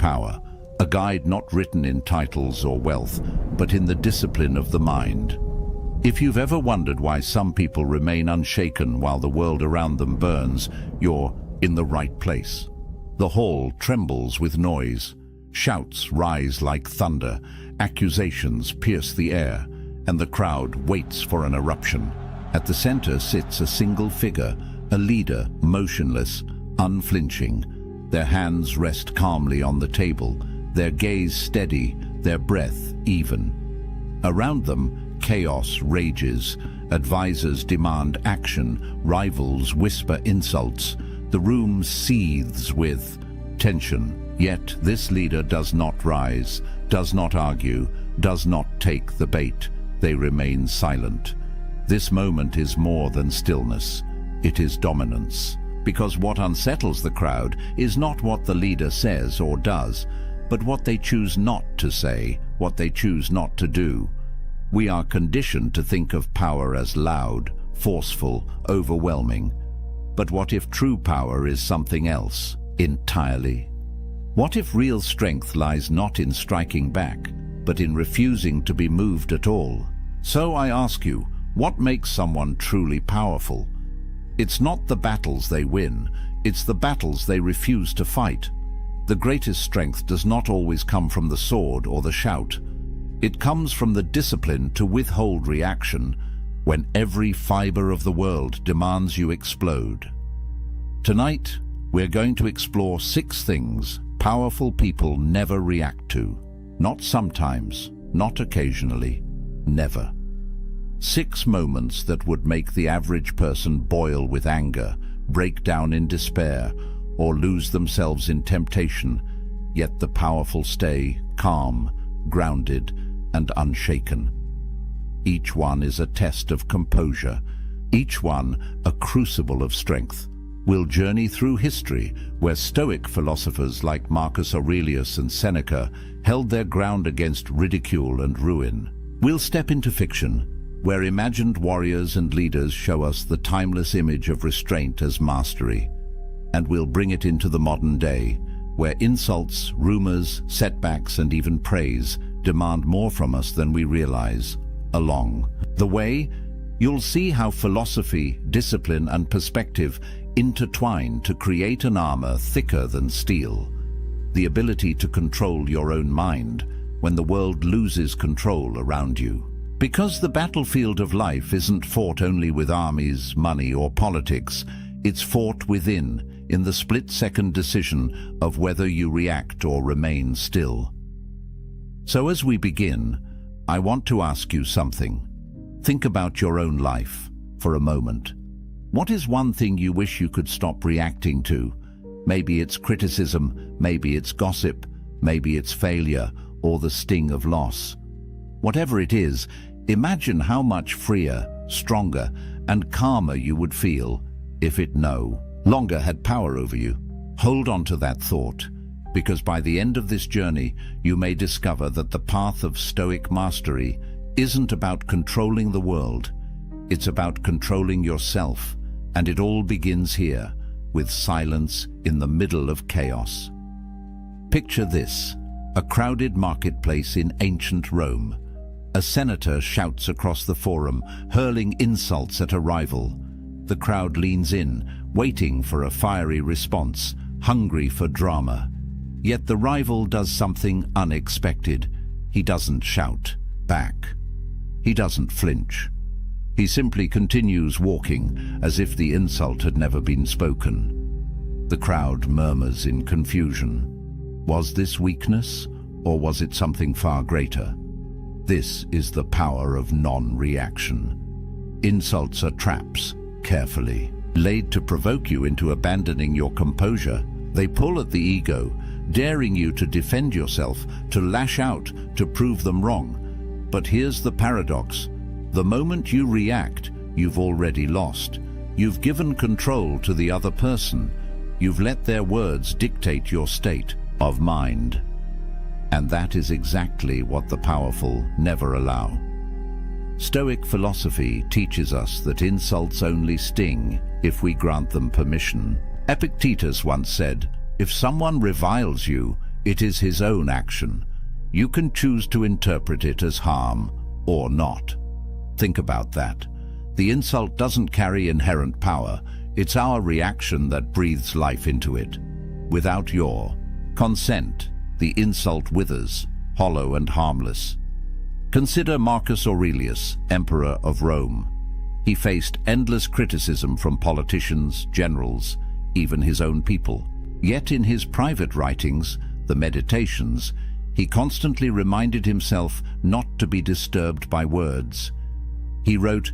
power, a guide not written in titles or wealth, but in the discipline of the mind. If you've ever wondered why some people remain unshaken while the world around them burns, you're in the right place. The hall trembles with noise. Shouts rise like thunder, accusations pierce the air, and the crowd waits for an eruption. At the center sits a single figure, a leader, motionless, unflinching. Their hands rest calmly on the table, their gaze steady, their breath even. Around them, chaos rages. Advisors demand action, rivals whisper insults. The room seethes with tension. Yet this leader does not rise, does not argue, does not take the bait. They remain silent. This moment is more than stillness. It is dominance. Because what unsettles the crowd is not what the leader says or does, but what they choose not to say, what they choose not to do. We are conditioned to think of power as loud, forceful, overwhelming. But what if true power is something else entirely? What if real strength lies not in striking back, but in refusing to be moved at all? So I ask you, what makes someone truly powerful? It's not the battles they win, it's the battles they refuse to fight. The greatest strength does not always come from the sword or the shout. It comes from the discipline to withhold reaction when every fiber of the world demands you explode. Tonight, we're going to explore 6 things powerful people never react to. Not sometimes, not occasionally, never. 6 moments that would make the average person boil with anger, break down in despair, or lose themselves in temptation, yet the powerful stay calm, grounded, and unshaken. Each one is a test of composure, each one a crucible of strength. We'll journey through history, where Stoic philosophers like Marcus Aurelius and Seneca held their ground against ridicule and ruin. We'll step into fiction, where imagined warriors and leaders show us the timeless image of restraint as mastery. And we'll bring it into the modern day, where insults, rumors, setbacks, and even praise demand more from us than we realize. Along the way, you'll see how philosophy, discipline, and perspective intertwine to create an armor thicker than steel. The ability to control your own mind when the world loses control around you. Because the battlefield of life isn't fought only with armies, money, or politics, it's fought within, in the split-second decision of whether you react or remain still. So as we begin, I want to ask you something. Think about your own life for a moment. What is one thing you wish you could stop reacting to? Maybe it's criticism, maybe it's gossip, maybe it's failure, or the sting of loss. Whatever it is, imagine how much freer, stronger, and calmer you would feel if it no longer had power over you. Hold on to that thought, because by the end of this journey, you may discover that the path of Stoic mastery isn't about controlling the world. It's about controlling yourself, and it all begins here, with silence in the middle of chaos. Picture this, a crowded marketplace in ancient Rome. A senator shouts across the forum, hurling insults at a rival. The crowd leans in, waiting for a fiery response, hungry for drama. Yet the rival does something unexpected. He doesn't shout back. He doesn't flinch. He simply continues walking as if the insult had never been spoken. The crowd murmurs in confusion. Was this weakness, or was it something far greater? This is the power of non-reaction. Insults are traps, carefully laid to provoke you into abandoning your composure. They pull at the ego, daring you to defend yourself, to lash out, to prove them wrong. But here's the paradox. The moment you react, you've already lost. You've given control to the other person. You've let their words dictate your state of mind. And that is exactly what the powerful never allow. Stoic philosophy teaches us that insults only sting if we grant them permission. Epictetus once said, "If someone reviles you, It is his own action. You can choose to interpret it as harm or not. Think about that. The insult doesn't carry inherent power. It's our reaction that breathes life into it. Without your consent, the insult withers, hollow and harmless. Consider Marcus Aurelius, Emperor of Rome. He faced endless criticism from politicians, generals, even his own people. Yet in his private writings, the Meditations, he constantly reminded himself not to be disturbed by words. He wrote,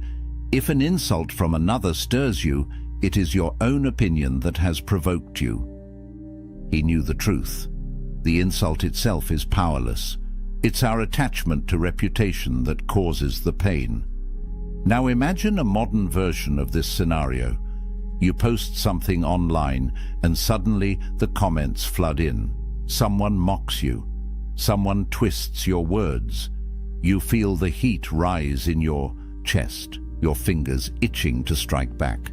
"If an insult from another stirs you, it is your own opinion that has provoked you." He knew the truth. The insult itself is powerless. It's our attachment to reputation that causes the pain. Now imagine a modern version of this scenario. You post something online and suddenly the comments flood in. Someone mocks you. Someone twists your words. You feel the heat rise in your chest, your fingers itching to strike back.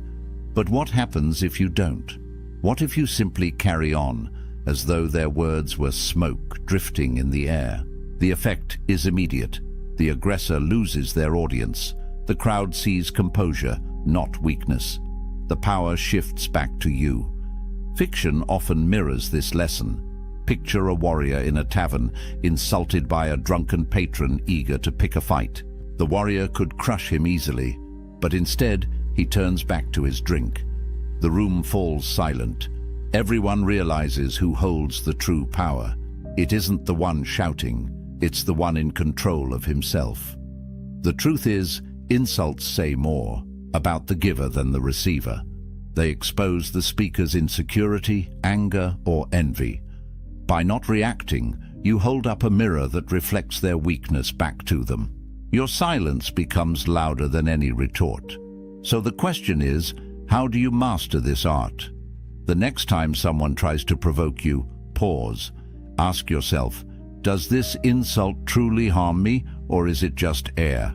But what happens if you don't? What if you simply carry on, as though their words were smoke drifting in the air? The effect is immediate. The aggressor loses their audience. The crowd sees composure, not weakness. The power shifts back to you. Fiction often mirrors this lesson. Picture a warrior in a tavern, insulted by a drunken patron eager to pick a fight. The warrior could crush him easily, but instead he turns back to his drink. The room falls silent. Everyone realizes who holds the true power. It isn't the one shouting, it's the one in control of himself. The truth is, insults say more about the giver than the receiver. They expose the speaker's insecurity, anger, or envy. By not reacting, you hold up a mirror that reflects their weakness back to them. Your silence becomes louder than any retort. So the question is, how do you master this art? The next time someone tries to provoke you, pause. Ask yourself, does this insult truly harm me, or is it just air?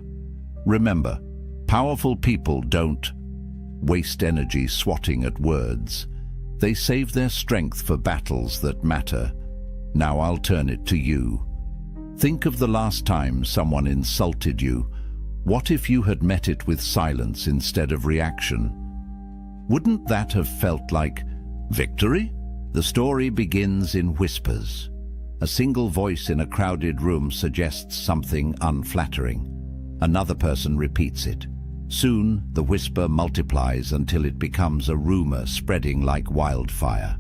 Remember, powerful people don't waste energy swatting at words. They save their strength for battles that matter. Now I'll turn it to you. Think of the last time someone insulted you. What if you had met it with silence instead of reaction? Wouldn't that have felt like victory? The story begins in whispers. A single voice in a crowded room suggests something unflattering. Another person repeats it. Soon, the whisper multiplies until it becomes a rumor spreading like wildfire.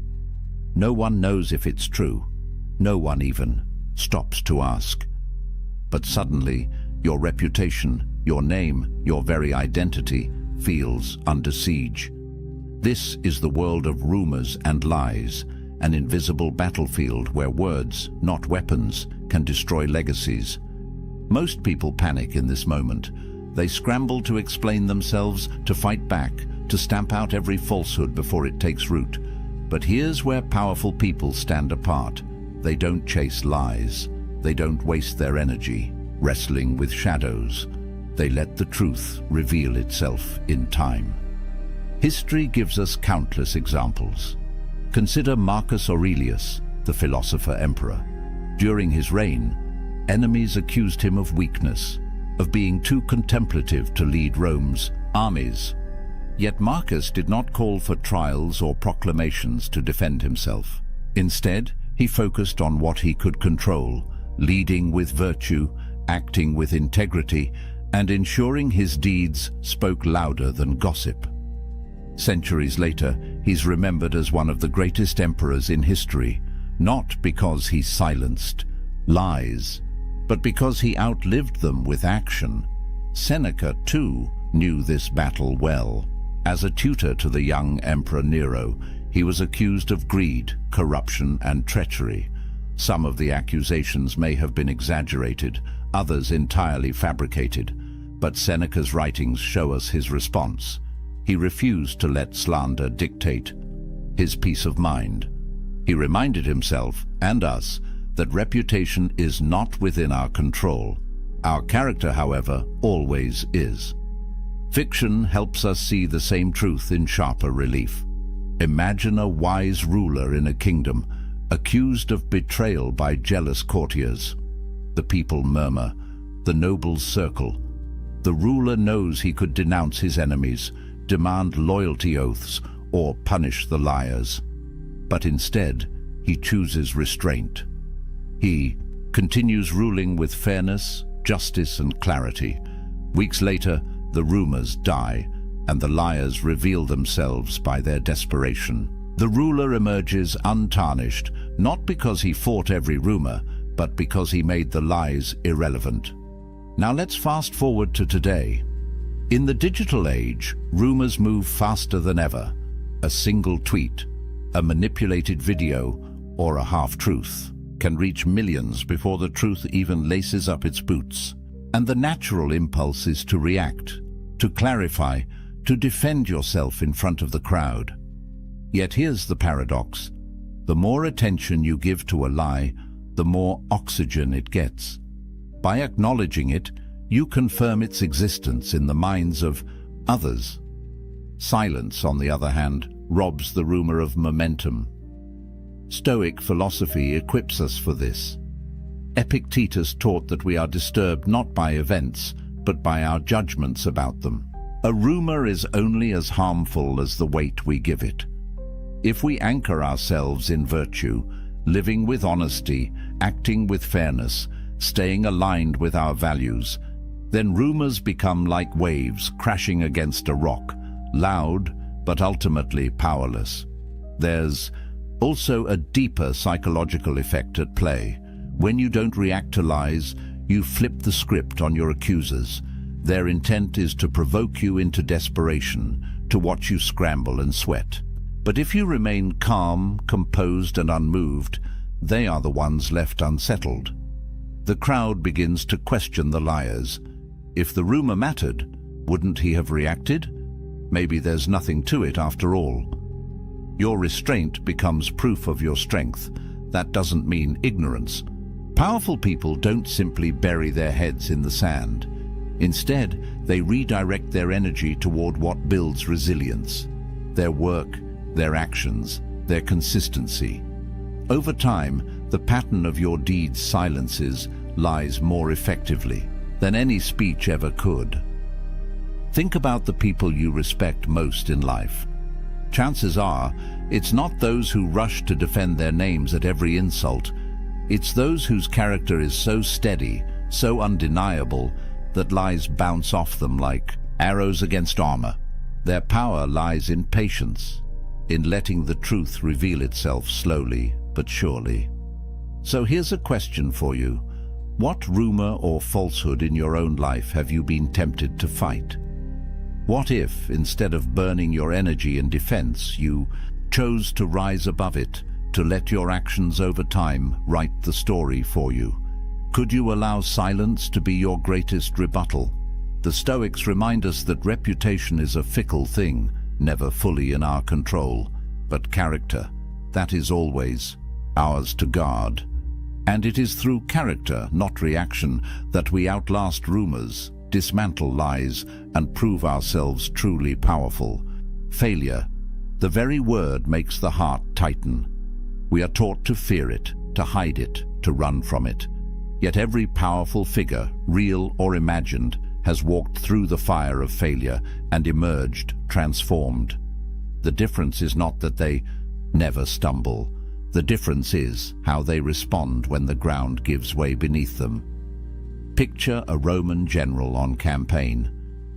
No one knows if it's true. No one even stops to ask. But suddenly, your reputation, your name, your very identity feels under siege. This is the world of rumors and lies, an invisible battlefield where words, not weapons, can destroy legacies. Most people panic in this moment. They scramble to explain themselves, to fight back, to stamp out every falsehood before it takes root. But here's where powerful people stand apart. They don't chase lies. They don't waste their energy wrestling with shadows. They let the truth reveal itself in time. History gives us countless examples. Consider Marcus Aurelius, the philosopher emperor. During his reign, enemies accused him of weakness, of being too contemplative to lead Rome's armies. Yet Marcus did not call for trials or proclamations to defend himself. Instead, he focused on what he could control, leading with virtue, acting with integrity, and ensuring his deeds spoke louder than gossip. Centuries later, he's remembered as one of the greatest emperors in history, not because he silenced lies, but because he outlived them with action. Seneca, too, knew this battle well. As a tutor to the young Emperor Nero, he was accused of greed, corruption, and treachery. Some of the accusations may have been exaggerated, others entirely fabricated, but Seneca's writings show us his response. He refused to let slander dictate his peace of mind. He reminded himself, and us, that reputation is not within our control. Our character, however, always is. Fiction helps us see the same truth in sharper relief. Imagine a wise ruler in a kingdom, accused of betrayal by jealous courtiers. The people murmur, the nobles circle. The ruler knows he could denounce his enemies, demand loyalty oaths, or punish the liars. But instead, he chooses restraint. He continues ruling with fairness, justice, and clarity. Weeks later, the rumors die, and the liars reveal themselves by their desperation. The ruler emerges untarnished, not because he fought every rumor, but because he made the lies irrelevant. Now let's fast forward to today. In the digital age, rumors move faster than ever. A single tweet, a manipulated video, or a half-truth can reach millions before the truth even laces up its boots. And the natural impulse is to react, to clarify, to defend yourself in front of the crowd. Yet here's the paradox. The more attention you give to a lie, the more oxygen it gets. By acknowledging it, you confirm its existence in the minds of others. Silence, on the other hand, robs the rumor of momentum. Stoic philosophy equips us for this. Epictetus taught that we are disturbed not by events, but by our judgments about them. A rumor is only as harmful as the weight we give it. If we anchor ourselves in virtue, living with honesty, acting with fairness, staying aligned with our values, then rumors become like waves crashing against a rock, loud but ultimately powerless. There's also a deeper psychological effect at play. When you don't react to lies, you flip the script on your accusers. Their intent is to provoke you into desperation, to watch you scramble and sweat. But if you remain calm, composed, and unmoved, they are the ones left unsettled. The crowd begins to question the liars. If the rumor mattered, wouldn't he have reacted? Maybe there's nothing to it after all. Your restraint becomes proof of your strength. That doesn't mean ignorance. Powerful people don't simply bury their heads in the sand. Instead, they redirect their energy toward what builds resilience. Their work, their actions, their consistency. Over time, the pattern of your deeds silences lies more effectively than any speech ever could. Think about the people you respect most in life. Chances are, it's not those who rush to defend their names at every insult. It's those whose character is so steady, so undeniable, that lies bounce off them like arrows against armor. Their power lies in patience, in letting the truth reveal itself slowly but surely. So here's a question for you. What rumor or falsehood in your own life have you been tempted to fight? What if, instead of burning your energy in defense, you chose to rise above it, to let your actions over time write the story for you? Could you allow silence to be your greatest rebuttal? The Stoics remind us that reputation is a fickle thing, never fully in our control, but character, that is always ours to guard. And it is through character, not reaction, that we outlast rumors, dismantle lies, and prove ourselves truly powerful. Failure, the very word, makes the heart tighten. We are taught to fear it, to hide it, to run from it. Yet every powerful figure, real or imagined, has walked through the fire of failure and emerged transformed. The difference is not that they never stumble. The difference is how they respond when the ground gives way beneath them. Picture a Roman general on campaign.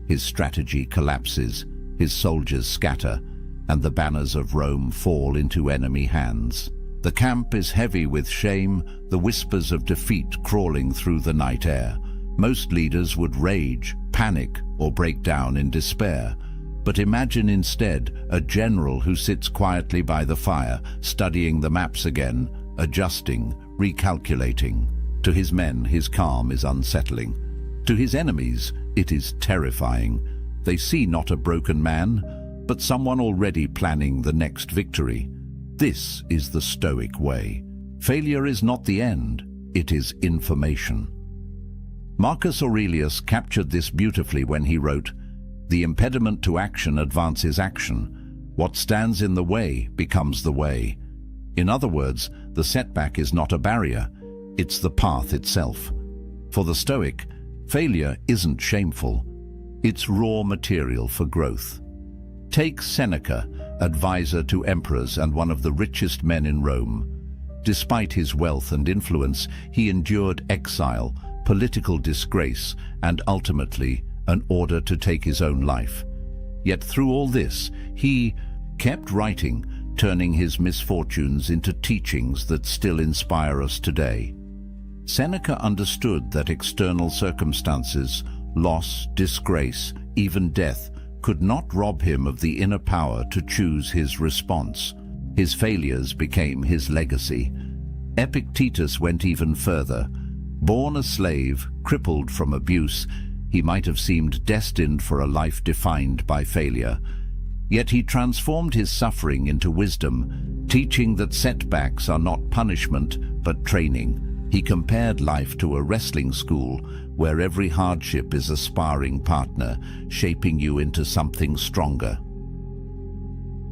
His strategy collapses, his soldiers scatter, and the banners of Rome fall into enemy hands. The camp is heavy with shame, the whispers of defeat crawling through the night air. Most leaders would rage, panic, or break down in despair. But imagine instead a general who sits quietly by the fire, studying the maps again, adjusting, recalculating. To his men, his calm is unsettling. To his enemies, it is terrifying. They see not a broken man, but someone already planning the next victory. This is the Stoic way. Failure is not the end, it is information. Marcus Aurelius captured this beautifully when he wrote, "The impediment to action advances action. What stands in the way becomes the way." In other words, The setback is not a barrier, it's the path itself. For the Stoic, failure isn't shameful, it's raw material for growth. Take Seneca, advisor to emperors and one of the richest men in Rome. Despite his wealth and influence, he endured exile, political disgrace, and ultimately an order to take his own life. Yet through all this, he kept writing, turning his misfortunes into teachings that still inspire us today. Seneca understood that external circumstances, loss, disgrace, even death, could not rob him of the inner power to choose his response. His failures became his legacy. Epictetus went even further. Born a slave, crippled from abuse, he might have seemed destined for a life defined by failure. Yet he transformed his suffering into wisdom, teaching that setbacks are not punishment, but training. He compared life to a wrestling school, where every hardship is a sparring partner, shaping you into something stronger.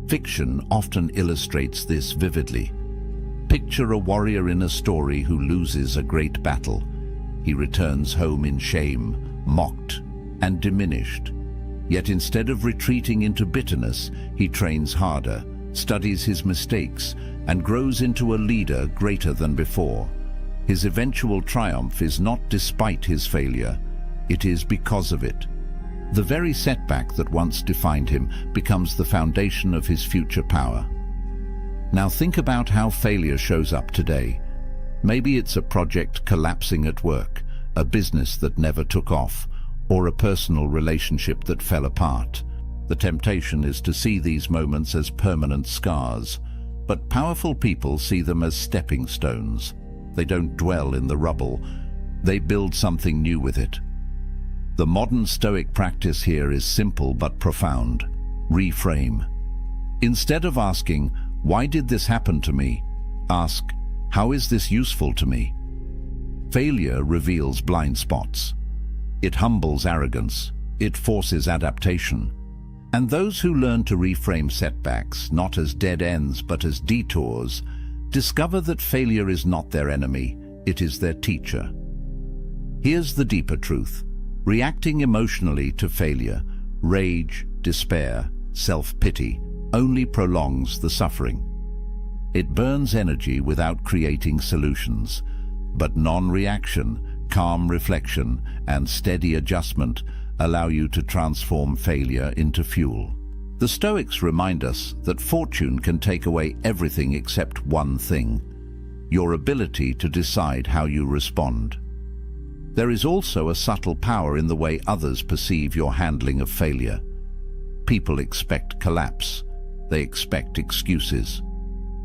Fiction often illustrates this vividly. Picture a warrior in a story who loses a great battle. He returns home in shame, mocked and diminished. Yet instead of retreating into bitterness, he trains harder, studies his mistakes, and grows into a leader greater than before. His eventual triumph is not despite his failure, it is because of it. The very setback that once defined him becomes the foundation of his future power. Now think about how failure shows up today. Maybe it's a project collapsing at work, a business that never took off, or a personal relationship that fell apart. The temptation is to see these moments as permanent scars, but powerful people see them as stepping stones. They don't dwell in the rubble, they build something new with it. The modern Stoic practice here is simple but profound. Reframe. Instead of asking, "Why did this happen to me?" ask, "How is this useful to me?" Failure reveals blind spots. It humbles arrogance. It forces adaptation. And those who learn to reframe setbacks, not as dead ends but as detours, discover that failure is not their enemy, it is their teacher. Here's the deeper truth. Reacting emotionally to failure, rage, despair, self-pity, only prolongs the suffering. It burns energy without creating solutions. But non-reaction, calm reflection, and steady adjustment allow you to transform failure into fuel. The Stoics remind us that fortune can take away everything except one thing: your ability to decide how you respond. There is also a subtle power in the way others perceive your handling of failure. People expect collapse. They expect excuses.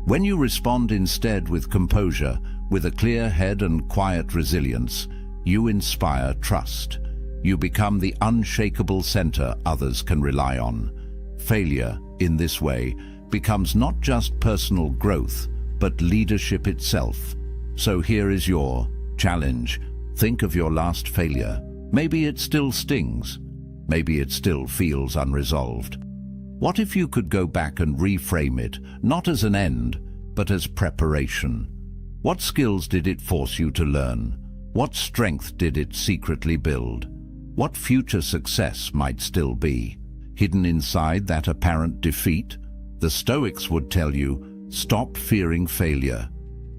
When you respond instead with composure, with a clear head and quiet resilience, you inspire trust. You become the unshakable center others can rely on. Failure, in this way, becomes not just personal growth, but leadership itself. So here is your challenge. Think of your last failure. Maybe it still stings. Maybe it still feels unresolved. What if you could go back and reframe it, not as an end, but as preparation? What skills did it force you to learn? What strength did it secretly build? What future success might still be hidden inside that apparent defeat? The Stoics would tell you, stop fearing failure.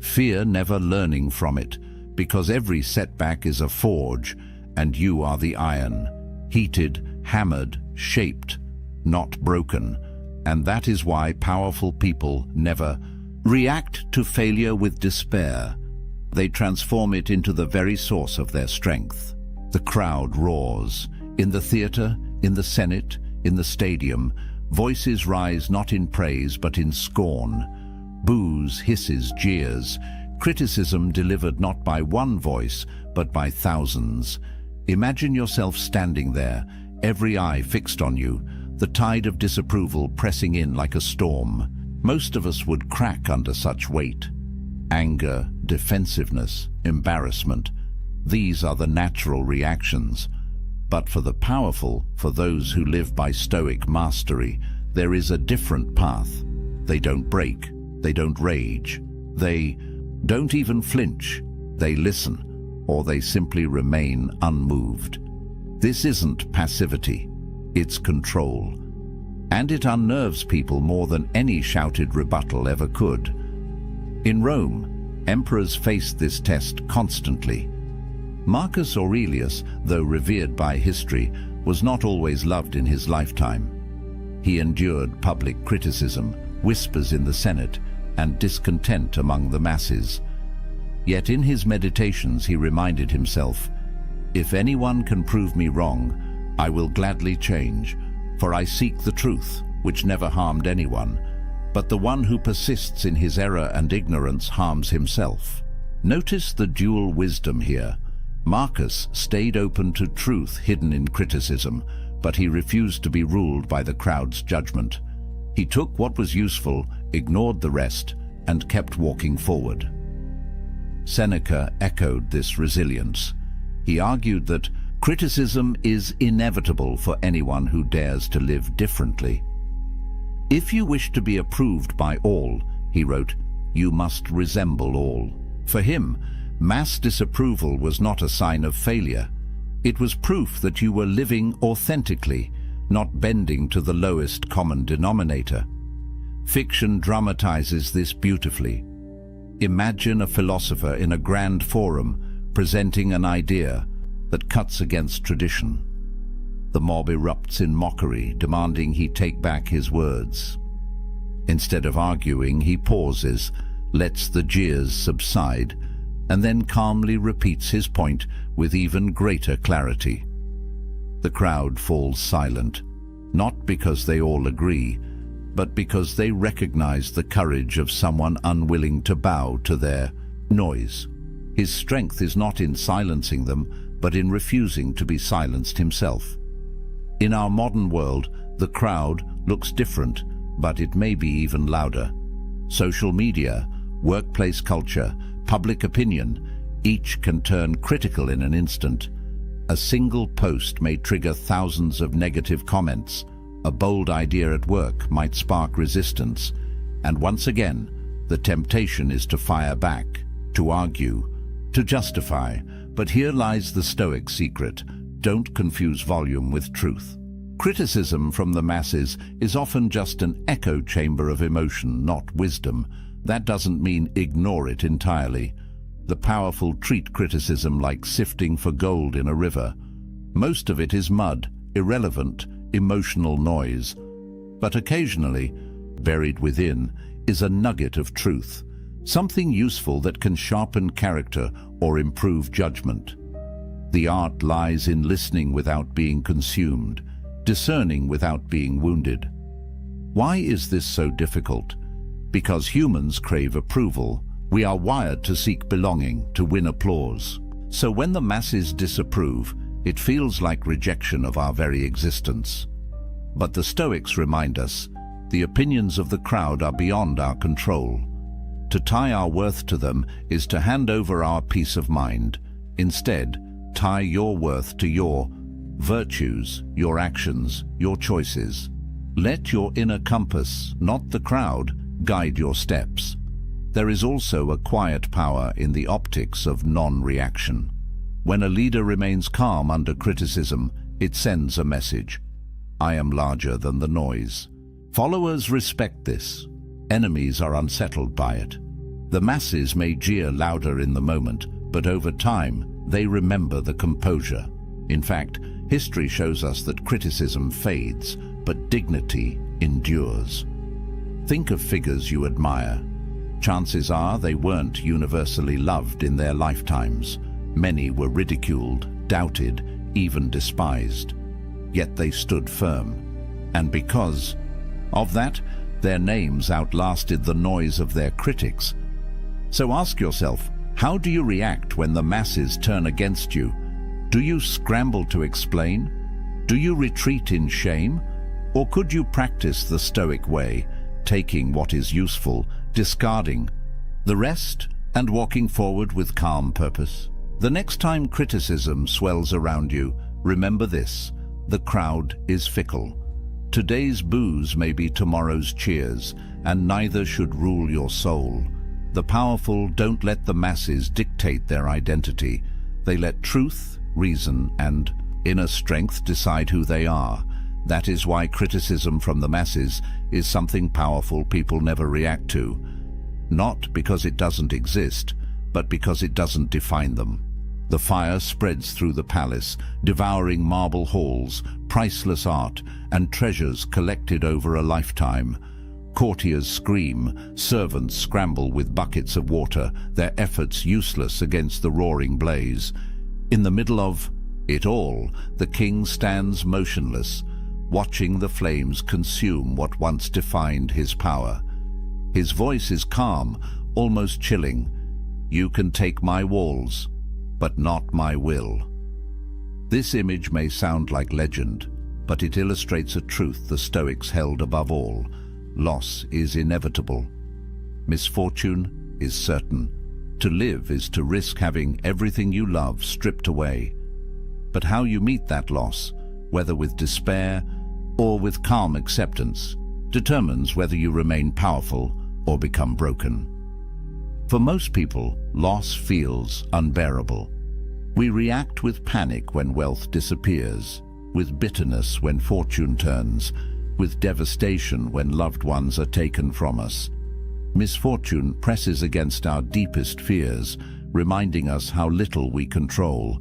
Fear never learning from it, because every setback is a forge, and you are the iron, heated, hammered, shaped, not broken. And that is why powerful people never react to failure with despair. They transform it into the very source of their strength. The crowd roars. In the theater, in the Senate, in the stadium, voices rise not in praise but in scorn. Boos, hisses, jeers, criticism delivered not by one voice but by thousands. Imagine yourself standing there, every eye fixed on you, the tide of disapproval pressing in like a storm. Most of us would crack under such weight. Anger, defensiveness, embarrassment. These are the natural reactions. But for the powerful, for those who live by Stoic mastery, there is a different path. They don't break, they don't rage. They don't even flinch, they listen, or they simply remain unmoved. This isn't passivity, it's control. And it unnerves people more than any shouted rebuttal ever could. In Rome, emperors faced this test constantly. Marcus Aurelius, though revered by history, was not always loved in his lifetime. He endured public criticism, whispers in the Senate, and discontent among the masses. Yet in his meditations he reminded himself, "If anyone can prove me wrong, I will gladly change, for I seek the truth, which never harmed anyone. But the one who persists in his error and ignorance harms himself." Notice the dual wisdom here. Marcus stayed open to truth hidden in criticism, but he refused to be ruled by the crowd's judgment. He took what was useful, ignored the rest, and kept walking forward. Seneca echoed this resilience. He argued that criticism is inevitable for anyone who dares to live differently. "If you wish to be approved by all," he wrote, "you must resemble all." For him, mass disapproval was not a sign of failure. It was proof that you were living authentically, not bending to the lowest common denominator. Fiction dramatizes this beautifully. Imagine a philosopher in a grand forum presenting an idea that cuts against tradition. The mob erupts in mockery, demanding he take back his words. Instead of arguing, he pauses, lets the jeers subside, and then calmly repeats his point with even greater clarity. The crowd falls silent, not because they all agree, but because they recognize the courage of someone unwilling to bow to their noise. His strength is not in silencing them, but in refusing to be silenced himself. In our modern world, the crowd looks different, but it may be even louder. Social media, workplace culture, public opinion, each can turn critical in an instant. A single post may trigger thousands of negative comments. A bold idea at work might spark resistance. And once again, the temptation is to fire back, to argue, to justify. But here lies the Stoic secret: don't confuse volume with truth. Criticism from the masses is often just an echo chamber of emotion, not wisdom. That doesn't mean ignore it entirely. The powerful treat criticism like sifting for gold in a river. Most of it is mud, irrelevant, emotional noise. But occasionally, buried within, is a nugget of truth, something useful that can sharpen character or improve judgment. The art lies in listening without being consumed, discerning without being wounded. Why is this so difficult? Because humans crave approval. We are wired to seek belonging, to win applause. So when the masses disapprove, it feels like rejection of our very existence. But the Stoics remind us, the opinions of the crowd are beyond our control. To tie our worth to them is to hand over our peace of mind. Instead, tie your worth to your virtues, your actions, your choices. Let your inner compass, not the crowd, guide your steps. There is also a quiet power in the optics of non-reaction. When a leader remains calm under criticism, it sends a message: I am larger than the noise. Followers respect this. Enemies are unsettled by it. The masses may jeer louder in the moment, but over time, they remember the composure. In fact, history shows us that criticism fades, but dignity endures. Think of figures you admire. Chances are they weren't universally loved in their lifetimes. Many were ridiculed, doubted, even despised. Yet they stood firm. And because of that, their names outlasted the noise of their critics. So ask yourself, how do you react when the masses turn against you? Do you scramble to explain? Do you retreat in shame? Or could you practice the Stoic way, taking what is useful, discarding the rest, and walking forward with calm purpose? The next time criticism swells around you, remember this: the crowd is fickle. Today's boos may be tomorrow's cheers, and neither should rule your soul. The powerful don't let the masses dictate their identity. They let truth, reason, and inner strength decide who they are. That is why criticism from the masses is something powerful people never react to. Not because it doesn't exist, but because it doesn't define them. The fire spreads through the palace, devouring marble halls, priceless art, and treasures collected over a lifetime. Courtiers scream, servants scramble with buckets of water, their efforts useless against the roaring blaze. In the middle of it all, the king stands motionless, watching the flames consume what once defined his power. His voice is calm, almost chilling. "You can take my walls, but not my will." This image may sound like legend, but it illustrates a truth the Stoics held above all. Loss is inevitable. Misfortune is certain. To live is to risk having everything you love stripped away. But how you meet that loss, whether with despair or with calm acceptance, determines whether you remain powerful or become broken. For most people, loss feels unbearable. We react with panic when wealth disappears, with bitterness when fortune turns, with devastation when loved ones are taken from us. Misfortune presses against our deepest fears, reminding us how little we control.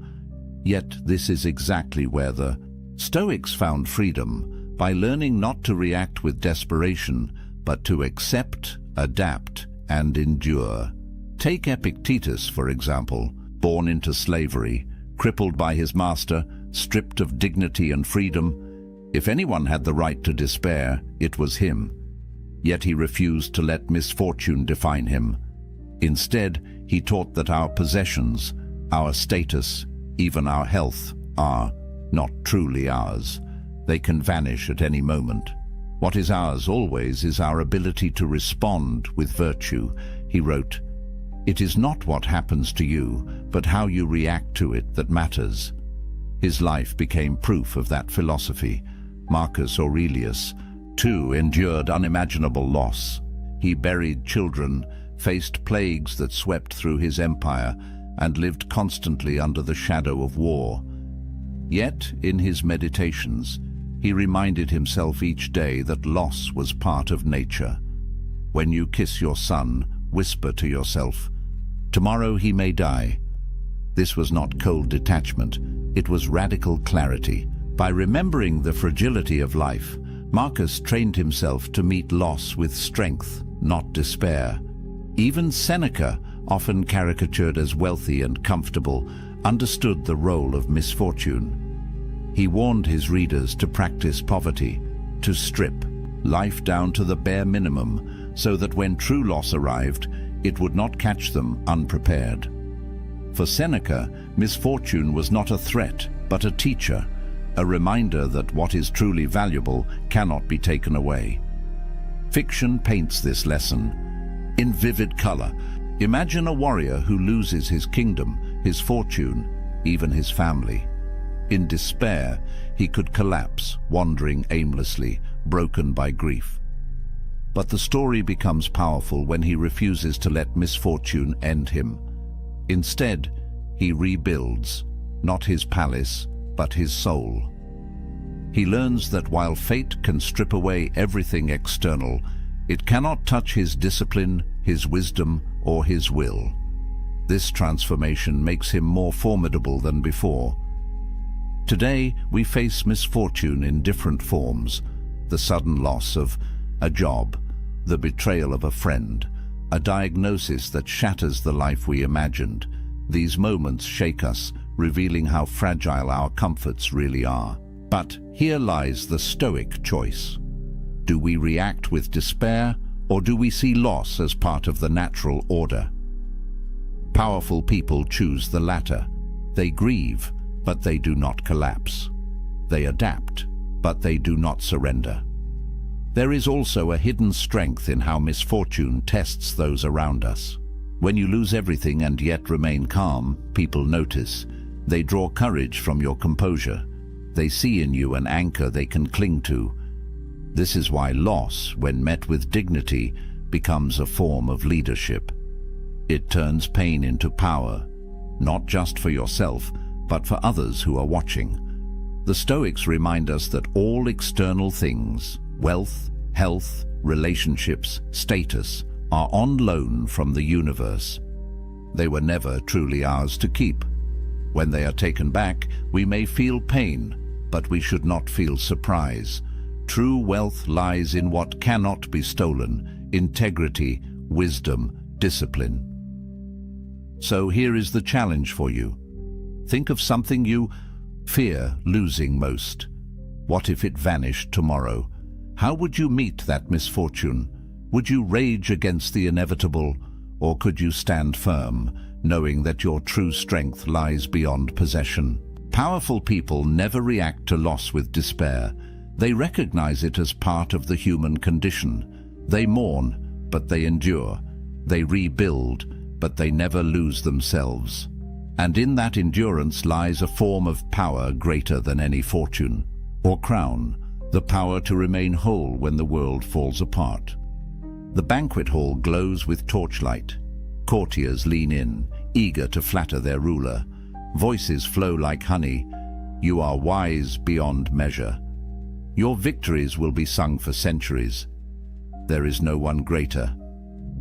Yet this is exactly where the Stoics found freedom, by learning not to react with desperation, but to accept, adapt, and endure. Take Epictetus, for example, born into slavery, crippled by his master, stripped of dignity and freedom. If anyone had the right to despair, it was him. Yet he refused to let misfortune define him. Instead, he taught that our possessions, our status, even our health, are not truly ours. They can vanish at any moment. What is ours always is our ability to respond with virtue. He wrote, "It is not what happens to you, but how you react to it that matters." His life became proof of that philosophy. Marcus Aurelius, too, endured unimaginable loss. He buried children, faced plagues that swept through his empire, and lived constantly under the shadow of war. Yet, in his meditations, he reminded himself each day that loss was part of nature. When you kiss your son, whisper to yourself, "Tomorrow he may die." This was not cold detachment, it was radical clarity. By remembering the fragility of life, Marcus trained himself to meet loss with strength, not despair. Even Seneca, often caricatured as wealthy and comfortable, understood the role of misfortune. He warned his readers to practice poverty, to strip life down to the bare minimum, so that when true loss arrived, it would not catch them unprepared. For Seneca, misfortune was not a threat, but a teacher, a reminder that what is truly valuable cannot be taken away. Fiction paints this lesson in vivid color. Imagine a warrior who loses his kingdom, his fortune, even his family. In despair, he could collapse, wandering aimlessly, broken by grief. But the story becomes powerful when he refuses to let misfortune end him. Instead, he rebuilds, not his palace, but his soul. He learns that while fate can strip away everything external, it cannot touch his discipline, his wisdom, or his will. This transformation makes him more formidable than before. Today, we face misfortune in different forms: the sudden loss of a job, the betrayal of a friend, a diagnosis that shatters the life we imagined. These moments shake us, revealing how fragile our comforts really are. But here lies the Stoic choice. Do we react with despair, or do we see loss as part of the natural order? Powerful people choose the latter. They grieve, but they do not collapse. They adapt, but they do not surrender. There is also a hidden strength in how misfortune tests those around us. When you lose everything and yet remain calm, people notice. They draw courage from your composure. They see in you an anchor they can cling to. This is why loss, when met with dignity, becomes a form of leadership. It turns pain into power, not just for yourself, but for others who are watching. The Stoics remind us that all external things, wealth, health, relationships, status, are on loan from the universe. They were never truly ours to keep. When they are taken back, we may feel pain, but we should not feel surprise. True wealth lies in what cannot be stolen: integrity, wisdom, discipline. So here is the challenge for you. Think of something you fear losing most. What if it vanished tomorrow? How would you meet that misfortune? Would you rage against the inevitable, or could you stand firm, knowing that your true strength lies beyond possession? Powerful people never react to loss with despair. They recognize it as part of the human condition. They mourn, but they endure. They rebuild, but they never lose themselves. And in that endurance lies a form of power greater than any fortune or crown, the power to remain whole when the world falls apart. The banquet hall glows with torchlight. Courtiers lean in, eager to flatter their ruler. Voices flow like honey. You are wise beyond measure. Your victories will be sung for centuries. There is no one greater.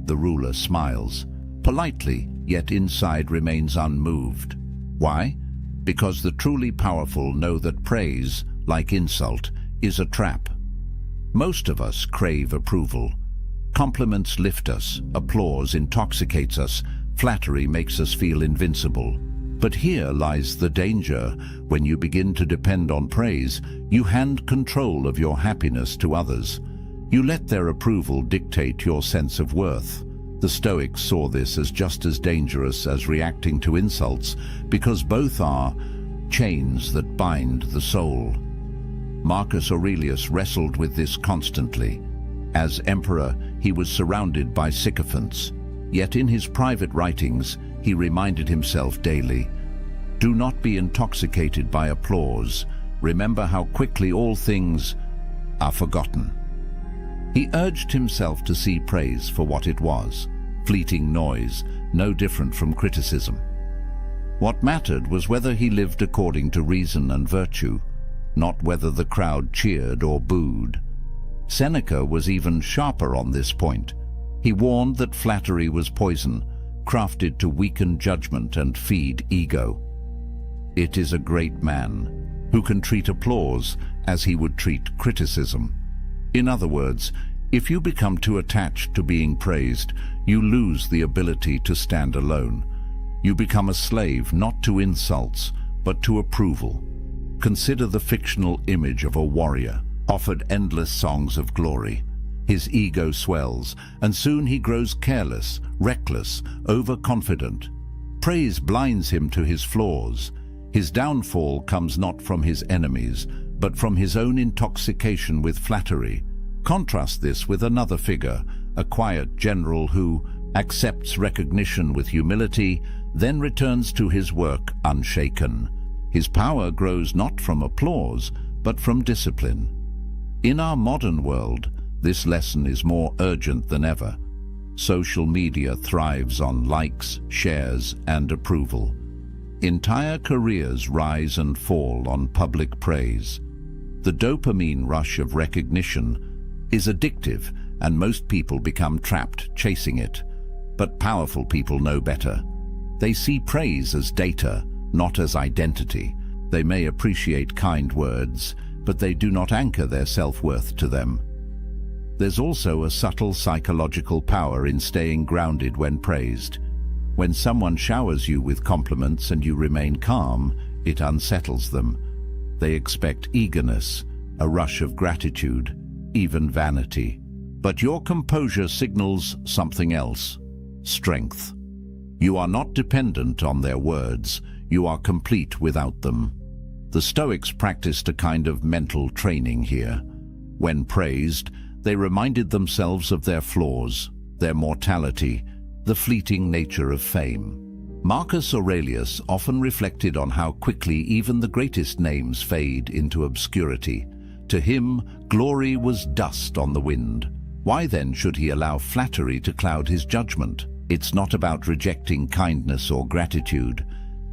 The ruler smiles, politely, yet inside remains unmoved. Why? Because the truly powerful know that praise, like insult, is a trap. Most of us crave approval. Compliments lift us, applause intoxicates us, flattery makes us feel invincible. But here lies the danger. When you begin to depend on praise, you hand control of your happiness to others. You let their approval dictate your sense of worth. The Stoics saw this as just as dangerous as reacting to insults, because both are chains that bind the soul. Marcus Aurelius wrestled with this constantly. As emperor, he was surrounded by sycophants. Yet in his private writings, he reminded himself daily, "Do not be intoxicated by applause. Remember how quickly all things are forgotten." He urged himself to see praise for what it was, fleeting noise, no different from criticism. What mattered was whether he lived according to reason and virtue, not whether the crowd cheered or booed. Seneca was even sharper on this point. He warned that flattery was poison, crafted to weaken judgment and feed ego. It is a great man who can treat applause as he would treat criticism. In other words, if you become too attached to being praised, you lose the ability to stand alone. You become a slave not to insults, but to approval. Consider the fictional image of a warrior, offered endless songs of glory. His ego swells, and soon he grows careless, reckless, overconfident. Praise blinds him to his flaws. His downfall comes not from his enemies, but from his own intoxication with flattery. Contrast this with another figure, a quiet general who accepts recognition with humility, then returns to his work unshaken. His power grows not from applause, but from discipline. In our modern world, this lesson is more urgent than ever. Social media thrives on likes, shares, and approval. Entire careers rise and fall on public praise. The dopamine rush of recognition is addictive, and most people become trapped chasing it. But powerful people know better. They see praise as data, not as identity. They may appreciate kind words, but they do not anchor their self-worth to them. There's also a subtle psychological power in staying grounded when praised. When someone showers you with compliments and you remain calm, it unsettles them. They expect eagerness, a rush of gratitude, even vanity. But your composure signals something else: strength. You are not dependent on their words. You are complete without them. The Stoics practiced a kind of mental training here. When praised, they reminded themselves of their flaws, their mortality, the fleeting nature of fame. Marcus Aurelius often reflected on how quickly even the greatest names fade into obscurity. To him, glory was dust on the wind. Why then should he allow flattery to cloud his judgment? It's not about rejecting kindness or gratitude.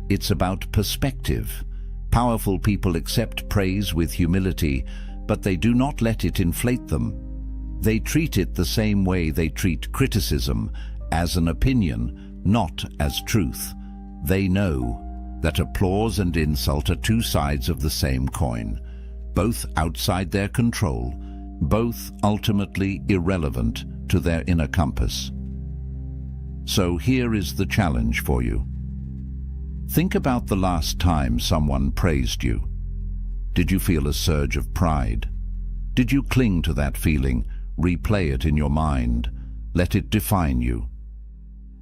It's about perspective. Powerful people accept praise with humility, but they do not let it inflate them. They treat it the same way they treat criticism, as an opinion, not as truth. They know that applause and insult are two sides of the same coin, both outside their control, both ultimately irrelevant to their inner compass. So here is the challenge for you. Think about the last time someone praised you. Did you feel a surge of pride? Did you cling to that feeling, replay it in your mind, let it define you?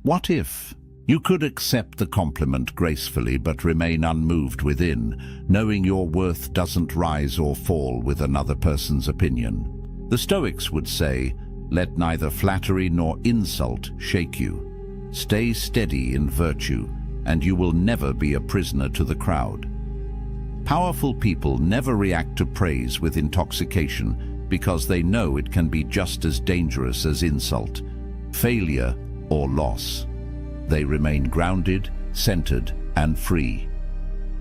What if you could accept the compliment gracefully but remain unmoved within, knowing your worth doesn't rise or fall with another person's opinion? The Stoics would say, let neither flattery nor insult shake you. Stay steady in virtue, and you will never be a prisoner to the crowd. Powerful people never react to praise with intoxication because they know it can be just as dangerous as insult, failure, or loss. They remain grounded, centered, and free.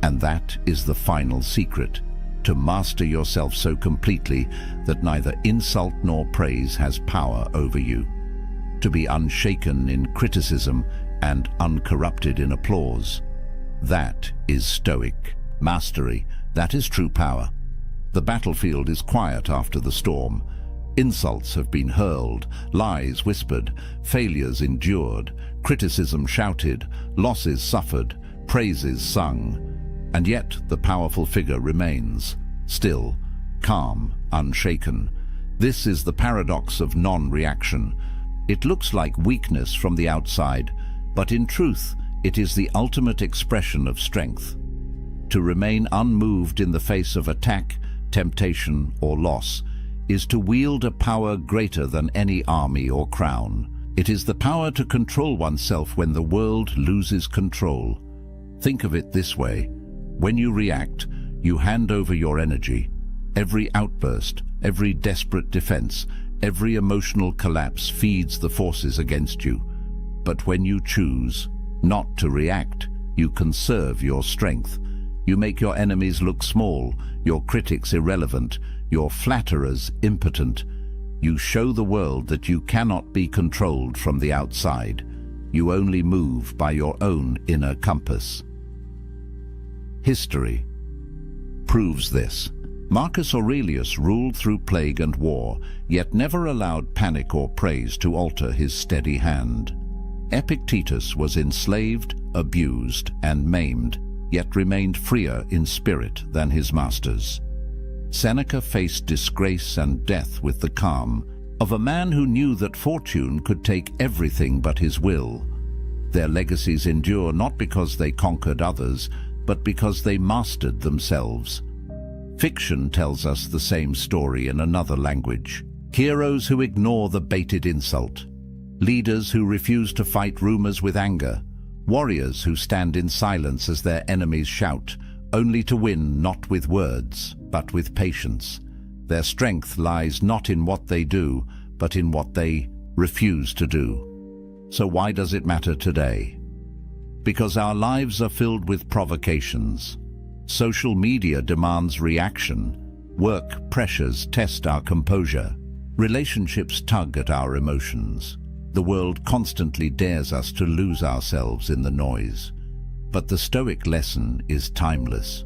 And that is the final secret, to master yourself so completely that neither insult nor praise has power over you. To be unshaken in criticism and uncorrupted in applause. That is Stoic mastery. That is true power. The battlefield is quiet after the storm. Insults have been hurled, lies whispered, failures endured, criticism shouted, losses suffered, praises sung. And yet the powerful figure remains, still, calm, unshaken. This is the paradox of non-reaction. It looks like weakness from the outside, but in truth, it is the ultimate expression of strength. To remain unmoved in the face of attack, temptation, or loss is to wield a power greater than any army or crown. It is the power to control oneself when the world loses control. Think of it this way. When you react, you hand over your energy. Every outburst, every desperate defense, every emotional collapse feeds the forces against you. But when you choose not to react, you conserve your strength. You make your enemies look small, your critics irrelevant, your flatterers impotent. You show the world that you cannot be controlled from the outside. You only move by your own inner compass. History proves this. Marcus Aurelius ruled through plague and war, yet never allowed panic or praise to alter his steady hand. Epictetus was enslaved, abused, and maimed, yet remained freer in spirit than his masters. Seneca faced disgrace and death with the calm of a man who knew that fortune could take everything but his will. Their legacies endure not because they conquered others, but because they mastered themselves. Fiction tells us the same story in another language. Heroes who ignore the baited insult. Leaders who refuse to fight rumors with anger. Warriors who stand in silence as their enemies shout, only to win not with words, but with patience. Their strength lies not in what they do, but in what they refuse to do. So why does it matter today? Because our lives are filled with provocations. Social media demands reaction. Work pressures test our composure. Relationships tug at our emotions. The world constantly dares us to lose ourselves in the noise. But the Stoic lesson is timeless.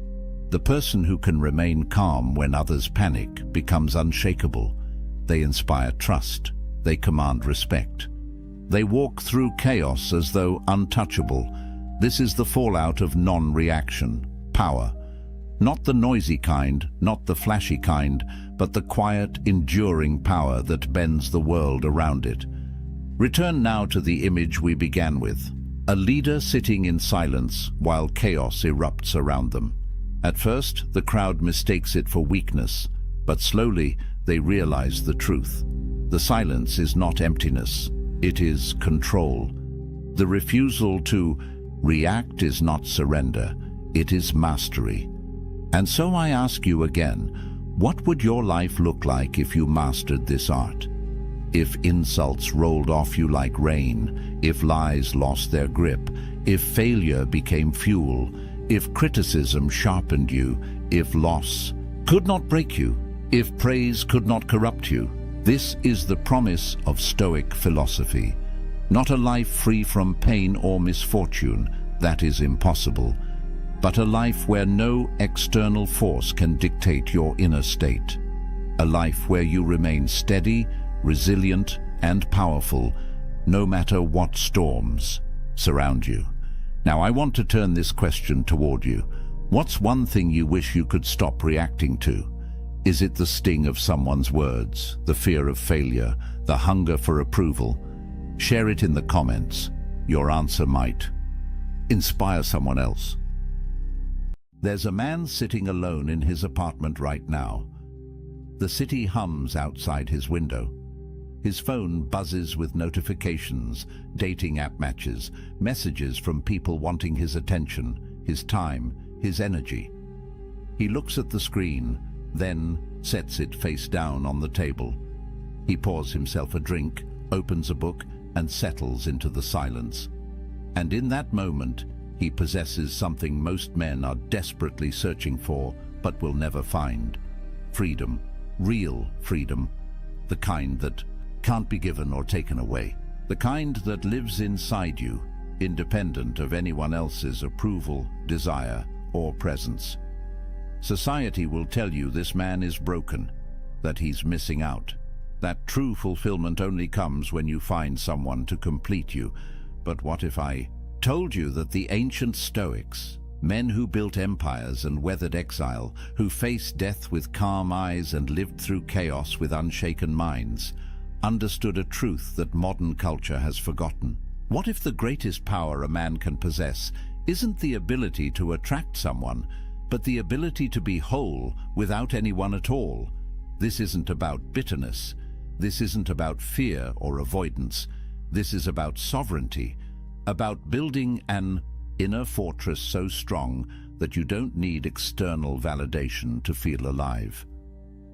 The person who can remain calm when others panic becomes unshakable. They inspire trust. They command respect. They walk through chaos as though untouchable. This is the fallout of non-reaction. Power. Not the noisy kind, not the flashy kind, but the quiet, enduring power that bends the world around it. Return now to the image we began with. A leader sitting in silence while chaos erupts around them. At first, the crowd mistakes it for weakness, but slowly they realize the truth. The silence is not emptiness, it is control. The refusal to react is not surrender, it is mastery. And so I ask you again, what would your life look like if you mastered this art? if insults rolled off you like rain, if lies lost their grip, if failure became fuel, if criticism sharpened you, if loss could not break you, if praise could not corrupt you. This is the promise of Stoic philosophy. Not a life free from pain or misfortune, that is impossible, but a life where no external force can dictate your inner state. A life where you remain steady, resilient, and powerful, no matter what storms surround you. Now, I want to turn this question toward you. What's one thing you wish you could stop reacting to? Is it the sting of someone's words, the fear of failure, the hunger for approval? Share it in the comments. Your answer might inspire someone else. There's a man sitting alone in his apartment right now. The city hums outside his window. His phone buzzes with notifications, dating app matches, messages from people wanting his attention, his time, his energy. He looks at the screen, then sets it face down on the table. He pours himself a drink, opens a book, and settles into the silence. And in that moment, he possesses something most men are desperately searching for, but will never find. Freedom. Real freedom. The kind that can't be given or taken away. The kind that lives inside you, independent of anyone else's approval, desire, or presence. Society will tell you this man is broken, that he's missing out, that true fulfillment only comes when you find someone to complete you. But what if I told you that the ancient Stoics, men who built empires and weathered exile, who faced death with calm eyes and lived through chaos with unshaken minds, understood a truth that modern culture has forgotten? What if the greatest power a man can possess isn't the ability to attract someone, but the ability to be whole without anyone at all? This isn't about bitterness. This isn't about fear or avoidance. This is about sovereignty, about building an inner fortress so strong that you don't need external validation to feel alive.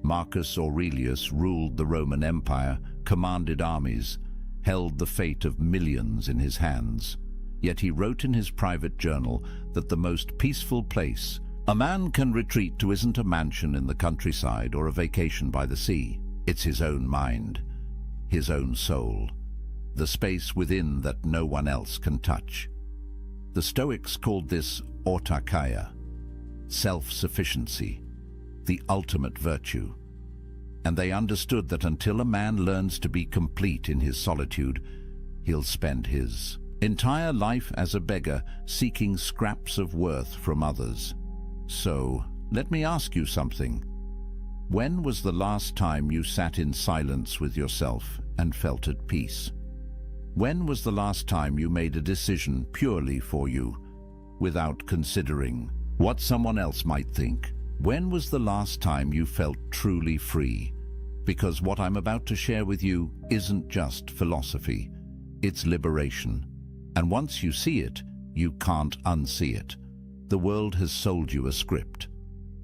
Marcus Aurelius ruled the Roman Empire, commanded armies, held the fate of millions in his hands. Yet he wrote in his private journal that the most peaceful place a man can retreat to isn't a mansion in the countryside or a vacation by the sea. It's his own mind, his own soul, the space within that no one else can touch. The Stoics called this autarkia, self-sufficiency, the ultimate virtue. And they understood that until a man learns to be complete in his solitude, he'll spend his entire life as a beggar, seeking scraps of worth from others. So, let me ask you something. When was the last time you sat in silence with yourself and felt at peace? When was the last time you made a decision purely for you, without considering what someone else might think? When was the last time you felt truly free? Because what I'm about to share with you isn't just philosophy, it's liberation. And once you see it, you can't unsee it. The world has sold you a script.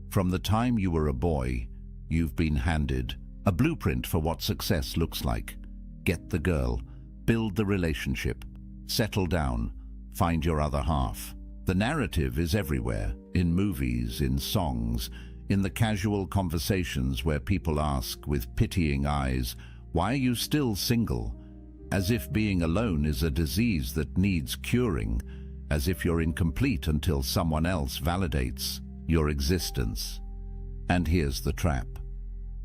From the time you were a boy, you've been handed a blueprint for what success looks like. Get the girl, build the relationship, settle down, find your other half. The narrative is everywhere, in movies, in songs, in the casual conversations where people ask with pitying eyes, "Why are you still single?" As if being alone is a disease that needs curing, as if you're incomplete until someone else validates your existence. And here's the trap.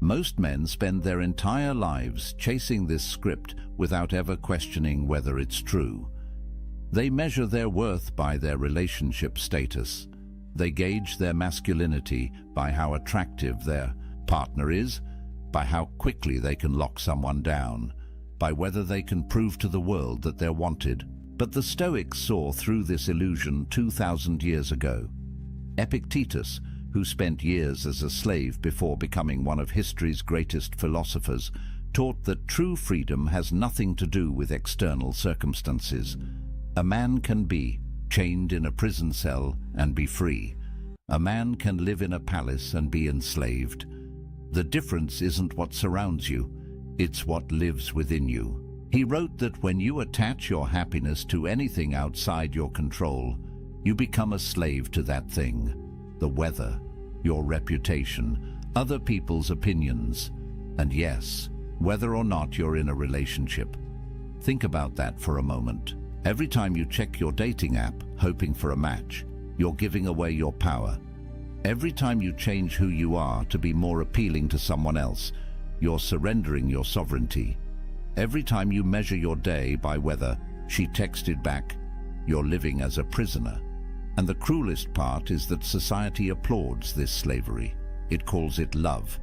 Most men spend their entire lives chasing this script without ever questioning whether it's true. They measure their worth by their relationship status. They gauge their masculinity by how attractive their partner is, by how quickly they can lock someone down, by whether they can prove to the world that they're wanted. But the Stoics saw through this illusion 2,000 years ago. Epictetus, who spent years as a slave before becoming one of history's greatest philosophers, taught that true freedom has nothing to do with external circumstances. A man can be chained in a prison cell and be free. A man can live in a palace and be enslaved. The difference isn't what surrounds you, It's what lives within you. He wrote that when you attach your happiness to anything outside your control, you become a slave to that thing. The weather, your reputation, other people's opinions, and yes, whether or not you're in a relationship. Think about that for a moment. Every time you check your dating app, hoping for a match, you're giving away your power. Every time you change who you are to be more appealing to someone else, you're surrendering your sovereignty. Every time you measure your day by whether she texted back, you're living as a prisoner. And the cruelest part is that society applauds this slavery. It calls it love.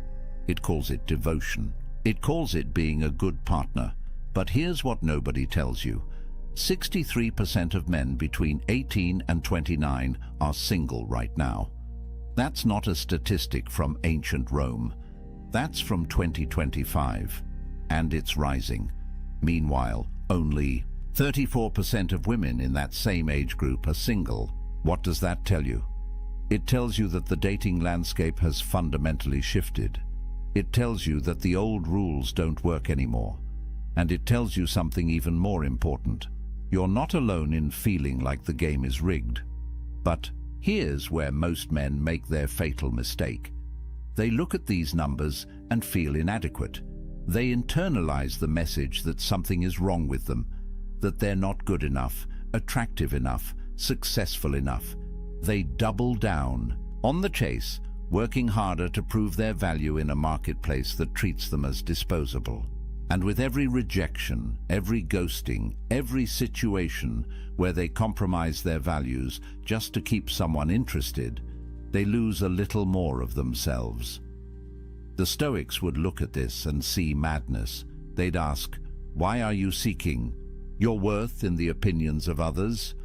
It calls it devotion. It calls it being a good partner. But here's what nobody tells you. 63% of men between 18 and 29 are single right now. That's not a statistic from ancient Rome. That's from 2025. And it's rising. Meanwhile, only 34% of women in that same age group are single. What does that tell you? It tells you that the dating landscape has fundamentally shifted. It tells you that the old rules don't work anymore. And it tells you something even more important. You're not alone in feeling like the game is rigged. But here's where most men make their fatal mistake. They look at these numbers and feel inadequate. They internalize the message that something is wrong with them, that they're not good enough, attractive enough, successful enough. They double down on the chase, working harder to prove their value in a marketplace that treats them as disposable. And with every rejection, every ghosting, every situation where they compromise their values just to keep someone interested, they lose a little more of themselves. The Stoics would look at this and see madness. They'd ask, why are you seeking your worth in the opinions of others?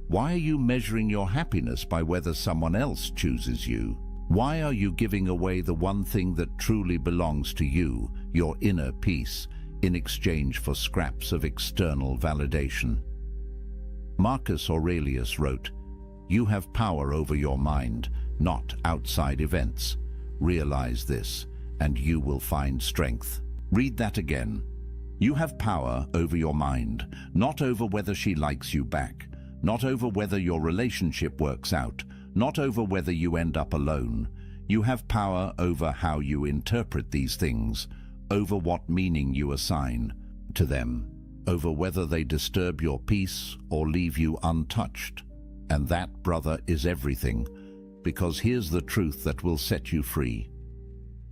Why are you measuring your happiness by whether someone else chooses you? Why are you giving away the one thing that truly belongs to you, your inner peace, in exchange for scraps of external validation? Marcus Aurelius wrote, "You have power over your mind, not outside events. Realize this, and you will find strength." Read that again. You have power over your mind, not over whether she likes you back, not over whether your relationship works out, not over whether you end up alone. You have power over how you interpret these things, over what meaning you assign to them, over whether they disturb your peace or leave you untouched. And that, brother, is everything, because here's the truth that will set you free.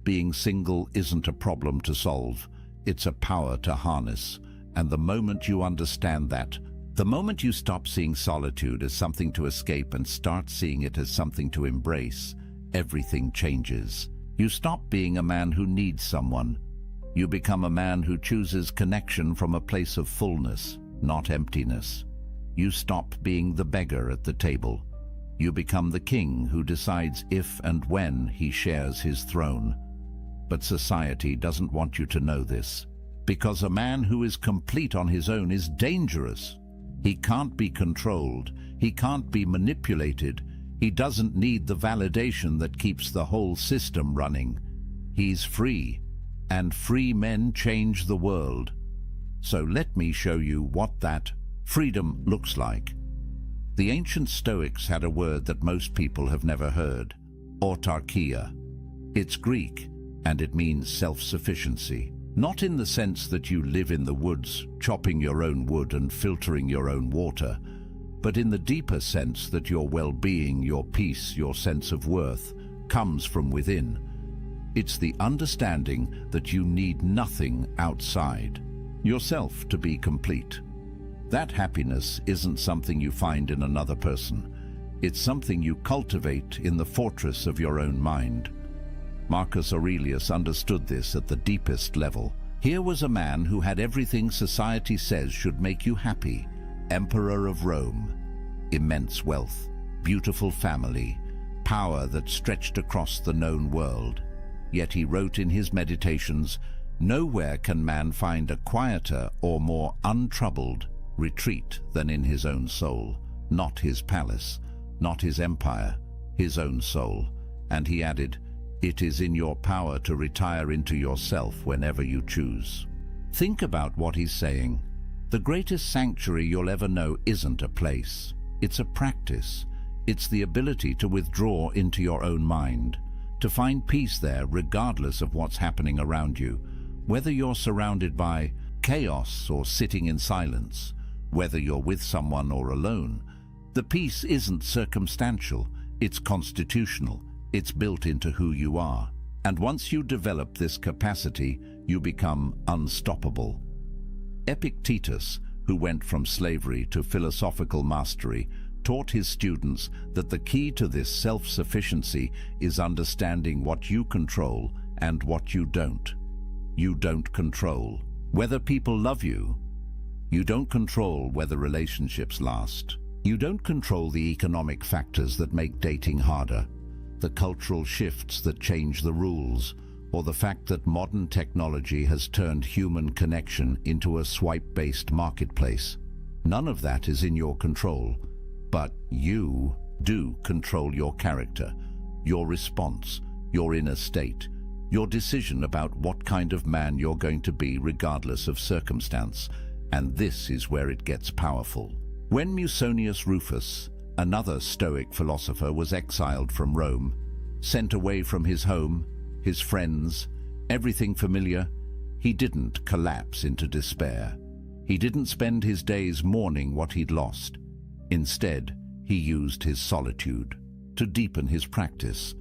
Being single isn't a problem to solve, it's a power to harness. And the moment you understand that, the moment you stop seeing solitude as something to escape and start seeing it as something to embrace, everything changes. You stop being a man who needs someone. You become a man who chooses connection from a place of fullness, not emptiness. You stop being the beggar at the table. You become the king who decides if and when he shares his throne. But society doesn't want you to know this, because a man who is complete on his own is dangerous. He can't be controlled. He can't be manipulated. He doesn't need the validation that keeps the whole system running. He's free, and free men change the world. So let me show you what that freedom looks like. The ancient Stoics had a word that most people have never heard: autarkia. It's Greek, and it means self-sufficiency. Not in the sense that you live in the woods, chopping your own wood and filtering your own water, but in the deeper sense that your well-being, your peace, your sense of worth comes from within. It's the understanding that you need nothing outside yourself to be complete. That happiness isn't something you find in another person. It's something you cultivate in the fortress of your own mind. Marcus Aurelius understood this at the deepest level. Here was a man who had everything society says should make you happy. Emperor of Rome, immense wealth, beautiful family, power that stretched across the known world. Yet he wrote in his meditations, "Nowhere can man find a quieter or more untroubled retreat than in his own soul, not his palace, not his empire, his own soul." And he added, It is in your power to retire into yourself whenever you choose. Think about what he's saying. The greatest sanctuary you'll ever know isn't a place. It's a practice. It's the ability to withdraw into your own mind, to find peace there regardless of what's happening around you, whether you're surrounded by chaos or sitting in silence, whether you're with someone or alone. The peace isn't circumstantial, it's constitutional. It's built into who you are. And once you develop this capacity, you become unstoppable. Epictetus, who went from slavery to philosophical mastery, taught his students that the key to this self-sufficiency is understanding what you control and what you don't. You don't control whether people love you. You don't control whether relationships last. You don't control the economic factors that make dating harder, the cultural shifts that change the rules, or the fact that modern technology has turned human connection into a swipe-based marketplace. None of that is in your control, but you do control your character, your response, your inner state, your decision about what kind of man you're going to be regardless of circumstance. And this is where it gets powerful. When Musonius Rufus, another Stoic philosopher, was exiled from Rome, sent away from his home, his friends, everything familiar, he didn't collapse into despair. He didn't spend his days mourning what he'd lost. Instead, he used his solitude to deepen his practice.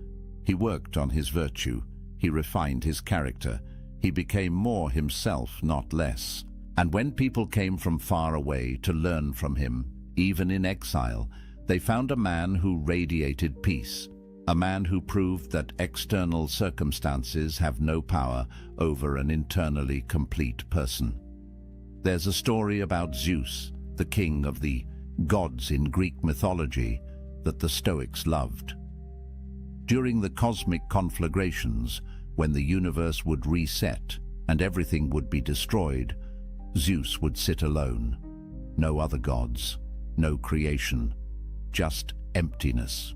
He worked on his virtue. He refined his character. He became more himself, not less. And when people came from far away to learn from him, even in exile, they found a man who radiated peace, a man who proved that external circumstances have no power over an internally complete person. There's a story about Zeus, the king of the gods in Greek mythology, that the Stoics loved. During the cosmic conflagrations, when the universe would reset and everything would be destroyed, Zeus would sit alone. No other gods, no creation, just emptiness.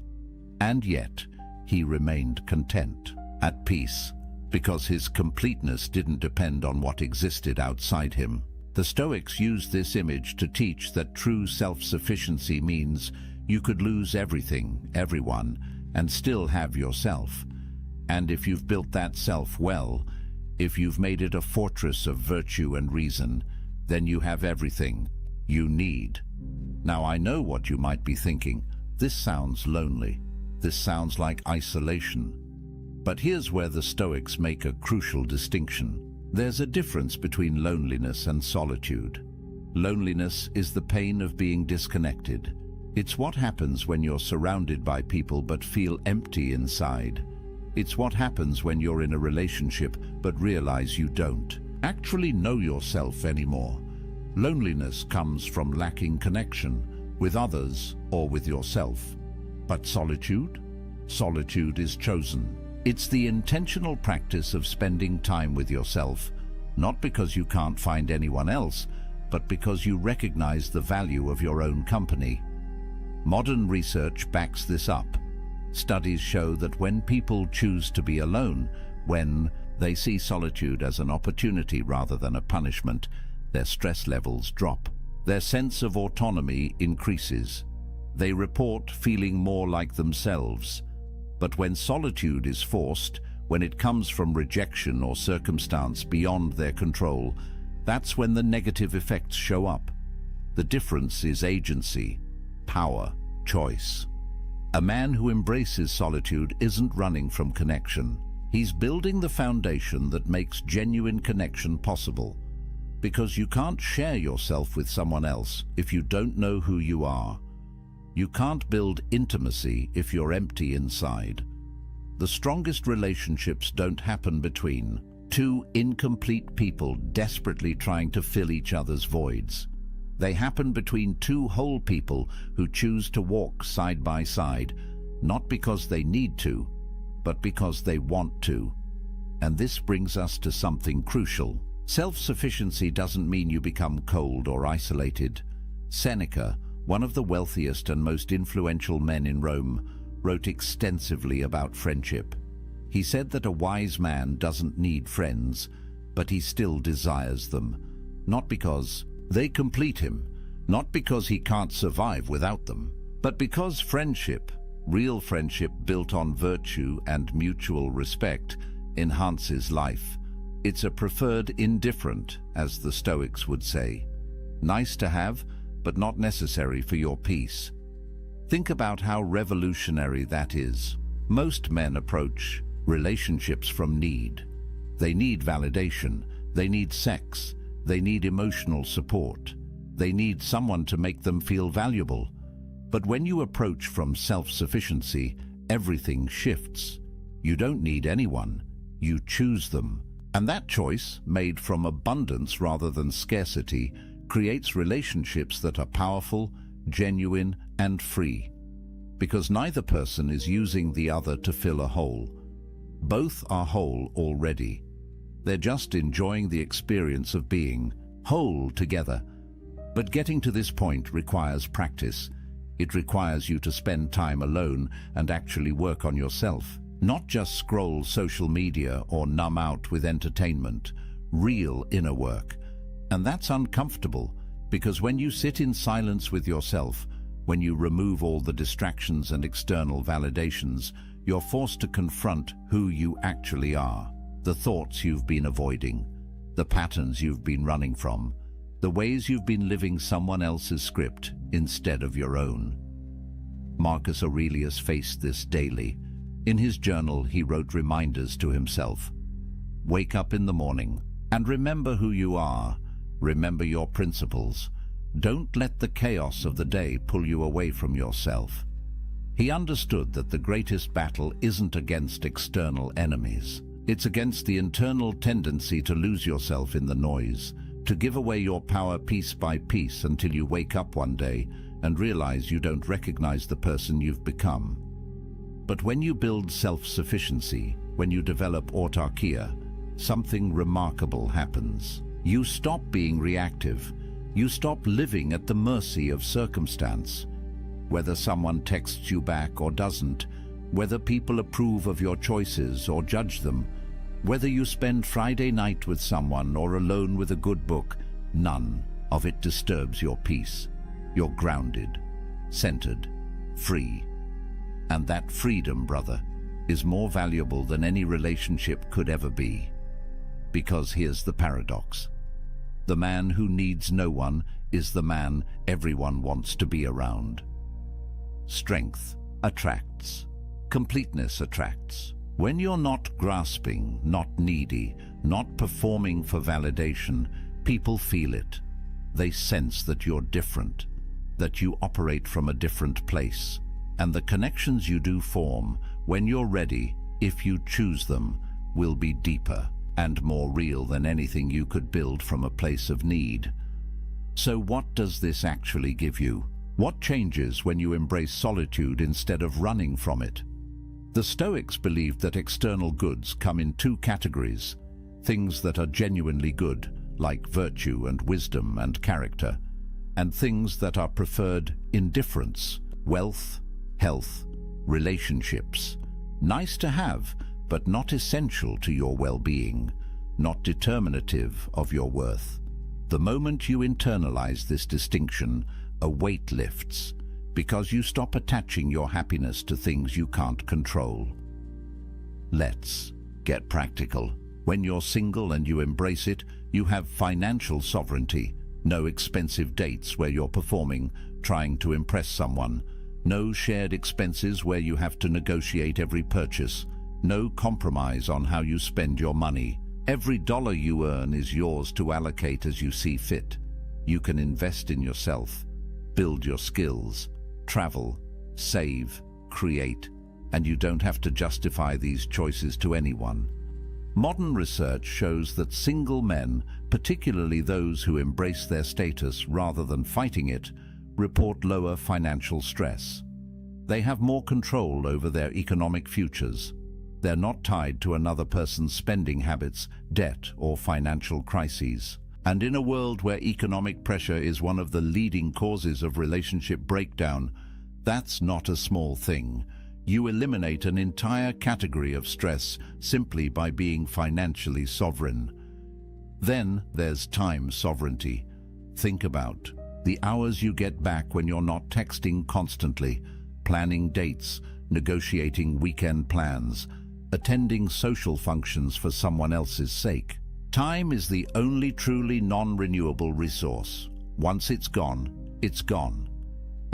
And yet, he remained content, at peace, because his completeness didn't depend on what existed outside him. The Stoics used this image to teach that true self-sufficiency means you could lose everything, everyone, and still have yourself. And if you've built that self well, if you've made it a fortress of virtue and reason, then you have everything you need. Now, I know what you might be thinking. This sounds lonely. This sounds like isolation. But here's where the Stoics make a crucial distinction. There's a difference between loneliness and solitude. Loneliness is the pain of being disconnected. It's what happens when you're surrounded by people but feel empty inside. It's what happens when you're in a relationship but realize you don't actually know yourself anymore. Loneliness comes from lacking connection with others or with yourself. But solitude? Solitude is chosen. It's the intentional practice of spending time with yourself, not because you can't find anyone else, but because you recognize the value of your own company. Modern research backs this up. Studies show that when people choose to be alone, when they see solitude as an opportunity rather than a punishment, their stress levels drop. Their sense of autonomy increases. They report feeling more like themselves. But when solitude is forced, when it comes from rejection or circumstance beyond their control, that's when the negative effects show up. The difference is agency, power, choice. A man who embraces solitude isn't running from connection. He's building the foundation that makes genuine connection possible. Because you can't share yourself with someone else if you don't know who you are. You can't build intimacy if you're empty inside. The strongest relationships don't happen between two incomplete people desperately trying to fill each other's voids. They happen between two whole people who choose to walk side by side, not because they need to, but because they want to. And this brings us to something crucial. Self-sufficiency doesn't mean you become cold or isolated. Seneca, one of the wealthiest and most influential men in Rome, wrote extensively about friendship. He said that a wise man doesn't need friends, but he still desires them, not because they complete him, not because he can't survive without them, but because friendship, real friendship built on virtue and mutual respect, enhances life. It's a preferred indifferent, as the Stoics would say. Nice to have, but not necessary for your peace. Think about how revolutionary that is. Most men approach relationships from need. They need validation, they need sex, they need emotional support, they need someone to make them feel valuable. But when you approach from self-sufficiency, everything shifts. You don't need anyone, you choose them. And that choice, made from abundance rather than scarcity, creates relationships that are powerful, genuine, and free. Because neither person is using the other to fill a hole. Both are whole already. They're just enjoying the experience of being whole together. But getting to this point requires practice. It requires you to spend time alone and actually work on yourself. Not just scroll social media or numb out with entertainment. Real inner work. And that's uncomfortable, because when you sit in silence with yourself, when you remove all the distractions and external validations, you're forced to confront who you actually are, the thoughts you've been avoiding, the patterns you've been running from, the ways you've been living someone else's script instead of your own. Marcus Aurelius faced this daily. In his journal, he wrote reminders to himself. Wake up in the morning and remember who you are. Remember your principles. Don't let the chaos of the day pull you away from yourself. He understood that the greatest battle isn't against external enemies. It's against the internal tendency to lose yourself in the noise, to give away your power piece by piece until you wake up one day and realize you don't recognize the person you've become. But when you build self-sufficiency, when you develop autarkia, something remarkable happens. You stop being reactive. You stop living at the mercy of circumstance. Whether someone texts you back or doesn't, whether people approve of your choices or judge them, whether you spend Friday night with someone or alone with a good book, none of it disturbs your peace. You're grounded, centered, free. And that freedom, brother, is more valuable than any relationship could ever be. Because here's the paradox. The man who needs no one is the man everyone wants to be around. Strength attracts. Completeness attracts. When you're not grasping, not needy, not performing for validation, people feel it. They sense that you're different, that you operate from a different place. And the connections you do form, when you're ready, if you choose them, will be deeper and more real than anything you could build from a place of need. So what does this actually give you? What changes when you embrace solitude instead of running from it? The Stoics believed that external goods come in two categories: things that are genuinely good, like virtue and wisdom and character, and things that are preferred indifference, wealth, health, relationships. Nice to have, but not essential to your well-being, not determinative of your worth. The moment you internalize this distinction, a weight lifts, because you stop attaching your happiness to things you can't control. Let's get practical. When you're single and you embrace it, you have financial sovereignty. No expensive dates where you're performing, trying to impress someone. No shared expenses where you have to negotiate every purchase. No compromise on how you spend your money. Every dollar you earn is yours to allocate as you see fit. You can invest in yourself, build your skills, travel, save, create, and you don't have to justify these choices to anyone. Modern research shows that single men, particularly those who embrace their status rather than fighting it, report lower financial stress. They have more control over their economic futures. They're not tied to another person's spending habits, debt, or financial crises. And in a world where economic pressure is one of the leading causes of relationship breakdown, that's not a small thing. You eliminate an entire category of stress simply by being financially sovereign. Then there's time sovereignty. Think about the hours you get back when you're not texting constantly, planning dates, negotiating weekend plans, attending social functions for someone else's sake. Time is the only truly non-renewable resource. Once it's gone, it's gone.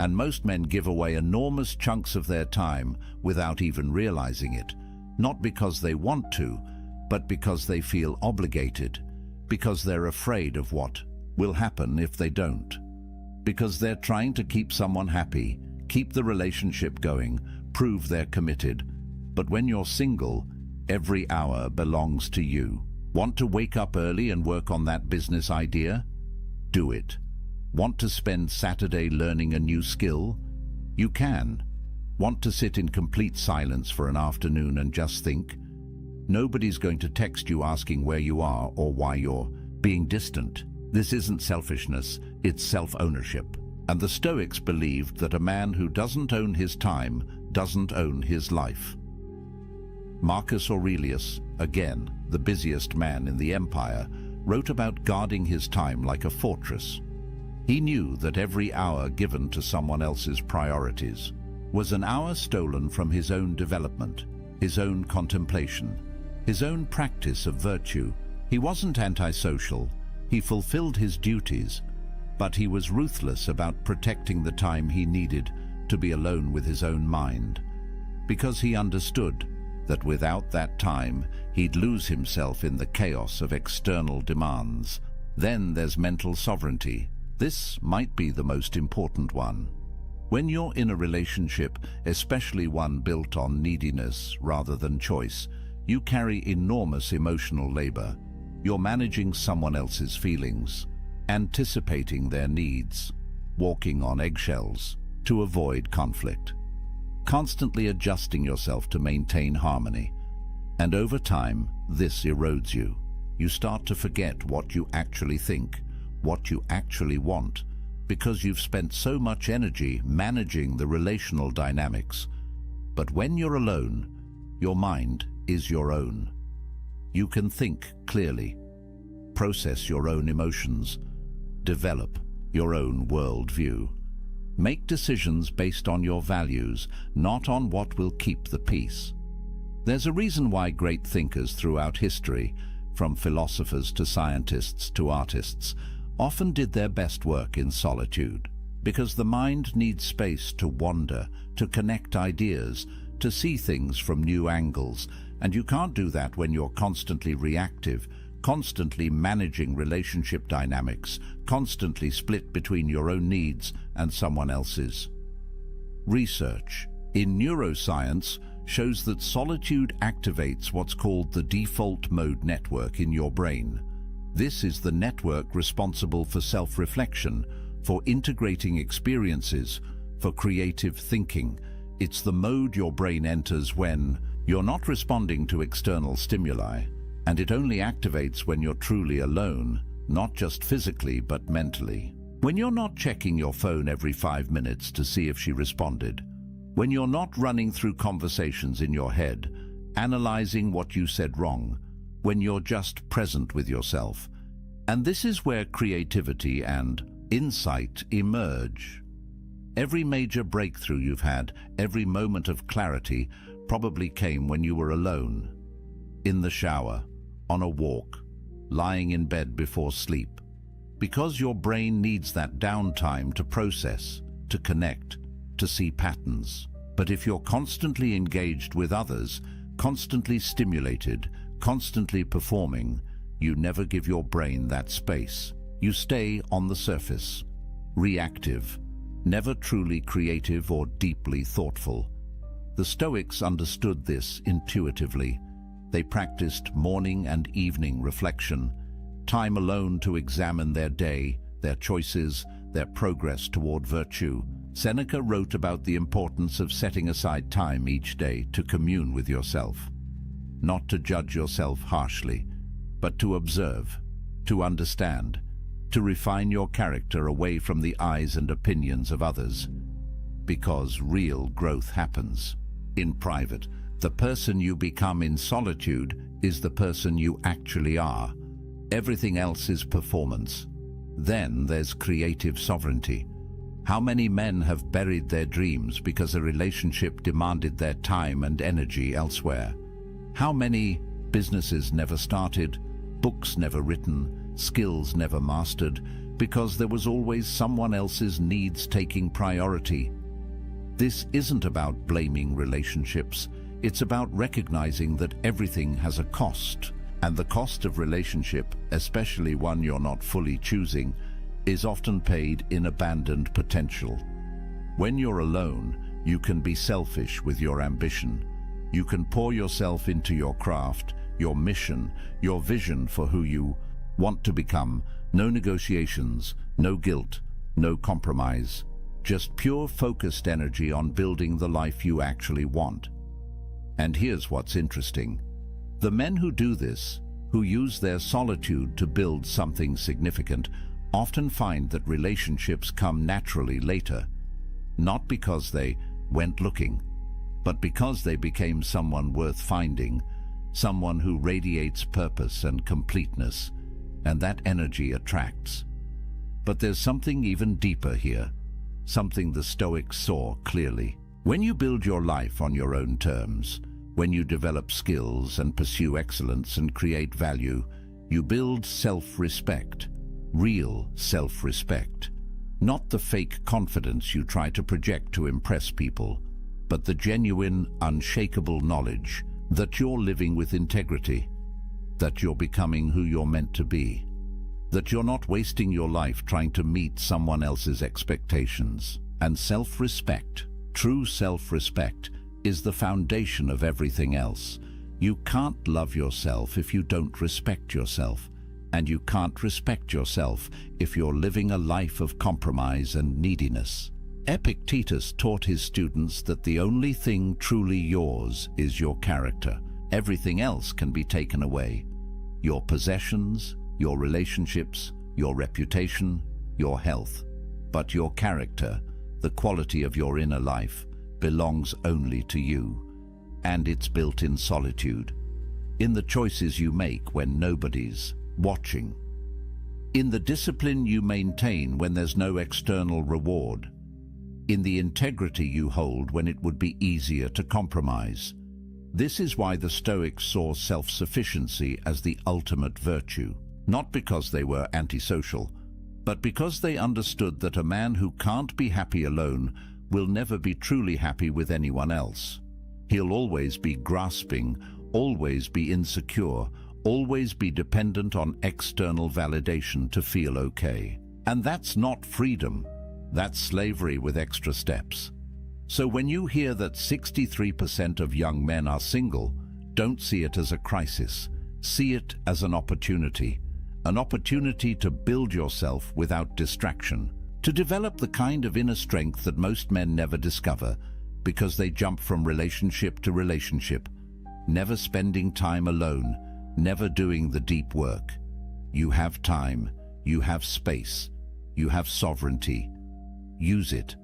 And most men give away enormous chunks of their time without even realizing it, not because they want to, but because they feel obligated, because they're afraid of what will happen if they don't, because they're trying to keep someone happy, keep the relationship going, prove they're committed. But when you're single, every hour belongs to you. Want to wake up early and work on that business idea? Do it. Want to spend Saturday learning a new skill? You can. Want to sit in complete silence for an afternoon and just think? Nobody's going to text you asking where you are or why you're being distant. This isn't selfishness, it's self-ownership. And the Stoics believed that a man who doesn't own his time doesn't own his life. Marcus Aurelius, again, the busiest man in the empire, wrote about guarding his time like a fortress. He knew that every hour given to someone else's priorities was an hour stolen from his own development, his own contemplation, his own practice of virtue. He wasn't antisocial, he fulfilled his duties, but he was ruthless about protecting the time he needed to be alone with his own mind, because he understood that without that time, he'd lose himself in the chaos of external demands. Then there's mental sovereignty. This might be the most important one. When you're in a relationship, especially one built on neediness rather than choice, you carry enormous emotional labor. You're managing someone else's feelings, anticipating their needs, walking on eggshells to avoid conflict, constantly adjusting yourself to maintain harmony. And over time, this erodes you. You start to forget what you actually think, what you actually want, because you've spent so much energy managing the relational dynamics. But when you're alone, your mind is your own. You can think clearly, process your own emotions, develop your own worldview. Make decisions based on your values, not on what will keep the peace. There's a reason why great thinkers throughout history, from philosophers to scientists to artists, often did their best work in solitude, because the mind needs space to wander, to connect ideas, to see things from new angles, and you can't do that when you're constantly reactive, constantly managing relationship dynamics, constantly split between your own needs and someone else's. Research in neuroscience shows that solitude activates what's called the default mode network in your brain. This is the network responsible for self-reflection, for integrating experiences, for creative thinking. It's the mode your brain enters when you're not responding to external stimuli, and it only activates when you're truly alone, not just physically but mentally. When you're not checking your phone every 5 minutes to see if she responded, when you're not running through conversations in your head, analyzing what you said wrong, when you're just present with yourself. And this is where creativity and insight emerge. Every major breakthrough you've had, every moment of clarity, probably came when you were alone, in the shower, on a walk, lying in bed before sleep, because your brain needs that downtime to process, to connect, to see patterns. But if you're constantly engaged with others, constantly stimulated, constantly performing, you never give your brain that space. You stay on the surface, reactive, never truly creative or deeply thoughtful. The Stoics understood this intuitively. They practiced morning and evening reflection, time alone to examine their day, their choices, their progress toward virtue. Seneca wrote about the importance of setting aside time each day to commune with yourself. Not to judge yourself harshly, but to observe, to understand, to refine your character away from the eyes and opinions of others. Because real growth happens In private, the person you become in solitude is the person you actually are. Everything else is performance. Then there's creative sovereignty. How many men have buried their dreams because a relationship demanded their time and energy elsewhere? How many businesses never started, books never written, skills never mastered, because there was always someone else's needs taking priority? This isn't about blaming relationships. It's about recognizing that everything has a cost, and the cost of relationship, especially one you're not fully choosing, is often paid in abandoned potential. When you're alone, you can be selfish with your ambition. You can pour yourself into your craft, your mission, your vision for who you want to become. No negotiations, no guilt, no compromise. Just pure focused energy on building the life you actually want. And here's what's interesting. The men who do this, who use their solitude to build something significant, often find that relationships come naturally later, not because they went looking, but because they became someone worth finding, someone who radiates purpose and completeness, and that energy attracts. But there's something even deeper here, something the Stoics saw clearly. When you build your life on your own terms, when you develop skills and pursue excellence and create value, you build self-respect, real self-respect. Not the fake confidence you try to project to impress people, but the genuine, unshakable knowledge that you're living with integrity, that you're becoming who you're meant to be, that you're not wasting your life trying to meet someone else's expectations. And self-respect, true self-respect, is the foundation of everything else. You can't love yourself if you don't respect yourself, and you can't respect yourself if you're living a life of compromise and neediness. Epictetus taught his students that the only thing truly yours is your character. Everything else can be taken away. Your possessions, your relationships, your reputation, your health. But your character, the quality of your inner life, belongs only to you. And it's built in solitude, in the choices you make when nobody's watching, in the discipline you maintain when there's no external reward, in the integrity you hold when it would be easier to compromise. This is why the Stoics saw self-sufficiency as the ultimate virtue, not because they were antisocial, but because they understood that a man who can't be happy alone will never be truly happy with anyone else. He'll always be grasping, always be insecure, always be dependent on external validation to feel okay. And that's not freedom. That's slavery with extra steps. So when you hear that 63% of young men are single, don't see it as a crisis. See it as an opportunity to build yourself without distraction, to develop the kind of inner strength that most men never discover because they jump from relationship to relationship, never spending time alone, never doing the deep work. You have time, you have space, you have sovereignty. Use it,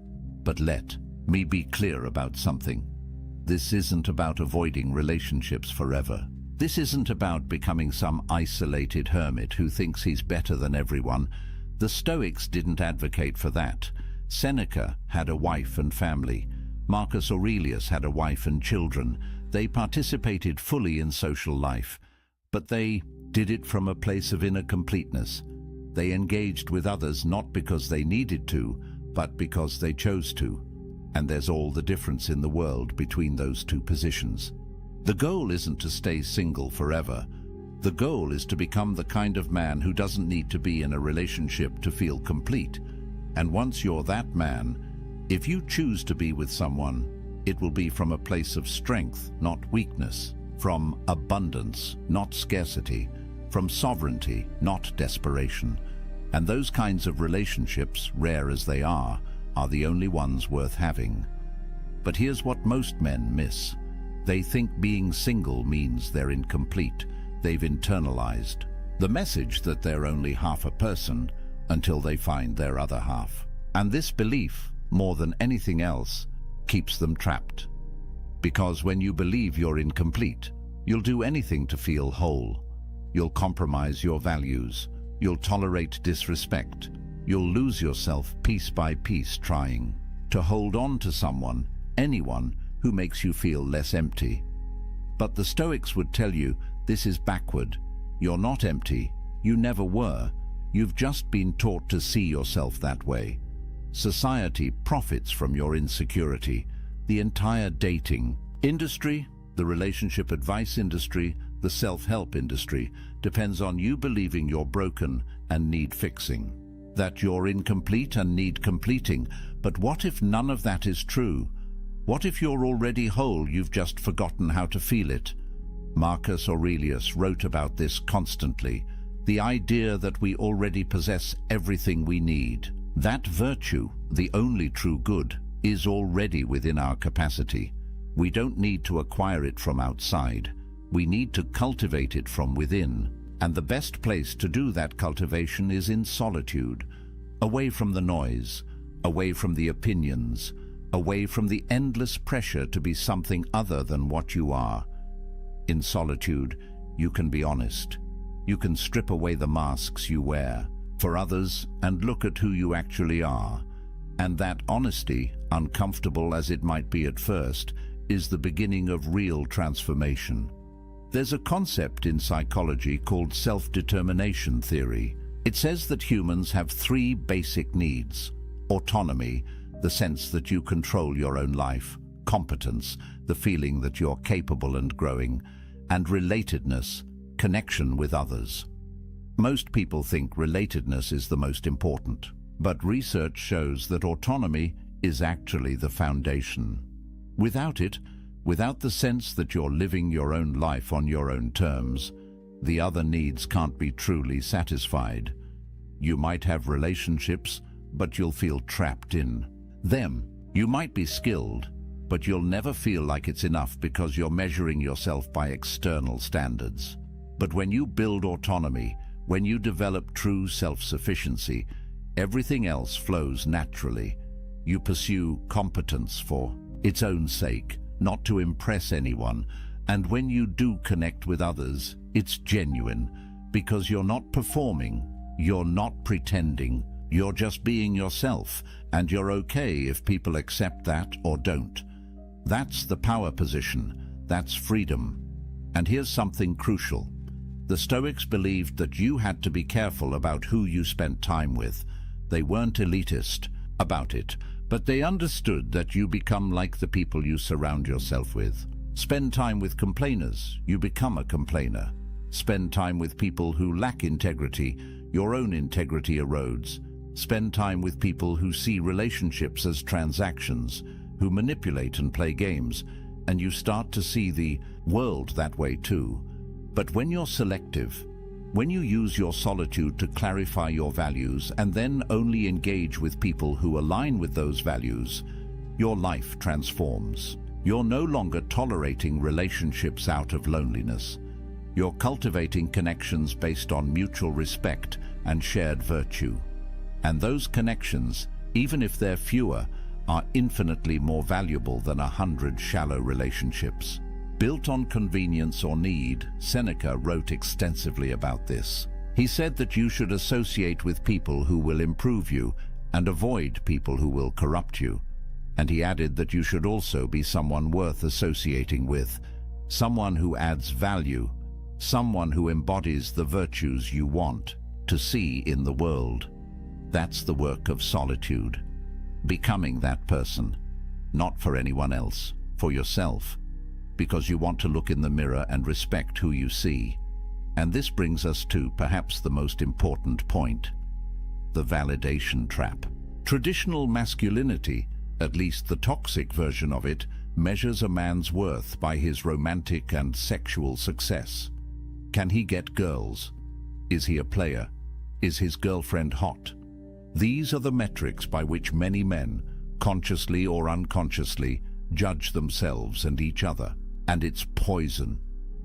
but let me be clear about something. This isn't about avoiding relationships forever. This isn't about becoming some isolated hermit who thinks he's better than everyone. The Stoics didn't advocate for that. Seneca had a wife and family. Marcus Aurelius had a wife and children. They participated fully in social life, but they did it from a place of inner completeness. They engaged with others not because they needed to, but because they chose to. And there's all the difference in the world between those two positions. The goal isn't to stay single forever. The goal is to become the kind of man who doesn't need to be in a relationship to feel complete. And once you're that man, if you choose to be with someone, it will be from a place of strength, not weakness, from abundance, not scarcity, from sovereignty, not desperation. And those kinds of relationships, rare as they are the only ones worth having. But here's what most men miss. They think being single means they're incomplete. They've internalized the message that they're only half a person until they find their other half. And this belief, more than anything else, keeps them trapped. Because when you believe you're incomplete, you'll do anything to feel whole. You'll compromise your values. You'll tolerate disrespect. You'll lose yourself piece by piece trying to hold on to someone, anyone, who makes you feel less empty. But the Stoics would tell you this is backward. You're not empty. You never were. You've just been taught to see yourself that way. Society profits from your insecurity. The entire dating industry, the relationship advice industry, the self-help industry depends on you believing you're broken and need fixing, that you're incomplete and need completing. But what if none of that is true? What if you're already whole, you've just forgotten how to feel it? Marcus Aurelius wrote about this constantly, the idea that we already possess everything we need. That virtue, the only true good, is already within our capacity. We don't need to acquire it from outside. We need to cultivate it from within. And the best place to do that cultivation is in solitude, away from the noise, away from the opinions, away from the endless pressure to be something other than what you are. In solitude, you can be honest. You can strip away the masks you wear for others and look at who you actually are. And that honesty, uncomfortable as it might be at first, is the beginning of real transformation. There's a concept in psychology called self-determination theory. It says that humans have three basic needs: autonomy, the sense that you control your own life; competence, the feeling that you're capable and growing; and relatedness, connection with others. Most people think relatedness is the most important, but research shows that autonomy is actually the foundation. Without it, without the sense that you're living your own life on your own terms, the other needs can't be truly satisfied. You might have relationships, but you'll feel trapped in them. You might be skilled, but you'll never feel like it's enough because you're measuring yourself by external standards. But when you build autonomy, when you develop true self-sufficiency, everything else flows naturally. You pursue competence for its own sake, not to impress anyone. And when you do connect with others, it's genuine, because you're not performing, you're not pretending, you're just being yourself, and you're okay if people accept that or don't. That's the power position. That's freedom. And here's something crucial. The Stoics believed that you had to be careful about who you spent time with. They weren't elitist about it, but they understood that you become like the people you surround yourself with. Spend time with complainers, you become a complainer. Spend time with people who lack integrity, your own integrity erodes. Spend time with people who see relationships as transactions, who manipulate and play games, and you start to see the world that way too. But when you're selective, when you use your solitude to clarify your values and then only engage with people who align with those values, your life transforms. You're no longer tolerating relationships out of loneliness. You're cultivating connections based on mutual respect and shared virtue. And those connections, even if they're fewer, are infinitely more valuable than 100 shallow relationships. Built on convenience or need, Seneca wrote extensively about this. He said that you should associate with people who will improve you and avoid people who will corrupt you. And he added that you should also be someone worth associating with, someone who adds value, someone who embodies the virtues you want to see in the world. That's the work of solitude. Becoming that person, not for anyone else, for yourself, because you want to look in the mirror and respect who you see. And this brings us to perhaps the most important point: the validation trap. Traditional masculinity, at least the toxic version of it, measures a man's worth by his romantic and sexual success. Can he get girls? Is he a player? Is his girlfriend hot? These are the metrics by which many men, consciously or unconsciously, judge themselves and each other. And it's poison,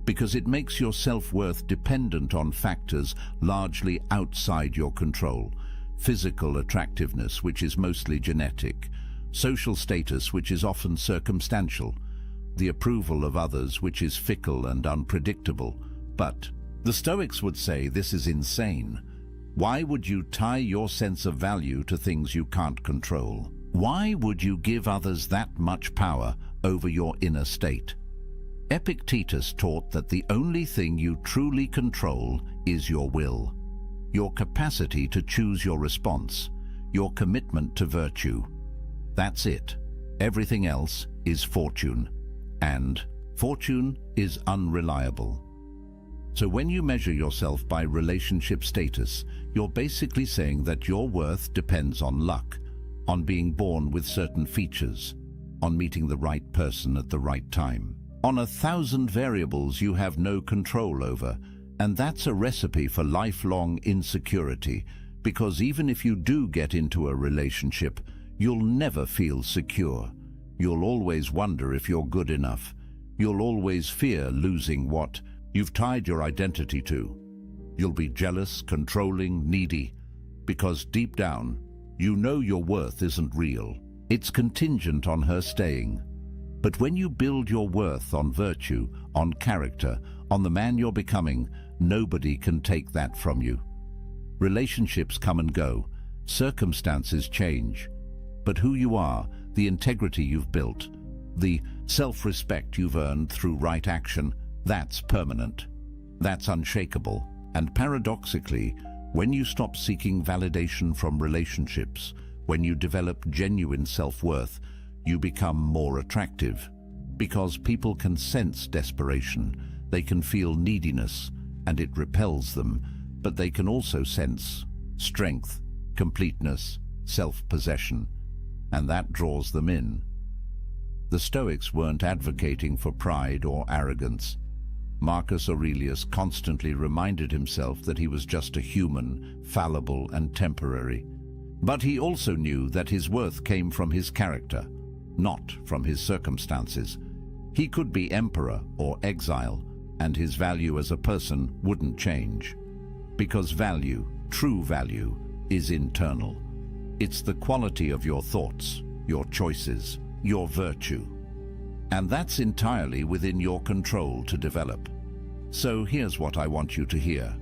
because it makes your self-worth dependent on factors largely outside your control. Physical attractiveness, which is mostly genetic; social status, which is often circumstantial; the approval of others, which is fickle and unpredictable. But the Stoics would say this is insane. Why would you tie your sense of value to things you can't control? Why would you give others that much power over your inner state? Epictetus taught that the only thing you truly control is your will, your capacity to choose your response, your commitment to virtue. That's it. Everything else is fortune, and fortune is unreliable. So when you measure yourself by relationship status, you're basically saying that your worth depends on luck, on being born with certain features, on meeting the right person at the right time, on 1,000 variables you have no control over. And that's a recipe for lifelong insecurity, because even if you do get into a relationship, you'll never feel secure. You'll always wonder if you're good enough. You'll always fear losing what you've tied your identity to. You'll be jealous, controlling, needy, because deep down, you know your worth isn't real. It's contingent on her staying. But when you build your worth on virtue, on character, on the man you're becoming, nobody can take that from you. Relationships come and go, circumstances change, but who you are, the integrity you've built, the self-respect you've earned through right action, that's permanent. That's unshakable. And paradoxically, when you stop seeking validation from relationships, when you develop genuine self-worth, you become more attractive. Because people can sense desperation, they can feel neediness, and it repels them, but they can also sense strength, completeness, self-possession, and that draws them in. The Stoics weren't advocating for pride or arrogance. Marcus Aurelius constantly reminded himself that he was just a human, fallible and temporary. But he also knew that his worth came from his character, not from his circumstances. He could be emperor or exile, and his value as a person wouldn't change. Because value, true value, is internal. It's the quality of your thoughts, your choices, your virtue. And that's entirely within your control to develop. So here's what I want you to hear.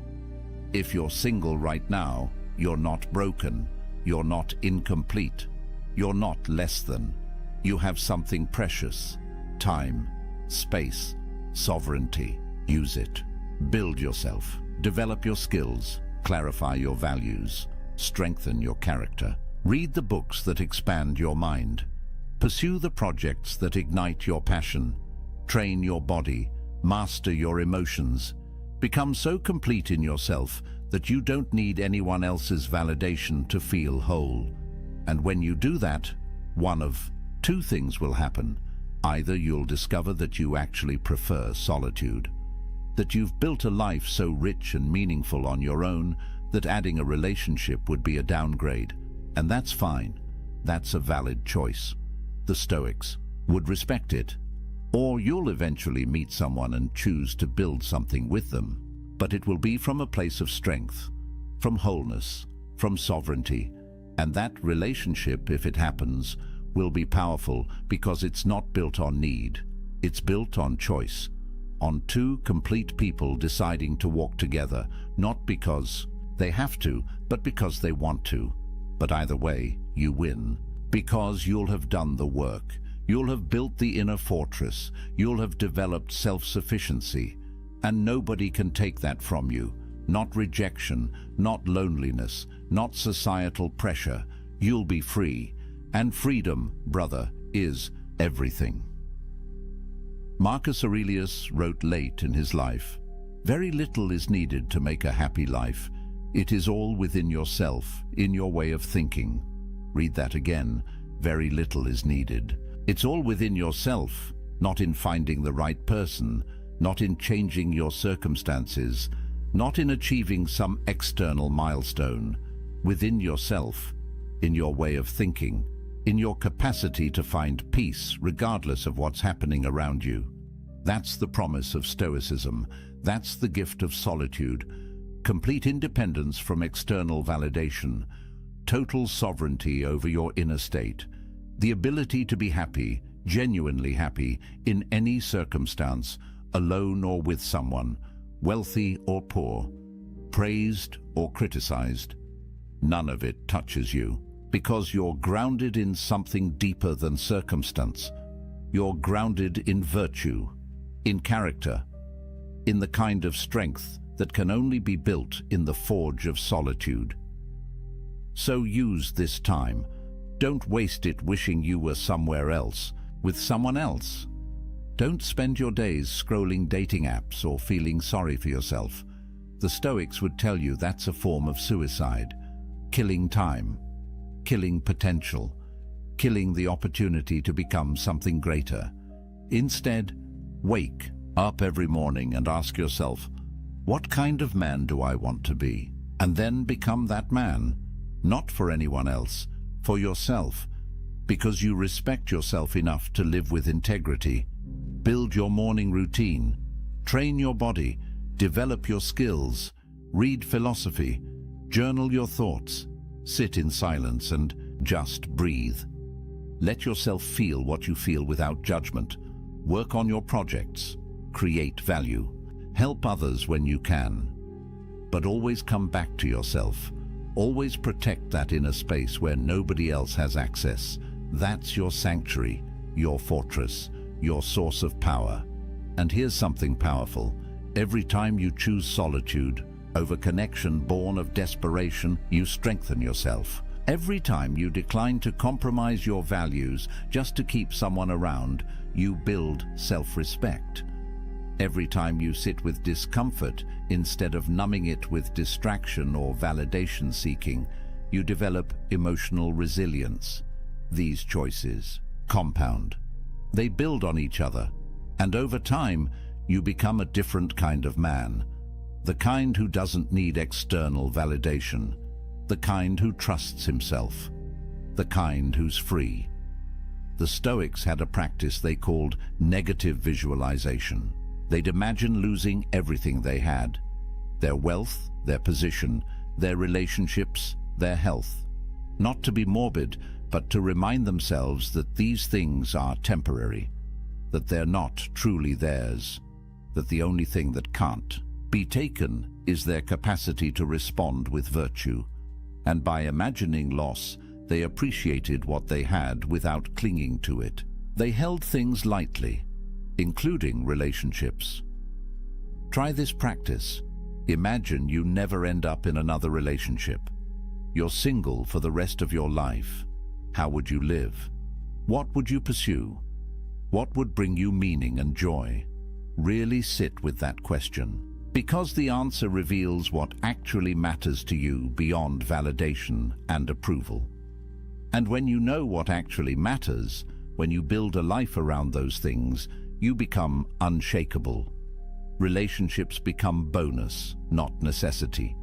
If you're single right now, you're not broken, you're not incomplete, you're not less than. You have something precious: time, space, sovereignty. Use it. Build yourself. Develop your skills. Clarify your values. Strengthen your character. Read the books that expand your mind. Pursue the projects that ignite your passion. Train your body. Master your emotions. Become so complete in yourself that you don't need anyone else's validation to feel whole. And when you do that, one of two things will happen. Either you'll discover that you actually prefer solitude, that you've built a life so rich and meaningful on your own that adding a relationship would be a downgrade. And that's fine. That's a valid choice. The Stoics would respect it. Or you'll eventually meet someone and choose to build something with them. But it will be from a place of strength, from wholeness, from sovereignty. And that relationship, if it happens, will be powerful because it's not built on need. It's built on choice, on two complete people deciding to walk together, not because they have to, but because they want to. But either way, you win, because you'll have done the work. You'll have built the inner fortress. You'll have developed self-sufficiency. And nobody can take that from you. Not rejection, not loneliness, not societal pressure. You'll be free. And freedom, brother, is everything. Marcus Aurelius wrote late in his life, "Very little is needed to make a happy life. It is all within yourself, in your way of thinking." Read that again. Very little is needed. It's all within yourself, not in finding the right person, not in changing your circumstances, not in achieving some external milestone. Within yourself, in your way of thinking, in your capacity to find peace regardless of what's happening around you. That's the promise of Stoicism. That's the gift of solitude. Complete independence from external validation. Total sovereignty over your inner state. The ability to be happy, genuinely happy in any circumstance, alone or with someone, wealthy or poor, praised or criticized. None of it touches you, because you're grounded in something deeper than circumstance. You're grounded in virtue, in character, in the kind of strength that can only be built in the forge of solitude. So use this time. Don't waste it wishing you were somewhere else, with someone else. Don't spend your days scrolling dating apps or feeling sorry for yourself. The Stoics would tell you that's a form of suicide, killing time, killing potential, killing the opportunity to become something greater. Instead, wake up every morning and ask yourself, what kind of man do I want to be? And then become that man, not for anyone else, for yourself, because you respect yourself enough to live with integrity. Build your morning routine, train your body, develop your skills, read philosophy, journal your thoughts, sit in silence and just breathe. Let yourself feel what you feel without judgment. Work on your projects, create value, help others when you can. But always come back to yourself. Always protect that inner space where nobody else has access. That's your sanctuary, your fortress, your source of power. And here's something powerful. Every time you choose solitude over connection born of desperation, you strengthen yourself. Every time you decline to compromise your values just to keep someone around, you build self-respect. Every time you sit with discomfort instead of numbing it with distraction or validation seeking, you develop emotional resilience. These choices compound. They build on each other, and over time, you become a different kind of man. The kind who doesn't need external validation. The kind who trusts himself. The kind who's free. The Stoics had a practice they called negative visualization. They'd imagine losing everything they had: their wealth, their position, their relationships, their health. Not to be morbid, but to remind themselves that these things are temporary, that they're not truly theirs, that the only thing that can't be taken is their capacity to respond with virtue. And by imagining loss, they appreciated what they had without clinging to it. They held things lightly, including relationships. Try this practice. Imagine you never end up in another relationship. You're single for the rest of your life. How would you live? What would you pursue? What would bring you meaning and joy? Really sit with that question, because the answer reveals what actually matters to you beyond validation and approval. And when you know what actually matters, when you build a life around those things, you become unshakable. Relationships become bonus, not necessity.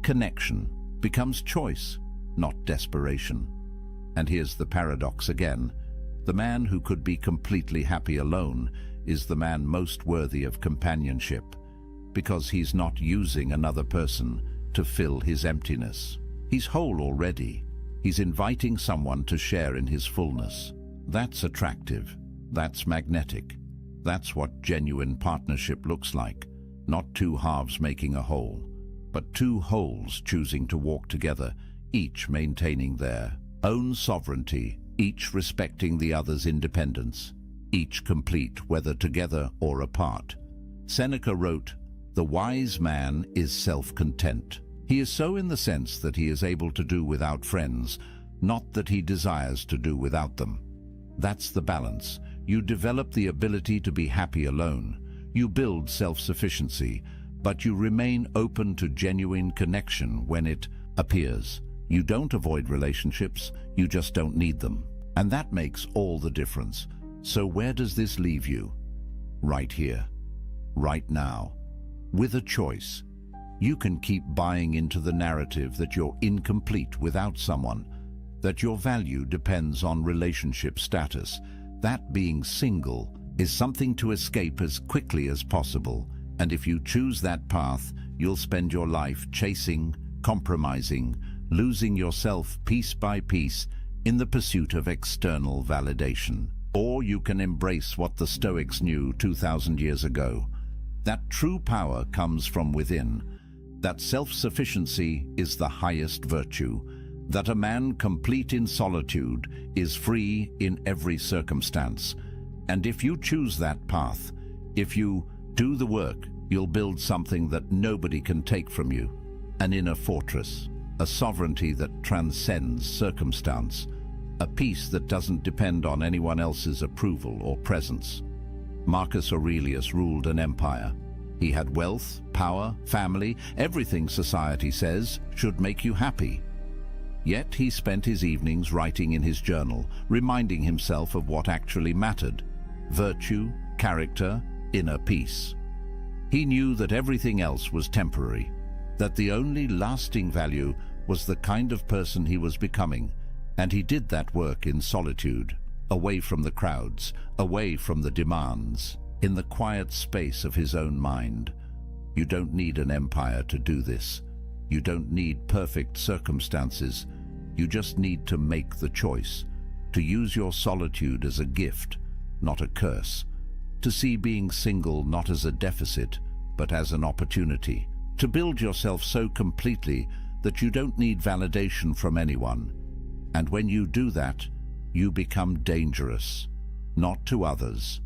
Connection becomes choice, not desperation. And here's the paradox again. The man who could be completely happy alone is the man most worthy of companionship, because he's not using another person to fill his emptiness. He's whole already. He's inviting someone to share in his fullness. That's attractive. That's magnetic. That's what genuine partnership looks like. Not two halves making a whole, but two wholes choosing to walk together, each maintaining their own sovereignty, each respecting the other's independence, each complete whether together or apart. Seneca wrote, "The wise man is self-content. He is so in the sense that he is able to do without friends, not that he desires to do without them." That's the balance. You develop the ability to be happy alone. You build self-sufficiency, but you remain open to genuine connection when it appears. You don't avoid relationships, you just don't need them. And that makes all the difference. So where does this leave you? Right here, right now, with a choice. You can keep buying into the narrative that you're incomplete without someone, that your value depends on relationship status. That being single is something to escape as quickly as possible. And if you choose that path, you'll spend your life chasing, compromising, losing yourself piece by piece in the pursuit of external validation. Or you can embrace what the Stoics knew 2,000 years ago, that true power comes from within, that self-sufficiency is the highest virtue, that a man complete in solitude is free in every circumstance. And if you choose that path, if you do the work, you'll build something that nobody can take from you, an inner fortress, a sovereignty that transcends circumstance, a peace that doesn't depend on anyone else's approval or presence. Marcus Aurelius ruled an empire. He had wealth, power, family, everything society says should make you happy. Yet he spent his evenings writing in his journal, reminding himself of what actually mattered: virtue, character, inner peace. He knew that everything else was temporary, that the only lasting value was the kind of person he was becoming, and he did that work in solitude, away from the crowds, away from the demands, in the quiet space of his own mind. You don't need an empire to do this. You don't need perfect circumstances. You just need to make the choice, to use your solitude as a gift, not a curse, to see being single not as a deficit, but as an opportunity, to build yourself so completely that you don't need validation from anyone. And when you do that, you become dangerous, not to others,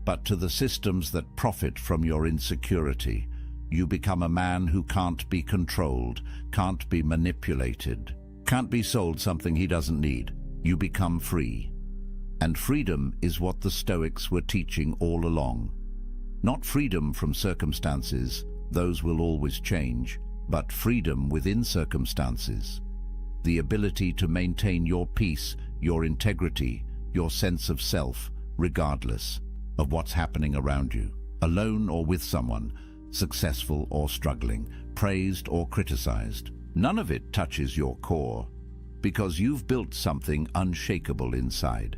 but to the systems that profit from your insecurity. You become a man who can't be controlled, can't be manipulated, can't be sold something he doesn't need. You become free. And freedom is what the Stoics were teaching all along. Not freedom from circumstances, those will always change, but freedom within circumstances. The ability to maintain your peace, your integrity, your sense of self, regardless of what's happening around you, alone or with someone, successful or struggling, praised or criticized. None of it touches your core, because you've built something unshakable inside.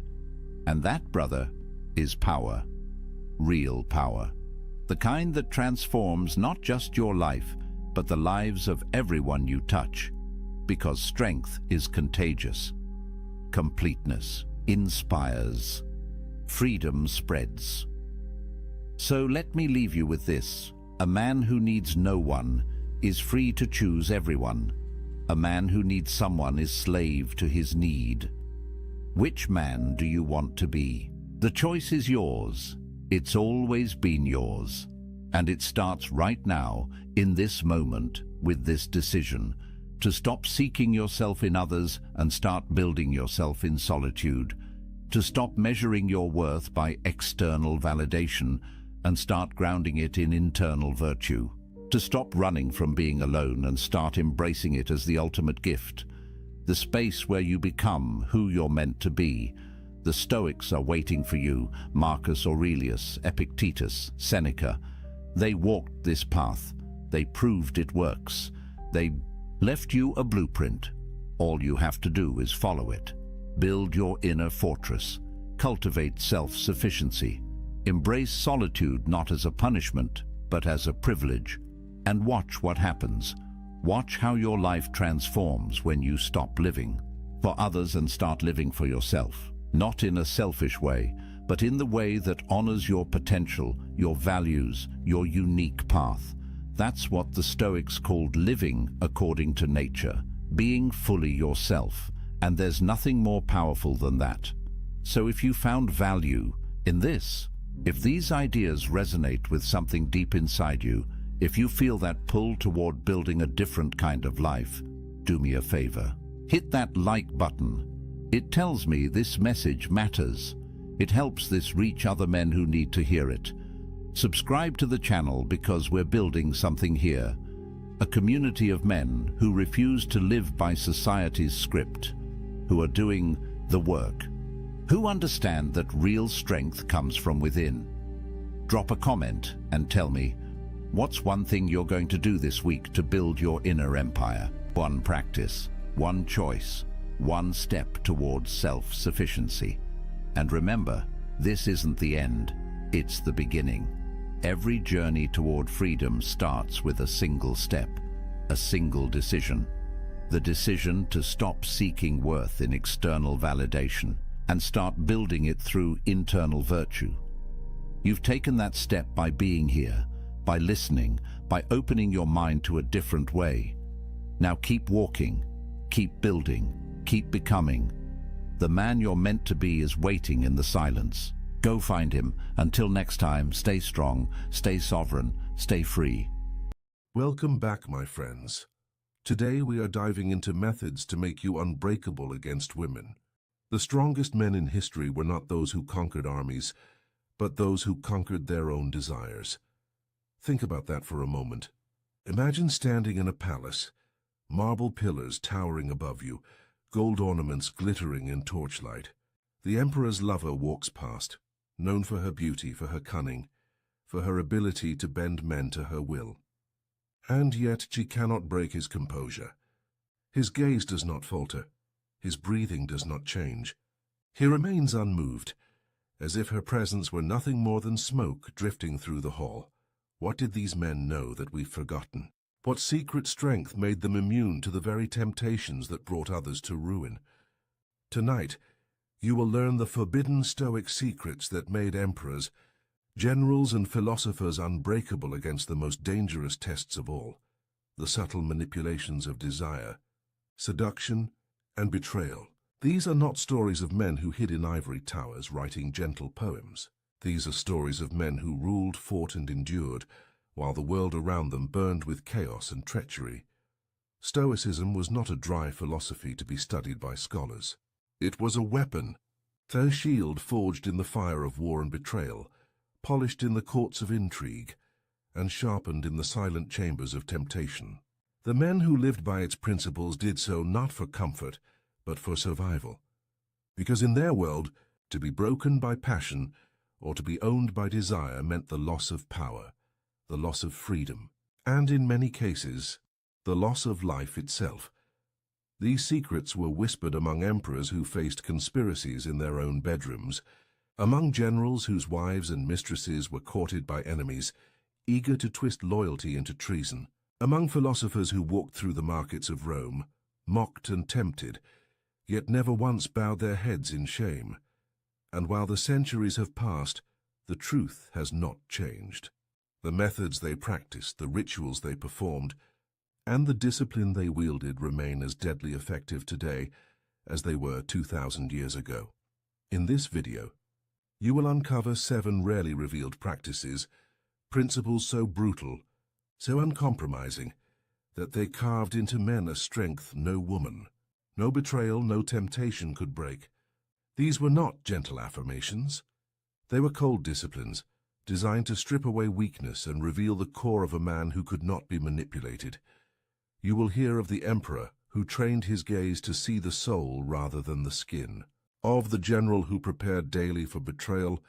And that, brother, is power. Real power. The kind that transforms not just your life, but the lives of everyone you touch. Because strength is contagious. Completeness inspires. Freedom spreads. So let me leave you with this. A man who needs no one is free to choose everyone. A man who needs someone is slave to his need. Which man do you want to be? The choice is yours. It's always been yours. And it starts right now, in this moment, with this decision, to stop seeking yourself in others and start building yourself in solitude, to stop measuring your worth by external validation and start grounding it in internal virtue, to stop running from being alone and start embracing it as the ultimate gift, the space where you become who you're meant to be. The Stoics are waiting for you, Marcus Aurelius, Epictetus, Seneca. They walked this path. They proved it works. They left you a blueprint. All you have to do is follow it. Build your inner fortress. Cultivate self-sufficiency. Embrace solitude not as a punishment, but as a privilege. And watch what happens. Watch how your life transforms when you stop living for others and start living for yourself. Not in a selfish way, but in the way that honors your potential, your values, your unique path. That's what the Stoics called living according to nature, being fully yourself, and there's nothing more powerful than that. So if you found value in this, if these ideas resonate with something deep inside you, if you feel that pull toward building a different kind of life, do me a favor. Hit that like button. It tells me this message matters. It helps this reach other men who need to hear it. Subscribe to the channel because we're building something here. A community of men who refuse to live by society's script, who are doing the work, who understand that real strength comes from within. Drop a comment and tell me, what's one thing you're going to do this week to build your inner empire? One practice, one choice, one step towards self-sufficiency. And remember, this isn't the end, it's the beginning. Every journey toward freedom starts with a single step, a single decision. The decision to stop seeking worth in external validation and start building it through internal virtue. You've taken that step by being here, by listening, by opening your mind to a different way. Now keep walking, keep building, keep becoming. The man you're meant to be is waiting in the silence. Go find him. Until next time, stay strong, stay sovereign, stay free. Welcome back, my friends. Today we are diving into methods to make you unbreakable against women. The strongest men in history were not those who conquered armies, but those who conquered their own desires. Think about that for a moment. Imagine standing in a palace, marble pillars towering above you, gold ornaments glittering in torchlight. The emperor's lover walks past, known for her beauty, for her cunning, for her ability to bend men to her will. And yet she cannot break his composure. His gaze does not falter. His breathing does not change. He remains unmoved, as if her presence were nothing more than smoke drifting through the hall. What did these men know that we've forgotten? What secret strength made them immune to the very temptations that brought others to ruin? Tonight, you will learn the forbidden Stoic secrets that made emperors, generals and philosophers unbreakable against the most dangerous tests of all, the subtle manipulations of desire, seduction, and betrayal. These are not stories of men who hid in ivory towers writing gentle poems. These are stories of men who ruled, fought, and endured, while the world around them burned with chaos and treachery. Stoicism was not a dry philosophy to be studied by scholars. It was a weapon, their shield forged in the fire of war and betrayal, polished in the courts of intrigue, and sharpened in the silent chambers of temptation. The men who lived by its principles did so not for comfort, but for survival. Because in their world, to be broken by passion or to be owned by desire meant the loss of power, the loss of freedom, and in many cases, the loss of life itself. These secrets were whispered among emperors who faced conspiracies in their own bedrooms, among generals whose wives and mistresses were courted by enemies, eager to twist loyalty into treason, among philosophers who walked through the markets of Rome, mocked and tempted, yet never once bowed their heads in shame. And while the centuries have passed, the truth has not changed. The methods they practiced, the rituals they performed, and the discipline they wielded remain as deadly effective today as they were 2,000 years ago. In this video, you will uncover 7 rarely revealed practices, principles so brutal, so uncompromising, that they carved into men a strength no woman, no betrayal, no temptation could break. These were not gentle affirmations. They were cold disciplines, designed to strip away weakness and reveal the core of a man who could not be manipulated. You will hear of the emperor who trained his gaze to see the soul rather than the skin, of the general who prepared daily for betrayal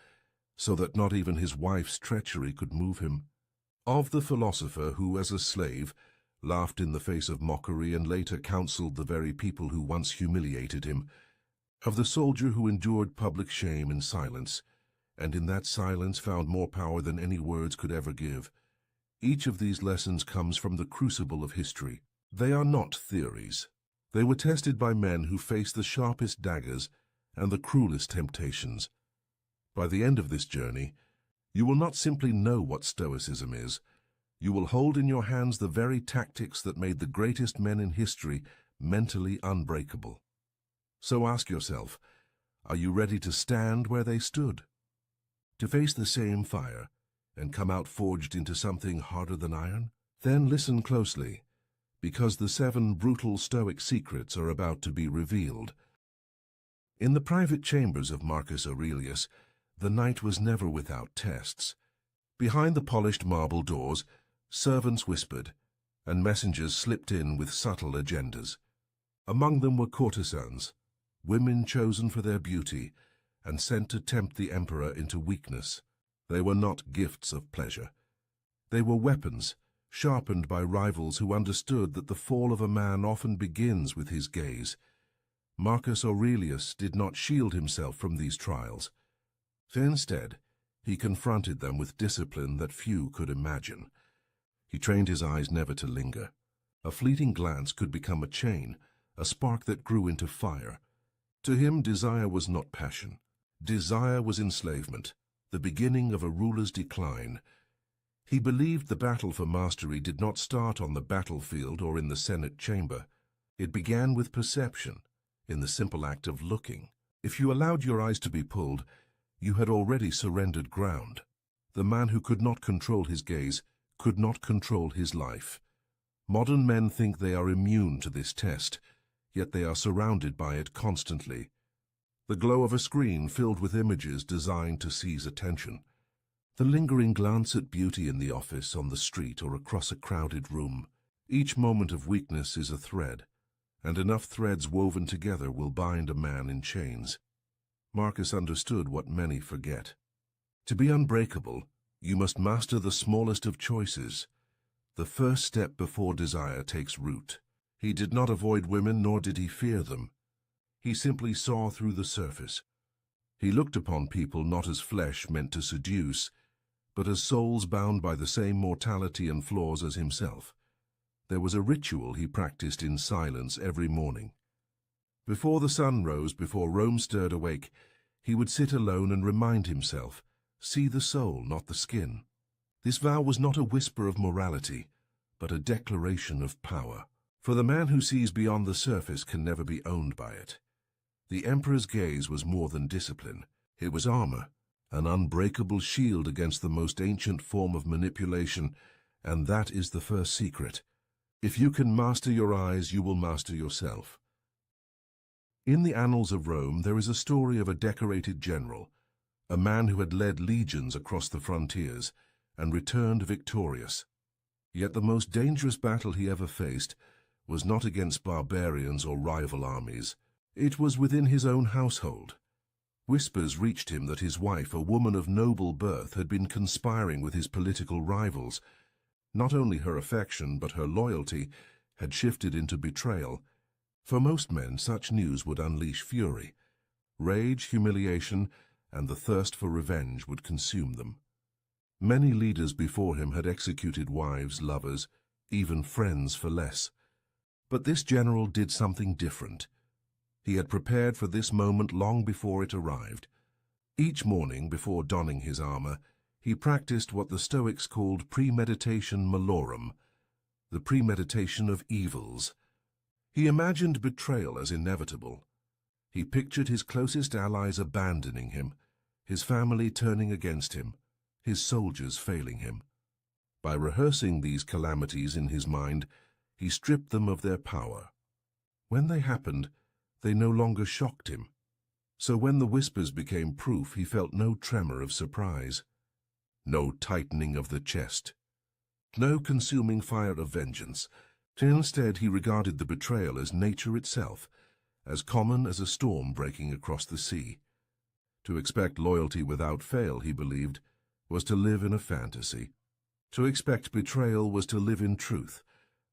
so that not even his wife's treachery could move him, of the philosopher who, as a slave, laughed in the face of mockery and later counseled the very people who once humiliated him, of the soldier who endured public shame in silence, and in that silence found more power than any words could ever give. Each of these lessons comes from the crucible of history. They are not theories. They were tested by men who faced the sharpest daggers and the cruelest temptations. By the end of this journey, you will not simply know what Stoicism is, you will hold in your hands the very tactics that made the greatest men in history mentally unbreakable. So ask yourself, are you ready to stand where they stood? To face the same fire and come out forged into something harder than iron? Then listen closely, because the 7 brutal Stoic secrets are about to be revealed. In the private chambers of Marcus Aurelius, the night was never without tests. Behind the polished marble doors, servants whispered, and messengers slipped in with subtle agendas. Among them were courtesans, women chosen for their beauty and sent to tempt the emperor into weakness. They were not gifts of pleasure. They were weapons, sharpened by rivals who understood that the fall of a man often begins with his gaze. Marcus Aurelius did not shield himself from these trials. Instead, he confronted them with discipline that few could imagine. He trained his eyes never to linger. A fleeting glance could become a chain, a spark that grew into fire. To him, desire was not passion. Desire was enslavement, the beginning of a ruler's decline. He believed the battle for mastery did not start on the battlefield or in the Senate chamber. It began with perception, in the simple act of looking. If you allowed your eyes to be pulled, you had already surrendered ground. The man who could not control his gaze could not control his life. Modern men think they are immune to this test, yet they are surrounded by it constantly. The glow of a screen filled with images designed to seize attention. The lingering glance at beauty in the office, on the street, or across a crowded room. Each moment of weakness is a thread, and enough threads woven together will bind a man in chains. Marcus understood what many forget. To be unbreakable, you must master the smallest of choices. The first step before desire takes root. He did not avoid women, nor did he fear them. He simply saw through the surface. He looked upon people not as flesh meant to seduce, but as souls bound by the same mortality and flaws as himself. There was a ritual he practiced in silence every morning. Before the sun rose, before Rome stirred awake, he would sit alone and remind himself, see the soul, not the skin. This vow was not a whisper of morality, but a declaration of power. For the man who sees beyond the surface can never be owned by it. The emperor's gaze was more than discipline. It was armor, an unbreakable shield against the most ancient form of manipulation, and that is the first secret. If you can master your eyes, you will master yourself. In the annals of Rome, there is a story of a decorated general, a man who had led legions across the frontiers and returned victorious. Yet the most dangerous battle he ever faced was not against barbarians or rival armies. It was within his own household. Whispers reached him that his wife, a woman of noble birth, had been conspiring with his political rivals. Not only her affection, but her loyalty had shifted into betrayal. For most men, such news would unleash fury. Rage, humiliation, and the thirst for revenge would consume them. Many leaders before him had executed wives, lovers, even friends for less. But this general did something different. He had prepared for this moment long before it arrived. Each morning, before donning his armor, he practiced what the Stoics called premeditation malorum, the premeditation of evils. He imagined betrayal as inevitable. He pictured his closest allies abandoning him, his family turning against him, his soldiers failing him. By rehearsing these calamities in his mind, he stripped them of their power. When they happened, they no longer shocked him. So when the whispers became proof, he felt no tremor of surprise, no tightening of the chest, no consuming fire of vengeance. Instead, he regarded the betrayal as nature itself, as common as a storm breaking across the sea. To expect loyalty without fail, he believed, was to live in a fantasy. To expect betrayal was to live in truth.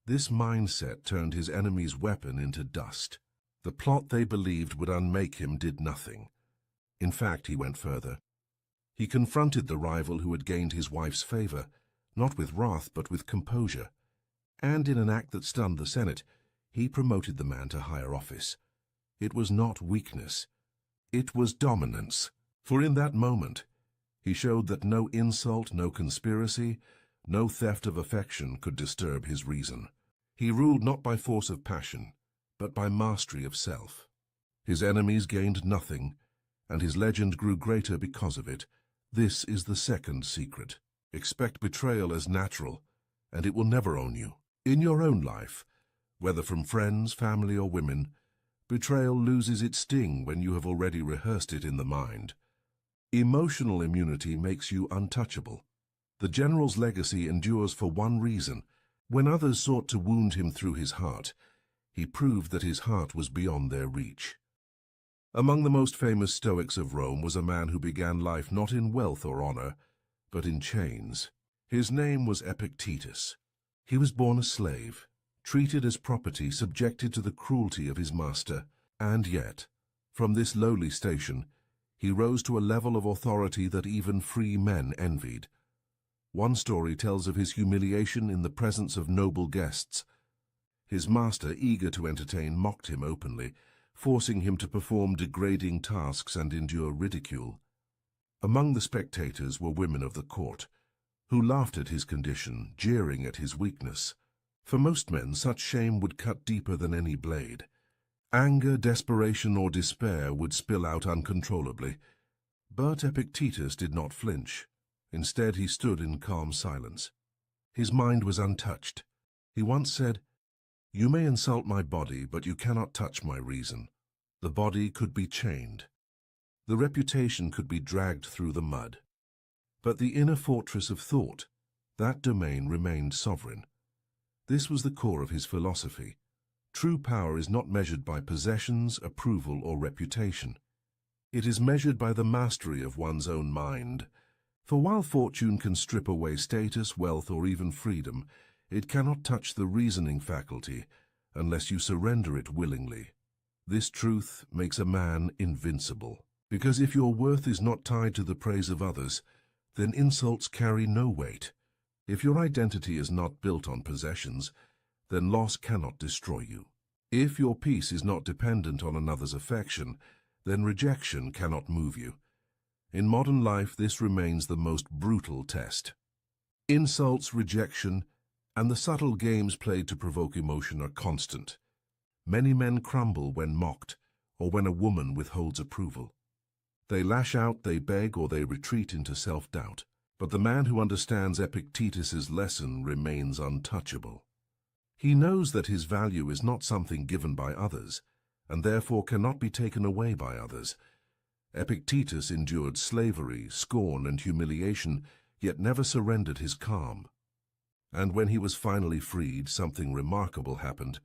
This mindset turned his enemy's weapon into dust. The plot they believed would unmake him did nothing. In fact, he went further. He confronted the rival who had gained his wife's favor, not with wrath but with composure. And in an act that stunned the Senate, he promoted the man to higher office. It was not weakness. It was dominance. For in that moment, he showed that no insult, no conspiracy, no theft of affection could disturb his reason. He ruled not by force of passion, but by mastery of self. His enemies gained nothing, and his legend grew greater because of it. This is the second secret. Expect betrayal as natural, and it will never own you. In your own life, whether from friends, family, or women, betrayal loses its sting when you have already rehearsed it in the mind. Emotional immunity makes you untouchable. The general's legacy endures for one reason. When others sought to wound him through his heart, he proved that his heart was beyond their reach. Among the most famous Stoics of Rome was a man who began life not in wealth or honor, but in chains. His name was Epictetus. He was born a slave, treated as property, subjected to the cruelty of his master, and yet, from this lowly station, he rose to a level of authority that even free men envied. One story tells of his humiliation in the presence of noble guests. His master, eager to entertain, mocked him openly, forcing him to perform degrading tasks and endure ridicule. Among the spectators were women of the court, who laughed at his condition, jeering at his weakness. For most men, such shame would cut deeper than any blade. Anger, desperation, or despair would spill out uncontrollably. But Epictetus did not flinch. Instead, he stood in calm silence. His mind was untouched. He once said, "You may insult my body, but you cannot touch my reason." The body could be chained. The reputation could be dragged through the mud. But the inner fortress of thought, that domain remained sovereign. This was the core of his philosophy. True power is not measured by possessions, approval, or reputation. It is measured by the mastery of one's own mind. For while fortune can strip away status, wealth, or even freedom, it cannot touch the reasoning faculty unless you surrender it willingly. This truth makes a man invincible. Because if your worth is not tied to the praise of others, then insults carry no weight. If your identity is not built on possessions, then loss cannot destroy you. If your peace is not dependent on another's affection, then rejection cannot move you. In modern life, this remains the most brutal test. Insults, rejection, and the subtle games played to provoke emotion are constant. Many men crumble when mocked, or when a woman withholds approval. They lash out, they beg, or they retreat into self-doubt. But the man who understands Epictetus's lesson remains untouchable. He knows that his value is not something given by others, and therefore cannot be taken away by others. Epictetus endured slavery, scorn, and humiliation, yet never surrendered his calm. And when he was finally freed, something remarkable happened.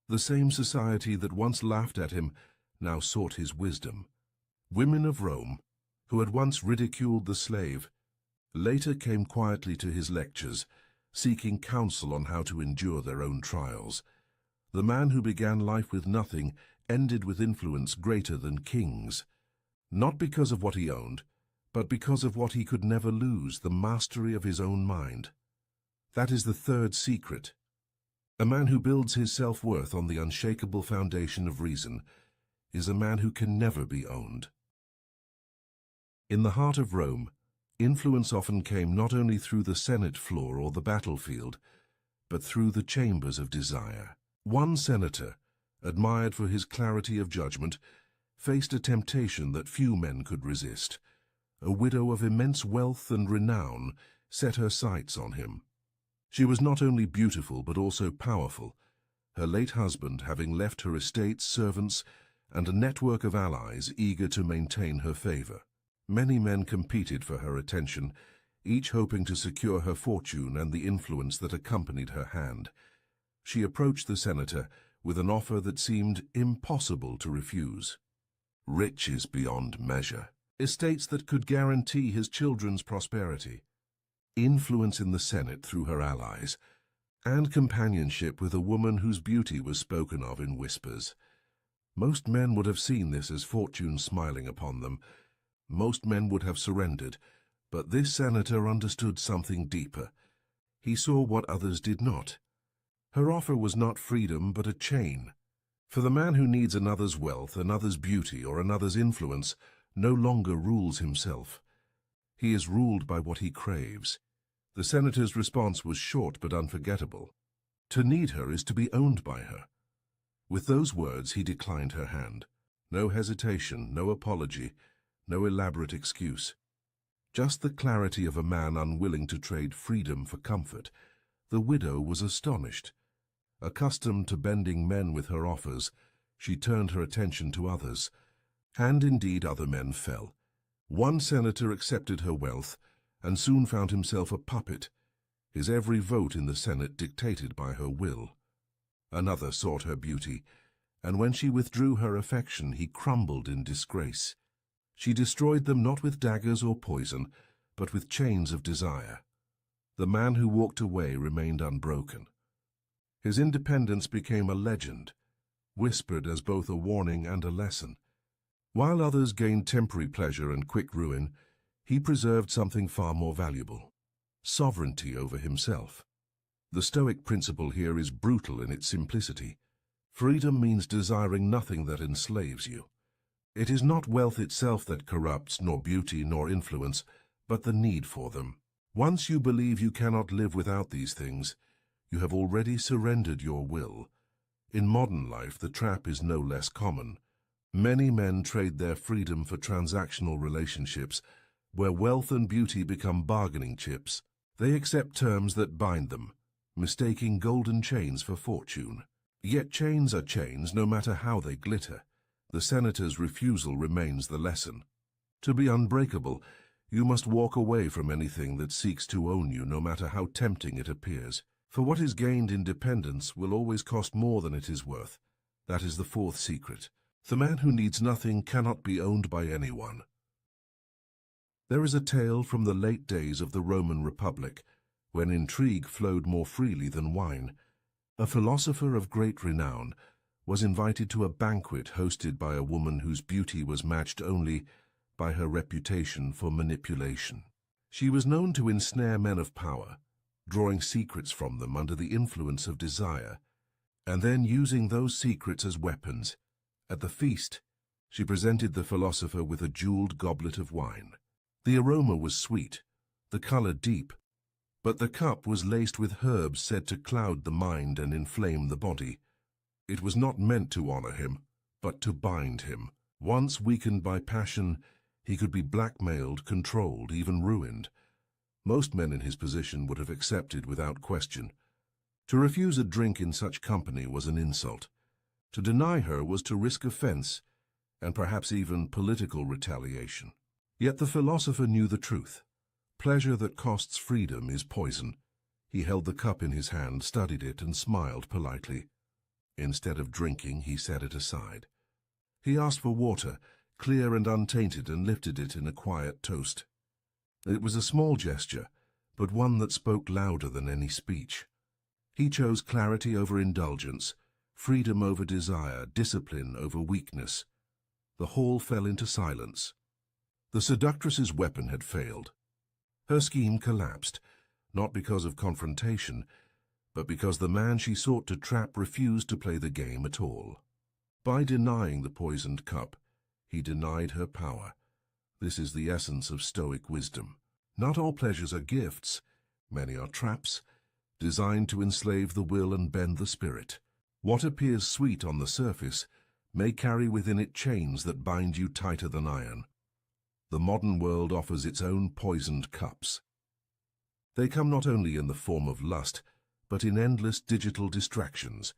The same society that once laughed at him now sought his wisdom. Women of Rome, who had once ridiculed the slave, later came quietly to his lectures, seeking counsel on how to endure their own trials. The man who began life with nothing ended with influence greater than kings, not because of what he owned, but because of what he could never lose, the mastery of his own mind. That is the third secret. A man who builds his self-worth on the unshakable foundation of reason is a man who can never be owned. In the heart of Rome, influence often came not only through the Senate floor or the battlefield, but through the chambers of desire. One senator, admired for his clarity of judgment, faced a temptation that few men could resist. A widow of immense wealth and renown set her sights on him. She was not only beautiful but also powerful, her late husband having left her estates, servants, and a network of allies eager to maintain her favor. Many men competed for her attention, each hoping to secure her fortune and the influence that accompanied her hand. She approached the senator with an offer that seemed impossible to refuse. Riches beyond measure, estates that could guarantee his children's prosperity, influence in the Senate through her allies, and companionship with a woman whose beauty was spoken of in whispers. Most men would have seen this as fortune smiling upon them. Most men would have surrendered, but this senator understood something deeper. He saw what others did not. Her offer was not freedom, but a chain. For the man who needs another's wealth, another's beauty, or another's influence no longer rules himself. He is ruled by what he craves. The senator's response was short but unforgettable. To need her is to be owned by her. With those words, he declined her hand. No hesitation, no apology, no elaborate excuse. Just the clarity of a man unwilling to trade freedom for comfort. The widow was astonished. Accustomed to bending men with her offers, she turned her attention to others. And indeed other men fell. One senator accepted her wealth, and soon found himself a puppet, his every vote in the Senate dictated by her will. Another sought her beauty, and when she withdrew her affection, he crumbled in disgrace. She destroyed them not with daggers or poison, but with chains of desire. The man who walked away remained unbroken. His independence became a legend, whispered as both a warning and a lesson. While others gained temporary pleasure and quick ruin, he preserved something far more valuable: sovereignty over himself. The Stoic principle here is brutal in its simplicity. Freedom means desiring nothing that enslaves you. It is not wealth itself that corrupts, nor beauty, nor influence, but the need for them. Once you believe you cannot live without these things, you have already surrendered your will. In modern life, the trap is no less common. Many men trade their freedom for transactional relationships, where wealth and beauty become bargaining chips. They accept terms that bind them, mistaking golden chains for fortune. Yet chains are chains no matter how they glitter. The senator's refusal remains the lesson. To be unbreakable, you must walk away from anything that seeks to own you, no matter how tempting it appears. For what is gained in dependence will always cost more than it is worth. That is the fourth secret. The man who needs nothing cannot be owned by anyone. There is a tale from the late days of the Roman Republic, when intrigue flowed more freely than wine. A philosopher of great renown was invited to a banquet hosted by a woman whose beauty was matched only by her reputation for manipulation. She was known to ensnare men of power, drawing secrets from them under the influence of desire, and then using those secrets as weapons. At the feast, she presented the philosopher with a jeweled goblet of wine. The aroma was sweet, the color deep, but the cup was laced with herbs said to cloud the mind and inflame the body. It was not meant to honor him, but to bind him. Once weakened by passion, he could be blackmailed, controlled, even ruined. Most men in his position would have accepted without question. To refuse a drink in such company was an insult. To deny her was to risk offense, and perhaps even political retaliation. Yet the philosopher knew the truth. Pleasure that costs freedom is poison. He held the cup in his hand, studied it, and smiled politely. Instead of drinking, he set it aside. He asked for water, clear and untainted, and lifted it in a quiet toast. It was a small gesture, but one that spoke louder than any speech. He chose clarity over indulgence, freedom over desire, discipline over weakness. The hall fell into silence. The seductress's weapon had failed. Her scheme collapsed, not because of confrontation, but because the man she sought to trap refused to play the game at all. By denying the poisoned cup, he denied her power. This is the essence of Stoic wisdom. Not all pleasures are gifts. Many are traps, designed to enslave the will and bend the spirit. What appears sweet on the surface may carry within it chains that bind you tighter than iron. The modern world offers its own poisoned cups. They come not only in the form of lust, but in endless digital distractions,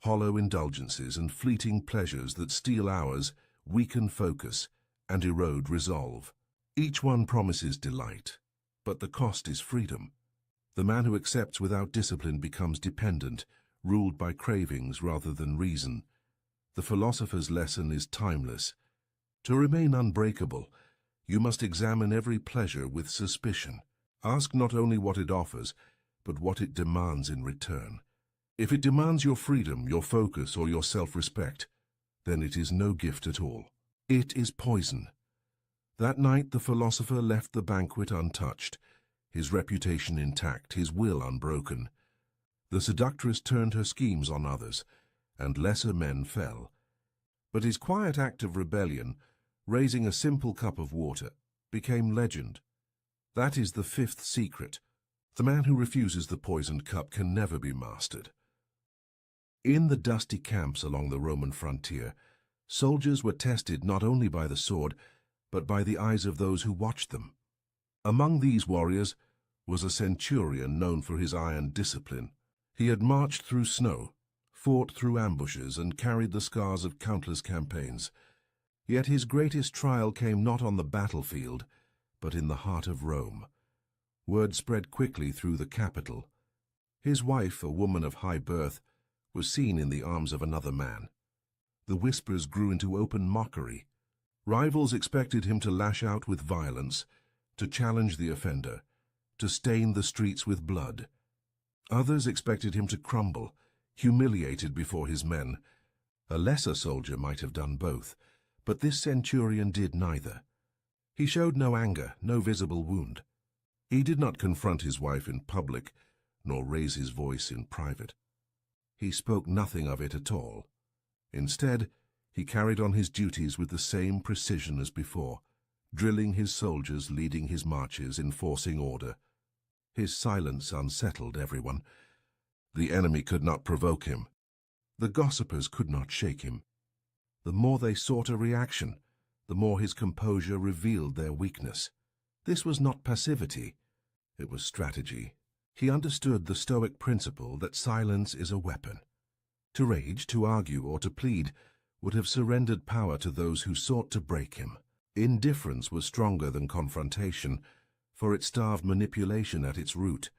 hollow indulgences and fleeting pleasures that steal hours, weaken focus, and erode resolve. Each one promises delight, but the cost is freedom. The man who accepts without discipline becomes dependent, ruled by cravings rather than reason. The philosopher's lesson is timeless. To remain unbreakable, you must examine every pleasure with suspicion. Ask not only what it offers, but what it demands in return. If it demands your freedom, your focus, or your self-respect, then it is no gift at all. It is poison. That night the philosopher left the banquet untouched, his reputation intact, his will unbroken. The seductress turned her schemes on others, and lesser men fell. But his quiet act of rebellion, raising a simple cup of water, became legend. That is the fifth secret. The man who refuses the poisoned cup can never be mastered. In the dusty camps along the Roman frontier, soldiers were tested not only by the sword, but by the eyes of those who watched them. Among these warriors was a centurion known for his iron discipline. He had marched through snow, fought through ambushes, and carried the scars of countless campaigns. Yet his greatest trial came not on the battlefield, but in the heart of Rome. Word spread quickly through the capital. His wife, a woman of high birth, was seen in the arms of another man. The whispers grew into open mockery. Rivals expected him to lash out with violence, to challenge the offender, to stain the streets with blood. Others expected him to crumble, humiliated before his men. A lesser soldier might have done both, but this centurion did neither. He showed no anger, no visible wound. He did not confront his wife in public, nor raise his voice in private. he spoke nothing of it at all. Instead, he carried on his duties with the same precision as before, drilling his soldiers, leading his marches, enforcing order. His silence unsettled everyone. The enemy could not provoke him. The gossipers could not shake him. The more they sought a reaction, the more his composure revealed their weakness. This was not passivity, it was strategy. He understood the Stoic principle that silence is a weapon. To rage, to argue, or to plead would have surrendered power to those who sought to break him. Indifference was stronger than confrontation, for it starved manipulation at its root.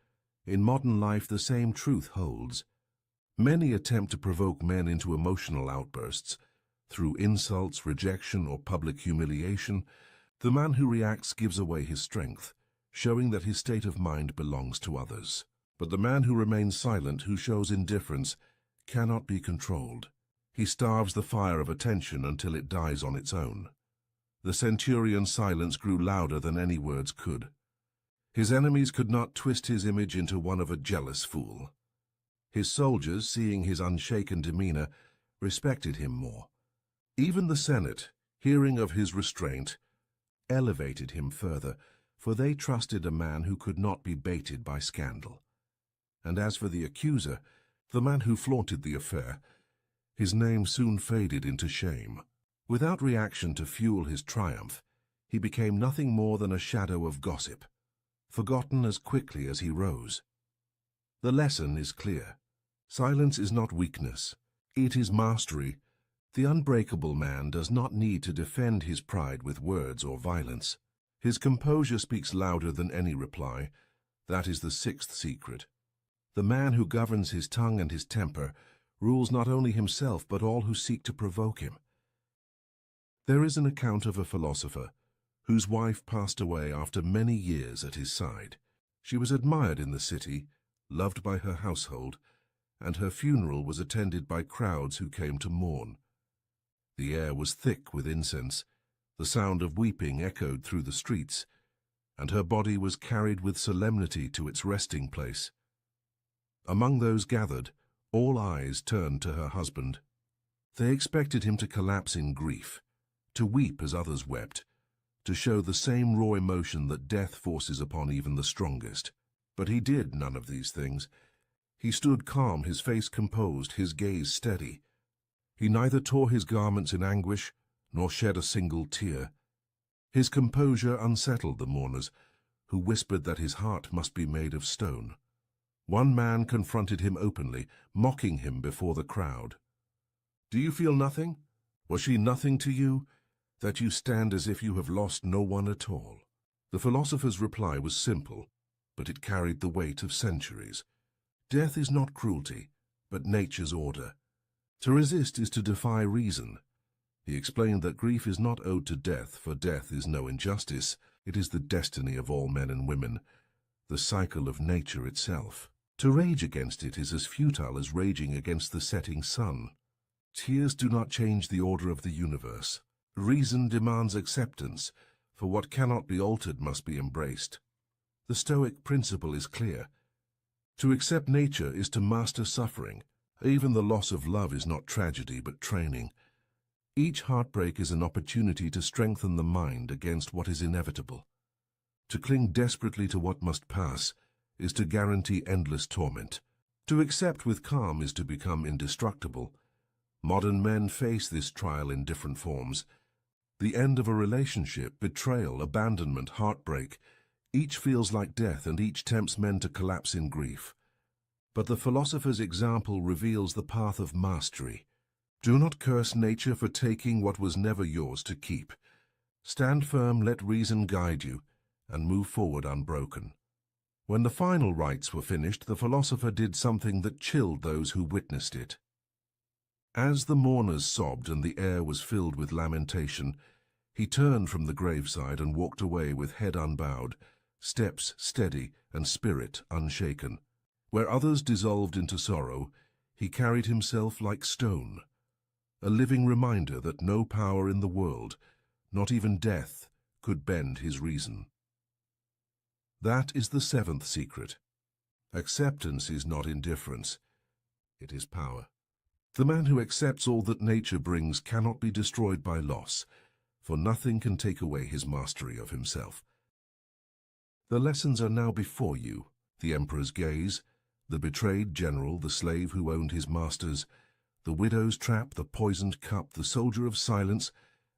In modern life, the same truth holds. Many attempt to provoke men into emotional outbursts. Through insults, rejection, or public humiliation, the man who reacts gives away his strength, showing that his state of mind belongs to others. But the man who remains silent, who shows indifference, cannot be controlled. He starves the fire of attention until it dies on its own. The centurion's silence grew louder than any words could. His enemies could not twist his image into one of a jealous fool. His soldiers, seeing his unshaken demeanor, respected him more. Even the Senate, hearing of his restraint, elevated him further, for they trusted a man who could not be baited by scandal. And as for the accuser, the man who flaunted the affair, his name soon faded into shame. Without reaction to fuel his triumph, he became nothing more than a shadow of gossip, forgotten as quickly as he rose. The lesson is clear. Silence is not weakness, it is mastery. The unbreakable man does not need to defend his pride with words or violence. His composure speaks louder than any reply. That is the sixth secret. The man who governs his tongue and his temper rules not only himself but all who seek to provoke him. There is an account of a philosopher whose wife passed away after many years at his side. She was admired in the city, loved by her household, and her funeral was attended by crowds who came to mourn. The air was thick with incense, the sound of weeping echoed through the streets, and her body was carried with solemnity to its resting place. Among those gathered, all eyes turned to her husband. They expected him to collapse in grief, to weep as others wept, to show the same raw emotion that death forces upon even the strongest. But he did none of these things. He stood calm, his face composed, his gaze steady. He neither tore his garments in anguish, nor shed a single tear. His composure unsettled the mourners, who whispered that his heart must be made of stone. One man confronted him openly, mocking him before the crowd. "Do you feel nothing? Was she nothing to you, that you stand as if you have lost no one at all?" The philosopher's reply was simple, but it carried the weight of centuries. Death is not cruelty, but nature's order. To resist is to defy reason. He explained that grief is not owed to death, for death is no injustice. It is the destiny of all men and women, the cycle of nature itself. To rage against it is as futile as raging against the setting sun. Tears do not change the order of the universe. Reason demands acceptance, for what cannot be altered must be embraced. The Stoic principle is clear. To accept nature is to master suffering. Even the loss of love is not tragedy, but training. Each heartbreak is an opportunity to strengthen the mind against what is inevitable. To cling desperately to what must pass is to guarantee endless torment. To accept with calm is to become indestructible. Modern men face this trial in different forms. The end of a relationship, betrayal, abandonment, heartbreak. Each feels like death, and each tempts men to collapse in grief. But the philosopher's example reveals the path of mastery. Do not curse nature for taking what was never yours to keep. Stand firm, let reason guide you, and move forward unbroken. When the final rites were finished, the philosopher did something that chilled those who witnessed it. As the mourners sobbed and the air was filled with lamentation, he turned from the graveside and walked away with head unbowed, steps steady and spirit unshaken. Where others dissolved into sorrow, he carried himself like stone, a living reminder that no power in the world, not even death, could bend his reason. That is the seventh secret. Acceptance is not indifference. it is power. The man who accepts all that nature brings cannot be destroyed by loss, for nothing can take away his mastery of himself. The lessons are now before you: the emperor's gaze, the betrayed general, the slave who owned his masters, the widow's trap, the poisoned cup, the soldier of silence,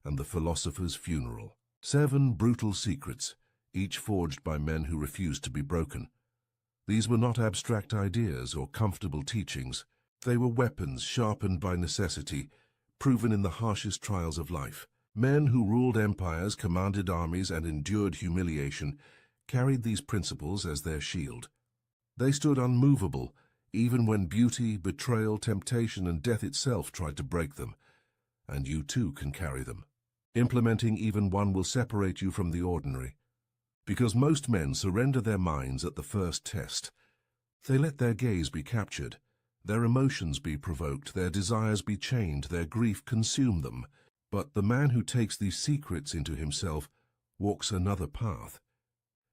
and the philosopher's funeral. 7 brutal secrets, each forged by men who refused to be broken. These were not abstract ideas or comfortable teachings. They were weapons sharpened by necessity, proven in the harshest trials of life. Men who ruled empires, commanded armies, and endured humiliation carried these principles as their shield. They stood unmovable, even when beauty, betrayal, temptation, and death itself tried to break them. And you too can carry them. Implementing even one will separate you from the ordinary. Because most men surrender their minds at the first test. They let their gaze be captured, their emotions be provoked, their desires be chained, their grief consume them. But the man who takes these secrets into himself walks another path.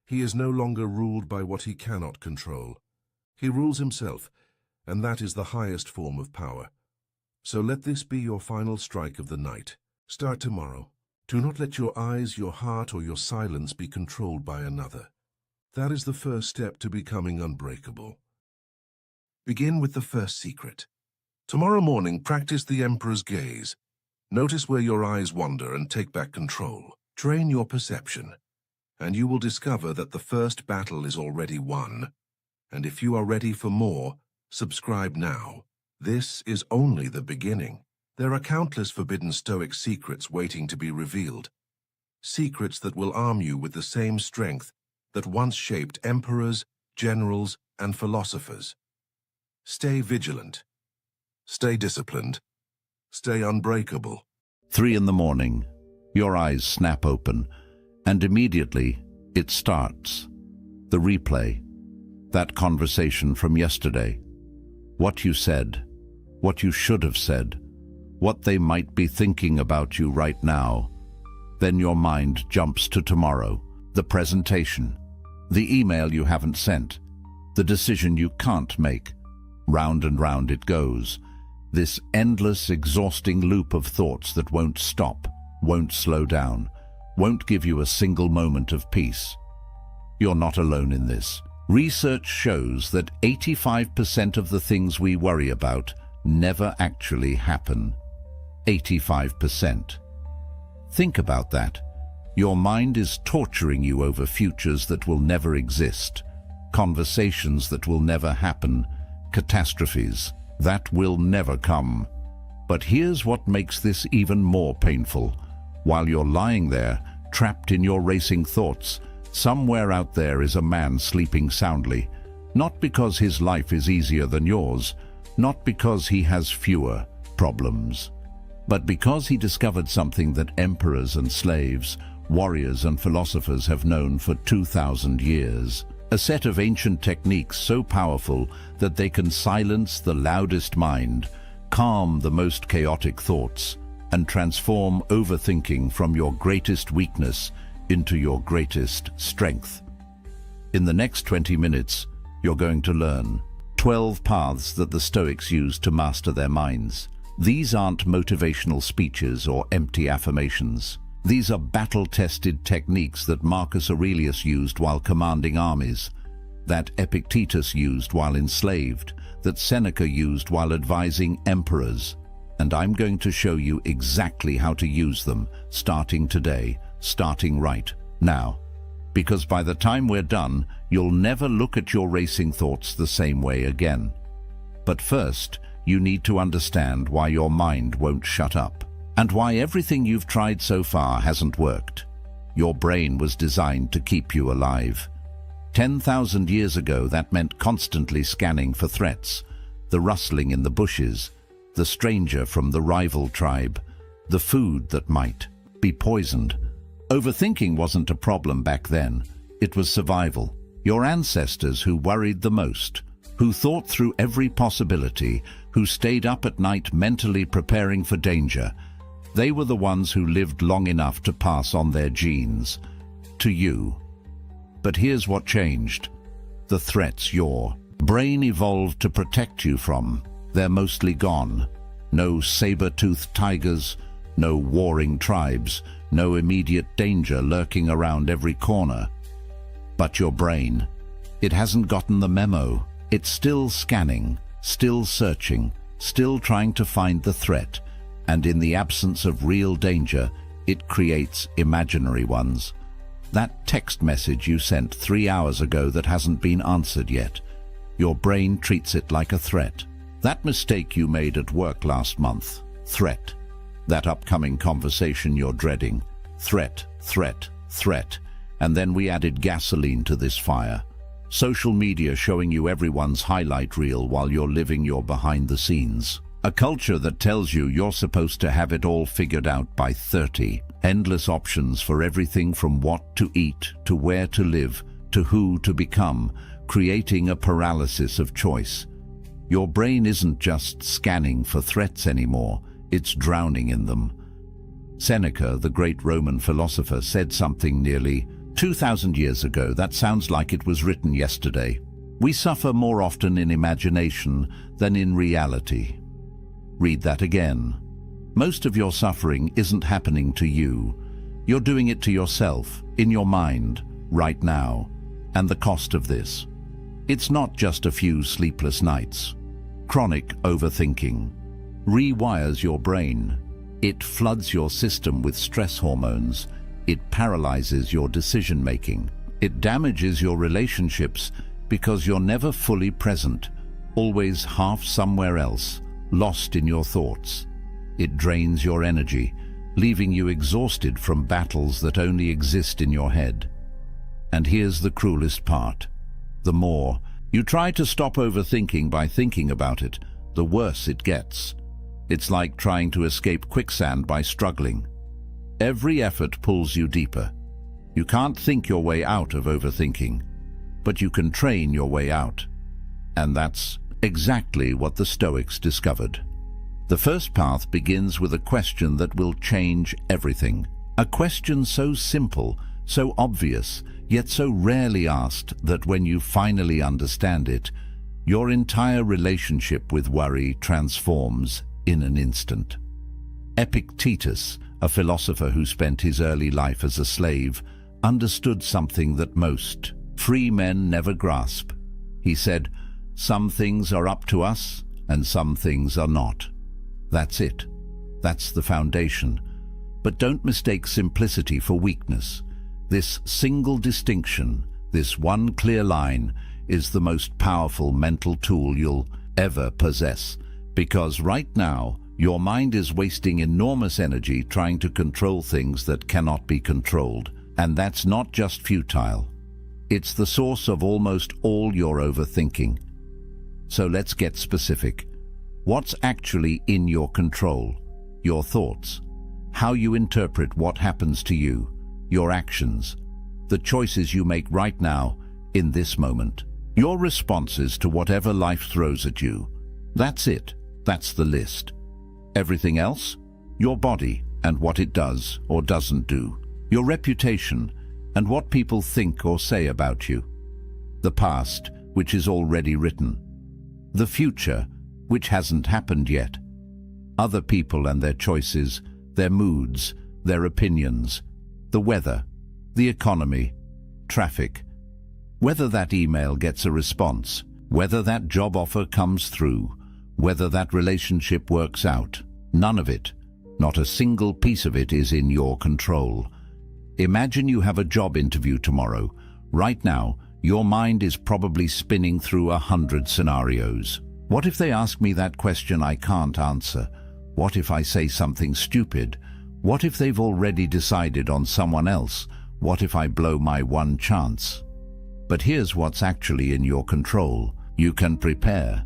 He is no longer ruled by what he cannot control. He rules himself, and that is the highest form of power. So let this be your final strike of the night. Start tomorrow. Do not let your eyes, your heart, or your silence be controlled by another. That is the first step to becoming unbreakable. Begin with the first secret. Tomorrow morning, practice the emperor's gaze. Notice where your eyes wander and take back control. Train your perception, and you will discover that the first battle is already won. And if you are ready for more, subscribe now. This is only the beginning. There are countless forbidden Stoic secrets waiting to be revealed. Secrets that will arm you with the same strength that once shaped emperors, generals, and philosophers. Stay vigilant. Stay disciplined. Stay unbreakable. 3 in the morning. Your eyes snap open, and immediately it starts. The replay. That conversation from yesterday. What you said. What you should have said. What they might be thinking about you right now. Then your mind jumps to tomorrow. The presentation. The email you haven't sent. The decision you can't make. Round and round it goes. This endless, exhausting loop of thoughts that won't stop, won't slow down, won't give you a single moment of peace. You're not alone in this. Research shows that 85% of the things we worry about never actually happen. 85%. Think about that. Your mind is torturing you over futures that will never exist, conversations that will never happen, catastrophes that will never come. But here's what makes this even more painful. While you're lying there, trapped in your racing thoughts, somewhere out there is a man sleeping soundly, not because his life is easier than yours, not because he has fewer problems, but because he discovered something that emperors and slaves, warriors and philosophers have known for 2,000 years. A set of ancient techniques so powerful that they can silence the loudest mind, calm the most chaotic thoughts, and transform overthinking from your greatest weakness into your greatest strength. In the next 20 minutes, you're going to learn 12 paths that the Stoics used to master their minds. These aren't motivational speeches or empty affirmations. These are battle-tested techniques that Marcus Aurelius used while commanding armies, that Epictetus used while enslaved, that Seneca used while advising emperors. And I'm going to show you exactly how to use them, starting today, starting right now. Because by the time we're done, you'll never look at your racing thoughts the same way again. But first, you need to understand why your mind won't shut up, and why everything you've tried so far hasn't worked. Your brain was designed to keep you alive. 10,000 years ago, that meant constantly scanning for threats, the rustling in the bushes, the stranger from the rival tribe, the food that might be poisoned. Overthinking wasn't a problem back then. It was survival. Your ancestors who worried the most, who thought through every possibility, who stayed up at night mentally preparing for danger, they were the ones who lived long enough to pass on their genes to you. But here's what changed. The threats your brain evolved to protect you from. they're mostly gone. No saber-toothed tigers, no warring tribes, no immediate danger lurking around every corner. But your brain, it hasn't gotten the memo. It's still scanning, still searching, still trying to find the threat, and in the absence of real danger, it creates imaginary ones. That text message you sent 3 hours ago that hasn't been answered yet, your brain treats it like a threat. That mistake you made at work last month, threat. That upcoming conversation you're dreading, threat, threat, threat. And then we added gasoline to this fire. Social media showing you everyone's highlight reel while you're living your behind the scenes. A culture that tells you you're supposed to have it all figured out by 30. Endless options for everything from what to eat, to where to live, to who to become, creating a paralysis of choice. Your brain isn't just scanning for threats anymore, it's drowning in them. Seneca, the great Roman philosopher, said something nearly 2,000 years ago that sounds like it was written yesterday. We suffer more often in imagination than in reality. Read that again. Most of your suffering isn't happening to you. You're doing it to yourself, in your mind, right now. And the cost of this. It's not just a few sleepless nights. Chronic overthinking rewires your brain. It floods your system with stress hormones. It paralyzes your decision-making. It damages your relationships because you're never fully present, always half somewhere else, lost in your thoughts. It drains your energy, leaving you exhausted from battles that only exist in your head. And here's the cruelest part. The more you try to stop overthinking by thinking about it, the worse it gets. It's like trying to escape quicksand by struggling. Every effort pulls you deeper. You can't think your way out of overthinking, but you can train your way out. And that's exactly what the Stoics discovered. The first path begins with a question that will change everything. A question so simple, so obvious, yet so rarely asked that when you finally understand it, your entire relationship with worry transforms in an instant. Epictetus, a philosopher who spent his early life as a slave, understood something that most free men never grasp. He said, "Some things are up to us, and some things are not." That's it. That's the foundation. But don't mistake simplicity for weakness. This single distinction, this one clear line, is the most powerful mental tool you'll ever possess. Because right now, your mind is wasting enormous energy trying to control things that cannot be controlled. And that's not just futile. It's the source of almost all your overthinking. So let's get specific. What's actually in your control? Your thoughts. How you interpret what happens to you. Your actions. The choices you make right now, in this moment. Your responses to whatever life throws at you. That's it. That's the list. Everything else? Your body and what it does or doesn't do. Your reputation and what people think or say about you. The past, which is already written. The future, which hasn't happened yet. Other people and their choices, their moods, their opinions. The weather, the economy, traffic. Whether that email gets a response, whether that job offer comes through, whether that relationship works out. None of it, not a single piece of it, is in your control. Imagine you have a job interview tomorrow. Right now, your mind is probably spinning through 100 scenarios. What if they ask me that question I can't answer? What if I say something stupid? What if they've already decided on someone else? What if I blow my one chance? But here's what's actually in your control. You can prepare.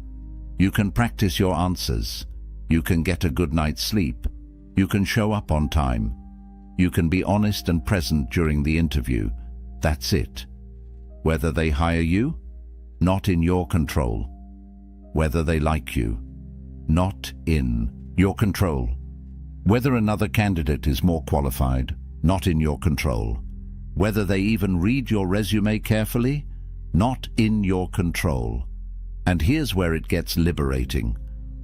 You can practice your answers. You can get a good night's sleep. You can show up on time. You can be honest and present during the interview. That's it. Whether they hire you, not in your control. Whether they like you, not in your control. Whether another candidate is more qualified, not in your control. Whether they even read your resume carefully, not in your control. And here's where it gets liberating.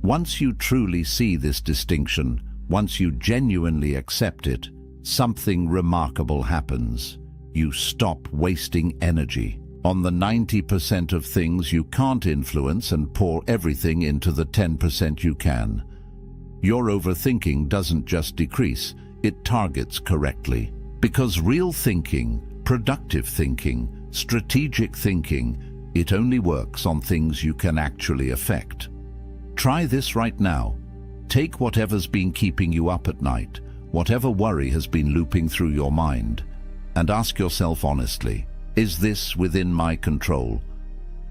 Once you truly see this distinction, once you genuinely accept it, something remarkable happens. You stop wasting energy on the 90% of things you can't influence and pour everything into the 10% you can. Your overthinking doesn't just decrease, it targets correctly. Because real thinking, productive thinking, strategic thinking, it only works on things you can actually affect. Try this right now. Take whatever's been keeping you up at night, whatever worry has been looping through your mind, and ask yourself honestly, is this within my control?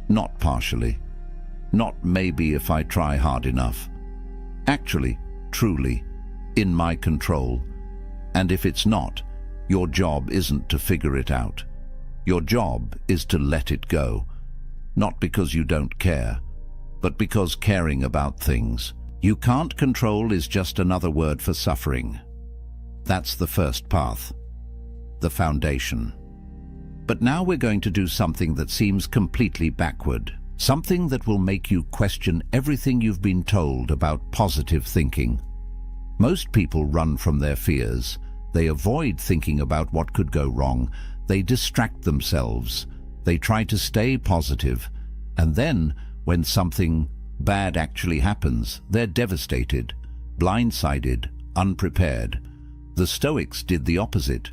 Not partially. Not maybe if I try hard enough. Actually, truly, in my control. And if it's not, your job isn't to figure it out. Your job is to let it go. Not because you don't care, but because caring about things you can't control is just another word for suffering. That's the first path, the foundation. But now we're going to do something that seems completely backward, something that will make you question everything you've been told about positive thinking. Most people run from their fears. They avoid thinking about what could go wrong. They distract themselves. They try to stay positive. And then, when something bad actually happens, they're devastated, blindsided, unprepared. The Stoics did the opposite.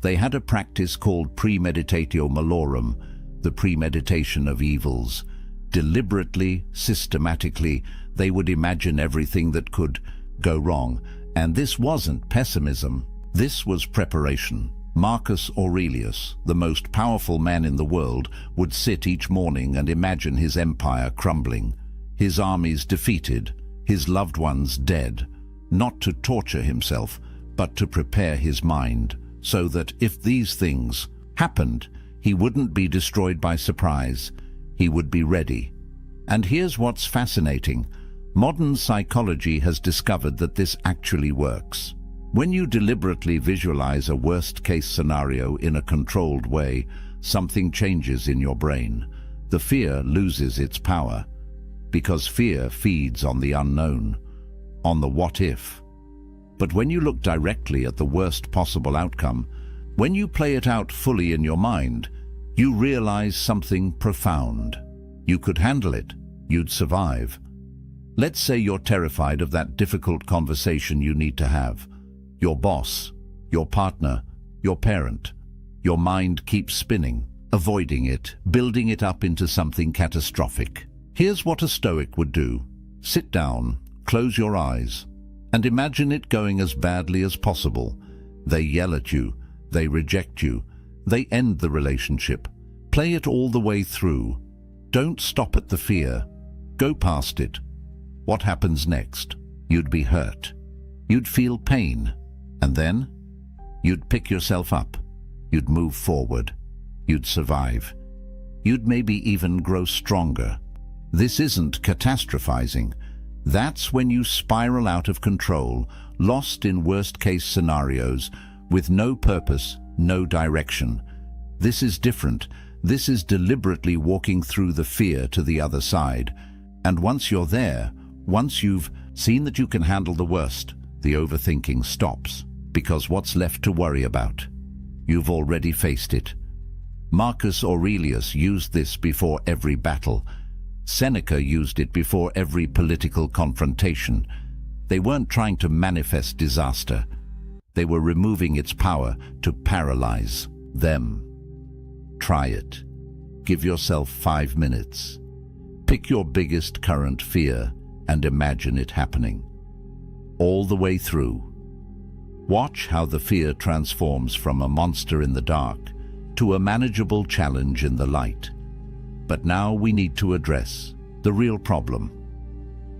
They had a practice called premeditatio malorum, the premeditation of evils. Deliberately, systematically, they would imagine everything that could go wrong. And this wasn't pessimism. This was preparation. Marcus Aurelius, the most powerful man in the world, would sit each morning and imagine his empire crumbling, his armies defeated, his loved ones dead, not to torture himself, but to prepare his mind, so that if these things happened, he wouldn't be destroyed by surprise. He would be ready. And here's what's fascinating. Modern psychology has discovered that this actually works. When you deliberately visualize a worst-case scenario in a controlled way, something changes in your brain. The fear loses its power, because fear feeds on the unknown, on the what-if. But when you look directly at the worst possible outcome, when you play it out fully in your mind, you realize something profound. You could handle it. You'd survive. Let's say you're terrified of that difficult conversation you need to have. Your boss, your partner, your parent. Your mind keeps spinning, avoiding it, building it up into something catastrophic. Here's what a Stoic would do. Sit down, close your eyes, and imagine it going as badly as possible. They yell at you, they reject you, they end the relationship. Play it all the way through. Don't stop at the fear. Go past it. What happens next? You'd be hurt. You'd feel pain. And then, you'd pick yourself up. You'd move forward. You'd survive. You'd maybe even grow stronger. This isn't catastrophizing. That's when you spiral out of control, lost in worst-case scenarios, with no purpose, no direction. This is different. This is deliberately walking through the fear to the other side. And once you're there, once you've seen that you can handle the worst, the overthinking stops. Because what's left to worry about? You've already faced it. Marcus Aurelius used this before every battle. Seneca used it before every political confrontation. They weren't trying to manifest disaster. They were removing its power to paralyze them. Try it. Give yourself 5 minutes. Pick your biggest current fear and imagine it happening. All the way through. Watch how the fear transforms from a monster in the dark to a manageable challenge in the light. But now we need to address the real problem.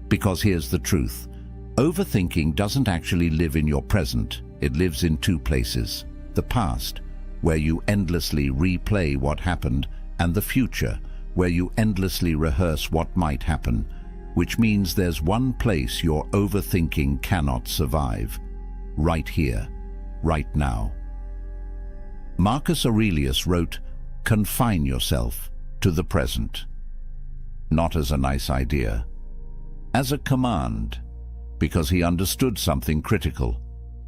Because here's the truth. Overthinking doesn't actually live in your present. It lives in two places. The past, where you endlessly replay what happened, and the future, where you endlessly rehearse what might happen, which means there's one place your overthinking cannot survive. Right here, right now. Marcus Aurelius wrote, "Confine yourself to the present." Not as a nice idea, as a command, because he understood something critical.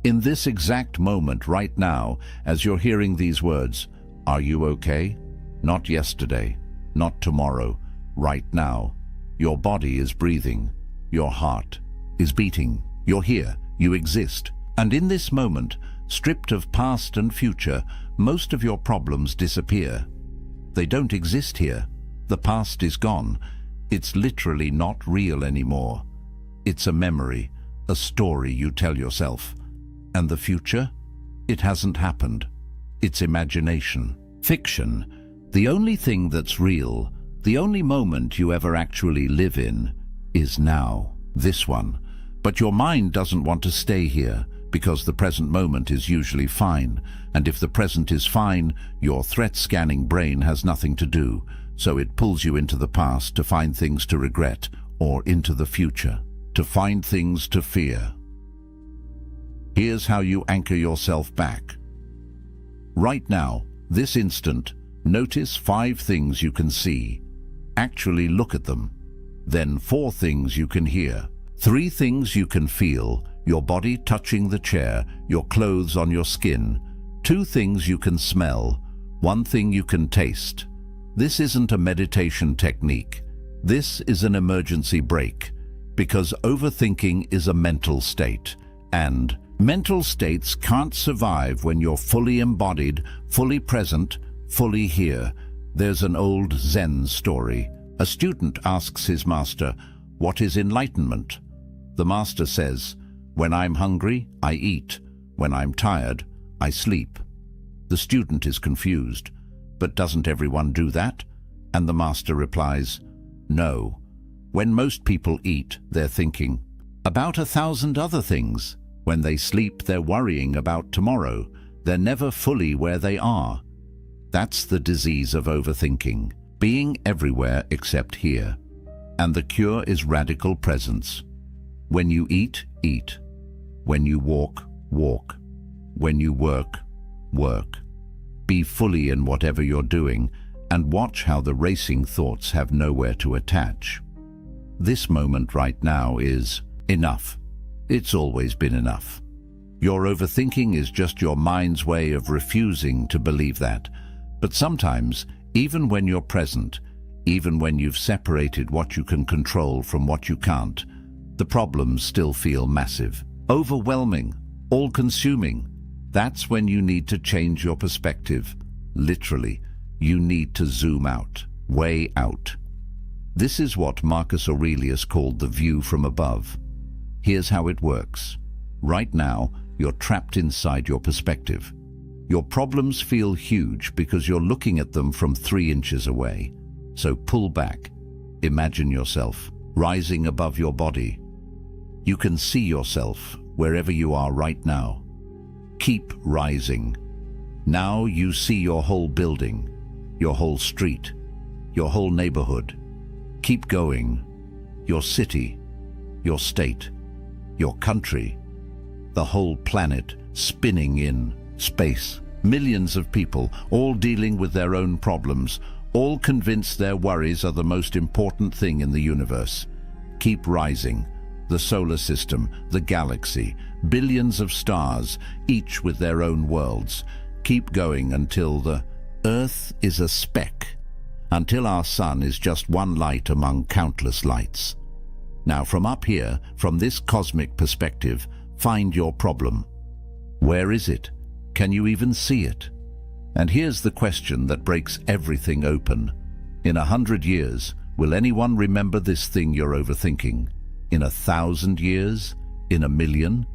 In this exact moment right now, as you're hearing these words, are you okay? Not yesterday, not tomorrow, right now. Your body is breathing, your heart is beating, you're here, you exist. And in this moment, stripped of past and future, most of your problems disappear. They don't exist here. The past is gone. It's literally not real anymore. It's a memory, a story you tell yourself. And the future? It hasn't happened. It's imagination, fiction. The only thing that's real, the only moment you ever actually live in, is now, this one. But your mind doesn't want to stay here, because the present moment is usually fine. And if the present is fine, your threat-scanning brain has nothing to do, so it pulls you into the past to find things to regret, or into the future, to find things to fear. Here's how you anchor yourself back. Right now, this instant, notice 5 things you can see. Actually look at them. Then 4 things you can hear. 3 things you can feel, your body touching the chair, your clothes on your skin. 2 things you can smell, 1 thing you can taste. This isn't a meditation technique. This is an emergency brake, because overthinking is a mental state, and mental states can't survive when you're fully embodied, fully present, fully here. There's an old Zen story. A student asks his master, "What is enlightenment?" The master says, "When I'm hungry, I eat. When I'm tired, I sleep." The student is confused. "But doesn't everyone do that?" And the master replies, "No. When most people eat, they're thinking about 1,000 other things. When they sleep, they're worrying about tomorrow. They're never fully where they are." That's the disease of overthinking, being everywhere except here. And the cure is radical presence. When you eat, eat. When you walk, walk. When you work, work. Be fully in whatever you're doing, and watch how the racing thoughts have nowhere to attach. This moment right now is enough. It's always been enough. Your overthinking is just your mind's way of refusing to believe that. But sometimes, even when you're present, even when you've separated what you can control from what you can't, the problems still feel massive, overwhelming, all-consuming. That's when you need to change your perspective. Literally, you need to zoom out, way out. This is what Marcus Aurelius called the view from above. Here's how it works. Right now, you're trapped inside your perspective. Your problems feel huge because you're looking at them from 3 inches away. So pull back. Imagine yourself rising above your body. You can see yourself wherever you are right now. Keep rising. Now you see your whole building, your whole street, your whole neighborhood. Keep going. Your city, your state, your country, the whole planet spinning in space. Millions of people, all dealing with their own problems, all convinced their worries are the most important thing in the universe. Keep rising. The solar system, the galaxy, billions of stars, each with their own worlds. Keep going until the Earth is a speck, until our sun is just one light among countless lights. Now from up here, from this cosmic perspective, find your problem. Where is it? Can you even see it? And here's the question that breaks everything open. In 100 years, will anyone remember this thing you're overthinking? In 1,000 years? In 1,000,000?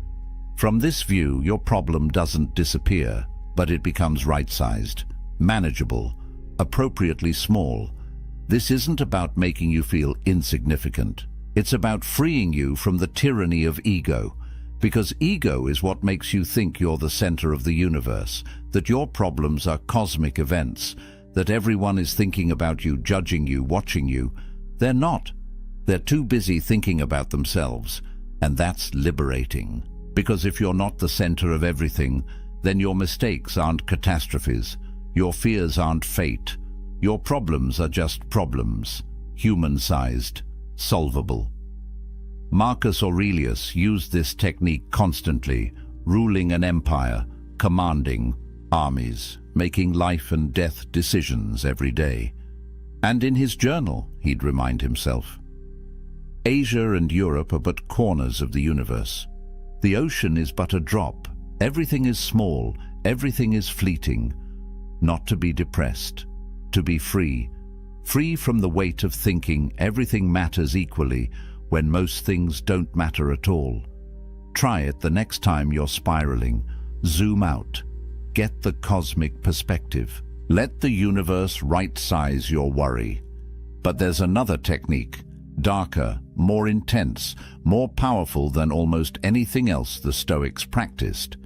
From this view, your problem doesn't disappear, but it becomes right-sized, manageable, appropriately small. This isn't about making you feel insignificant. It's about freeing you from the tyranny of ego, because ego is what makes you think you're the center of the universe, that your problems are cosmic events, that everyone is thinking about you, judging you, watching you. They're not. They're too busy thinking about themselves, and that's liberating. Because if you're not the center of everything, then your mistakes aren't catastrophes, your fears aren't fate, your problems are just problems, human-sized, solvable. Marcus Aurelius used this technique constantly, ruling an empire, commanding armies, making life and death decisions every day. And in his journal, he'd remind himself, Asia and Europe are but corners of the universe. The ocean is but a drop. Everything is small, everything is fleeting. Not to be depressed, to be free. Free from the weight of thinking everything matters equally when most things don't matter at all. Try it the next time you're spiraling. Zoom out. Get the cosmic perspective. Let the universe right-size your worry. But there's another technique, darker, more intense, more powerful than almost anything else the Stoics practiced.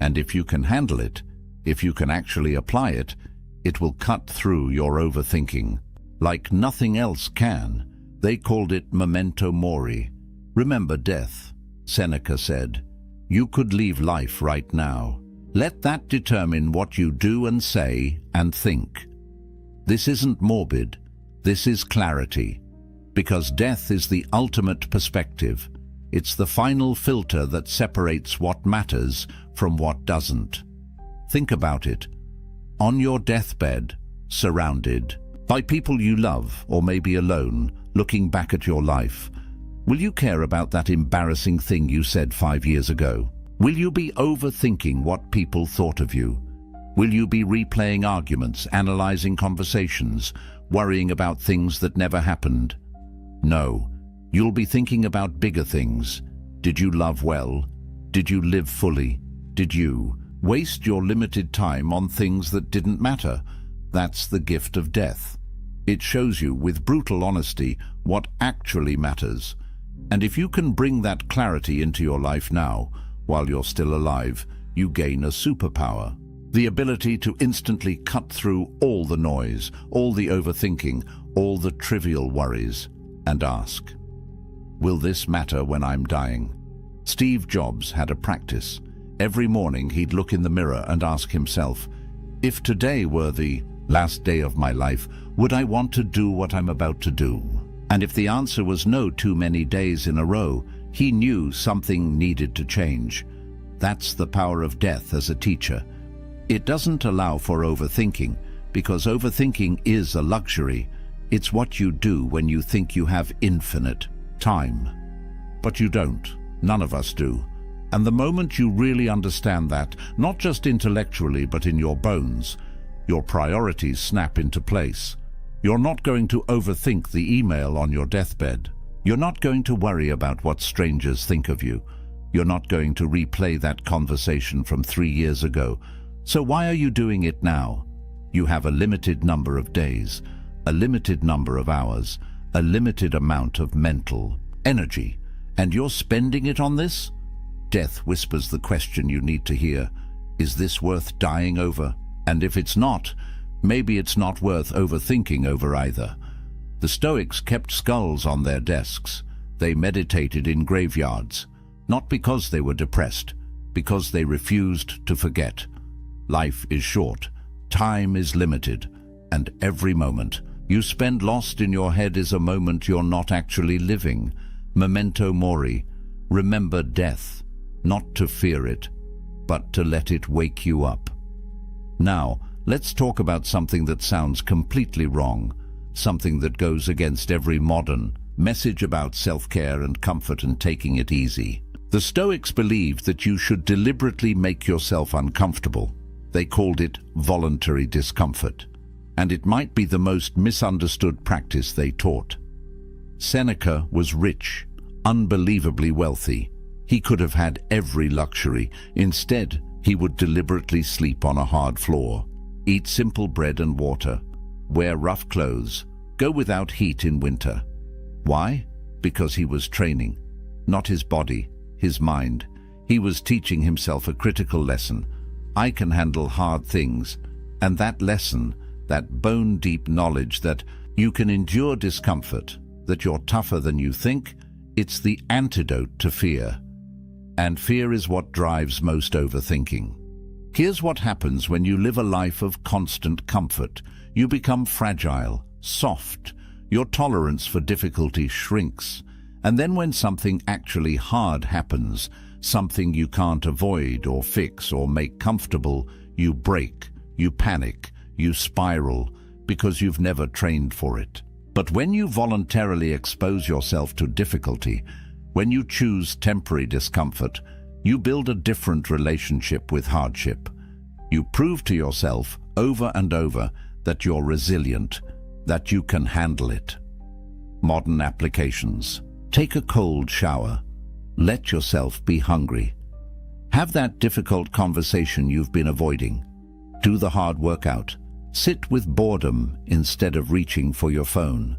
And if you can handle it, if you can actually apply it, it will cut through your overthinking. Like nothing else can. They called it memento mori. Remember death. Seneca said, you could leave life right now. Let that determine what you do and say and think. This isn't morbid. This is clarity. Because death is the ultimate perspective. It's the final filter that separates what matters from what doesn't. Think about it. On your deathbed, surrounded by people you love, or maybe alone, looking back at your life, will you care about that embarrassing thing you said 5 years ago? Will you be overthinking what people thought of you? Will you be replaying arguments, analyzing conversations, worrying about things that never happened? No, you'll be thinking about bigger things. Did you love well? Did you live fully? Did you waste your limited time on things that didn't matter? That's the gift of death. It shows you with brutal honesty what actually matters. And if you can bring that clarity into your life now, while you're still alive, you gain a superpower. The ability to instantly cut through all the noise, all the overthinking, all the trivial worries, and ask, will this matter when I'm dying? Steve Jobs had a practice. Every morning he'd look in the mirror and ask himself, if today were the last day of my life, would I want to do what I'm about to do? And if the answer was no too many days in a row, he knew something needed to change. That's the power of death as a teacher. It doesn't allow for overthinking, because overthinking is a luxury. It's what you do when you think you have infinite time. But you don't. None of us do. And the moment you really understand that, not just intellectually but in your bones, your priorities snap into place. You're not going to overthink the email on your deathbed. You're not going to worry about what strangers think of you. You're not going to replay that conversation from 3 years ago. So why are you doing it now? You have a limited number of days, a limited number of hours, a limited amount of mental energy, and you're spending it on this? Death whispers the question you need to hear. Is this worth dying over? And if it's not, maybe it's not worth overthinking over either. The Stoics kept skulls on their desks. They meditated in graveyards, not because they were depressed, because they refused to forget. Life is short, time is limited, and every moment you spend lost in your head is a moment you're not actually living. Memento mori. Remember death, not to fear it, but to let it wake you up. Now, let's talk about something that sounds completely wrong, something that goes against every modern message about self-care and comfort and taking it easy. The Stoics believed that you should deliberately make yourself uncomfortable. They called it voluntary discomfort, and it might be the most misunderstood practice they taught. Seneca was rich, unbelievably wealthy. He could have had every luxury. Instead, he would deliberately sleep on a hard floor, eat simple bread and water, wear rough clothes, go without heat in winter. Why? Because he was training, not his body, his mind. He was teaching himself a critical lesson. I can handle hard things. And that lesson, that bone-deep knowledge that you can endure discomfort, that you're tougher than you think, it's the antidote to fear. And fear is what drives most overthinking. Here's what happens when you live a life of constant comfort. You become fragile, soft. Your tolerance for difficulty shrinks. And then when something actually hard happens, something you can't avoid or fix or make comfortable, you break, you panic, you spiral, because you've never trained for it. But when you voluntarily expose yourself to difficulty, when you choose temporary discomfort, you build a different relationship with hardship. You prove to yourself over and over that you're resilient, that you can handle it. Modern applications. Take a cold shower. Let yourself be hungry. Have that difficult conversation you've been avoiding. Do the hard workout. Sit with boredom instead of reaching for your phone.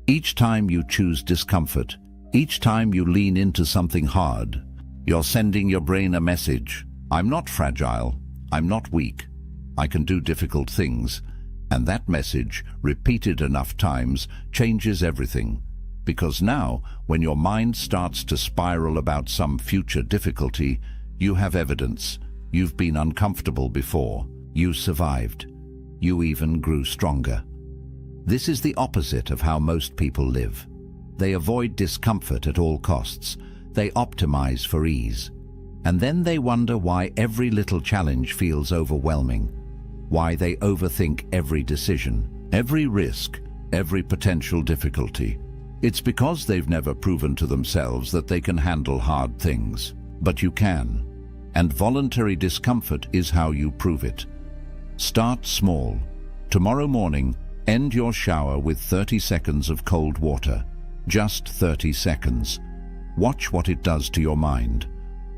Each time you choose discomfort, each time you lean into something hard, you're sending your brain a message. I'm not fragile. I'm not weak. I can do difficult things. And that message, repeated enough times, changes everything. Because now, when your mind starts to spiral about some future difficulty, you have evidence. You've been uncomfortable before. You survived. You even grew stronger. This is the opposite of how most people live. They avoid discomfort at all costs. They optimize for ease. And then they wonder why every little challenge feels overwhelming, why they overthink every decision, every risk, every potential difficulty. It's because they've never proven to themselves that they can handle hard things. But you can. And voluntary discomfort is how you prove it. Start small. Tomorrow morning, end your shower with 30 seconds of cold water. Just 30 seconds. Watch what it does to your mind.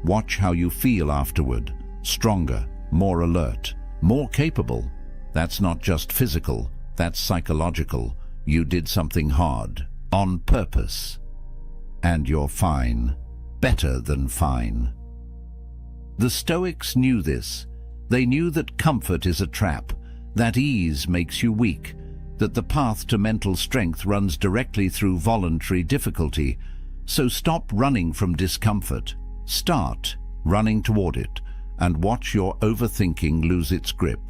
Watch how you feel afterward. Stronger, more alert, more capable. That's not just physical, that's psychological. You did something hard, on purpose. And you're fine. Better than fine. The Stoics knew this. They knew that comfort is a trap, that ease makes you weak, that the path to mental strength runs directly through voluntary difficulty. So stop running from discomfort. Start running toward it, and watch your overthinking lose its grip.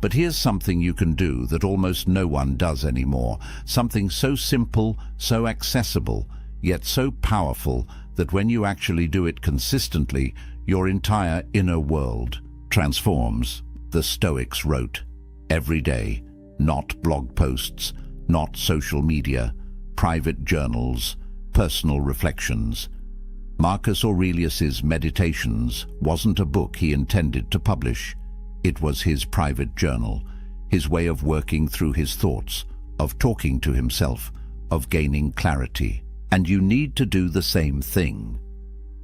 But here's something you can do that almost no one does anymore, something so simple, so accessible, yet so powerful that when you actually do it consistently, your entire inner world transforms. The Stoics wrote, every day, not blog posts, not social media, private journals, personal reflections. Marcus Aurelius's Meditations wasn't a book he intended to publish. It was his private journal, his way of working through his thoughts, of talking to himself, of gaining clarity. And you need to do the same thing.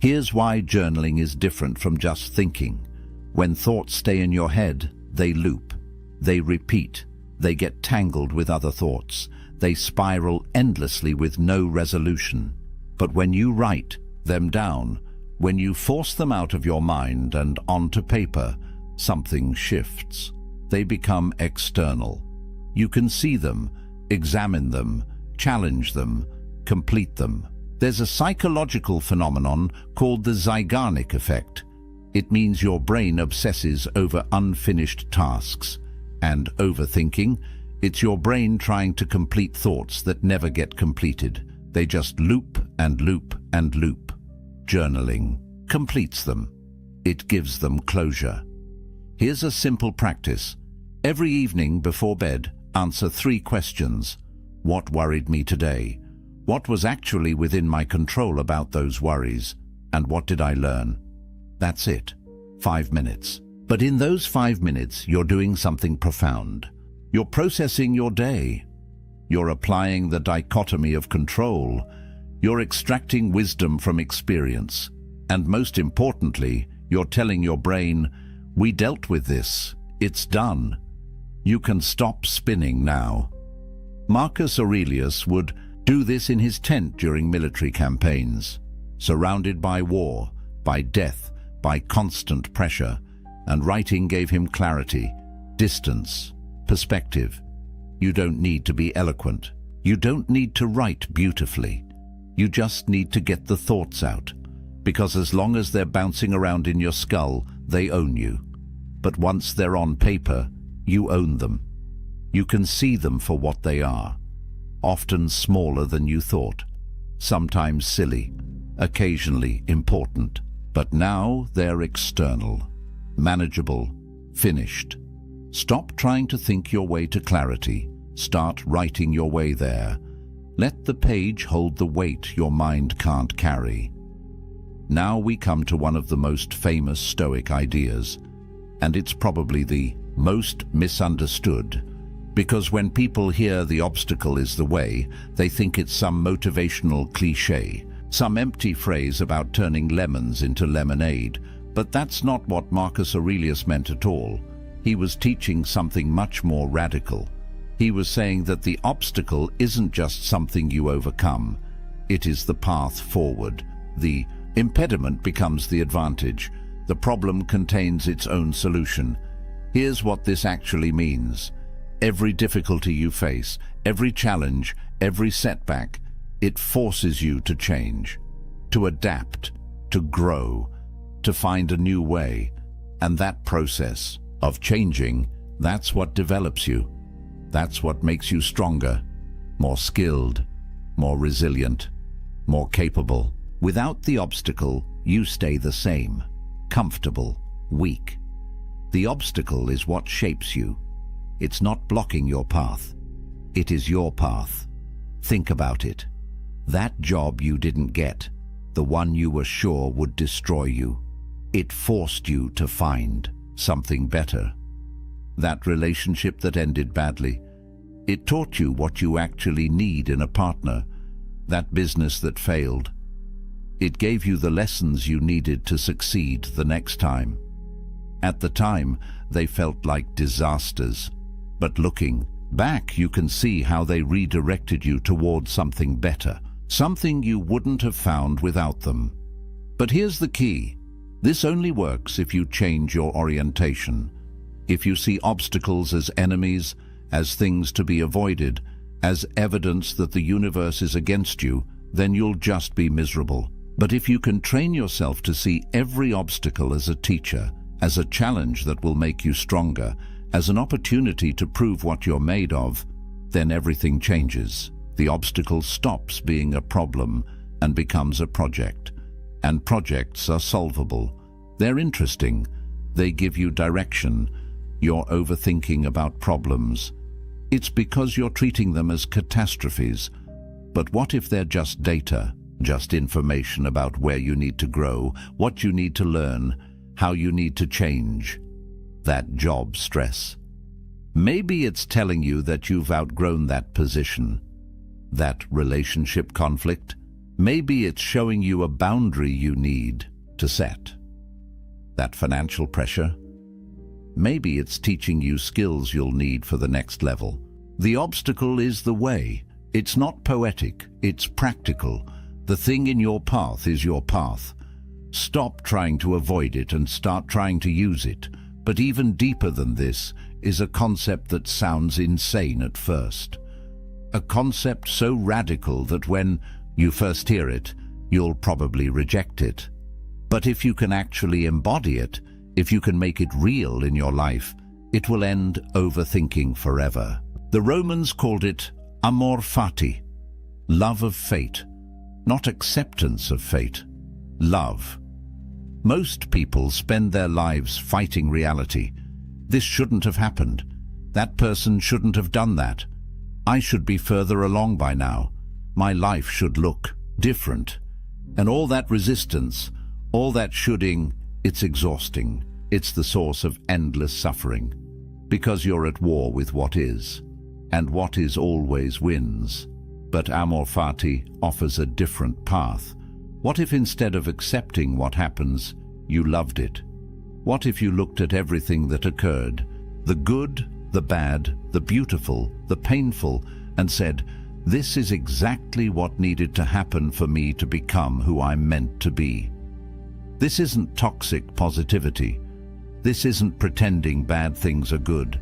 Here's why journaling is different from just thinking. When thoughts stay in your head, they loop, they repeat, they get tangled with other thoughts, they spiral endlessly with no resolution. But when you write them down, when you force them out of your mind and onto paper, something shifts. They become external. You can see them, examine them, challenge them, complete them. There's a psychological phenomenon called the Zeigarnik effect. It means your brain obsesses over unfinished tasks. And overthinking, it's your brain trying to complete thoughts that never get completed. They just loop and loop and loop. Journaling completes them. It gives them closure. Here's a simple practice. Every evening before bed, answer 3 questions. What worried me today? What was actually within my control about those worries? And what did I learn? That's it. 5 minutes. But in those 5 minutes, you're doing something profound. You're processing your day. You're applying the dichotomy of control. You're extracting wisdom from experience. And most importantly, you're telling your brain, we dealt with this. It's done. You can stop spinning now. Marcus Aurelius would do this in his tent during military campaigns, surrounded by war, by death, by constant pressure, and writing gave him clarity, distance, perspective. You don't need to be eloquent. You don't need to write beautifully. You just need to get the thoughts out, because as long as they're bouncing around in your skull, they own you. But once they're on paper, you own them. You can see them for what they are, often smaller than you thought. sometimes silly, occasionally important. But now they're external, manageable, finished. Stop trying to think your way to clarity. Start writing your way there. Let the page hold the weight your mind can't carry. Now we come to one of the most famous Stoic ideas, and it's probably the most misunderstood, because when people hear the obstacle is the way, they think it's some motivational cliché, some empty phrase about turning lemons into lemonade. But that's not what Marcus Aurelius meant at all. He was teaching something much more radical. He was saying that the obstacle isn't just something you overcome. It is the path forward. The impediment becomes the advantage. The problem contains its own solution. Here's what this actually means. Every difficulty you face, every challenge, every setback, it forces you to change, to adapt, to grow, to find a new way. And that process of changing, that's what develops you. That's what makes you stronger, more skilled, more resilient, more capable. Without the obstacle, you stay the same, comfortable, weak. The obstacle is what shapes you. It's not blocking your path. It is your path. Think about it. That job you didn't get, the one you were sure would destroy you, it forced you to find something better. That relationship that ended badly, it taught you what you actually need in a partner. That business that failed, it gave you the lessons you needed to succeed the next time. At the time, they felt like disasters, but looking back, you can see how they redirected you towards something better, something you wouldn't have found without them. But here's the key. This only works if you change your orientation. If you see obstacles as enemies, as things to be avoided, as evidence that the universe is against you, then you'll just be miserable. But if you can train yourself to see every obstacle as a teacher, as a challenge that will make you stronger, as an opportunity to prove what you're made of, then everything changes. The obstacle stops being a problem and becomes a project. And projects are solvable. They're interesting. They give you direction. You're overthinking about problems. It's because you're treating them as catastrophes. But what if they're just data, just information about where you need to grow, what you need to learn, how you need to change? That job stress. Maybe it's telling you that you've outgrown that position, that relationship conflict. Maybe it's showing you a boundary you need to set. That financial pressure. Maybe it's teaching you skills you'll need for the next level. The obstacle is the way. It's not poetic, it's practical. The thing in your path is your path. Stop trying to avoid it and start trying to use it. But even deeper than this is a concept that sounds insane at first. A concept so radical that when you first hear it, you'll probably reject it. But if you can actually embody it, if you can make it real in your life, it will end overthinking forever. The Romans called it amor fati, love of fate, not acceptance of fate, love. Most people spend their lives fighting reality. This shouldn't have happened. That person shouldn't have done that. I should be further along by now. My life should look different. And all that resistance, all that shoulding, it's exhausting. It's the source of endless suffering. Because you're at war with what is. And what is always wins. But amor fati offers a different path. What if instead of accepting what happens, you loved it? What if you looked at everything that occurred, the good, the bad, the beautiful, the painful, and said, this is exactly what needed to happen for me to become who I'm meant to be. This isn't toxic positivity. This isn't pretending bad things are good.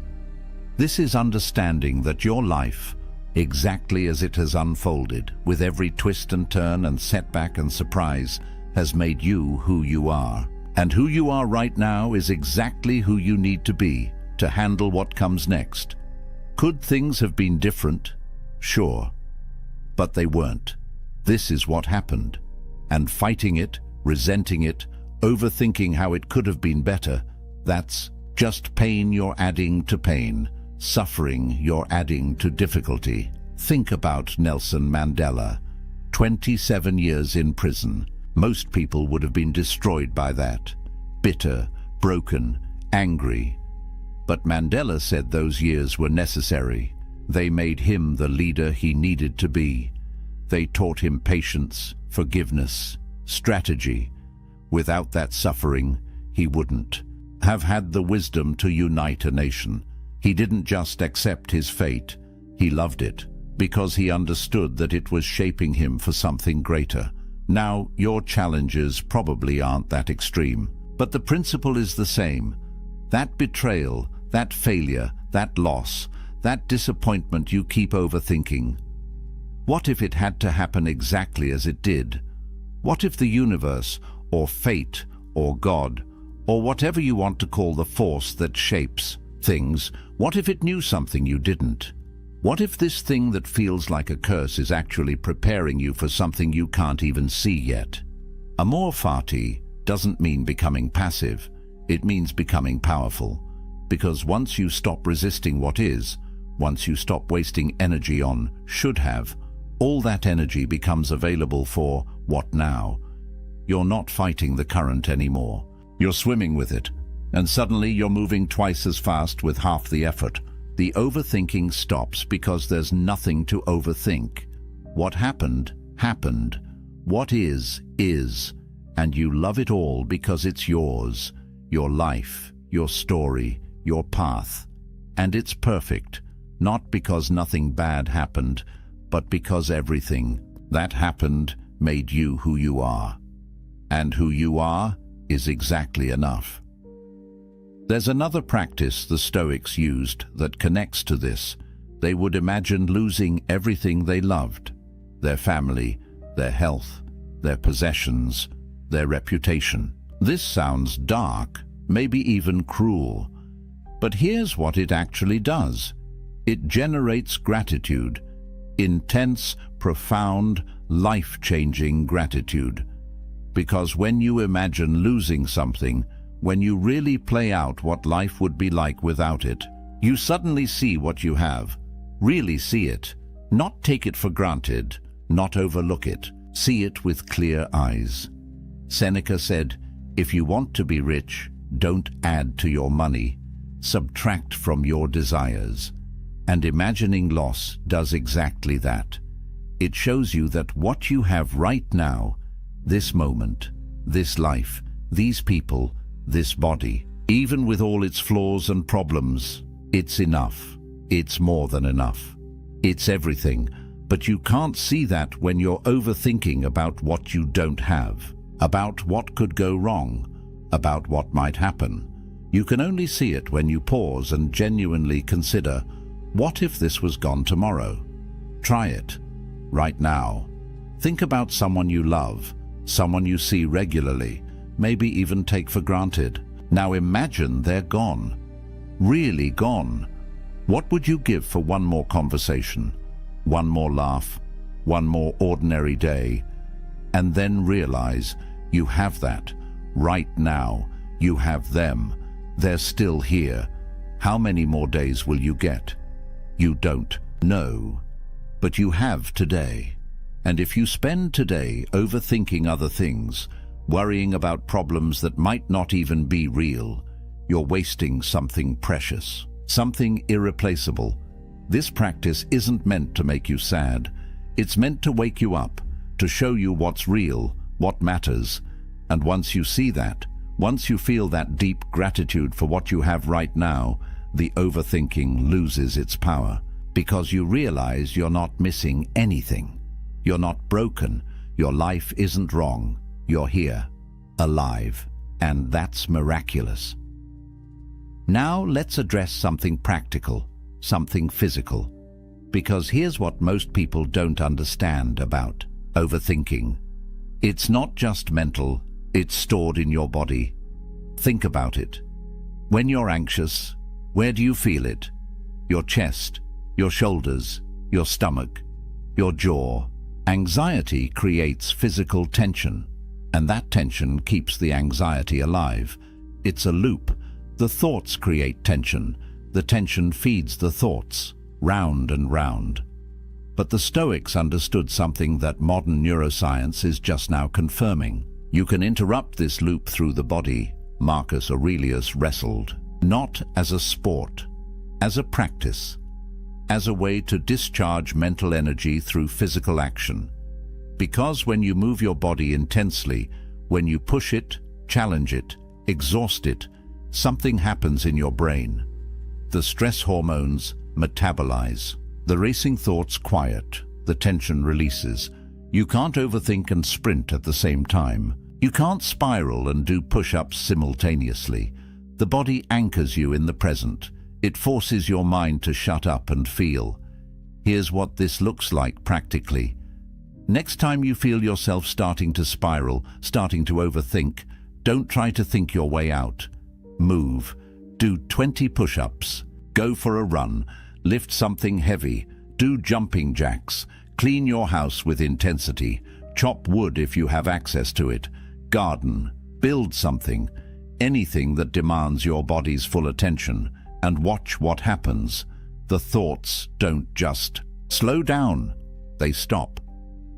This is understanding that your life, exactly as it has unfolded, with every twist and turn and setback and surprise, has made you who you are. And who you are right now is exactly who you need to be to handle what comes next. Could things have been different? Sure. But they weren't. This is what happened. And fighting it, resenting it, overthinking how it could have been better, that's just pain you're adding to pain, suffering you're adding to difficulty. Think about Nelson Mandela. 27 years in prison. Most people would have been destroyed by that. Bitter, broken, angry. But Mandela said those years were necessary. They made him the leader he needed to be. They taught him patience, forgiveness, strategy. Without that suffering, he wouldn't have had the wisdom to unite a nation. He didn't just accept his fate, he loved it, because he understood that it was shaping him for something greater. Now, your challenges probably aren't that extreme, but the principle is the same. That betrayal, that failure, that loss, that disappointment you keep overthinking. What if it had to happen exactly as it did? What if the universe, or fate, or God, or whatever you want to call the force that shapes things, what if it knew something you didn't? What if this thing that feels like a curse is actually preparing you for something you can't even see yet? Amor fati doesn't mean becoming passive, it means becoming powerful. Because once you stop resisting what is, once you stop wasting energy on should have, all that energy becomes available for what now? You're not fighting the current anymore. You're swimming with it, and suddenly you're moving twice as fast with half the effort. The overthinking stops because there's nothing to overthink. What happened, happened. What is, and you love it all because it's yours, your life, your story, your path. And it's perfect, not because nothing bad happened, but because everything that happened made you who you are. And who you are is exactly enough. There's another practice the Stoics used that connects to this. They would imagine losing everything they loved, their family, their health, their possessions, their reputation. This sounds dark, maybe even cruel, but here's what it actually does. It generates gratitude, intense, profound, life-changing gratitude. Because when you imagine losing something, when you really play out what life would be like without it, you suddenly see what you have. Really see it. Not take it for granted, not overlook it. See it with clear eyes. Seneca said, "If you want to be rich, don't add to your money. Subtract from your desires." And imagining loss does exactly that. It shows you that what you have right now, this moment, this life, these people, this body, even with all its flaws and problems, it's enough. It's more than enough. It's everything, but you can't see that when you're overthinking about what you don't have, about what could go wrong, about what might happen. You can only see it when you pause and genuinely consider, what if this was gone tomorrow? Try it, right now. Think about someone you love, someone you see regularly, maybe even take for granted. Now imagine they're gone, really gone. What would you give for one more conversation, one more laugh, one more ordinary day? And then realize you have that right now. You have them. They're still here. How many more days will you get? You don't know, but you have today. And if you spend today overthinking other things, worrying about problems that might not even be real, you're wasting something precious, something irreplaceable. This practice isn't meant to make you sad. It's meant to wake you up, to show you what's real, what matters. And once you see that, once you feel that deep gratitude for what you have right now, the overthinking loses its power, because you realize you're not missing anything. You're not broken. Your life isn't wrong. You're here, alive, and that's miraculous. Now let's address something practical, something physical, because here's what most people don't understand about overthinking. It's not just mental, it's stored in your body. Think about it. When you're anxious, where do you feel it? Your chest, your shoulders, your stomach, your jaw, Anxiety creates physical tension, and that tension keeps the anxiety alive. It's a loop. The thoughts create tension. The tension feeds the thoughts, round and round. But the Stoics understood something that modern neuroscience is just now confirming. You can interrupt this loop through the body. Marcus Aurelius wrestled, not as a sport, as a practice, as a way to discharge mental energy through physical action. Because when you move your body intensely, when you push it, challenge it, exhaust it, something happens in your brain. The stress hormones metabolize. The racing thoughts quiet. The tension releases. You can't overthink and sprint at the same time. You can't spiral and do push-ups simultaneously. The body anchors you in the present. It forces your mind to shut up and feel. Here's what this looks like practically. Next time you feel yourself starting to spiral, starting to overthink, don't try to think your way out. Move. Do 20 push-ups. Go for a run. Lift something heavy. Do jumping jacks. Clean your house with intensity. Chop wood if you have access to it. Garden. Build something. Anything that demands your body's full attention. And watch what happens. The thoughts don't just slow down. They stop.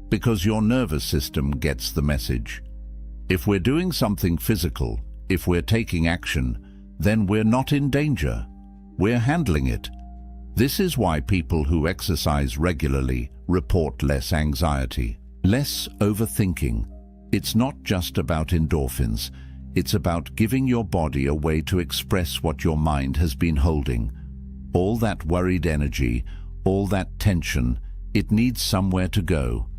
Because your nervous system gets the message. If we're doing something physical, if we're taking action, then we're not in danger. We're handling it. This is why people who exercise regularly report less anxiety, less overthinking. It's not just about endorphins. It's about giving your body a way to express what your mind has been holding. All that worried energy, all that tension, it needs somewhere to go.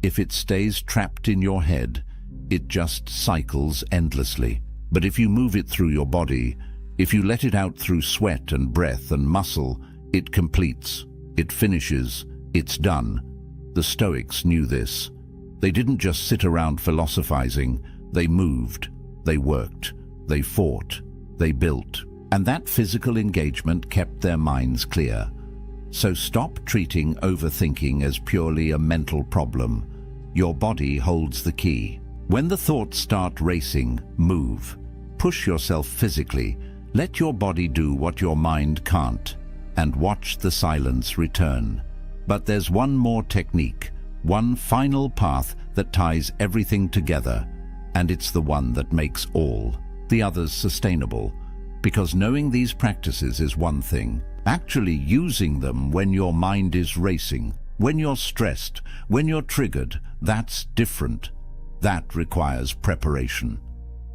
If it stays trapped in your head, it just cycles endlessly. But if you move it through your body, if you let it out through sweat and breath and muscle, it completes, it finishes, it's done. The Stoics knew this. They didn't just sit around philosophizing. They moved, they worked, they fought, they built. And that physical engagement kept their minds clear. So stop treating overthinking as purely a mental problem. Your body holds the key. When the thoughts start racing, move. Push yourself physically. Let your body do what your mind can't, and watch the silence return. But there's one more technique, one final path that ties everything together, and it's the one that makes all the others sustainable. Because knowing these practices is one thing. Actually using them when your mind is racing, when you're stressed, when you're triggered, that's different. That requires preparation.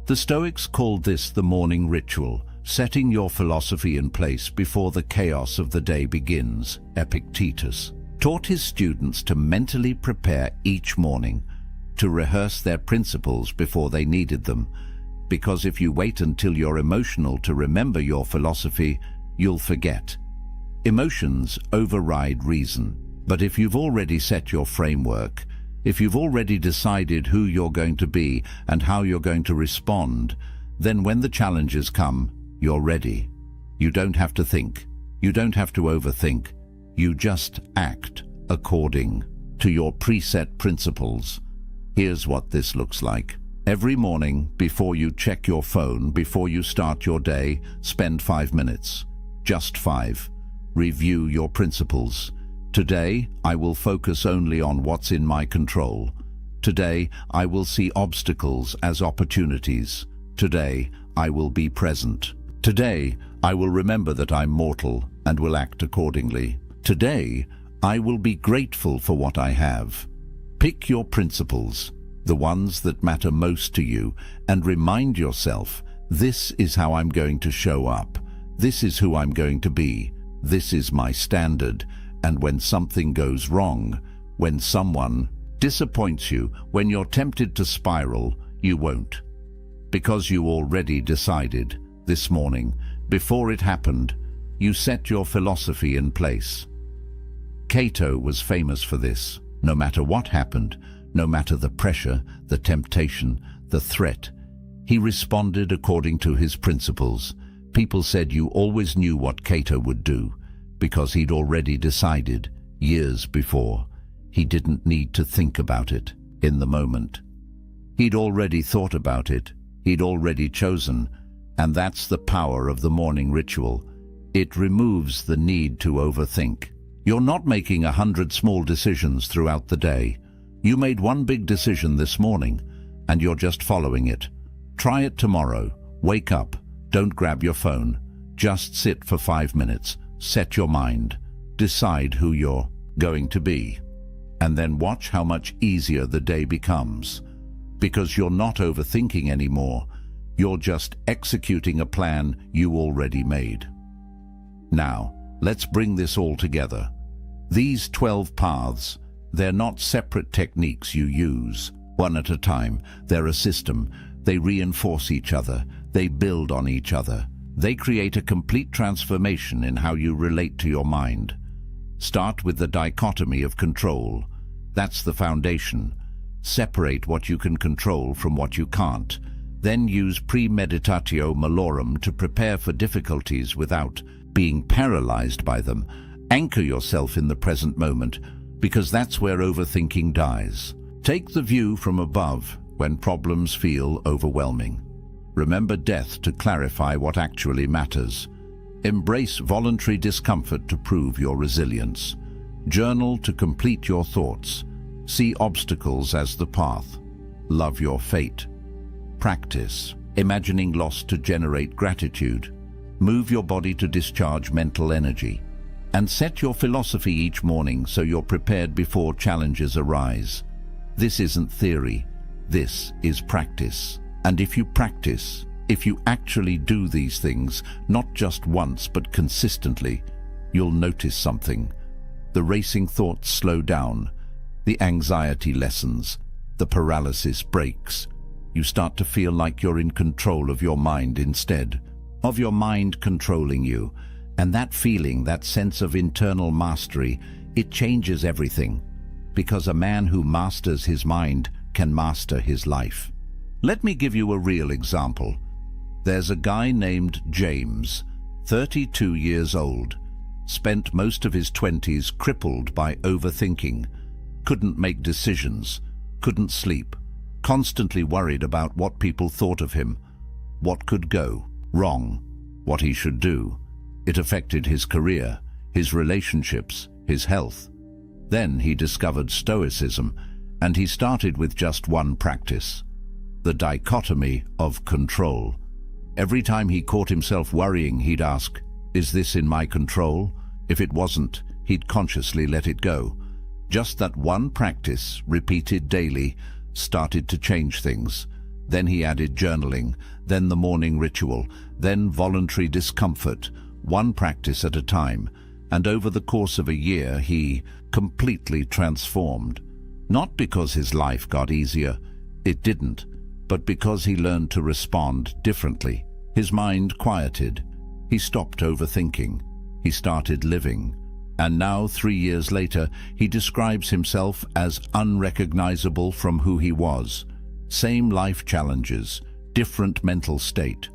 The Stoics called this the morning ritual, setting your philosophy in place before the chaos of the day begins. Epictetus taught his students to mentally prepare each morning, to rehearse their principles before they needed them, because if you wait until you're emotional to remember your philosophy, you'll forget. Emotions override reason, but if you've already set your framework, if you've already decided who you're going to be and how you're going to respond, then when the challenges come, you're ready. You don't have to think. You don't have to overthink. You just act according to your preset principles. Here's what this looks like. Every morning, before you check your phone, before you start your day, spend 5 minutes. Just 5. Review your principles. Today, I will focus only on what's in my control. Today, I will see obstacles as opportunities. Today, I will be present. Today, I will remember that I'm mortal and will act accordingly. Today, I will be grateful for what I have. Pick your principles, the ones that matter most to you, and remind yourself, this is how I'm going to show up. This is who I'm going to be. This is my standard. And when something goes wrong, when someone disappoints you, when you're tempted to spiral, you won't. Because you already decided this morning, before it happened, you set your philosophy in place. Plato was famous for this. No matter what happened, no matter the pressure, the temptation, the threat, he responded according to his principles. People said you always knew what Plato would do, because he'd already decided years before. He didn't need to think about it in the moment. He'd already thought about it, he'd already chosen, and that's the power of the morning ritual. It removes the need to overthink. You're not making 100 small decisions throughout the day. You made one big decision this morning, and you're just following it. Try it tomorrow. Wake up. Don't grab your phone. Just sit for 5 minutes. Set your mind. Decide who you're going to be. And then watch how much easier the day becomes. Because you're not overthinking anymore. You're just executing a plan you already made. Now, let's bring this all together. These 12 paths, they're not separate techniques you use, one at a time. They're a system. They reinforce each other. They build on each other. They create a complete transformation in how you relate to your mind. Start with the dichotomy of control. That's the foundation. Separate what you can control from what you can't. Then use premeditatio malorum to prepare for difficulties without being paralyzed by them. Anchor yourself in the present moment, because that's where overthinking dies. Take the view from above when problems feel overwhelming. Remember death to clarify what actually matters. Embrace voluntary discomfort to prove your resilience. Journal to complete your thoughts. See obstacles as the path. Love your fate. Practice imagining loss to generate gratitude. Move your body to discharge mental energy. And set your philosophy each morning so you're prepared before challenges arise. This isn't theory. This is practice. And if you practice, if you actually do these things, not just once but consistently, you'll notice something. The racing thoughts slow down. The anxiety lessens. The paralysis breaks. You start to feel like you're in control of your mind instead of your mind controlling you. And that feeling, that sense of internal mastery, it changes everything. Because a man who masters his mind can master his life. Let me give you a real example. There's a guy named James, 32 years old, spent most of his 20s crippled by overthinking, couldn't make decisions, couldn't sleep, constantly worried about what people thought of him, what could go wrong, what he should do. It affected his career, his relationships, his health. Then he discovered Stoicism, and he started with just one practice, the dichotomy of control. Every time he caught himself worrying, he'd ask, "Is this in my control?" If it wasn't, he'd consciously let it go. Just that one practice, repeated daily, started to change things. Then he added journaling, then the morning ritual, then voluntary discomfort, one practice at a time, and over the course of a year he completely transformed. Not because his life got easier, it didn't, but because he learned to respond differently. His mind quieted. He stopped overthinking. He started living. And now, 3 years later, he describes himself as unrecognizable from who he was. Same life challenges, different mental state,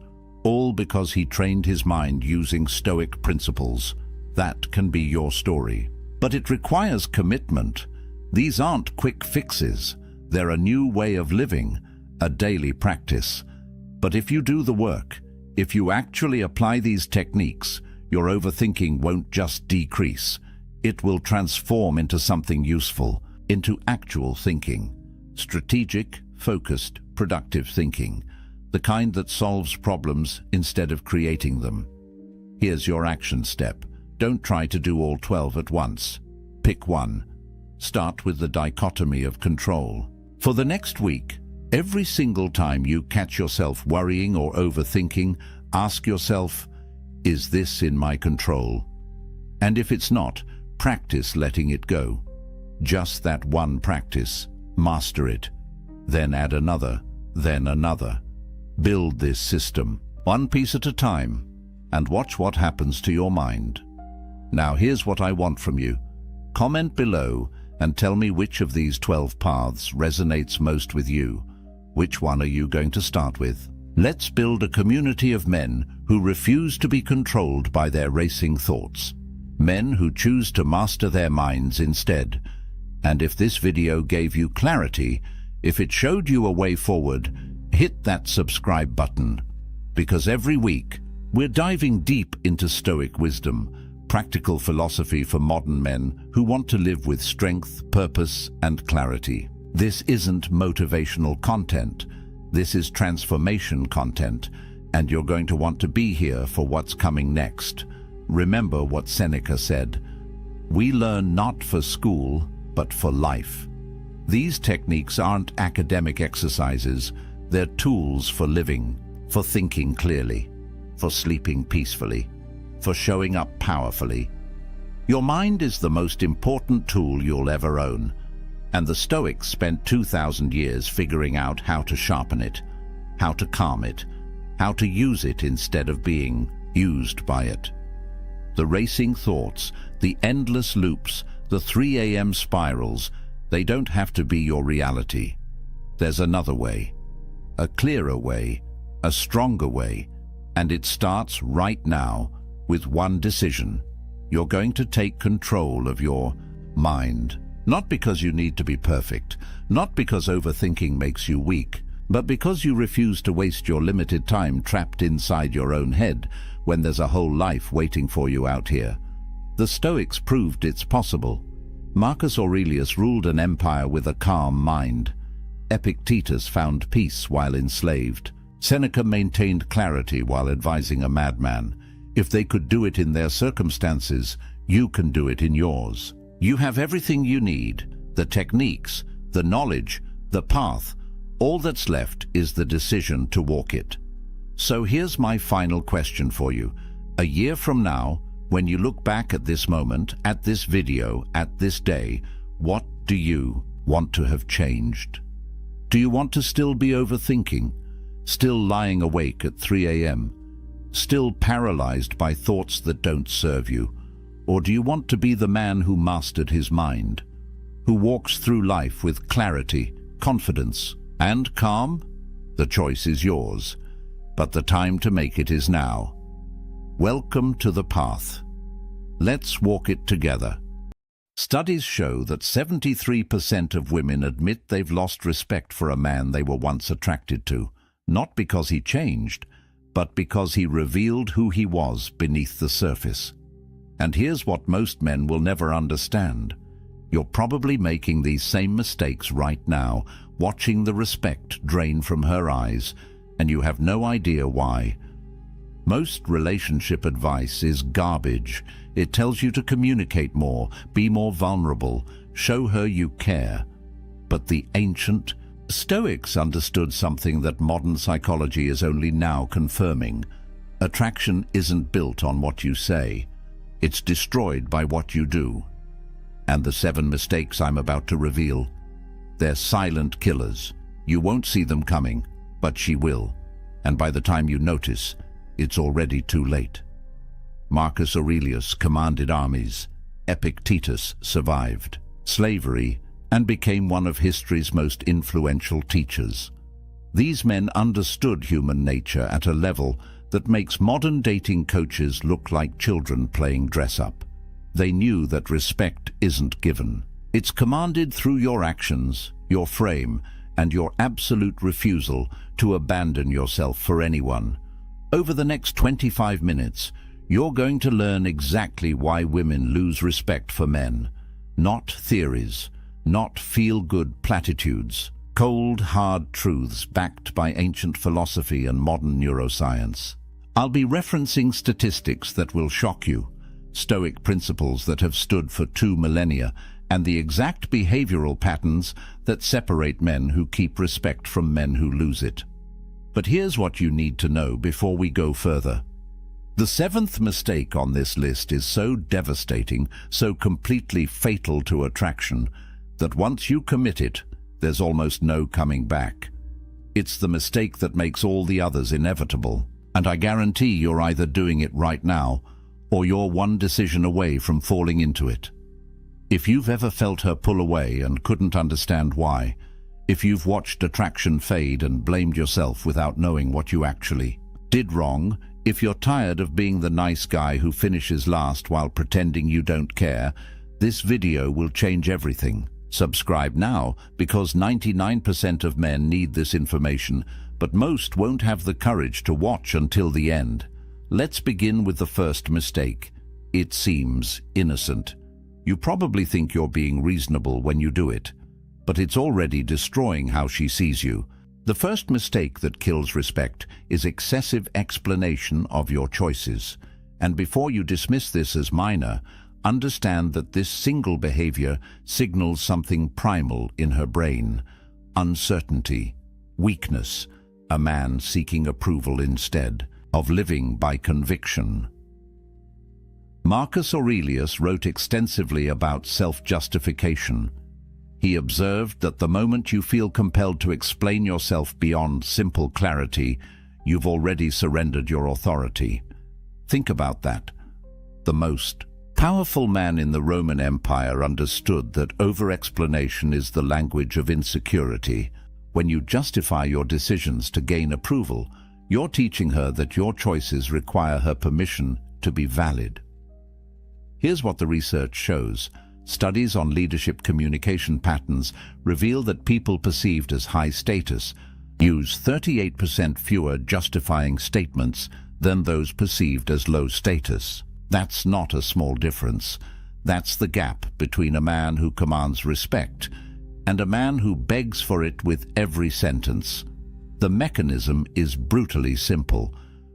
all because he trained his mind using Stoic principles. That can be your story. But it requires commitment. These aren't quick fixes. They're a new way of living, a daily practice. But if you do the work, if you actually apply these techniques, your overthinking won't just decrease. It will transform into something useful, into actual thinking. Strategic, focused, productive thinking. The kind that solves problems instead of creating them. Here's your action step. Don't try to do all 12 at once. Pick one. Start with the dichotomy of control. For the next week, every single time you catch yourself worrying or overthinking, ask yourself, is this in my control? And if it's not, practice letting it go. Just that one practice. Master it. Then add another, then another. Build this system, one piece at a time, and watch what happens to your mind. Now here's what I want from you. Comment below and tell me which of these 12 paths resonates most with you. Which one are you going to start with? Let's build a community of men who refuse to be controlled by their racing thoughts. Men who choose to master their minds instead. And if this video gave you clarity, if it showed you a way forward, hit that subscribe button. Because every week, we're diving deep into Stoic wisdom, practical philosophy for modern men who want to live with strength, purpose, and clarity. This isn't motivational content. This is transformation content, and you're going to want to be here for what's coming next. Remember what Seneca said, "We learn not for school, but for life." These techniques aren't academic exercises, they're tools for living, for thinking clearly, for sleeping peacefully, for showing up powerfully. Your mind is the most important tool you'll ever own, and the Stoics spent 2,000 years figuring out how to sharpen it, how to calm it, how to use it instead of being used by it. The racing thoughts, the endless loops, the 3 a.m. spirals, they don't have to be your reality. There's another way, a clearer way, a stronger way, and it starts right now with one decision. You're going to take control of your mind, not because you need to be perfect, not because overthinking makes you weak, but because you refuse to waste your limited time trapped inside your own head when there's a whole life waiting for you out here. The Stoics proved it's possible. Marcus Aurelius ruled an empire with a calm mind. Epictetus found peace while enslaved. Seneca maintained clarity while advising a madman. If they could do it in their circumstances, you can do it in yours. You have everything you need, the techniques, the knowledge, the path. All that's left is the decision to walk it. So here's my final question for you. A year from now, when you look back at this moment, at this video, at this day, what do you want to have changed? Do you want to still be overthinking, still lying awake at 3 a.m., still paralyzed by thoughts that don't serve you? Or do you want to be the man who mastered his mind, who walks through life with clarity, confidence, and calm? The choice is yours, but the time to make it is now. Welcome to the path. Let's walk it together. Studies show that 73% of women admit they've lost respect for a man they were once attracted to, not because he changed, but because he revealed who he was beneath the surface. And here's what most men will never understand. You're probably making these same mistakes right now, watching the respect drain from her eyes, and you have no idea why. Most relationship advice is garbage. It tells you to communicate more, be more vulnerable, show her you care. But the ancient Stoics understood something that modern psychology is only now confirming. Attraction isn't built on what you say. It's destroyed by what you do. And the 7 mistakes I'm about to reveal, they're silent killers. You won't see them coming, but she will. And by the time you notice, it's already too late. Marcus Aurelius commanded armies. Epictetus survived slavery and became one of history's most influential teachers. These men understood human nature at a level that makes modern dating coaches look like children playing dress-up. They knew that respect isn't given. It's commanded through your actions, your frame, and your absolute refusal to abandon yourself for anyone. Over the next 25 minutes, you're going to learn exactly why women lose respect for men. Not theories, not feel-good platitudes. Cold, hard truths backed by ancient philosophy and modern neuroscience. I'll be referencing statistics that will shock you, Stoic principles that have stood for 2 millennia, and the exact behavioral patterns that separate men who keep respect from men who lose it. But here's what you need to know before we go further. The 7th mistake on this list is so devastating, so completely fatal to attraction, that once you commit it, there's almost no coming back. It's the mistake that makes all the others inevitable, and I guarantee you're either doing it right now, or you're one decision away from falling into it. If you've ever felt her pull away and couldn't understand why, if you've watched attraction fade and blamed yourself without knowing what you actually did wrong, if you're tired of being the nice guy who finishes last while pretending you don't care, this video will change everything. Subscribe now, because 99% of men need this information, but most won't have the courage to watch until the end. Let's begin with the first mistake. It seems innocent. You probably think you're being reasonable when you do it, but it's already destroying how she sees you. The first mistake that kills respect is excessive explanation of your choices. And before you dismiss this as minor, understand that this single behavior signals something primal in her brain: uncertainty, weakness, a man seeking approval instead of living by conviction. Marcus Aurelius wrote extensively about self-justification. He observed that the moment you feel compelled to explain yourself beyond simple clarity, you've already surrendered your authority. Think about that. The most powerful man in the Roman Empire understood that over-explanation is the language of insecurity. When you justify your decisions to gain approval, you're teaching her that your choices require her permission to be valid. Here's what the research shows. Studies on leadership communication patterns reveal that people perceived as high status use 38% fewer justifying statements than those perceived as low status. That's not a small difference. That's the gap between a man who commands respect and a man who begs for it with every sentence. The mechanism is brutally simple.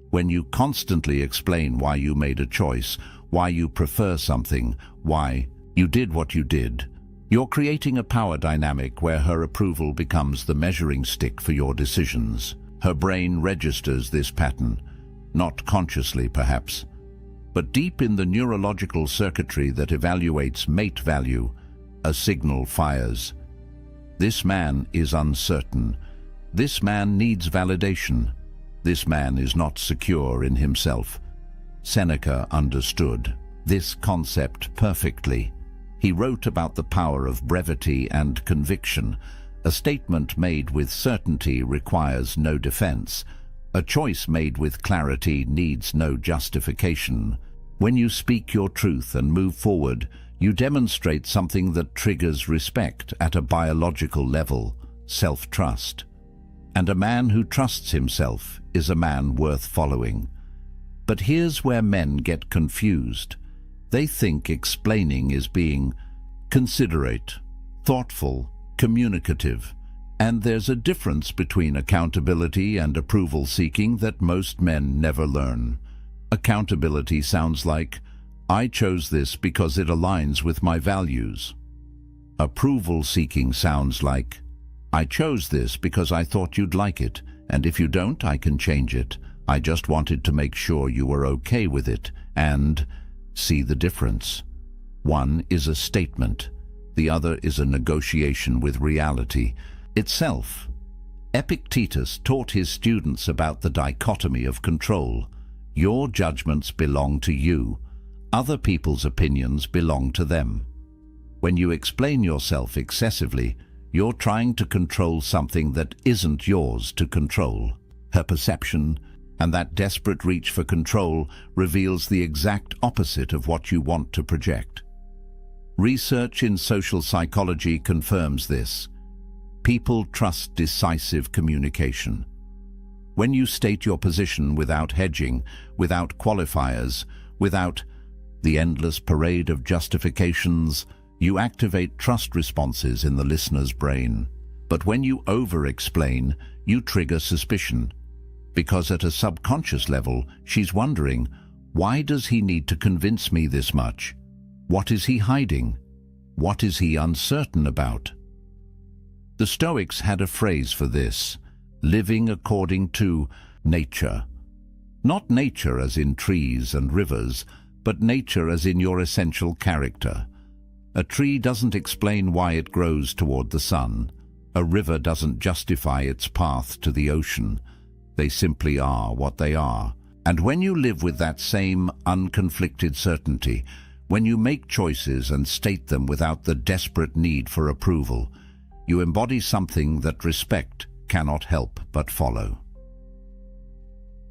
When you constantly explain why you made a choice, why you prefer something, why you did what you did, you're creating a power dynamic where her approval becomes the measuring stick for your decisions. Her brain registers this pattern, not consciously perhaps, but deep in the neurological circuitry that evaluates mate value, a signal fires. This man is uncertain. This man needs validation. This man is not secure in himself. Seneca understood this concept perfectly. He wrote about the power of brevity and conviction. A statement made with certainty requires no defense. A choice made with clarity needs no justification. When you speak your truth and move forward, you demonstrate something that triggers respect at a biological level: self-trust. And a man who trusts himself is a man worth following. But here's where men get confused. They think explaining is being considerate, thoughtful, communicative. And there's a difference between accountability and approval seeking that most men never learn. Accountability sounds like, I chose this because it aligns with my values. Approval seeking sounds like, I chose this because I thought you'd like it, and if you don't, I can change it. I just wanted to make sure you were okay with it. And see the difference. One is a statement. The other is a negotiation with reality itself. Epictetus taught his students about the dichotomy of control. Your judgments belong to you. Other people's opinions belong to them. When you explain yourself excessively, you're trying to control something that isn't yours to control. Her perception, and that desperate reach for control, reveals the exact opposite of what you want to project. Research in social psychology confirms this. People trust decisive communication. When you state your position without hedging, without qualifiers, without the endless parade of justifications, you activate trust responses in the listener's brain. But when you over-explain, you trigger suspicion. Because at a subconscious level, she's wondering, why does he need to convince me this much? What is he hiding? What is he uncertain about? The Stoics had a phrase for this: living according to nature. Not nature as in trees and rivers, but nature as in your essential character. A tree doesn't explain why it grows toward the sun. A river doesn't justify its path to the ocean. They simply are what they are. And when you live with that same unconflicted certainty, when you make choices and state them without the desperate need for approval, you embody something that respect cannot help but follow.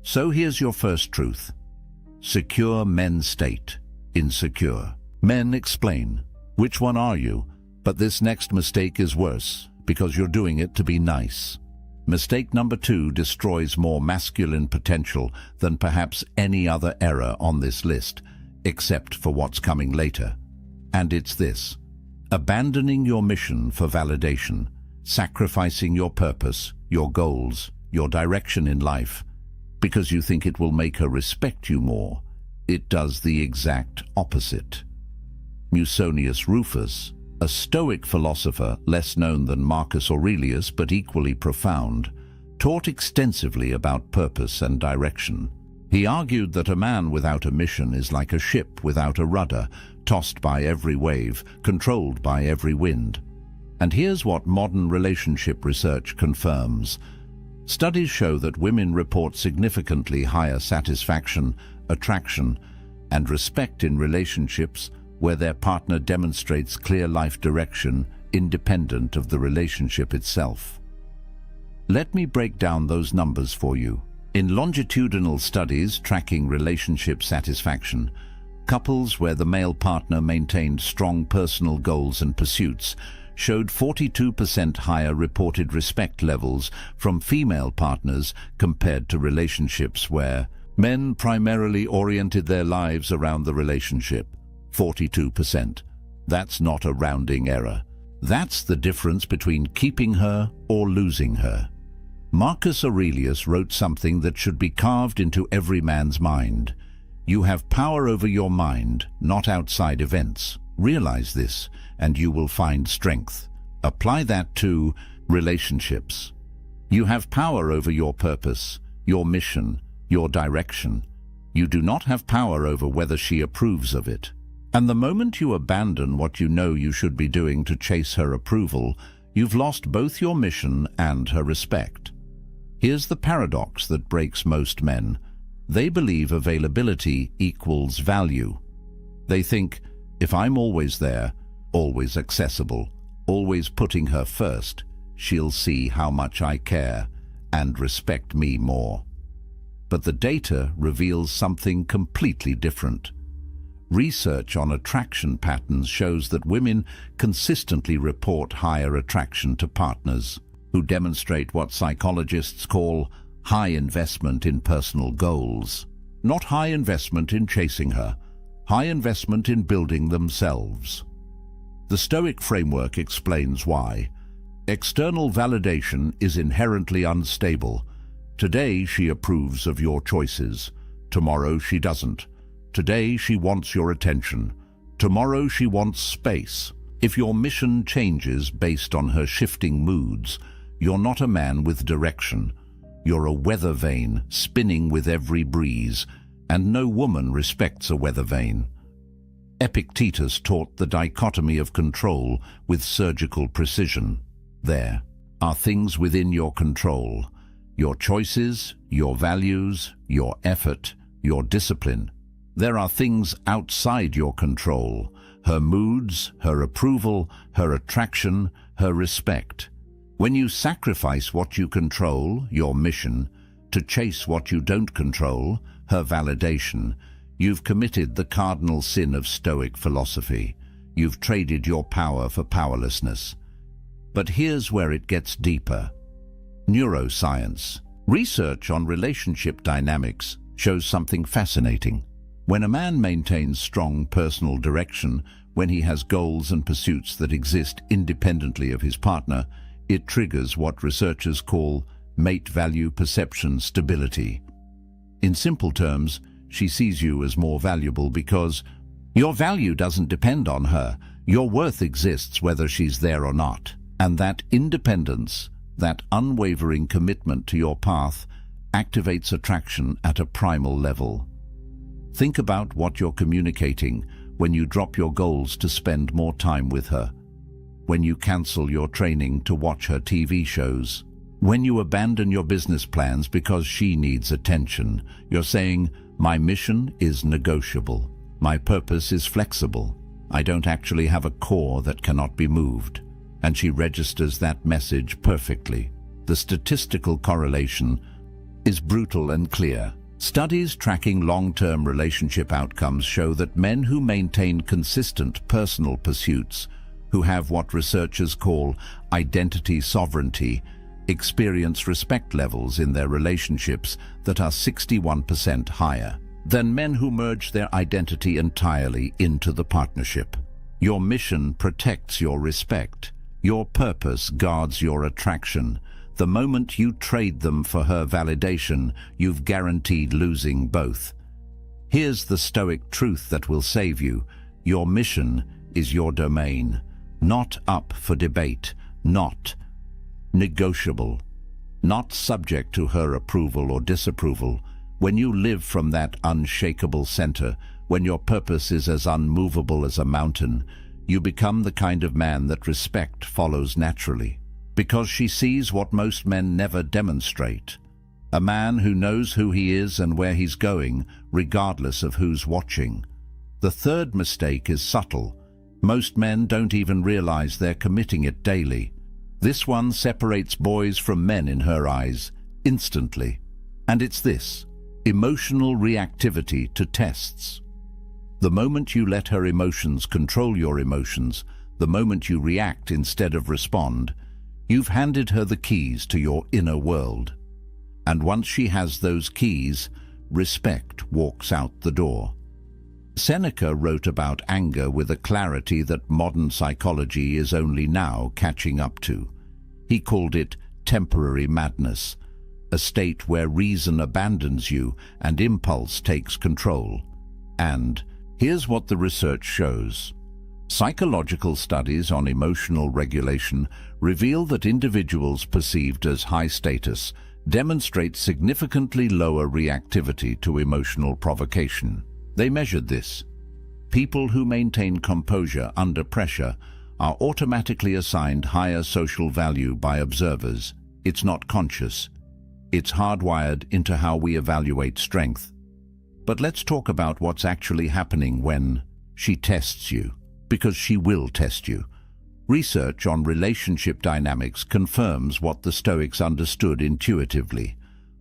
So here's your first truth. Secure men state insecure. Men explain. Which one are you? But this next mistake is worse, because you're doing it to be nice. Mistake number 2 destroys more masculine potential than perhaps any other error on this list, except for what's coming later. And it's this: abandoning your mission for validation, sacrificing your purpose, your goals, your direction in life, because you think it will make her respect you more. It does the exact opposite. Musonius Rufus, a Stoic philosopher less known than Marcus Aurelius but equally profound, taught extensively about purpose and direction. He argued that a man without a mission is like a ship without a rudder, tossed by every wave, controlled by every wind. And here's what modern relationship research confirms. Studies show that women report significantly higher satisfaction, attraction, and respect in relationships where their partner demonstrates clear life direction independent of the relationship itself. Let me break down those numbers for you. In longitudinal studies tracking relationship satisfaction, couples where the male partner maintained strong personal goals and pursuits showed 42% higher reported respect levels from female partners compared to relationships where men primarily oriented their lives around the relationship. 42%. That's not a rounding error. That's the difference between keeping her or losing her. Marcus Aurelius wrote something that should be carved into every man's mind. You have power over your mind, not outside events. Realize this, and you will find strength. Apply that to relationships. You have power over your purpose, your mission, your direction. You do not have power over whether she approves of it. And the moment you abandon what you know you should be doing to chase her approval, you've lost both your mission and her respect. Here's the paradox that breaks most men. They believe availability equals value. They think, if I'm always there, always accessible, always putting her first, she'll see how much I care and respect me more. But the data reveals something completely different. Research on attraction patterns shows that women consistently report higher attraction to partners who demonstrate what psychologists call high investment in personal goals. Not high investment in chasing her, high investment in building themselves. The Stoic framework explains why. External validation is inherently unstable. Today she approves of your choices. Tomorrow she doesn't. Today she wants your attention. Tomorrow she wants space. If your mission changes based on her shifting moods, you're not a man with direction. You're a weather vane spinning with every breeze, and no woman respects a weather vane. Epictetus taught the dichotomy of control with surgical precision. There are things within your control: your choices, your values, your effort, your discipline. There are things outside your control: her moods, her approval, her attraction, her respect. When you sacrifice what you control, your mission, to chase what you don't control, her validation, you've committed the cardinal sin of Stoic philosophy. You've traded your power for powerlessness. But here's where it gets deeper. Neuroscience. Research on relationship dynamics shows something fascinating. When a man maintains strong personal direction, when he has goals and pursuits that exist independently of his partner, it triggers what researchers call mate value perception stability. In simple terms, she sees you as more valuable because your value doesn't depend on her. Your worth exists whether she's there or not. And that independence, that unwavering commitment to your path, activates attraction at a primal level. Think about what you're communicating when you drop your goals to spend more time with her, when you cancel your training to watch her TV shows, when you abandon your business plans because she needs attention. You're saying, my mission is negotiable. My purpose is flexible. I don't actually have a core that cannot be moved. And she registers that message perfectly. The statistical correlation is brutal and clear. Studies tracking long-term relationship outcomes show that men who maintain consistent personal pursuits who have what researchers call identity sovereignty, experience respect levels in their relationships that are 61% higher than men who merge their identity entirely into the partnership. Your mission protects your respect. Your purpose guards your attraction. The moment you trade them for her validation, you've guaranteed losing both. Here's the Stoic truth that will save you. Your mission is your domain, not up for debate, not negotiable, not subject to her approval or disapproval. When you live from that unshakable center, when your purpose is as unmovable as a mountain, you become the kind of man that respect follows naturally, because she sees what most men never demonstrate. A man who knows who he is and where he's going, regardless of who's watching. The third mistake is subtle. Most men don't even realize they're committing it daily. This one separates boys from men in her eyes, instantly. And it's this: emotional reactivity to tests. The moment you let her emotions control your emotions, the moment you react instead of respond, you've handed her the keys to your inner world. And once she has those keys, respect walks out the door. Seneca wrote about anger with a clarity that modern psychology is only now catching up to. He called it temporary madness, a state where reason abandons you and impulse takes control. And here's what the research shows. Psychological studies on emotional regulation reveal that individuals perceived as high status demonstrate significantly lower reactivity to emotional provocation. They measured this. People who maintain composure under pressure are automatically assigned higher social value by observers. It's not conscious. It's hardwired into how we evaluate strength. But let's talk about what's actually happening when she tests you, because she will test you. Research on relationship dynamics confirms what the Stoics understood intuitively.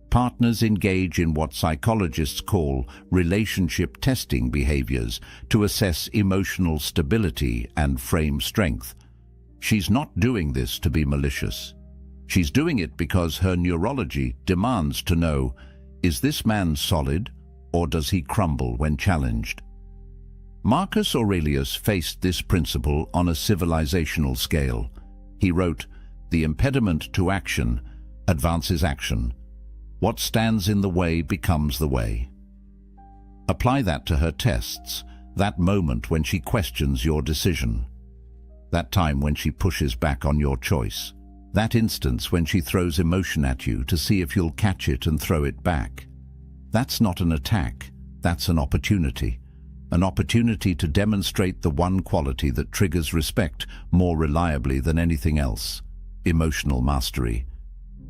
Partners engage in what psychologists call relationship testing behaviors to assess emotional stability and frame strength. She's not doing this to be malicious. She's doing it because her neurology demands to know, is this man solid or does he crumble when challenged? Marcus Aurelius faced this principle on a civilizational scale. He wrote, "The impediment to action advances action. What stands in the way becomes the way." Apply that to her tests, that moment when she questions your decision, that time when she pushes back on your choice, that instance when she throws emotion at you to see if you'll catch it and throw it back. That's not an attack, that's an opportunity to demonstrate the one quality that triggers respect more reliably than anything else: emotional mastery.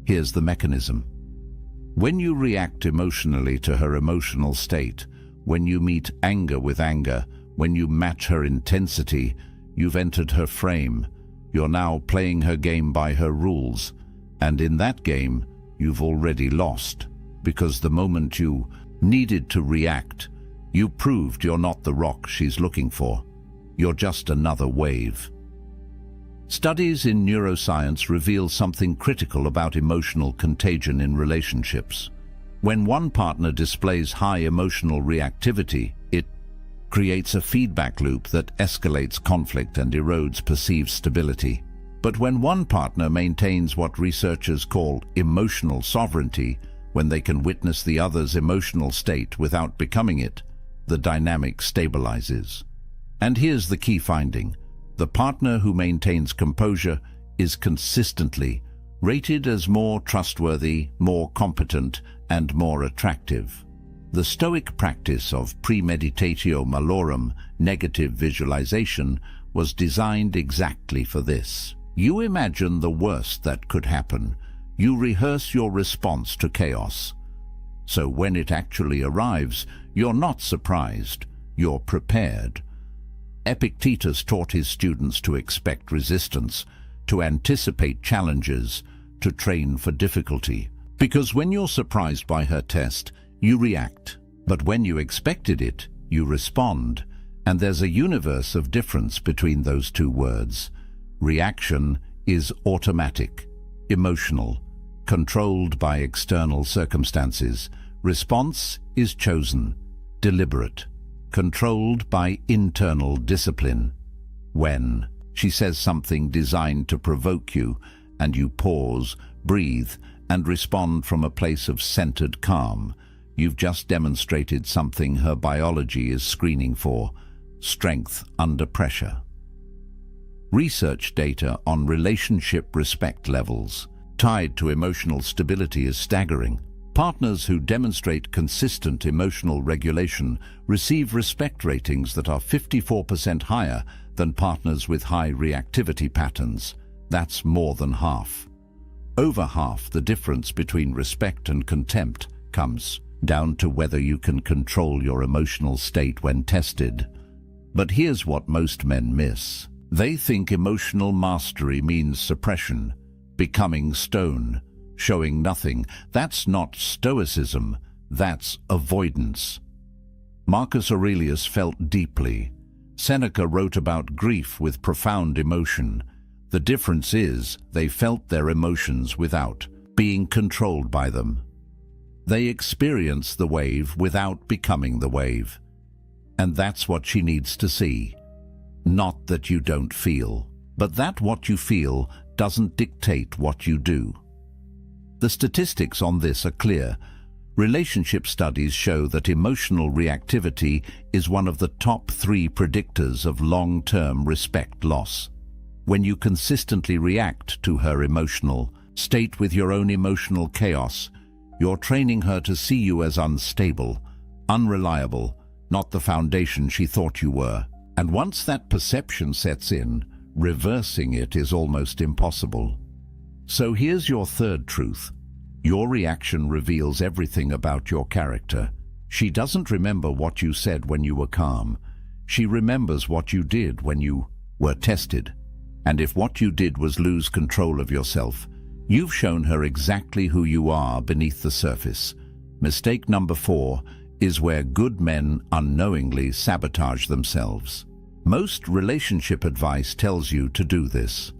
Here's the mechanism. When you react emotionally to her emotional state, when you meet anger with anger, when you match her intensity, you've entered her frame. You're now playing her game by her rules, and in that game, you've already lost, because the moment you needed to react, you proved you're not the rock she's looking for. You're just another wave. Studies in neuroscience reveal something critical about emotional contagion in relationships. When one partner displays high emotional reactivity, it creates a feedback loop that escalates conflict and erodes perceived stability. But when one partner maintains what researchers call emotional sovereignty, when they can witness the other's emotional state without becoming it, the dynamic stabilizes. And here's the key finding. The partner who maintains composure is consistently rated as more trustworthy, more competent, and more attractive. The Stoic practice of premeditatio malorum, negative visualization, was designed exactly for this. You imagine the worst that could happen. You rehearse your response to chaos. So when it actually arrives, you're not surprised, you're prepared. Epictetus taught his students to expect resistance, to anticipate challenges, to train for difficulty. Because when you're surprised by her test, you react. But when you expected it, you respond. And there's a universe of difference between those two words. Reaction is automatic, emotional, controlled by external circumstances. Response is chosen, deliberate, controlled by internal discipline. When she says something designed to provoke you, and you pause, breathe, and respond from a place of centered calm, you've just demonstrated something her biology is screening for: strength under pressure. Research data on relationship respect levels tied to emotional stability is staggering. Partners who demonstrate consistent emotional regulation receive respect ratings that are 54% higher than partners with high reactivity patterns. That's more than half. Over half the difference between respect and contempt comes down to whether you can control your emotional state when tested. But here's what most men miss. They think emotional mastery means suppression, becoming stone, showing nothing. That's not stoicism, that's avoidance. Marcus Aurelius felt deeply. Seneca wrote about grief with profound emotion. The difference is they felt their emotions without being controlled by them. They experience the wave without becoming the wave. And that's what she needs to see. Not that you don't feel, but that what you feel doesn't dictate what you do. The statistics on this are clear. Relationship studies show that emotional reactivity is one of the top 3 predictors of long-term respect loss. When you consistently react to her emotional state with your own emotional chaos, you're training her to see you as unstable, unreliable, not the foundation she thought you were. And once that perception sets in, reversing it is almost impossible. So here's your third truth. Your reaction reveals everything about your character. She doesn't remember what you said when you were calm. She remembers what you did when you were tested. And if what you did was lose control of yourself, you've shown her exactly who you are beneath the surface. Mistake number 4 is where good men unknowingly sabotage themselves. Most relationship advice tells you to do this,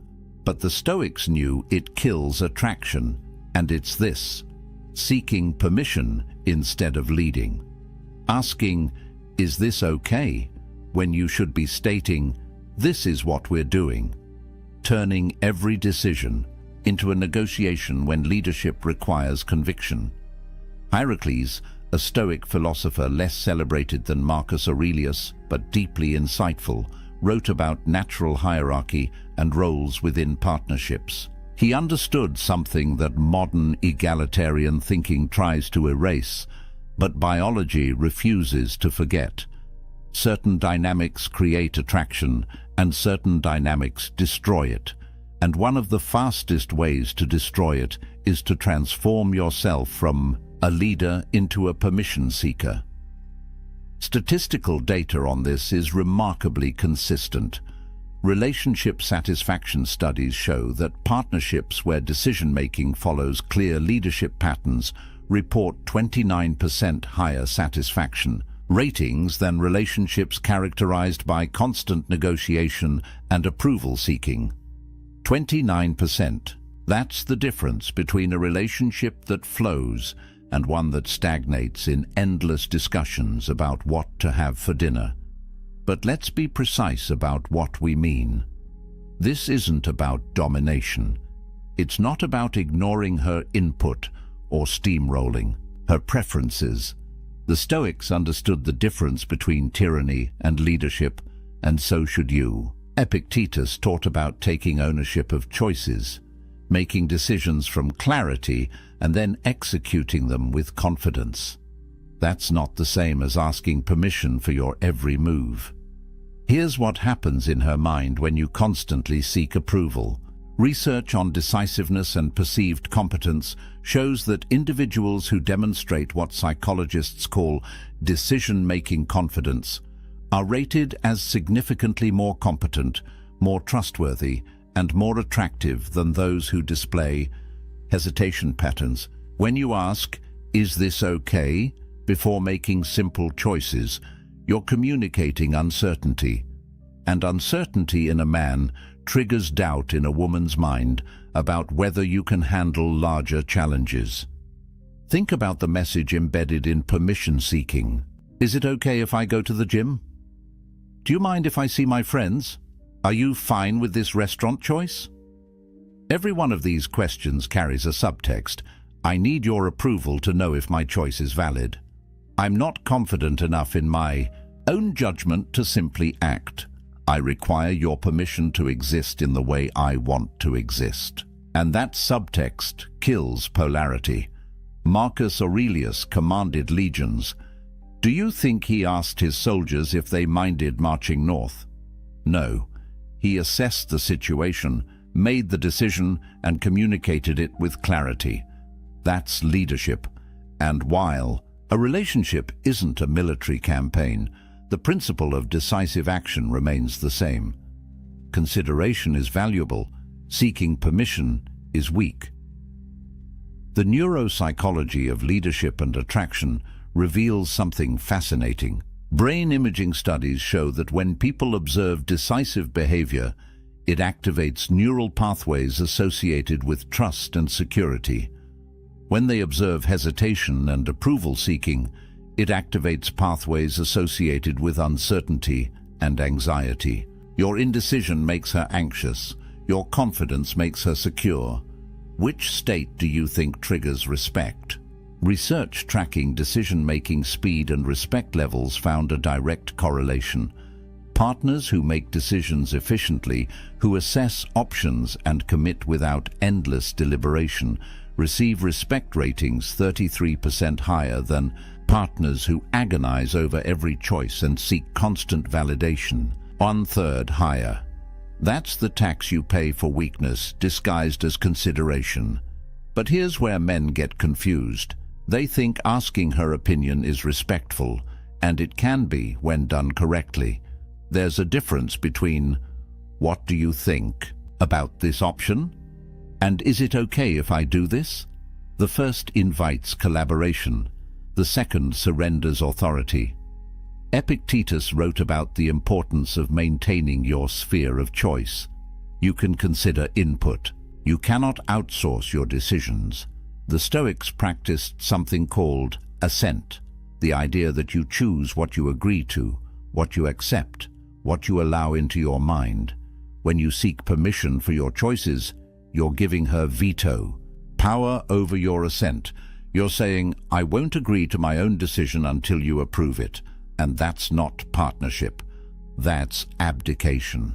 but the Stoics knew it kills attraction, and it's this: seeking permission instead of leading. Asking, "Is this okay?" when you should be stating, "This is what we're doing." Turning every decision into a negotiation when leadership requires conviction. Heracles, a Stoic philosopher less celebrated than Marcus Aurelius, but deeply insightful, wrote about natural hierarchy and roles within partnerships. He understood something that modern egalitarian thinking tries to erase, but biology refuses to forget. Certain dynamics create attraction, and certain dynamics destroy it. And one of the fastest ways to destroy it is to transform yourself from a leader into a permission seeker. Statistical data on this is remarkably consistent. Relationship satisfaction studies show that partnerships where decision-making follows clear leadership patterns report 29% higher satisfaction ratings than relationships characterized by constant negotiation and approval-seeking. 29%. That's the difference between a relationship that flows and one that stagnates in endless discussions about what to have for dinner. But let's be precise about what we mean. This isn't about domination. It's not about ignoring her input or steamrolling her preferences. The Stoics understood the difference between tyranny and leadership, and so should you. Epictetus taught about taking ownership of choices, making decisions from clarity, and then executing them with confidence. That's not the same as asking permission for your every move. Here's what happens in her mind when you constantly seek approval. Research on decisiveness and perceived competence shows that individuals who demonstrate what psychologists call decision-making confidence are rated as significantly more competent, more trustworthy, and more attractive than those who display hesitation patterns. When you ask, "Is this okay?" before making simple choices, You're communicating uncertainty. And uncertainty in a man triggers doubt in a woman's mind about whether you can handle larger challenges. Think about the message embedded in permission seeking. Is it okay if I go to the gym? Do you mind if I see my friends? Are you fine with this restaurant choice? Every one of these questions carries a subtext. I need your approval to know if my choice is valid. I'm not confident enough in my own judgment to simply act. I require your permission to exist in the way I want to exist. And that subtext kills polarity. Marcus Aurelius commanded legions. Do you think he asked his soldiers if they minded marching north? No. He assessed the situation, made the decision, and communicated it with clarity. That's leadership. And while a relationship isn't a military campaign, the principle of decisive action remains the same. Consideration is valuable. Seeking permission is weak. The neuropsychology of leadership and attraction reveals something fascinating. Brain imaging studies show that when people observe decisive behavior, it activates neural pathways associated with trust and security. When they observe hesitation and approval seeking, it activates pathways associated with uncertainty and anxiety. Your indecision makes her anxious. Your confidence makes her secure. Which state do you think triggers respect? Research tracking decision-making speed and respect levels found a direct correlation. Partners who make decisions efficiently, who assess options and commit without endless deliberation, receive respect ratings 33% higher than partners who agonize over every choice and seek constant validation, 1/3 higher. That's the tax you pay for weakness, disguised as consideration. But here's where men get confused. They think asking her opinion is respectful, and it can be when done correctly. There's a difference between, "What do you think about this option?" and "Is it okay if I do this?" The first invites collaboration. The second surrenders authority. Epictetus wrote about the importance of maintaining your sphere of choice. You can consider input. You cannot outsource your decisions. The Stoics practiced something called assent, the idea that you choose what you agree to, what you accept, what you allow into your mind. When you seek permission for your choices, you're giving her veto, power over your assent. You're saying, "I won't agree to my own decision until you approve it." And that's not partnership. That's abdication.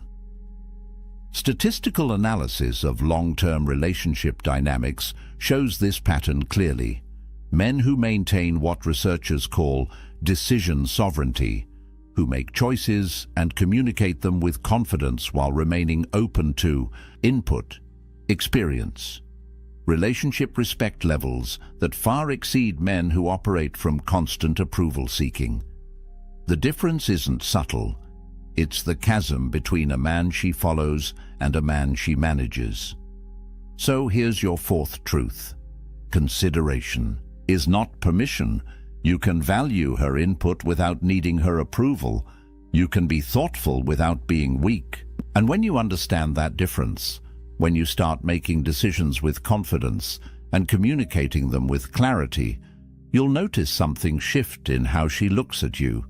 Statistical analysis of long-term relationship dynamics shows this pattern clearly. Men who maintain what researchers call decision sovereignty, who make choices and communicate them with confidence while remaining open to input, experience, relationship respect levels that far exceed men who operate from constant approval seeking. The difference isn't subtle. It's the chasm between a man she follows and a man she manages. So here's your fourth truth. Consideration is not permission. You can value her input without needing her approval. You can be thoughtful without being weak. And when you understand that difference, when you start making decisions with confidence and communicating them with clarity, you'll notice something shift in how she looks at you.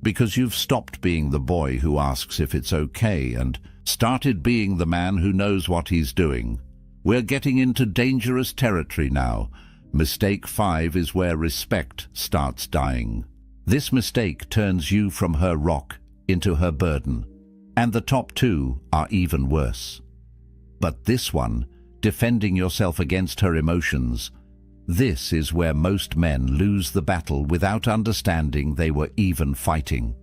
Because you've stopped being the boy who asks if it's okay and started being the man who knows what he's doing. We're getting into dangerous territory now. Mistake 5 is where respect starts dying. This mistake turns you from her rock into her burden. And the top 2 are even worse. But this one, defending yourself against her emotions, this is where most men lose the battle without understanding they were even fighting.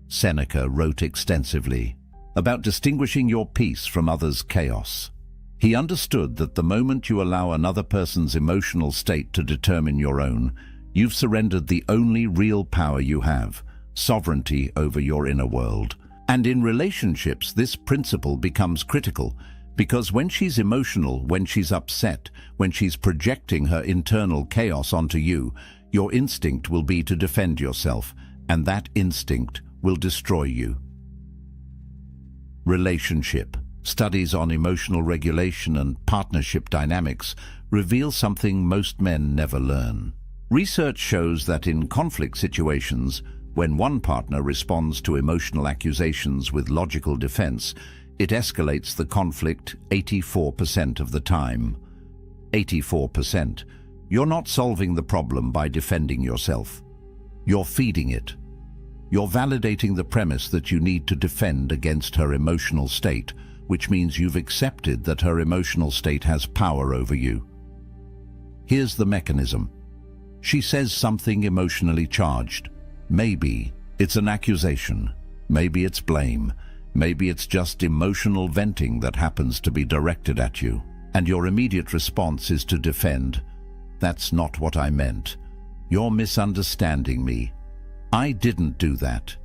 Seneca wrote extensively about distinguishing your peace from others' chaos. He understood that the moment you allow another person's emotional state to determine your own, you've surrendered the only real power you have, sovereignty over your inner world. And in relationships, this principle becomes critical. Because when she's emotional, when she's upset, when she's projecting her internal chaos onto you, your instinct will be to defend yourself, and that instinct will destroy you. Relationship. Studies on emotional regulation and partnership dynamics reveal something most men never learn. Research shows that in conflict situations, when one partner responds to emotional accusations with logical defense, it escalates the conflict 84% of the time. 84%. You're not solving the problem by defending yourself. You're feeding it. You're validating the premise that you need to defend against her emotional state, which means you've accepted that her emotional state has power over you. Here's the mechanism. She says something emotionally charged. Maybe it's an accusation. Maybe it's blame. Maybe it's just emotional venting that happens to be directed at you. And your immediate response is to defend. That's not what I meant. You're misunderstanding me. I didn't do that.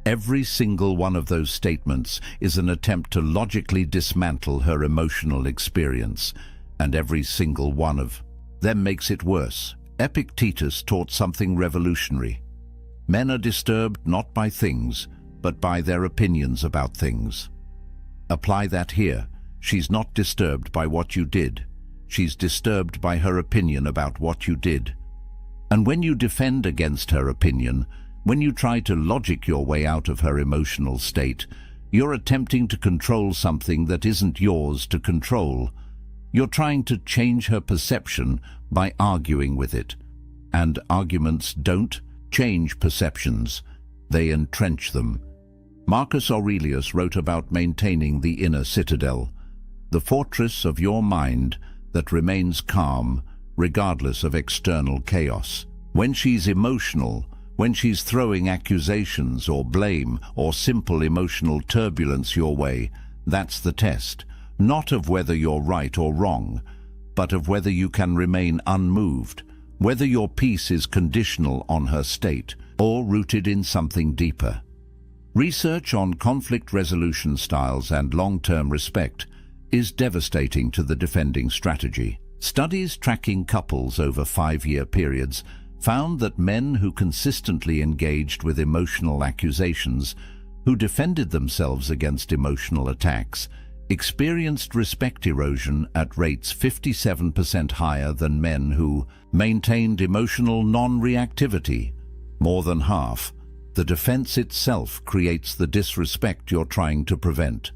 Every single one of those statements is an attempt to logically dismantle her emotional experience, and every single one of them makes it worse. Epictetus taught something revolutionary. Men are disturbed not by things, but by their opinions about things. Apply that here. She's not disturbed by what you did. She's disturbed by her opinion about what you did. And when you defend against her opinion, when you try to logic your way out of her emotional state, you're attempting to control something that isn't yours to control. You're trying to change her perception by arguing with it. And arguments don't change perceptions, they entrench them. Marcus Aurelius wrote about maintaining the inner citadel, the fortress of your mind that remains calm regardless of external chaos. When she's emotional, when she's throwing accusations or blame or simple emotional turbulence your way, that's the test, not of whether you're right or wrong, but of whether you can remain unmoved, whether your peace is conditional on her state or rooted in something deeper. Research on conflict resolution styles and long-term respect is devastating to the defending strategy. Studies tracking couples over 5-year periods found that men who consistently engaged with emotional accusations, who defended themselves against emotional attacks, experienced respect erosion at rates 57% higher than men who maintained emotional non-reactivity. More than half. The defense itself creates the disrespect you're trying to prevent.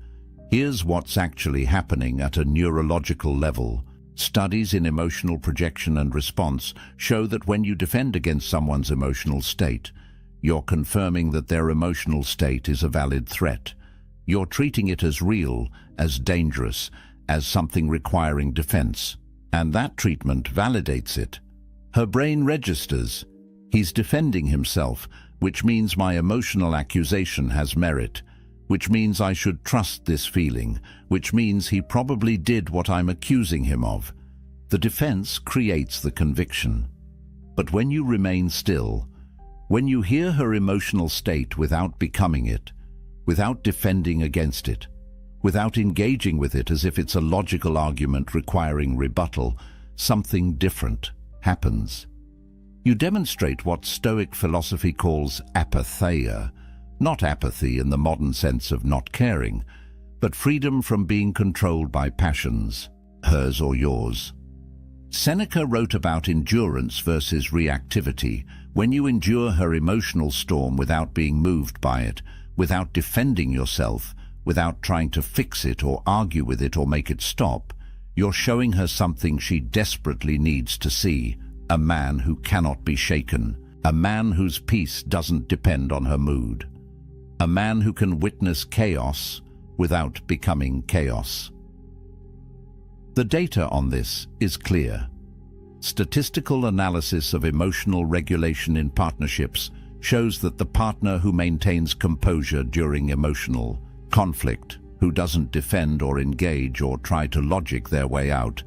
Here's what's actually happening at a neurological level. Studies in emotional projection and response show that when you defend against someone's emotional state, you're confirming that their emotional state is a valid threat. You're treating it as real, as dangerous, as something requiring defense. And that treatment validates it. Her brain registers. He's defending himself, which means my emotional accusation has merit, which means I should trust this feeling, which means he probably did what I'm accusing him of. The defense creates the conviction. But when you remain still, when you hear her emotional state without becoming it, without defending against it, without engaging with it as if it's a logical argument requiring rebuttal, something different happens. You demonstrate what Stoic philosophy calls apatheia, not apathy in the modern sense of not caring, but freedom from being controlled by passions, hers or yours. Seneca wrote about endurance versus reactivity. When you endure her emotional storm without being moved by it, without defending yourself, without trying to fix it or argue with it or make it stop, you're showing her something she desperately needs to see, a man who cannot be shaken, a man whose peace doesn't depend on her mood. A man who can witness chaos without becoming chaos. The data on this is clear. Statistical analysis of emotional regulation in partnerships shows that the partner who maintains composure during emotional conflict, who doesn't defend or engage or try to logic their way out,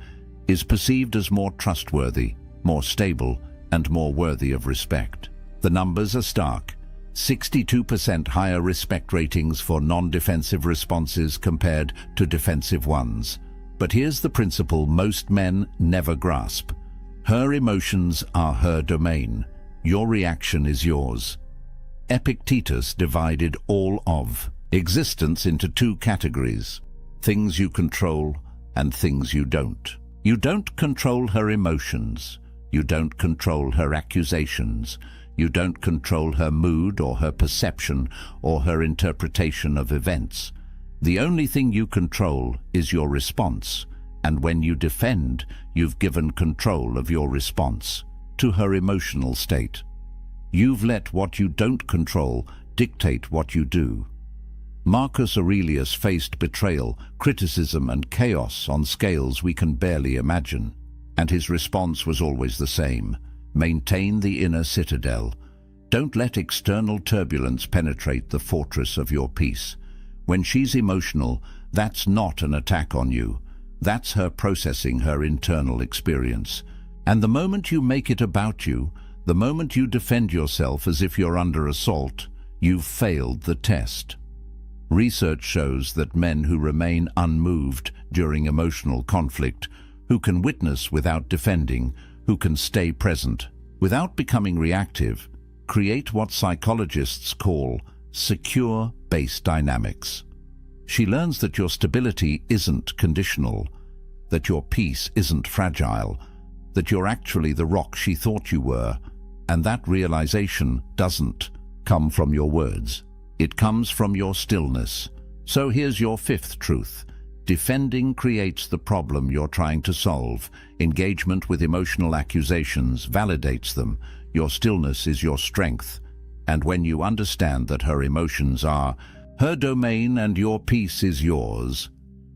is perceived as more trustworthy, more stable, and more worthy of respect. The numbers are stark. 62% higher respect ratings for non-defensive responses compared to defensive ones. But here's the principle most men never grasp. Her emotions are her domain. Your reaction is yours. Epictetus divided all of existence into two categories: things you control and things you don't. You don't control her emotions. You don't control her accusations. You don't control her mood or her perception or her interpretation of events. The only thing you control is your response, and when you defend, you've given control of your response to her emotional state. You've let what you don't control dictate what you do. Marcus Aurelius faced betrayal, criticism, and chaos on scales we can barely imagine, and his response was always the same: maintain the inner citadel. Don't let external turbulence penetrate the fortress of your peace. When she's emotional, that's not an attack on you. That's her processing her internal experience. And the moment you make it about you, the moment you defend yourself as if you're under assault, you've failed the test. Research shows that men who remain unmoved during emotional conflict, who can witness without defending, who can stay present without becoming reactive, create what psychologists call secure base dynamics. She learns that your stability isn't conditional, that your peace isn't fragile, that you're actually the rock she thought you were, and that realization doesn't come from your words. It comes from your stillness. So here's your fifth truth. Defending creates the problem you're trying to solve. Engagement with emotional accusations validates them. Your stillness is your strength. And when you understand that her emotions are her domain and your peace is yours,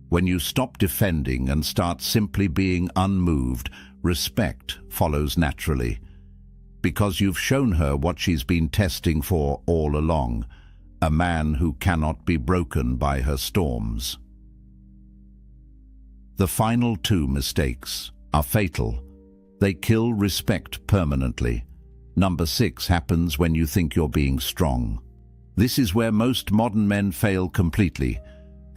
when you stop defending and start simply being unmoved, respect follows naturally. Because you've shown her what she's been testing for all along, a man who cannot be broken by her storms. The final two mistakes are fatal. They kill respect permanently. Number 6 happens when you think you're being strong. This is where most modern men fail completely,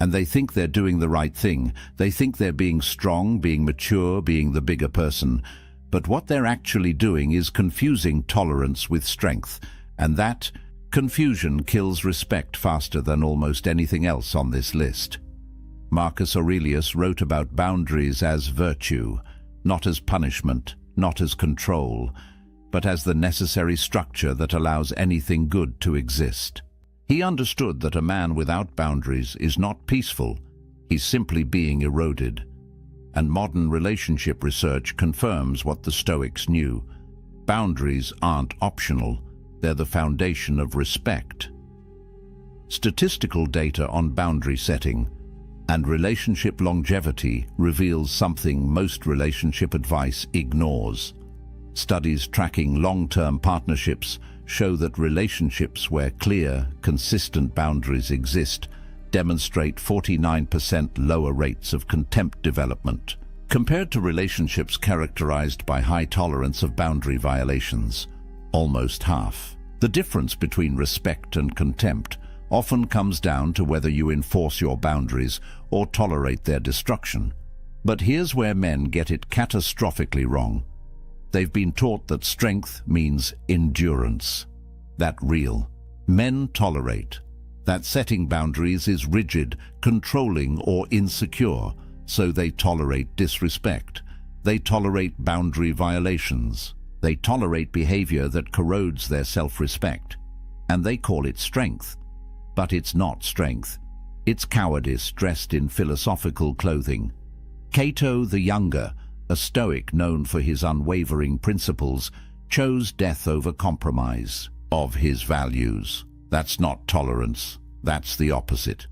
and they think they're doing the right thing. They think they're being strong, being mature, being the bigger person. But what they're actually doing is confusing tolerance with strength, and that confusion kills respect faster than almost anything else on this list. Marcus Aurelius wrote about boundaries as virtue, not as punishment, not as control, but as the necessary structure that allows anything good to exist. He understood that a man without boundaries is not peaceful, he's simply being eroded. And modern relationship research confirms what the Stoics knew. Boundaries aren't optional, they're the foundation of respect. Statistical data on boundary setting and relationship longevity reveals something most relationship advice ignores. Studies tracking long-term partnerships show that relationships where clear, consistent boundaries exist demonstrate 49% lower rates of contempt development, compared to relationships characterized by high tolerance of boundary violations, almost half. The difference between respect and contempt often comes down to whether you enforce your boundaries or tolerate their destruction. But here's where men get it catastrophically wrong. They've been taught that strength means endurance. That real. Men tolerate. That setting boundaries is rigid, controlling, or insecure, so they tolerate disrespect. They tolerate boundary violations. They tolerate behavior that corrodes their self-respect. And they call it strength. But it's not strength. It's cowardice dressed in philosophical clothing. Cato the Younger, a Stoic known for his unwavering principles, chose death over compromise of his values. That's not tolerance, that's the opposite.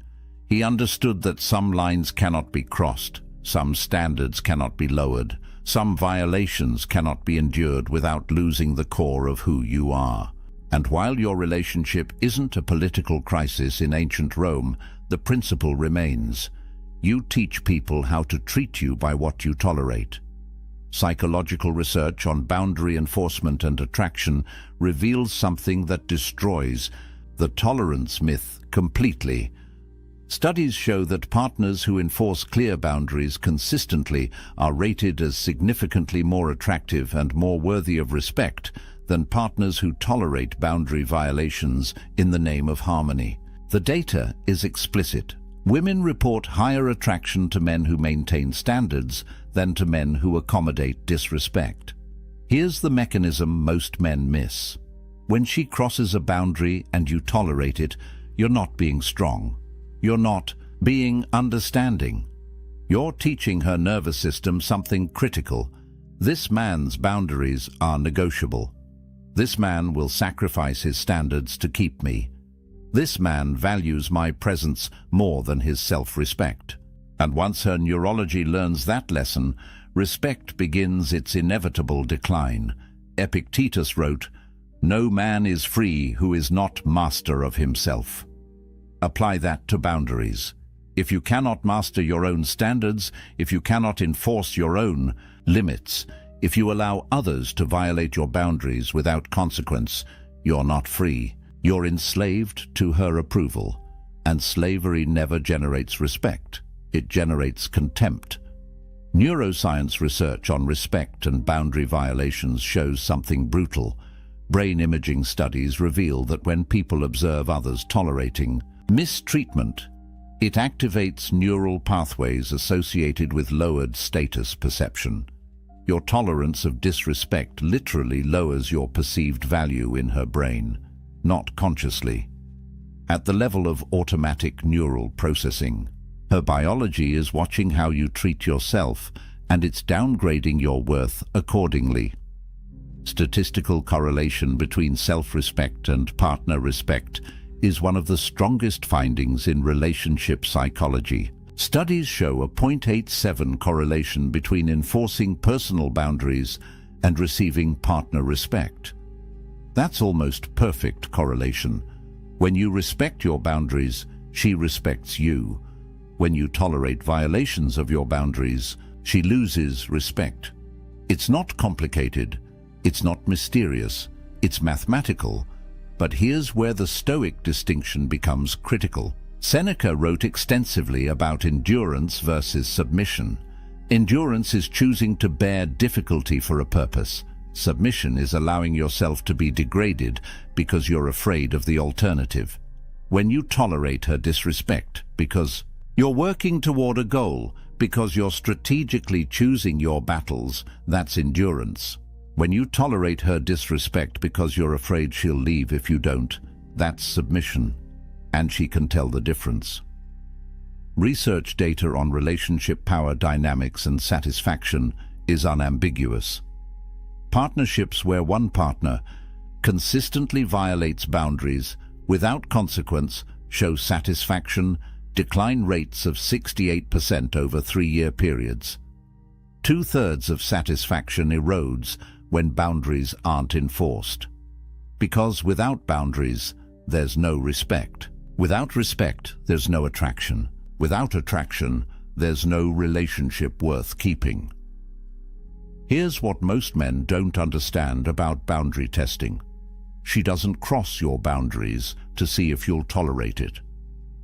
He understood that some lines cannot be crossed, some standards cannot be lowered, some violations cannot be endured without losing the core of who you are. And while your relationship isn't a political crisis in ancient Rome, the principle remains. You teach people how to treat you by what you tolerate. Psychological research on boundary enforcement and attraction reveals something that destroys the tolerance myth completely. Studies show that partners who enforce clear boundaries consistently are rated as significantly more attractive and more worthy of respect than partners who tolerate boundary violations in the name of harmony. The data is explicit. Women report higher attraction to men who maintain standards than to men who accommodate disrespect. Here's the mechanism most men miss. When she crosses a boundary and you tolerate it, you're not being strong. You're not being understanding. You're teaching her nervous system something critical. This man's boundaries are negotiable. This man will sacrifice his standards to keep me. This man values my presence more than his self-respect. And once her neurology learns that lesson, respect begins its inevitable decline. Epictetus wrote, "No man is free who is not master of himself." Apply that to boundaries. If you cannot master your own standards, if you cannot enforce your own limits, if you allow others to violate your boundaries without consequence, you're not free. You're enslaved to her approval. And slavery never generates respect. It generates contempt. Neuroscience research on respect and boundary violations shows something brutal. Brain imaging studies reveal that when people observe others tolerating mistreatment, it activates neural pathways associated with lowered status perception. Your tolerance of disrespect literally lowers your perceived value in her brain, not consciously. At the level of automatic neural processing, her biology is watching how you treat yourself, and it's downgrading your worth accordingly. Statistical correlation between self-respect and partner respect is one of the strongest findings in relationship psychology. Studies show a 0.87 correlation between enforcing personal boundaries and receiving partner respect. That's almost perfect correlation. When you respect your boundaries, she respects you. When you tolerate violations of your boundaries, she loses respect. It's not complicated, it's not mysterious, it's mathematical. But here's where the Stoic distinction becomes critical. Seneca wrote extensively about endurance versus submission. Endurance is choosing to bear difficulty for a purpose. Submission is allowing yourself to be degraded because you're afraid of the alternative. When you tolerate her disrespect because you're working toward a goal, because you're strategically choosing your battles, that's endurance. When you tolerate her disrespect because you're afraid she'll leave if you don't, that's submission. And she can tell the difference. Research data on relationship power dynamics and satisfaction is unambiguous. Partnerships where one partner consistently violates boundaries without consequence show satisfaction decline rates of 68% over 3-year periods. 2/3 of satisfaction erodes when boundaries aren't enforced. Because without boundaries, there's no respect. Without respect, there's no attraction. Without attraction, there's no relationship worth keeping. Here's what most men don't understand about boundary testing. She doesn't cross your boundaries to see if you'll tolerate it.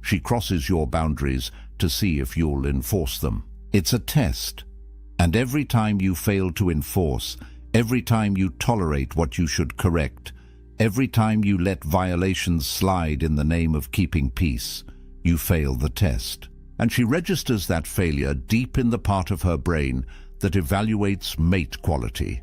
She crosses your boundaries to see if you'll enforce them. It's a test. And every time you fail to enforce, every time you tolerate what you should correct, every time you let violations slide in the name of keeping peace, you fail the test. And she registers that failure deep in the part of her brain that evaluates mate quality.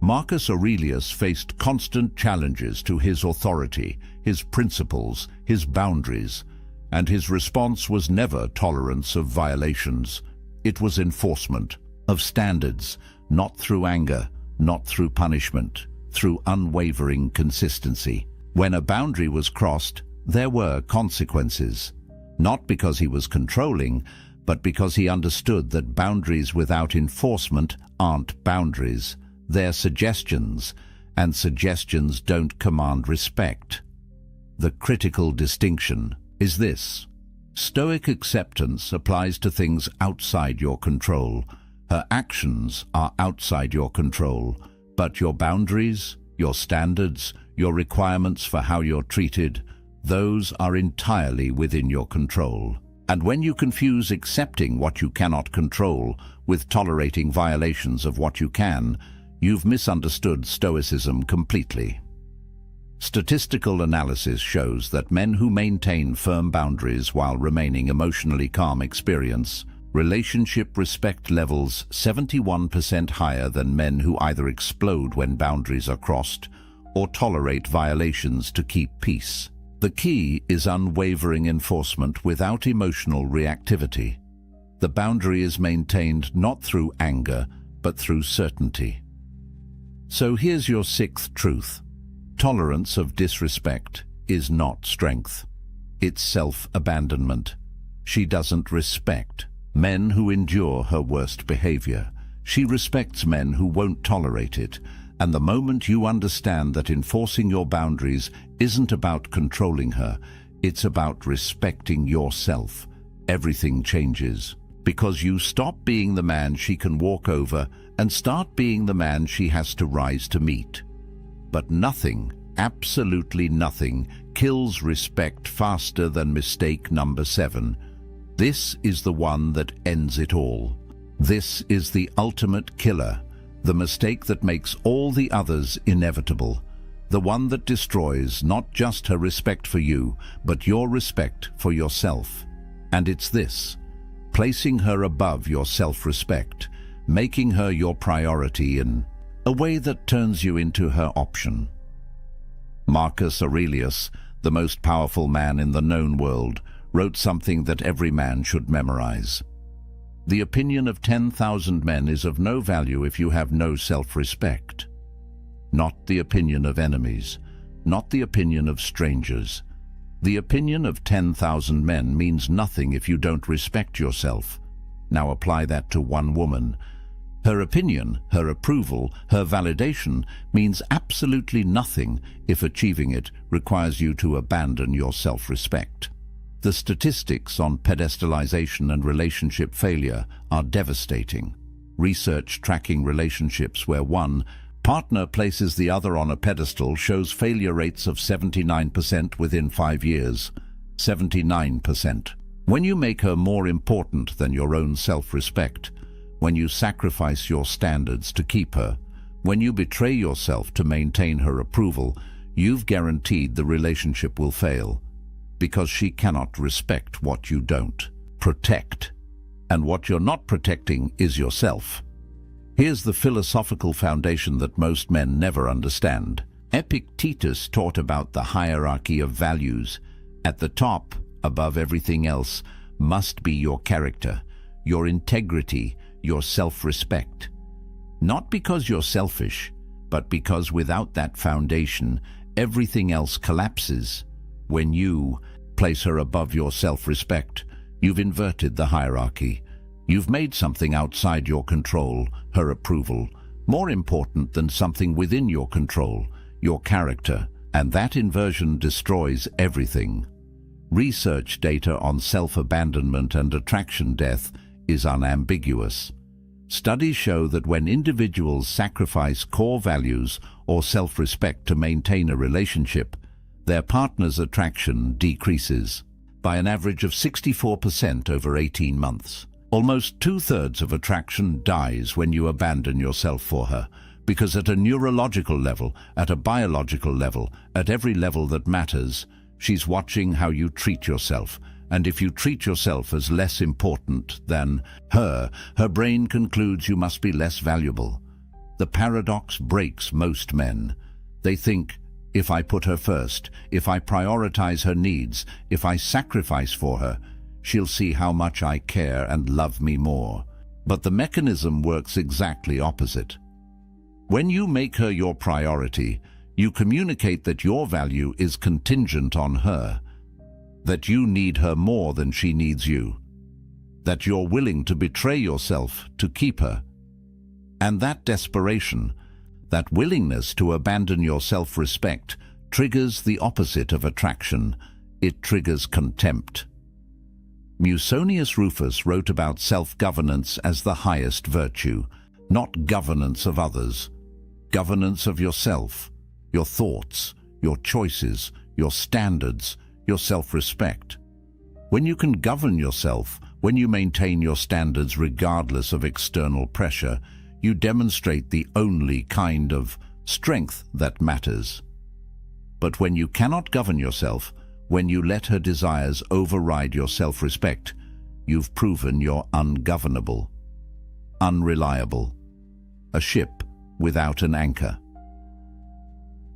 Marcus Aurelius faced constant challenges to his authority, his principles, his boundaries, and his response was never tolerance of violations. It was enforcement of standards, not through anger, not through punishment, through unwavering consistency. When a boundary was crossed, there were consequences. Not because he was controlling, but because he understood that boundaries without enforcement aren't boundaries. They're suggestions, and suggestions don't command respect. The critical distinction is this. Stoic acceptance applies to things outside your control. Her actions are outside your control, but your boundaries, your standards, your requirements for how you're treated, those are entirely within your control. And when you confuse accepting what you cannot control with tolerating violations of what you can, you've misunderstood Stoicism completely. Statistical analysis shows that men who maintain firm boundaries while remaining emotionally calm experience relationship respect levels 71% higher than men who either explode when boundaries are crossed or tolerate violations to keep peace. The key is unwavering enforcement without emotional reactivity. The boundary is maintained not through anger, but through certainty. So here's your sixth truth. Tolerance of disrespect is not strength. It's self-abandonment. She doesn't respect men who endure her worst behavior. She respects men who won't tolerate it. And the moment you understand that enforcing your boundaries isn't about controlling her, it's about respecting yourself, everything changes. Because you stop being the man she can walk over and start being the man she has to rise to meet. But nothing, absolutely nothing, kills respect faster than mistake number 7. This is the one that ends it all. This is the ultimate killer, the mistake that makes all the others inevitable, the one that destroys not just her respect for you, but your respect for yourself. And it's this: placing her above your self-respect, making her your priority in a way that turns you into her option. Marcus Aurelius, the most powerful man in the known world, wrote something that every man should memorize. The opinion of 10,000 men is of no value if you have no self-respect. Not the opinion of enemies, not the opinion of strangers. The opinion of 10,000 men means nothing if you don't respect yourself. Now apply that to one woman. Her opinion, her approval, her validation means absolutely nothing if achieving it requires you to abandon your self-respect. The statistics on pedestalization and relationship failure are devastating. Research tracking relationships where one partner places the other on a pedestal shows failure rates of 79% within 5 years. 79%. When you make her more important than your own self-respect, when you sacrifice your standards to keep her, when you betray yourself to maintain her approval, you've guaranteed the relationship will fail. Because she cannot respect what you don't protect. And what you're not protecting is yourself. Here's the philosophical foundation that most men never understand. Epictetus taught about the hierarchy of values. At the top, above everything else, must be your character, your integrity, your self-respect. Not because you're selfish, but because without that foundation, everything else collapses. When you place her above your self-respect, you've inverted the hierarchy. You've made something outside your control, her approval, more important than something within your control, your character, and that inversion destroys everything. Research data on self-abandonment and attraction death is unambiguous. Studies show that when individuals sacrifice core values or self-respect to maintain a relationship, their partner's attraction decreases by an average of 64% over 18 months. Almost 2/3 of attraction dies when you abandon yourself for her, because at a neurological level, at a biological level, at every level that matters, she's watching how you treat yourself. And if you treat yourself as less important than her brain concludes you must be less valuable. The paradox breaks most men. They think, if I put her first, if I prioritize her needs, if I sacrifice for her, she'll see how much I care and love me more. But the mechanism works exactly opposite. When you make her your priority, you communicate that your value is contingent on her, that you need her more than she needs you, that you're willing to betray yourself to keep her. And that desperation, that willingness to abandon your self-respect, triggers the opposite of attraction. It triggers contempt. Musonius Rufus wrote about self-governance as the highest virtue, not governance of others, governance of yourself, your thoughts, your choices, your standards, your self-respect. When you can govern yourself, when you maintain your standards regardless of external pressure, You demonstrate the only kind of strength that matters. But when you cannot govern yourself, when you let her desires override your self-respect, you've proven you're ungovernable, unreliable, a ship without an anchor.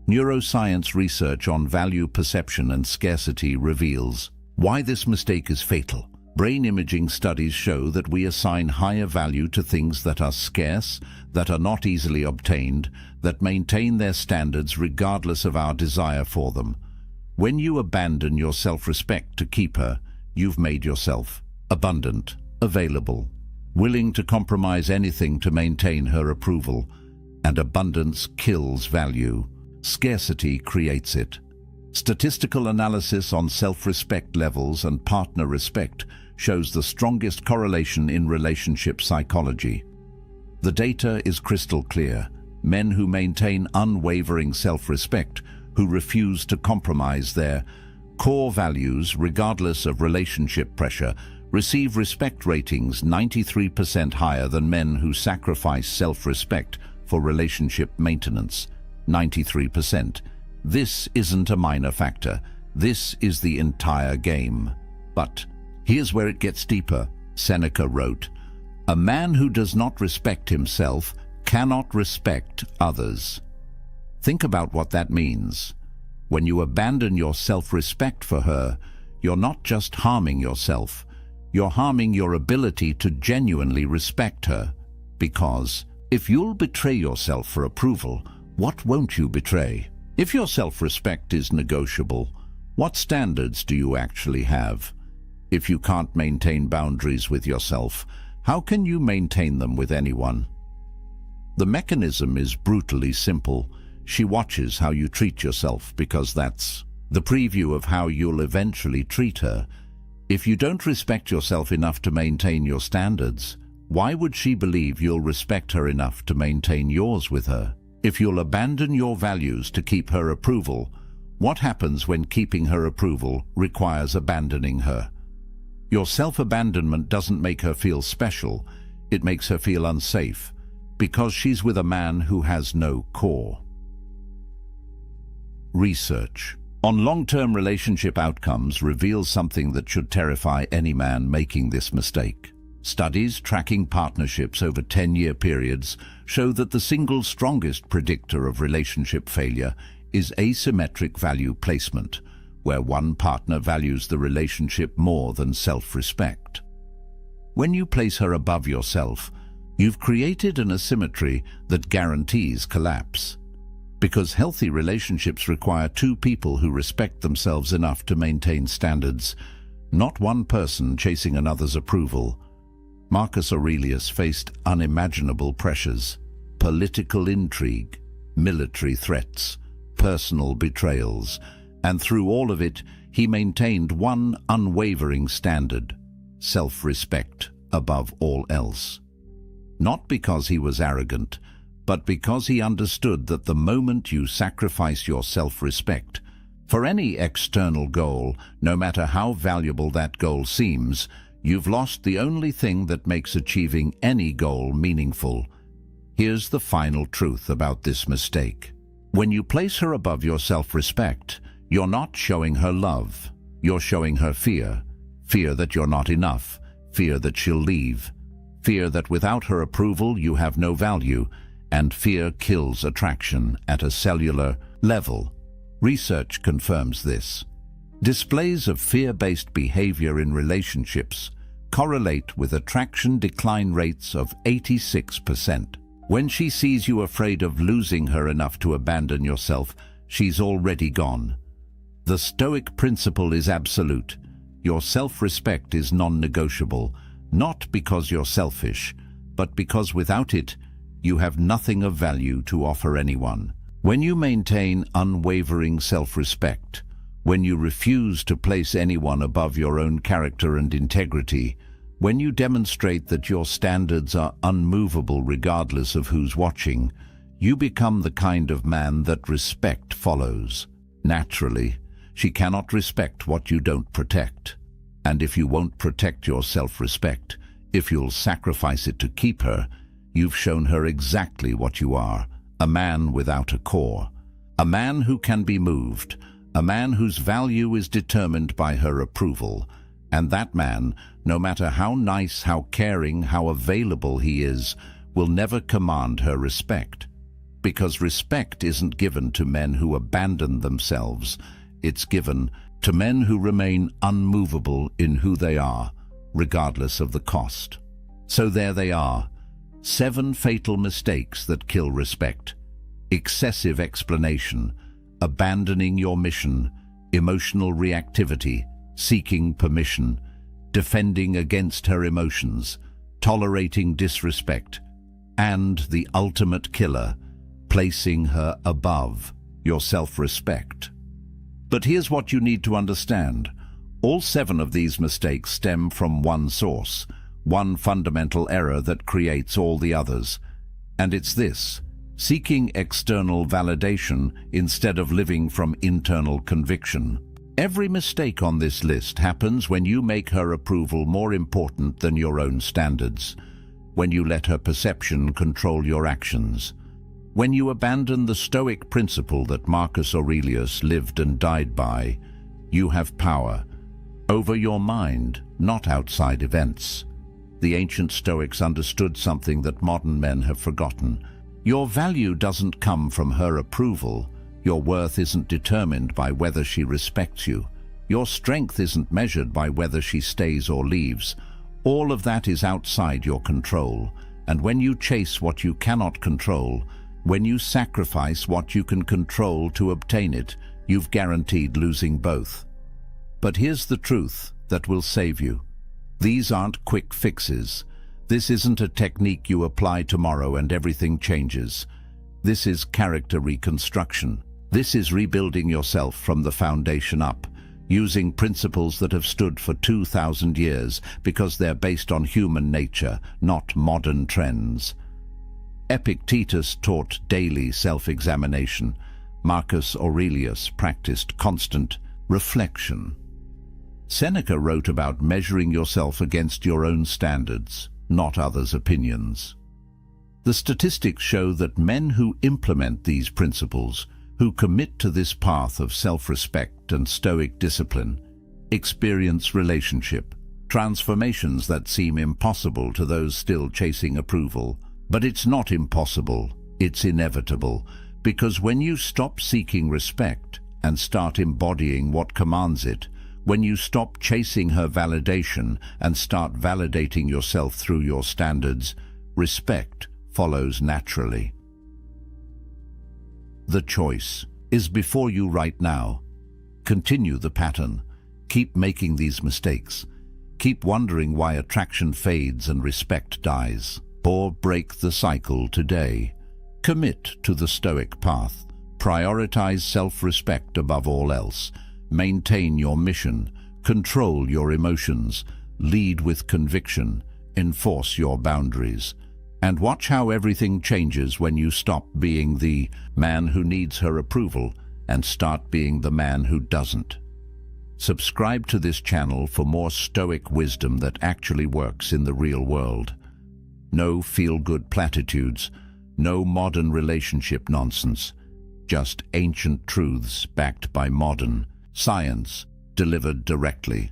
Neuroscience research on value perception and scarcity reveals why this mistake is fatal. Brain imaging studies show that we assign higher value to things that are scarce, that are not easily obtained, that maintain their standards regardless of our desire for them. When you abandon your self-respect to keep her, you've made yourself abundant, available, willing to compromise anything to maintain her approval. And abundance kills value. Scarcity creates it. Statistical analysis on self-respect levels and partner respect shows the strongest correlation in relationship psychology. The data is crystal clear. Men who maintain unwavering self-respect, who refuse to compromise their core values regardless of relationship pressure, receive respect ratings 93% higher than men who sacrifice self-respect for relationship maintenance. 93%. This isn't a minor factor. This is the entire game. But here's where it gets deeper. Seneca wrote, "A man who does not respect himself cannot respect others." Think about what that means. When you abandon your self-respect for her, you're not just harming yourself, you're harming your ability to genuinely respect her. Because if you'll betray yourself for approval, what won't you betray? If your self-respect is negotiable, what standards do you actually have? If you can't maintain boundaries with yourself, how can you maintain them with anyone? The mechanism is brutally simple. She watches how you treat yourself because that's the preview of how you'll eventually treat her. If you don't respect yourself enough to maintain your standards, why would she believe you'll respect her enough to maintain yours with her? If you'll abandon your values to keep her approval, what happens when keeping her approval requires abandoning her? Your self-abandonment doesn't make her feel special, it makes her feel unsafe, because she's with a man who has no core. Research on long-term relationship outcomes reveals something that should terrify any man making this mistake. Studies tracking partnerships over 10-year periods show that the single strongest predictor of relationship failure is asymmetric value placement, where one partner values the relationship more than self-respect. When you place her above yourself, you've created an asymmetry that guarantees collapse. Because healthy relationships require two people who respect themselves enough to maintain standards, not one person chasing another's approval. Marcus Aurelius faced unimaginable pressures, political intrigue, military threats, personal betrayals, and through all of it, he maintained one unwavering standard: self-respect above all else. Not because he was arrogant, but because he understood that the moment you sacrifice your self-respect for any external goal, no matter how valuable that goal seems, you've lost the only thing that makes achieving any goal meaningful. Here's the final truth about this mistake. When you place her above your self-respect, you're not showing her love. You're showing her fear. Fear that you're not enough. Fear that she'll leave. Fear that without her approval you have no value. And fear kills attraction at a cellular level. Research confirms this. Displays of fear-based behavior in relationships correlate with attraction decline rates of 86%. When she sees you afraid of losing her enough to abandon yourself, she's already gone. The Stoic principle is absolute. Your self-respect is non-negotiable, not because you're selfish, but because without it, you have nothing of value to offer anyone. When you maintain unwavering self-respect, when you refuse to place anyone above your own character and integrity, when you demonstrate that your standards are unmovable regardless of who's watching, you become the kind of man that respect follows. Naturally, she cannot respect what you don't protect. And if you won't protect your self-respect, if you'll sacrifice it to keep her, you've shown her exactly what you are, a man without a core. A man who can be moved, a man whose value is determined by her approval. And that man, no matter how nice, how caring, how available he is, will never command her respect. Because respect isn't given to men who abandon themselves, it's given to men who remain unmovable in who they are, regardless of the cost. So there they are, 7 fatal mistakes that kill respect. Excessive explanation, abandoning your mission, emotional reactivity, seeking permission, defending against her emotions, tolerating disrespect, and the ultimate killer, placing her above your self-respect. But here's what you need to understand. All 7 of these mistakes stem from one source, one fundamental error that creates all the others. And it's this: seeking external validation instead of living from internal conviction. Every mistake on this list happens when you make her approval more important than your own standards, when you let her perception control your actions, when you abandon the Stoic principle that Marcus Aurelius lived and died by. You have power over your mind, not outside events. The ancient Stoics understood something that modern men have forgotten. Your value doesn't come from her approval. Your worth isn't determined by whether she respects you. Your strength isn't measured by whether she stays or leaves. All of that is outside your control. And when you chase what you cannot control, when you sacrifice what you can control to obtain it, you've guaranteed losing both. But here's the truth that will save you. These aren't quick fixes. This isn't a technique you apply tomorrow and everything changes. This is character reconstruction. This is rebuilding yourself from the foundation up, using principles that have stood for 2,000 years because they're based on human nature, not modern trends. Epictetus taught daily self-examination. Marcus Aurelius practiced constant reflection. Seneca wrote about measuring yourself against your own standards, not others' opinions. The statistics show that men who implement these principles, who commit to this path of self-respect and Stoic discipline, experience relationship transformations that seem impossible to those still chasing approval. But it's not impossible, it's inevitable, because when you stop seeking respect and start embodying what commands it, when you stop chasing her validation and start validating yourself through your standards, respect follows naturally. The choice is before you right now. Continue the pattern. Keep making these mistakes. Keep wondering why attraction fades and respect dies. Or break the cycle today. Commit to the Stoic path. Prioritize self-respect above all else. Maintain your mission. Control your emotions. Lead with conviction. Enforce your boundaries. And watch how everything changes when you stop being the man who needs her approval and start being the man who doesn't. Subscribe to this channel for more Stoic wisdom that actually works in the real world. No feel-good platitudes, no modern relationship nonsense, just ancient truths backed by modern science delivered directly.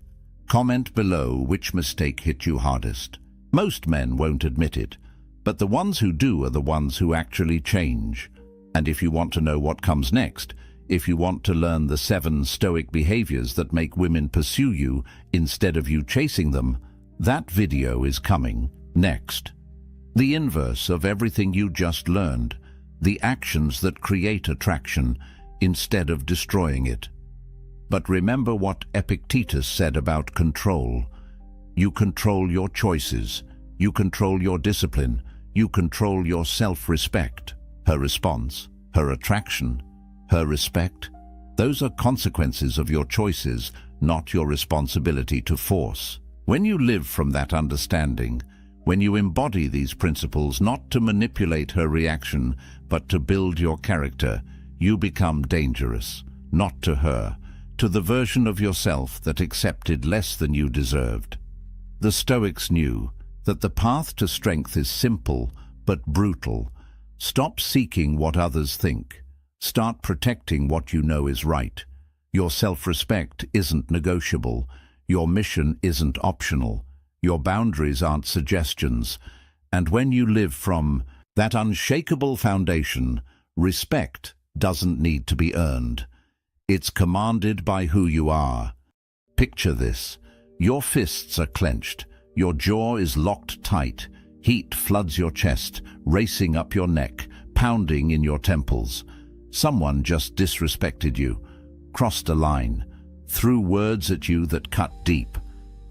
Comment below which mistake hit you hardest. Most men won't admit it, but the ones who do are the ones who actually change. And if you want to know what comes next, if you want to learn the 7 Stoic behaviors that make women pursue you instead of you chasing them, that video is coming next. The inverse of everything you just learned, the actions that create attraction instead of destroying it. But remember what Epictetus said about control. You control your choices, you control your discipline, you control your self-respect. Her response, her attraction, her respect, those are consequences of your choices, not your responsibility to force. When you live from that understanding, when you embody these principles not to manipulate her reaction, but to build your character, you become dangerous, not to her, to the version of yourself that accepted less than you deserved. The Stoics knew that the path to strength is simple but brutal. Stop seeking what others think. Start protecting what you know is right. Your self-respect isn't negotiable. Your mission isn't optional. Your boundaries aren't suggestions. And when you live from that unshakable foundation, respect doesn't need to be earned. It's commanded by who you are. Picture this. Your fists are clenched. Your jaw is locked tight. Heat floods your chest, racing up your neck, pounding in your temples. Someone just disrespected you, crossed a line, threw words at you that cut deep.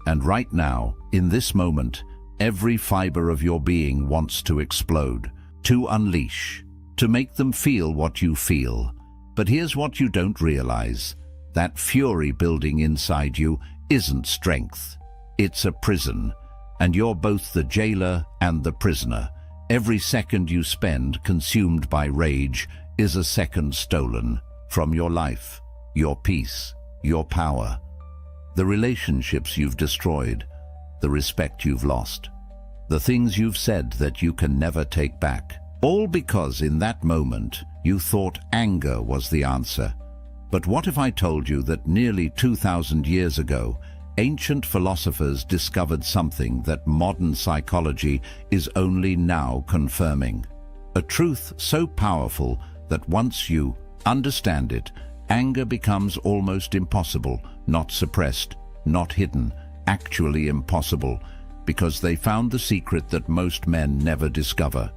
And right now, in this moment, every fiber of your being wants to explode, to unleash, to make them feel what you feel. But here's what you don't realize. That fury building inside you isn't strength. It's a prison, and you're both the jailer and the prisoner. Every second you spend consumed by rage is a second stolen from your life, your peace, your power, the relationships you've destroyed, the respect you've lost, the things you've said that you can never take back. All because in that moment you thought anger was the answer. But what if I told you that nearly 2,000 years ago, ancient philosophers discovered something that modern psychology is only now confirming? A truth so powerful that once you understand it, anger becomes almost impossible, not suppressed, not hidden, actually impossible, because they found the secret that most men never discover.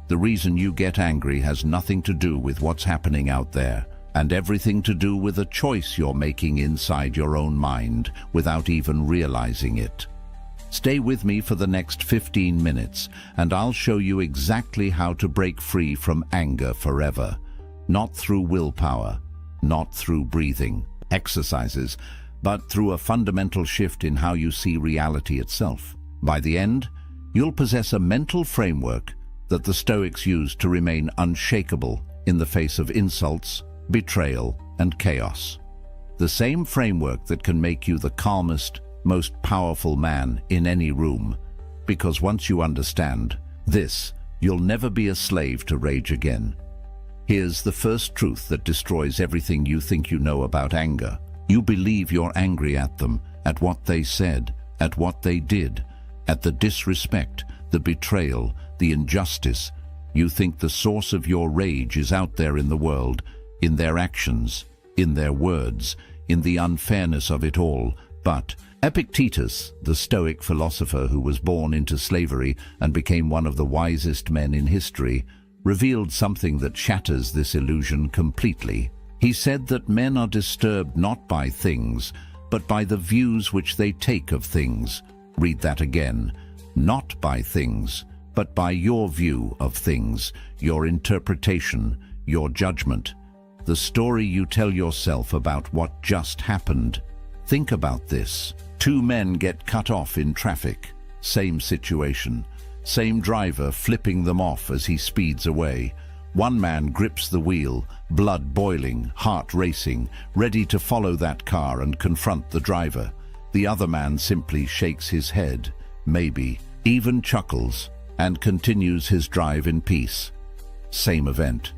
The reason you get angry has nothing to do with what's happening out there, and everything to do with a choice you're making inside your own mind without even realizing it. Stay with me for the next 15 minutes, and I'll show you exactly how to break free from anger forever. Not through willpower, not through breathing exercises, but through a fundamental shift in how you see reality itself. By the end, you'll possess a mental framework that the Stoics used to remain unshakable in the face of insults, betrayal, and chaos. The same framework that can make you the calmest, most powerful man in any room. Because once you understand this, you'll never be a slave to rage again. Here's the first truth that destroys everything you think you know about anger. You believe you're angry at them, at what they said, at what they did, at the disrespect, the betrayal, the injustice. You think the source of your rage is out there in the world, in their actions, in their words, in the unfairness of it all. But Epictetus, the Stoic philosopher who was born into slavery and became one of the wisest men in history, revealed something that shatters this illusion completely. He said that men are disturbed not by things, but by the views which they take of things. Read that again. Not by things, but by your view of things, your interpretation, your judgment, the story you tell yourself about what just happened. Think about this. Two men get cut off in traffic. Same situation. Same driver flipping them off as he speeds away. One man grips the wheel, blood boiling, heart racing, ready to follow that car and confront the driver. The other man simply shakes his head, maybe even chuckles, and continues his drive in peace. Same event.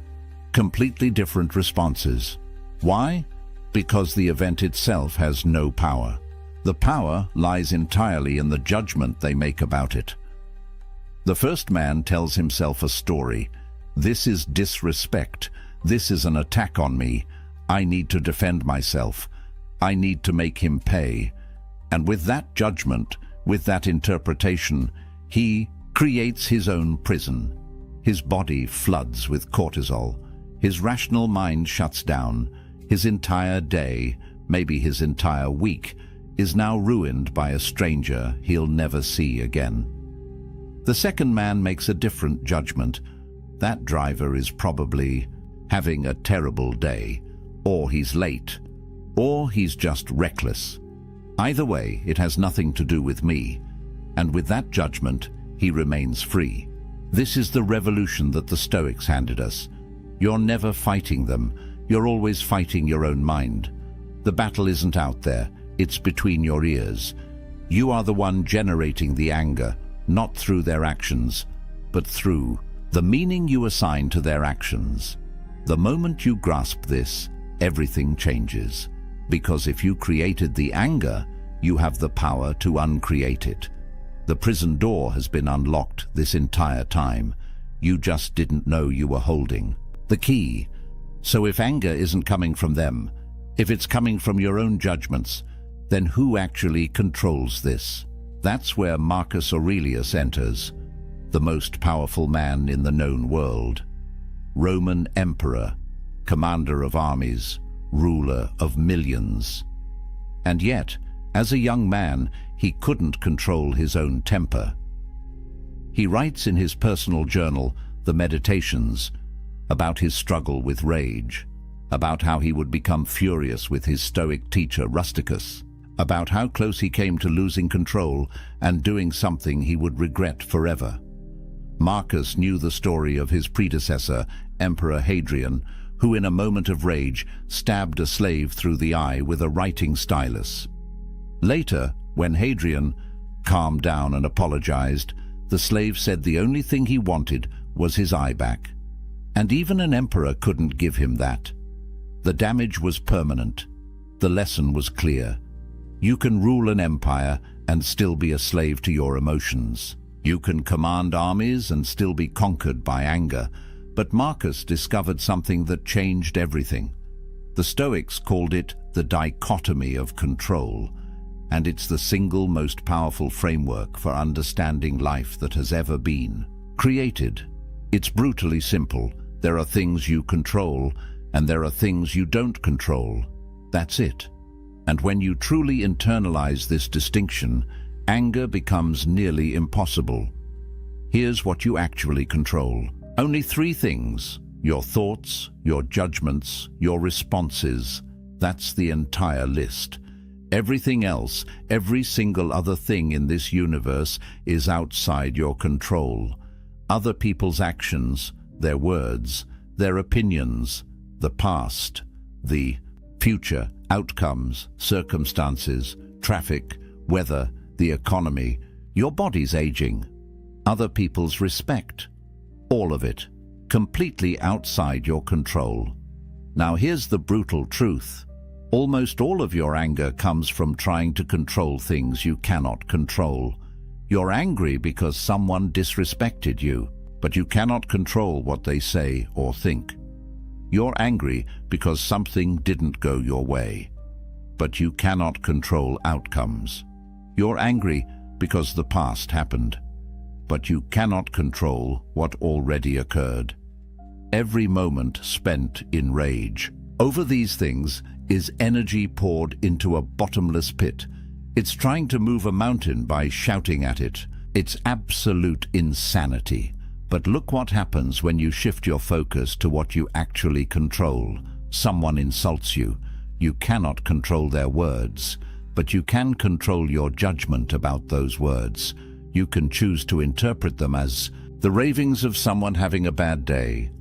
Completely different responses. Why? Because the event itself has no power. The power lies entirely in the judgment they make about it. The first man tells himself a story. This is disrespect. This is an attack on me. I need to defend myself. I need to make him pay. And with that judgment, with that interpretation, he creates his own prison. His body floods with cortisol. His rational mind shuts down. His entire day, maybe his entire week, is now ruined by a stranger he'll never see again. The second man makes a different judgment. That driver is probably having a terrible day, or he's late, or he's just reckless. Either way, it has nothing to do with me, and with that judgment, he remains free. This is the revolution that the Stoics handed us. You're never fighting them, you're always fighting your own mind. The battle isn't out there, it's between your ears. You are the one generating the anger, not through their actions, but through the meaning you assign to their actions. The moment you grasp this, everything changes. Because if you created the anger, you have the power to uncreate it. The prison door has been unlocked this entire time. You just didn't know you were holding the key. So if anger isn't coming from them, if it's coming from your own judgments, then who actually controls this? That's where Marcus Aurelius enters, the most powerful man in the known world. Roman emperor, commander of armies, ruler of millions. And yet, as a young man, he couldn't control his own temper. He writes in his personal journal, The Meditations, about his struggle with rage, about how he would become furious with his Stoic teacher Rusticus, about how close he came to losing control and doing something he would regret forever. Marcus knew the story of his predecessor, Emperor Hadrian, who in a moment of rage stabbed a slave through the eye with a writing stylus. Later, when Hadrian calmed down and apologized, the slave said the only thing he wanted was his eye back. And even an emperor couldn't give him that. The damage was permanent. The lesson was clear. You can rule an empire and still be a slave to your emotions. You can command armies and still be conquered by anger. But Marcus discovered something that changed everything. The Stoics called it the dichotomy of control, and it's the single most powerful framework for understanding life that has ever been created. It's brutally simple. There are things you control, and there are things you don't control. That's it. And when you truly internalize this distinction, anger becomes nearly impossible. Here's what you actually control. Only 3 things: your thoughts, your judgments, your responses. That's the entire list. Everything else, every single other thing in this universe is outside your control. Other people's actions, their words, their opinions, the past, the future, outcomes, circumstances, traffic, weather, the economy, your body's aging, other people's respect. All of it, completely outside your control. Now here's the brutal truth. Almost all of your anger comes from trying to control things you cannot control. You're angry because someone disrespected you, but you cannot control what they say or think. You're angry because something didn't go your way, but you cannot control outcomes. You're angry because the past happened, but you cannot control what already occurred. Every moment spent in rage over these things is energy poured into a bottomless pit. It's trying to move a mountain by shouting at it. It's absolute insanity. But look what happens when you shift your focus to what you actually control. Someone insults you. You cannot control their words, but you can control your judgment about those words. You can choose to interpret them as the ravings of someone having a bad day,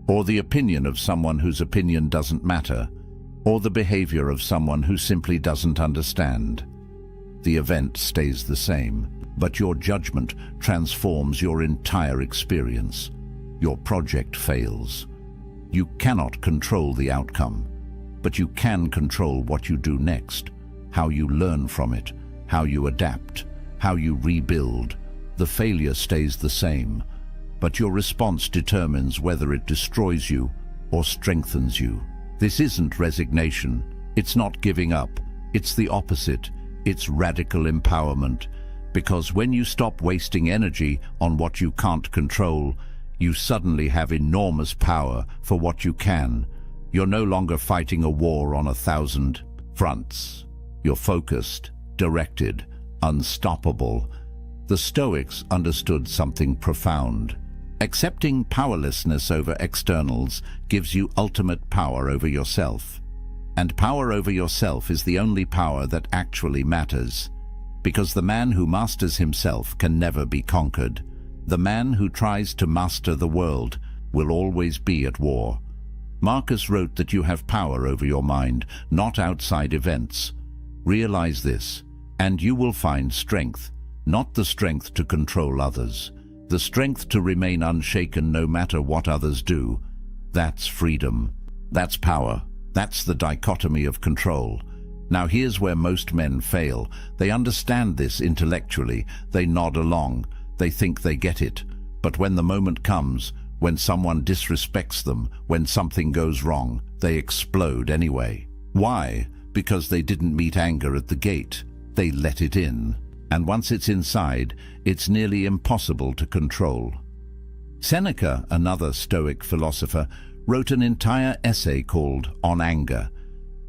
or the opinion of someone whose opinion doesn't matter, or the behavior of someone who simply doesn't understand. The event stays the same, but your judgment transforms your entire experience. Your project fails. You cannot control the outcome, but you can control what you do next, how you learn from it, how you adapt, how you rebuild. The failure stays the same, but your response determines whether it destroys you or strengthens you. This isn't resignation. It's not giving up. It's the opposite. It's radical empowerment. Because when you stop wasting energy on what you can't control, you suddenly have enormous power for what you can. You're no longer fighting a war on 1,000 fronts. You're focused, directed, unstoppable. The Stoics understood something profound. Accepting powerlessness over externals gives you ultimate power over yourself. And power over yourself is the only power that actually matters. Because the man who masters himself can never be conquered. The man who tries to master the world will always be at war. Marcus wrote that you have power over your mind, not outside events. Realize this, and you will find strength, not the strength to control others, The strength to remain unshaken no matter what others do. That's freedom. That's power. That's the dichotomy of control. Now here's where most men fail. They understand this intellectually. They nod along. They think they get it. But when the moment comes, when someone disrespects them, when something goes wrong, they explode anyway. Why? Because they didn't meet anger at the gate. They let it in. And once it's inside, it's nearly impossible to control. Seneca, another Stoic philosopher, wrote an entire essay called On Anger.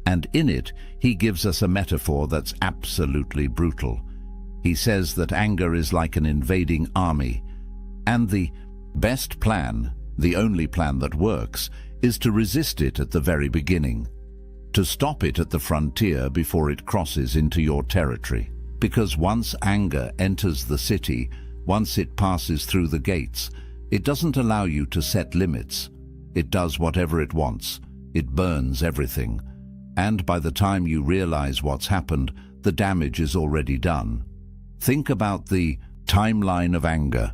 And in it, he gives us a metaphor that's absolutely brutal. He says that anger is like an invading army, and the best plan, the only plan that works, is to resist it at the very beginning. To stop it at the frontier before it crosses into your territory. Because once anger enters the city, once it passes through the gates, it doesn't allow you to set limits. It does whatever it wants. It burns everything. And by the time you realize what's happened, the damage is already done. Think about the timeline of anger.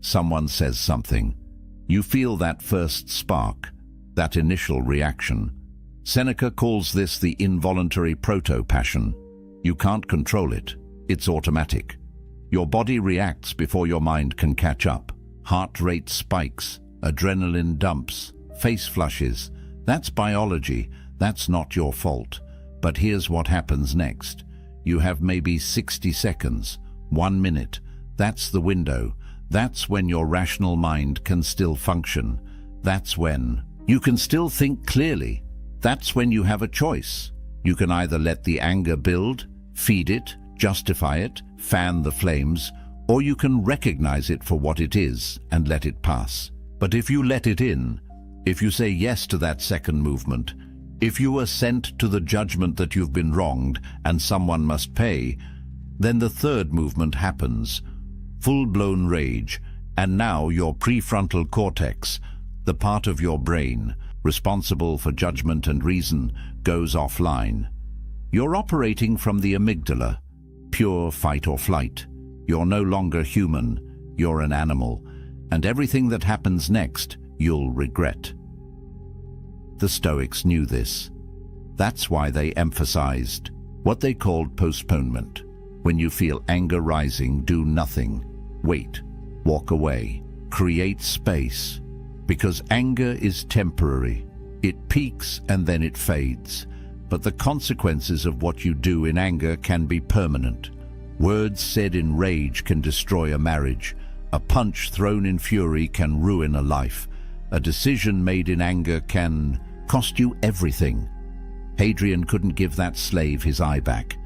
Someone says something. You feel that first spark, that initial reaction. Seneca calls this the involuntary proto-passion. You can't control it. It's automatic. Your body reacts before your mind can catch up. Heart rate spikes, adrenaline dumps, face flushes. That's biology. That's not your fault. But here's what happens next. You have maybe 60 seconds, 1 minute. That's the window. That's when your rational mind can still function. That's when you can still think clearly. That's when you have a choice. You can either let the anger build, feed it, justify it, fan the flames, or you can recognize it for what it is and let it pass. But if you let it in, if you say yes to that second movement, if you assent to the judgment that you've been wronged and someone must pay, then the third movement happens. Full-blown rage, and now your prefrontal cortex, the part of your brain responsible for judgment and reason, goes offline. You're operating from the amygdala, pure fight or flight. You're no longer human, you're an animal, and everything that happens next, you'll regret. The Stoics knew this. That's why they emphasized what they called postponement. When you feel anger rising, do nothing. Wait, walk away, create space. Because anger is temporary. It peaks and then it fades. But the consequences of what you do in anger can be permanent. Words said in rage can destroy a marriage. A punch thrown in fury can ruin a life. A decision made in anger can cost you everything. Hadrian couldn't give that slave his eye back.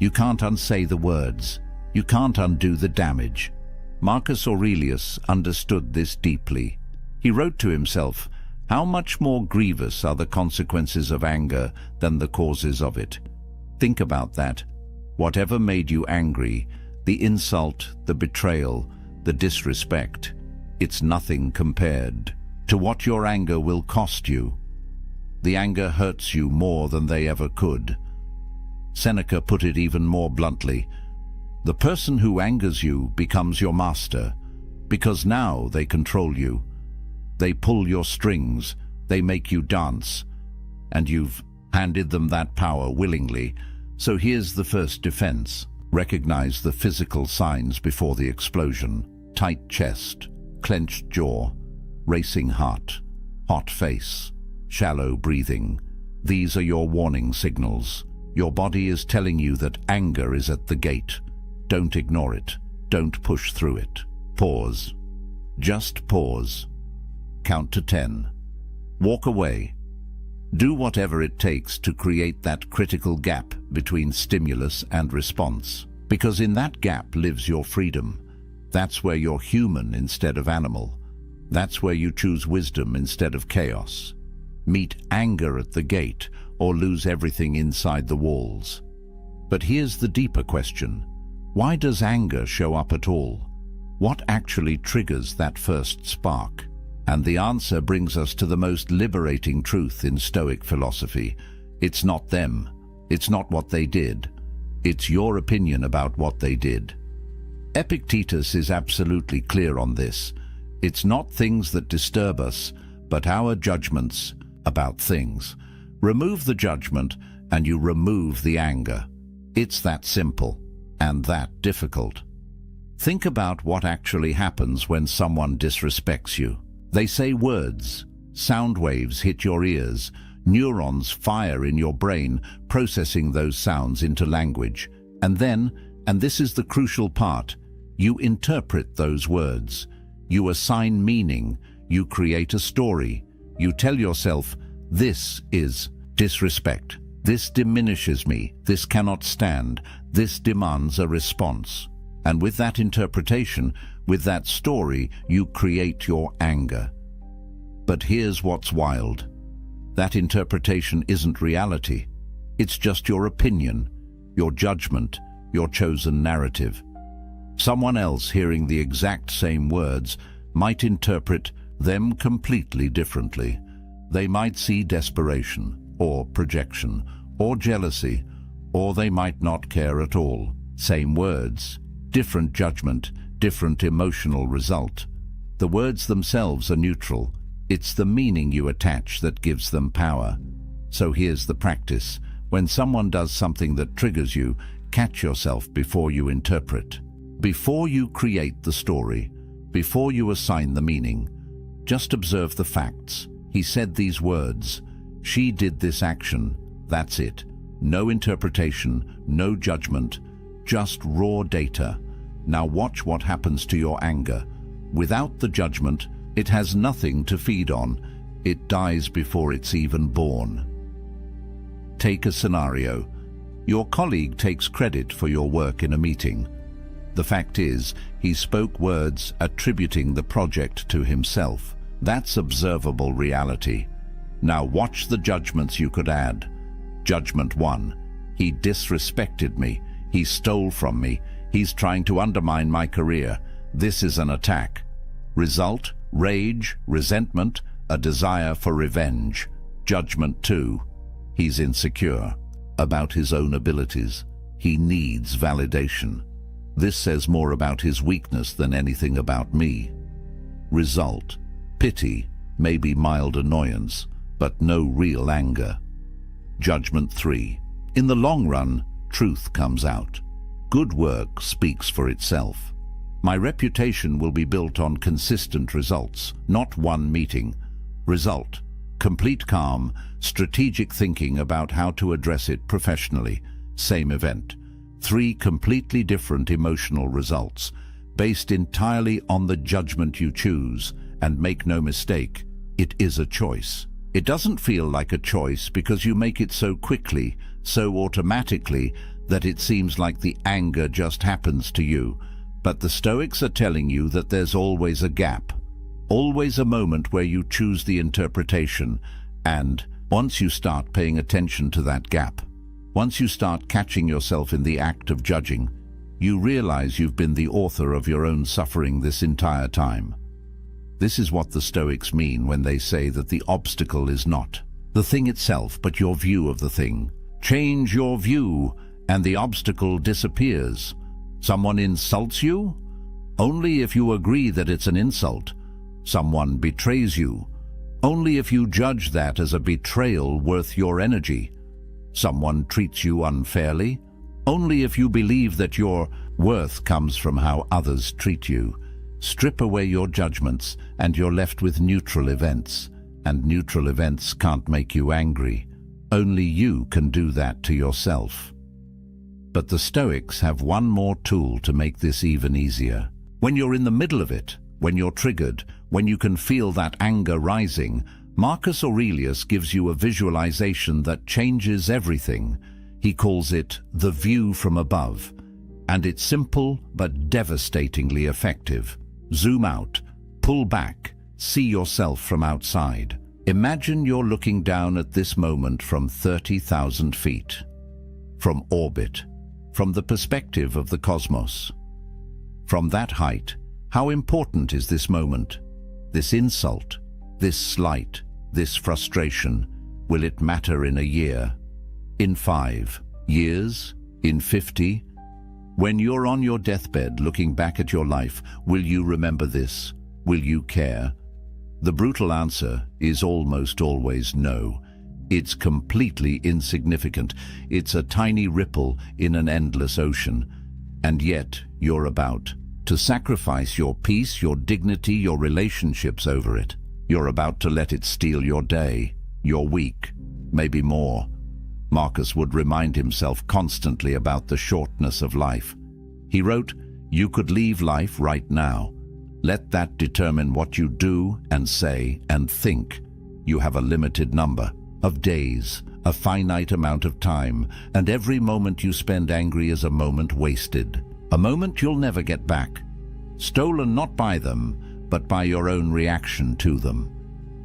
You can't unsay the words. You can't undo the damage. Marcus Aurelius understood this deeply. He wrote to himself, "How much more grievous are the consequences of anger than the causes of it?" Think about that. Whatever made you angry, the insult, the betrayal, the disrespect, it's nothing compared to what your anger will cost you. The anger hurts you more than they ever could. Seneca put it even more bluntly. The person who angers you becomes your master, because now they control you. They pull your strings, they make you dance, and you've handed them that power willingly. So here's the first defense. Recognize the physical signs before the explosion. Tight chest, clenched jaw, racing heart, hot face, shallow breathing. These are your warning signals. Your body is telling you that anger is at the gate. Don't ignore it. Don't push through it. Pause. Just pause. Count to 10. Walk away. Do whatever it takes to create that critical gap between stimulus and response. Because in that gap lives your freedom. That's where you're human instead of animal. That's where you choose wisdom instead of chaos. Meet anger at the gate or lose everything inside the walls. But here's the deeper question. Why does anger show up at all? What actually triggers that first spark? And the answer brings us to the most liberating truth in Stoic philosophy. It's not them. It's not what they did. It's your opinion about what they did. Epictetus is absolutely clear on this. It's not things that disturb us, but our judgments about things. Remove the judgment and you remove the anger. It's that simple and that difficult. Think about what actually happens when someone disrespects you. They say words, sound waves hit your ears, neurons fire in your brain, processing those sounds into language. And then, and this is the crucial part, you interpret those words. You assign meaning, you create a story. You tell yourself, this is disrespect. This diminishes me. This cannot stand. This demands a response. And with that interpretation, with that story, you create your anger. But here's what's wild. That interpretation isn't reality. It's just your opinion, your judgment, your chosen narrative. Someone else hearing the exact same words might interpret them completely differently. They might see desperation, or projection, or jealousy, or they might not care at all. Same words, different judgment, different emotional result. The words themselves are neutral. It's the meaning you attach that gives them power. So here's the practice. When someone does something that triggers you, catch yourself before you interpret. Before you create the story, before you assign the meaning, just observe the facts. He said these words. She did this action. That's it. No interpretation, no judgment, just raw data. Now watch what happens to your anger. Without the judgment, it has nothing to feed on. It dies before it's even born. Take a scenario. Your colleague takes credit for your work in a meeting. The fact is, he spoke words attributing the project to himself. That's observable reality. Now watch the judgments you could add. Judgment 1. He disrespected me. He stole from me. He's trying to undermine my career. This is an attack. Result: rage, resentment, a desire for revenge. Judgment 2. He's insecure about his own abilities. He needs validation. This says more about his weakness than anything about me. Result: pity, maybe mild annoyance, but no real anger. Judgment 3. In the long run, truth comes out. Good work speaks for itself. My reputation will be built on consistent results, not one meeting. Result: complete calm, strategic thinking about how to address it professionally. Same event. 3 completely different emotional results, based entirely on the judgment you choose. And make no mistake, it is a choice. It doesn't feel like a choice because you make it so quickly, so automatically, that it seems like the anger just happens to you. But the Stoics are telling you that there's always a gap, always a moment where you choose the interpretation. And once you start paying attention to that gap, once you start catching yourself in the act of judging, you realize you've been the author of your own suffering this entire time. This is what the Stoics mean when they say that the obstacle is not the thing itself, but your view of the thing. Change your view, and the obstacle disappears. Someone insults you? Only if you agree that it's an insult. Someone betrays you? Only if you judge that as a betrayal worth your energy. Someone treats you unfairly? Only if you believe that your worth comes from how others treat you. Strip away your judgments, and you're left with neutral events. And neutral events can't make you angry. Only you can do that to yourself. But the Stoics have one more tool to make this even easier. When you're in the middle of it, when you're triggered, when you can feel that anger rising, Marcus Aurelius gives you a visualization that changes everything. He calls it the view from above. And it's simple but devastatingly effective. Zoom out, pull back, see yourself from outside. Imagine you're looking down at this moment from 30,000 feet. From orbit, from the perspective of the cosmos. From that height, how important is this moment? This insult, this slight, this frustration, will it matter in a year? In 5 years? In 50? When you're on your deathbed looking back at your life, will you remember this? Will you care? The brutal answer is almost always no. It's completely insignificant. It's a tiny ripple in an endless ocean. And yet, you're about to sacrifice your peace, your dignity, your relationships over it. You're about to let it steal your day, your week, maybe more. Marcus would remind himself constantly about the shortness of life. He wrote, "You could leave life right now. Let that determine what you do and say and think. You have a limited number of days, a finite amount of time, and every moment you spend angry is a moment wasted. A moment you'll never get back. Stolen not by them, but by your own reaction to them."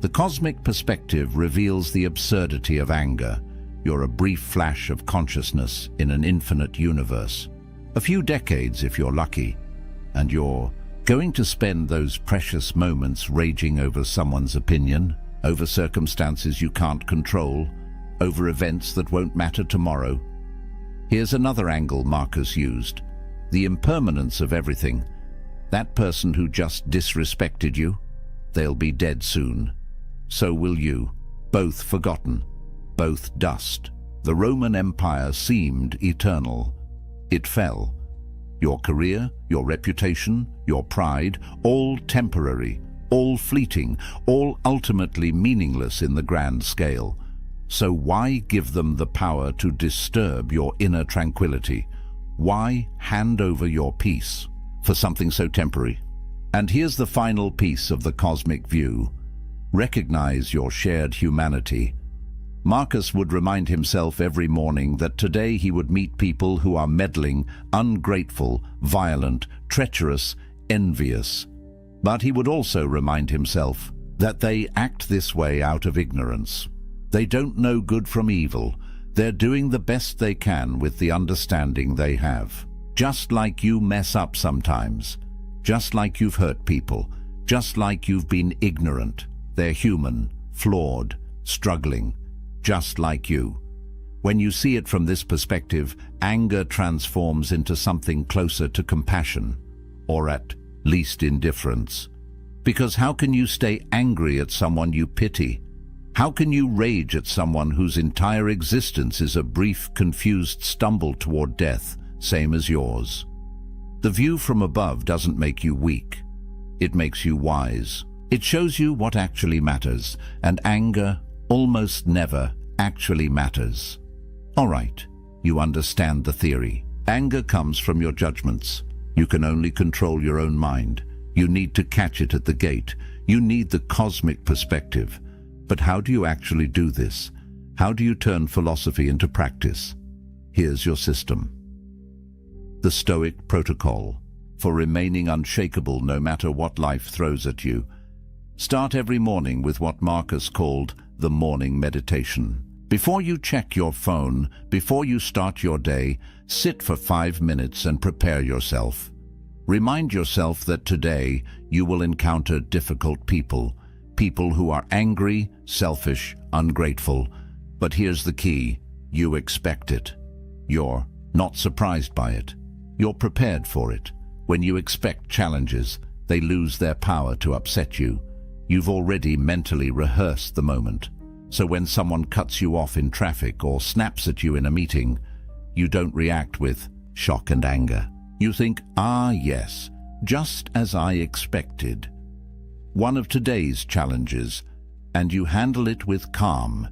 The cosmic perspective reveals the absurdity of anger. You're a brief flash of consciousness in an infinite universe. A few decades if you're lucky, and you're going to spend those precious moments raging over someone's opinion, over circumstances you can't control, over events that won't matter tomorrow. Here's another angle Marcus used: the impermanence of everything. That person who just disrespected you, they'll be dead soon. So will you, both forgotten, both dust. The Roman Empire seemed eternal. It fell. Your career, your reputation, your pride, all temporary, all fleeting, all ultimately meaningless in the grand scale. So why give them the power to disturb your inner tranquility? Why hand over your peace for something so temporary? And here's the final piece of the cosmic view. Recognize your shared humanity. Marcus would remind himself every morning that today he would meet people who are meddling, ungrateful, violent, treacherous, envious. But he would also remind himself that they act this way out of ignorance. They don't know good from evil. They're doing the best they can with the understanding they have. Just like you mess up sometimes. Just like you've hurt people. Just like you've been ignorant. They're human, flawed, struggling. Just like you. When you see it from this perspective, anger transforms into something closer to compassion, or at least indifference. Because how can you stay angry at someone you pity? How can you rage at someone whose entire existence is a brief, confused stumble toward death, same as yours? The view from above doesn't make you weak. It makes you wise. It shows you what actually matters, and anger almost never actually matters. All right, you understand the theory. Anger comes from your judgments. You can only control your own mind. You need to catch it at the gate. You need the cosmic perspective. But how do you actually do this? How do you turn philosophy into practice? Here's your system. The Stoic protocol for remaining unshakable no matter what life throws at you. Start every morning with what Marcus called the morning meditation. Before you check your phone, before you start your day, sit for 5 minutes and prepare yourself. Remind yourself that today you will encounter difficult people, people who are angry, selfish, ungrateful. But here's the key: you expect it. You're not surprised by it. You're prepared for it. When you expect challenges, they lose their power to upset you. You've already mentally rehearsed the moment. So when someone cuts you off in traffic or snaps at you in a meeting, you don't react with shock and anger. You think, ah yes, just as I expected. One of today's challenges, and you handle it with calm.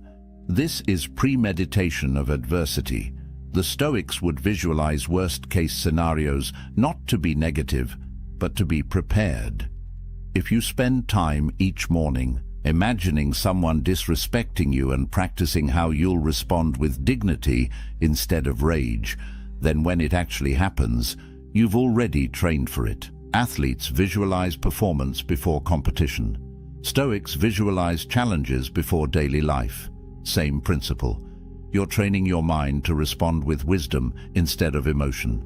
This is premeditation of adversity. The Stoics would visualize worst-case scenarios not to be negative, but to be prepared. If you spend time each morning imagining someone disrespecting you and practicing how you'll respond with dignity instead of rage, then when it actually happens, you've already trained for it. Athletes visualize performance before competition. Stoics visualize challenges before daily life. Same principle. You're training your mind to respond with wisdom instead of emotion.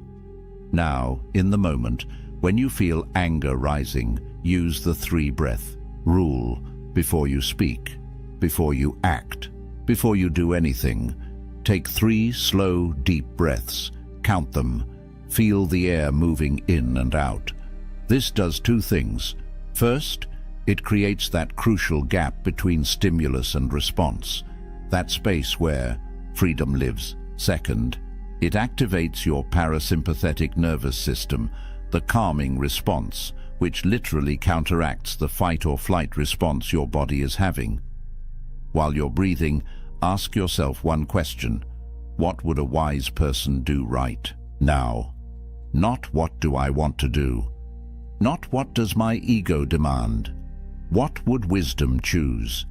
Now, in the moment, when you feel anger rising, use the 3-breath rule before you speak, before you act, before you do anything. Take 3 slow, deep breaths. Count them. Feel the air moving in and out. This does two things. First, it creates that crucial gap between stimulus and response, that space where freedom lives. Second, it activates your parasympathetic nervous system, the calming response, which literally counteracts the fight or flight response your body is having. While you're breathing, ask yourself one question: what would a wise person do right now? Not what do I want to do? Not what does my ego demand? What would wisdom choose?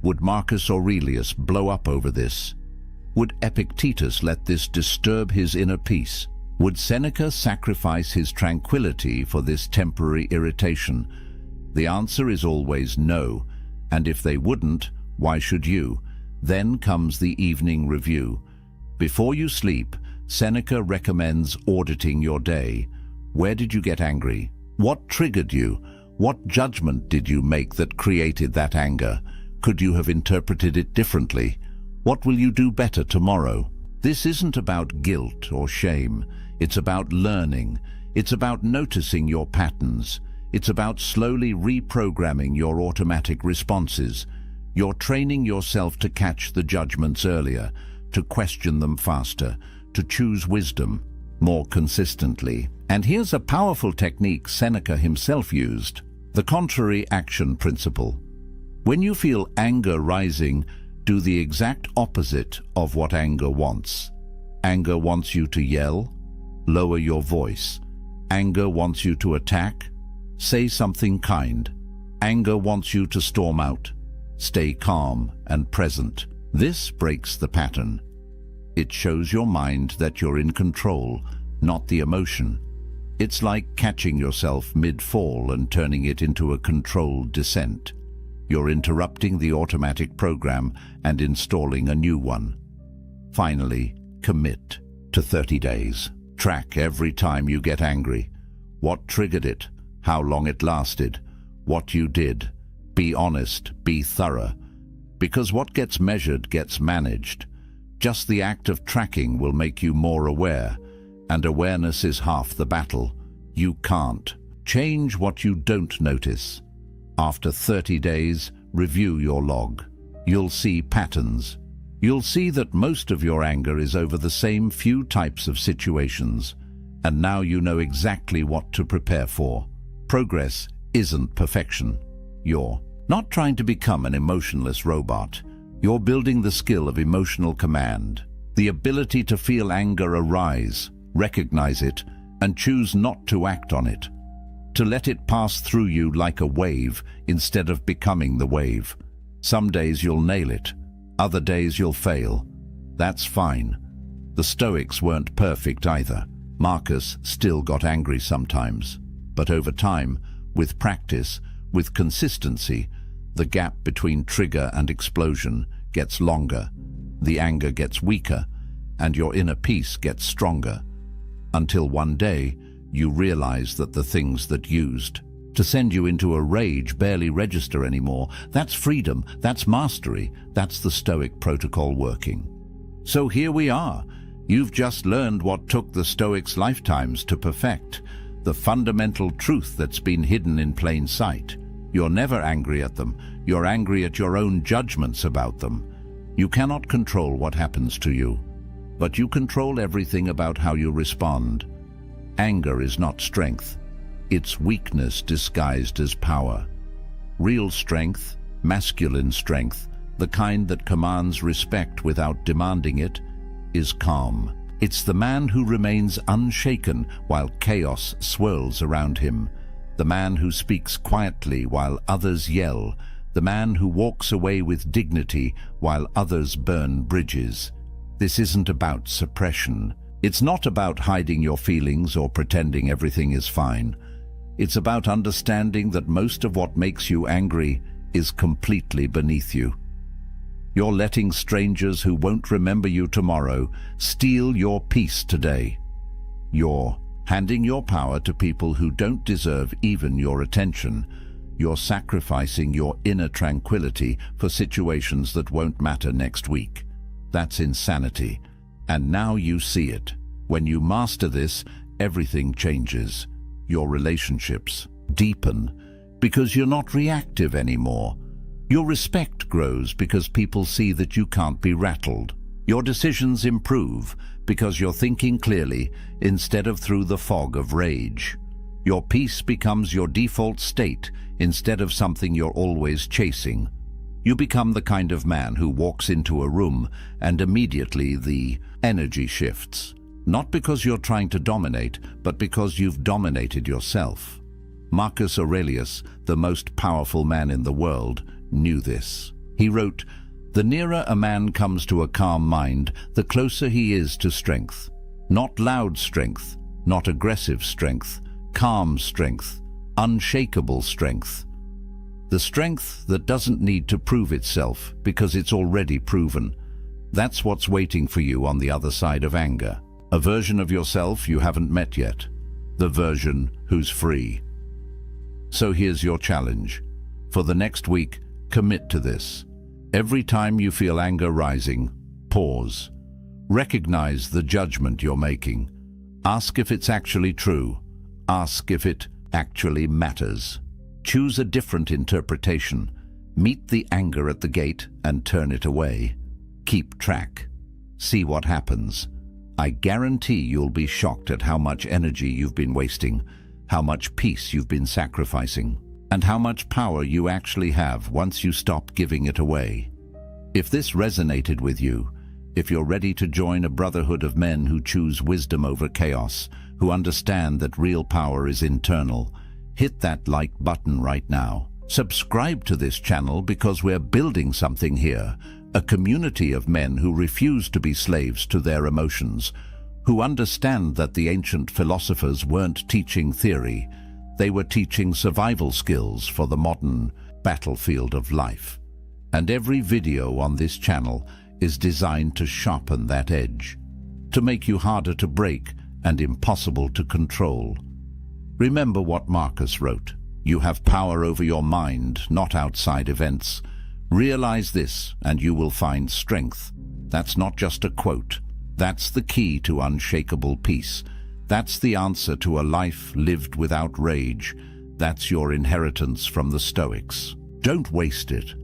Would Marcus Aurelius blow up over this? Would Epictetus let this disturb his inner peace? Would Seneca sacrifice his tranquility for this temporary irritation? The answer is always no, and if they wouldn't, why should you? Then comes the evening review. Before you sleep, Seneca recommends auditing your day. Where did you get angry? What triggered you? What judgment did you make that created that anger? Could you have interpreted it differently? What will you do better tomorrow? This isn't about guilt or shame. It's about learning. It's about noticing your patterns. It's about slowly reprogramming your automatic responses. You're training yourself to catch the judgments earlier, to question them faster, to choose wisdom more consistently. And here's a powerful technique Seneca himself used: the contrary action principle. When you feel anger rising, do the exact opposite of what anger wants. Anger wants you to yell. Lower your voice. Anger wants you to attack. Say something kind. Anger wants you to storm out. Stay calm and present. This breaks the pattern. It shows your mind that you're in control, not the emotion. It's like catching yourself mid-fall and turning it into a controlled descent. You're interrupting the automatic program and installing a new one. Finally, commit to 30 days. Track every time you get angry. What triggered it? How long it lasted? What you did? Be honest, be thorough. Because what gets measured gets managed. Just the act of tracking will make you more aware, and awareness is half the battle. You can't change what you don't notice. After 30 days, review your log. You'll see patterns. You'll see that most of your anger is over the same few types of situations, and now you know exactly what to prepare for. Progress isn't perfection. You're not trying to become an emotionless robot. You're building the skill of emotional command, the ability to feel anger arise, recognize it, and choose not to act on it. To let it pass through you like a wave instead of becoming the wave. Some days you'll nail it. Other days you'll fail. That's fine. The Stoics weren't perfect either. Marcus still got angry sometimes. But over time, with practice, with consistency, the gap between trigger and explosion gets longer, the anger gets weaker, and your inner peace gets stronger. Until one day, you realize that the things that used to send you into a rage barely register anymore. That's freedom, that's mastery, that's the Stoic protocol working. So here we are. You've just learned what took the Stoics' lifetimes to perfect, the fundamental truth that's been hidden in plain sight. You're never angry at them. You're angry at your own judgments about them. You cannot control what happens to you, but you control everything about how you respond. Anger is not strength. It's weakness disguised as power. Real strength, masculine strength, the kind that commands respect without demanding it, is calm. It's the man who remains unshaken while chaos swirls around him. The man who speaks quietly while others yell. The man who walks away with dignity while others burn bridges. This isn't about suppression. It's not about hiding your feelings or pretending everything is fine. It's about understanding that most of what makes you angry is completely beneath you. You're letting strangers who won't remember you tomorrow steal your peace today. You're handing your power to people who don't deserve even your attention. You're sacrificing your inner tranquility for situations that won't matter next week. That's insanity. And now you see it. When you master this, everything changes. Your relationships deepen because you're not reactive anymore. Your respect grows because people see that you can't be rattled. Your decisions improve because you're thinking clearly instead of through the fog of rage. Your peace becomes your default state instead of something you're always chasing. You become the kind of man who walks into a room and immediately the energy shifts. Not because you're trying to dominate, but because you've dominated yourself. Marcus Aurelius, the most powerful man in the world, knew this. He wrote, "The nearer a man comes to a calm mind, the closer he is to strength. Not loud strength, not aggressive strength, calm strength, unshakable strength. The strength that doesn't need to prove itself because it's already proven. That's what's waiting for you on the other side of anger. A version of yourself you haven't met yet. The version who's free." So here's your challenge. For the next week, commit to this. Every time you feel anger rising, pause. Recognize the judgment you're making. Ask if it's actually true. Ask if it actually matters. Choose a different interpretation. Meet the anger at the gate and turn it away. Keep track. See what happens. I guarantee you'll be shocked at how much energy you've been wasting, how much peace you've been sacrificing, and how much power you actually have once you stop giving it away. If this resonated with you, if you're ready to join a brotherhood of men who choose wisdom over chaos, who understand that real power is internal, hit that like button right now. Subscribe to this channel because we're building something here, a community of men who refuse to be slaves to their emotions, who understand that the ancient philosophers weren't teaching theory, they were teaching survival skills for the modern battlefield of life. And every video on this channel is designed to sharpen that edge, to make you harder to break and impossible to control. Remember what Marcus wrote. You have power over your mind, not outside events. Realize this and you will find strength. That's not just a quote. That's the key to unshakable peace. That's the answer to a life lived without rage. That's your inheritance from the Stoics. Don't waste it.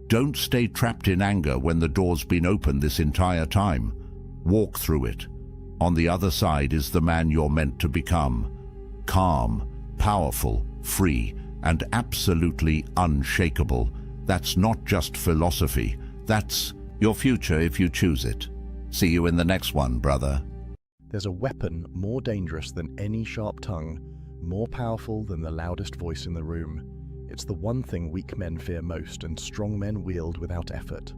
Don't stay trapped in anger when the door's been open this entire time. Walk through it. On the other side is the man you're meant to become. Calm, powerful, free, and absolutely unshakable. That's not just philosophy. That's your future if you choose it. See you in the next one, brother. There's a weapon more dangerous than any sharp tongue, more powerful than the loudest voice in the room. It's the one thing weak men fear most and strong men wield without effort.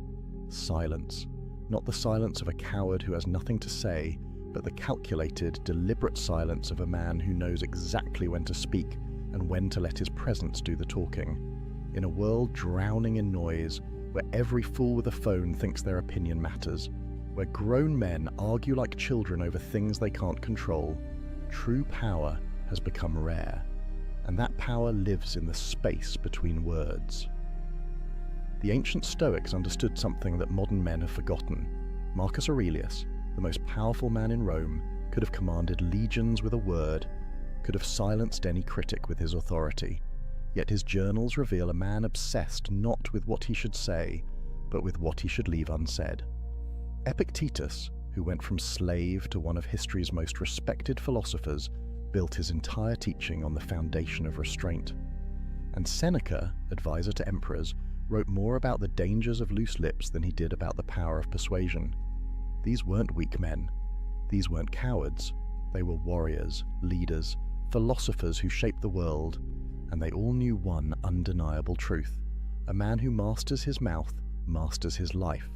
Silence. Not the silence of a coward who has nothing to say, but the calculated, deliberate silence of a man who knows exactly when to speak and when to let his presence do the talking. In a world drowning in noise, where every fool with a phone thinks their opinion matters, where grown men argue like children over things they can't control, true power has become rare. And that power lives in the space between words. The ancient Stoics understood something that modern men have forgotten. Marcus Aurelius, the most powerful man in Rome, could have commanded legions with a word, could have silenced any critic with his authority. Yet his journals reveal a man obsessed not with what he should say, but with what he should leave unsaid. Epictetus, who went from slave to one of history's most respected philosophers, built his entire teaching on the foundation of restraint. And Seneca, advisor to emperors, wrote more about the dangers of loose lips than he did about the power of persuasion. These weren't weak men. These weren't cowards. They were warriors, leaders, philosophers who shaped the world, and they all knew one undeniable truth. A man who masters his mouth masters his life.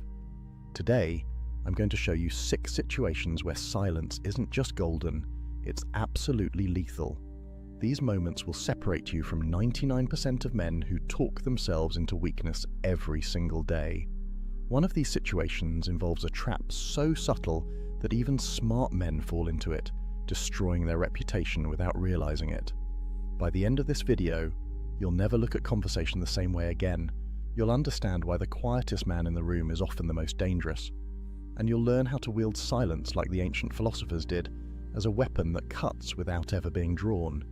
Today, I'm going to show you 6 situations where silence isn't just golden, it's absolutely lethal. These moments will separate you from 99% of men who talk themselves into weakness every single day. One of these situations involves a trap so subtle that even smart men fall into it, destroying their reputation without realizing it. By the end of this video, you'll never look at conversation the same way again. You'll understand why the quietest man in the room is often the most dangerous. And you'll learn how to wield silence like the ancient philosophers did, as a weapon that cuts without ever being drawn.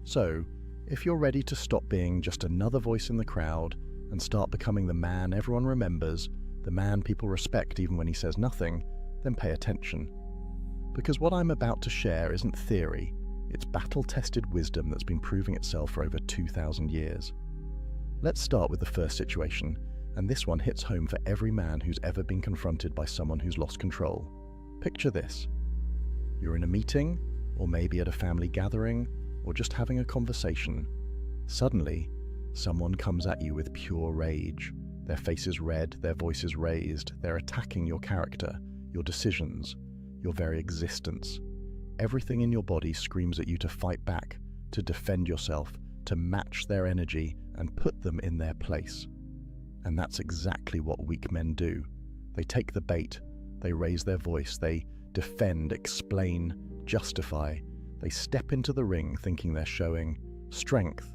So, if you're ready to stop being just another voice in the crowd and start becoming the man everyone remembers, the man people respect even when he says nothing, then pay attention. Because what I'm about to share isn't theory, it's battle-tested wisdom that's been proving itself for over 2,000 years. Let's start with the first situation, and this one hits home for every man who's ever been confronted by someone who's lost control. Picture this. You're in a meeting, or maybe at a family gathering, or just having a conversation. Suddenly, someone comes at you with pure rage. Their face is red, their voice is raised, they're attacking your character, your decisions, your very existence. Everything in your body screams at you to fight back, to defend yourself, to match their energy and put them in their place. And that's exactly what weak men do. They take the bait, they raise their voice, they defend, explain, justify. They step into the ring thinking they're showing strength,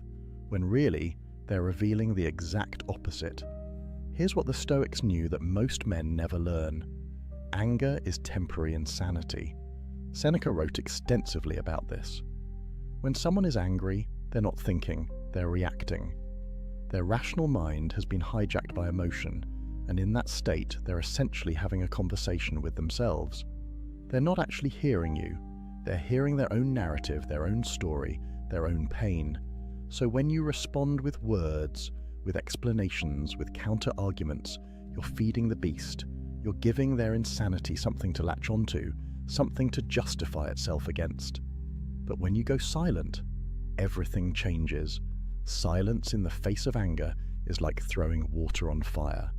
when really they're revealing the exact opposite. Here's what the Stoics knew that most men never learn. Anger is temporary insanity. Seneca wrote extensively about this. When someone is angry, they're not thinking, they're reacting. Their rational mind has been hijacked by emotion, and in that state, they're essentially having a conversation with themselves. They're not actually hearing you. They're hearing their own narrative, their own story, their own pain. So when you respond with words, with explanations, with counter-arguments, you're feeding the beast. You're giving their insanity something to latch onto, something to justify itself against. But when you go silent, everything changes. Silence in the face of anger is like throwing water on fire.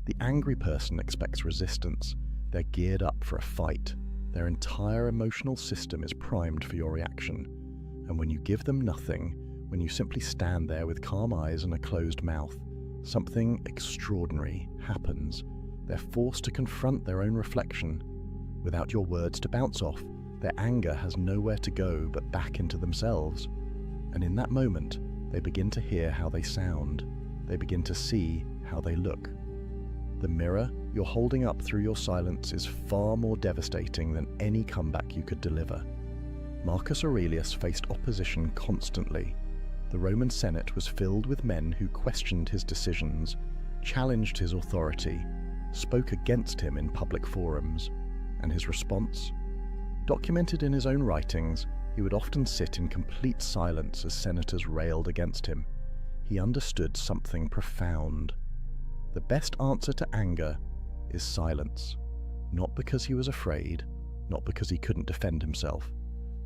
The angry person expects resistance. They're geared up for a fight. Their entire emotional system is primed for your reaction. And when you give them nothing, when you simply stand there with calm eyes and a closed mouth, something extraordinary happens. They're forced to confront their own reflection. Without your words to bounce off, their anger has nowhere to go but back into themselves. And in that moment, they begin to hear how they sound. They begin to see how they look. The mirror you're holding up through your silence is far more devastating than any comeback you could deliver. Marcus Aurelius faced opposition constantly. The Roman Senate was filled with men who questioned his decisions, challenged his authority, spoke against him in public forums. And his response? Documented in his own writings, he would often sit in complete silence as senators railed against him. He understood something profound. The best answer to anger is silence, not because he was afraid, not because he couldn't defend himself,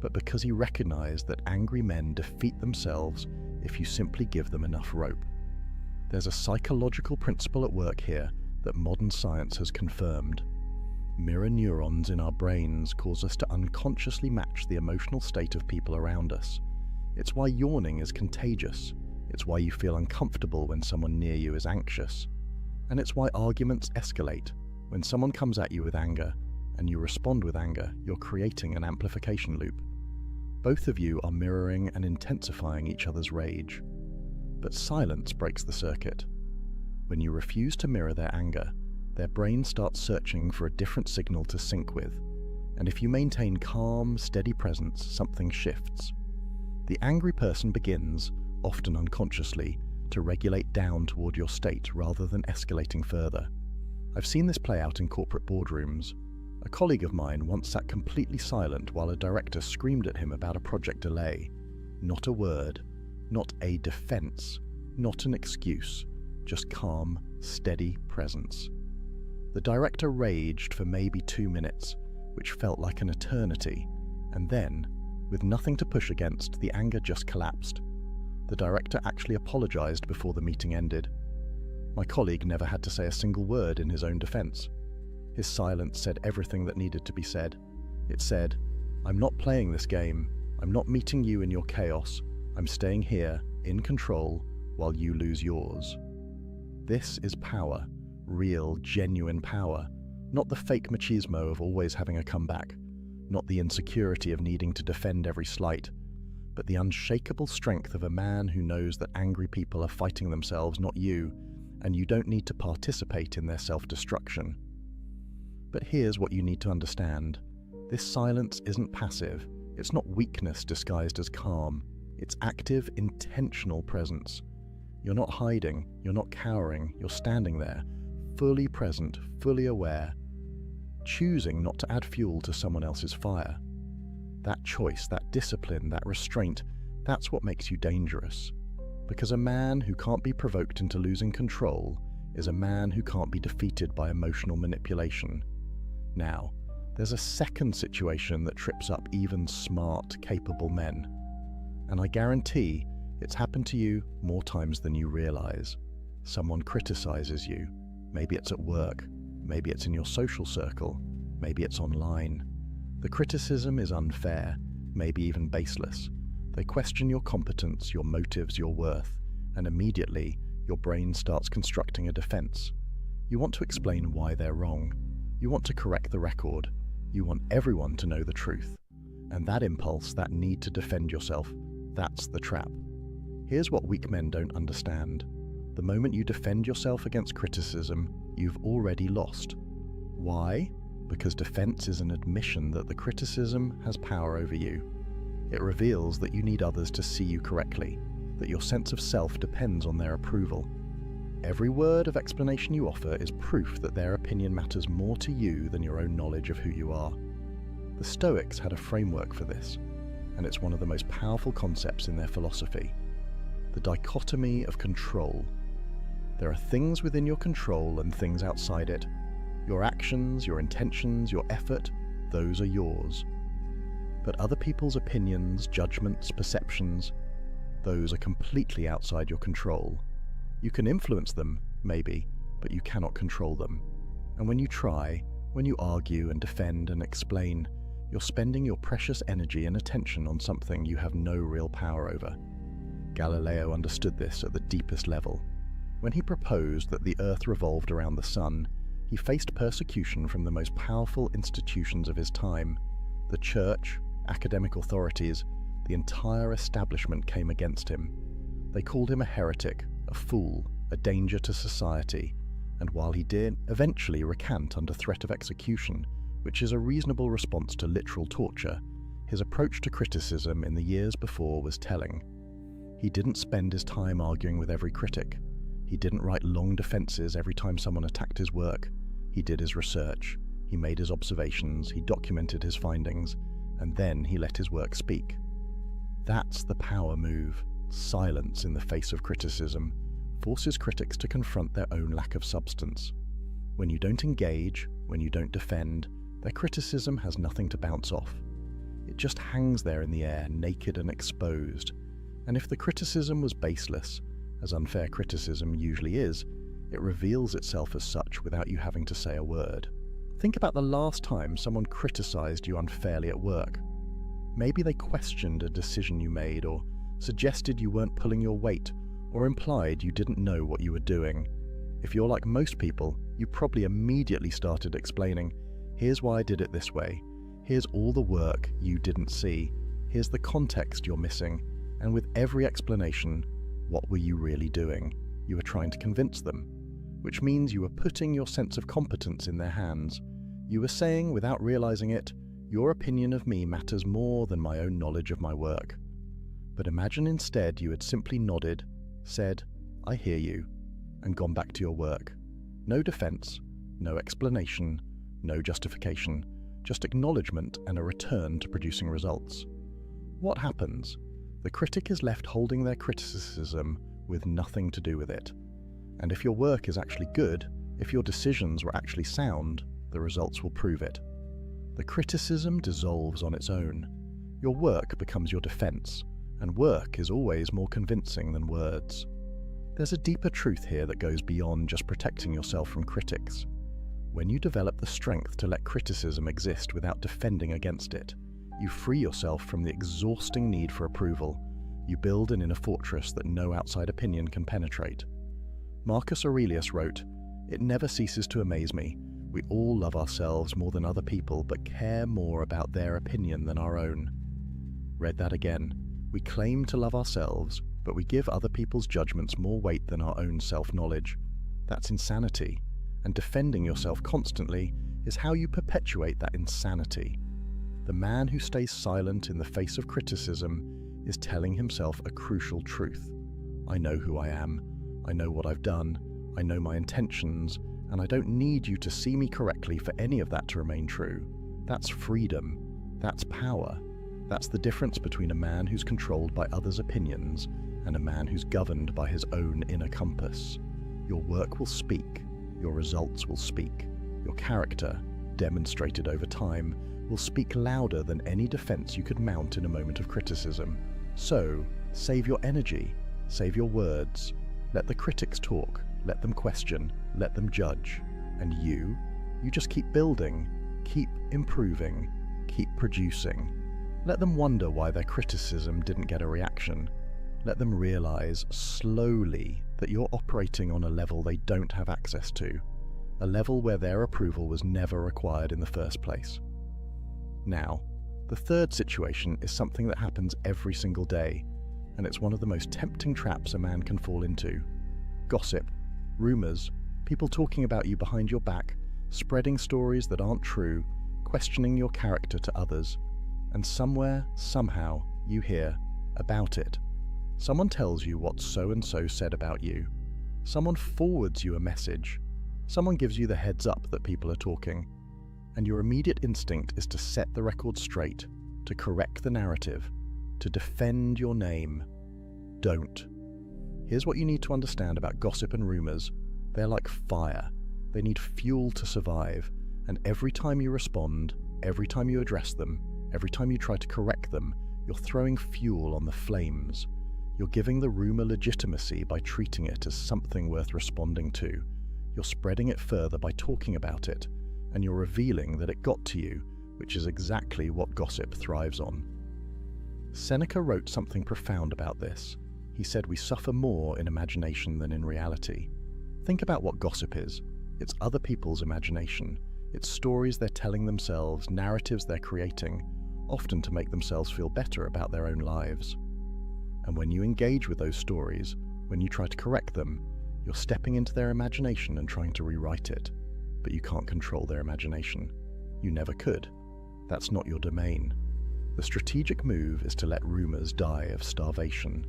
but because he recognized that angry men defeat themselves if you simply give them enough rope. There's a psychological principle at work here that modern science has confirmed. Mirror neurons in our brains cause us to unconsciously match the emotional state of people around us. It's why yawning is contagious. It's why you feel uncomfortable when someone near you is anxious. And it's why arguments escalate. When someone comes at you with anger, and you respond with anger, you're creating an amplification loop. Both of you are mirroring and intensifying each other's rage. But silence breaks the circuit. When you refuse to mirror their anger, their brain starts searching for a different signal to sync with. And if you maintain calm, steady presence, something shifts. The angry person begins, often unconsciously, to regulate down toward your state rather than escalating further. I've seen this play out in corporate boardrooms. A colleague of mine once sat completely silent while a director screamed at him about a project delay. Not a word, not a defense, not an excuse, just calm, steady presence. The director raged for maybe 2 minutes, which felt like an eternity, and then, with nothing to push against, the anger just collapsed. The director actually apologized before the meeting ended. My colleague never had to say a single word in his own defense. His silence said everything that needed to be said. It said, "I'm not playing this game. I'm not meeting you in your chaos. I'm staying here, in control, while you lose yours." This is power, real, genuine power, not the fake machismo of always having a comeback, not the insecurity of needing to defend every slight, but the unshakable strength of a man who knows that angry people are fighting themselves, not you, and you don't need to participate in their self-destruction. But here's what you need to understand. This silence isn't passive. It's not weakness disguised as calm. It's active, intentional presence. You're not hiding, you're not cowering, you're standing there, fully present, fully aware, choosing not to add fuel to someone else's fire. That choice, that discipline, that restraint, that's what makes you dangerous. Because a man who can't be provoked into losing control is a man who can't be defeated by emotional manipulation. Now, there's a second situation that trips up even smart, capable men. And I guarantee it's happened to you more times than you realize. Someone criticizes you. Maybe it's at work. Maybe it's in your social circle. Maybe it's online. The criticism is unfair, maybe even baseless. They question your competence, your motives, your worth, and immediately your brain starts constructing a defense. You want to explain why they're wrong. You want to correct the record. You want everyone to know the truth. And that impulse, that need to defend yourself, that's the trap. Here's what weak men don't understand. The moment you defend yourself against criticism, you've already lost. Why? Because defense is an admission that the criticism has power over you. It reveals that you need others to see you correctly, that your sense of self depends on their approval. Every word of explanation you offer is proof that their opinion matters more to you than your own knowledge of who you are. The Stoics had a framework for this, and it's one of the most powerful concepts in their philosophy. The dichotomy of control. There are things within your control and things outside it. Your actions, your intentions, your effort, those are yours. But other people's opinions, judgments, perceptions, those are completely outside your control. You can influence them, maybe, but you cannot control them. And when you try, when you argue and defend and explain, you're spending your precious energy and attention on something you have no real power over. Galileo understood this at the deepest level. When he proposed that the Earth revolved around the sun, he faced persecution from the most powerful institutions of his time. The church, academic authorities, the entire establishment came against him. They called him a heretic, a fool, a danger to society, and while he did eventually recant under threat of execution, which is a reasonable response to literal torture, his approach to criticism in the years before was telling. He didn't spend his time arguing with every critic. He didn't write long defenses every time someone attacked his work. He did his research, he made his observations, he documented his findings, and then he let his work speak. That's the power move. Silence in the face of criticism forces critics to confront their own lack of substance. When you don't engage, when you don't defend, their criticism has nothing to bounce off. It just hangs there in the air, naked and exposed. And if the criticism was baseless, as unfair criticism usually is, it reveals itself as such without you having to say a word. Think about the last time someone criticized you unfairly at work. Maybe they questioned a decision you made, or suggested you weren't pulling your weight, or implied you didn't know what you were doing. If you're like most people, you probably immediately started explaining, here's why I did it this way, here's all the work you didn't see, here's the context you're missing, and with every explanation, what were you really doing? You were trying to convince them, which means you were putting your sense of competence in their hands. You were saying, without realizing it, your opinion of me matters more than my own knowledge of my work. But imagine instead you had simply nodded, said, I hear you, and gone back to your work. No defense, no explanation, no justification, just acknowledgement and a return to producing results. What happens? The critic is left holding their criticism with nothing to do with it. And if your work is actually good, if your decisions were actually sound, the results will prove it. The criticism dissolves on its own. Your work becomes your defense, and work is always more convincing than words. There's a deeper truth here that goes beyond just protecting yourself from critics. When you develop the strength to let criticism exist without defending against it, you free yourself from the exhausting need for approval. You build an inner fortress that no outside opinion can penetrate. Marcus Aurelius wrote, "It never ceases to amaze me. We all love ourselves more than other people, but care more about their opinion than our own." Read that again. We claim to love ourselves, but we give other people's judgments more weight than our own self-knowledge. That's insanity, and defending yourself constantly is how you perpetuate that insanity. The man who stays silent in the face of criticism is telling himself a crucial truth. I know who I am, I know what I've done, I know my intentions, and I don't need you to see me correctly for any of that to remain true. That's freedom. That's power. That's the difference between a man who's controlled by others' opinions and a man who's governed by his own inner compass. Your work will speak. Your results will speak. Your character, demonstrated over time, will speak louder than any defense you could mount in a moment of criticism. So, save your energy. Save your words. Let the critics talk. Let them question. Let them judge. And you just keep building. Keep improving. Keep producing. Let them wonder why their criticism didn't get a reaction. Let them realize slowly that you're operating on a level they don't have access to, a level where their approval was never required in the first place. Now, the third situation is something that happens every single day, and it's one of the most tempting traps a man can fall into. Gossip, rumors, people talking about you behind your back, spreading stories that aren't true, questioning your character to others, and somewhere, somehow, you hear about it. Someone tells you what so-and-so said about you. Someone forwards you a message. Someone gives you the heads up that people are talking. And your immediate instinct is to set the record straight, to correct the narrative, to defend your name. Don't. Here's what you need to understand about gossip and rumors. They're like fire. They need fuel to survive. And every time you respond, every time you address them, every time you try to correct them, you're throwing fuel on the flames. You're giving the rumor legitimacy by treating it as something worth responding to. You're spreading it further by talking about it, and you're revealing that it got to you, which is exactly what gossip thrives on. Seneca wrote something profound about this. He said we suffer more in imagination than in reality. Think about what gossip is. It's other people's imagination. It's stories they're telling themselves, narratives they're creating, often to make themselves feel better about their own lives. And when you engage with those stories, when you try to correct them, you're stepping into their imagination and trying to rewrite it. But you can't control their imagination. You never could. That's not your domain. The strategic move is to let rumors die of starvation.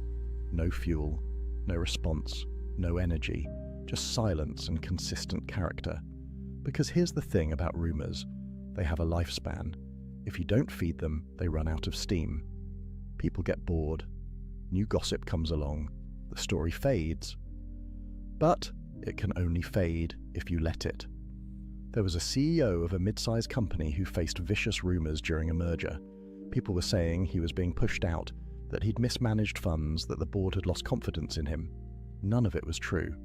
No fuel, no response, no energy, just silence and consistent character. Because here's the thing about rumors. They have a lifespan. If you don't feed them, they run out of steam. People get bored. New gossip comes along. The story fades. But it can only fade if you let it. There was a CEO of a mid-sized company who faced vicious rumors during a merger. People were saying he was being pushed out, that he'd mismanaged funds, that the board had lost confidence in him. None of it was true.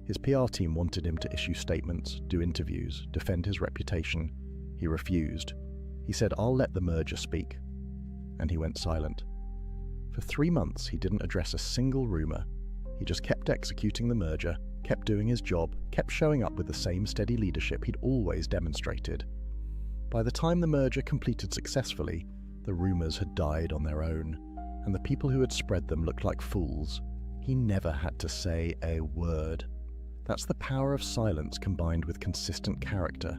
His PR team wanted him to issue statements, do interviews, defend his reputation. He refused. He said, "I'll let the merger speak." And he went silent. For 3 months, he didn't address a single rumor. He just kept executing the merger, kept doing his job, kept showing up with the same steady leadership he'd always demonstrated. By the time the merger completed successfully, the rumors had died on their own, and the people who had spread them looked like fools. He never had to say a word. That's the power of silence combined with consistent character.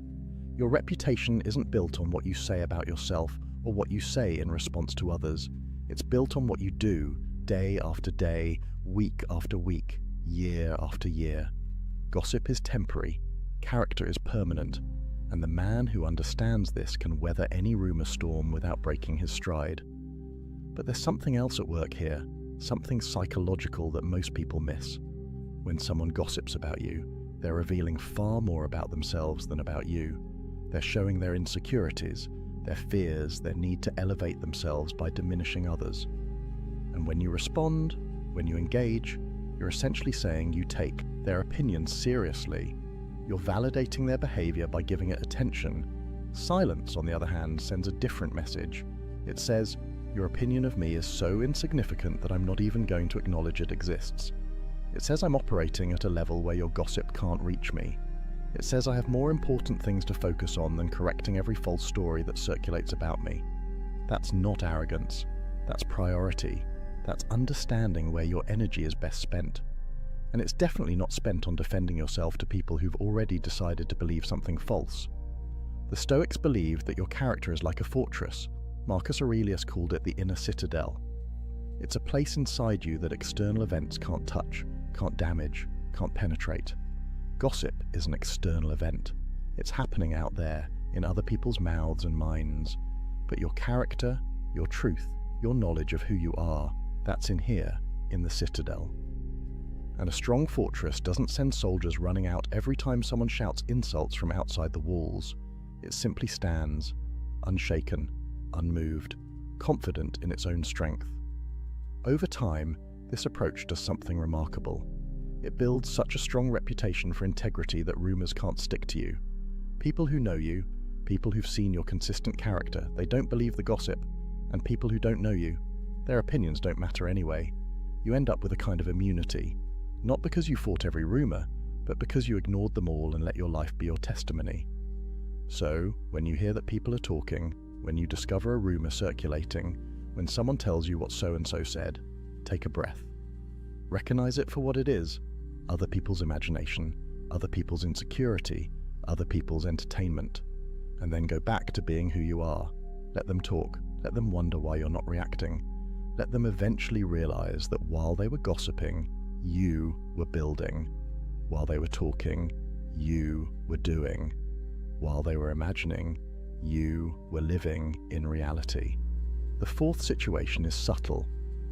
Your reputation isn't built on what you say about yourself or what you say in response to others. It's built on what you do, day after day, week after week, year after year. Gossip is temporary, character is permanent, and the man who understands this can weather any rumor storm without breaking his stride. But there's something else at work here, something psychological that most people miss. When someone gossips about you, they're revealing far more about themselves than about you. They're showing their insecurities, their fears, their need to elevate themselves by diminishing others. And when you respond, when you engage, you're essentially saying you take their opinion seriously. You're validating their behavior by giving it attention. Silence, on the other hand, sends a different message. It says, your opinion of me is so insignificant that I'm not even going to acknowledge it exists. It says I'm operating at a level where your gossip can't reach me. It says I have more important things to focus on than correcting every false story that circulates about me. That's not arrogance. That's priority. That's understanding where your energy is best spent. And it's definitely not spent on defending yourself to people who've already decided to believe something false. The Stoics believed that your character is like a fortress. Marcus Aurelius called it the inner citadel. It's a place inside you that external events can't touch, can't damage, can't penetrate. Gossip is an external event. It's happening out there, in other people's mouths and minds. But your character, your truth, your knowledge of who you are, that's in here, in the citadel. And a strong fortress doesn't send soldiers running out every time someone shouts insults from outside the walls. It simply stands, unshaken, unmoved, confident in its own strength. Over time, this approach does something remarkable. It builds such a strong reputation for integrity that rumors can't stick to you. People who know you, people who've seen your consistent character, they don't believe the gossip. And people who don't know you, their opinions don't matter anyway. You end up with a kind of immunity, not because you fought every rumor, but because you ignored them all and let your life be your testimony. So, when you hear that people are talking, when you discover a rumor circulating, when someone tells you what so-and-so said, take a breath. Recognize it for what it is: other people's imagination, other people's insecurity, other people's entertainment. And then go back to being who you are. Let them talk. Let them wonder why you're not reacting. Let them eventually realize that while they were gossiping, you were building. While they were talking, you were doing. While they were imagining, you were living in reality. The fourth situation is subtle,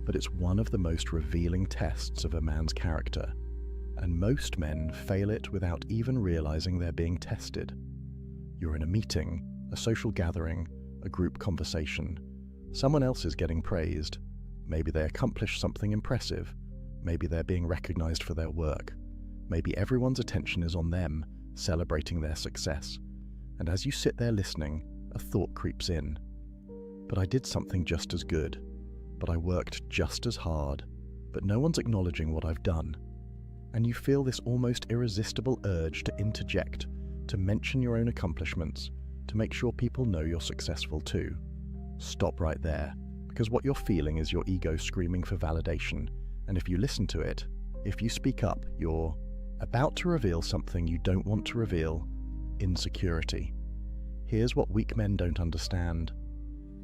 but it's one of the most revealing tests of a man's character. And most men fail it without even realizing they're being tested. You're in a meeting, a social gathering, a group conversation. Someone else is getting praised. Maybe they accomplished something impressive. Maybe they're being recognized for their work. Maybe everyone's attention is on them, celebrating their success. And as you sit there listening, a thought creeps in. But I did something just as good. But I worked just as hard. But no one's acknowledging what I've done. And you feel this almost irresistible urge to interject, to mention your own accomplishments, to make sure people know you're successful too. Stop right there, because what you're feeling is your ego screaming for validation, and if you listen to it, if you speak up, you're about to reveal something you don't want to reveal: insecurity. Here's what weak men don't understand.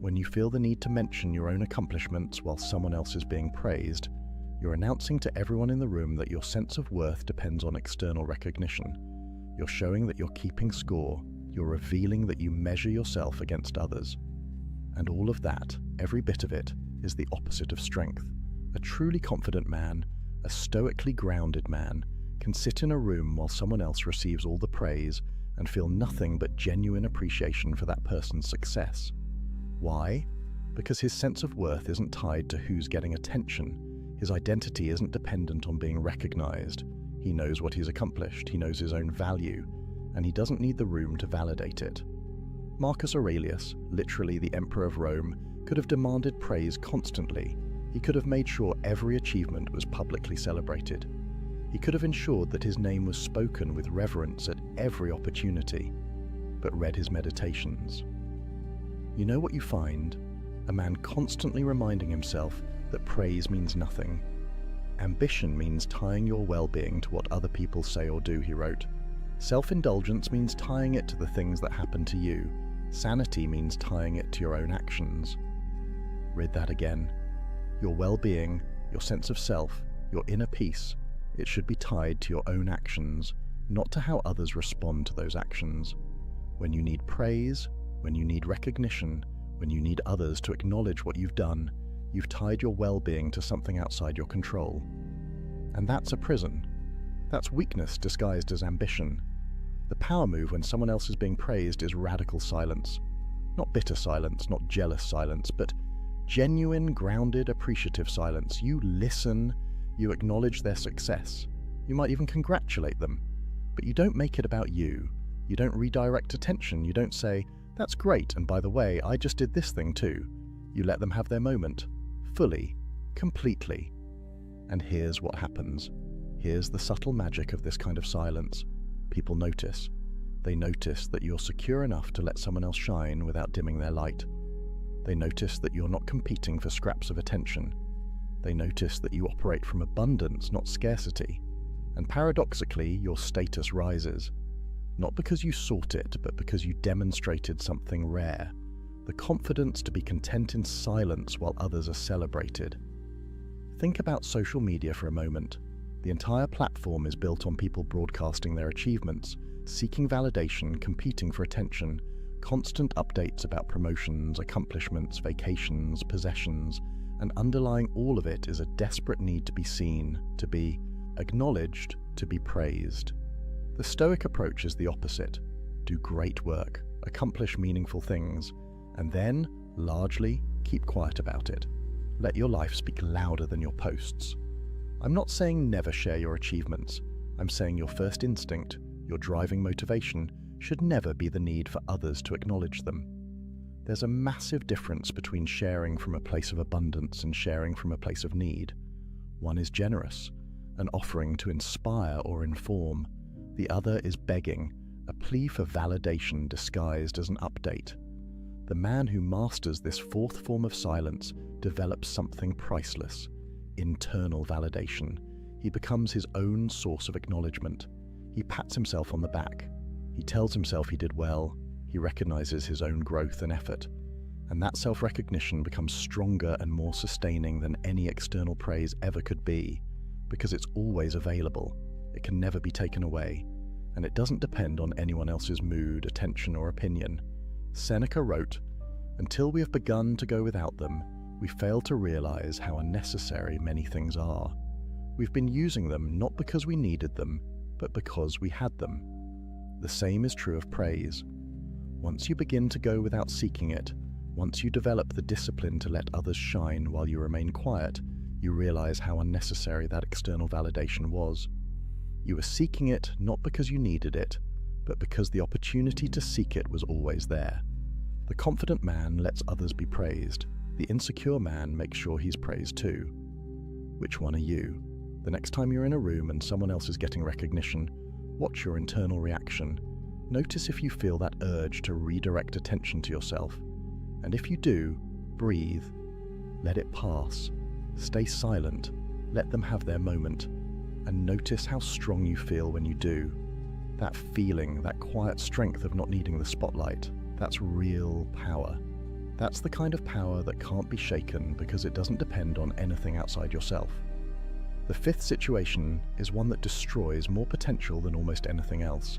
When you feel the need to mention your own accomplishments while someone else is being praised, you're announcing to everyone in the room that your sense of worth depends on external recognition. You're showing that you're keeping score. You're revealing that you measure yourself against others. And all of that, every bit of it, is the opposite of strength. A truly confident man, a stoically grounded man, can sit in a room while someone else receives all the praise and feel nothing but genuine appreciation for that person's success. Why? Because his sense of worth isn't tied to who's getting attention. His identity isn't dependent on being recognized. He knows what he's accomplished, he knows his own value, and he doesn't need the room to validate it. Marcus Aurelius, literally the Emperor of Rome, could have demanded praise constantly. He could have made sure every achievement was publicly celebrated. He could have ensured that his name was spoken with reverence at every opportunity, but read his meditations. You know what you find? A man constantly reminding himself that praise means nothing. Ambition means tying your well-being to what other people say or do, he wrote. Self-indulgence means tying it to the things that happen to you. Sanity means tying it to your own actions. Read that again. Your well-being, your sense of self, your inner peace, it should be tied to your own actions, not to how others respond to those actions. When you need praise, when you need recognition, when you need others to acknowledge what you've done, you've tied your well-being to something outside your control. And that's a prison. That's weakness disguised as ambition. The power move when someone else is being praised is radical silence. Not bitter silence, not jealous silence, but genuine, grounded, appreciative silence. You listen, you acknowledge their success. You might even congratulate them. But you don't make it about you. You don't redirect attention. You don't say, "That's great, and by the way, I just did this thing too." You let them have their moment. Fully, completely. And here's what happens. Here's the subtle magic of this kind of silence. People notice. They notice that you're secure enough to let someone else shine without dimming their light. They notice that you're not competing for scraps of attention. They notice that you operate from abundance, not scarcity. And paradoxically, your status rises. Not because you sought it, but because you demonstrated something rare. the confidence to be content in silence while others are celebrated. Think about social media for a moment. The entire platform is built on people broadcasting their achievements, seeking validation, competing for attention, constant updates about promotions, accomplishments, vacations, possessions, and underlying all of it is a desperate need to be seen, to be acknowledged, to be praised. The Stoic approach is the opposite. Do great work, accomplish meaningful things, and then, largely, keep quiet about it. Let your life speak louder than your posts. I'm not saying never share your achievements. I'm saying your first instinct, your driving motivation, should never be the need for others to acknowledge them. There's a massive difference between sharing from a place of abundance and sharing from a place of need. One is generous, an offering to inspire or inform. The other is begging, a plea for validation disguised as an update. The man who masters this fourth form of silence develops something priceless: internal validation. He becomes his own source of acknowledgement. He pats himself on the back. He tells himself he did well. He recognizes his own growth and effort. And that self-recognition becomes stronger and more sustaining than any external praise ever could be, because it's always available. It can never be taken away, and it doesn't depend on anyone else's mood, attention, or opinion. Seneca wrote, "Until we have begun to go without them, we fail to realize how unnecessary many things are. We've been using them not because we needed them, but because we had them." The same is true of praise. Once you begin to go without seeking it, once you develop the discipline to let others shine while you remain quiet, you realize how unnecessary that external validation was. You were seeking it not because you needed it, but because the opportunity to seek it was always there. The confident man lets others be praised. The insecure man makes sure he's praised too. Which one are you? The next time you're in a room and someone else is getting recognition, watch your internal reaction. Notice if you feel that urge to redirect attention to yourself. And if you do, breathe. Let it pass. Stay silent. Let them have their moment. And notice how strong you feel when you do. That feeling, that quiet strength of not needing the spotlight, that's real power. That's the kind of power that can't be shaken because it doesn't depend on anything outside yourself. The fifth situation is one that destroys more potential than almost anything else.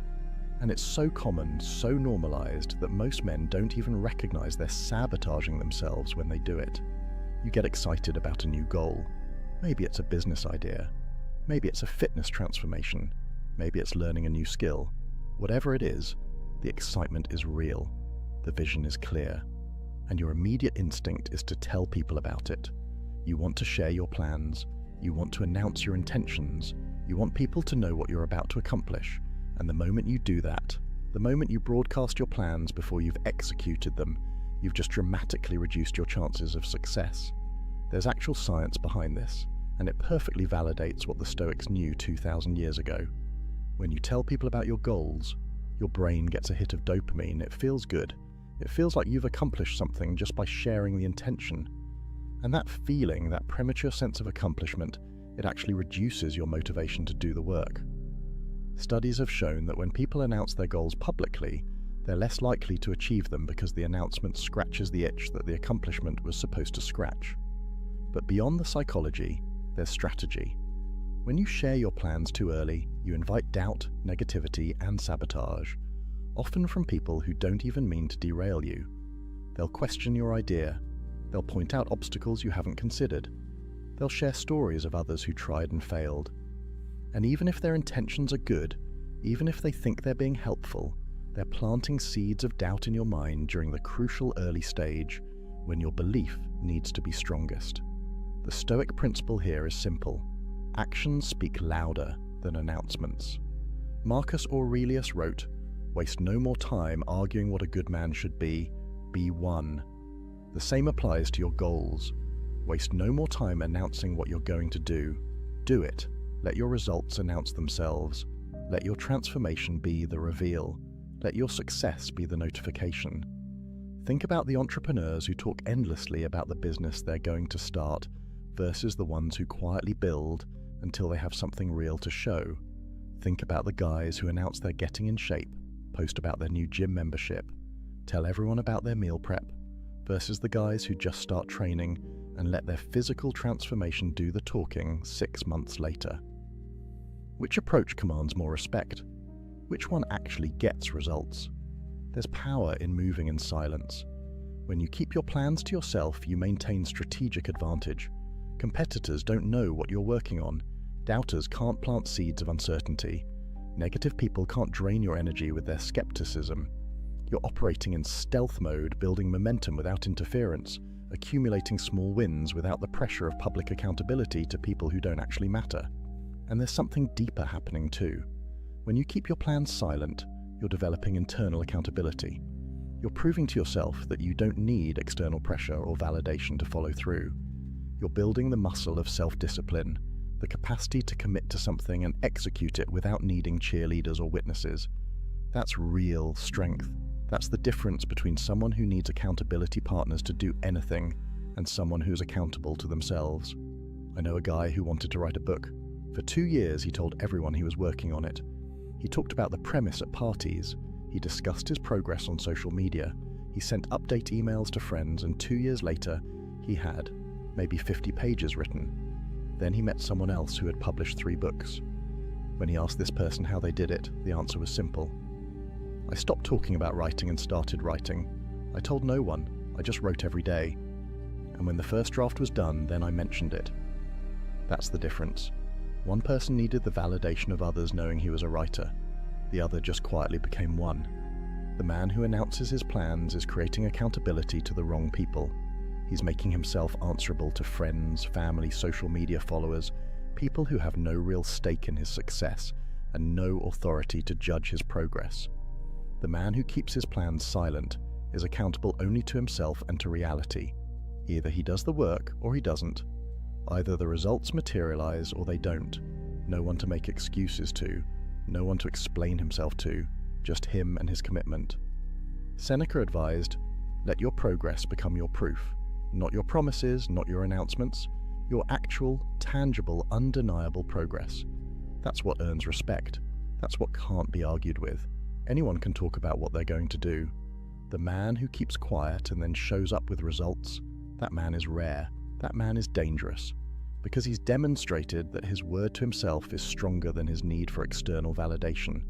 And it's so common, so normalized, that most men don't even recognize they're sabotaging themselves when they do it. You get excited about a new goal. Maybe it's a business idea. Maybe it's a fitness transformation. Maybe it's learning a new skill. Whatever it is, the excitement is real. The vision is clear. And your immediate instinct is to tell people about it. You want to share your plans. You want to announce your intentions. You want people to know what you're about to accomplish. And the moment you do that, the moment you broadcast your plans before you've executed them, you've just dramatically reduced your chances of success. There's actual science behind this, and it perfectly validates what the Stoics knew 2,000 years ago. When you tell people about your goals, your brain gets a hit of dopamine. It feels good. It feels like you've accomplished something just by sharing the intention. And that feeling, that premature sense of accomplishment, it actually reduces your motivation to do the work. Studies have shown that when people announce their goals publicly, they're less likely to achieve them because the announcement scratches the itch that the accomplishment was supposed to scratch. But beyond the psychology, there's strategy. When you share your plans too early, you invite doubt, negativity, and sabotage, often from people who don't even mean to derail you. They'll question your idea. They'll point out obstacles you haven't considered. They'll share stories of others who tried and failed. And even if their intentions are good, even if they think they're being helpful, they're planting seeds of doubt in your mind during the crucial early stage when your belief needs to be strongest. The Stoic principle here is simple. Actions speak louder than announcements. Marcus Aurelius wrote, "Waste no more time arguing what a good man should be one." The same applies to your goals. Waste no more time announcing what you're going to do it. Let your results announce themselves. Let your transformation be the reveal. Let your success be the notification. Think about the entrepreneurs who talk endlessly about the business they're going to start versus the ones who quietly build until they have something real to show. Think about the guys who announce they're getting in shape, post about their new gym membership, tell everyone about their meal prep, versus the guys who just start training and let their physical transformation do the talking 6 months later? Which approach commands more respect? Which one actually gets results? There's power in moving in silence. When you keep your plans to yourself, you maintain strategic advantage. Competitors don't know what you're working on. Doubters can't plant seeds of uncertainty. Negative people can't drain your energy with their skepticism. You're operating in stealth mode, building momentum without interference, accumulating small wins without the pressure of public accountability to people who don't actually matter. And there's something deeper happening too. When you keep your plans silent, you're developing internal accountability. You're proving to yourself that you don't need external pressure or validation to follow through. You're building the muscle of self-discipline, the capacity to commit to something and execute it without needing cheerleaders or witnesses. That's real strength. That's the difference between someone who needs accountability partners to do anything and someone who's accountable to themselves. I know a guy who wanted to write a book. For 2 years, he told everyone he was working on it. He talked about the premise at parties. He discussed his progress on social media. He sent update emails to friends, and 2 years later, he had maybe 50 pages written. Then he met someone else who had published 3 books. When he asked this person how they did it, the answer was simple. I stopped talking about writing and started writing. I told no one. I just wrote every day. And when the first draft was done, then I mentioned it. That's the difference. One person needed the validation of others knowing he was a writer. The other just quietly became one. The man who announces his plans is creating accountability to the wrong people. He's making himself answerable to friends, family, social media followers, people who have no real stake in his success and no authority to judge his progress. The man who keeps his plans silent is accountable only to himself and to reality. Either he does the work or he doesn't. Either the results materialize or they don't. No one to make excuses to, no one to explain himself to, just him and his commitment. Seneca advised, let your progress become your proof. Not your promises, not your announcements, your actual, tangible, undeniable progress. That's what earns respect. That's what can't be argued with. Anyone can talk about what they're going to do. The man who keeps quiet and then shows up with results, that man is rare. That man is dangerous, because he's demonstrated that his word to himself is stronger than his need for external validation.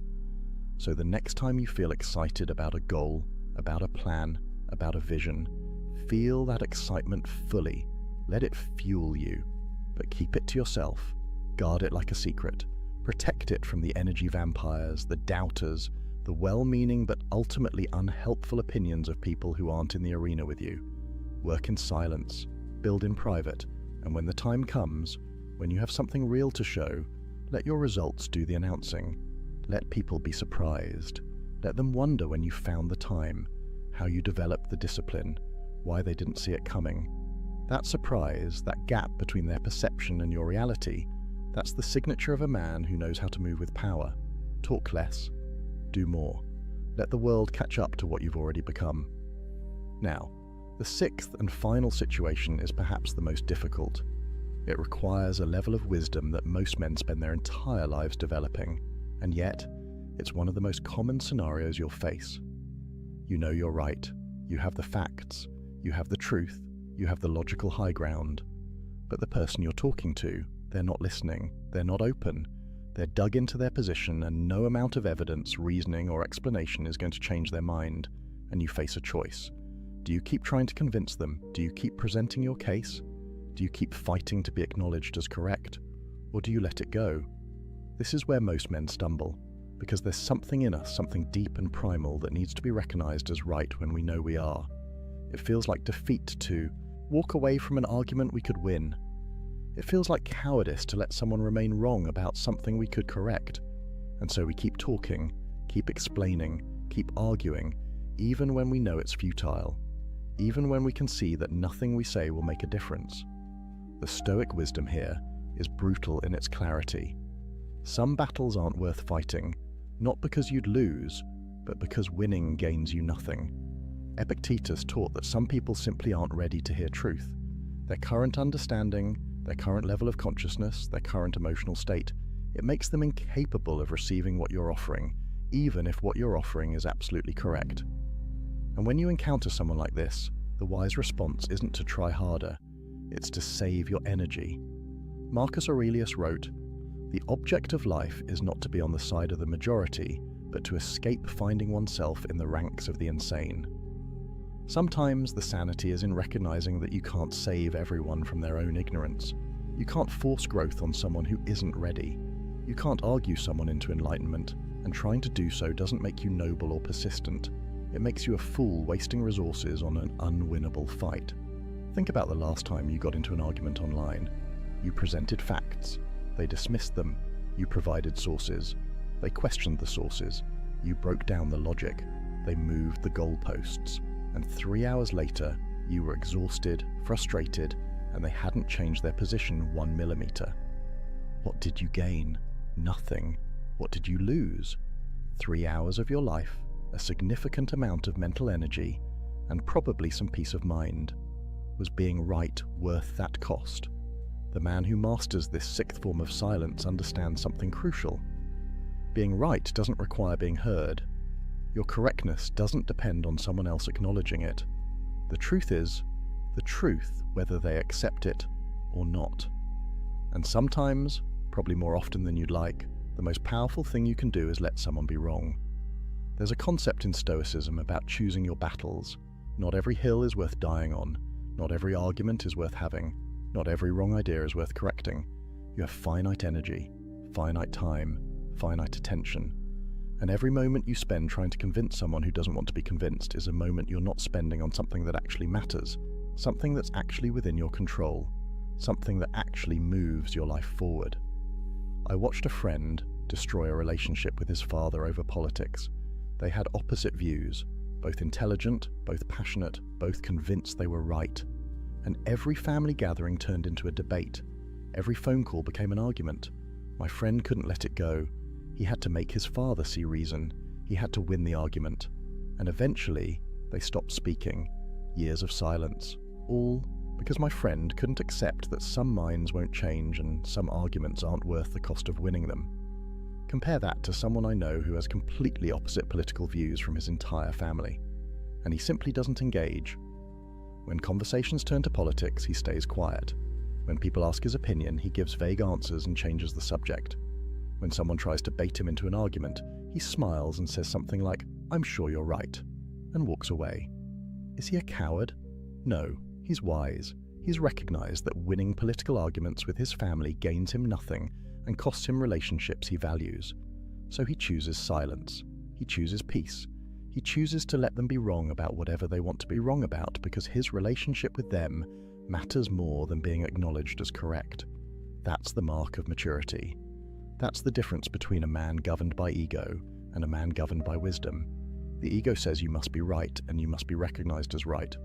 So the next time you feel excited about a goal, about a plan, about a vision, feel that excitement fully. Let it fuel you, but keep it to yourself. Guard it like a secret. Protect it from the energy vampires, the doubters, the well-meaning but ultimately unhelpful opinions of people who aren't in the arena with you. Work in silence. Build in private, and when the time comes, when you have something real to show, let your results do the announcing. Let people be surprised. Let them wonder when you found the time, how you developed the discipline, why they didn't see it coming. That surprise, that gap between their perception and your reality, that's the signature of a man who knows how to move with power. Talk less, do more. Let the world catch up to what you've already become. Now, the 6th and final situation is perhaps the most difficult. It requires a level of wisdom that most men spend their entire lives developing, and yet, it's one of the most common scenarios you'll face. You know you're right, you have the facts, you have the truth, you have the logical high ground, but the person you're talking to, they're not listening, they're not open, they're dug into their position, and no amount of evidence, reasoning, or explanation is going to change their mind, and you face a choice. Do you keep trying to convince them? Do you keep presenting your case? Do you keep fighting to be acknowledged as correct? Or do you let it go? This is where most men stumble, because there's something in us, something deep and primal that needs to be recognized as right when we know we are. It feels like defeat to walk away from an argument we could win. It feels like cowardice to let someone remain wrong about something we could correct. And so we keep talking, keep explaining, keep arguing, even when we know it's futile. Even when we can see that nothing we say will make a difference. The Stoic wisdom here is brutal in its clarity. Some battles aren't worth fighting, not because you'd lose, but because winning gains you nothing. Epictetus taught that some people simply aren't ready to hear truth. Their current understanding, their current level of consciousness, their current emotional state, it makes them incapable of receiving what you're offering, even if what you're offering is absolutely correct. And when you encounter someone like this, The wise response isn't to try harder, it's to save your energy. Marcus Aurelius wrote, "The object of life is not to be on the side of the majority, but to escape finding oneself in the ranks of the insane." Sometimes the sanity is in recognizing that you can't save everyone from their own ignorance. You can't force growth on someone who isn't ready. You can't argue someone into enlightenment, and trying to do so doesn't make you noble or persistent. It makes you a fool wasting resources on an unwinnable fight. Think about the last time you got into an argument online. You presented facts. They dismissed them. You provided sources. They questioned the sources. You broke down the logic. They moved the goalposts. And 3 hours later, you were exhausted, frustrated, and they hadn't changed their position 1 millimeter. What did you gain? Nothing. What did you lose? 3 hours of your life, a significant amount of mental energy, and probably some peace of mind. Was being right worth that cost? The man who masters this sixth form of silence understands something crucial. Being right doesn't require being heard. Your correctness doesn't depend on someone else acknowledging it. The truth is the truth, whether they accept it or not. And sometimes, probably more often than you'd like, the most powerful thing you can do is let someone be wrong. There's a concept in Stoicism about choosing your battles. Not every hill is worth dying on. Not every argument is worth having. Not every wrong idea is worth correcting. You have finite energy, finite time, finite attention. And every moment you spend trying to convince someone who doesn't want to be convinced is a moment you're not spending on something that actually matters, something that's actually within your control, something that actually moves your life forward. I watched a friend destroy a relationship with his father over politics. They had opposite views, both intelligent, both passionate, both convinced they were right. And every family gathering turned into a debate. Every phone call became an argument. My friend couldn't let it go. He had to make his father see reason. He had to win the argument. And eventually, they stopped speaking. Years of silence. All because my friend couldn't accept that some minds won't change and some arguments aren't worth the cost of winning them. Compare that to someone I know who has completely opposite political views from his entire family. And he simply doesn't engage. When conversations turn to politics, he stays quiet. When people ask his opinion, he gives vague answers and changes the subject. When someone tries to bait him into an argument, he smiles and says something like, "I'm sure you're right," and walks away. Is he a coward? No, he's wise. He's recognized that winning political arguments with his family gains him nothing and costs him relationships he values. So he chooses silence. He chooses peace. He chooses to let them be wrong about whatever they want to be wrong about because his relationship with them matters more than being acknowledged as correct. That's the mark of maturity. That's the difference between a man governed by ego and a man governed by wisdom. The ego says you must be right and you must be recognized as right.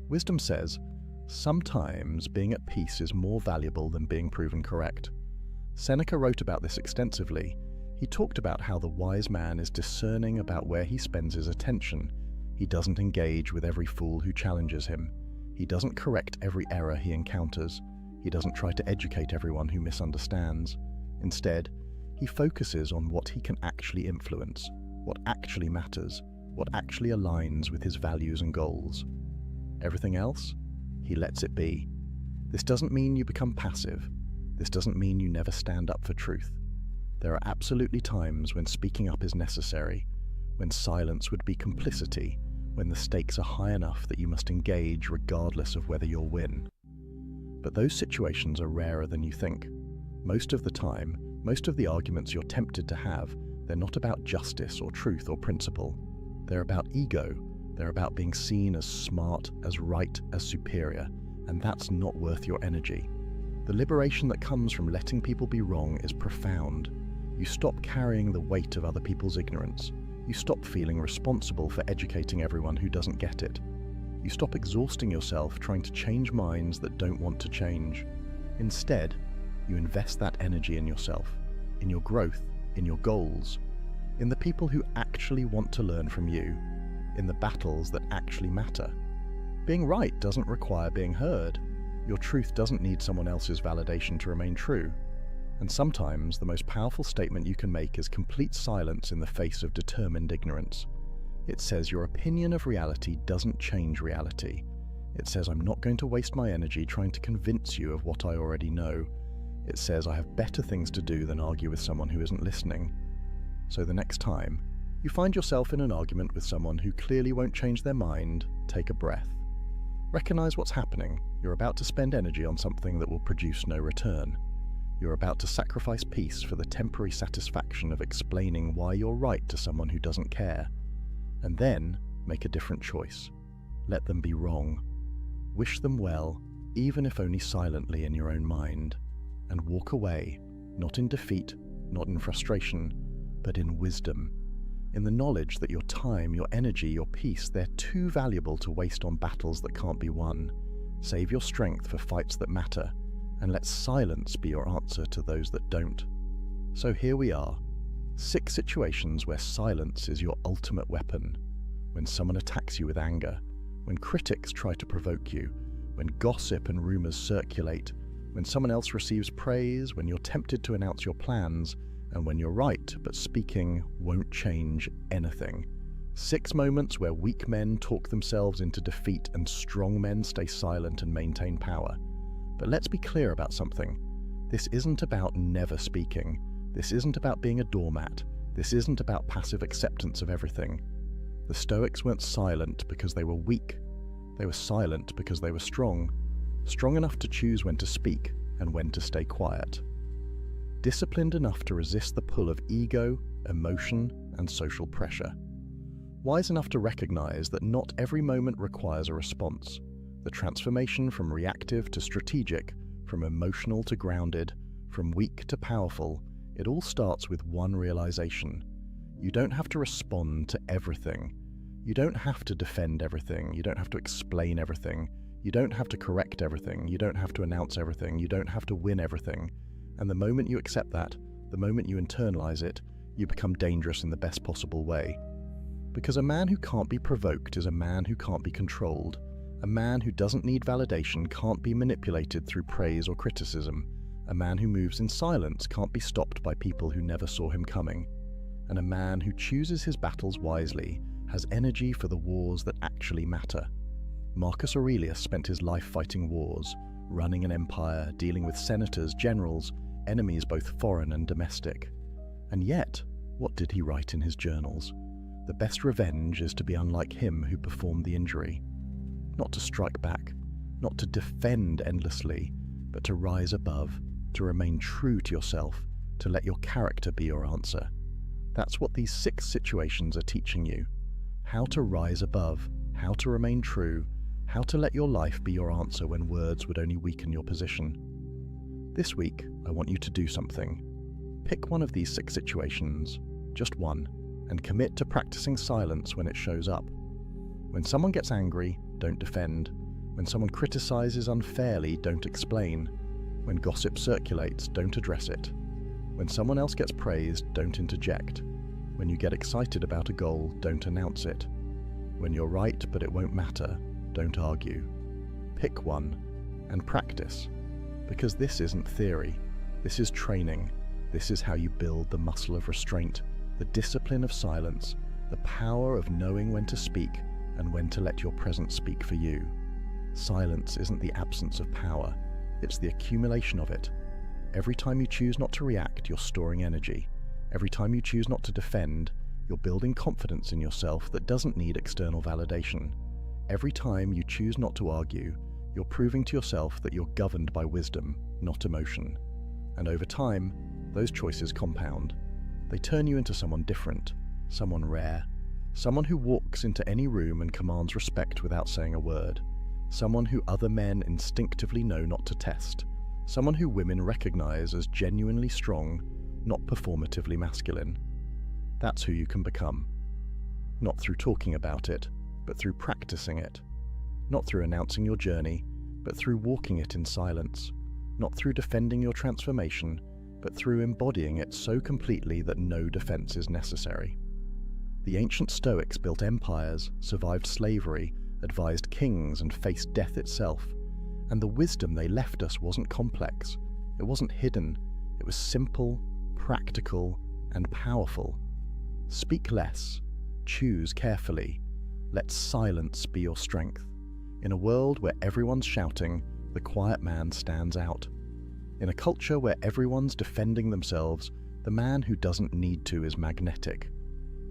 Wisdom says, sometimes being at peace is more valuable than being proven correct. Seneca wrote about this extensively. He talked about how the wise man is discerning about where he spends his attention. He doesn't engage with every fool who challenges him. He doesn't correct every error he encounters. He doesn't try to educate everyone who misunderstands. Instead, he focuses on what he can actually influence, what actually matters, what actually aligns with his values and goals. Everything else, he lets it be. This doesn't mean you become passive. This doesn't mean you never stand up for truth. There are absolutely times when speaking up is necessary, when silence would be complicity, when the stakes are high enough that you must engage regardless of whether you'll win. But those situations are rarer than you think. Most of the time, most of the arguments you're tempted to have, they're not about justice or truth or principle. They're about ego. They're about being seen as smart, as right, as superior, and that's not worth your energy. The liberation that comes from letting people be wrong is profound. You stop carrying the weight of other people's ignorance. You stop feeling responsible for educating everyone who doesn't get it. You stop exhausting yourself trying to change minds that don't want to change. Instead, you invest that energy in yourself, in your growth, in your goals, in the people who actually want to learn from you, in the battles that actually matter. Being right doesn't require being heard. Your truth doesn't need someone else's validation to remain true. And sometimes the most powerful statement you can make is complete silence in the face of determined ignorance. It says your opinion of reality doesn't change reality. It says I'm not going to waste my energy trying to convince you of what I already know. It says I have better things to do than argue with someone who isn't listening. So the next time you find yourself in an argument with someone who clearly won't change their mind, take a breath. Recognize what's happening. You're about to spend energy on something that will produce no return. You're about to sacrifice peace for the temporary satisfaction of explaining why you're right to someone who doesn't care. And then make a different choice. Let them be wrong. Wish them well, even if only silently in your own mind, and walk away, not in defeat, not in frustration, but in wisdom, in the knowledge that your time, your energy, your peace, they're too valuable to waste on battles that can't be won. Save your strength for fights that matter, and let silence be your answer to those that don't. So here we are, 6 situations where silence is your ultimate weapon. When someone attacks you with anger, when critics try to provoke you, when gossip and rumors circulate, when someone else receives praise, when you're tempted to announce your plans, and when you're right, but speaking won't change anything. 6 moments where weak men talk themselves into defeat and strong men stay silent and maintain power. But let's be clear about something. This isn't about never speaking. This isn't about being a doormat. This isn't about passive acceptance of everything. The Stoics weren't silent because they were weak. They were silent because they were strong enough to choose when to speak and when to stay quiet. Disciplined enough to resist the pull of ego, emotion, and social pressure. Wise enough to recognize that not every moment requires a response. The transformation from reactive to strategic, from emotional to grounded, from weak to powerful, it all starts with one realization. You don't have to respond to everything. You don't have to defend everything. You don't have to explain everything. You don't have to correct everything. You don't have to announce everything. You don't have to win everything. And the moment you accept that, the moment you internalize it, you become dangerous in the best possible way. Because a man who can't be provoked is a man who can't be controlled. A man who doesn't need validation can't be manipulated through praise or criticism. A man who moves in silence can't be stopped by people who never saw him coming. And a man who chooses his battles wisely has energy for the wars that actually matter. Marcus Aurelius spent his life fighting wars, running an empire, dealing with senators, generals, enemies both foreign and domestic. And yet, what did he write in his journals? The best revenge is to be unlike him who performed the injury. Not to strike back, not to defend endlessly, but to rise above, to remain true to yourself, to let your character be your answer. That's what these 6 situations are teaching you. How to rise above, how to remain true, how to let your life be your answer when words would only weaken your position. This week, I want you to do something. Pick one of these 6 situations, just one, and commit to practicing silence when it shows up. When someone gets angry, don't defend. When someone criticizes unfairly, don't explain. When gossip circulates, don't address it. When someone else gets praised, don't interject. When you get excited about a goal, don't announce it. When you're right but it won't matter, don't argue. Pick one and practice. Because this isn't theory. This is training. This is how you build the muscle of restraint, the discipline of silence, the power of knowing when to speak and when to let your presence speak for you. Silence isn't the absence of power, it's the accumulation of it. Every time you choose not to react, you're storing energy. Every time you choose not to defend, you're building confidence in yourself that doesn't need external validation. Every time you choose not to argue, you're proving to yourself that you're governed by wisdom, not emotion. And over time, those choices compound. They turn you into someone different, someone rare, someone who walks into any room and commands respect without saying a word, someone who other men instinctively know not to test, someone who women recognize as genuinely strong, not performatively masculine. That's who you can become. Not through talking about it, but through practicing it. Not through announcing your journey, but through walking it in silence. Not through defending your transformation, but through embodying it so completely that no defense is necessary. The ancient Stoics built empires, survived slavery, advised kings, and faced death itself. And the wisdom they left us wasn't complex. It wasn't hidden. It was simple, practical, and powerful. Speak less. Choose carefully. Let silence be your strength. In a world where everyone's shouting, the quiet man stands out. In a culture where everyone's defending themselves, the man who doesn't need to is magnetic.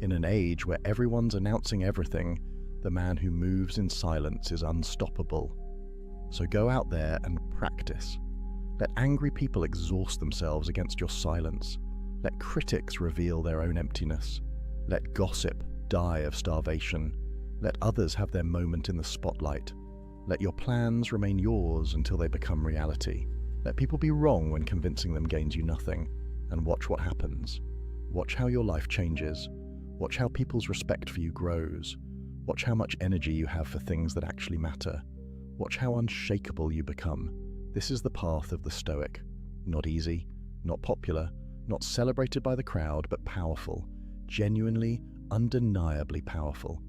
In an age where everyone's announcing everything, the man who moves in silence is unstoppable. So go out there and practice. Let angry people exhaust themselves against your silence. Let critics reveal their own emptiness. Let gossip die of starvation. Let others have their moment in the spotlight. Let your plans remain yours until they become reality. Let people be wrong when convincing them gains you nothing. And watch what happens. Watch how your life changes. Watch how people's respect for you grows. Watch how much energy you have for things that actually matter. Watch how unshakable you become. This is the path of the Stoic. Not easy, not popular, not celebrated by the crowd, but powerful. Genuinely, undeniably powerful.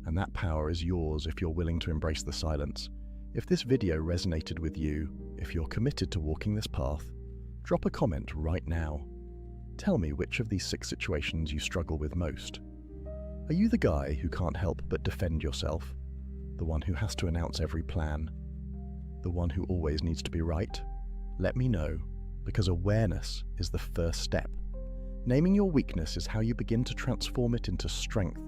And that power is yours if you're willing to embrace the silence. If this video resonated with you, if you're committed to walking this path, drop a comment right now. Tell me which of these 6 situations you struggle with most. Are you the guy who can't help but defend yourself? The one who has to announce every plan? The one who always needs to be right? Let me know, because awareness is the first step. Naming your weakness is how you begin to transform it into strength.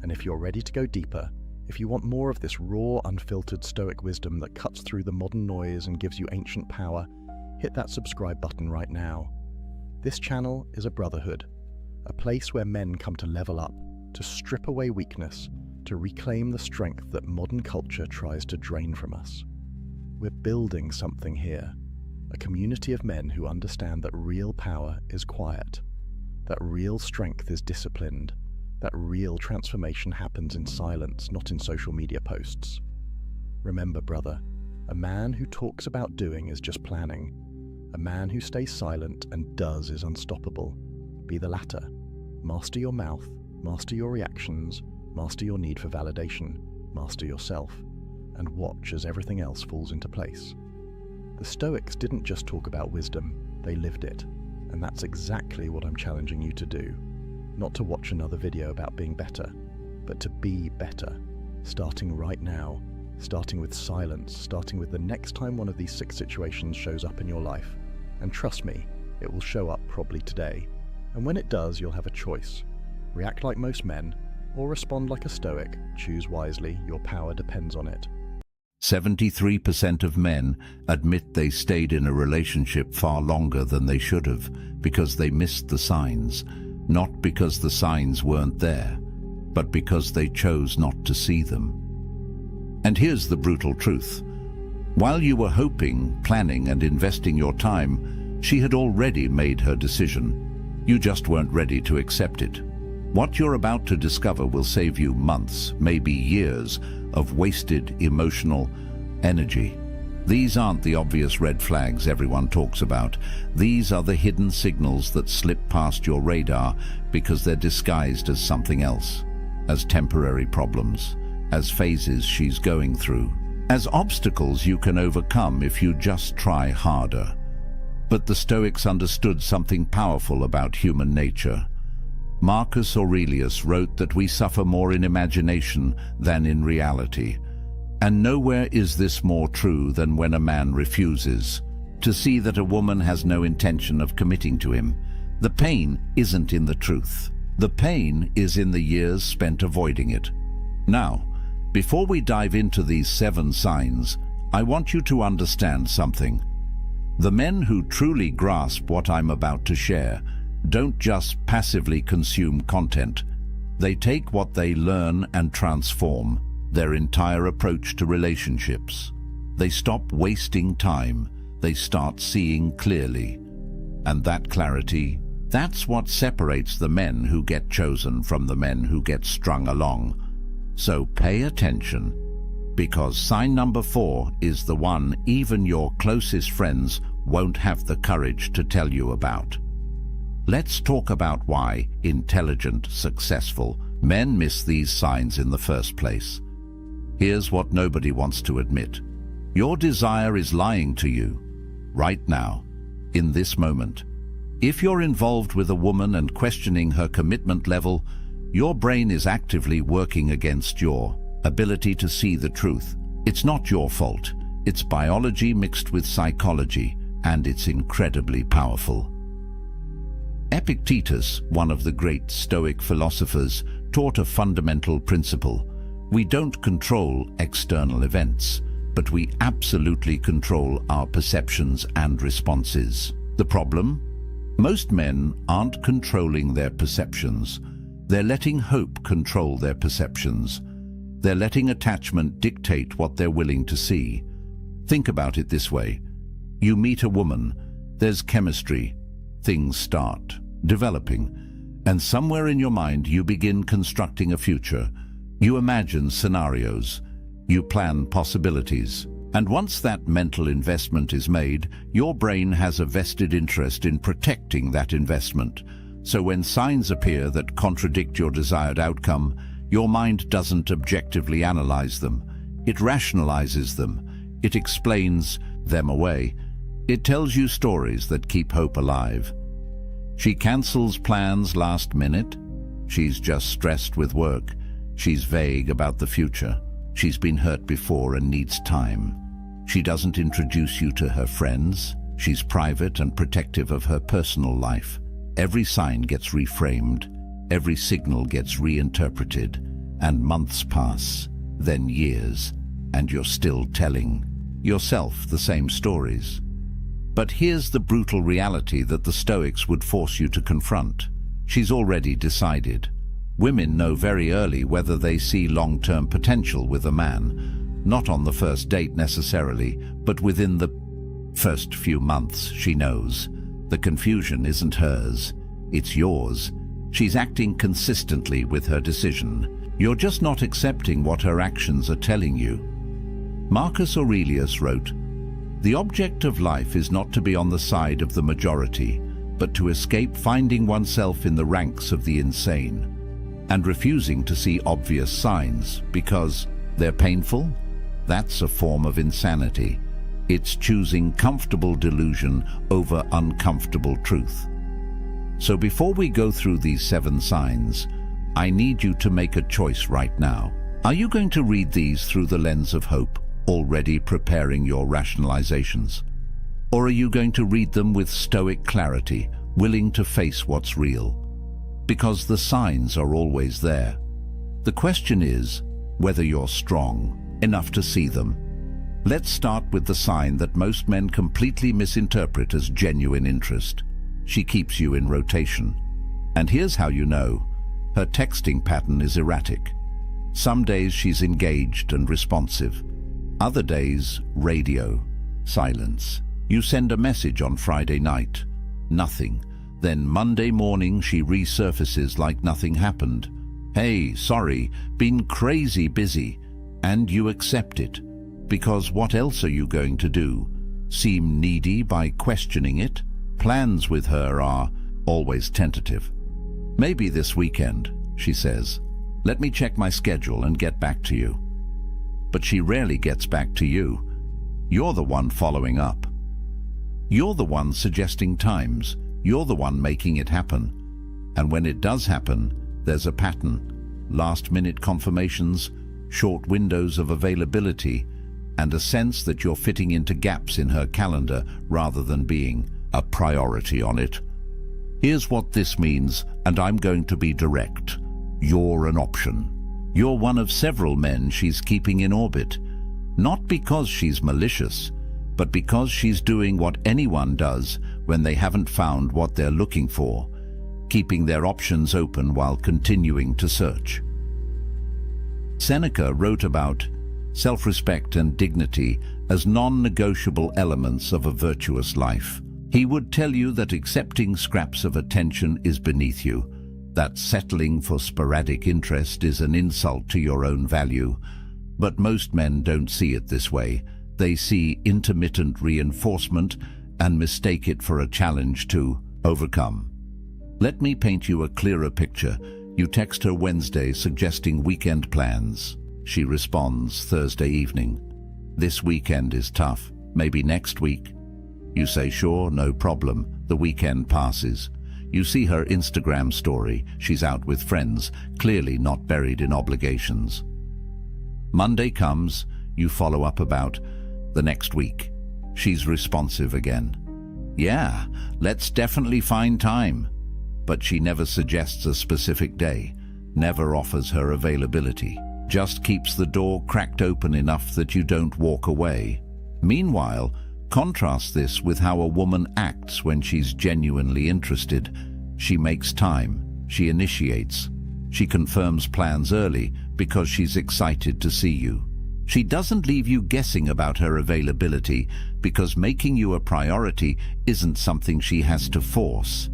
And if you're ready to go deeper, if you want more of this raw, unfiltered Stoic wisdom that cuts through the modern noise and gives you ancient power, hit that subscribe button right now. This channel is a brotherhood, a place where men come to level up, to strip away weakness, to reclaim the strength that modern culture tries to drain from us. We're building something here, a community of men who understand that real power is quiet, that real strength is disciplined, that real transformation happens in silence, not in social media posts. Remember, brother, a man who talks about doing is just planning. A man who stays silent and does is unstoppable. Be the latter. Master your mouth, master your reactions, master your need for validation, master yourself, and watch as everything else falls into place. The Stoics didn't just talk about wisdom, they lived it. And that's exactly what I'm challenging you to do. Not to watch another video about being better, but to be better. Starting right now, starting with silence, starting with the next time one of these 6 situations shows up in your life. And trust me, it will show up probably today. And when it does, you'll have a choice. React like most men, or respond like a Stoic. Choose wisely, your power depends on it. 73% of men admit they stayed in a relationship far longer than they should have because they missed the signs, not because the signs weren't there, but because they chose not to see them. And here's the brutal truth. While you were hoping, planning, and investing your time, she had already made her decision. You just weren't ready to accept it. What you're about to discover will save you months, maybe years, of wasted emotional energy. These aren't the obvious red flags everyone talks about. These are the hidden signals that slip past your radar because they're disguised as something else, as temporary problems, as phases she's going through, as obstacles you can overcome if you just try harder. But the Stoics understood something powerful about human nature. Marcus Aurelius wrote that we suffer more in imagination than in reality. And nowhere is this more true than when a man refuses to see that a woman has no intention of committing to him. The pain isn't in the truth. The pain is in the years spent avoiding it. Now, before we dive into these 7 signs, I want you to understand something. The men who truly grasp what I'm about to share don't just passively consume content. They take what they learn and transform their entire approach to relationships. They stop wasting time. They start seeing clearly. And that clarity, that's what separates the men who get chosen from the men who get strung along. So pay attention, because sign number 4 is the one even your closest friends won't have the courage to tell you about. Let's talk about why intelligent, successful men miss these signs in the first place. Here's what nobody wants to admit. Your desire is lying to you, right now, in this moment. If you're involved with a woman and questioning her commitment level, your brain is actively working against your ability to see the truth. It's not your fault. It's biology mixed with psychology, and it's incredibly powerful. Epictetus, one of the great Stoic philosophers, taught a fundamental principle. We don't control external events, but we absolutely control our perceptions and responses. The problem? Most men aren't controlling their perceptions. They're letting hope control their perceptions. They're letting attachment dictate what they're willing to see. Think about it this way. You meet a woman, there's chemistry, things start developing, and somewhere in your mind you begin constructing a future. You imagine scenarios, you plan possibilities, and once that mental investment is made, your brain has a vested interest in protecting that investment. So when signs appear that contradict your desired outcome, your mind doesn't objectively analyze them. It rationalizes them. It explains them away. It tells you stories that keep hope alive. She cancels plans last minute. She's just stressed with work. She's vague about the future. She's been hurt before and needs time. She doesn't introduce you to her friends. She's private and protective of her personal life. Every sign gets reframed. Every signal gets reinterpreted. And months pass, then years, and you're still telling yourself the same stories. But here's the brutal reality that the Stoics would force you to confront. She's already decided. Women know very early whether they see long-term potential with a man. Not on the first date necessarily, but within the first few months she knows. The confusion isn't hers, it's yours. She's acting consistently with her decision. You're just not accepting what her actions are telling you. Marcus Aurelius wrote, "The object of life is not to be on the side of the majority, but to escape finding oneself in the ranks of the insane, and refusing to see obvious signs because they're painful. That's a form of insanity. It's choosing comfortable delusion over uncomfortable truth." So before we go through these 7 signs, I need you to make a choice right now. Are you going to read these through the lens of hope, already preparing your rationalizations? Or are you going to read them with Stoic clarity, willing to face what's real? Because the signs are always there. The question is whether you're strong enough to see them. Let's start with the sign that most men completely misinterpret as genuine interest. She keeps you in rotation. And here's how you know. Her texting pattern is erratic. Some days she's engaged and responsive. Other days, radio, silence. You send a message on Friday night, nothing. Then Monday morning she resurfaces like nothing happened. "Hey, sorry, been crazy busy." And you accept it. Because what else are you going to do? Seem needy by questioning it? Plans with her are always tentative. "Maybe this weekend," she says. "Let me check my schedule and get back to you." But she rarely gets back to you. You're the one following up. You're the one suggesting times. You're the one making it happen. And when it does happen, there's a pattern. Last-minute confirmations, short windows of availability, and a sense that you're fitting into gaps in her calendar rather than being a priority on it. Here's what this means, and I'm going to be direct. You're an option. You're one of several men she's keeping in orbit. Not because she's malicious, but because she's doing what anyone does when they haven't found what they're looking for, keeping their options open while continuing to search. Seneca wrote about self-respect and dignity as non-negotiable elements of a virtuous life. He would tell you that accepting scraps of attention is beneath you, that settling for sporadic interest is an insult to your own value. But most men don't see it this way. They see intermittent reinforcement and mistake it for a challenge to overcome. Let me paint you a clearer picture. You text her Wednesday suggesting weekend plans. She responds Thursday evening. "This weekend is tough. Maybe next week." You say, "Sure, no problem." The weekend passes. You see her Instagram story. She's out with friends, clearly not buried in obligations. Monday comes. You follow up about the next week. She's responsive again. Yeah, let's definitely find time. But she never suggests a specific day, never offers her availability, just keeps the door cracked open enough that you don't walk away. Meanwhile, contrast this with how a woman acts when she's genuinely interested. She makes time, she initiates, she confirms plans early because she's excited to see you. She doesn't leave you guessing about her availability because making you a priority isn't something she has to force.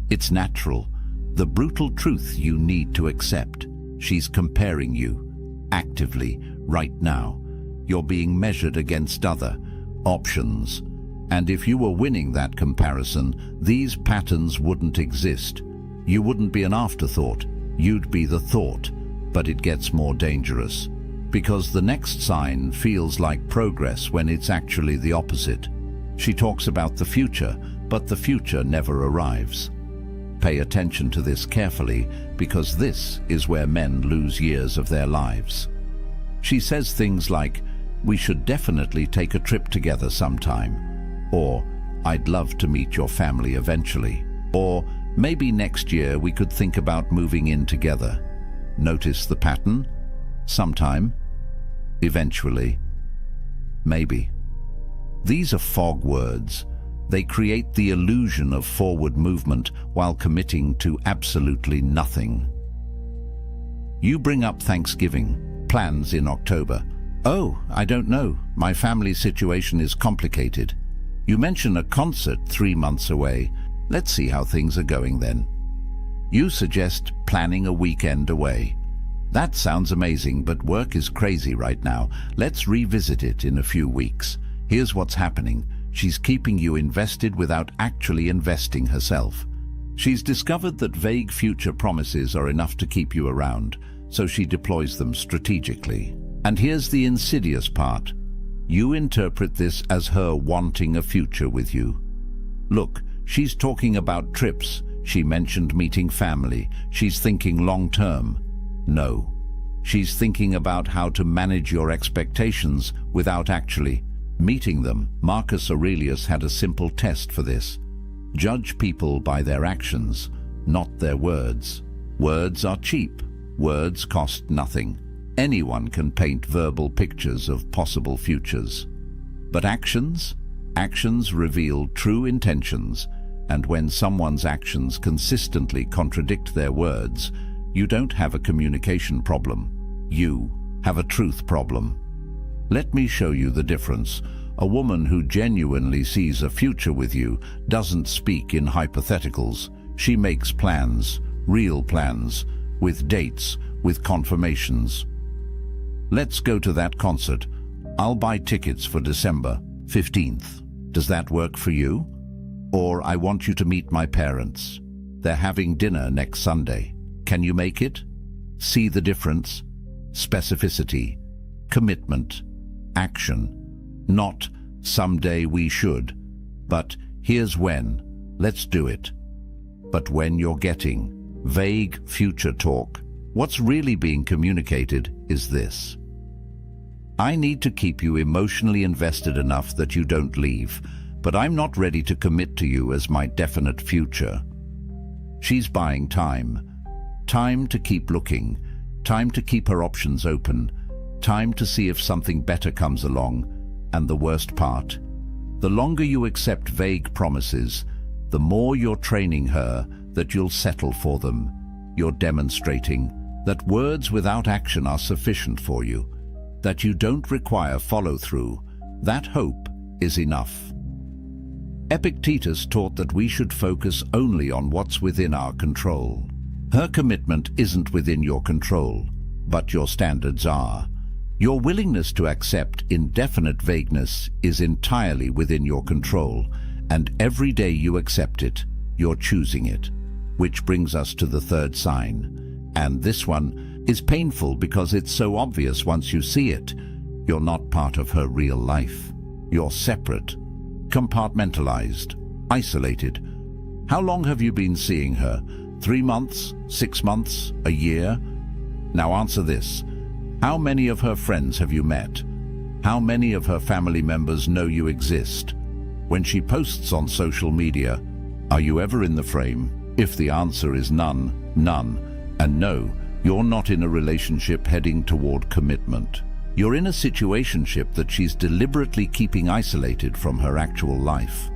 It's natural, the brutal truth you need to accept. She's comparing you, actively, right now. You're being measured against other options. And if you were winning that comparison, these patterns wouldn't exist. You wouldn't be an afterthought, you'd be the thought. But it gets more dangerous, because the next sign feels like progress when it's actually the opposite. She talks about the future, but the future never arrives. Pay attention to this carefully, because this is where men lose years of their lives. She says things like, "We should definitely take a trip together sometime," or "I'd love to meet your family eventually," or "Maybe next year we could think about moving in together." Notice the pattern? Sometime, eventually, maybe. These are fog words. They create the illusion of forward movement while committing to absolutely nothing. You bring up Thanksgiving, plans in October. "Oh, I don't know. My family situation is complicated." You mention a concert 3 months away. "Let's see how things are going then." You suggest planning a weekend away. "That sounds amazing, but work is crazy right now. Let's revisit it in a few weeks." Here's what's happening. She's keeping you invested without actually investing herself. She's discovered that vague future promises are enough to keep you around, so she deploys them strategically. And here's the insidious part. You interpret this as her wanting a future with you. Look, she's talking about trips. She mentioned meeting family. She's thinking long-term. No. She's thinking about how to manage your expectations without actually meeting them. Marcus Aurelius had a simple test for this. Judge people by their actions, not their words. Words are cheap. Words cost nothing. Anyone can paint verbal pictures of possible futures. But actions? Actions reveal true intentions, and when someone's actions consistently contradict their words, you don't have a communication problem. You have a truth problem. Let me show you the difference. A woman who genuinely sees a future with you doesn't speak in hypotheticals. She makes plans, real plans, with dates, with confirmations. "Let's go to that concert. I'll buy tickets for December 15th. Does that work for you? Or I want you to meet my parents. They're having dinner next Sunday. Can you make it?" See the difference? Specificity, commitment, action. Not "someday we should," but "here's when, let's do it." But when you're getting vague future talk, what's really being communicated is this: "I need to keep you emotionally invested enough that you don't leave, but I'm not ready to commit to you as my definite future." She's buying time. Time to keep looking. Time to keep her options open. Time to see if something better comes along. And the worst part, the longer you accept vague promises, the more you're training her that you'll settle for them. You're demonstrating that words without action are sufficient for you, that you don't require follow-through. That hope is enough. Epictetus taught that we should focus only on what's within our control. Her commitment isn't within your control, but your standards are. Your willingness to accept indefinite vagueness is entirely within your control, and every day you accept it, you're choosing it. Which brings us to the third sign. And this one is painful because it's so obvious once you see it. You're not part of her real life. You're separate, compartmentalized, isolated. How long have you been seeing her? 3 months? 6 months? A year? Now answer this. How many of her friends have you met? How many of her family members know you exist? When she posts on social media, are you ever in the frame? If the answer is none, none, and no, you're not in a relationship heading toward commitment. You're in a situationship that she's deliberately keeping isolated from her actual life.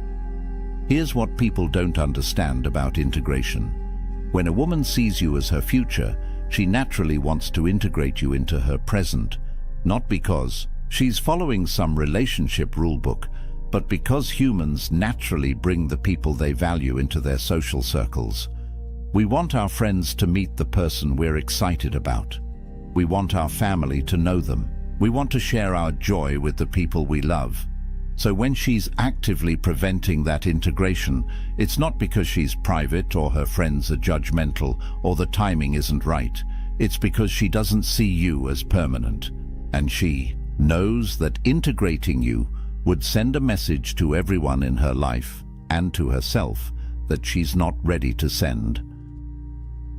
Here's what people don't understand about integration. When a woman sees you as her future, she naturally wants to integrate you into her present, not because she's following some relationship rulebook, but because humans naturally bring the people they value into their social circles. We want our friends to meet the person we're excited about. We want our family to know them. We want to share our joy with the people we love. So when she's actively preventing that integration, it's not because she's private or her friends are judgmental or the timing isn't right. It's because she doesn't see you as permanent. And she knows that integrating you would send a message to everyone in her life and to herself that she's not ready to send.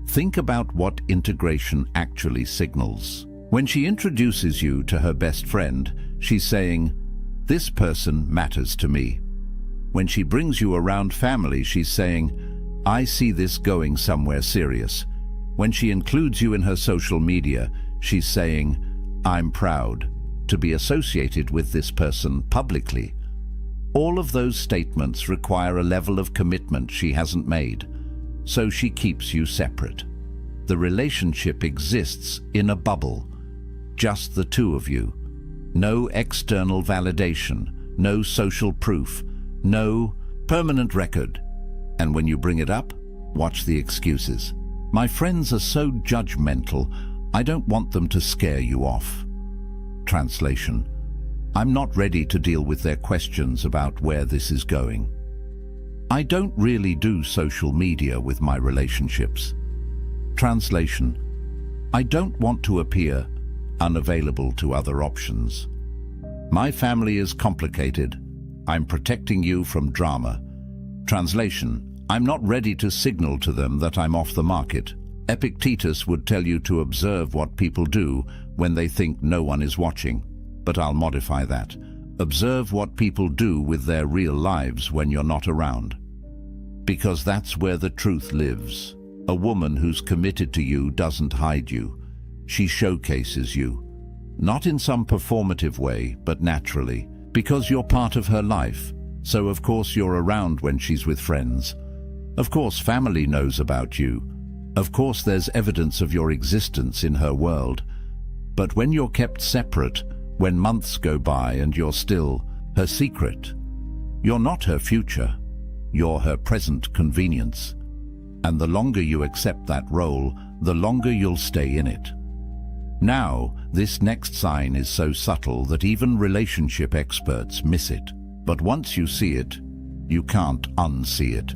Think about what integration actually signals. When she introduces you to her best friend, she's saying, "This person matters to me." When she brings you around family, she's saying, "I see this going somewhere serious." When she includes you in her social media, she's saying, "I'm proud to be associated with this person publicly." All of those statements require a level of commitment she hasn't made, so she keeps you separate. The relationship exists in a bubble, just the two of you. No external validation, no social proof, no permanent record. And when you bring it up, watch the excuses. "My friends are so judgmental, I don't want them to scare you off." Translation: I'm not ready to deal with their questions about where this is going. I don't really do social media with my relationships. Translation: I don't want to appear unavailable to other options. My family is complicated. I'm protecting you from drama. Translation: I'm not ready to signal to them that I'm off the market. Epictetus would tell you to observe what people do when they think no one is watching. But I'll modify that. Observe what people do with their real lives when you're not around. Because that's where the truth lives. A woman who's committed to you doesn't hide you. She showcases you. Not in some performative way, but naturally. Because you're part of her life. So of course you're around when she's with friends. Of course family knows about you. Of course there's evidence of your existence in her world. But when you're kept separate, when months go by and you're still her secret, you're not her future. You're her present convenience. And the longer you accept that role, the longer you'll stay in it. Now, this next sign is so subtle that even relationship experts miss it. But once you see it, you can't unsee it.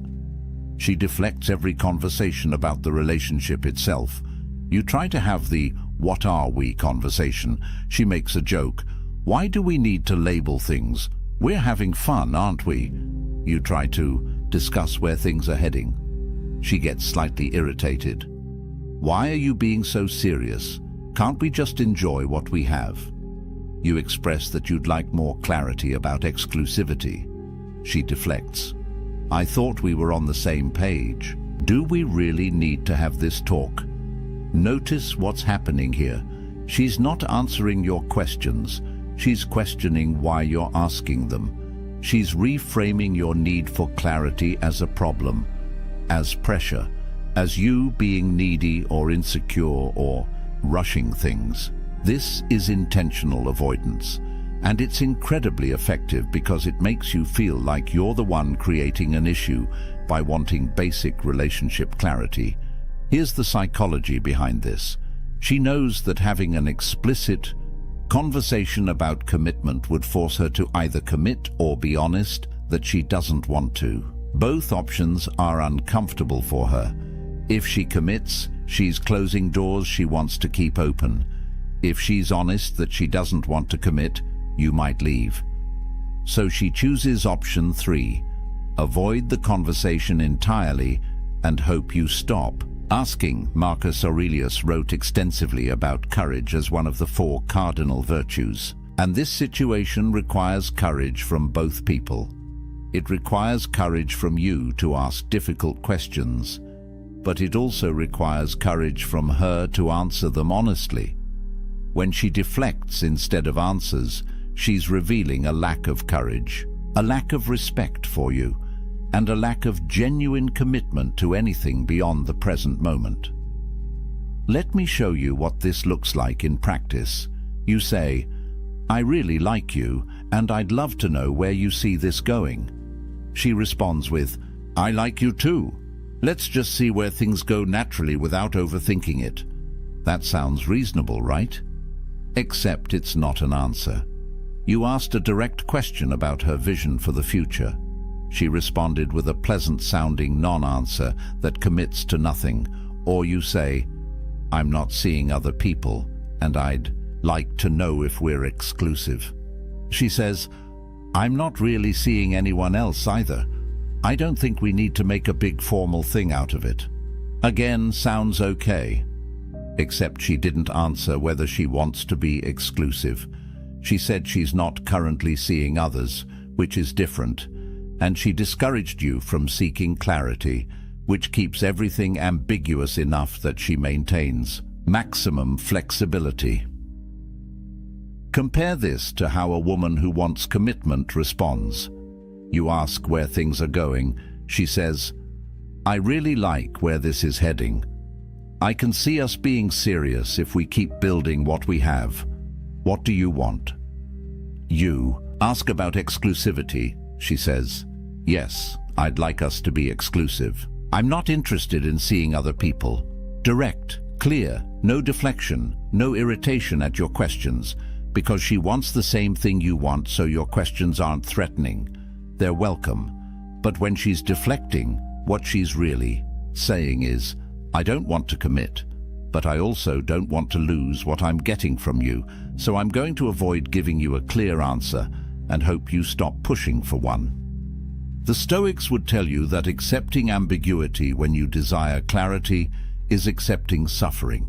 She deflects every conversation about the relationship itself. You try to have the "what are we" conversation. She makes a joke. "Why do we need to label things? We're having fun, aren't we?" You try to discuss where things are heading. She gets slightly irritated. "Why are you being so serious? Can't we just enjoy what we have?" You express that you'd like more clarity about exclusivity. She deflects. "I thought we were on the same page. Do we really need to have this talk?" Notice what's happening here. She's not answering your questions. She's questioning why you're asking them. She's reframing your need for clarity as a problem, as pressure, as you being needy or insecure or rushing things. This is intentional avoidance, and it's incredibly effective because it makes you feel like you're the one creating an issue by wanting basic relationship clarity. Here's the psychology behind this. She knows that having an explicit conversation about commitment would force her to either commit or be honest that she doesn't want to. Both options are uncomfortable for her. If she commits, she's closing doors she wants to keep open. If she's honest that she doesn't want to commit, you might leave. So she chooses option 3. Avoid the conversation entirely and hope you stop asking. Marcus Aurelius wrote extensively about courage as one of the 4 cardinal virtues. And this situation requires courage from both people. It requires courage from you to ask difficult questions, but it also requires courage from her to answer them honestly. When she deflects instead of answers, she's revealing a lack of courage, a lack of respect for you, and a lack of genuine commitment to anything beyond the present moment. Let me show you what this looks like in practice. You say, "I really like you, and I'd love to know where you see this going." She responds with, "I like you too. Let's just see where things go naturally without overthinking it." That sounds reasonable, right? Except it's not an answer. You asked a direct question about her vision for the future. She responded with a pleasant-sounding non-answer that commits to nothing. Or you say, "I'm not seeing other people, and I'd like to know if we're exclusive." She says, "I'm not really seeing anyone else either. I don't think we need to make a big formal thing out of it." Again, sounds okay. Except she didn't answer whether she wants to be exclusive. She said she's not currently seeing others, which is different, and she discouraged you from seeking clarity, which keeps everything ambiguous enough that she maintains maximum flexibility. Compare this to how a woman who wants commitment responds. You ask where things are going. She says, "I really like where this is heading. I can see us being serious if we keep building what we have. What do you want?" You ask about exclusivity. She says, "Yes, I'd like us to be exclusive. I'm not interested in seeing other people." Direct, clear, no deflection, no irritation at your questions, because she wants the same thing you want, so your questions aren't threatening. They're welcome. But when she's deflecting, what she's really saying is, "I don't want to commit, but I also don't want to lose what I'm getting from you, so I'm going to avoid giving you a clear answer and hope you stop pushing for one." The Stoics would tell you that accepting ambiguity when you desire clarity is accepting suffering.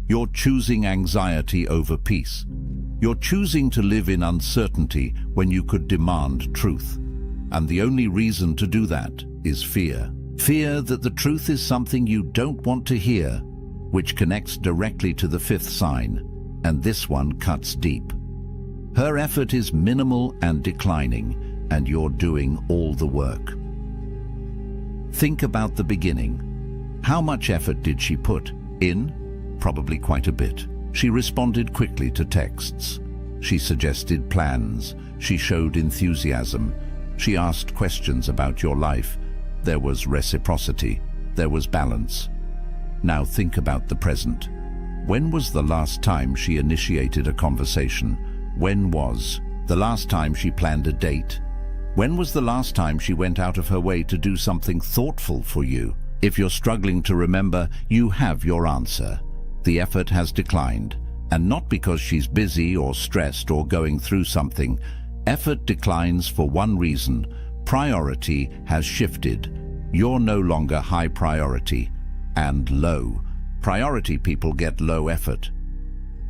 You're choosing anxiety over peace. You're choosing to live in uncertainty when you could demand truth. And the only reason to do that is fear. Fear that the truth is something you don't want to hear, which connects directly to the fifth sign, and this one cuts deep. Her effort is minimal and declining, and you're doing all the work. Think about the beginning. How much effort did she put in? Probably quite a bit. She responded quickly to texts. She suggested plans. She showed enthusiasm. She asked questions about your life. There was reciprocity. There was balance. Now think about the present. When was the last time she initiated a conversation? When was the last time she planned a date? When was the last time she went out of her way to do something thoughtful for you? If you're struggling to remember, you have your answer. The effort has declined, and not because she's busy or stressed or going through something. Effort declines for one reason: priority has shifted. You're no longer high priority, and low. Priority people get low effort.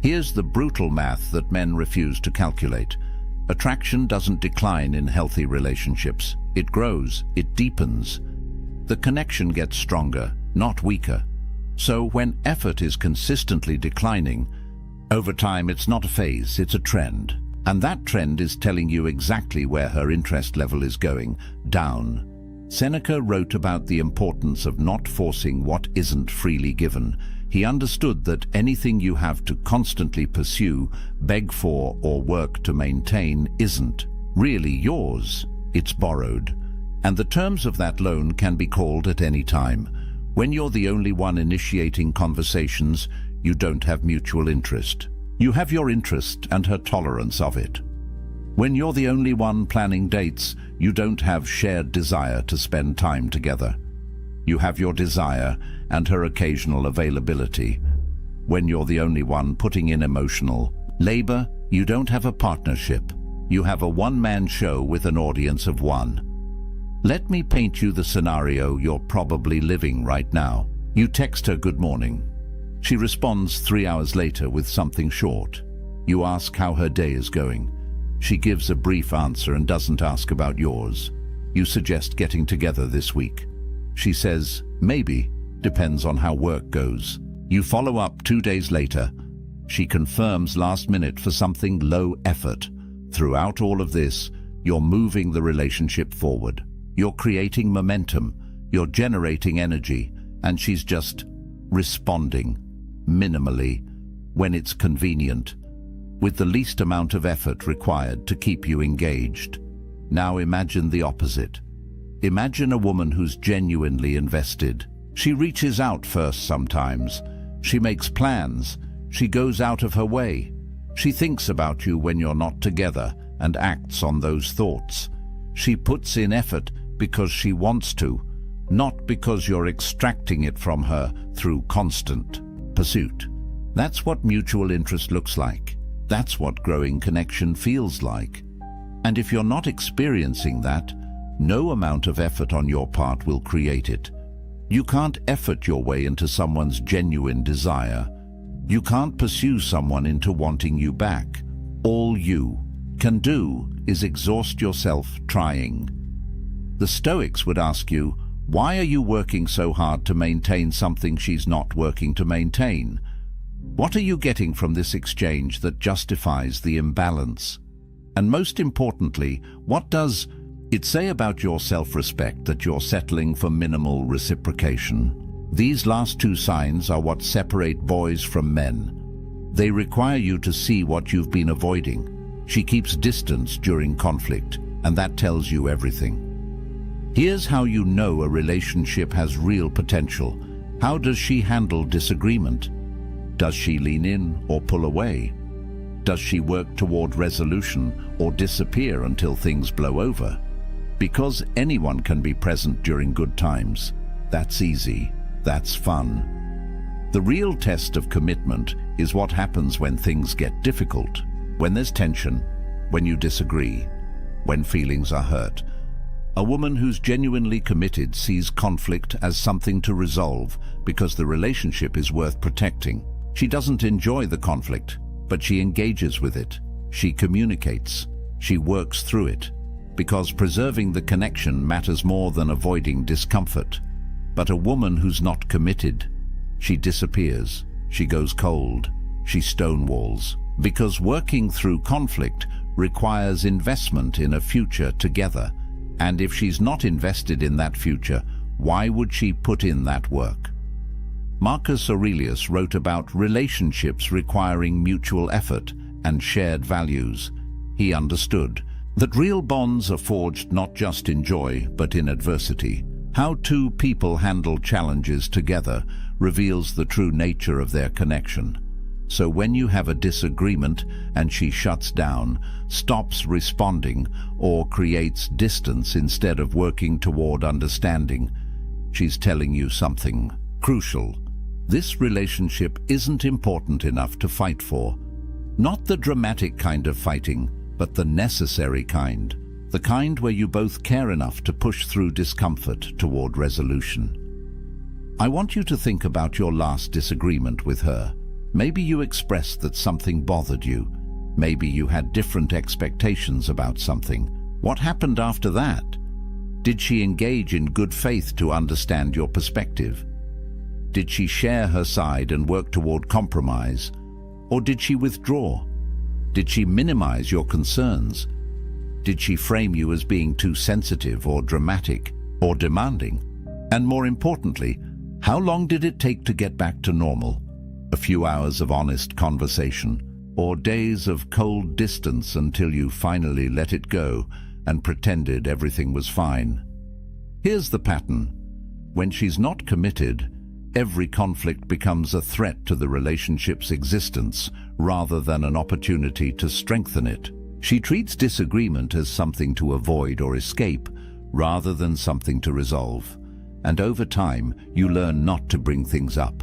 Here's the brutal math that men refuse to calculate. Attraction doesn't decline in healthy relationships. It grows, it deepens. The connection gets stronger, not weaker. So when effort is consistently declining, over time it's not a phase, it's a trend. And that trend is telling you exactly where her interest level is going, down. Seneca wrote about the importance of not forcing what isn't freely given. He understood that anything you have to constantly pursue, beg for, or work to maintain isn't really yours. It's borrowed. And the terms of that loan can be called at any time. When you're the only one initiating conversations, you don't have mutual interest. You have your interest and her tolerance of it. When you're the only one planning dates, you don't have shared desire to spend time together. You have your desire and her occasional availability. When you're the only one putting in emotional labor, you don't have a partnership. You have a one-man show with an audience of one. Let me paint you the scenario you're probably living right now. You text her good morning. She responds 3 hours later with something short. You ask how her day is going. She gives a brief answer and doesn't ask about yours. You suggest getting together this week. She says, maybe, depends on how work goes. You follow up 2 days later. She confirms last minute for something low effort. Throughout all of this, you're moving the relationship forward. You're creating momentum. You're generating energy. And she's just responding, minimally, when it's convenient, with the least amount of effort required to keep you engaged. Now imagine the opposite. Imagine a woman who's genuinely invested. She reaches out first sometimes. She makes plans. She goes out of her way. She thinks about you when you're not together and acts on those thoughts. She puts in effort because she wants to, not because you're extracting it from her through constant pursuit. That's what mutual interest looks like. That's what growing connection feels like. And if you're not experiencing that, no amount of effort on your part will create it. You can't effort your way into someone's genuine desire. You can't pursue someone into wanting you back. All you can do is exhaust yourself trying. The Stoics would ask you, why are you working so hard to maintain something she's not working to maintain? What are you getting from this exchange that justifies the imbalance? And most importantly, what does it say about your self-respect that you're settling for minimal reciprocation? These last two signs are what separate boys from men. They require you to see what you've been avoiding. She keeps distance during conflict, and that tells you everything. Here's how you know a relationship has real potential. How does she handle disagreement? Does she lean in or pull away? Does she work toward resolution or disappear until things blow over? Because anyone can be present during good times. That's easy. That's fun. The real test of commitment is what happens when things get difficult, when there's tension, when you disagree, when feelings are hurt. A woman who's genuinely committed sees conflict as something to resolve because the relationship is worth protecting. She doesn't enjoy the conflict, but she engages with it. She communicates. She works through it, because preserving the connection matters more than avoiding discomfort. But a woman who's not committed, she disappears. She goes cold. She stonewalls. Because working through conflict requires investment in a future together. And if she's not invested in that future, why would she put in that work? Marcus Aurelius wrote about relationships requiring mutual effort and shared values. He understood that real bonds are forged not just in joy, but in adversity. How two people handle challenges together reveals the true nature of their connection. So when you have a disagreement and she shuts down, stops responding, or creates distance instead of working toward understanding, she's telling you something crucial. This relationship isn't important enough to fight for. Not the dramatic kind of fighting, but the necessary kind. The kind where you both care enough to push through discomfort toward resolution. I want you to think about your last disagreement with her. Maybe you expressed that something bothered you. Maybe you had different expectations about something. What happened after that? Did she engage in good faith to understand your perspective? Did she share her side and work toward compromise? Or did she withdraw? Did she minimize your concerns? Did she frame you as being too sensitive or dramatic or demanding? And more importantly, how long did it take to get back to normal? A few hours of honest conversation, or days of cold distance until you finally let it go and pretended everything was fine? Here's the pattern. When she's not committed, every conflict becomes a threat to the relationship's existence rather than an opportunity to strengthen it. She treats disagreement as something to avoid or escape rather than something to resolve. And over time, you learn not to bring things up.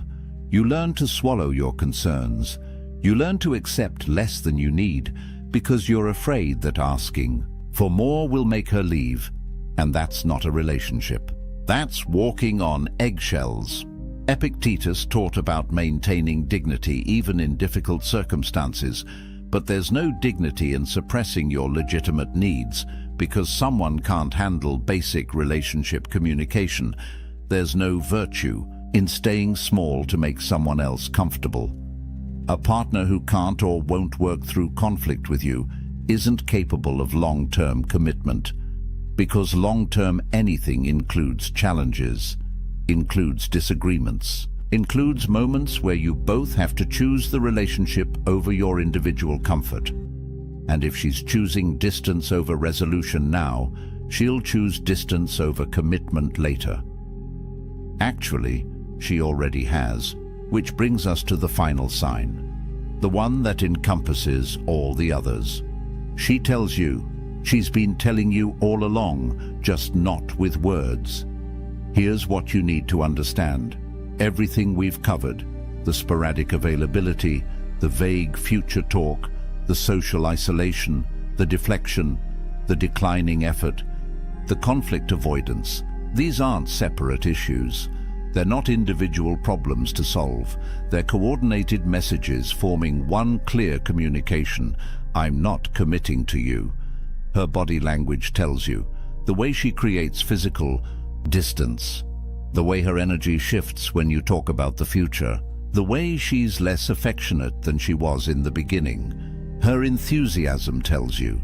You learn to swallow your concerns. You learn to accept less than you need because you're afraid that asking for more will make her leave. And that's not a relationship. That's walking on eggshells. Epictetus taught about maintaining dignity even in difficult circumstances, But there's no dignity in suppressing your legitimate needs because someone can't handle basic relationship communication. There's no virtue in staying small to make someone else comfortable. A partner who can't or won't work through conflict with you isn't capable of long-term commitment, because long-term anything includes challenges, includes disagreements, includes moments where you both have to choose the relationship over your individual comfort. And if she's choosing distance over resolution now, she'll choose distance over commitment later. Actually, she already has, which brings us to the final sign, the one that encompasses all the others. She tells you, she's been telling you all along, just not with words. Here's what you need to understand. Everything we've covered, the sporadic availability, the vague future talk, the social isolation, the deflection, the declining effort, the conflict avoidance, these aren't separate issues. They're not individual problems to solve. They're coordinated messages forming one clear communication. I'm not committing to you. Her body language tells you. The way she creates physical distance. The way her energy shifts when you talk about the future. The way she's less affectionate than she was in the beginning. Her enthusiasm tells you.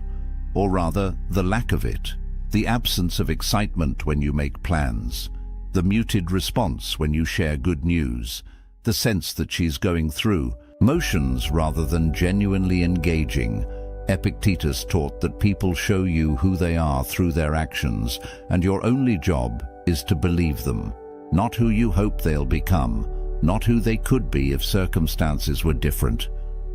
Or rather, the lack of it. The absence of excitement when you make plans. The muted response when you share good news. The sense that she's going through motions rather than genuinely engaging. Epictetus taught that people show you who they are through their actions, and your only job is to believe them. Not who you hope they'll become, not who they could be if circumstances were different.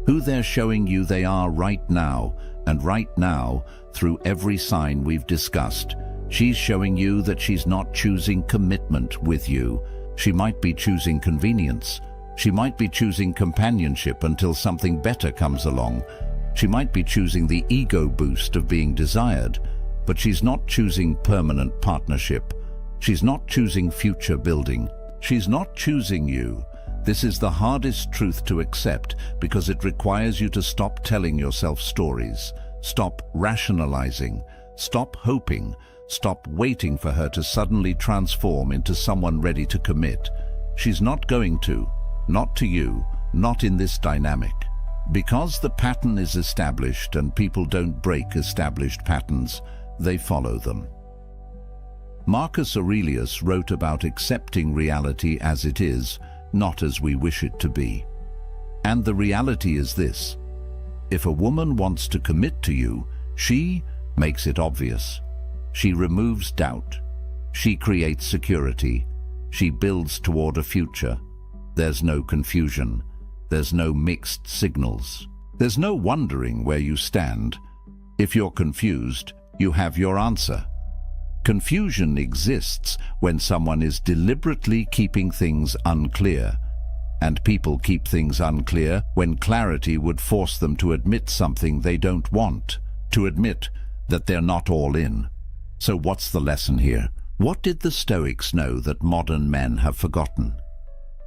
Who they're showing you they are right now, and right now, through every sign we've discussed, she's showing you that she's not choosing commitment with you. She might be choosing convenience. She might be choosing companionship until something better comes along. She might be choosing the ego boost of being desired, but she's not choosing permanent partnership. She's not choosing future building. She's not choosing you. This is the hardest truth to accept because it requires you to stop telling yourself stories, stop rationalizing, stop hoping, stop waiting for her to suddenly transform into someone ready to commit. She's not going to, not to you, not in this dynamic. Because the pattern is established and people don't break established patterns, they follow them. Marcus Aurelius wrote about accepting reality as it is, not as we wish it to be. And the reality is this: if a woman wants to commit to you, she makes it obvious. She removes doubt. She creates security. She builds toward a future. There's no confusion. There's no mixed signals. There's no wondering where you stand. If you're confused, you have your answer. Confusion exists when someone is deliberately keeping things unclear, and people keep things unclear when clarity would force them to admit something they don't want, to admit that they're not all in. So what's the lesson here? What did the Stoics know that modern men have forgotten?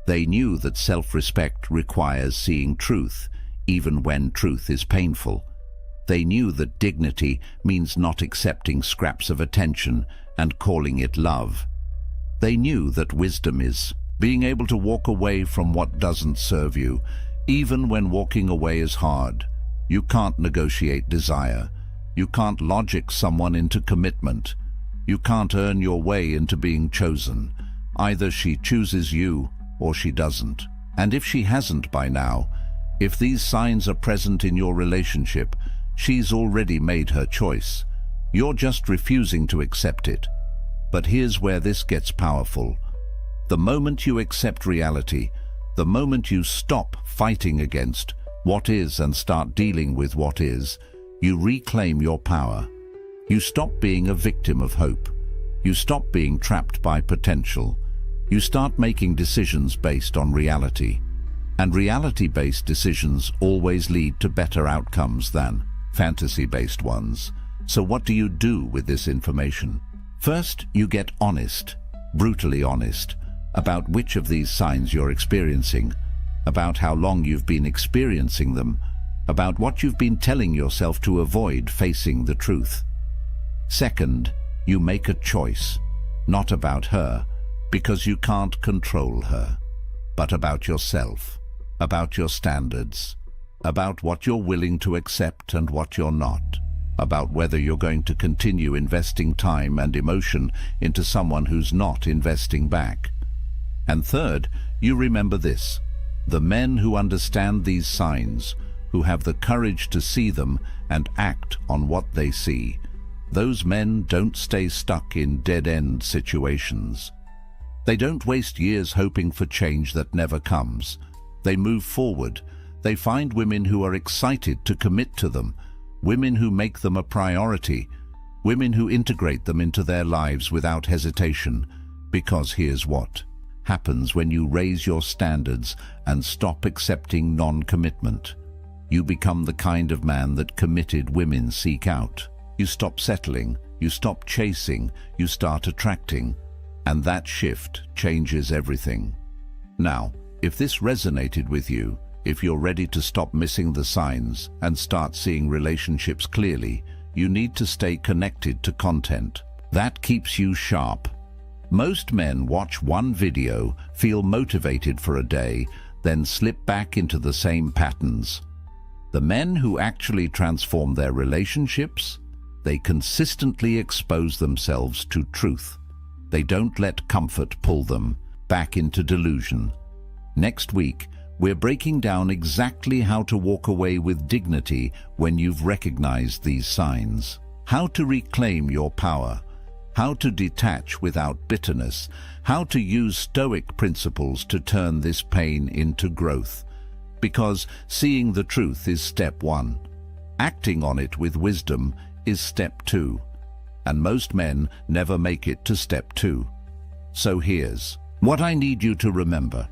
They knew that self-respect requires seeing truth, even when truth is painful. They knew that dignity means not accepting scraps of attention and calling it love. They knew that wisdom is being able to walk away from what doesn't serve you, even when walking away is hard. You can't negotiate desire. You can't logic someone into commitment. You can't earn your way into being chosen. Either she chooses you or she doesn't. And if she hasn't by now, if these signs are present in your relationship, she's already made her choice. You're just refusing to accept it. But here's where this gets powerful. The moment you accept reality, the moment you stop fighting against what is and start dealing with what is, you reclaim your power. You stop being a victim of hope. You stop being trapped by potential. You start making decisions based on reality. And reality-based decisions always lead to better outcomes than fantasy-based ones. So what do you do with this information? First, you get honest, brutally honest, about which of these signs you're experiencing, about how long you've been experiencing them, about what you've been telling yourself to avoid facing the truth. Second, you make a choice, not about her, because you can't control her, but about yourself, about your standards, about what you're willing to accept and what you're not, about whether you're going to continue investing time and emotion into someone who's not investing back. And third, you remember this: the men who understand these signs, who have the courage to see them and act on what they see, those men don't stay stuck in dead-end situations. They don't waste years hoping for change that never comes. They move forward. They find women who are excited to commit to them, women who make them a priority, women who integrate them into their lives without hesitation. Because here's what happens when you raise your standards and stop accepting non-commitment. You become the kind of man that committed women seek out. You stop settling, you stop chasing, you start attracting, and that shift changes everything. Now, if this resonated with you, if you're ready to stop missing the signs and start seeing relationships clearly, you need to stay connected to content. That keeps you sharp. Most men watch one video, feel motivated for a day, then slip back into the same patterns. The men who actually transform their relationships, they consistently expose themselves to truth. They don't let comfort pull them back into delusion. Next week, we're breaking down exactly how to walk away with dignity when you've recognized these signs, how to reclaim your power, how to detach without bitterness, how to use Stoic principles to turn this pain into growth. Because seeing the truth is step one. Acting on it with wisdom is step two. And most men never make it to step two. So here's what I need you to remember.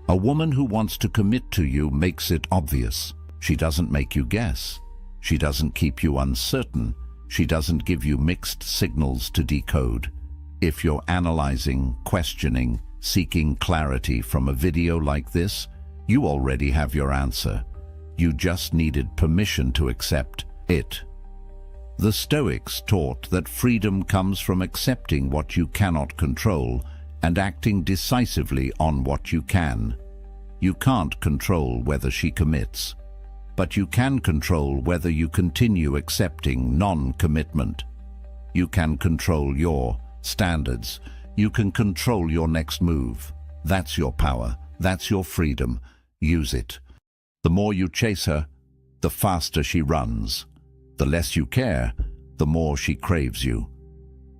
A woman who wants to commit to you makes it obvious. She doesn't make you guess. She doesn't keep you uncertain. She doesn't give you mixed signals to decode. If you're analyzing, questioning, seeking clarity from a video like this, you already have your answer. You just needed permission to accept it. The Stoics taught that freedom comes from accepting what you cannot control and acting decisively on what you can. You can't control whether she commits, but you can control whether you continue accepting non-commitment. You can control your standards. You can control your next move. That's your power. That's your freedom. Use it. The more you chase her, the faster she runs. The less you care, the more she craves you.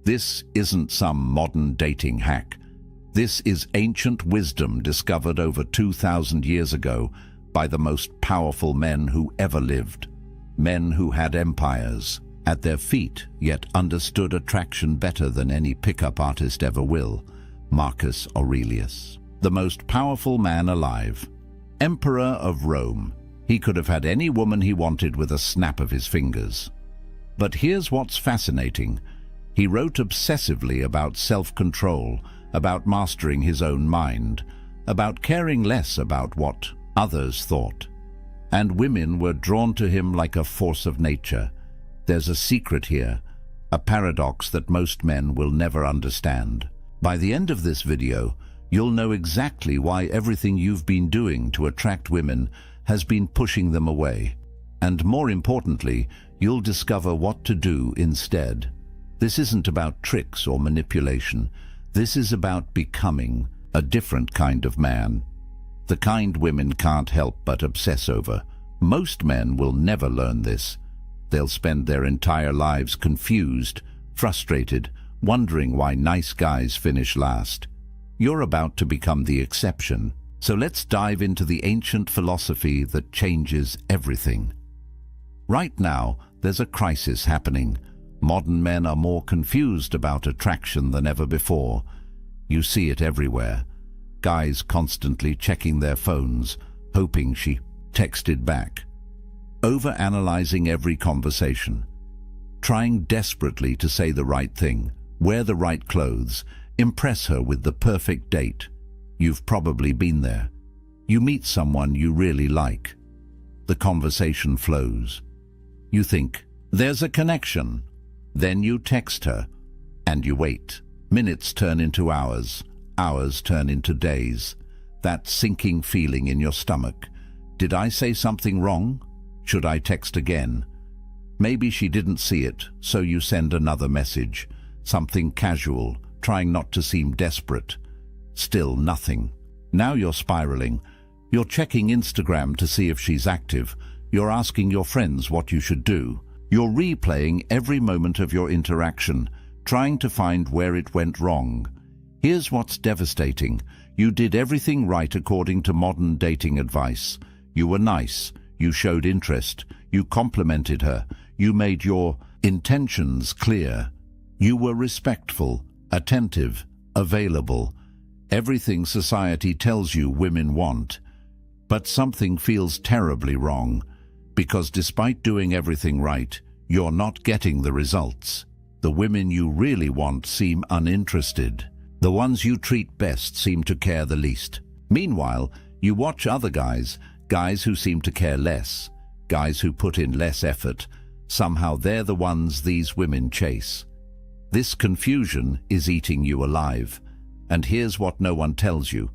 This isn't some modern dating hack. This is ancient wisdom discovered over 2,000 years ago by the most powerful men who ever lived. Men who had empires at their feet, yet understood attraction better than any pickup artist ever will. Marcus Aurelius, the most powerful man alive. Emperor of Rome. He could have had any woman he wanted with a snap of his fingers. But here's what's fascinating. He wrote obsessively about self-control, about mastering his own mind, about caring less about what others thought. And women were drawn to him like a force of nature. There's a secret here, a paradox that most men will never understand. By the end of this video, you'll know exactly why everything you've been doing to attract women has been pushing them away. And more importantly, you'll discover what to do instead. This isn't about tricks or manipulation. This is about becoming a different kind of man. The kind women can't help but obsess over. Most men will never learn this. They'll spend their entire lives confused, frustrated, wondering why nice guys finish last. You're about to become the exception. So let's dive into the ancient philosophy that changes everything. Right now, there's a crisis happening. Modern men are more confused about attraction than ever before. You see it everywhere. Guys constantly checking their phones, hoping she texted back. Overanalyzing every conversation. Trying desperately to say the right thing, wear the right clothes, impress her with the perfect date. You've probably been there. You meet someone you really like. the conversation flows. You think, there's a connection. Then you text her, and you wait. Minutes turn into hours, hours turn into days. That sinking feeling in your stomach. Did I say something wrong? Should I text again? Maybe she didn't see it, so you send another message. Something casual, trying not to seem desperate. Still nothing. Now you're spiraling. You're checking Instagram to see if she's active. You're asking your friends what you should do. You're replaying every moment of your interaction, trying to find where it went wrong. Here's what's devastating. You did everything right according to modern dating advice. You were nice. You showed interest. You complimented her. You made your intentions clear. You were respectful, attentive, available. Everything society tells you women want. But something feels terribly wrong, because despite doing everything right, you're not getting the results. The women you really want seem uninterested. The ones you treat best seem to care the least. Meanwhile, you watch other guys who seem to care less, guys who put in less effort. Somehow they're the ones these women chase. This confusion is eating you alive. And here's what no one tells you.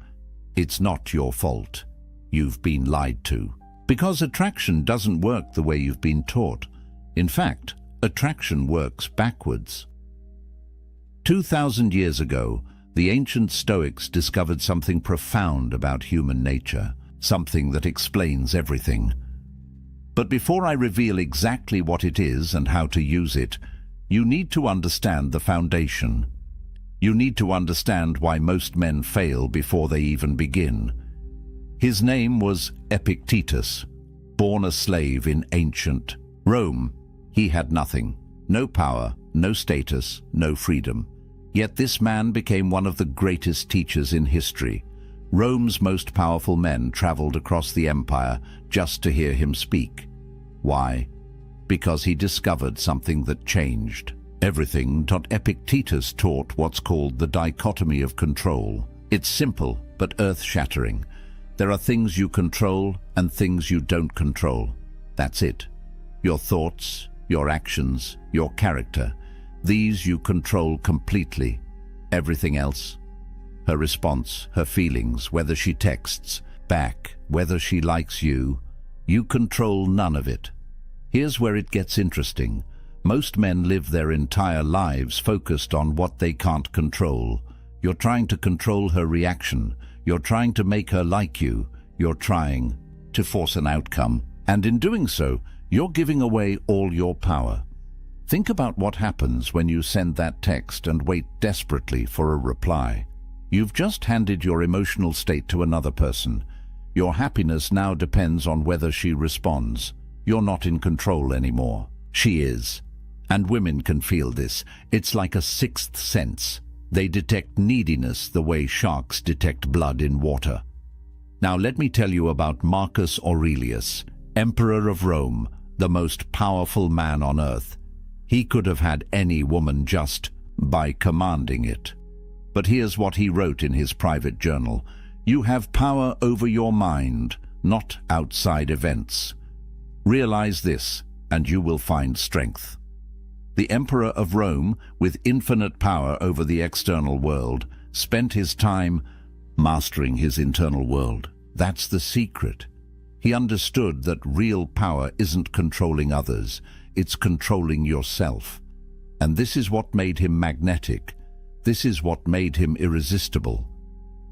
It's not your fault. You've been lied to. Because attraction doesn't work the way you've been taught. In fact, attraction works backwards. 2,000 years ago, the ancient Stoics discovered something profound about human nature, something that explains everything. But before I reveal exactly what it is and how to use it, you need to understand the foundation. You need to understand why most men fail before they even begin. His name was Epictetus, born a slave in ancient Rome. He had nothing, no power, no status, no freedom. Yet this man became one of the greatest teachers in history. Rome's most powerful men traveled across the empire just to hear him speak. Why? Because he discovered something that changed everything. Epictetus taught what's called the dichotomy of control. It's simple but earth-shattering. There are things you control and things you don't control. That's it. Your thoughts, your actions, your character. These you control completely. Everything else, her response, her feelings, whether she texts back, whether she likes you control none of it. Here's where it gets interesting. Most men live their entire lives focused on what they can't control. You're trying to control her reaction. You're trying to make her like you. You're trying to force an outcome. And in doing so, you're giving away all your power. Think about what happens when you send that text and wait desperately for a reply. You've just handed your emotional state to another person. Your happiness now depends on whether she responds. You're not in control anymore. She is. And women can feel this. It's like a sixth sense. They detect neediness the way sharks detect blood in water. Now let me tell you about Marcus Aurelius, Emperor of Rome, the most powerful man on earth. He could have had any woman just by commanding it. But here's what he wrote in his private journal. You have power over your mind, not outside events. Realize this, and you will find strength. The Emperor of Rome, with infinite power over the external world, spent his time mastering his internal world. That's the secret. He understood that real power isn't controlling others, it's controlling yourself. And this is what made him magnetic. This is what made him irresistible.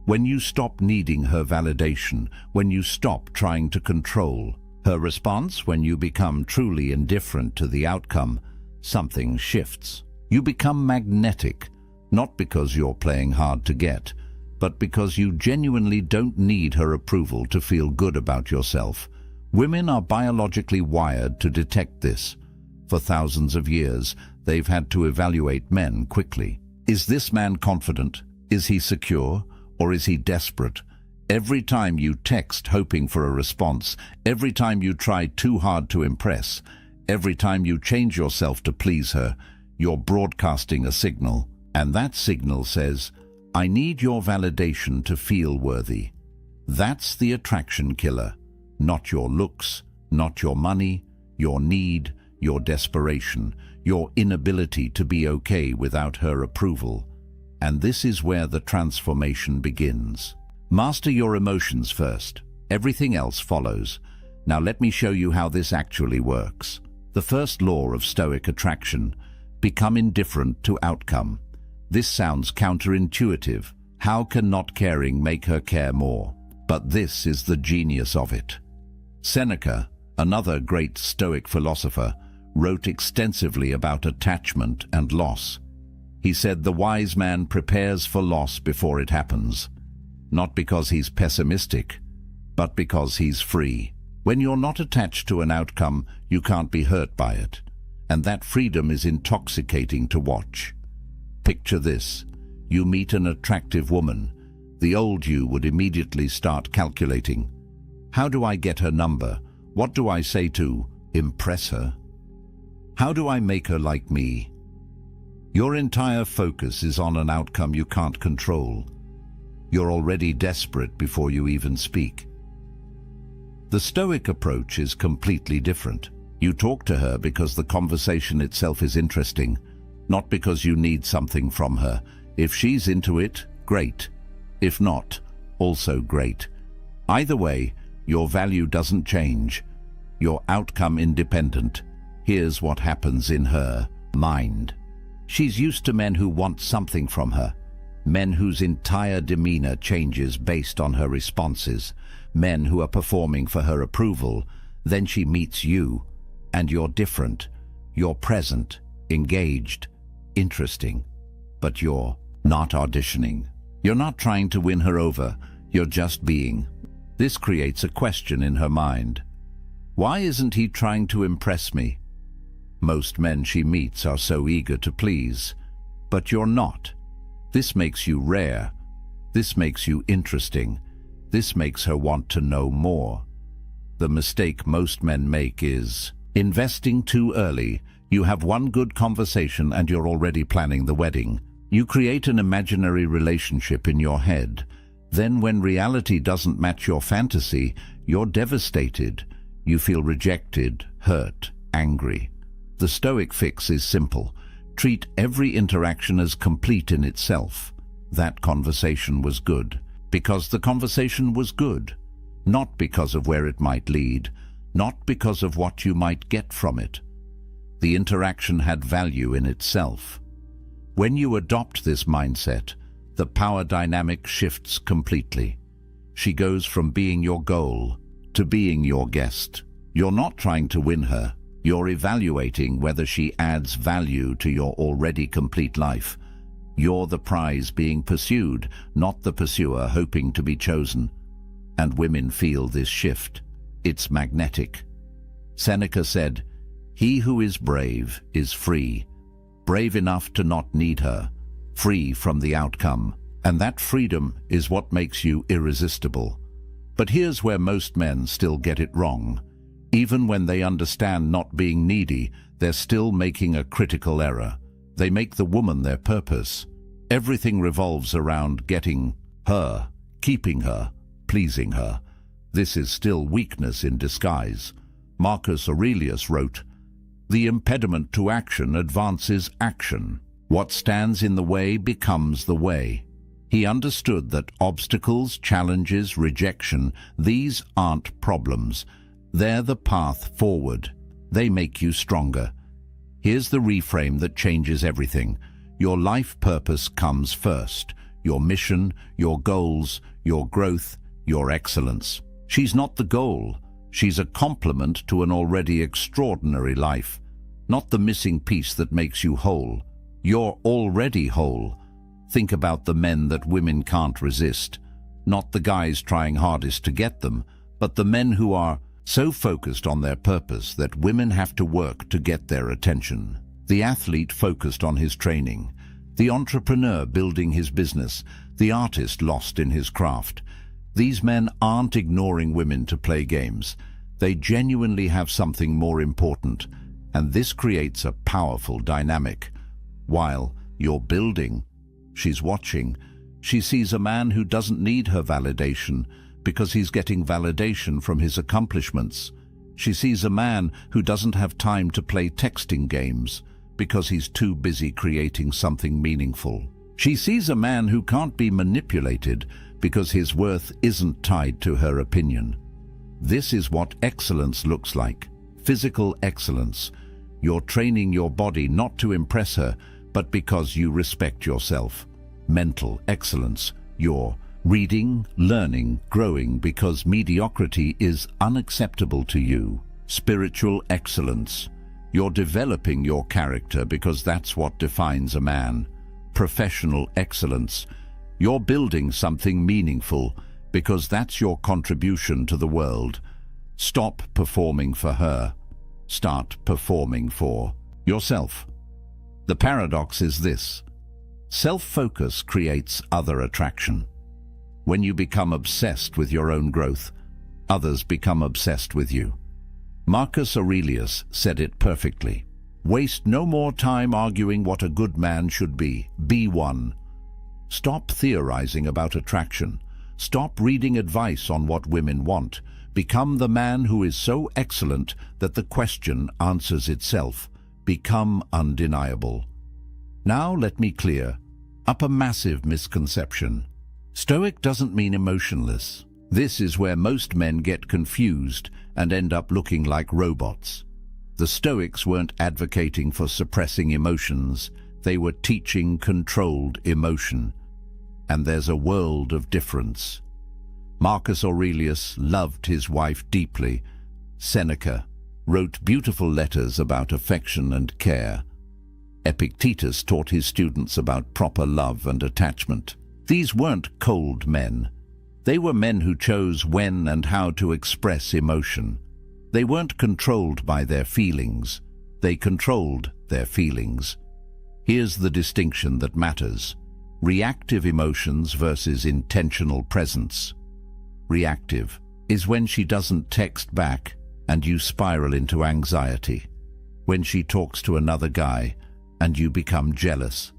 When you stop needing her validation, when you stop trying to control her response, when you become truly indifferent to the outcome, something shifts. You become magnetic, not because you're playing hard to get, but because you genuinely don't need her approval to feel good about yourself. Women are biologically wired to detect this. For thousands of years, they've had to evaluate men quickly. Is this man confident? Is he secure? Or is he desperate? Every time you text hoping for a response, every time you try too hard to impress, every time you change yourself to please her, you're broadcasting a signal. And that signal says, I need your validation to feel worthy. That's the attraction killer. Not your looks, not your money, your need, your desperation, your inability to be okay without her approval. And this is where the transformation begins. Master your emotions first. Everything else follows. Now let me show you how this actually works. The first law of Stoic attraction: become indifferent to outcome. This sounds counterintuitive. How can not caring make her care more? But this is the genius of it. Seneca, another great Stoic philosopher, wrote extensively about attachment and loss. He said the wise man prepares for loss before it happens, not because he's pessimistic, but because he's free. When you're not attached to an outcome, you can't be hurt by it, and that freedom is intoxicating to watch. Picture this. You meet an attractive woman. The old you would immediately start calculating. How do I get her number? What do I say to impress her? How do I make her like me? Your entire focus is on an outcome you can't control. You're already desperate before you even speak. The Stoic approach is completely different. You talk to her because the conversation itself is interesting, not because you need something from her. If she's into it, great. If not, also great. Either way, your value doesn't change. Your outcome independent. Here's what happens in her mind. She's used to men who want something from her, men whose entire demeanor changes based on her responses, men who are performing for her approval. Then she meets you, and you're different. You're present, engaged, interesting, but you're not auditioning. You're not trying to win her over, you're just being. This creates a question in her mind. Why isn't he trying to impress me? Most men she meets are so eager to please, but you're not. This makes you rare. This makes you interesting. This makes her want to know more. The mistake most men make is investing too early. You have one good conversation and you're already planning the wedding. You create an imaginary relationship in your head. Then when reality doesn't match your fantasy, you're devastated. You feel rejected, hurt, angry. The Stoic fix is simple. Treat every interaction as complete in itself. That conversation was good because the conversation was good, not because of where it might lead, not because of what you might get from it. The interaction had value in itself. When you adopt this mindset, the power dynamic shifts completely. She goes from being your goal to being your guest. You're not trying to win her. You're evaluating whether she adds value to your already complete life. You're the prize being pursued, not the pursuer hoping to be chosen. And women feel this shift. It's magnetic. Seneca said, "He who is brave is free, brave enough to not need her, free from the outcome." And that freedom is what makes you irresistible. But here's where most men still get it wrong. Even when they understand not being needy, they're still making a critical error. They make the woman their purpose. Everything revolves around getting her, keeping her, pleasing her. This is still weakness in disguise. Marcus Aurelius wrote, "The impediment to action advances action. What stands in the way becomes the way." He understood that obstacles, challenges, rejection, these aren't problems. They're the path forward. They make you stronger. Here's the reframe that changes everything. Your life purpose comes first. Your mission, your goals, your growth, your excellence. She's not the goal. She's a complement to an already extraordinary life, not the missing piece that makes you whole. You're already whole. Think about the men that women can't resist. Not the guys trying hardest to get them, but the men who are so focused on their purpose that women have to work to get their attention. The athlete focused on his training, the entrepreneur building his business, the artist lost in his craft. These men aren't ignoring women to play games. They genuinely have something more important, and this creates a powerful dynamic. While you're building, she's watching. She sees a man who doesn't need her validation because he's getting validation from his accomplishments. She sees a man who doesn't have time to play texting games because he's too busy creating something meaningful. She sees a man who can't be manipulated because his worth isn't tied to her opinion. This is what excellence looks like. Physical excellence. You're training your body not to impress her, but because you respect yourself. Mental excellence. You're reading, learning, growing because mediocrity is unacceptable to you. Spiritual excellence. You're developing your character because that's what defines a man. Professional excellence. You're building something meaningful because that's your contribution to the world. Stop performing for her. Start performing for yourself. The paradox is this. Self-focus creates other attraction. When you become obsessed with your own growth, others become obsessed with you. Marcus Aurelius said it perfectly. Waste no more time arguing what a good man should be. Be one. Stop theorizing about attraction. Stop reading advice on what women want. Become the man who is so excellent that the question answers itself. Become undeniable. Now let me clear up a massive misconception. Stoic doesn't mean emotionless. This is where most men get confused and end up looking like robots. The Stoics weren't advocating for suppressing emotions. They were teaching controlled emotion. And there's a world of difference. Marcus Aurelius loved his wife deeply. Seneca wrote beautiful letters about affection and care. Epictetus taught his students about proper love and attachment. These weren't cold men. They were men who chose when and how to express emotion. They weren't controlled by their feelings. They controlled their feelings. Here's the distinction that matters. Reactive emotions versus intentional presence. Reactive is when she doesn't text back and you spiral into anxiety. When she talks to another guy and you become jealous.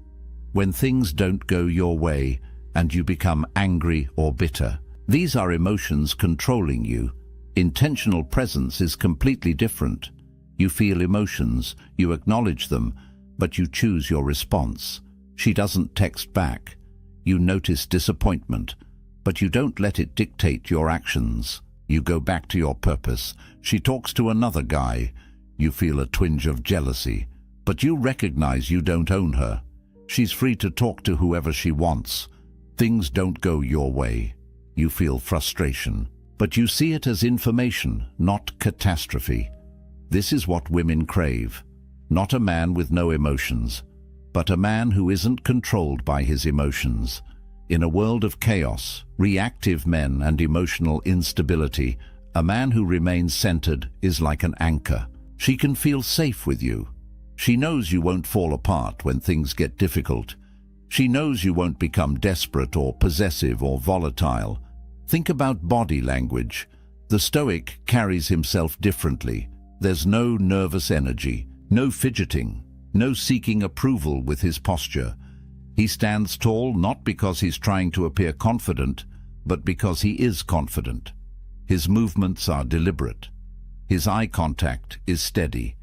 When things don't go your way and you become angry or bitter. These are emotions controlling you. Intentional presence is completely different. You feel emotions, you acknowledge them, but you choose your response. She doesn't text back. You notice disappointment, but you don't let it dictate your actions. You go back to your purpose. She talks to another guy. You feel a twinge of jealousy, but you recognize you don't own her. She's free to talk to whoever she wants. Things don't go your way. You feel frustration, but you see it as information, not catastrophe. This is what women crave. Not a man with no emotions, but a man who isn't controlled by his emotions. In a world of chaos, reactive men and emotional instability, a man who remains centered is like an anchor. She can feel safe with you. She knows you won't fall apart when things get difficult. She knows you won't become desperate or possessive or volatile. Think about body language. The Stoic carries himself differently. There's no nervous energy, no fidgeting, no seeking approval with his posture. He stands tall not because he's trying to appear confident, but because he is confident. His movements are deliberate. His eye contact is steady.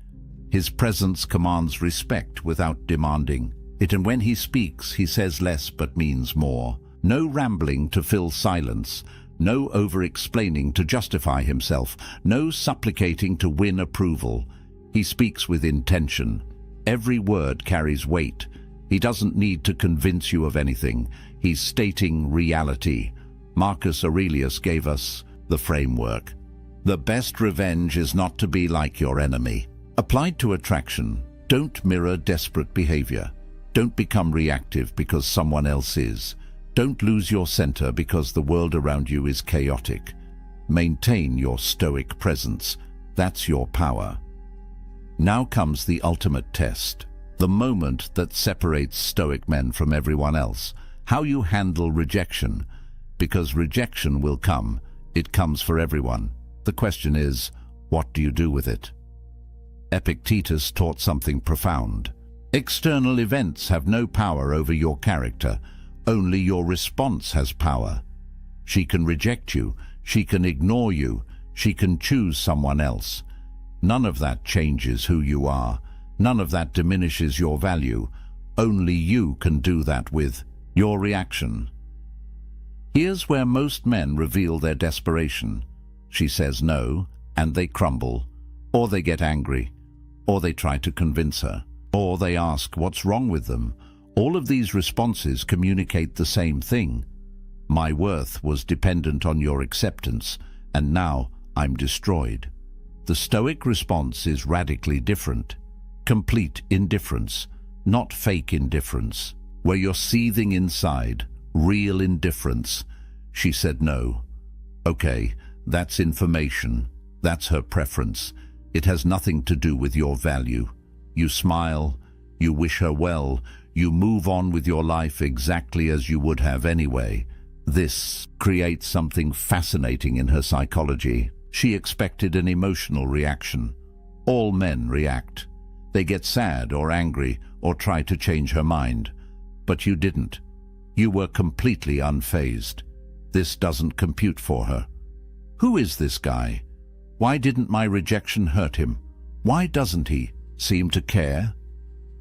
His presence commands respect without demanding it, and when he speaks, he says less but means more. No rambling to fill silence, no over-explaining to justify himself, no supplicating to win approval. He speaks with intention. Every word carries weight. He doesn't need to convince you of anything. He's stating reality. Marcus Aurelius gave us the framework. The best revenge is not to be like your enemy. Applied to attraction, don't mirror desperate behavior. Don't become reactive because someone else is. Don't lose your center because the world around you is chaotic. Maintain your stoic presence. That's your power. Now comes the ultimate test, the moment that separates stoic men from everyone else. How you handle rejection. Because rejection will come. It comes for everyone. The question is, what do you do with it? Epictetus taught something profound. External events have no power over your character. Only your response has power. She can reject you. She can ignore you. She can choose someone else. None of that changes who you are. None of that diminishes your value. Only you can do that with your reaction. Here's where most men reveal their desperation. She says no, and they crumble, or they get angry, or they try to convince her, or they ask what's wrong with them. All of these responses communicate the same thing. My worth was dependent on your acceptance, and now I'm destroyed. The Stoic response is radically different. Complete indifference, not fake indifference, where you're seething inside, real indifference. She said no. Okay, that's information. That's her preference. It has nothing to do with your value. You smile, you wish her well, you move on with your life exactly as you would have anyway. This creates something fascinating in her psychology. She expected an emotional reaction. All men react. They get sad or angry or try to change her mind. But you didn't. You were completely unfazed. This doesn't compute for her. Who is this guy? Why didn't my rejection hurt him? Why doesn't he seem to care?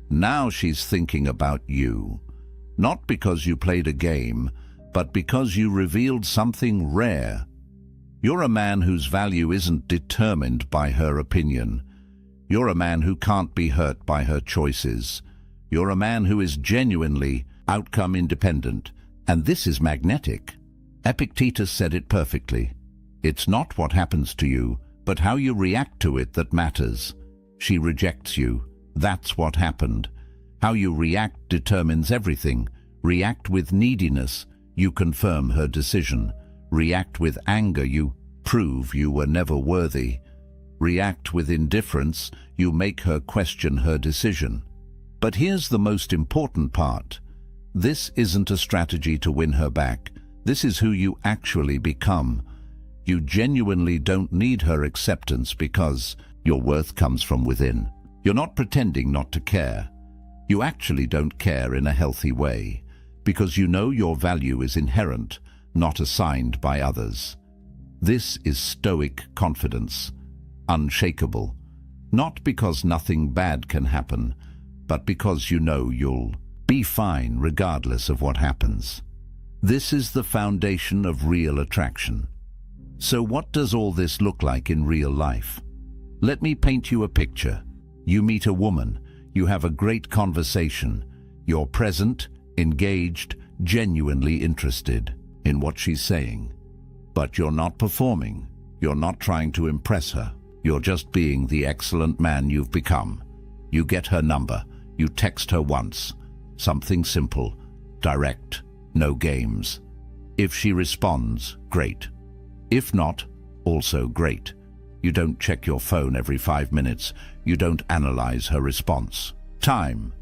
Now she's thinking about you. Not because you played a game, but because you revealed something rare. You're a man whose value isn't determined by her opinion. You're a man who can't be hurt by her choices. You're a man who is genuinely outcome independent, and this is magnetic. Epictetus said it perfectly. It's not what happens to you, but how you react to it that matters. She rejects you. That's what happened. How you react determines everything. React with neediness, you confirm her decision. React with anger, you prove you were never worthy. React with indifference, you make her question her decision. But here's the most important part. This isn't a strategy to win her back. This is who you actually become. You genuinely don't need her acceptance because your worth comes from within. You're not pretending not to care. You actually don't care in a healthy way because you know your value is inherent, not assigned by others. This is Stoic confidence, unshakable, not because nothing bad can happen, but because you know you'll be fine regardless of what happens. This is the foundation of real attraction. So what does all this look like in real life? Let me paint you a picture. You meet a woman, you have a great conversation, you're present, engaged, genuinely interested in what she's saying. But you're not performing, you're not trying to impress her, you're just being the excellent man you've become. You get her number, you text her once, something simple, direct, no games. If she responds, great. If not, also great. You don't check your phone every 5 minutes. You don't analyze her response. Time.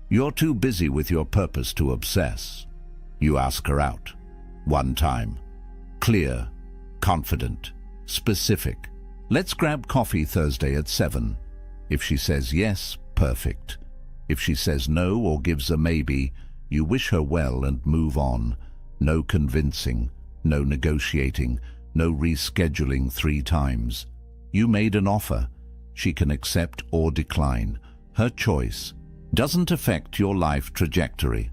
You're too busy with your purpose to obsess. You ask her out. One time. Clear, confident, specific. Let's grab coffee Thursday at 7. If she says yes, perfect. If she says no or gives a maybe, you wish her well and move on. No convincing, no negotiating, no rescheduling 3 times. You made an offer. She can accept or decline. Her choice doesn't affect your life trajectory.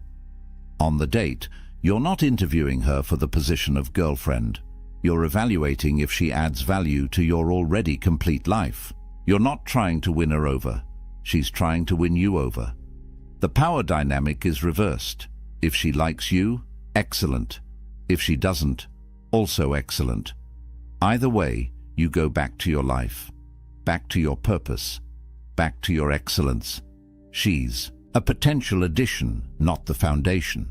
On the date, you're not interviewing her for the position of girlfriend. You're evaluating if she adds value to your already complete life. You're not trying to win her over. She's trying to win you over. The power dynamic is reversed. If she likes you, excellent. If she doesn't, also excellent. Either way, you go back to your life, back to your purpose, back to your excellence. She's a potential addition, not the foundation.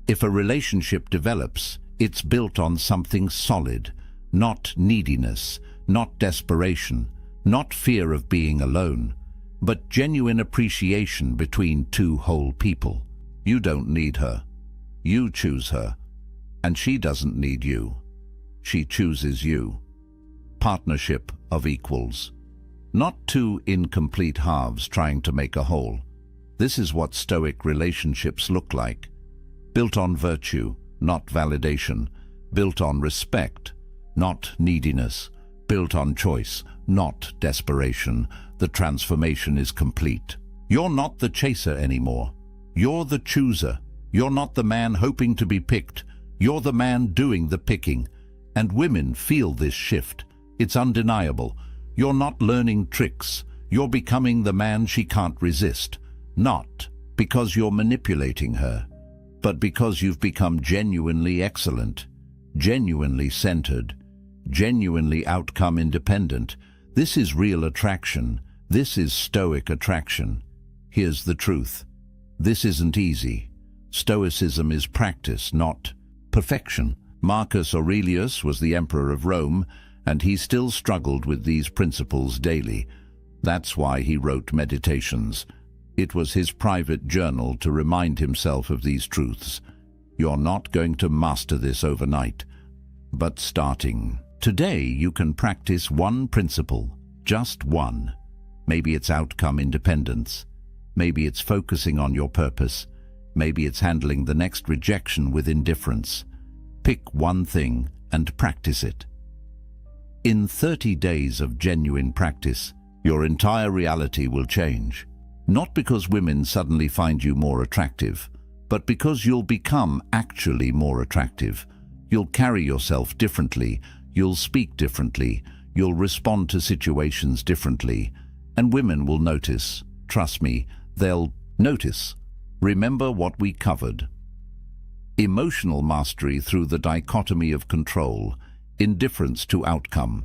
If a relationship develops, it's built on something solid, not neediness, not desperation, not fear of being alone, but genuine appreciation between 2 whole people. You don't need her. You choose her. And she doesn't need you. She chooses you. Partnership of equals. Not 2 incomplete halves trying to make a whole. This is what Stoic relationships look like. Built on virtue, not validation. Built on respect, not neediness. built on choice, not desperation. The transformation is complete. You're not the chaser anymore. You're the chooser. You're not the man hoping to be picked. You're the man doing the picking. And women feel this shift. It's undeniable. You're not learning tricks. You're becoming the man she can't resist. Not because you're manipulating her, but because you've become genuinely excellent, genuinely centered, genuinely outcome independent. This is real attraction. This is Stoic attraction. Here's the truth. This isn't easy. Stoicism is practice, not perfection. Marcus Aurelius was the emperor of Rome, and he still struggled with these principles daily. That's why he wrote Meditations. It was his private journal to remind himself of these truths. You're not going to master this overnight, but starting today you can practice one principle, just one. Maybe it's outcome independence. Maybe it's focusing on your purpose. Maybe it's handling the next rejection with indifference. Pick one thing and practice it. In 30 days of genuine practice, your entire reality will change. Not because women suddenly find you more attractive, but because you'll become actually more attractive. You'll carry yourself differently, you'll speak differently, you'll respond to situations differently, and women will notice. Trust me, they'll notice. Remember what we covered. Emotional mastery through the dichotomy of control, indifference to outcome,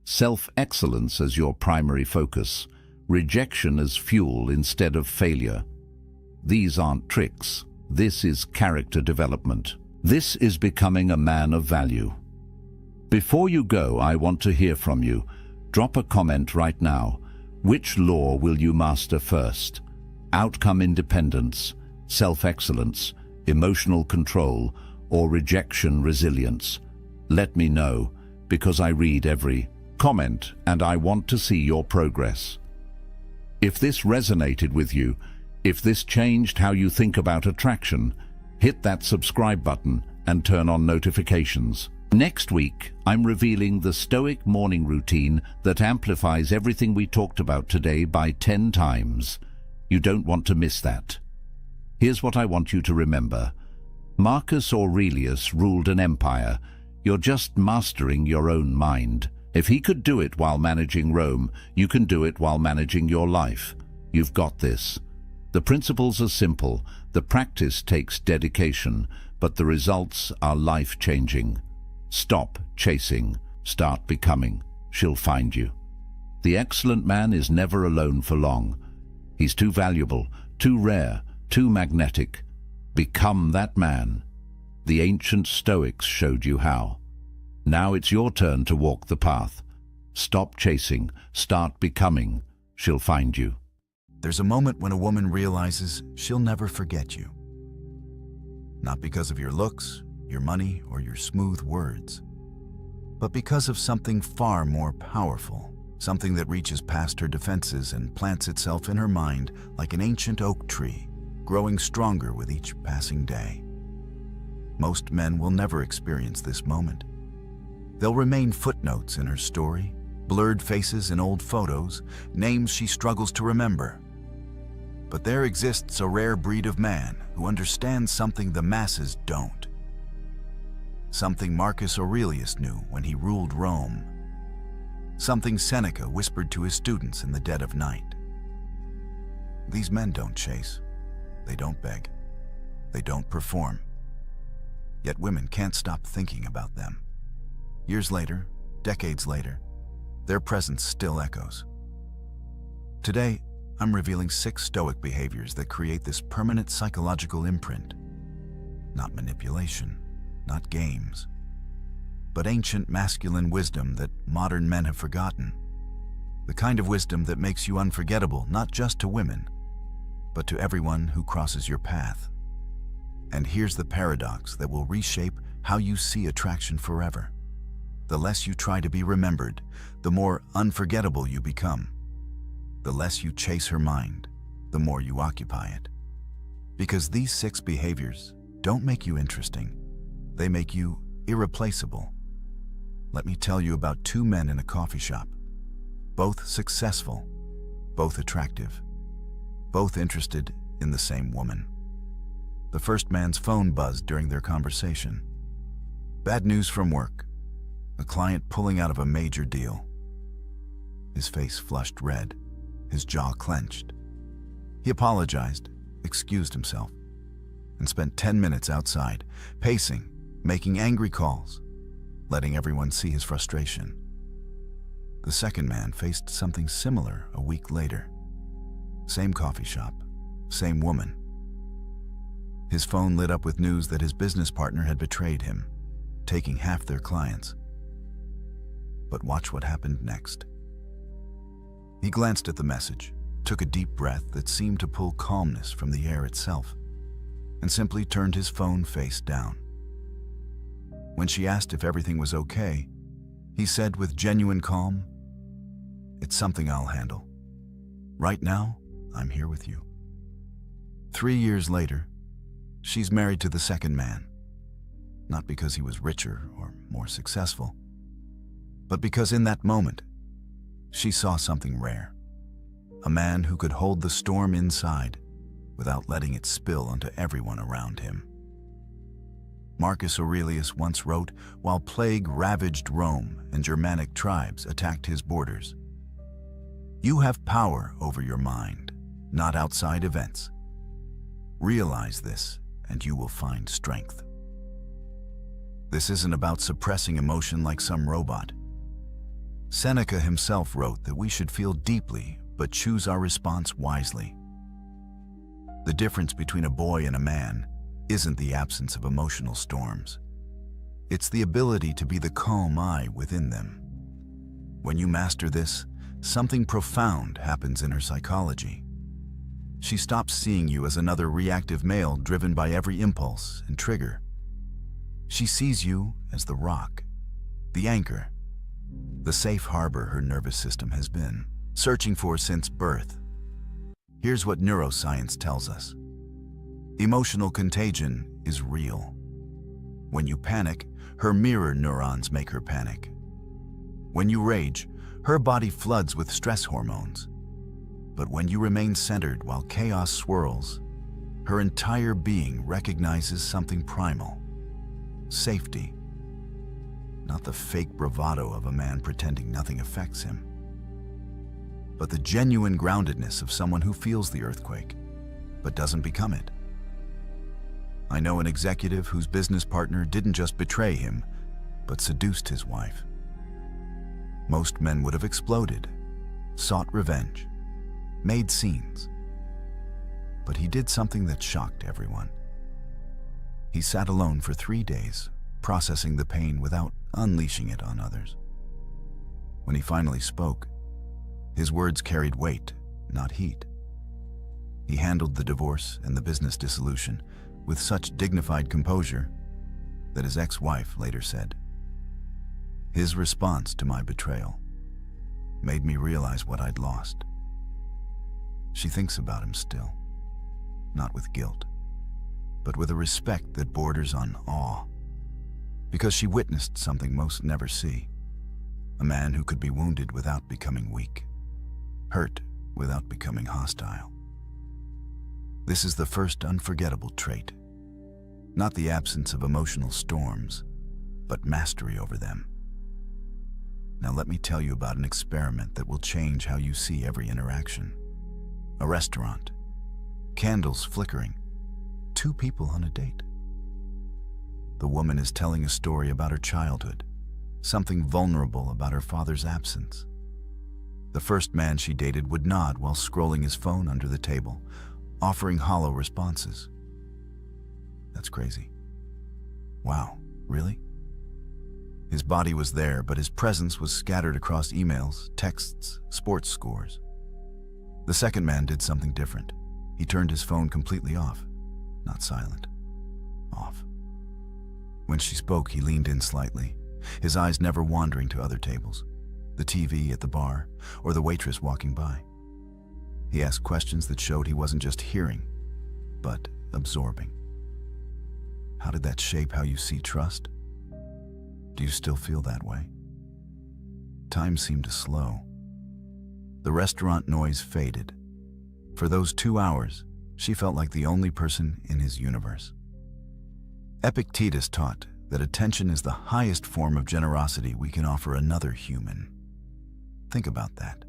self-excellence as your primary focus, rejection as fuel instead of failure. These aren't tricks. This is character development. This is becoming a man of value. Before you go, I want to hear from you. Drop a comment right now. Which law will you master first? Outcome independence, self-excellence, emotional control, or rejection resilience? Let me know, because I read every comment and I want to see your progress. If this resonated with you, if this changed how you think about attraction, hit that subscribe button and turn on notifications. Next week, I'm revealing the Stoic morning routine that amplifies everything we talked about today by 10 times. You don't want to miss that. Here's what I want you to remember. Marcus Aurelius ruled an empire. You're just mastering your own mind. If he could do it while managing Rome, you can do it while managing your life. You've got this. The principles are simple. The practice takes dedication, but the results are life-changing. Stop chasing. Start becoming. She'll find you. The excellent man is never alone for long. He's too valuable, too rare, too magnetic. Become that man. The ancient Stoics showed you how. Now it's your turn to walk the path. Stop chasing. Start becoming. She'll find you. There's a moment when a woman realizes she'll never forget you. Not because of your looks, your money, or your smooth words, but because of something far more powerful, something that reaches past her defenses and plants itself in her mind like an ancient oak tree, growing stronger with each passing day. Most men will never experience this moment. They'll remain footnotes in her story, blurred faces in old photos, names she struggles to remember. But there exists a rare breed of man who understands something the masses don't. Something Marcus Aurelius knew when he ruled Rome. Something Seneca whispered to his students in the dead of night. These men don't chase. They don't beg. They don't perform. Yet women can't stop thinking about them. Years later, decades later, their presence still echoes. Today, I'm revealing 6 Stoic behaviors that create this permanent psychological imprint. Not manipulation, not games, but ancient masculine wisdom that modern men have forgotten. The kind of wisdom that makes you unforgettable, not just to women, but to everyone who crosses your path. And here's the paradox that will reshape how you see attraction forever. The less you try to be remembered, the more unforgettable you become. The less you chase her mind, the more you occupy it. Because these 6 behaviors don't make you interesting. They make you irreplaceable. let me tell you about two men in a coffee shop. Both successful, both attractive, both interested in the same woman. The first man's phone buzzed during their conversation. Bad news from work. A client pulling out of a major deal. His face flushed red, his jaw clenched. He apologized, excused himself, and spent 10 minutes outside, pacing, making angry calls, letting everyone see his frustration. The second man faced something similar a week later. Same coffee shop, same woman. His phone lit up with news that his business partner had betrayed him, taking half their clients. But watch what happened next. He glanced at the message, took a deep breath that seemed to pull calmness from the air itself, and simply turned his phone face down. When she asked if everything was okay, he said with genuine calm, "It's something I'll handle. Right now, I'm here with you." 3 years later, she's married to the second man, not because he was richer or more successful, but because in that moment, she saw something rare. A man who could hold the storm inside without letting it spill onto everyone around him. Marcus Aurelius once wrote, while plague ravaged Rome and Germanic tribes attacked his borders, "You have power over your mind, not outside events. Realize this, and you will find strength." This isn't about suppressing emotion like some robot. Seneca himself wrote that we should feel deeply, but choose our response wisely. The difference between a boy and a man isn't the absence of emotional storms. It's the ability to be the calm eye within them. When you master this, something profound happens in her psychology. She stops seeing you as another reactive male driven by every impulse and trigger. She sees you as the rock, the anchor, the safe harbor her nervous system has been searching for since birth. Here's what neuroscience tells us. Emotional contagion is real. When you panic, her mirror neurons make her panic. When you rage, her body floods with stress hormones. But when you remain centered while chaos swirls, her entire being recognizes something primal: safety. Not the fake bravado of a man pretending nothing affects him, but the genuine groundedness of someone who feels the earthquake, but doesn't become it. I know an executive whose business partner didn't just betray him, but seduced his wife. Most men would have exploded, sought revenge, made scenes. But he did something that shocked everyone. He sat alone for 3 days, processing the pain without unleashing it on others. When he finally spoke, his words carried weight, not heat. He handled the divorce and the business dissolution with such dignified composure that his ex-wife later said, "His response to my betrayal made me realize what I'd lost." She thinks about him still, not with guilt, but with a respect that borders on awe, because she witnessed something most never see: a man who could be wounded without becoming weak, hurt without becoming hostile. This is the first unforgettable trait. Not the absence of emotional storms, but mastery over them. Now let me tell you about an experiment that will change how you see every interaction. A restaurant, candles flickering, 2 people on a date. The woman is telling a story about her childhood, something vulnerable about her father's absence. The first man she dated would nod while scrolling his phone under the table, offering hollow responses. That's crazy. Wow, really? His body was there, but his presence was scattered across emails, texts, sports scores. The second man did something different. He turned his phone completely off. Not silent. Off. When she spoke, he leaned in slightly, his eyes never wandering to other tables, the TV at the bar, or the waitress walking by. He asked questions that showed he wasn't just hearing, but absorbing. How did that shape how you see trust? Do you still feel that way? time seemed to slow. The restaurant noise faded. For those 2 hours, she felt like the only person in his universe. Epictetus taught that attention is the highest form of generosity we can offer another human. Think about that.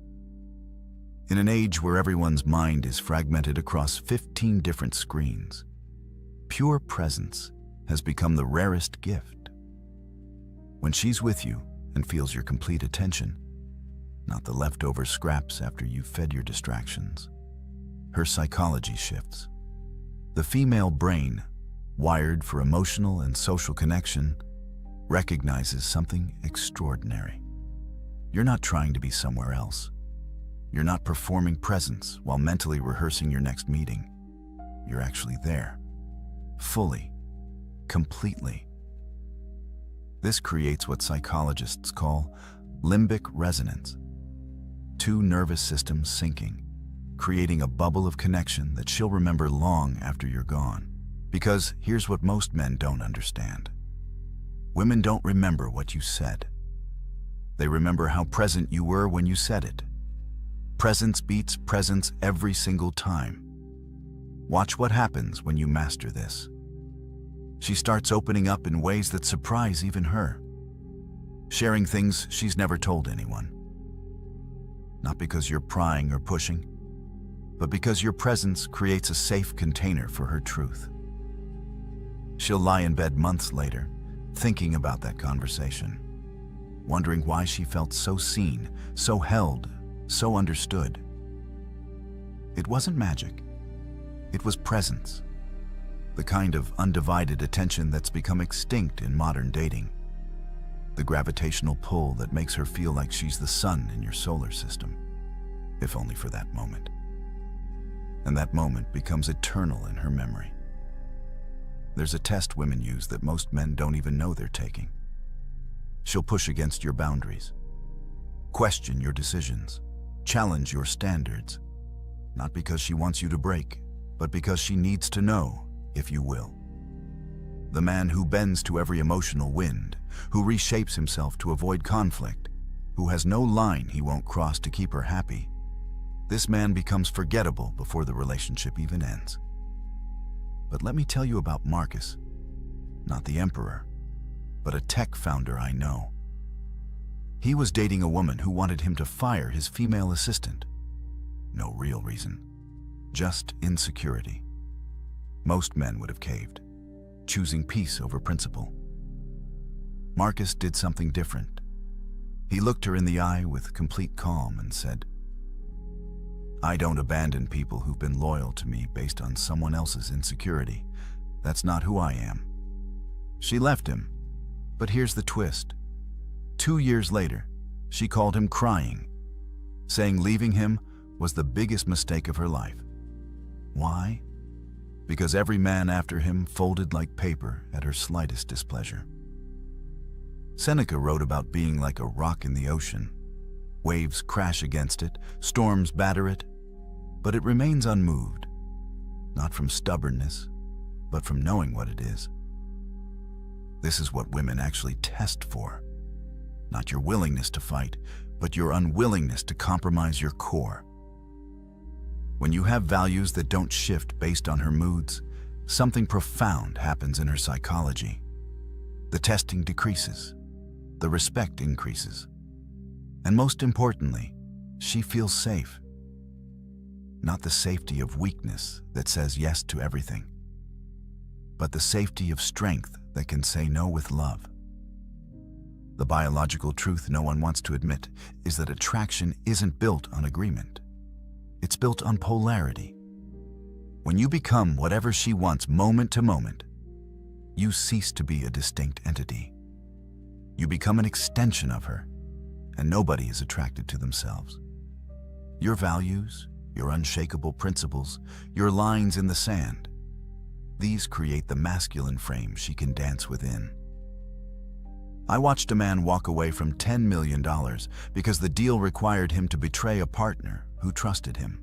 In an age where everyone's mind is fragmented across 15 different screens, pure presence has become the rarest gift. When she's with you and feels your complete attention, not the leftover scraps after you've fed your distractions, her psychology shifts. The female brain, wired for emotional and social connection, recognizes something extraordinary. You're not trying to be somewhere else. You're not performing presence while mentally rehearsing your next meeting. You're actually there, fully, completely. This creates what psychologists call limbic resonance. Two nervous systems syncing, creating a bubble of connection that she'll remember long after you're gone. Because here's what most men don't understand. Women don't remember what you said. They remember how present you were when you said it. Presence beats presence every single time. Watch what happens when you master this. She starts opening up in ways that surprise even her, sharing things she's never told anyone. Not because you're prying or pushing, but because your presence creates a safe container for her truth. She'll lie in bed months later, thinking about that conversation, wondering why she felt so seen, so held, so understood. It wasn't magic. It was presence. The kind of undivided attention that's become extinct in modern dating. The gravitational pull that makes her feel like she's the sun in your solar system, if only for that moment. And that moment becomes eternal in her memory. There's a test women use that most men don't even know they're taking. She'll push against your boundaries, question your decisions, challenge your standards, not because she wants you to break, but because she needs to know if you will. The man who bends to every emotional wind, who reshapes himself to avoid conflict, who has no line he won't cross to keep her happy, this man becomes forgettable before the relationship even ends. But let me tell you about Marcus, not the emperor, but a tech founder I know. He was dating a woman who wanted him to fire his female assistant. No real reason, just insecurity. Most men would have caved, choosing peace over principle. Marcus did something different. He looked her in the eye with complete calm and said, "I don't abandon people who've been loyal to me based on someone else's insecurity. That's not who I am." She left him, but here's the twist. 2 years later, she called him crying, saying leaving him was the biggest mistake of her life. Why? Because every man after him folded like paper at her slightest displeasure. Seneca wrote about being like a rock in the ocean. Waves crash against it, storms batter it, but it remains unmoved, not from stubbornness, but from knowing what it is. This is what women actually test for. Not your willingness to fight, but your unwillingness to compromise your core. When you have values that don't shift based on her moods, something profound happens in her psychology. The testing decreases, the respect increases, and most importantly, she feels safe. Not the safety of weakness that says yes to everything, but the safety of strength that can say no with love. The biological truth no one wants to admit is that attraction isn't built on agreement. It's built on polarity. When you become whatever she wants moment to moment, you cease to be a distinct entity. You become an extension of her, and nobody is attracted to themselves. Your values, your unshakable principles, your lines in the sand, these create the masculine frame she can dance within. I watched a man walk away from $10 million because the deal required him to betray a partner who trusted him.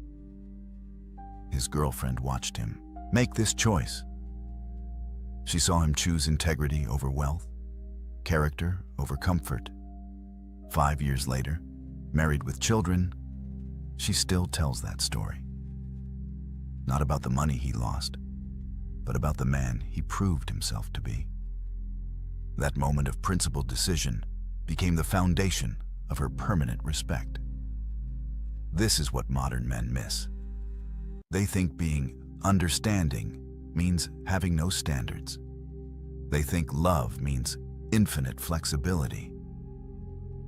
His girlfriend watched him make this choice. She saw him choose integrity over wealth, character over comfort, 5 years later, married with children, she still tells that story. Not about the money he lost, but about the man he proved himself to be. That moment of principled decision became the foundation of her permanent respect. This is what modern men miss. They think being understanding means having no standards. They think love means infinite flexibility.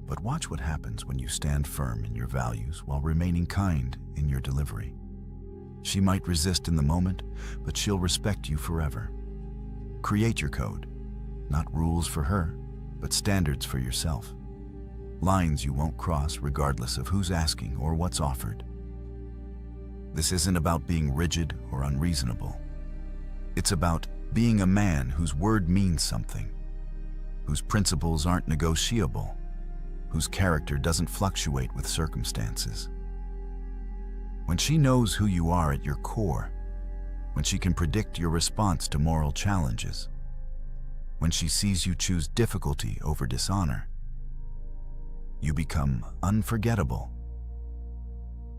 But watch what happens when you stand firm in your values while remaining kind in your delivery. She might resist in the moment, but she'll respect you forever. Create your code, not rules for her, but standards for yourself. Lines you won't cross regardless of who's asking or what's offered. This isn't about being rigid or unreasonable. It's about being a man whose word means something, whose principles aren't negotiable, whose character doesn't fluctuate with circumstances. When she knows who you are at your core, when she can predict your response to moral challenges, when she sees you choose difficulty over dishonor, you become unforgettable.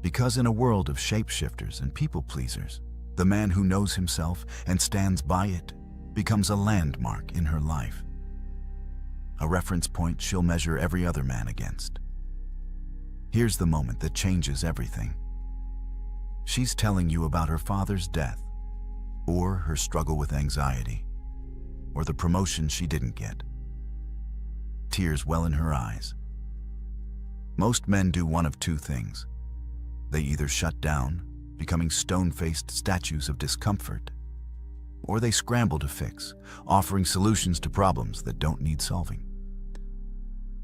Because in a world of shapeshifters and people-pleasers, the man who knows himself and stands by it becomes a landmark in her life. A reference point she'll measure every other man against. Here's the moment that changes everything. She's telling you about her father's death, or her struggle with anxiety, or the promotion she didn't get. Tears well in her eyes. Most men do one of two things. They either shut down, becoming stone-faced statues of discomfort, or they scramble to fix, offering solutions to problems that don't need solving.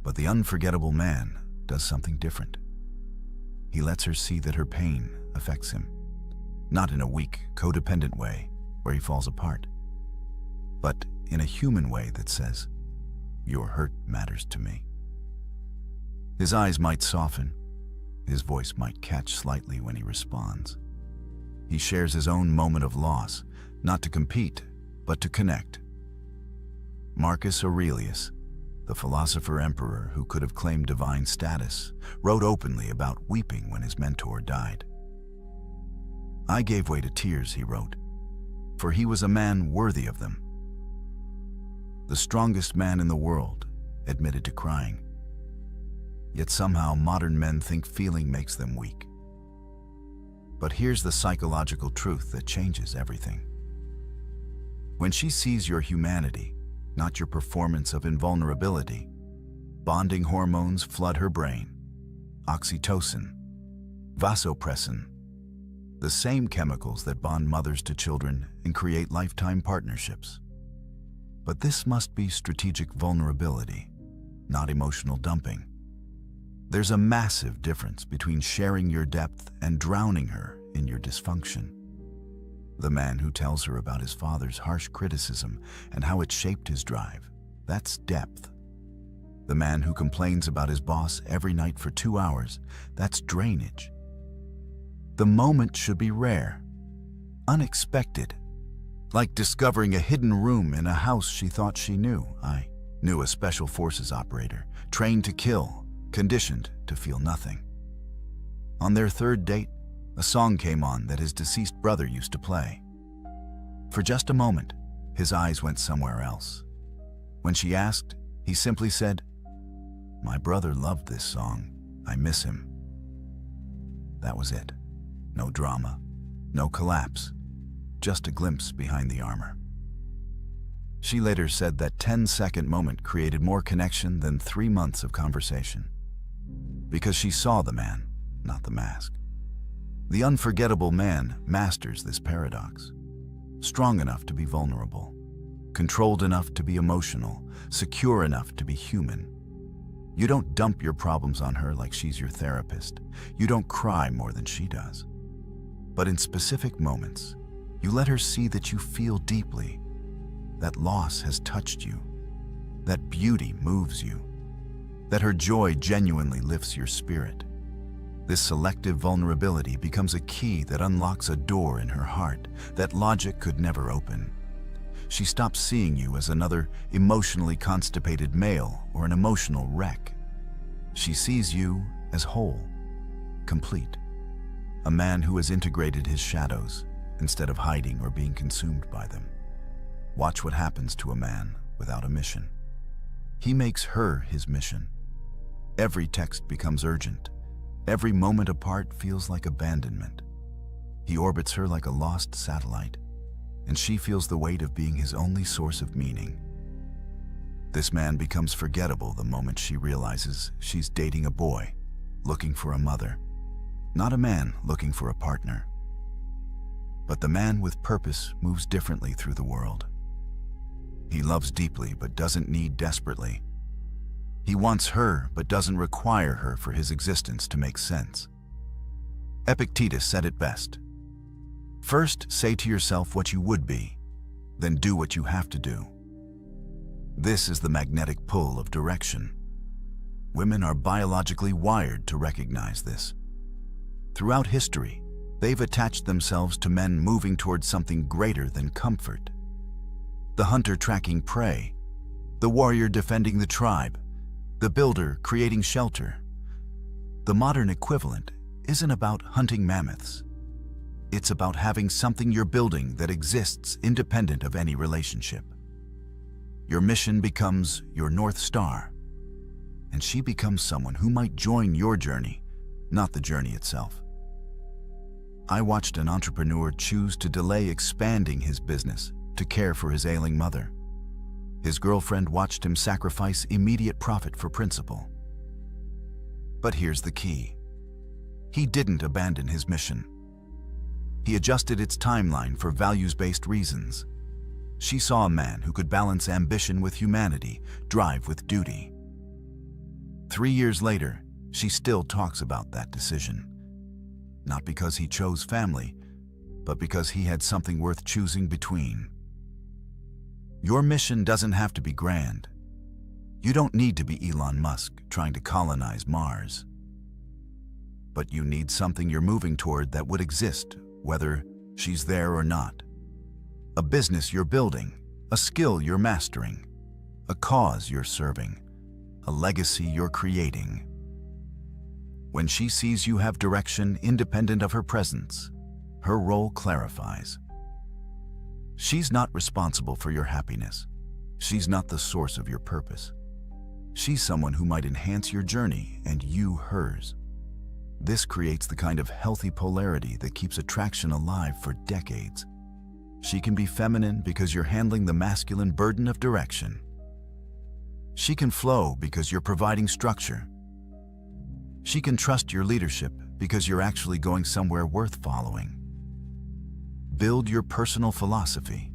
But the unforgettable man does something different. He lets her see that her pain affects him, not in a weak, codependent way where he falls apart, but in a human way that says, "Your hurt matters to me." His eyes might soften, his voice might catch slightly when he responds. He shares his own moment of loss, not to compete, but to connect. Marcus Aurelius, the philosopher-emperor who could have claimed divine status, wrote openly about weeping when his mentor died. "I gave way to tears," he wrote, "for he was a man worthy of them." The strongest man in the world admitted to crying. Yet somehow modern men think feeling makes them weak. But here's the psychological truth that changes everything. When she sees your humanity, not your performance of invulnerability, bonding hormones flood her brain. Oxytocin, vasopressin, the same chemicals that bond mothers to children and create lifetime partnerships. But this must be strategic vulnerability, not emotional dumping. There's a massive difference between sharing your depth and drowning her in your dysfunction. The man who tells her about his father's harsh criticism and how it shaped his drive, that's depth. The man who complains about his boss every night for 2 hours, that's drainage. The moment should be rare, unexpected, like discovering a hidden room in a house she thought she knew. I knew a special forces operator, trained to kill, conditioned to feel nothing. On their third date, a song came on that his deceased brother used to play. For just a moment, his eyes went somewhere else. When she asked, he simply said, "My brother loved this song. I miss him." That was it. No drama, no collapse, just a glimpse behind the armor. She later said that 10-second moment created more connection than 3 months of conversation. Because she saw the man, not the mask. The unforgettable man masters this paradox. Strong enough to be vulnerable, controlled enough to be emotional, secure enough to be human. You don't dump your problems on her like she's your therapist. You don't cry more than she does. But in specific moments, you let her see that you feel deeply, that loss has touched you, that beauty moves you, that her joy genuinely lifts your spirit. This selective vulnerability becomes a key that unlocks a door in her heart that logic could never open. She stops seeing you as another emotionally constipated male or an emotional wreck. She sees you as whole, complete. A man who has integrated his shadows instead of hiding or being consumed by them. Watch what happens to a man without a mission. He makes her his mission. Every text becomes urgent. Every moment apart feels like abandonment. He orbits her like a lost satellite, and she feels the weight of being his only source of meaning. This man becomes forgettable the moment she realizes she's dating a boy, looking for a mother, not a man looking for a partner. But the man with purpose moves differently through the world. He loves deeply but doesn't need desperately. He wants her but doesn't require her for his existence to make sense. Epictetus said it best. First, say to yourself what you would be, then do what you have to do. This is the magnetic pull of direction. Women are biologically wired to recognize this. Throughout history, they've attached themselves to men moving towards something greater than comfort. The hunter tracking prey, the warrior defending the tribe, the builder creating shelter. The modern equivalent isn't about hunting mammoths. It's about having something you're building that exists independent of any relationship. Your mission becomes your North Star, and she becomes someone who might join your journey, not the journey itself. I watched an entrepreneur choose to delay expanding his business to care for his ailing mother. His girlfriend watched him sacrifice immediate profit for principle. But here's the key. He didn't abandon his mission. He adjusted its timeline for values-based reasons. She saw a man who could balance ambition with humanity, drive with duty. 3 years later, she still talks about that decision. Not because he chose family, but because he had something worth choosing between. Your mission doesn't have to be grand. You don't need to be Elon Musk trying to colonize Mars. But you need something you're moving toward that would exist, whether she's there or not. A business you're building, a skill you're mastering, a cause you're serving, a legacy you're creating. When she sees you have direction independent of her presence, her role clarifies. She's not responsible for your happiness. She's not the source of your purpose. She's someone who might enhance your journey and you hers. This creates the kind of healthy polarity that keeps attraction alive for decades. She can be feminine because you're handling the masculine burden of direction. She can flow because you're providing structure. She can trust your leadership because you're actually going somewhere worth following. Build your personal philosophy.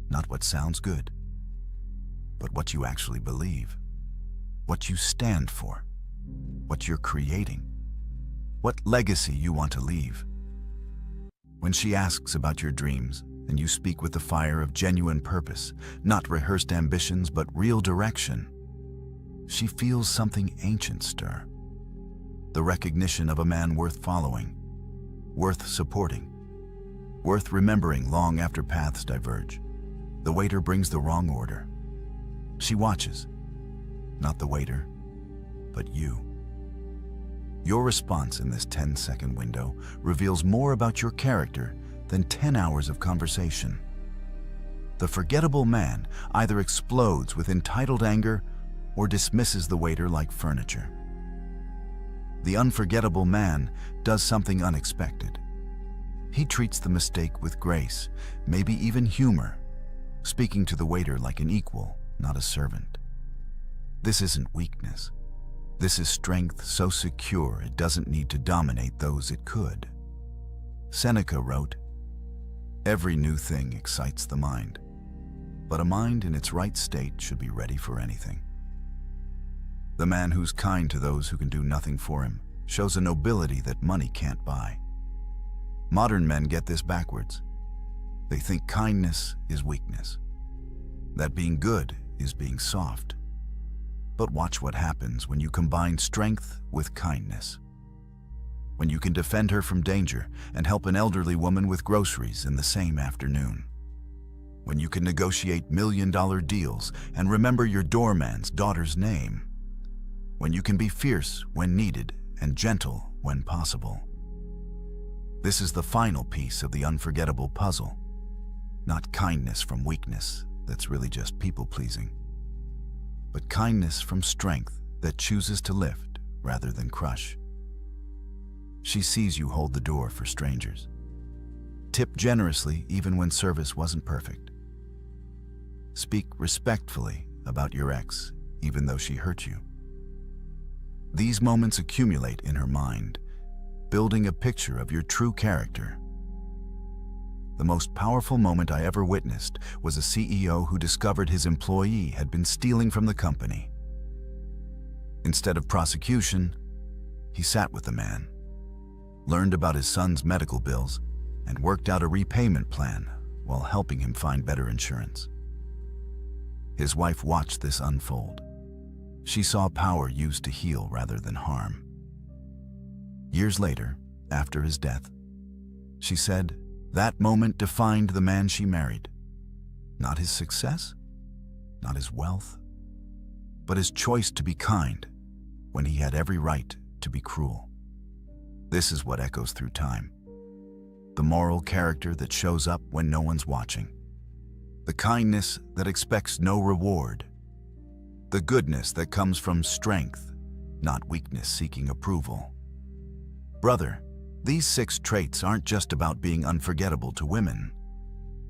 Not what sounds good, but what you actually believe, what you stand for, what you're creating, what legacy you want to leave. When she asks about your dreams, and you speak with the fire of genuine purpose, not rehearsed ambitions but real direction, she feels something ancient stir. The recognition of a man worth following, worth supporting, worth remembering long after paths diverge. The waiter brings the wrong order. She watches, not the waiter, but you. Your response in this 10-second window reveals more about your character than 10 hours of conversation. The forgettable man either explodes with entitled anger or dismisses the waiter like furniture. The unforgettable man does something unexpected. He treats the mistake with grace, maybe even humor, speaking to the waiter like an equal, not a servant. This isn't weakness. This is strength so secure it doesn't need to dominate those it could. Seneca wrote, "Every new thing excites the mind, but a mind in its right state should be ready for anything." The man who's kind to those who can do nothing for him shows a nobility that money can't buy. Modern men get this backwards. They think kindness is weakness, that being good is being soft. But watch what happens when you combine strength with kindness. When you can defend her from danger and help an elderly woman with groceries in the same afternoon. When you can negotiate million-dollar deals and remember your doorman's daughter's name. when you can be fierce when needed and gentle when possible. This is the final piece of the unforgettable puzzle. Not kindness from weakness that's really just people-pleasing, but kindness from strength that chooses to lift rather than crush. She sees you hold the door for strangers. Tip generously even when service wasn't perfect. Speak respectfully about your ex even though she hurt you. These moments accumulate in her mind, building a picture of your true character. The most powerful moment I ever witnessed was a CEO who discovered his employee had been stealing from the company. Instead of prosecution, he sat with the man, learned about his son's medical bills, and worked out a repayment plan while helping him find better insurance. His wife watched this unfold. She saw power used to heal rather than harm. Years later, after his death, she said that moment defined the man she married. Not his success, not his wealth, but his choice to be kind when he had every right to be cruel. This is what echoes through time. The moral character that shows up when no one's watching. The kindness that expects no reward. The goodness that comes from strength, not weakness seeking approval. Brother, these 6 traits aren't just about being unforgettable to women.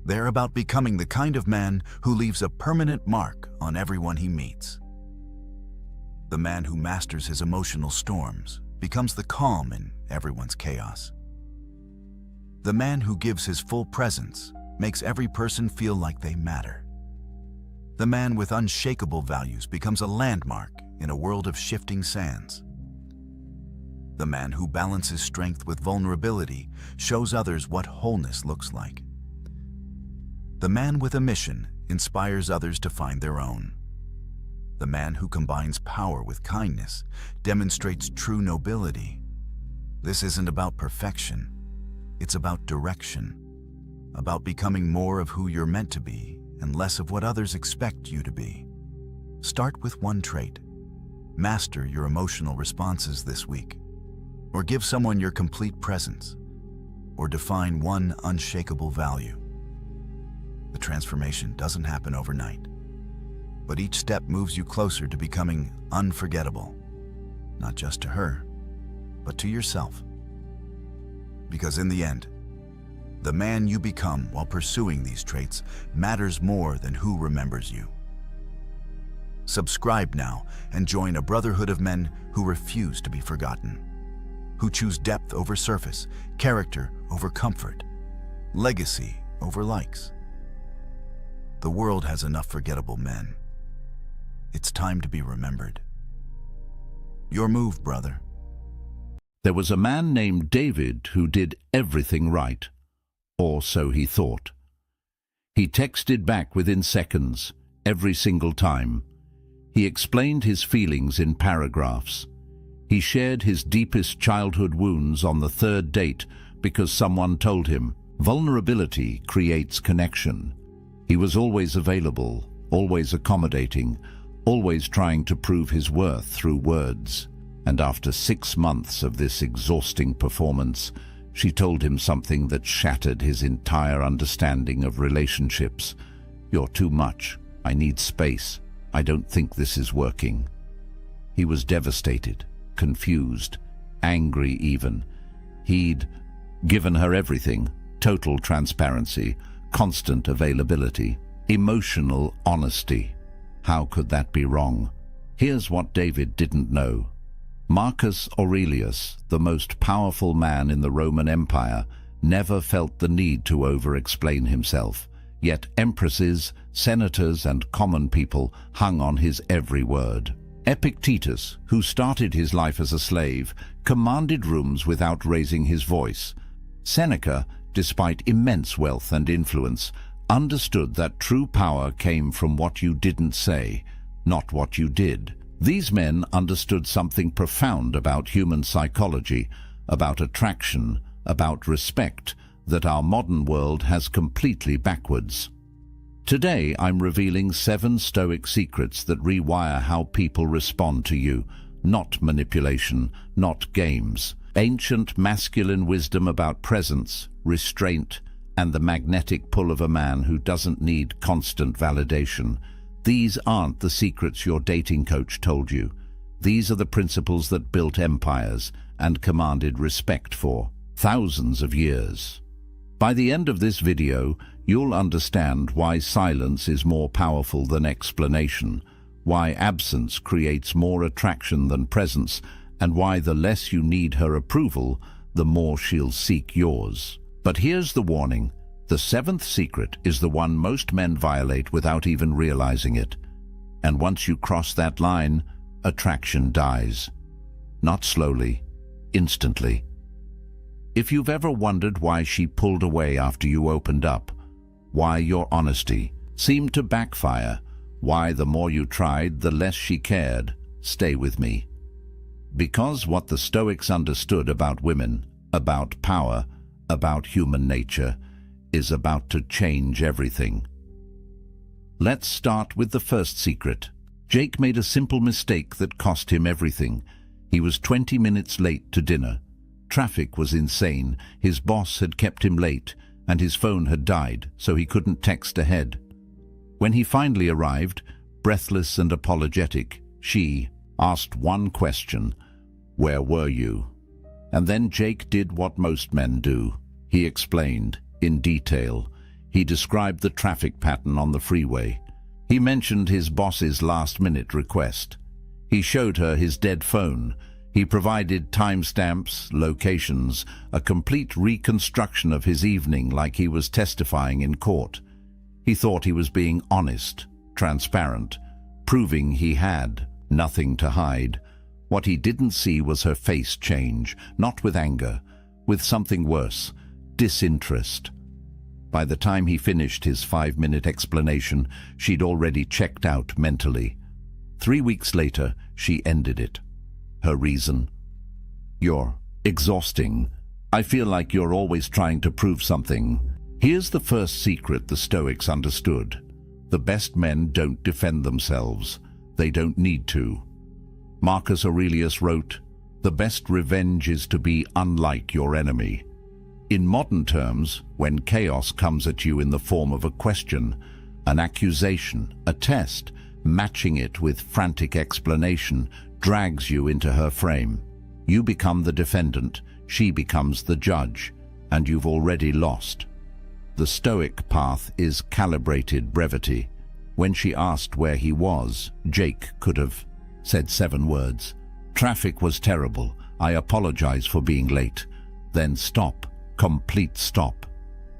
They're about becoming the kind of man who leaves a permanent mark on everyone he meets. The man who masters his emotional storms becomes the calm in everyone's chaos. The man who gives his full presence makes every person feel like they matter. The man with unshakable values becomes a landmark in a world of shifting sands. The man who balances strength with vulnerability shows others what wholeness looks like. The man with a mission inspires others to find their own. The man who combines power with kindness demonstrates true nobility. This isn't about perfection. It's about direction, about becoming more of who you're meant to be and less of what others expect you to be. Start with one trait. Master your emotional responses this week. Or give someone your complete presence. Or define one unshakable value. The transformation doesn't happen overnight, but each step moves you closer to becoming unforgettable, not just to her, but to yourself. Because in the end, the man you become while pursuing these traits matters more than who remembers you. Subscribe now and join a brotherhood of men who refuse to be forgotten, who choose depth over surface, character over comfort, legacy over likes. The world has enough forgettable men. It's time to be remembered. Your move, brother. There was a man named David who did everything right, or so he thought. He texted back within seconds, every single time. He explained his feelings in paragraphs. He shared his deepest childhood wounds on the 3rd date because someone told him, vulnerability creates connection. He was always available, always accommodating, always trying to prove his worth through words. And after 6 months of this exhausting performance, she told him something that shattered his entire understanding of relationships. You're too much. I need space. I don't think this is working. He was devastated, confused, angry even. He'd given her everything, total transparency, constant availability, emotional honesty. How could that be wrong? Here's what David didn't know. Marcus Aurelius, the most powerful man in the Roman Empire, never felt the need to over-explain himself. Yet empresses, senators, and common people hung on his every word. Epictetus, who started his life as a slave, commanded rooms without raising his voice. Seneca, despite immense wealth and influence, understood that true power came from what you didn't say, not what you did. These men understood something profound about human psychology, about attraction, about respect, that our modern world has completely backwards. Today, I'm revealing 7 Stoic secrets that rewire how people respond to you, not manipulation, not games. Ancient masculine wisdom about presence, restraint, and the magnetic pull of a man who doesn't need constant validation. These aren't the secrets your dating coach told you. These are the principles that built empires and commanded respect for thousands of years. By the end of this video, you'll understand why silence is more powerful than explanation, why absence creates more attraction than presence, and why the less you need her approval, the more she'll seek yours. But here's the warning. The seventh secret is the one most men violate without even realizing it. And once you cross that line, attraction dies. Not slowly, instantly. If you've ever wondered why she pulled away after you opened up, why your honesty seemed to backfire, why the more you tried, the less she cared, stay with me. Because what the Stoics understood about women, about power, about human nature, is about to change everything. Let's start with the first secret. Jake made a simple mistake that cost him everything. He was 20 minutes late to dinner. Traffic was insane, his boss had kept him late, and his phone had died, so he couldn't text ahead. When he finally arrived, breathless and apologetic, she asked one question: "Where were you?" And then Jake did what most men do. He explained, in detail. He described the traffic pattern on the freeway. He mentioned his boss's last-minute request. He showed her his dead phone. He provided timestamps, locations, a complete reconstruction of his evening like he was testifying in court. He thought he was being honest, transparent, proving he had nothing to hide. What he didn't see was her face change, not with anger, with something worse, disinterest. By the time he finished his 5-minute explanation, she'd already checked out mentally. 3 weeks later, she ended it. Her reason: "You're exhausting. I feel like you're always trying to prove something." Here's the first secret the Stoics understood. The best men don't defend themselves. They don't need to. Marcus Aurelius wrote, "The best revenge is to be unlike your enemy." In modern terms, when chaos comes at you in the form of a question, an accusation, a test, matching it with frantic explanation drags you into her frame. You become the defendant, she becomes the judge, and you've already lost. The Stoic path is calibrated brevity. When she asked where he was, Jake could have said 7 words. "Traffic was terrible. I apologize for being late." Then stop. Complete stop.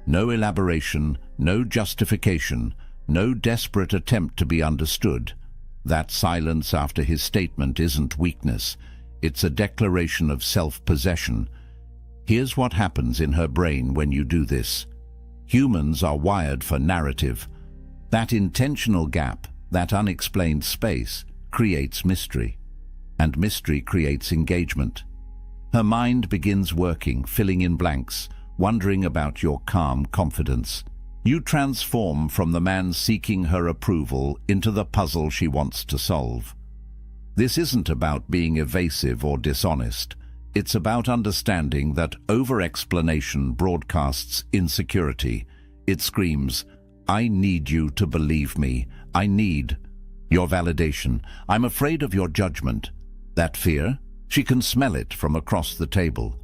No elaboration, no justification, no desperate attempt to be understood. That silence after his statement isn't weakness. It's a declaration of self-possession. Here's what happens in her brain when you do this. Humans are wired for narrative. That intentional gap, that unexplained space, creates mystery. And mystery creates engagement. Her mind begins working, filling in blanks, wondering about your calm confidence. You transform from the man seeking her approval into the puzzle she wants to solve. This isn't about being evasive or dishonest. It's about understanding that over-explanation broadcasts insecurity. It screams, "I need you to believe me. I need your validation. I'm afraid of your judgment." That fear? She can smell it from across the table.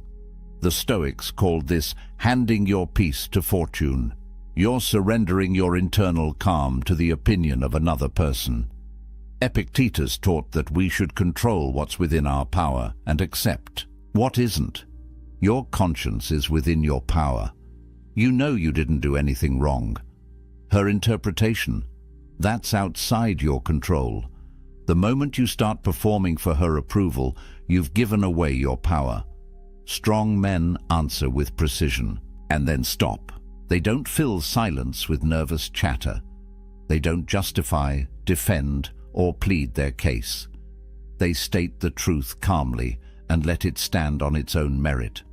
The Stoics called this handing your peace to fortune. You're surrendering your internal calm to the opinion of another person. Epictetus taught that we should control what's within our power and accept what isn't. Your conscience is within your power. You know you didn't do anything wrong. Her interpretation, that's outside your control. The moment you start performing for her approval, you've given away your power. Strong men answer with precision, and then stop. They don't fill silence with nervous chatter. They don't justify, defend, or plead their case. They state the truth calmly and let it stand on its own merit.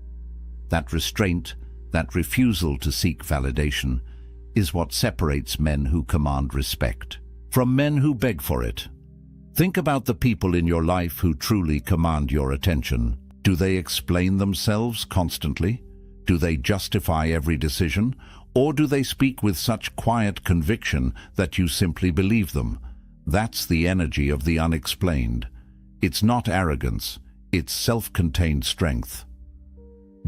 That restraint, that refusal to seek validation, is what separates men who command respect from men who beg for it. Think about the people in your life who truly command your attention. Do they explain themselves constantly? Do they justify every decision? Or do they speak with such quiet conviction that you simply believe them? That's the energy of the unexplained. It's not arrogance, it's self-contained strength.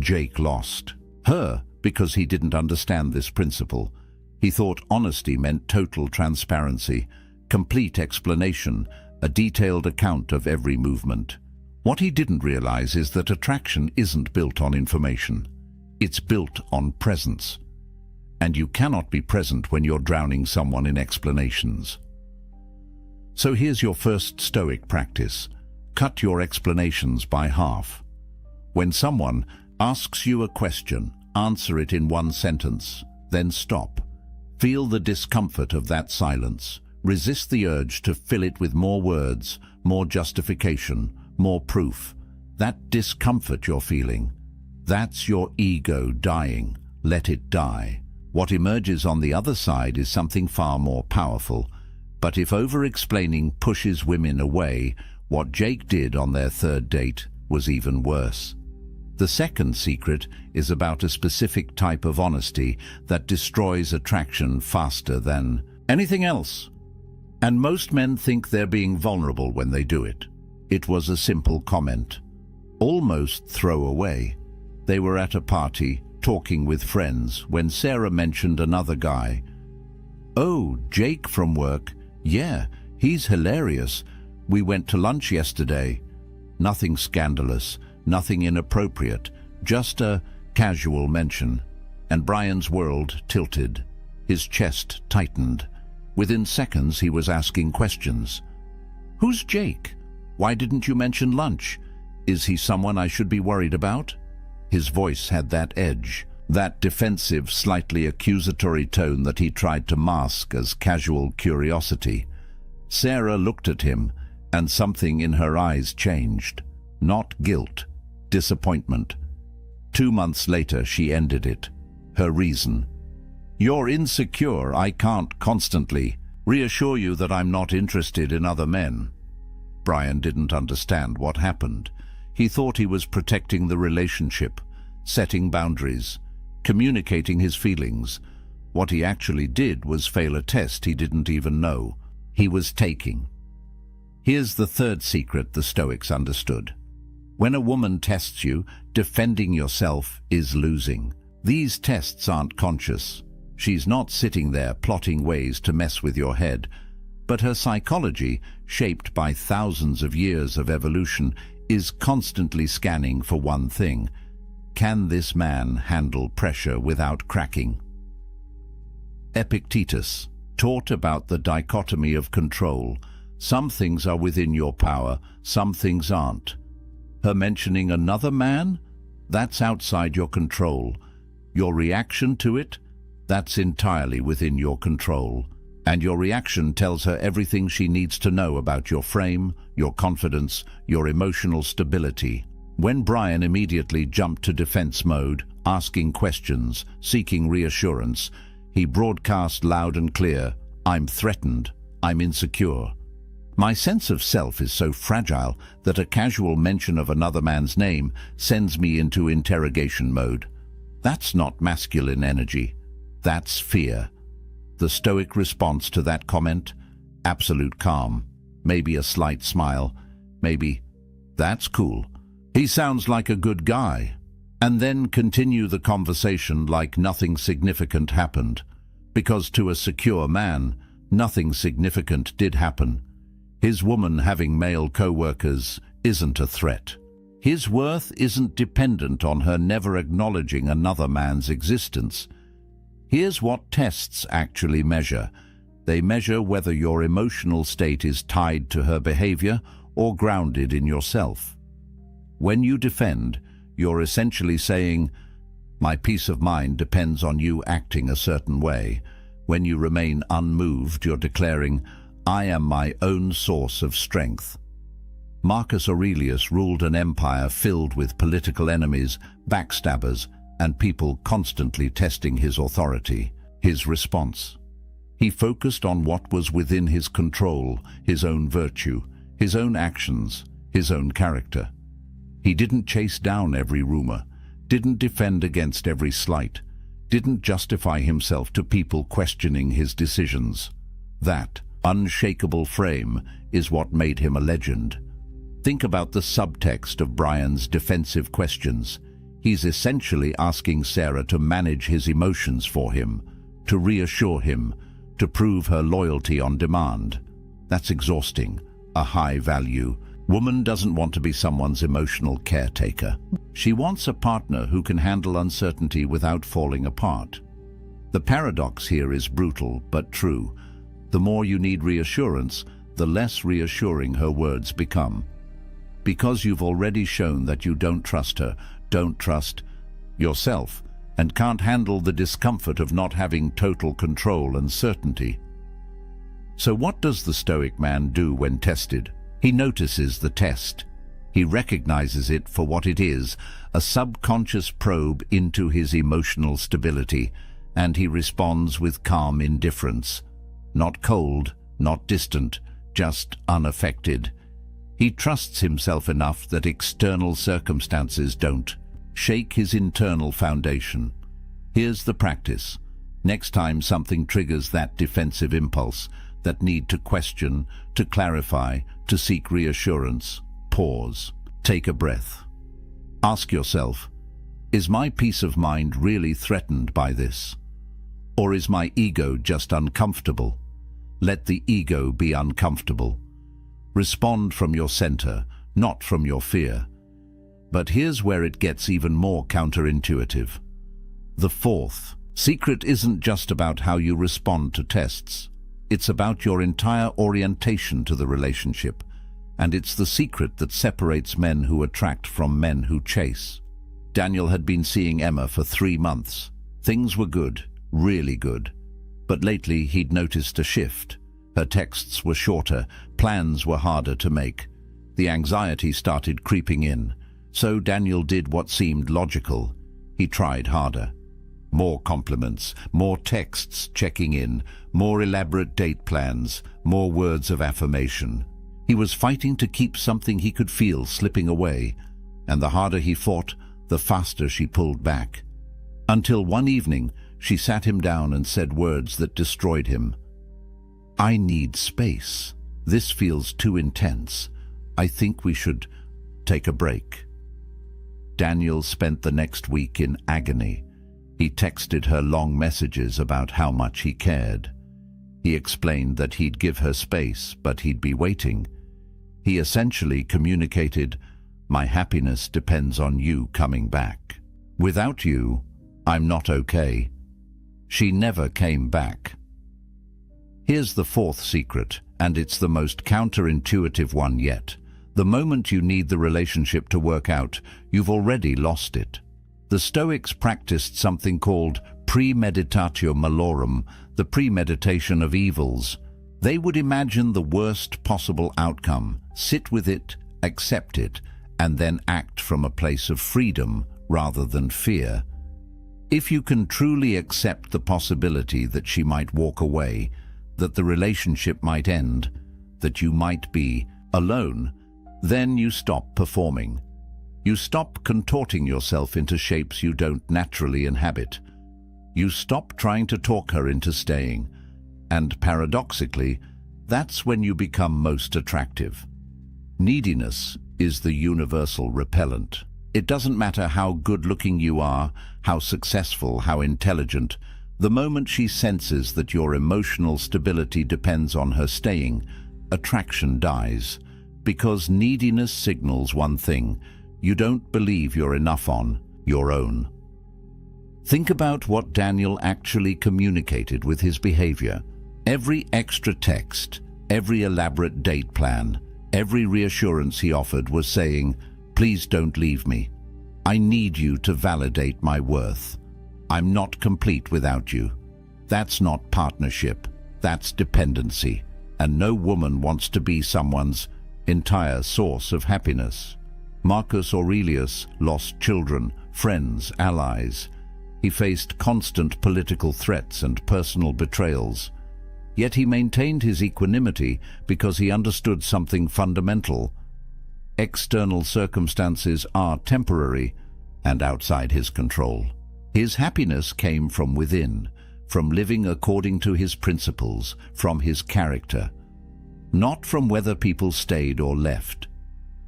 Jake lost. Her, because he didn't understand this principle. He thought honesty meant total transparency, complete explanation, a detailed account of every movement. What he didn't realize is that attraction isn't built on information. It's built on presence. And you cannot be present when you're drowning someone in explanations. So here's your first Stoic practice. Cut your explanations by half. When someone asks you a question, answer it in one sentence, then stop. Feel the discomfort of that silence. Resist the urge to fill it with more words, more justification, more proof. That discomfort you're feeling, that's your ego dying. Let it die. What emerges on the other side is something far more powerful. But if over-explaining pushes women away, what Jake did on their third date was even worse. The second secret is about a specific type of honesty that destroys attraction faster than anything else. And most men think they're being vulnerable when they do it. It was a simple comment, almost throwaway. They were at a party, talking with friends, when Sarah mentioned another guy. "Oh, Jake from work. Yeah, he's hilarious. We went to lunch yesterday." Nothing scandalous, nothing inappropriate, just a casual mention. And Brian's world tilted. His chest tightened. Within seconds, he was asking questions. "Who's Jake? Why didn't you mention lunch? Is he someone I should be worried about?" His voice had that edge, that defensive, slightly accusatory tone that he tried to mask as casual curiosity. Sarah looked at him, and something in her eyes changed. Not guilt, disappointment. 2 months later, she ended it. Her reason: "You're insecure. I can't constantly reassure you that I'm not interested in other men." Brian didn't understand what happened. He thought he was protecting the relationship, setting boundaries, communicating his feelings. What he actually did was fail a test he didn't even know he was taking. Here's the third secret the Stoics understood. When a woman tests you, defending yourself is losing. These tests aren't conscious. She's not sitting there plotting ways to mess with your head, but her psychology, shaped by thousands of years of evolution, is constantly scanning for one thing: can this man handle pressure without cracking? Epictetus taught about the dichotomy of control. Some things are within your power, some things aren't. Her mentioning another man? That's outside your control. Your reaction to it? That's entirely within your control. And your reaction tells her everything she needs to know about your frame, your confidence, your emotional stability. When Brian immediately jumped to defense mode, asking questions, seeking reassurance, he broadcast loud and clear, "I'm threatened. I'm insecure. My sense of self is so fragile that a casual mention of another man's name sends me into interrogation mode." That's not masculine energy. That's fear. The Stoic response to that comment? Absolute calm. Maybe a slight smile. Maybe, "That's cool. He sounds like a good guy." And then continue the conversation like nothing significant happened. Because to a secure man, nothing significant did happen. His woman having male co-workers isn't a threat. His worth isn't dependent on her never acknowledging another man's existence. Here's what tests actually measure. They measure whether your emotional state is tied to her behavior or grounded in yourself. When you defend, you're essentially saying, "My peace of mind depends on you acting a certain way." When you remain unmoved, you're declaring, "I am my own source of strength." Marcus Aurelius ruled an empire filled with political enemies, backstabbers, and people constantly testing his authority. His response: he focused on what was within his control, his own virtue. his own actions, his own character. He didn't chase down every rumor, didn't defend against every slight, didn't justify himself to people questioning his decisions. That unshakable frame is what made him a legend. Think about the subtext of Brian's defensive questions. He's essentially asking Sarah to manage his emotions for him, to reassure him, to prove her loyalty on demand. That's exhausting, a high value. Woman doesn't want to be someone's emotional caretaker. She wants a partner who can handle uncertainty without falling apart. The paradox here is brutal but true. The more you need reassurance, the less reassuring her words become. Because you've already shown that you don't trust her, don't trust yourself, and can't handle the discomfort of not having total control and certainty. So what does the Stoic man do when tested? He notices the test. He recognizes it for what it is, a subconscious probe into his emotional stability, and he responds with calm indifference. Not cold, not distant, just unaffected. He trusts himself enough that external circumstances don't shake his internal foundation. Here's the practice. Next time something triggers that defensive impulse, that need to question, to clarify, to seek reassurance, pause. Take a breath. Ask yourself, is my peace of mind really threatened by this? Or is my ego just uncomfortable? Let the ego be uncomfortable. Respond from your center, not from your fear. But here's where it gets even more counterintuitive. The fourth secret isn't just about how you respond to tests. It's about your entire orientation to the relationship, and it's the secret that separates men who attract from men who chase. Daniel had been seeing Emma for 3 months. Things were good, really good. But lately he'd noticed a shift. Her texts were shorter, plans were harder to make. The anxiety started creeping in. So Daniel did what seemed logical. He tried harder. More compliments, more texts checking in, more elaborate date plans, more words of affirmation. He was fighting to keep something he could feel slipping away, and the harder he fought, the faster she pulled back. Until one evening, she sat him down and said words that destroyed him. "I need space. This feels too intense. I think we should take a break." Daniel spent the next week in agony. He texted her long messages about how much he cared. He explained that he'd give her space, but he'd be waiting. He essentially communicated, "My happiness depends on you coming back. Without you, I'm not okay." She never came back. Here's the fourth secret, and it's the most counterintuitive one yet. The moment you need the relationship to work out, you've already lost it. The Stoics practiced something called premeditatio malorum, the premeditation of evils. They would imagine the worst possible outcome, sit with it, accept it, and then act from a place of freedom rather than fear. If you can truly accept the possibility that she might walk away, that the relationship might end, that you might be alone, then you stop performing. You stop contorting yourself into shapes you don't naturally inhabit. You stop trying to talk her into staying. And paradoxically, that's when you become most attractive. Neediness is the universal repellent. It doesn't matter how good-looking you are, how successful, how intelligent. The moment she senses that your emotional stability depends on her staying, attraction dies. Because neediness signals one thing: you don't believe you're enough on your own. Think about what Daniel actually communicated with his behavior. Every extra text, every elaborate date plan, every reassurance he offered was saying, "Please don't leave me. I need you to validate my worth. I'm not complete without you." That's not partnership, that's dependency, and no woman wants to be someone's entire source of happiness. Marcus Aurelius lost children, friends, allies. He faced constant political threats and personal betrayals. Yet he maintained his equanimity because he understood something fundamental. External circumstances are temporary and outside his control. His happiness came from within, from living according to his principles, from his character, not from whether people stayed or left.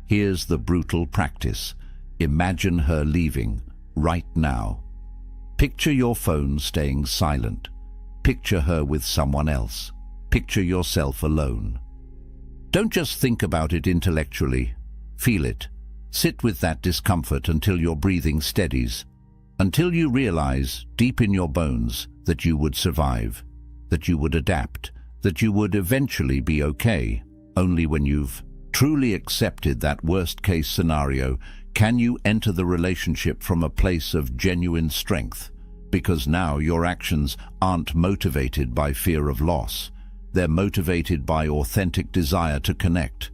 Here's the brutal practice. Imagine her leaving, right now. Picture your phone staying silent. Picture her with someone else. Picture yourself alone. Don't just think about it intellectually. Feel it. Sit with that discomfort until your breathing steadies, until you realize, deep in your bones, that you would survive, that you would adapt, that you would eventually be okay. Only when you've truly accepted that worst-case scenario can you enter the relationship from a place of genuine strength, because now your actions aren't motivated by fear of loss. They're motivated by authentic desire to connect.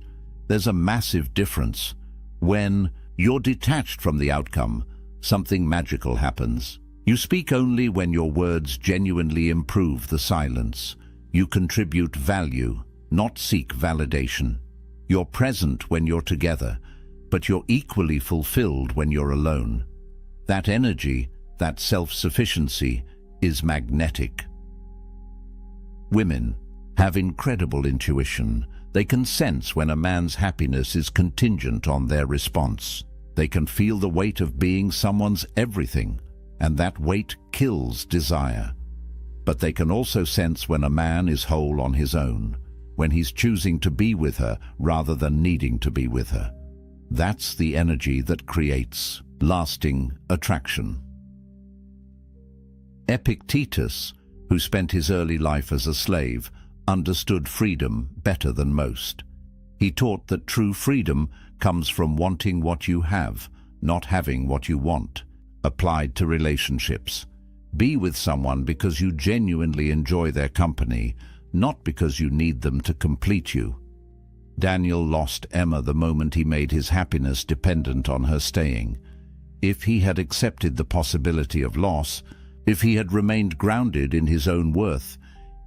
There's a massive difference. When you're detached from the outcome, something magical happens. You speak only when your words genuinely improve the silence. You contribute value, not seek validation. You're present when you're together, but you're equally fulfilled when you're alone. That energy, that self-sufficiency, is magnetic. Women have incredible intuition. They can sense when a man's happiness is contingent on their response. They can feel the weight of being someone's everything, and that weight kills desire. But they can also sense when a man is whole on his own, when he's choosing to be with her rather than needing to be with her. That's the energy that creates lasting attraction. Epictetus, who spent his early life as a slave, understood freedom better than most. He taught that true freedom comes from wanting what you have, not having what you want. Applied to relationships. Be with someone because you genuinely enjoy their company, not because you need them to complete you. Daniel lost Emma the moment he made his happiness dependent on her staying. If he had accepted the possibility of loss, if he had remained grounded in his own worth,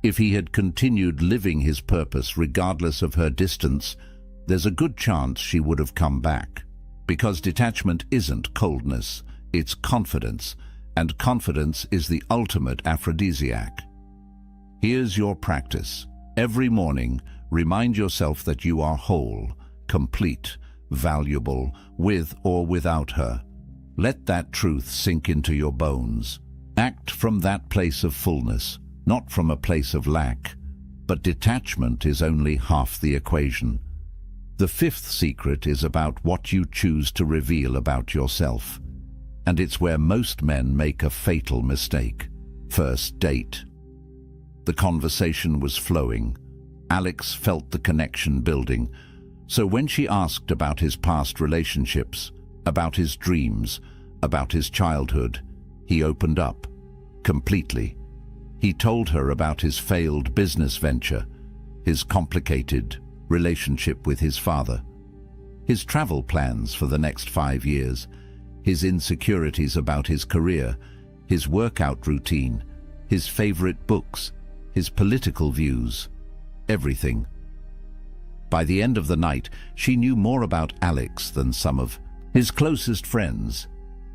if he had continued living his purpose regardless of her distance, there's a good chance she would have come back. Because detachment isn't coldness, it's confidence, and confidence is the ultimate aphrodisiac. Here's your practice. Every morning, remind yourself that you are whole, complete, valuable, with or without her. Let that truth sink into your bones. Act from that place of fullness, not from a place of lack. But detachment is only half the equation. The fifth secret is about what you choose to reveal about yourself. And it's where most men make a fatal mistake. First date. The conversation was flowing. Alex felt the connection building. So when she asked about his past relationships, about his dreams, about his childhood, he opened up. Completely. He told her about his failed business venture, his complicated relationship with his father, his travel plans for the next 5 years, his insecurities about his career, his workout routine, his favorite books, his political views, everything. By the end of the night, she knew more about Alex than some of his closest friends.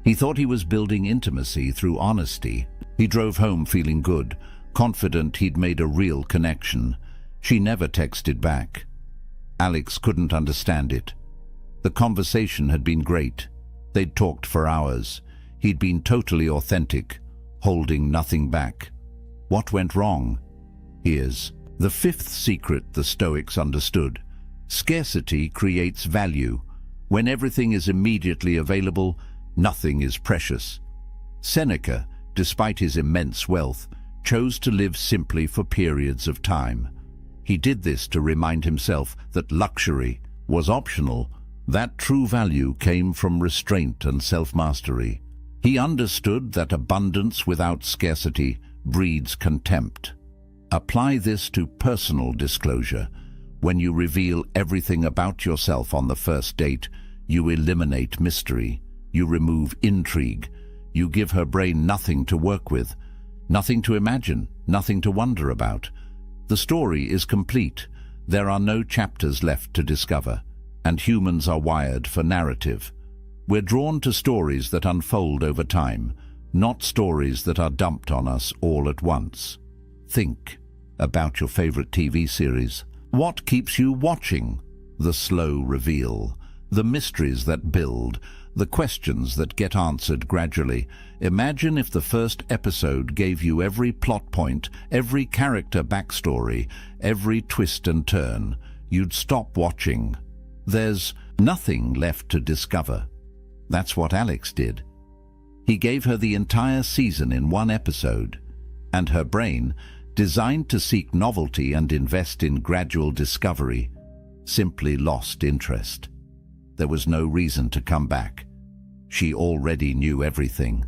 He thought he was building intimacy through honesty. He drove home feeling good, confident he'd made a real connection. She never texted back. Alex couldn't understand it. The conversation had been great. They'd talked for hours. He'd been totally authentic, holding nothing back. What went wrong? Here's the fifth secret the Stoics understood. Scarcity creates value. When everything is immediately available, nothing is precious. Seneca, despite his immense wealth, chose to live simply for periods of time. He did this to remind himself that luxury was optional, that true value came from restraint and self-mastery. He understood that abundance without scarcity breeds contempt. Apply this to personal disclosure. When you reveal everything about yourself on the first date, you eliminate mystery, you remove intrigue, you give her brain nothing to work with, nothing to imagine, nothing to wonder about. The story is complete. There are no chapters left to discover, and humans are wired for narrative. We're drawn to stories that unfold over time, not stories that are dumped on us all at once. Think about your favorite TV series. What keeps you watching? The slow reveal, the mysteries that build, the questions that get answered gradually. Imagine if the first episode gave you every plot point, every character backstory, every twist and turn. You'd stop watching. There's nothing left to discover. That's what Alex did. He gave her the entire season in one episode, and her brain, designed to seek novelty and invest in gradual discovery, simply lost interest. There was no reason to come back. She already knew everything.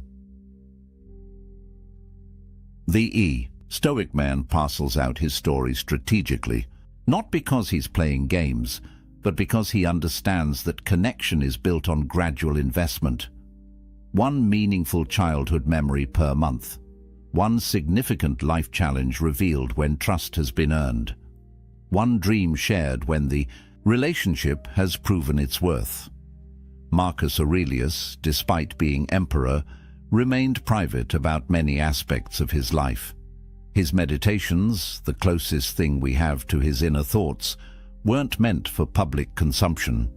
The Stoic man parcels out his story strategically, not because he's playing games, but because he understands that connection is built on gradual investment. One meaningful childhood memory per month. One significant life challenge revealed when trust has been earned. One dream shared when the relationship has proven its worth. Marcus Aurelius, despite being emperor, remained private about many aspects of his life. His meditations, the closest thing we have to his inner thoughts, weren't meant for public consumption.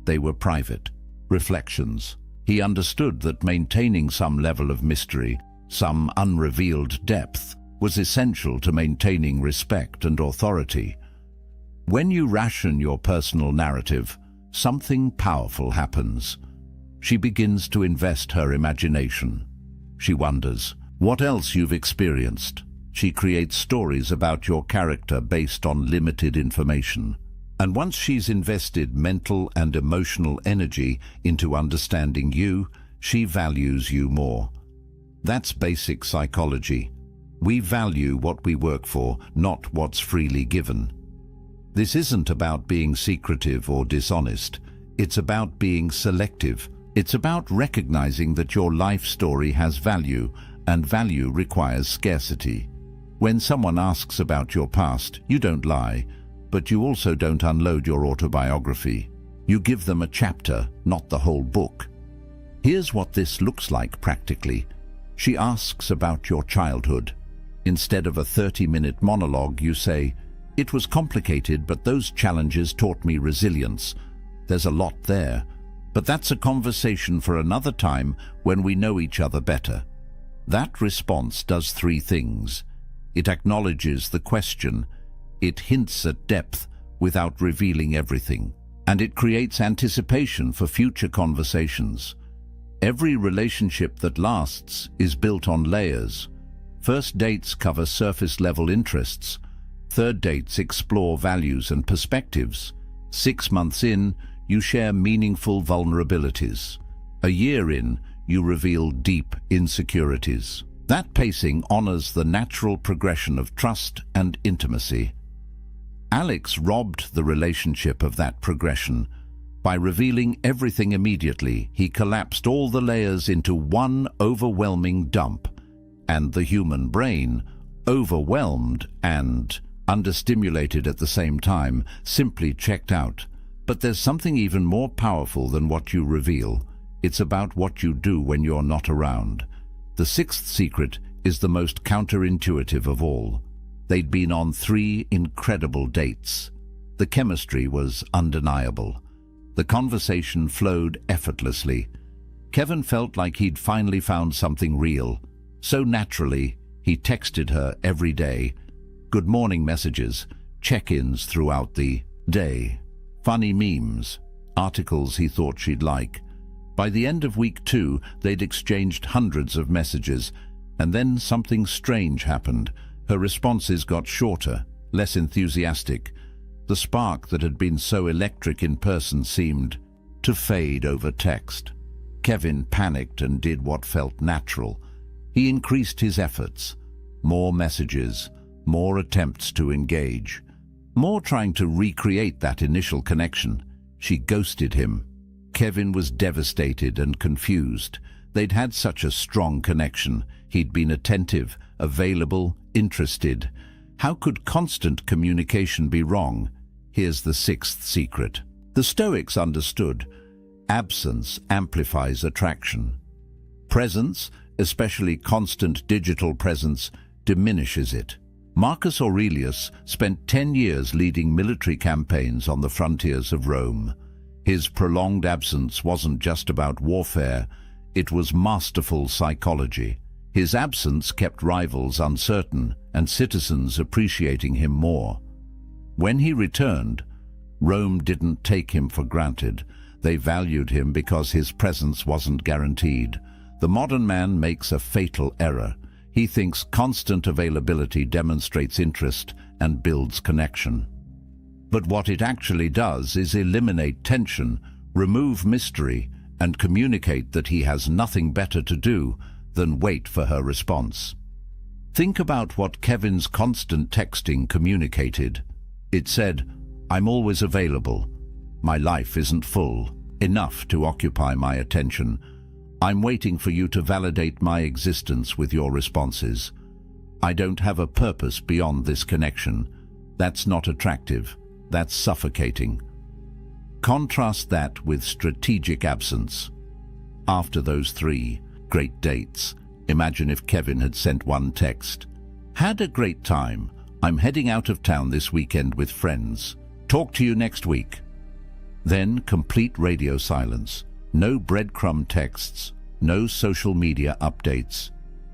They were private reflections. He understood that maintaining some level of mystery, some unrevealed depth, was essential to maintaining respect and authority. When you ration your personal narrative, something powerful happens. She begins to invest her imagination. She wonders what else you've experienced. She creates stories about your character based on limited information. And once she's invested mental and emotional energy into understanding you, she values you more. That's basic psychology. We value what we work for, not what's freely given. This isn't about being secretive or dishonest. It's about being selective. It's about recognizing that your life story has value, and value requires scarcity. When someone asks about your past, you don't lie, but you also don't unload your autobiography. You give them a chapter, not the whole book. Here's what this looks like practically. She asks about your childhood. Instead of a 30-minute monologue, you say, "It was complicated, but those challenges taught me resilience." There's a lot there, but that's a conversation for another time when we know each other better. That response does three things. It acknowledges the question, it hints at depth without revealing everything, and it creates anticipation for future conversations. Every relationship that lasts is built on layers. First dates cover surface-level interests. Third dates explore values and perspectives. 6 months in, you share meaningful vulnerabilities. A year in, you reveal deep insecurities. That pacing honors the natural progression of trust and intimacy. Alex robbed the relationship of that progression. By revealing everything immediately, he collapsed all the layers into one overwhelming dump. And the human brain, overwhelmed and understimulated at the same time, simply checked out. But there's something even more powerful than what you reveal. It's about what you do when you're not around. The sixth secret is the most counterintuitive of all. They'd been on 3 incredible dates. The chemistry was undeniable. The conversation flowed effortlessly. Kevin felt like he'd finally found something real. So naturally, he texted her every day. Good morning messages, check-ins throughout the day, funny memes, articles he thought she'd like. By the end of week 2, they'd exchanged hundreds of messages, and then something strange happened. Her responses got shorter, less enthusiastic. The spark that had been so electric in person seemed to fade over text. Kevin panicked and did what felt natural. He increased his efforts. More messages, more attempts to engage, more trying to recreate that initial connection. She ghosted him. Kevin was devastated and confused. They'd had such a strong connection. He'd been attentive, available, interested. How could constant communication be wrong? Here's the sixth secret. The Stoics understood absence amplifies attraction. Presence, especially constant digital presence, diminishes it. Marcus Aurelius spent 10 years leading military campaigns on the frontiers of Rome. His prolonged absence wasn't just about warfare, it was masterful psychology. His absence kept rivals uncertain and citizens appreciating him more. When he returned, Rome didn't take him for granted. They valued him because his presence wasn't guaranteed. The modern man makes a fatal error. He thinks constant availability demonstrates interest and builds connection. But what it actually does is eliminate tension, remove mystery, and communicate that he has nothing better to do than wait for her response. Think about what Kevin's constant texting communicated. It said, "I'm always available. My life isn't full, enough to occupy my attention. I'm waiting for you to validate my existence with your responses. I don't have a purpose beyond this connection. That's not attractive. That's suffocating." Contrast that with strategic absence. After those 3 great dates, imagine if Kevin had sent one text. "Had a great time. I'm heading out of town this weekend with friends. Talk to you next week." Then complete radio silence. No breadcrumb texts, no social media updates,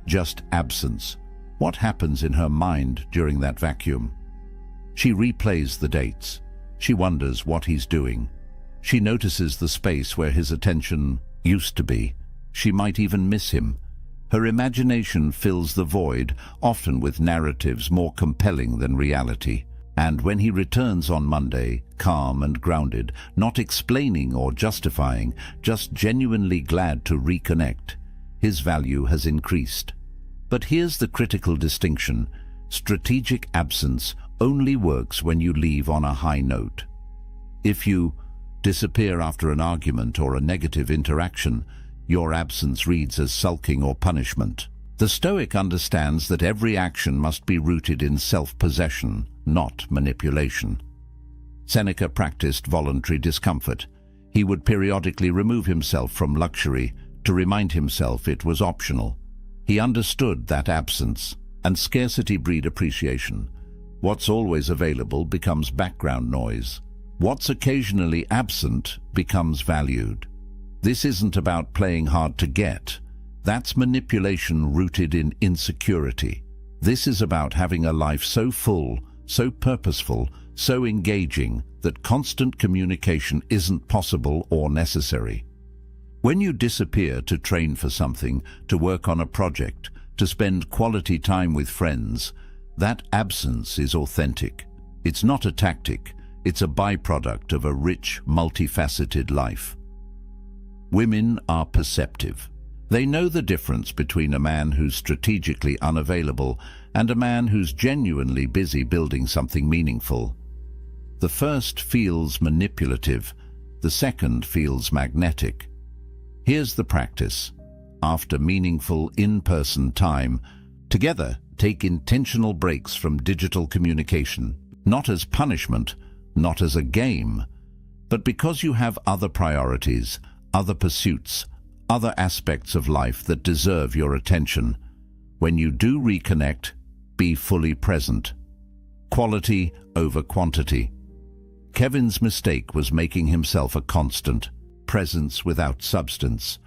just absence. What happens in her mind during that vacuum? She replays the dates. She wonders what he's doing. She notices the space where his attention used to be. She might even miss him. Her imagination fills the void, often with narratives more compelling than reality. And when he returns on Monday, calm and grounded, not explaining or justifying, just genuinely glad to reconnect, his value has increased. But here's the critical distinction. Strategic absence only works when you leave on a high note. If you disappear after an argument or a negative interaction, your absence reads as sulking or punishment. The Stoic understands that every action must be rooted in self-possession, not manipulation. Seneca practiced voluntary discomfort. He would periodically remove himself from luxury to remind himself it was optional. He understood that absence and scarcity breed appreciation. What's always available becomes background noise. What's occasionally absent becomes valued. This isn't about playing hard to get. That's manipulation rooted in insecurity. This is about having a life so full, so purposeful, so engaging that constant communication isn't possible or necessary. When you disappear to train for something, to work on a project, to spend quality time with friends, that absence is authentic. It's not a tactic, it's a byproduct of a rich, multifaceted life. Women are perceptive. They know the difference between a man who's strategically unavailable and a man who's genuinely busy building something meaningful. The first feels manipulative, the second feels magnetic. Here's the practice. After meaningful in-person time, together take intentional breaks from digital communication, not as punishment, not as a game, but because you have other priorities, other pursuits, other aspects of life that deserve your attention. When you do reconnect, be fully present. Quality over quantity. Kevin's mistake was making himself a constant, presence without substance.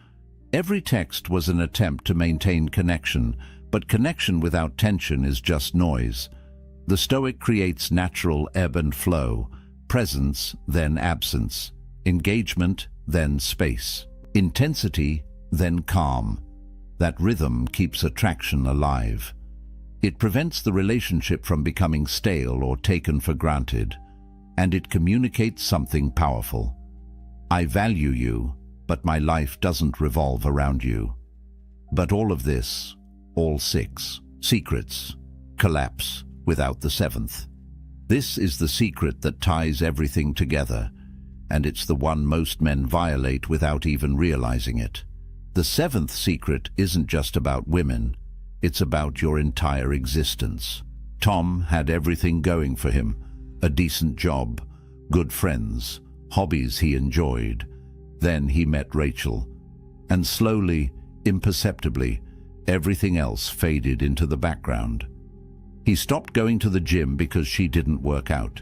Every text was an attempt to maintain connection, but connection without tension is just noise. The Stoic creates natural ebb and flow, presence, then absence, engagement, then space, intensity, then calm. That rhythm keeps attraction alive. It prevents the relationship from becoming stale or taken for granted, and it communicates something powerful. I value you, but my life doesn't revolve around you. But all of this, all 6 secrets, collapse without the 7th. This is the secret that ties everything together, and it's the one most men violate without even realizing it. The 7th secret isn't just about women, it's about your entire existence. Tom had everything going for him: a decent job, good friends, hobbies he enjoyed. Then he met Rachel, and slowly, imperceptibly, everything else faded into the background. He stopped going to the gym because she didn't work out.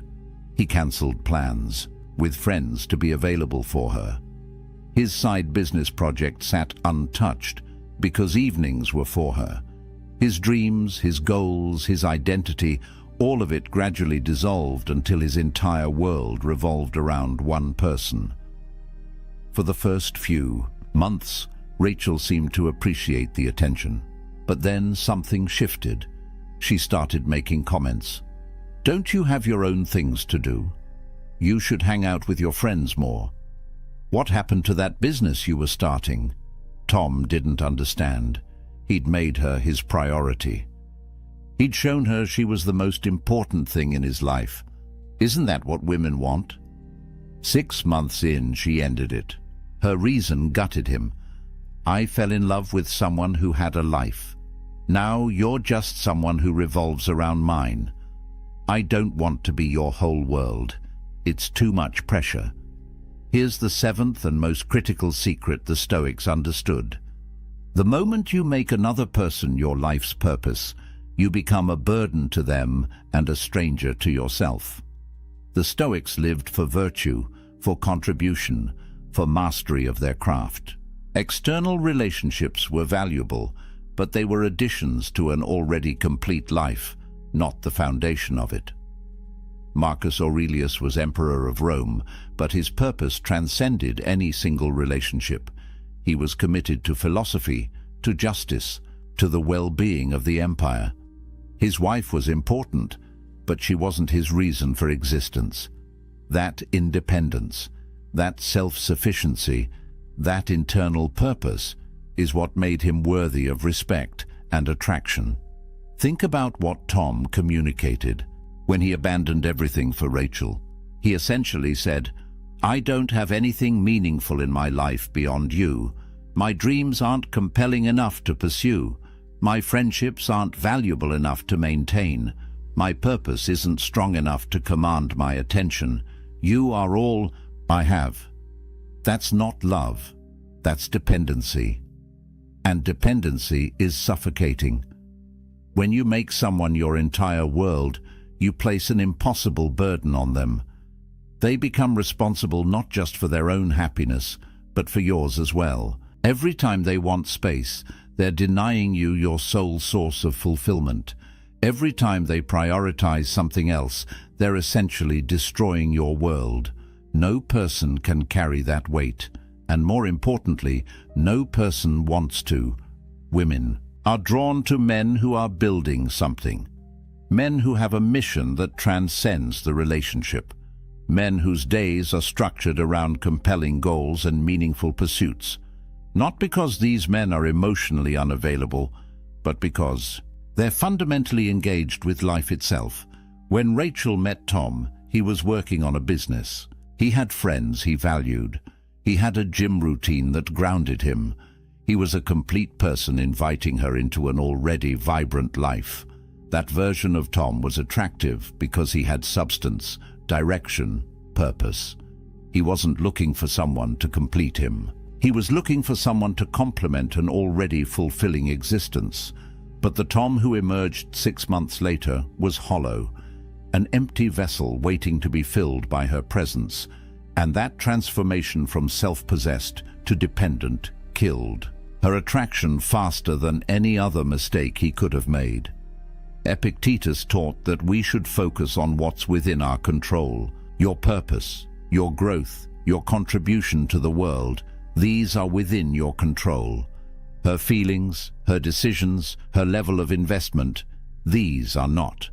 He cancelled plans with friends to be available for her. His side business project sat untouched because evenings were for her. His dreams, his goals, his identity, all of it gradually dissolved until his entire world revolved around one person. For the first few months, Rachel seemed to appreciate the attention. But then something shifted. She started making comments. "Don't you have your own things to do? You should hang out with your friends more. What happened to that business you were starting?" Tom didn't understand. He'd made her his priority. He'd shown her she was the most important thing in his life. Isn't that what women want? 6 months in, she ended it. Her reason gutted him. "I fell in love with someone who had a life. Now you're just someone who revolves around mine. I don't want to be your whole world. It's too much pressure." Here's the 7th and most critical secret the Stoics understood. The moment you make another person your life's purpose, you become a burden to them and a stranger to yourself. The Stoics lived for virtue, for contribution, for mastery of their craft. External relationships were valuable, but they were additions to an already complete life, not the foundation of it. Marcus Aurelius was emperor of Rome, but his purpose transcended any single relationship. He was committed to philosophy, to justice, to the well-being of the empire. His wife was important, but she wasn't his reason for existence. That independence, that self-sufficiency, that internal purpose is what made him worthy of respect and attraction. Think about what Tom communicated when he abandoned everything for Rachel. He essentially said, "I don't have anything meaningful in my life beyond you. My dreams aren't compelling enough to pursue. My friendships aren't valuable enough to maintain. My purpose isn't strong enough to command my attention. You are all I have." That's not love. That's dependency. And dependency is suffocating. When you make someone your entire world, you place an impossible burden on them. They become responsible not just for their own happiness, but for yours as well. Every time they want space, they're denying you your sole source of fulfillment. Every time they prioritize something else, they're essentially destroying your world. No person can carry that weight. And more importantly, no person wants to. Women are drawn to men who are building something. Men who have a mission that transcends the relationship. Men whose days are structured around compelling goals and meaningful pursuits. Not because these men are emotionally unavailable, but because they're fundamentally engaged with life itself. When Rachel met Tom, he was working on a business. He had friends he valued. He had a gym routine that grounded him. He was a complete person inviting her into an already vibrant life. That version of Tom was attractive because he had substance, direction, purpose. He wasn't looking for someone to complete him. He was looking for someone to complement an already fulfilling existence. But the Tom who emerged 6 months later was hollow, an empty vessel waiting to be filled by her presence. And that transformation from self-possessed to dependent killed her attraction faster than any other mistake he could have made. Epictetus taught that we should focus on what's within our control. Your purpose, your growth, your contribution to the world, these are within your control. Her feelings, her decisions, her level of investment, these are not.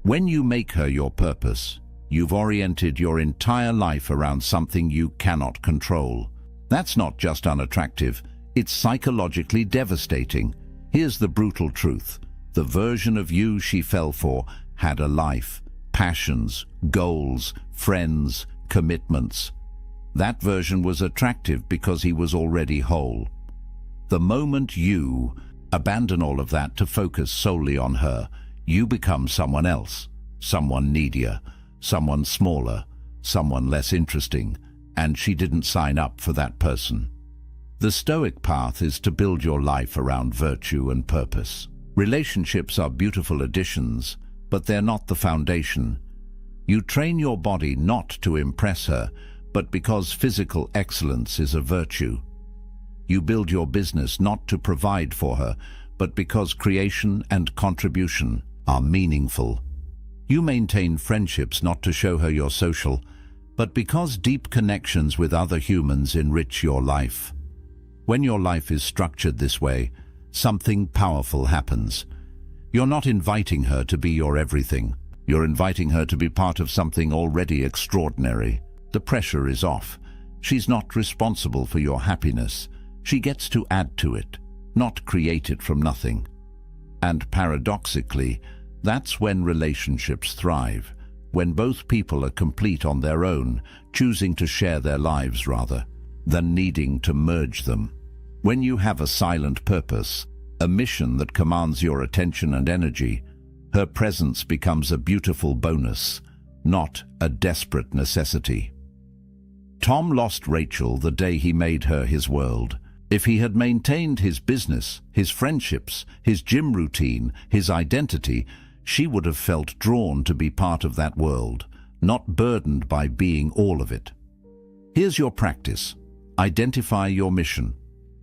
When you make her your purpose, you've oriented your entire life around something you cannot control. That's not just unattractive, it's psychologically devastating. Here's the brutal truth. The version of you she fell for had a life, passions, goals, friends, commitments. That version was attractive because he was already whole. The moment you abandon all of that to focus solely on her, You become someone else, someone needier, someone smaller, someone less interesting, and she didn't sign up for that person. The Stoic path is to build your life around virtue and purpose. Relationships are beautiful additions, but they're not the foundation. You train your body not to impress her, but because physical excellence is a virtue. You build your business not to provide for her, but because creation and contribution are meaningful. You maintain friendships not to show her you're social, but because deep connections with other humans enrich your life. When your life is structured this way, something powerful happens. You're not inviting her to be your everything. You're inviting her to be part of something already extraordinary. The pressure is off. She's not responsible for your happiness. She gets to add to it, not create it from nothing. And paradoxically, that's when relationships thrive, when both people are complete on their own, choosing to share their lives rather than needing to merge them. When you have a silent purpose, a mission that commands your attention and energy, her presence becomes a beautiful bonus, not a desperate necessity. Tom lost Rachel the day he made her his world. If he had maintained his business, his friendships, his gym routine, his identity, she would have felt drawn to be part of that world, not burdened by being all of it. Here's your practice. Identify your mission.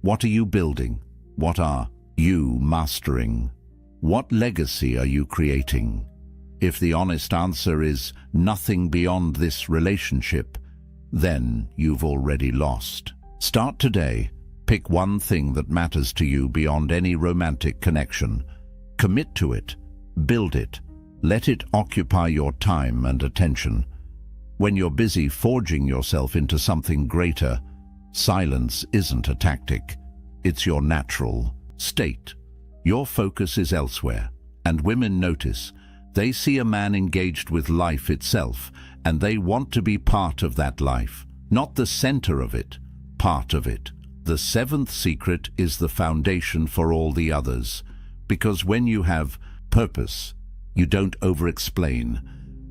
What are you building? What are you mastering? What legacy are you creating? If the honest answer is nothing beyond this relationship, then you've already lost. Start today. Pick one thing that matters to you beyond any romantic connection. Commit to it. Build it. Let it occupy your time and attention. When you're busy forging yourself into something greater, silence isn't a tactic. It's your natural state. Your focus is elsewhere, and women notice. They see a man engaged with life itself, and they want to be part of that life, not the center of it, part of it. The seventh secret is the foundation for all the others, because when you have purpose, you don't over-explain,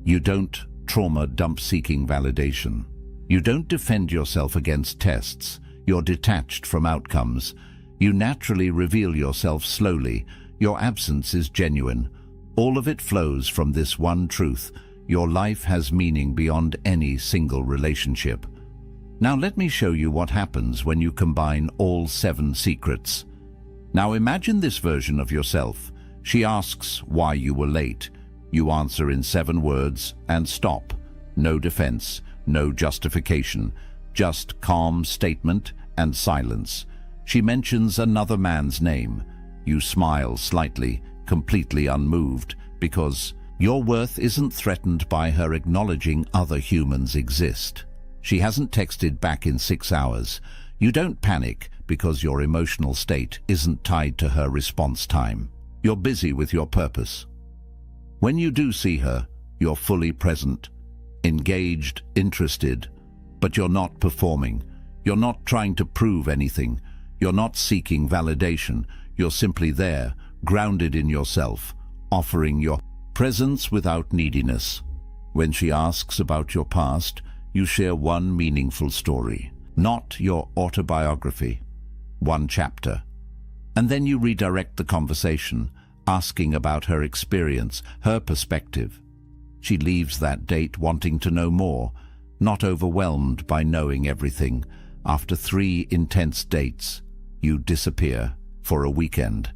you don't trauma dump seeking validation, you don't defend yourself against tests, you're detached from outcomes, you naturally reveal yourself slowly, your absence is genuine. All of it flows from this one truth: your life has meaning beyond any single relationship. Now let me show you what happens when you combine all 7 secrets. Now imagine this version of yourself. She asks why you were late. You answer in 7 words and stop. No defense, no justification, just calm statement and silence. She mentions another man's name. You smile slightly, completely unmoved, because your worth isn't threatened by her acknowledging other humans exist. She hasn't texted back in 6 hours. You don't panic because your emotional state isn't tied to her response time. You're busy with your purpose. When you do see her, you're fully present, engaged, interested, but you're not performing. You're not trying to prove anything. You're not seeking validation. You're simply there, grounded in yourself, offering your presence without neediness. When she asks about your past, you share one meaningful story, not your autobiography, one chapter. And then you redirect the conversation, asking about her experience, her perspective. She leaves that date wanting to know more, not overwhelmed by knowing everything. After 3 intense dates, you disappear for a weekend,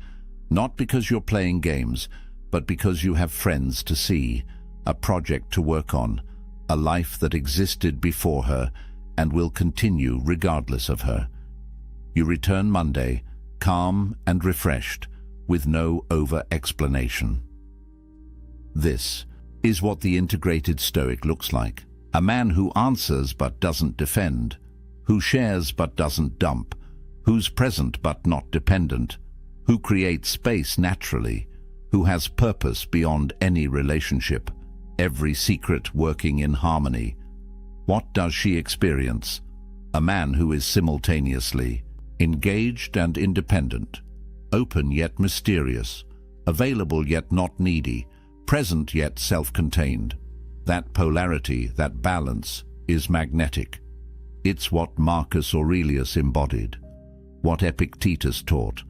not because you're playing games, but because you have friends to see, a project to work on, a life that existed before her and will continue regardless of her. You return Monday, calm and refreshed, with no over-explanation. This is what the integrated Stoic looks like. A man who answers but doesn't defend, who shares but doesn't dump, who's present but not dependent, who creates space naturally, who has purpose beyond any relationship, every secret working in harmony. What does she experience? A man who is simultaneously engaged and independent, open yet mysterious, available yet not needy, present yet self-contained. That polarity, that balance, is magnetic. It's what Marcus Aurelius embodied, what Epictetus taught,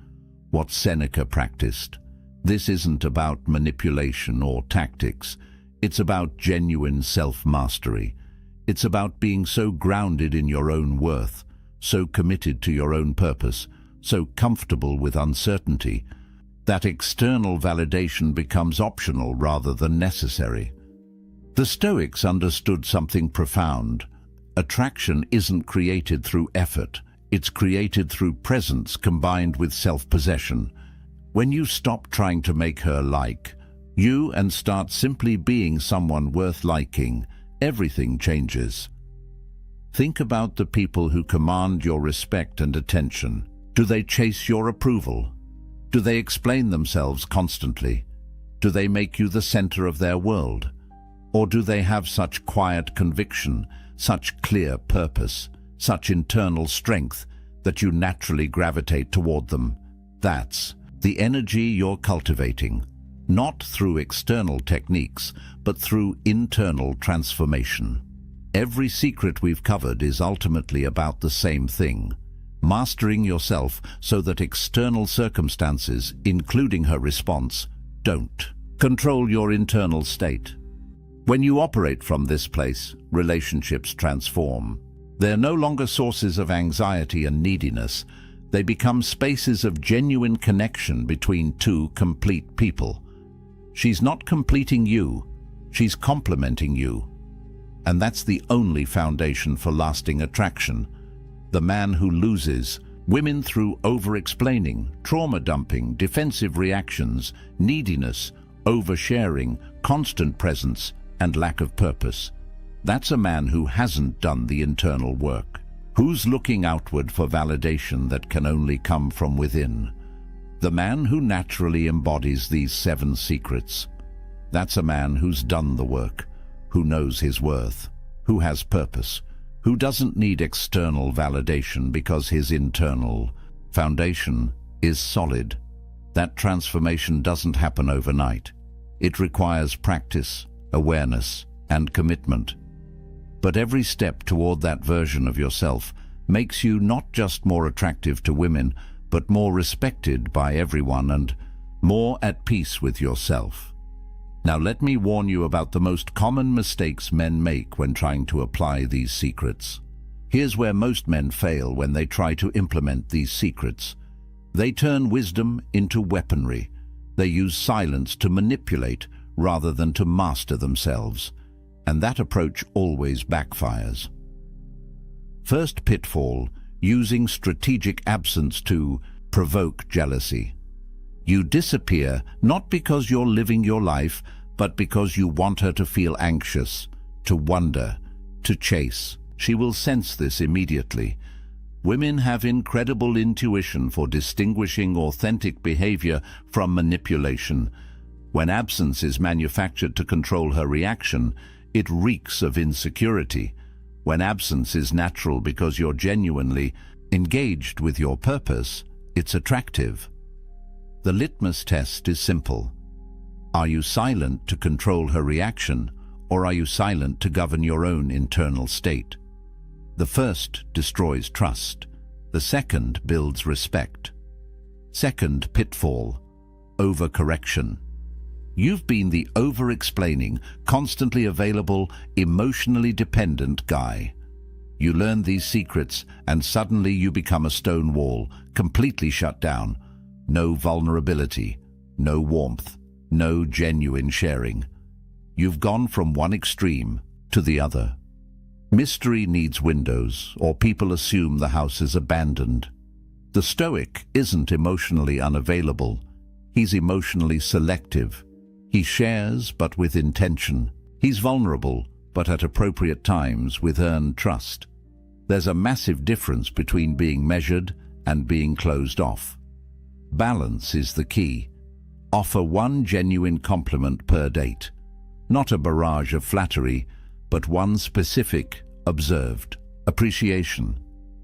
what Seneca practiced. This isn't about manipulation or tactics. It's about genuine self-mastery. It's about being so grounded in your own worth, so committed to your own purpose, so comfortable with uncertainty, that external validation becomes optional rather than necessary. The Stoics understood something profound. Attraction isn't created through effort. It's created through presence combined with self-possession. When you stop trying to make her like you and start simply being someone worth liking, everything changes. Think about the people who command your respect and attention. Do they chase your approval? Do they explain themselves constantly? Do they make you the center of their world? Or do they have such quiet conviction, such clear purpose, such internal strength that you naturally gravitate toward them? That's the energy you're cultivating, not through external techniques, but through internal transformation. Every secret we've covered is ultimately about the same thing: mastering yourself so that external circumstances, including her response, don't control your internal state. When you operate from this place, relationships transform. They're no longer sources of anxiety and neediness. They become spaces of genuine connection between two complete people. She's not completing you, she's complementing you. And that's the only foundation for lasting attraction. The man who loses women through over-explaining, trauma dumping, defensive reactions, neediness, oversharing, constant presence, and lack of purpose. That's a man who hasn't done the internal work, who's looking outward for validation that can only come from within. The man who naturally embodies these 7 secrets. That's a man who's done the work, who knows his worth, who has purpose, who doesn't need external validation because his internal foundation is solid. That transformation doesn't happen overnight. It requires practice, awareness, and commitment. But every step toward that version of yourself makes you not just more attractive to women, but more respected by everyone and more at peace with yourself. Now let me warn you about the most common mistakes men make when trying to apply these secrets. Here's where most men fail when they try to implement these secrets. They turn wisdom into weaponry. They use silence to manipulate rather than to master themselves. And that approach always backfires. First pitfall: using strategic absence to provoke jealousy. You disappear not because you're living your life, but because you want her to feel anxious, to wonder, to chase. She will sense this immediately. Women have incredible intuition for distinguishing authentic behavior from manipulation. When absence is manufactured to control her reaction, it reeks of insecurity. When absence is natural because you're genuinely engaged with your purpose, it's attractive. The litmus test is simple. Are you silent to control her reaction, or are you silent to govern your own internal state? The first destroys trust. The second builds respect. Second pitfall: overcorrection. You've been the over-explaining, constantly available, emotionally dependent guy. You learn these secrets and suddenly you become a stone wall, completely shut down. No vulnerability, no warmth, no genuine sharing. You've gone from one extreme to the other. Mystery needs windows, or people assume the house is abandoned. The Stoic isn't emotionally unavailable. He's emotionally selective. He shares, but with intention. He's vulnerable, but at appropriate times with earned trust. There's a massive difference between being measured and being closed off. Balance is the key. Offer one genuine compliment per date. Not a barrage of flattery, but one specific, observed appreciation.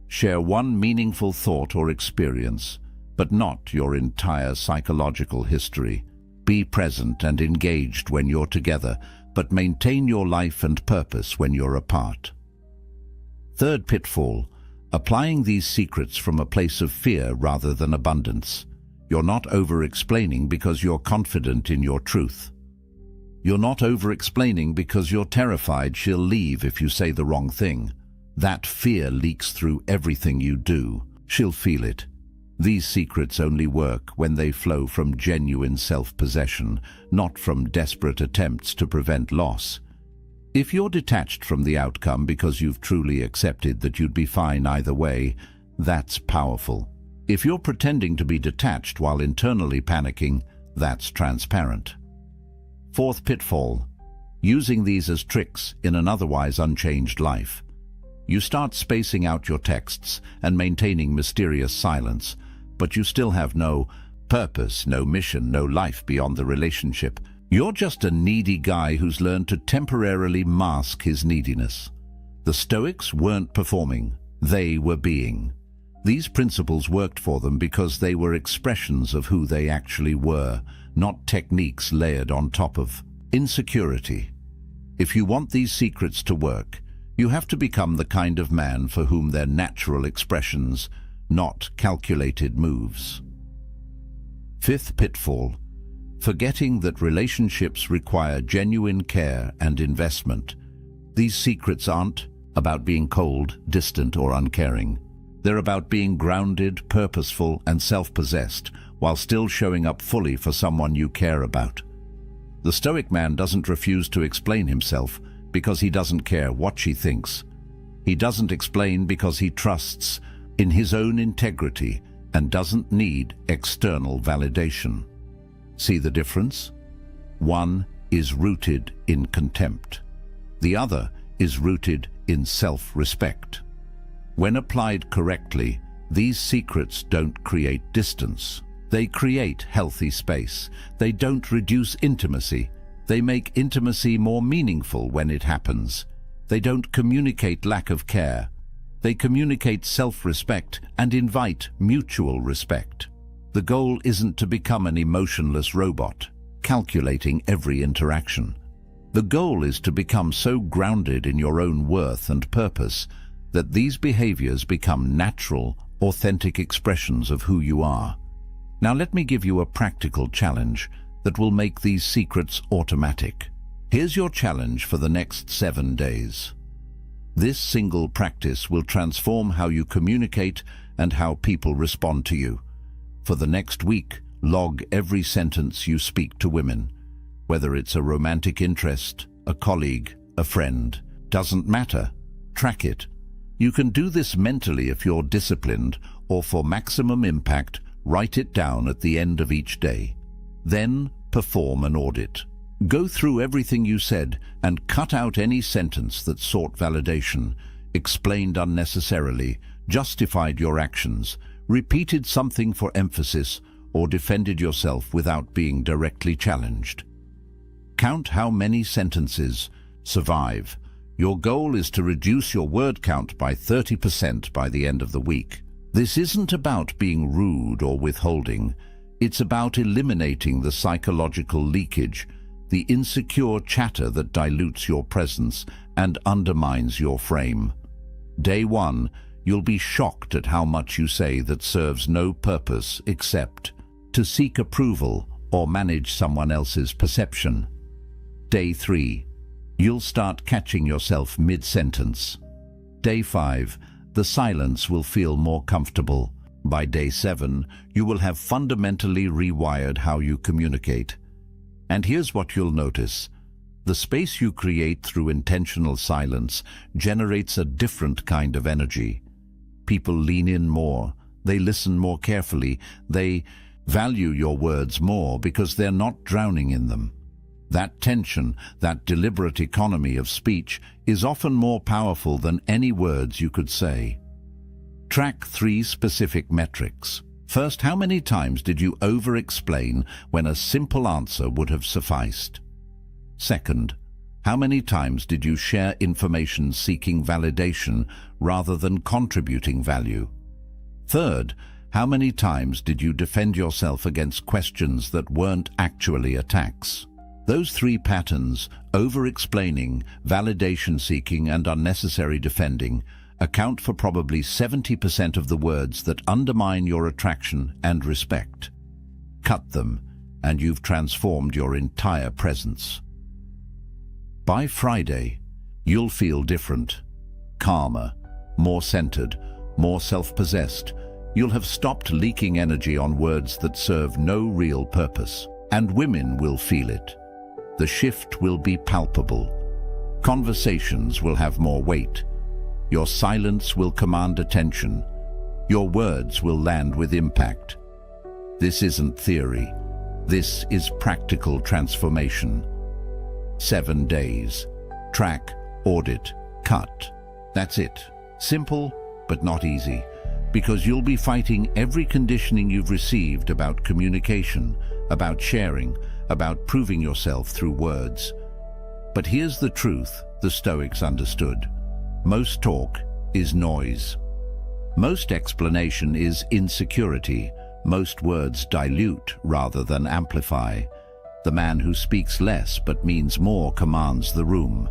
Share one meaningful thought or experience, but not your entire psychological history. Be present and engaged when you're together, but maintain your life and purpose when you're apart. Third pitfall, applying these secrets from a place of fear rather than abundance. You're not over-explaining because you're confident in your truth. You're not over-explaining because you're terrified she'll leave if you say the wrong thing. That fear leaks through everything you do. She'll feel it. These secrets only work when they flow from genuine self-possession, not from desperate attempts to prevent loss. If you're detached from the outcome because you've truly accepted that you'd be fine either way, that's powerful. If you're pretending to be detached while internally panicking, that's transparent. Fourth pitfall, using these as tricks in an otherwise unchanged life. You start spacing out your texts and maintaining mysterious silence, but you still have no purpose, no mission, no life beyond the relationship. You're just a needy guy who's learned to temporarily mask his neediness. The Stoics weren't performing, they were being. These principles worked for them because they were expressions of who they actually were, not techniques layered on top of insecurity. If you want these secrets to work, you have to become the kind of man for whom they're natural expressions, not calculated moves. Fifth pitfall, forgetting that relationships require genuine care and investment. These secrets aren't about being cold, distant, or uncaring. They're about being grounded, purposeful, and self-possessed, while still showing up fully for someone you care about. The Stoic man doesn't refuse to explain himself because he doesn't care what she thinks. He doesn't explain because he trusts in his own integrity and doesn't need external validation. See the difference? One is rooted in contempt. The other is rooted in self-respect. When applied correctly, these secrets don't create distance. They create healthy space. They don't reduce intimacy. They make intimacy more meaningful when it happens. They don't communicate lack of care. They communicate self-respect and invite mutual respect. The goal isn't to become an emotionless robot, calculating every interaction. The goal is to become so grounded in your own worth and purpose that these behaviors become natural, authentic expressions of who you are. Now let me give you a practical challenge that will make these secrets automatic. Here's your challenge for the next 7 days. This single practice will transform how you communicate and how people respond to you. For the next week, log every sentence you speak to women. Whether it's a romantic interest, a colleague, a friend, doesn't matter. Track it. You can do this mentally if you're disciplined, or for maximum impact, write it down at the end of each day. Then perform an audit. Go through everything you said and cut out any sentence that sought validation, explained unnecessarily, justified your actions, repeated something for emphasis, or defended yourself without being directly challenged. Count how many sentences survive. Your goal is to reduce your word count by 30% by the end of the week. This isn't about being rude or withholding. It's about eliminating the psychological leakage, the insecure chatter that dilutes your presence and undermines your frame. Day 1, you'll be shocked at how much you say that serves no purpose except to seek approval or manage someone else's perception. Day 3, you'll start catching yourself mid-sentence. Day 5, the silence will feel more comfortable. By day 7, you will have fundamentally rewired how you communicate. And here's what you'll notice. The space you create through intentional silence generates a different kind of energy. People lean in more, they listen more carefully, they value your words more because they're not drowning in them. That tension, that deliberate economy of speech, is often more powerful than any words you could say. Track 3 specific metrics. First, how many times did you over-explain when a simple answer would have sufficed? Second, how many times did you share information seeking validation rather than contributing value? Third, How many times did you defend yourself against questions that weren't actually attacks? Those three patterns, over-explaining, validation-seeking, and unnecessary defending, account for probably 70% of the words that undermine your attraction and respect. Cut them, and you've transformed your entire presence. By Friday, you'll feel different, calmer, more centered, more self-possessed. You'll have stopped leaking energy on words that serve no real purpose, and women will feel it. The shift will be palpable. Conversations will have more weight. Your silence will command attention. Your words will land with impact. This isn't theory. This is practical transformation. 7 days. Track, audit, cut. That's it. Simple, but not easy. Because you'll be fighting every conditioning you've received about communication, about sharing, about proving yourself through words. But here's the truth the Stoics understood. Most talk is noise. Most explanation is insecurity. Most words dilute rather than amplify. The man who speaks less but means more commands the room.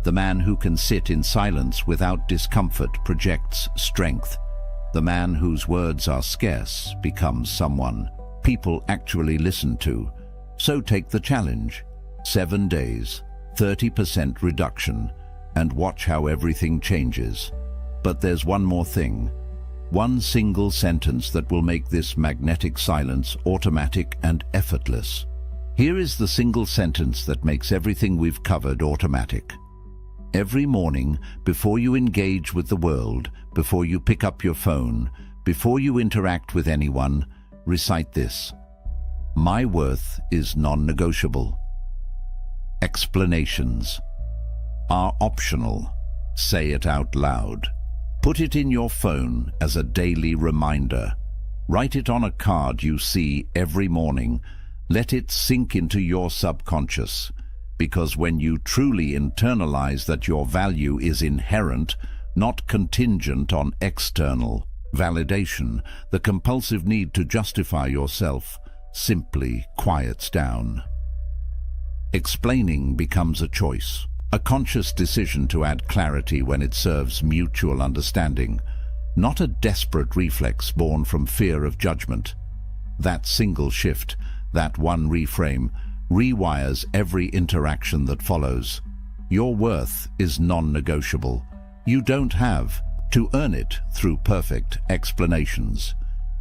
The man who can sit in silence without discomfort projects strength. The man whose words are scarce becomes someone people actually listen to. So take the challenge. 7 days, 30% reduction, and watch how everything changes. But there's one more thing. One single sentence that will make this magnetic silence automatic and effortless. Here is the single sentence that makes everything we've covered automatic. Every morning, before you engage with the world, before you pick up your phone, before you interact with anyone, recite this. My worth is non-negotiable. Explanations are optional. Say it out loud. Put it in your phone as a daily reminder. Write it on a card you see every morning. Let it sink into your subconscious. Because when you truly internalize that your value is inherent, not contingent on external validation, the compulsive need to justify yourself simply quiets down. Explaining becomes a choice, a conscious decision to add clarity when it serves mutual understanding, not a desperate reflex born from fear of judgment. That single shift, that one reframe, rewires every interaction that follows. Your worth is non-negotiable. You don't have to earn it through perfect explanations.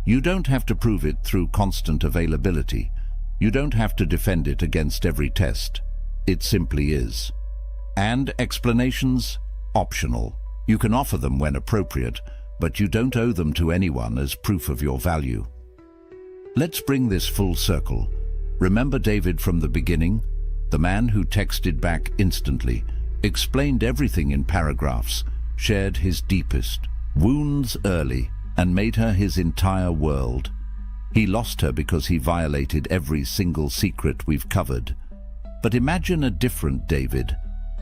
You don't have to prove it through constant availability. You don't have to defend it against every test. It simply is. And explanations? Optional. You can offer them when appropriate, but you don't owe them to anyone as proof of your value. Let's bring this full circle. Remember David from the beginning? The man who texted back instantly, explained everything in paragraphs, shared his deepest wounds early, and made her his entire world. He lost her because he violated every single secret we've covered. But imagine a different David,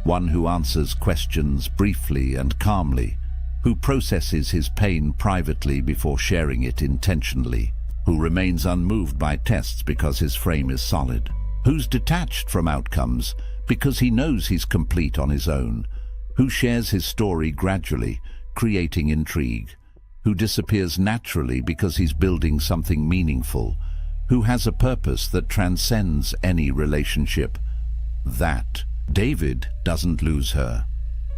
one who answers questions briefly and calmly, who processes his pain privately before sharing it intentionally, who remains unmoved by tests because his frame is solid, who's detached from outcomes because he knows he's complete on his own, who shares his story gradually, creating intrigue, who disappears naturally because he's building something meaningful, who has a purpose that transcends any relationship. That David doesn't lose her,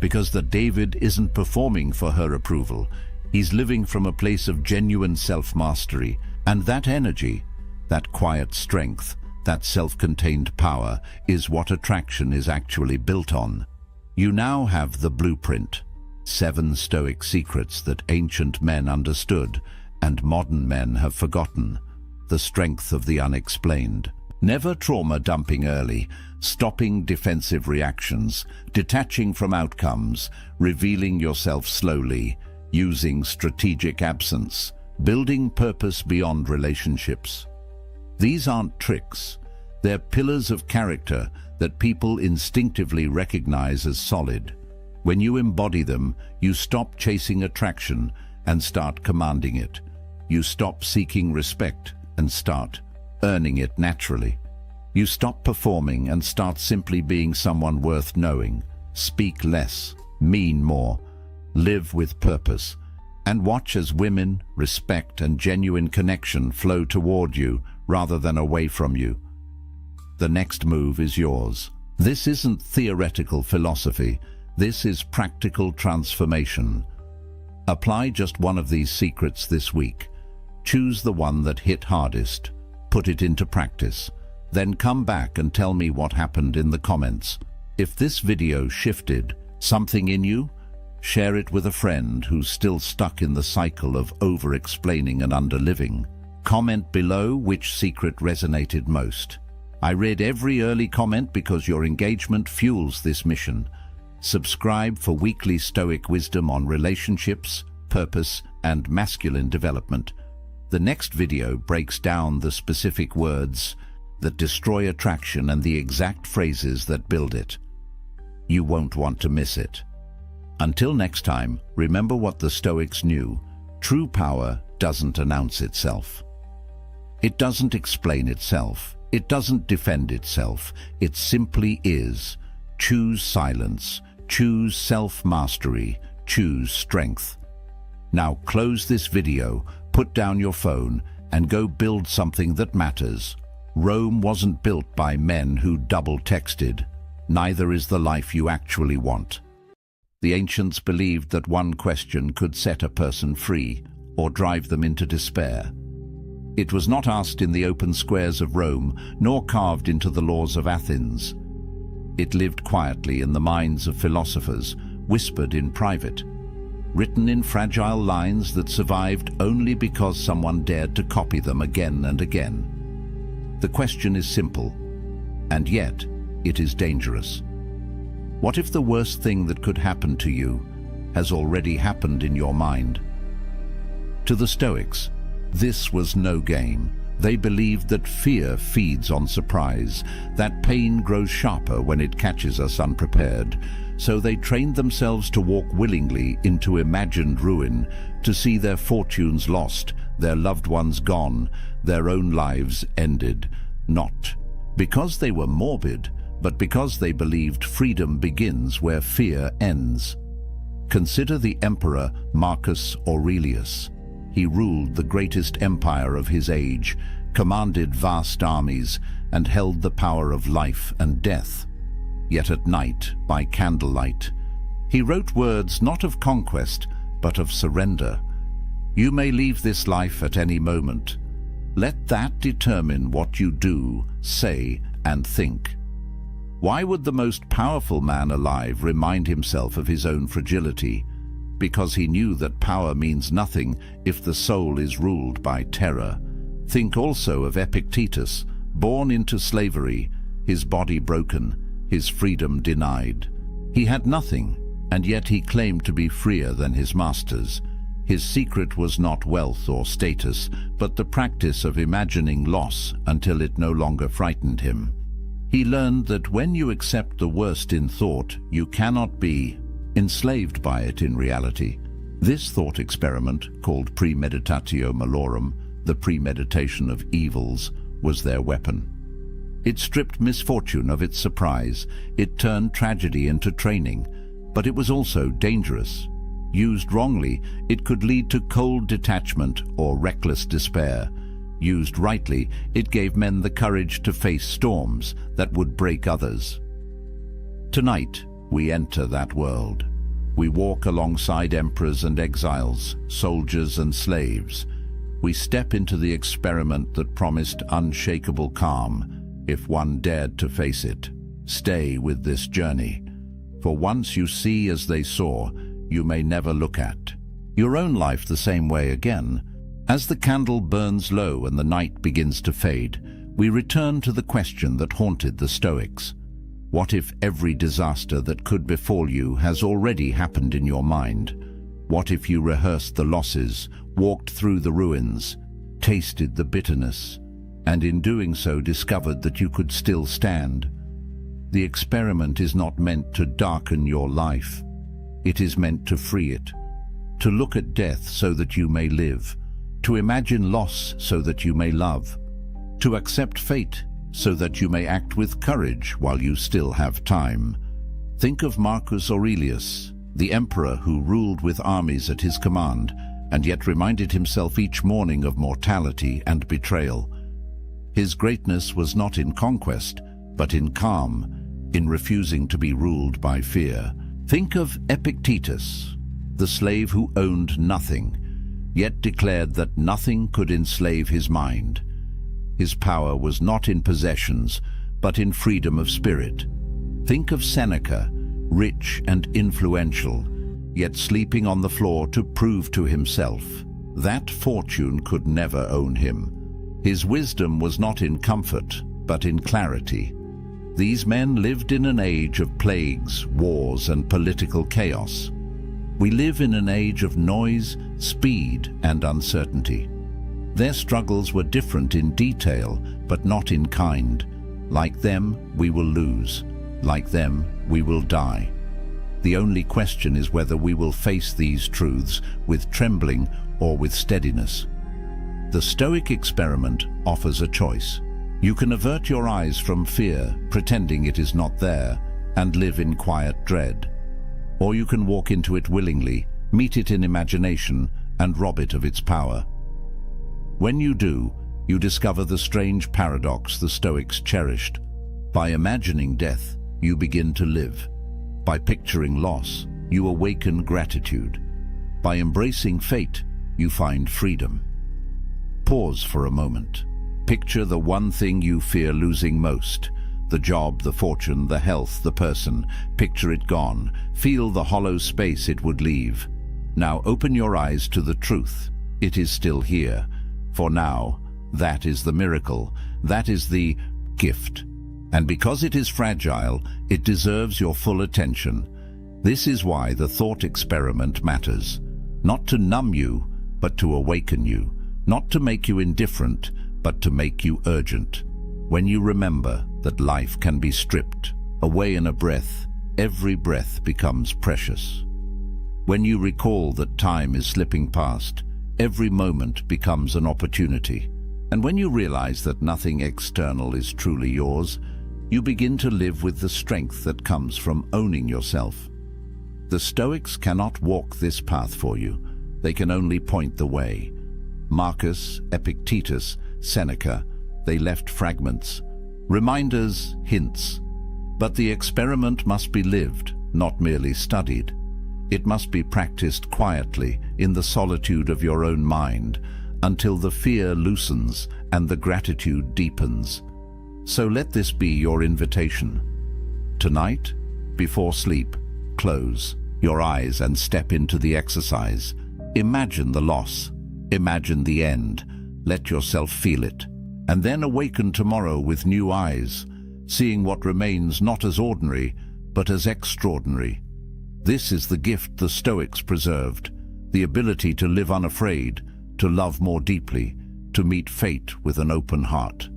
because the David isn't performing for her approval. He's living from a place of genuine self-mastery, and that energy, that quiet strength, that self-contained power is what attraction is actually built on. You now have the blueprint, 7 Stoic secrets that ancient men understood and modern men have forgotten, the strength of the unexplained. Never trauma dumping early, stopping defensive reactions, detaching from outcomes, revealing yourself slowly, using strategic absence, building purpose beyond relationships. These aren't tricks. They're pillars of character that people instinctively recognize as solid. When you embody them, you stop chasing attraction and start commanding it. You stop seeking respect and start earning it naturally. You stop performing and start simply being someone worth knowing. Speak less, mean more, live with purpose, and watch as women, respect, and genuine connection flow toward you rather than away from you. The next move is yours. This isn't theoretical philosophy. This is practical transformation. Apply just one of these secrets this week. Choose the one that hit hardest. Put it into practice. Then come back and tell me what happened in the comments. If this video shifted something in you, share it with a friend who's still stuck in the cycle of over-explaining and underliving. Comment below which secret resonated most. I read every early comment because your engagement fuels this mission. Subscribe for weekly Stoic wisdom on relationships, purpose, and masculine development. The next video breaks down the specific words that destroy attraction and the exact phrases that build it. You won't want to miss it. Until next time, remember what the Stoics knew. True power doesn't announce itself. It doesn't explain itself. It doesn't defend itself. It simply is. Choose silence. Choose self-mastery. Choose strength. Now close this video, put down your phone, and go build something that matters. Rome wasn't built by men who double-texted. Neither is the life you actually want. The ancients believed that one question could set a person free or drive them into despair. It was not asked in the open squares of Rome, nor carved into the laws of Athens. It lived quietly in the minds of philosophers, whispered in private, written in fragile lines that survived only because someone dared to copy them again and again. The question is simple, and yet it is dangerous. What if the worst thing that could happen to you has already happened in your mind? To the Stoics, this was no game. They believed that fear feeds on surprise, that pain grows sharper when it catches us unprepared. So they trained themselves to walk willingly into imagined ruin, to see their fortunes lost, their loved ones gone, their own lives ended. Not because they were morbid, but because they believed freedom begins where fear ends. Consider the Emperor Marcus Aurelius. He ruled the greatest empire of his age, commanded vast armies, and held the power of life and death. Yet at night, by candlelight, he wrote words not of conquest, but of surrender. You may leave this life at any moment. Let that determine what you do, say, and think. Why would the most powerful man alive remind himself of his own fragility? Because he knew that power means nothing if the soul is ruled by terror. Think also of Epictetus, born into slavery, his body broken, his freedom denied. He had nothing, and yet he claimed to be freer than his masters. His secret was not wealth or status, but the practice of imagining loss until it no longer frightened him. He learned that when you accept the worst in thought, you cannot be enslaved by it in reality. This thought experiment, called premeditatio malorum, the premeditation of evils, was their weapon. It stripped misfortune of its surprise. It turned tragedy into training, but it was also dangerous. Used wrongly, it could lead to cold detachment or reckless despair. Used rightly, it gave men the courage to face storms that would break others. Tonight, we enter that world. We walk alongside emperors and exiles, soldiers and slaves. We step into the experiment that promised unshakable calm, if one dared to face it. Stay with this journey, for once you see as they saw, you may never look at your own life the same way again. As the candle burns low and the night begins to fade, we return to the question that haunted the Stoics. What if every disaster that could befall you has already happened in your mind? What if you rehearsed the losses, walked through the ruins, tasted the bitterness, and in doing so discovered that you could still stand? The experiment is not meant to darken your life. It is meant to free it, to look at death so that you may live, to imagine loss so that you may love, to accept fate so that you may act with courage while you still have time. Think of Marcus Aurelius, the emperor who ruled with armies at his command, and yet reminded himself each morning of mortality and betrayal. His greatness was not in conquest, but in calm, in refusing to be ruled by fear. Think of Epictetus, the slave who owned nothing, yet declared that nothing could enslave his mind. His power was not in possessions, but in freedom of spirit. Think of Seneca, rich and influential, yet sleeping on the floor to prove to himself that fortune could never own him. His wisdom was not in comfort, but in clarity. These men lived in an age of plagues, wars, and political chaos. We live in an age of noise, speed, and uncertainty. Their struggles were different in detail, but not in kind. Like them, we will lose. Like them, we will die. The only question is whether we will face these truths with trembling or with steadiness. The Stoic experiment offers a choice. You can avert your eyes from fear, pretending it is not there, and live in quiet dread. Or you can walk into it willingly, meet it in imagination, and rob it of its power. When you do, you discover the strange paradox the Stoics cherished. By imagining death, you begin to live. By picturing loss, you awaken gratitude. By embracing fate, you find freedom. Pause for a moment. Picture the one thing you fear losing most. The job, the fortune, the health, the person. Picture it gone. Feel the hollow space it would leave. Now open your eyes to the truth. It is still here. For now, that is the miracle. That is the gift. And because it is fragile, it deserves your full attention. This is why the thought experiment matters. Not to numb you, but to awaken you. Not to make you indifferent, but to make you urgent. When you remember that life can be stripped away in a breath, every breath becomes precious. When you recall that time is slipping past, every moment becomes an opportunity. And when you realize that nothing external is truly yours, you begin to live with the strength that comes from owning yourself. The Stoics cannot walk this path for you. They can only point the way. Marcus, Epictetus, Seneca, they left fragments, reminders, hints. But the experiment must be lived, not merely studied. It must be practiced quietly in the solitude of your own mind until the fear loosens and the gratitude deepens. So let this be your invitation. Tonight, before sleep, close your eyes and step into the exercise. Imagine the loss. Imagine the end. Let yourself feel it. And then awaken tomorrow with new eyes, seeing what remains not as ordinary, but as extraordinary. This is the gift the Stoics preserved, the ability to live unafraid, to love more deeply, to meet fate with an open heart.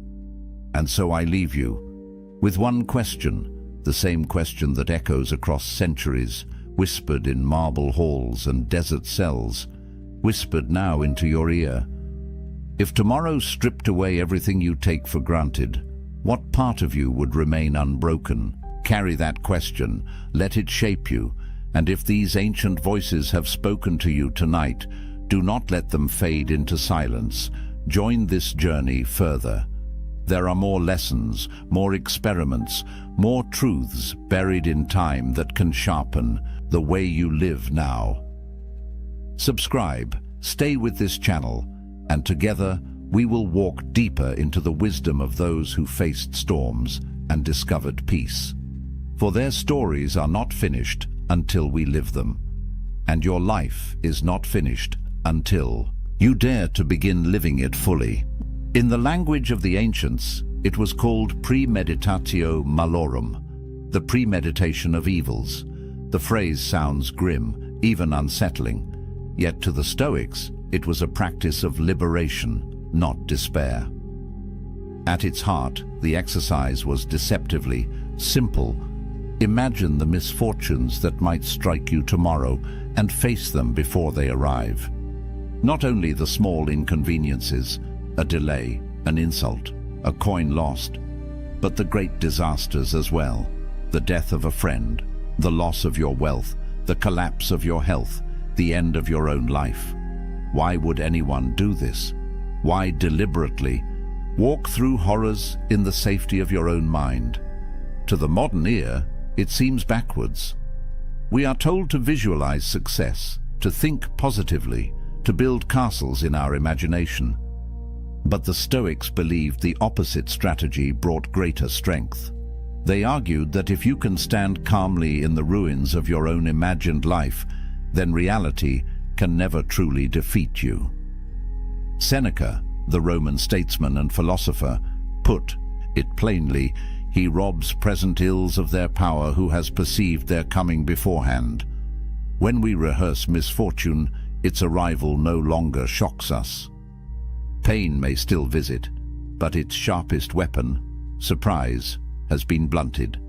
And so I leave you with one question, the same question that echoes across centuries, whispered in marble halls and desert cells, whispered now into your ear. If tomorrow stripped away everything you take for granted, what part of you would remain unbroken? Carry that question, let it shape you, and if these ancient voices have spoken to you tonight, do not let them fade into silence. Join this journey further. There are more lessons, more experiments, more truths buried in time that can sharpen the way you live now. Subscribe, stay with this channel, and together we will walk deeper into the wisdom of those who faced storms and discovered peace. For their stories are not finished until we live them, and your life is not finished until you dare to begin living it fully. In the language of the ancients, it was called premeditatio malorum, the premeditation of evils. The phrase sounds grim, even unsettling, yet to the Stoics, it was a practice of liberation, not despair. At its heart, the exercise was deceptively simple. Imagine the misfortunes that might strike you tomorrow and face them before they arrive. Not only the small inconveniences, a delay, an insult, a coin lost, but the great disasters as well. The death of a friend, the loss of your wealth, the collapse of your health, the end of your own life. Why would anyone do this? Why deliberately walk through horrors in the safety of your own mind? To the modern ear, it seems backwards. We are told to visualize success, to think positively, to build castles in our imagination. But the Stoics believed the opposite strategy brought greater strength. They argued that if you can stand calmly in the ruins of your own imagined life, then reality can never truly defeat you. Seneca, the Roman statesman and philosopher, put it plainly: he robs present ills of their power who has perceived their coming beforehand. When we rehearse misfortune, its arrival no longer shocks us. Pain may still visit, but its sharpest weapon, surprise, has been blunted.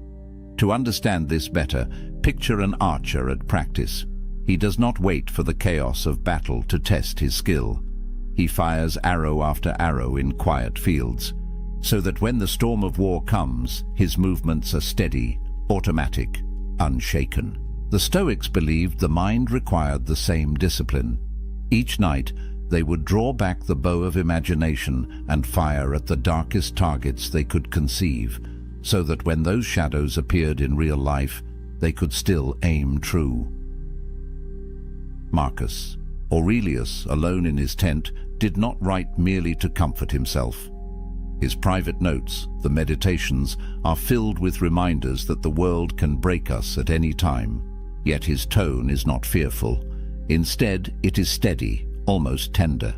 To understand this better, picture an archer at practice. He does not wait for the chaos of battle to test his skill. He fires arrow after arrow in quiet fields, so that when the storm of war comes, his movements are steady, automatic, unshaken. The Stoics believed the mind required the same discipline. Each night, they would draw back the bow of imagination and fire at the darkest targets they could conceive, so that when those shadows appeared in real life, they could still aim true. Marcus Aurelius, alone in his tent, did not write merely to comfort himself. His private notes, the Meditations, are filled with reminders that the world can break us at any time. Yet his tone is not fearful. Instead, it is steady, almost tender.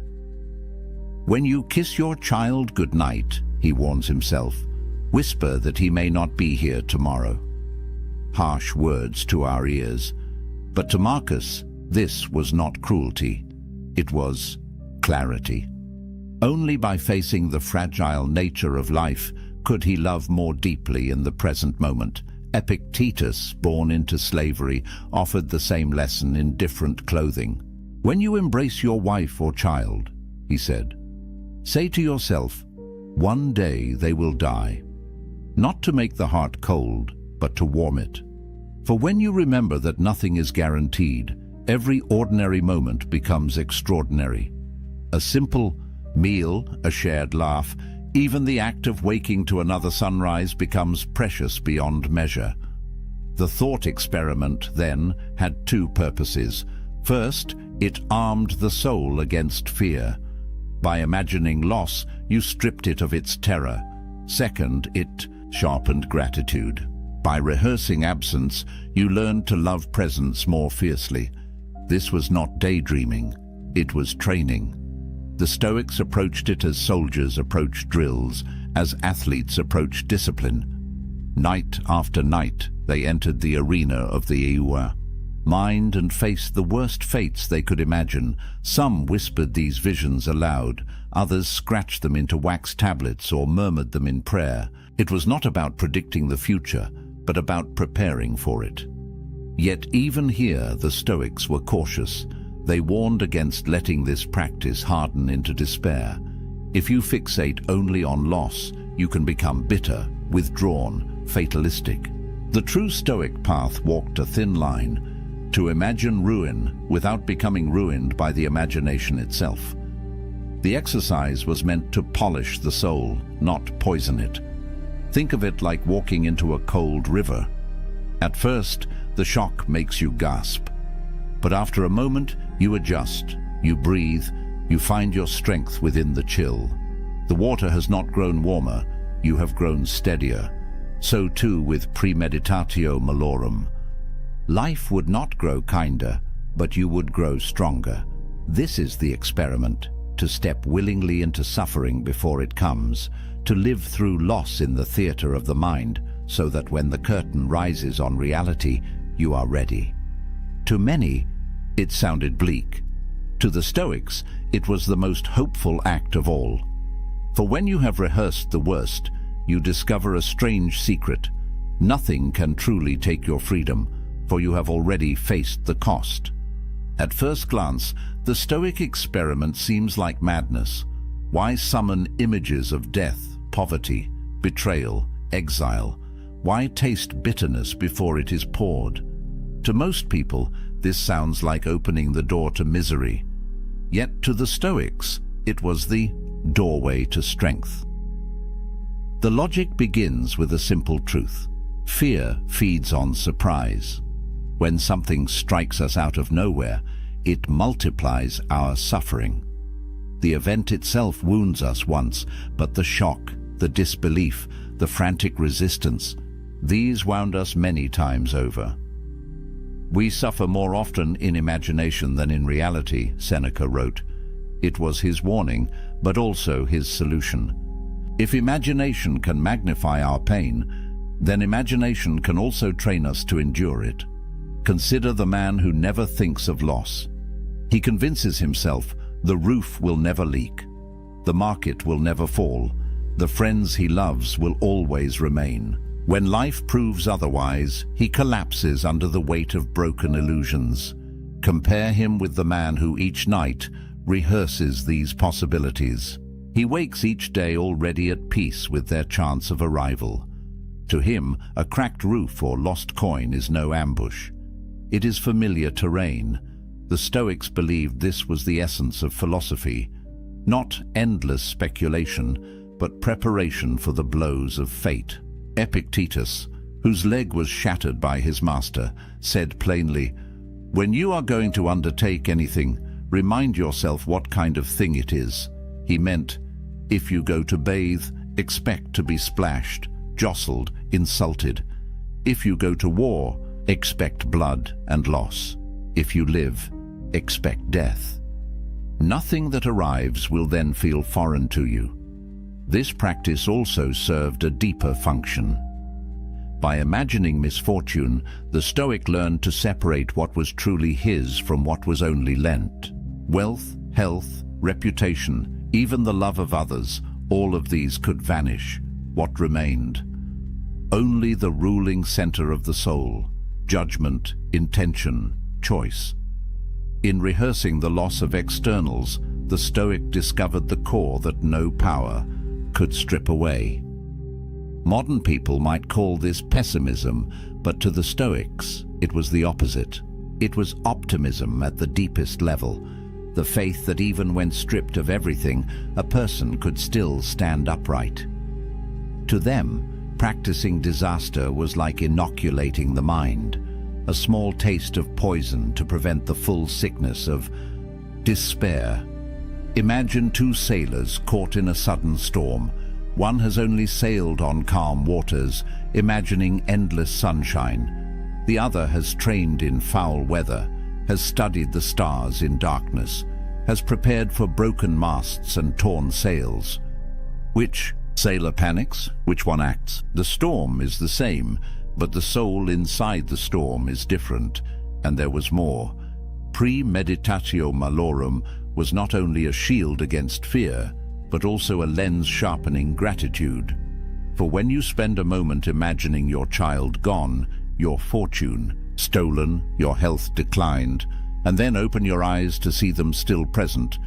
When you kiss your child goodnight, he warns himself, whisper that he may not be here tomorrow. Harsh words to our ears, but to Marcus, this was not cruelty. It was clarity. Only by facing the fragile nature of life could he love more deeply in the present moment. Epictetus, born into slavery, offered the same lesson in different clothing. When you embrace your wife or child, he said, say to yourself, one day they will die. Not to make the heart cold, but to warm it. For when you remember that nothing is guaranteed, every ordinary moment becomes extraordinary. A simple meal, a shared laugh, even the act of waking to another sunrise becomes precious beyond measure. The thought experiment, then, had two purposes. First, it armed the soul against fear. By imagining loss, you stripped it of its terror. Second, it sharpened gratitude. By rehearsing absence, you learned to love presence more fiercely. This was not daydreaming, it was training. The Stoics approached it as soldiers approach drills, as athletes approach discipline. Night after night, they entered the arena of the Eua, mined and faced the worst fates they could imagine. Some whispered these visions aloud, others scratched them into wax tablets or murmured them in prayer. It was not about predicting the future, but about preparing for it. Yet even here the Stoics were cautious. They warned against letting this practice harden into despair. If you fixate only on loss, you can become bitter, withdrawn, fatalistic. The true Stoic path walked a thin line, to imagine ruin without becoming ruined by the imagination itself. The exercise was meant to polish the soul, not poison it. Think of it like walking into a cold river. At first, the shock makes you gasp. But after a moment, you adjust, you breathe, you find your strength within the chill. The water has not grown warmer, you have grown steadier. So too with premeditatio malorum. Life would not grow kinder, but you would grow stronger. This is the experiment, to step willingly into suffering before it comes, to live through loss in the theater of the mind, so that when the curtain rises on reality, you are ready. To many, it sounded bleak. To the Stoics, it was the most hopeful act of all. For when you have rehearsed the worst, you discover a strange secret. Nothing can truly take your freedom, for you have already faced the cost. At first glance, the Stoic experiment seems like madness. Why summon images of death, poverty, betrayal, exile? Why taste bitterness before it is poured? To most people, this sounds like opening the door to misery. Yet to the Stoics, it was the doorway to strength. The logic begins with a simple truth. Fear feeds on surprise. When something strikes us out of nowhere, it multiplies our suffering. The event itself wounds us once, but the shock, the disbelief, the frantic resistance, these wound us many times over. We suffer more often in imagination than in reality, Seneca wrote. It was his warning, but also his solution. If imagination can magnify our pain, then imagination can also train us to endure it. Consider the man who never thinks of loss. He convinces himself the roof will never leak, the market will never fall, the friends he loves will always remain. When life proves otherwise, he collapses under the weight of broken illusions. Compare him with the man who each night rehearses these possibilities. He wakes each day already at peace with their chance of arrival. To him, a cracked roof or lost coin is no ambush. It is familiar terrain. The Stoics believed this was the essence of philosophy, not endless speculation, but preparation for the blows of fate. Epictetus, whose leg was shattered by his master, said plainly, "When you are going to undertake anything, remind yourself what kind of thing it is." He meant, if you go to bathe, expect to be splashed, jostled, insulted. If you go to war, expect blood and loss. If you live, expect death. Nothing that arrives will then feel foreign to you. This practice also served a deeper function. By imagining misfortune, the Stoic learned to separate what was truly his from what was only lent. Wealth, health, reputation, even the love of others, all of these could vanish. What remained? Only the ruling center of the soul, judgment, intention, choice. In rehearsing the loss of externals, the Stoic discovered the core that no power could strip away. Modern people might call this pessimism, but to the Stoics, it was the opposite. It was optimism at the deepest level, the faith that even when stripped of everything, a person could still stand upright. To them, practicing disaster was like inoculating the mind, a small taste of poison to prevent the full sickness of despair. Imagine two sailors caught in a sudden storm. One has only sailed on calm waters, imagining endless sunshine. The other has trained in foul weather, has studied the stars in darkness, has prepared for broken masts and torn sails. Which sailor panics? Which one acts? The storm is the same, but the soul inside the storm is different, and there was more. Premeditatio malorum was not only a shield against fear, but also a lens sharpening gratitude. For when you spend a moment imagining your child gone, your fortune stolen, your health declined, and then open your eyes to see them still present,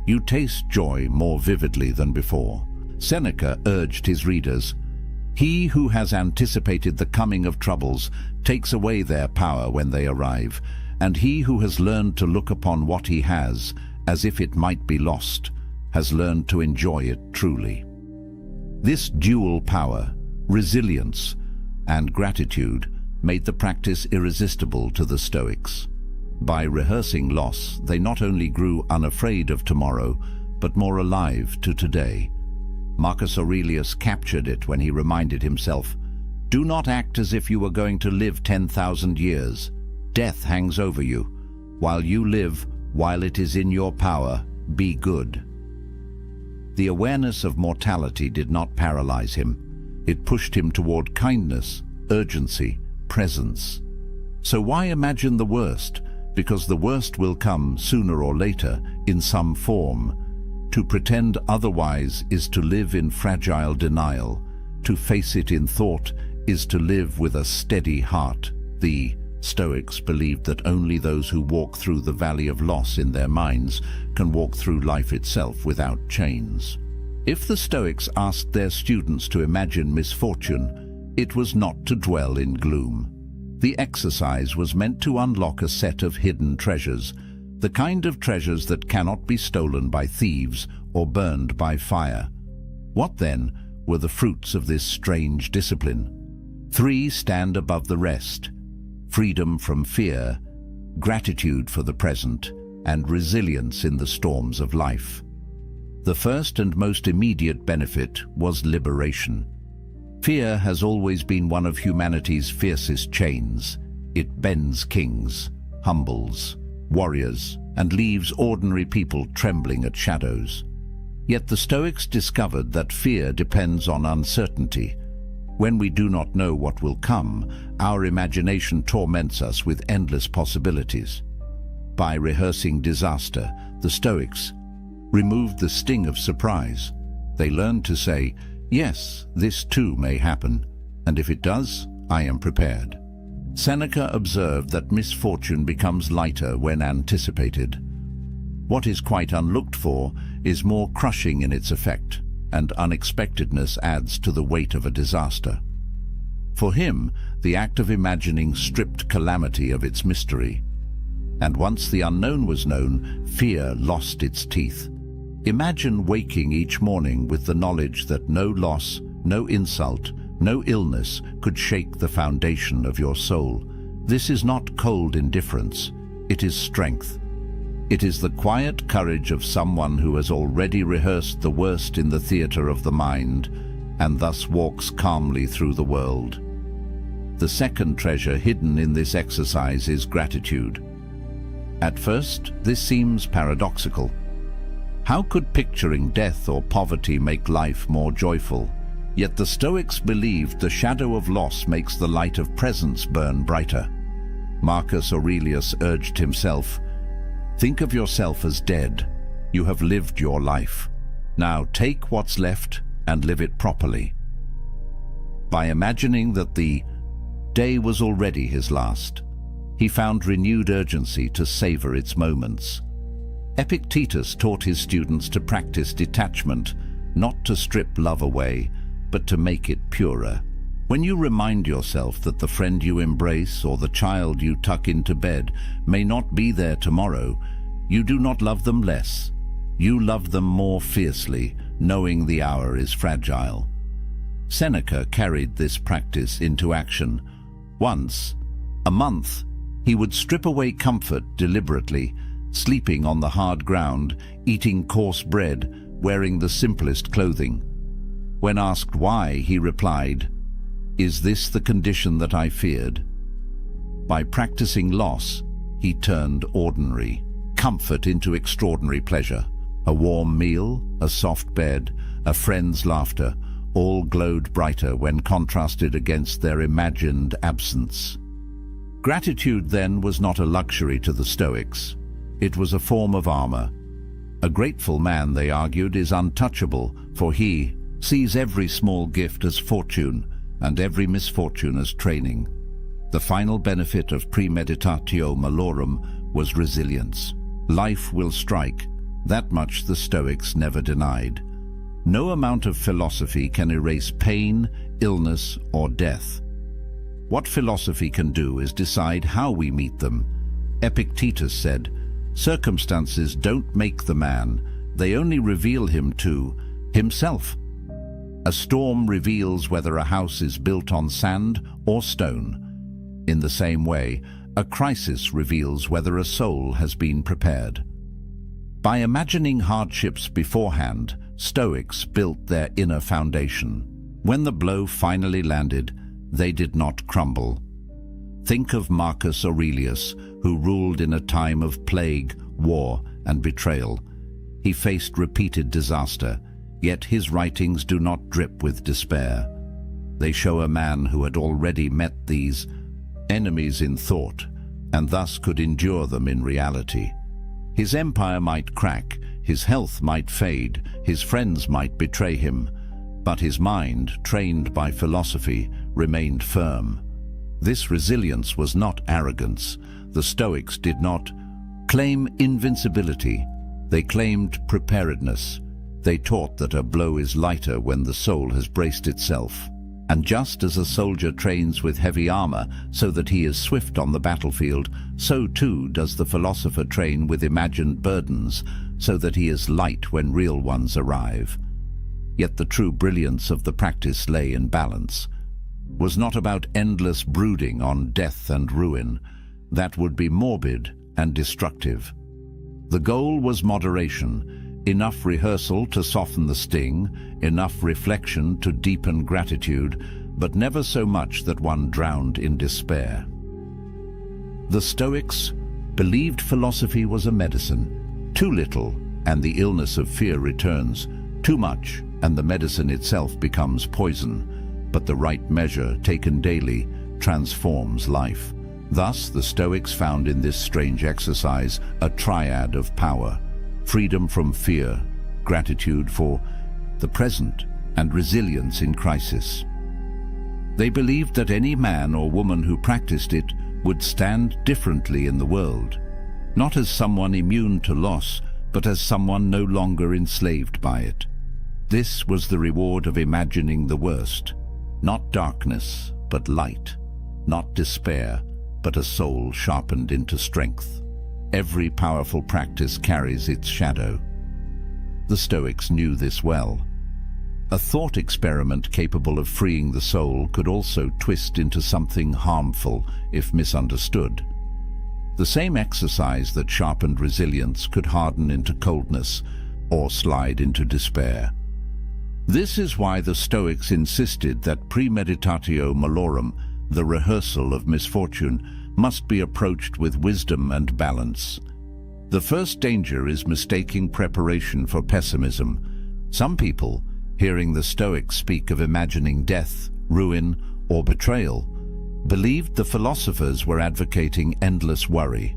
you taste joy more vividly than before. Seneca urged his readers, "He who has anticipated the coming of troubles takes away their power when they arrive, and he who has learned to look upon what he has as if it might be lost, has learned to enjoy it truly." This dual power, resilience and gratitude, made the practice irresistible to the Stoics. By rehearsing loss, they not only grew unafraid of tomorrow, but more alive to today. Marcus Aurelius captured it when he reminded himself, "Do not act as if you were going to live 10,000 years. Death hangs over you. While you live, while it is in your power, be good." The awareness of mortality did not paralyze him. It pushed him toward kindness, urgency, presence. So why imagine the worst? Because the worst will come sooner or later in some form. To pretend otherwise is to live in fragile denial. To face it in thought is to live with a steady heart. The Stoics believed that only those who walk through the valley of loss in their minds can walk through life itself without chains. If the Stoics asked their students to imagine misfortune, it was not to dwell in gloom. The exercise was meant to unlock a set of hidden treasures, the kind of treasures that cannot be stolen by thieves or burned by fire. What then were the fruits of this strange discipline? 3 stand above the rest: freedom from fear, gratitude for the present, and resilience in the storms of life. The first and most immediate benefit was liberation. Fear has always been one of humanity's fiercest chains. It bends kings, humbles warriors, and leaves ordinary people trembling at shadows. Yet the Stoics discovered that fear depends on uncertainty. When we do not know what will come, our imagination torments us with endless possibilities. By rehearsing disaster, the Stoics removed the sting of surprise. They learned to say, "Yes, this too may happen, and if it does, I am prepared." Seneca observed that misfortune becomes lighter when anticipated. What is quite unlooked for is more crushing in its effect, and unexpectedness adds to the weight of a disaster. For him, the act of imagining stripped calamity of its mystery. And once the unknown was known, fear lost its teeth. Imagine waking each morning with the knowledge that no loss, no insult, no illness could shake the foundation of your soul. This is not cold indifference, it is strength. It is the quiet courage of someone who has already rehearsed the worst in the theater of the mind, and thus walks calmly through the world. The second treasure hidden in this exercise is gratitude. At first, this seems paradoxical. How could picturing death or poverty make life more joyful? Yet the Stoics believed the shadow of loss makes the light of presence burn brighter. Marcus Aurelius urged himself, "Think of yourself as dead. You have lived your life. Now take what's left and live it properly." By imagining that the day was already his last, he found renewed urgency to savor its moments. Epictetus taught his students to practice detachment, not to strip love away, but to make it purer. When you remind yourself that the friend you embrace or the child you tuck into bed may not be there tomorrow, you do not love them less. You love them more fiercely, knowing the hour is fragile. Seneca carried this practice into action. Once a month, he would strip away comfort deliberately, sleeping on the hard ground, eating coarse bread, wearing the simplest clothing. When asked why, he replied, "Is this the condition that I feared?" By practicing loss, he turned ordinary comfort into extraordinary pleasure. A warm meal, a soft bed, a friend's laughter, all glowed brighter when contrasted against their imagined absence. Gratitude then was not a luxury to the Stoics. It was a form of armor. A grateful man, they argued, is untouchable, for he sees every small gift as fortune and every misfortune as training. The final benefit of premeditatio malorum was resilience. Life will strike. That much the Stoics never denied. No amount of philosophy can erase pain, illness, or death. What philosophy can do is decide how we meet them. Epictetus said, "Circumstances don't make the man, they only reveal him to himself." A storm reveals whether a house is built on sand or stone. In the same way, a crisis reveals whether a soul has been prepared. By imagining hardships beforehand, Stoics built their inner foundation. When the blow finally landed, they did not crumble. Think of Marcus Aurelius, who ruled in a time of plague, war, and betrayal. He faced repeated disaster, yet his writings do not drip with despair. They show a man who had already met these enemies in thought, and thus could endure them in reality. His empire might crack, his health might fade, his friends might betray him, but his mind, trained by philosophy, remained firm. This resilience was not arrogance. The Stoics did not claim invincibility. They claimed preparedness. They taught that a blow is lighter when the soul has braced itself. And just as a soldier trains with heavy armor so that he is swift on the battlefield, so too does the philosopher train with imagined burdens so that he is light when real ones arrive. Yet the true brilliance of the practice lay in balance. Was not about endless brooding on death and ruin. That would be morbid and destructive. The goal was moderation, enough rehearsal to soften the sting, enough reflection to deepen gratitude, but never so much that one drowned in despair. The Stoics believed philosophy was a medicine. Too little, and the illness of fear returns. Too much, and the medicine itself becomes poison. But the right measure, taken daily, transforms life. Thus, the Stoics found in this strange exercise a triad of power: freedom from fear, gratitude for the present, and resilience in crisis. They believed that any man or woman who practiced it would stand differently in the world, not as someone immune to loss, but as someone no longer enslaved by it. This was the reward of imagining the worst. Not darkness, but light. Not despair, but a soul sharpened into strength. Every powerful practice carries its shadow. The Stoics knew this well. A thought experiment capable of freeing the soul could also twist into something harmful if misunderstood. The same exercise that sharpened resilience could harden into coldness or slide into despair. This is why the Stoics insisted that premeditatio malorum, the rehearsal of misfortune, must be approached with wisdom and balance. The first danger is mistaking preparation for pessimism. Some people, hearing the Stoics speak of imagining death, ruin, or betrayal, believed the philosophers were advocating endless worry.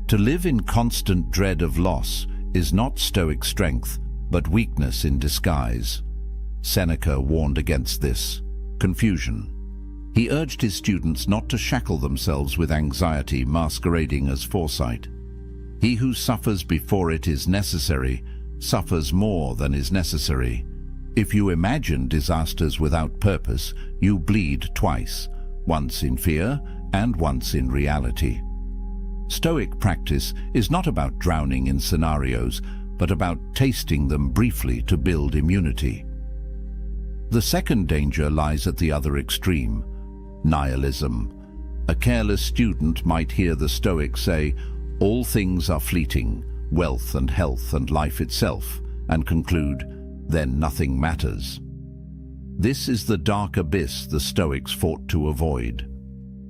To live in constant dread of loss is not Stoic strength, but weakness in disguise. Seneca warned against this confusion. He urged his students not to shackle themselves with anxiety masquerading as foresight. He who suffers before it is necessary suffers more than is necessary. If you imagine disasters without purpose, you bleed twice, once in fear and once in reality. Stoic practice is not about drowning in scenarios, but about tasting them briefly to build immunity. The second danger lies at the other extreme: nihilism. A careless student might hear the Stoics say, "All things are fleeting, wealth and health and life itself," and conclude, "Then nothing matters." This is the dark abyss the Stoics fought to avoid.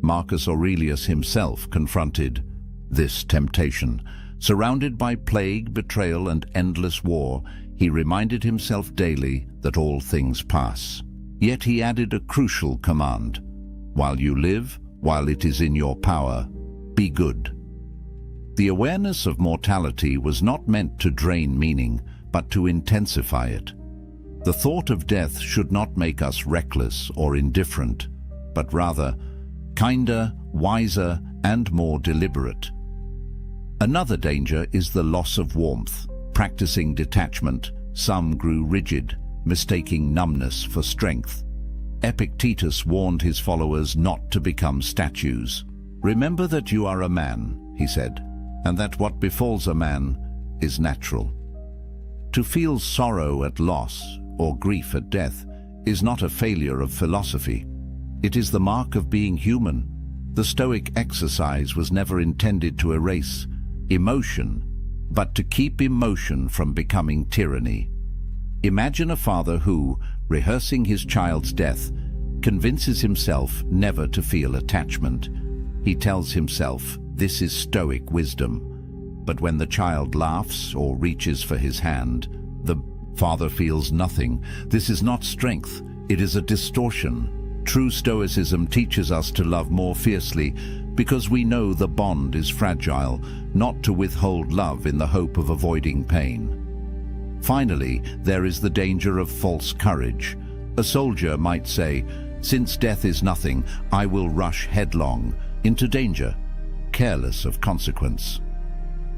Marcus Aurelius himself confronted this temptation. Surrounded by plague, betrayal, and endless war, he reminded himself daily that all things pass. Yet he added a crucial command: while you live, while it is in your power, be good. The awareness of mortality was not meant to drain meaning, but to intensify it. The thought of death should not make us reckless or indifferent, but rather kinder, wiser, and more deliberate. Another danger is the loss of warmth. Practicing detachment, some grew rigid, mistaking numbness for strength. Epictetus warned his followers not to become statues. "Remember that you are a man," he said, "and that what befalls a man is natural." To feel sorrow at loss or grief at death is not a failure of philosophy. It is the mark of being human. The Stoic exercise was never intended to erase emotion, but to keep emotion from becoming tyranny. Imagine a father who, rehearsing his child's death, convinces himself never to feel attachment. He tells himself, "This is Stoic wisdom." But when the child laughs or reaches for his hand, the father feels nothing. This is not strength, it is a distortion. True Stoicism teaches us to love more fiercely because we know the bond is fragile, not to withhold love in the hope of avoiding pain. Finally, there is the danger of false courage. A soldier might say, Since death is nothing, I will rush headlong into danger, careless of consequence.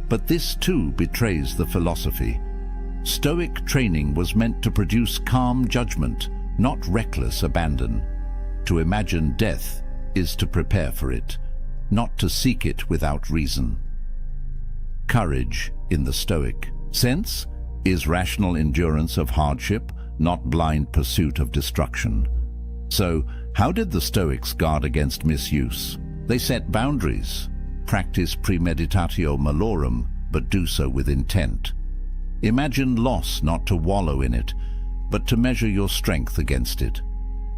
But this too betrays the philosophy. Stoic training was meant to produce calm judgment, not reckless abandon. To imagine death is to prepare for it, not to seek it without reason. Courage in the Stoic sense is rational endurance of hardship, not blind pursuit of destruction. So, how did the Stoics guard against misuse? They set boundaries, practice premeditatio malorum, but do so with intent. Imagine loss not to wallow in it, but to measure your strength against it.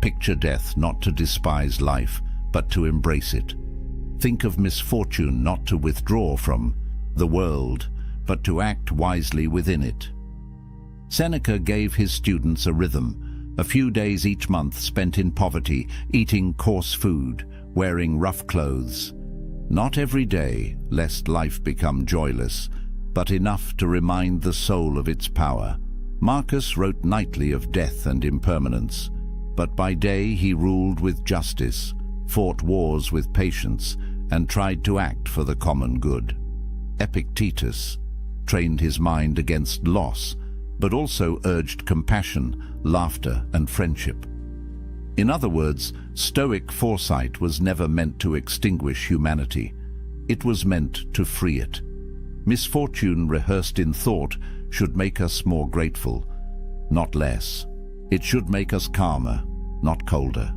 Picture death not to despise life, but to embrace it. Think of misfortune not to withdraw from the world, but to act wisely within it. Seneca gave his students a rhythm, a few days each month spent in poverty, eating coarse food, wearing rough clothes. Not every day, lest life become joyless, but enough to remind the soul of its power. Marcus wrote nightly of death and impermanence, but by day he ruled with justice, fought wars with patience, and tried to act for the common good. Epictetus trained his mind against loss, but also urged compassion, laughter, and friendship. In other words, Stoic foresight was never meant to extinguish humanity. It was meant to free it. Misfortune rehearsed in thought should make us more grateful, not less. It should make us calmer, not colder.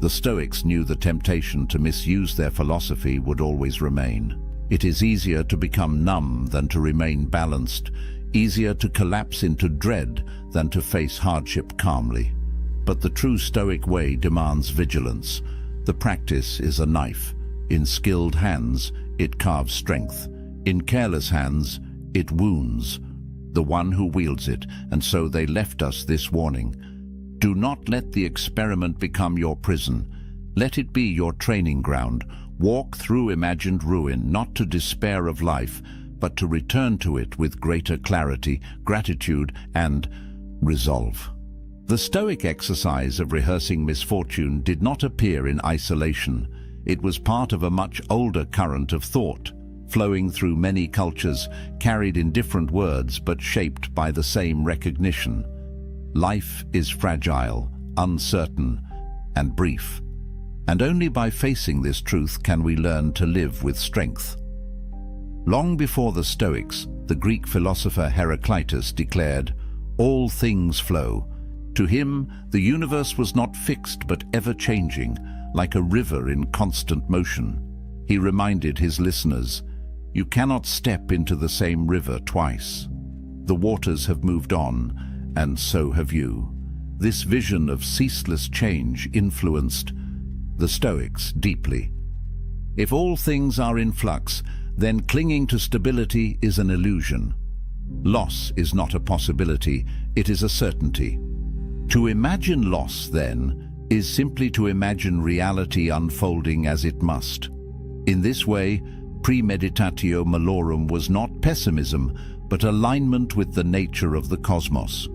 The Stoics knew the temptation to misuse their philosophy would always remain. It is easier to become numb than to remain balanced, easier to collapse into dread than to face hardship calmly. But the true Stoic way demands vigilance. The practice is a knife. In skilled hands, it carves strength. In careless hands, it wounds the one who wields it, and so they left us this warning. Do not let the experiment become your prison. Let it be your training ground. Walk through imagined ruin, not to despair of life, but to return to it with greater clarity, gratitude, and resolve. The Stoic exercise of rehearsing misfortune did not appear in isolation. It was part of a much older current of thought, flowing through many cultures, carried in different words but shaped by the same recognition. Life is fragile, uncertain, and brief. And only by facing this truth can we learn to live with strength. Long before the Stoics, the Greek philosopher Heraclitus declared, "All things flow." To him, the universe was not fixed but ever-changing, like a river in constant motion. He reminded his listeners, "You cannot step into the same river twice. The waters have moved on, and so have you." This vision of ceaseless change influenced the Stoics deeply. If all things are in flux, then clinging to stability is an illusion. Loss is not a possibility, it is a certainty. To imagine loss, then, is simply to imagine reality unfolding as it must. In this way, premeditatio malorum was not pessimism, but alignment with the nature of the cosmos.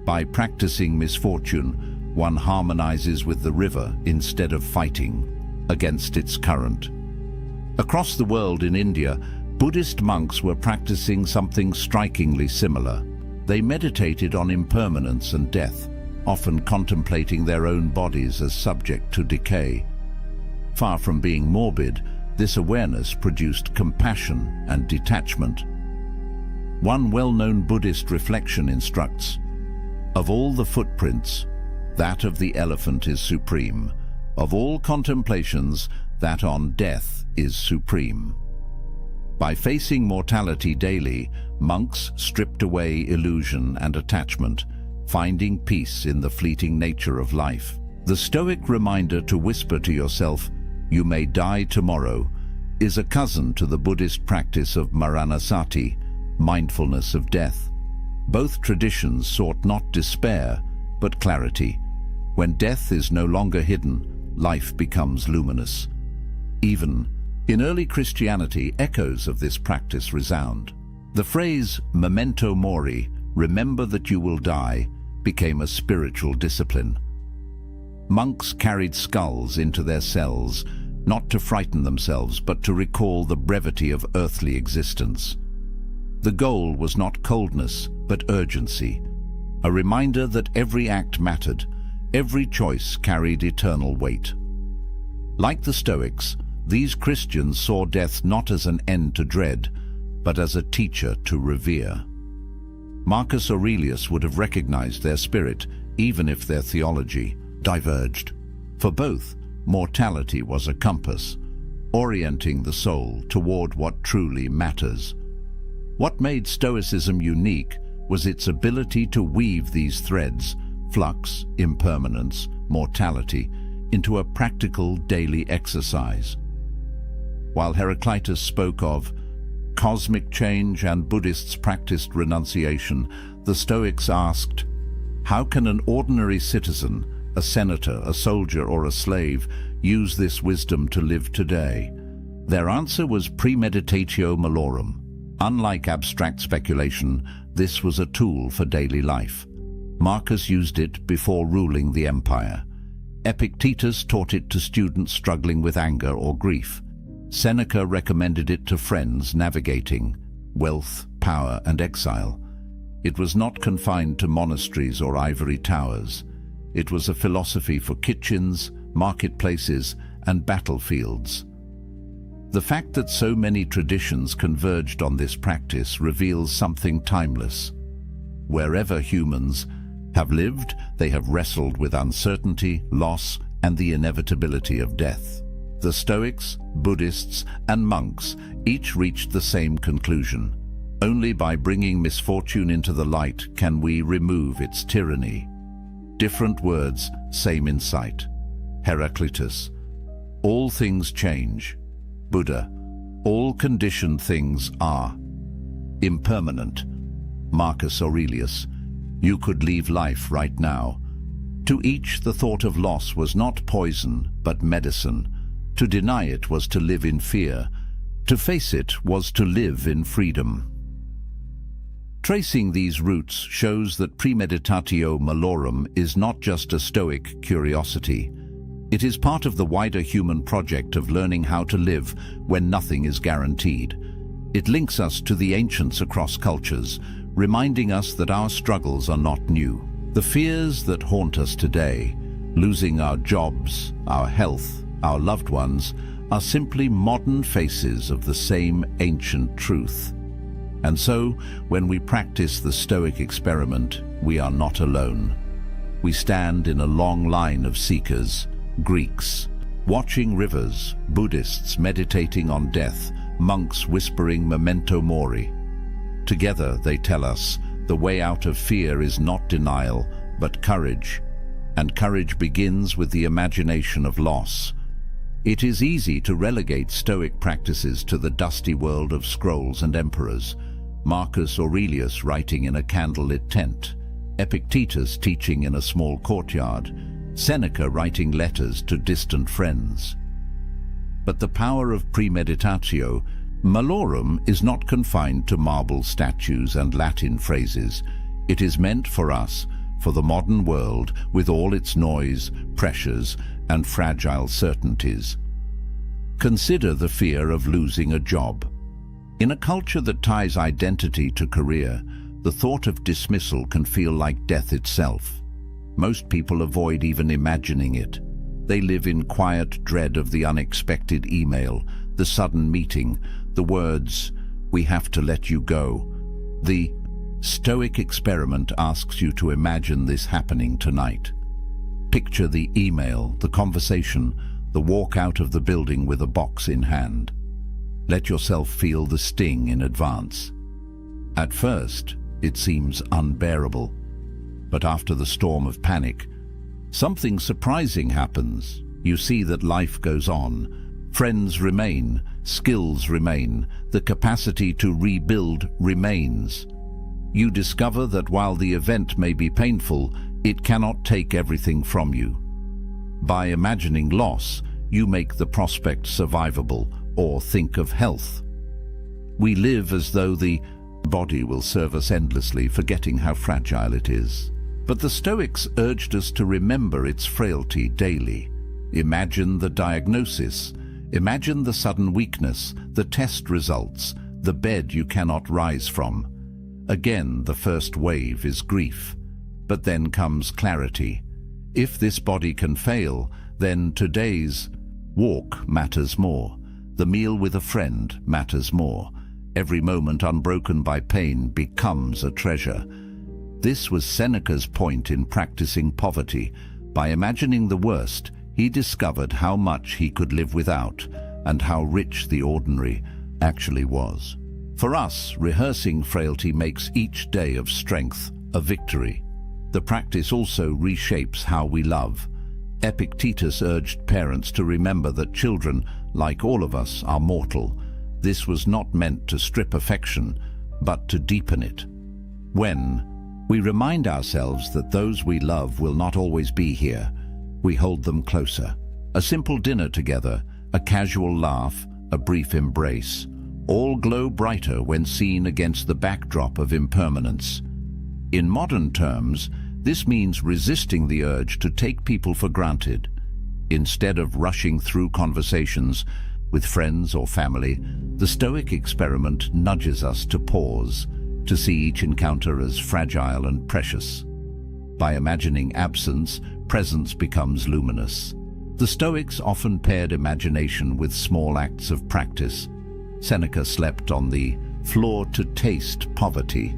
By practicing misfortune, one harmonizes with the river instead of fighting against its current. Across the world in India, Buddhist monks were practicing something strikingly similar. They meditated on impermanence and death, often contemplating their own bodies as subject to decay. Far from being morbid, this awareness produced compassion and detachment. One well-known Buddhist reflection instructs, "Of all the footprints, that of the elephant is supreme. Of all contemplations, that on death is supreme." By facing mortality daily, monks stripped away illusion and attachment, finding peace in the fleeting nature of life. The Stoic reminder to whisper to yourself, "You may die tomorrow," is a cousin to the Buddhist practice of maranasati, mindfulness of death. Both traditions sought not despair, but clarity. When death is no longer hidden, life becomes luminous. Even in early Christianity, echoes of this practice resound. The phrase memento mori, remember that you will die, became a spiritual discipline. Monks carried skulls into their cells, not to frighten themselves, but to recall the brevity of earthly existence. The goal was not coldness, but urgency, a reminder that every act mattered, every choice carried eternal weight. Like the Stoics, these Christians saw death not as an end to dread, but as a teacher to revere. Marcus Aurelius would have recognized their spirit, even if their theology diverged. For both, mortality was a compass, orienting the soul toward what truly matters. What made Stoicism unique was its ability to weave these threads, flux, impermanence, mortality, into a practical daily exercise. While Heraclitus spoke of cosmic change and Buddhists practiced renunciation, the Stoics asked, how can an ordinary citizen, a senator, a soldier, or a slave, use this wisdom to live today? Their answer was premeditatio malorum. Unlike abstract speculation, this was a tool for daily life. Marcus used it before ruling the empire. Epictetus taught it to students struggling with anger or grief. Seneca recommended it to friends navigating wealth, power, and exile. It was not confined to monasteries or ivory towers. It was a philosophy for kitchens, marketplaces, and battlefields. The fact that so many traditions converged on this practice reveals something timeless. Wherever humans have lived, they have wrestled with uncertainty, loss, and the inevitability of death. The Stoics, Buddhists, and monks each reached the same conclusion. Only by bringing misfortune into the light can we remove its tyranny. Different words, same insight. Heraclitus, all things change. Buddha, all conditioned things are impermanent. Marcus Aurelius, you could leave life right now. To each, the thought of loss was not poison, but medicine. To deny it was to live in fear. To face it was to live in freedom. Tracing these roots shows that premeditatio malorum is not just a Stoic curiosity. It is part of the wider human project of learning how to live when nothing is guaranteed. It links us to the ancients across cultures, reminding us that our struggles are not new. The fears that haunt us today, losing our jobs, our health, our loved ones, are simply modern faces of the same ancient truth. And so, when we practice the Stoic experiment, we are not alone. We stand in a long line of seekers, Greeks watching rivers, Buddhists meditating on death, monks whispering memento mori. Together they tell us the way out of fear is not denial, but courage. And courage begins with the imagination of loss. It is easy to relegate Stoic practices to the dusty world of scrolls and emperors. Marcus Aurelius writing in a candlelit tent, Epictetus teaching in a small courtyard, Seneca writing letters to distant friends. But the power of premeditatio malorum is not confined to marble statues and Latin phrases. It is meant for us, for the modern world, with all its noise, pressures, and fragile certainties. Consider the fear of losing a job. In a culture that ties identity to career, the thought of dismissal can feel like death itself. Most people avoid even imagining it. They live in quiet dread of the unexpected email, the sudden meeting, the words, "We have to let you go." The Stoic experiment asks you to imagine this happening tonight. Picture the email, the conversation, the walk out of the building with a box in hand. Let yourself feel the sting in advance. At first, it seems unbearable. But after the storm of panic, something surprising happens. You see that life goes on. Friends remain, skills remain, the capacity to rebuild remains. You discover that while the event may be painful, it cannot take everything from you. By imagining loss, you make the prospect survivable, or think of health. We live as though the body will serve us endlessly, forgetting how fragile it is. But the Stoics urged us to remember its frailty daily. Imagine the diagnosis. Imagine the sudden weakness, the test results, the bed you cannot rise from. Again, the first wave is grief. But then comes clarity. If this body can fail, then today's walk matters more. The meal with a friend matters more. Every moment unbroken by pain becomes a treasure. This was Seneca's point in practicing poverty. By imagining the worst, he discovered how much he could live without and how rich the ordinary actually was. For us, rehearsing frailty makes each day of strength a victory. The practice also reshapes how we love. Epictetus urged parents to remember that children, like all of us, are mortal. This was not meant to strip affection, but to deepen it. When we remind ourselves that those we love will not always be here, we hold them closer. A simple dinner together, a casual laugh, a brief embrace, all glow brighter when seen against the backdrop of impermanence. In modern terms, this means resisting the urge to take people for granted. Instead of rushing through conversations with friends or family, the Stoic experiment nudges us to pause, to see each encounter as fragile and precious. By imagining absence, presence becomes luminous. The Stoics often paired imagination with small acts of practice. Seneca slept on the floor to taste poverty.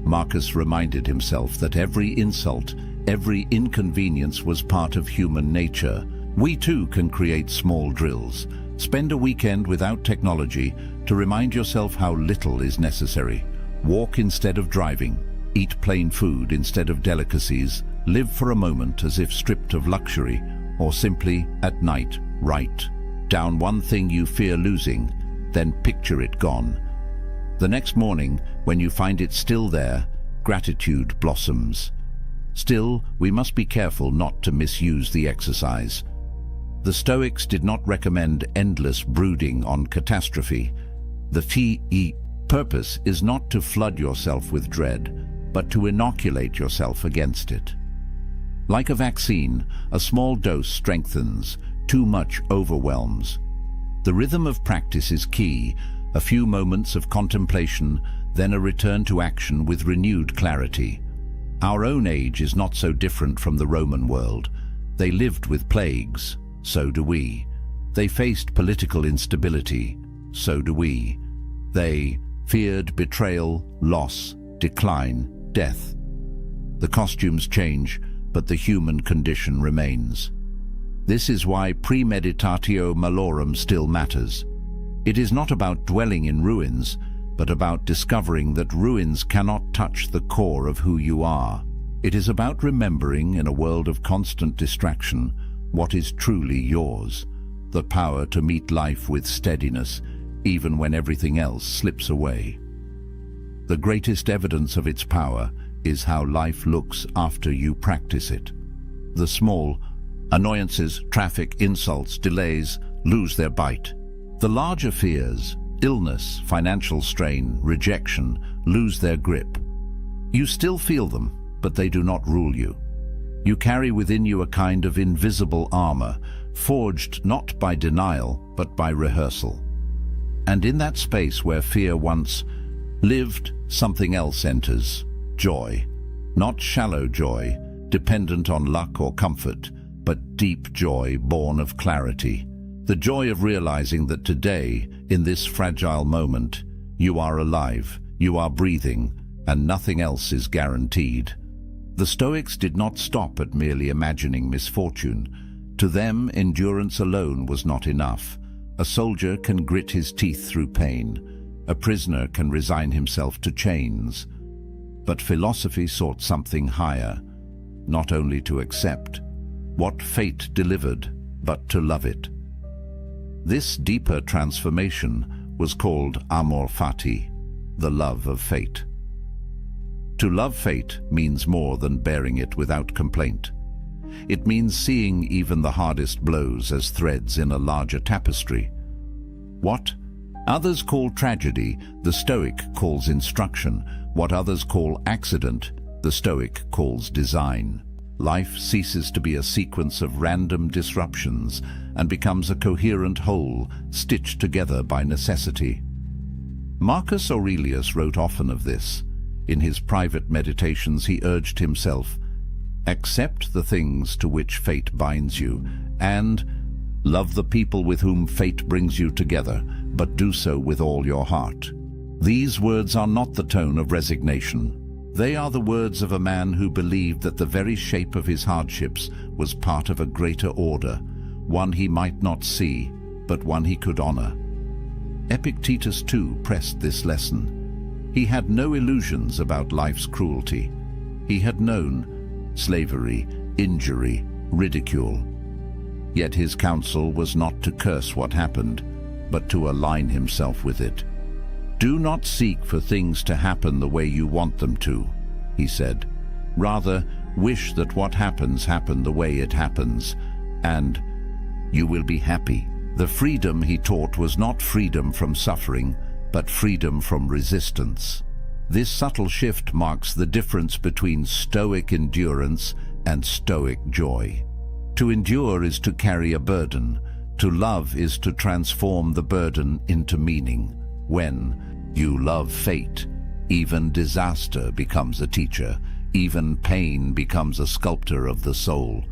Marcus reminded himself that every insult, every inconvenience was part of human nature. We too can create small drills. Spend a weekend without technology to remind yourself how little is necessary. Walk instead of driving. Eat plain food instead of delicacies. Live for a moment as if stripped of luxury, or simply, at night, write down one thing you fear losing, then picture it gone. The next morning, when you find it still there, gratitude blossoms. Still, we must be careful not to misuse the exercise. The Stoics did not recommend endless brooding on catastrophe. The purpose is not to flood yourself with dread, but to inoculate yourself against it. Like a vaccine, a small dose strengthens, too much overwhelms. The rhythm of practice is key. A few moments of contemplation, then a return to action with renewed clarity. Our own age is not so different from the Roman world. They lived with plagues, so do we. They faced political instability, so do we. They feared betrayal, loss, decline, death. The costumes change, but the human condition remains. This is why premeditatio malorum still matters. It is not about dwelling in ruins, but about discovering that ruins cannot touch the core of who you are. It is about remembering, in a world of constant distraction, what is truly yours, the power to meet life with steadiness, even when everything else slips away. The greatest evidence of its power is how life looks after you practice it. The small annoyances, traffic, insults, delays, lose their bite. The larger fears, illness, financial strain, rejection, lose their grip. You still feel them, but they do not rule you. You carry within you a kind of invisible armor, forged not by denial, but by rehearsal. And in that space where fear once lived, something else enters, joy. Not shallow joy, dependent on luck or comfort, but deep joy born of clarity. The joy of realizing that today, in this fragile moment, you are alive, you are breathing, and nothing else is guaranteed. The Stoics did not stop at merely imagining misfortune. To them, endurance alone was not enough. A soldier can grit his teeth through pain. A prisoner can resign himself to chains. But philosophy sought something higher, not only to accept what fate delivered, but to love it. This deeper transformation was called amor fati, the love of fate. To love fate means more than bearing it without complaint. It means seeing even the hardest blows as threads in a larger tapestry. What others call tragedy, the Stoic calls instruction. What others call accident, the Stoic calls design. Life ceases to be a sequence of random disruptions and becomes a coherent whole, stitched together by necessity. Marcus Aurelius wrote often of this. In his private meditations he urged himself, "Accept the things to which fate binds you, and love the people with whom fate brings you together, but do so with all your heart." These words are not the tone of resignation. They are the words of a man who believed that the very shape of his hardships was part of a greater order, one he might not see, but one he could honor. Epictetus too pressed this lesson. He had no illusions about life's cruelty. He had known slavery, injury, ridicule. Yet his counsel was not to curse what happened, but to align himself with it. "Do not seek for things to happen the way you want them to," he said. "Rather, wish that what happens happen the way it happens, and you will be happy." The freedom he taught was not freedom from suffering, but freedom from resistance. This subtle shift marks the difference between Stoic endurance and Stoic joy. To endure is to carry a burden. To love is to transform the burden into meaning. When you love fate, even disaster becomes a teacher, even pain becomes a sculptor of the soul.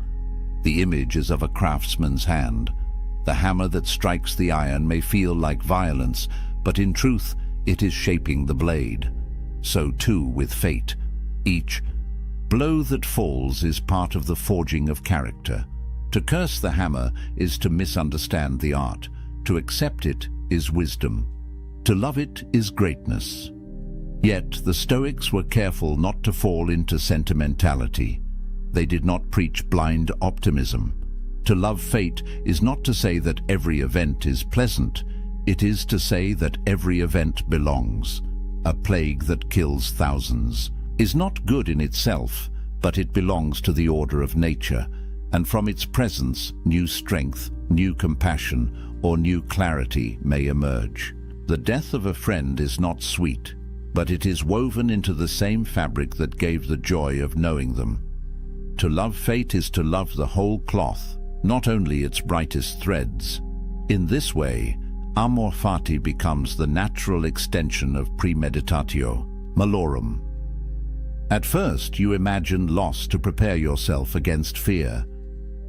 The image is of a craftsman's hand. The hammer that strikes the iron may feel like violence, but in truth it is shaping the blade. So too with fate. Each blow that falls is part of the forging of character. To curse the hammer is to misunderstand the art. To accept it is wisdom. To love it is greatness. Yet the Stoics were careful not to fall into sentimentality. They did not preach blind optimism. To love fate is not to say that every event is pleasant. It is to say that every event belongs. A plague that kills thousands is not good in itself, but it belongs to the order of nature, and from its presence, new strength, new compassion, or new clarity may emerge. The death of a friend is not sweet, but it is woven into the same fabric that gave the joy of knowing them. To love fate is to love the whole cloth, not only its brightest threads. In this way, amor fati becomes the natural extension of premeditatio, malorum. At first, you imagine loss to prepare yourself against fear.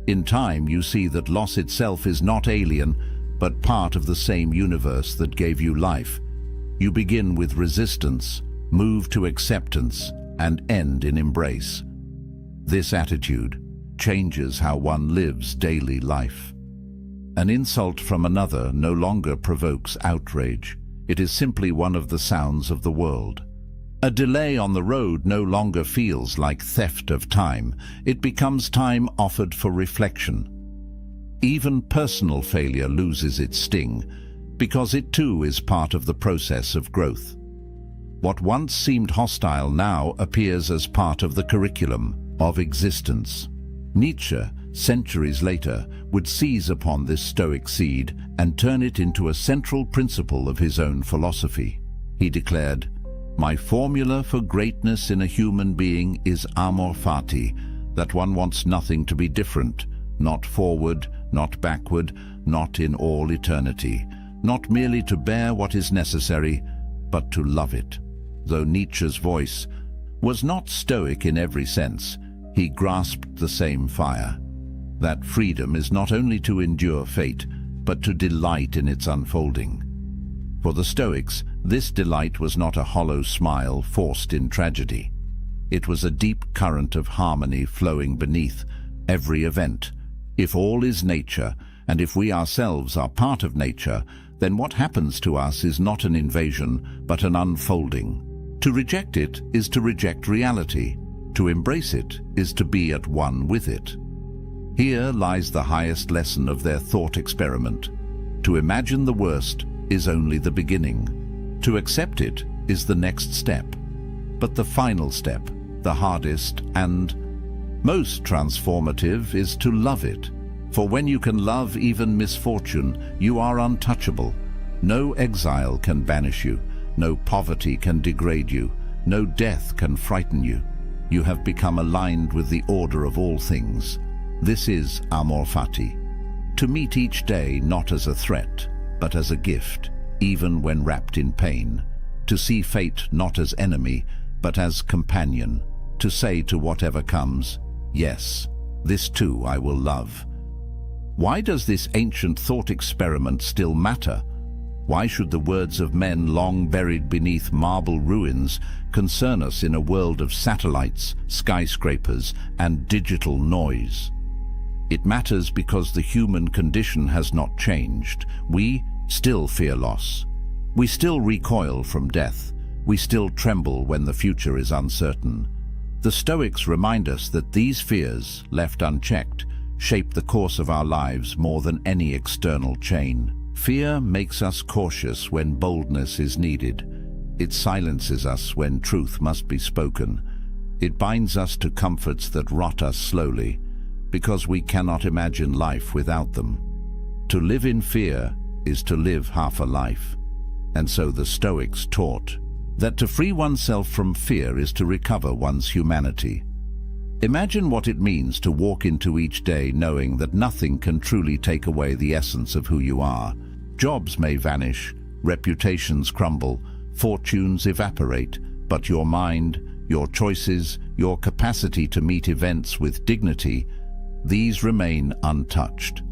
In time, you see that loss itself is not alien, but part of the same universe that gave you life. You begin with resistance, move to acceptance, and end in embrace. This attitude changes how one lives daily life. An insult from another no longer provokes outrage. It is simply one of the sounds of the world. A delay on the road no longer feels like theft of time. It becomes time offered for reflection. Even personal failure loses its sting, because it too is part of the process of growth. What once seemed hostile now appears as part of the curriculum of existence. Nietzsche, centuries later, would seize upon this Stoic seed and turn it into a central principle of his own philosophy. He declared, "My formula for greatness in a human being is amor fati, that one wants nothing to be different, not forward, not backward, not in all eternity, not merely to bear what is necessary, but to love it." Though Nietzsche's voice was not Stoic in every sense, he grasped the same fire. That freedom is not only to endure fate, but to delight in its unfolding. For the Stoics, this delight was not a hollow smile forced in tragedy. It was a deep current of harmony flowing beneath every event. If all is nature, and if we ourselves are part of nature, then what happens to us is not an invasion, but an unfolding. To reject it is to reject reality. To embrace it is to be at one with it. Here lies the highest lesson of their thought experiment. To imagine the worst is only the beginning. To accept it is the next step. But the final step, the hardest and most transformative, is to love it. For when you can love even misfortune, you are untouchable. No exile can banish you. No poverty can degrade you. No death can frighten you. you have become aligned with the order of all things. This is amor fati. To meet each day not as a threat, but as a gift, even when wrapped in pain. To see fate not as enemy, but as companion. To say to whatever comes, yes, this too I will love. Why does this ancient thought experiment still matter? Why should the words of men long buried beneath marble ruins concern us in a world of satellites, skyscrapers, and digital noise? It matters because the human condition has not changed. We still fear loss. We still recoil from death. We still tremble when the future is uncertain. The Stoics remind us that these fears, left unchecked, shape the course of our lives more than any external chain. Fear makes us cautious when boldness is needed. It silences us when truth must be spoken. It binds us to comforts that rot us slowly, because we cannot imagine life without them. To live in fear is to live half a life. And so the Stoics taught that to free oneself from fear is to recover one's humanity. Imagine what it means to walk into each day knowing that nothing can truly take away the essence of who you are. Jobs may vanish, reputations crumble, fortunes evaporate, but your mind, your choices, your capacity to meet events with dignity, these remain untouched.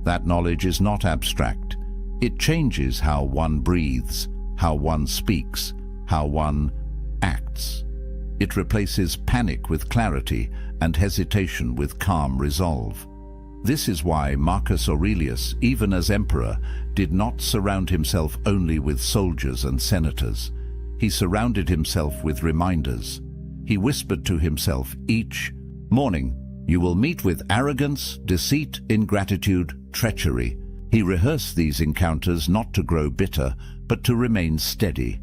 That knowledge is not abstract. It changes how one breathes, how one speaks, how one acts. It replaces panic with clarity and hesitation with calm resolve. This is why Marcus Aurelius, even as emperor, did not surround himself only with soldiers and senators. He surrounded himself with reminders. He whispered to himself each morning, "You will meet with arrogance, deceit, ingratitude, treachery." He rehearsed these encounters not to grow bitter, but to remain steady.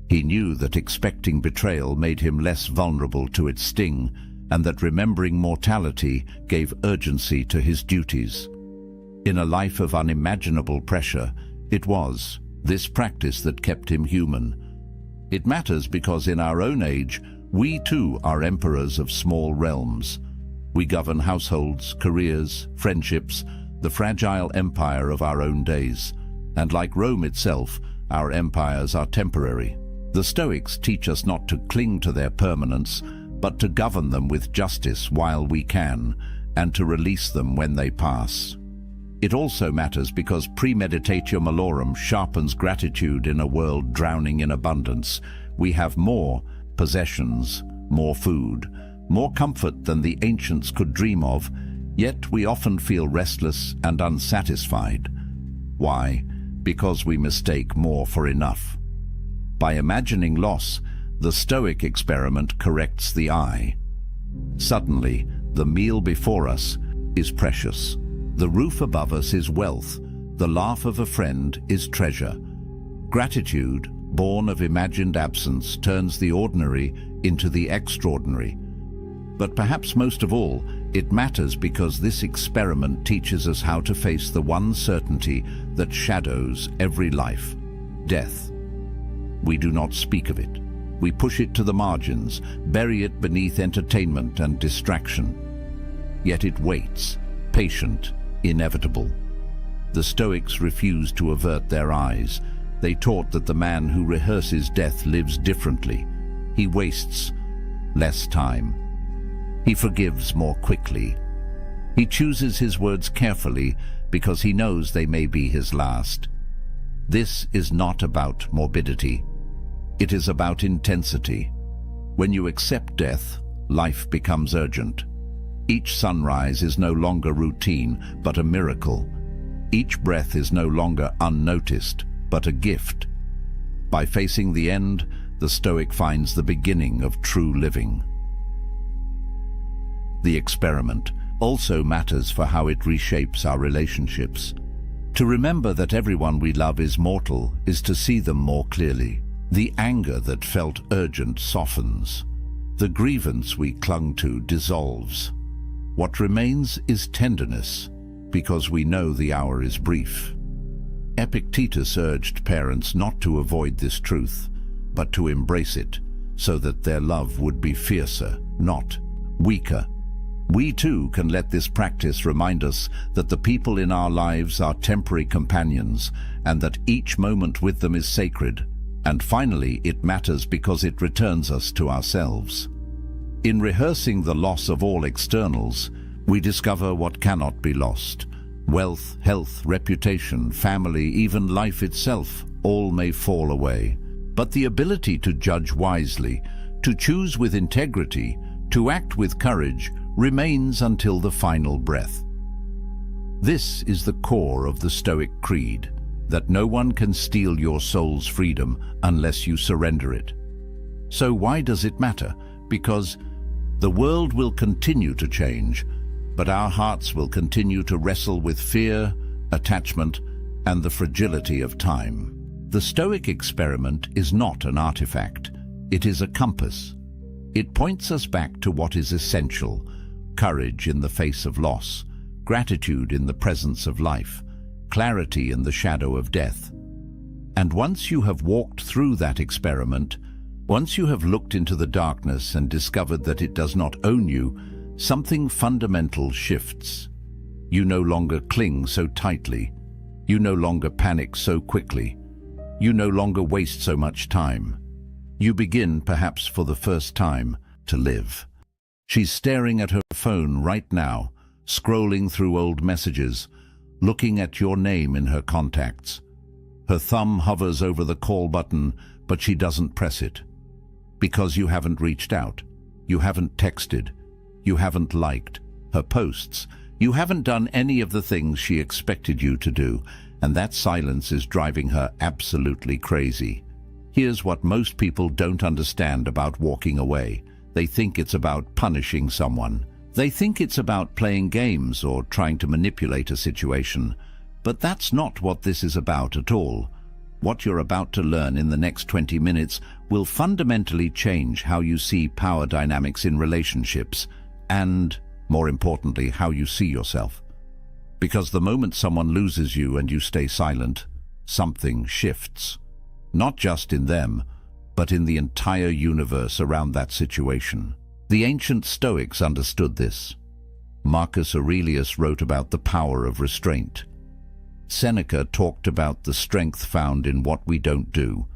He knew that expecting betrayal made him less vulnerable to its sting, and that remembering mortality gave urgency to his duties. In a life of unimaginable pressure, it was this practice that kept him human. It matters because in our own age, we too are emperors of small realms. We govern households, careers, friendships, the fragile empire of our own days. And like Rome itself, our empires are temporary. The Stoics teach us not to cling to their permanence, but to govern them with justice while we can, and to release them when they pass. It also matters because premeditatio malorum sharpens gratitude in a world drowning in abundance. We have more possessions, more food, more comfort than the ancients could dream of, yet we often feel restless and unsatisfied. Why? Because we mistake more for enough. By imagining loss, the Stoic experiment corrects the eye. Suddenly, the meal before us is precious. The roof above us is wealth. The laugh of a friend is treasure. Gratitude, born of imagined absence, turns the ordinary into the extraordinary. But perhaps most of all, it matters because this experiment teaches us how to face the one certainty that shadows every life: death. We do not speak of it. We push it to the margins, bury it beneath entertainment and distraction. Yet it waits, patient, inevitable. The Stoics refused to avert their eyes. They taught that the man who rehearses death lives differently. He wastes less time. He forgives more quickly. He chooses his words carefully because he knows they may be his last. This is not about morbidity. It is about intensity. When you accept death, life becomes urgent. Each sunrise is no longer routine, but a miracle. Each breath is no longer unnoticed, but a gift. By facing the end, the Stoic finds the beginning of true living. The experiment also matters for how it reshapes our relationships. To remember that everyone we love is mortal is to see them more clearly. The anger that felt urgent softens. The grievance we clung to dissolves. What remains is tenderness, because we know the hour is brief. Epictetus urged parents not to avoid this truth, but to embrace it, so that their love would be fiercer, not weaker. We too can let this practice remind us that the people in our lives are temporary companions and that each moment with them is sacred. And finally, it matters because it returns us to ourselves. In rehearsing the loss of all externals, we discover what cannot be lost. Wealth, health, reputation, family, even life itself, all may fall away. But the ability to judge wisely, to choose with integrity, to act with courage, remains until the final breath. This is the core of the Stoic creed, that no one can steal your soul's freedom unless you surrender it. So why does it matter? Because the world will continue to change, but our hearts will continue to wrestle with fear, attachment, and the fragility of time. The Stoic experiment is not an artifact. It is a compass. It points us back to what is essential: courage in the face of loss, gratitude in the presence of life, clarity in the shadow of death. And once you have walked through that experiment, once you have looked into the darkness and discovered that it does not own you, something fundamental shifts. You no longer cling so tightly. You no longer panic so quickly. You no longer waste so much time. You begin, perhaps for the first time, to live. She's staring at her phone right now, scrolling through old messages, looking at your name in her contacts. Her thumb hovers over the call button, but she doesn't press it. Because you haven't reached out. You haven't texted. You haven't liked her posts. You haven't done any of the things she expected you to do, and that silence is driving her absolutely crazy. Here's what most people don't understand about walking away. They think it's about punishing someone. They think it's about playing games or trying to manipulate a situation. But that's not what this is about at all. What you're about to learn in the next 20 minutes will fundamentally change how you see power dynamics in relationships and, more importantly, how you see yourself. Because the moment someone loses you and you stay silent, something shifts. Not just in them, but in the entire universe around that situation. The ancient Stoics understood this. Marcus Aurelius wrote about the power of restraint. Seneca talked about the strength found in what we don't do.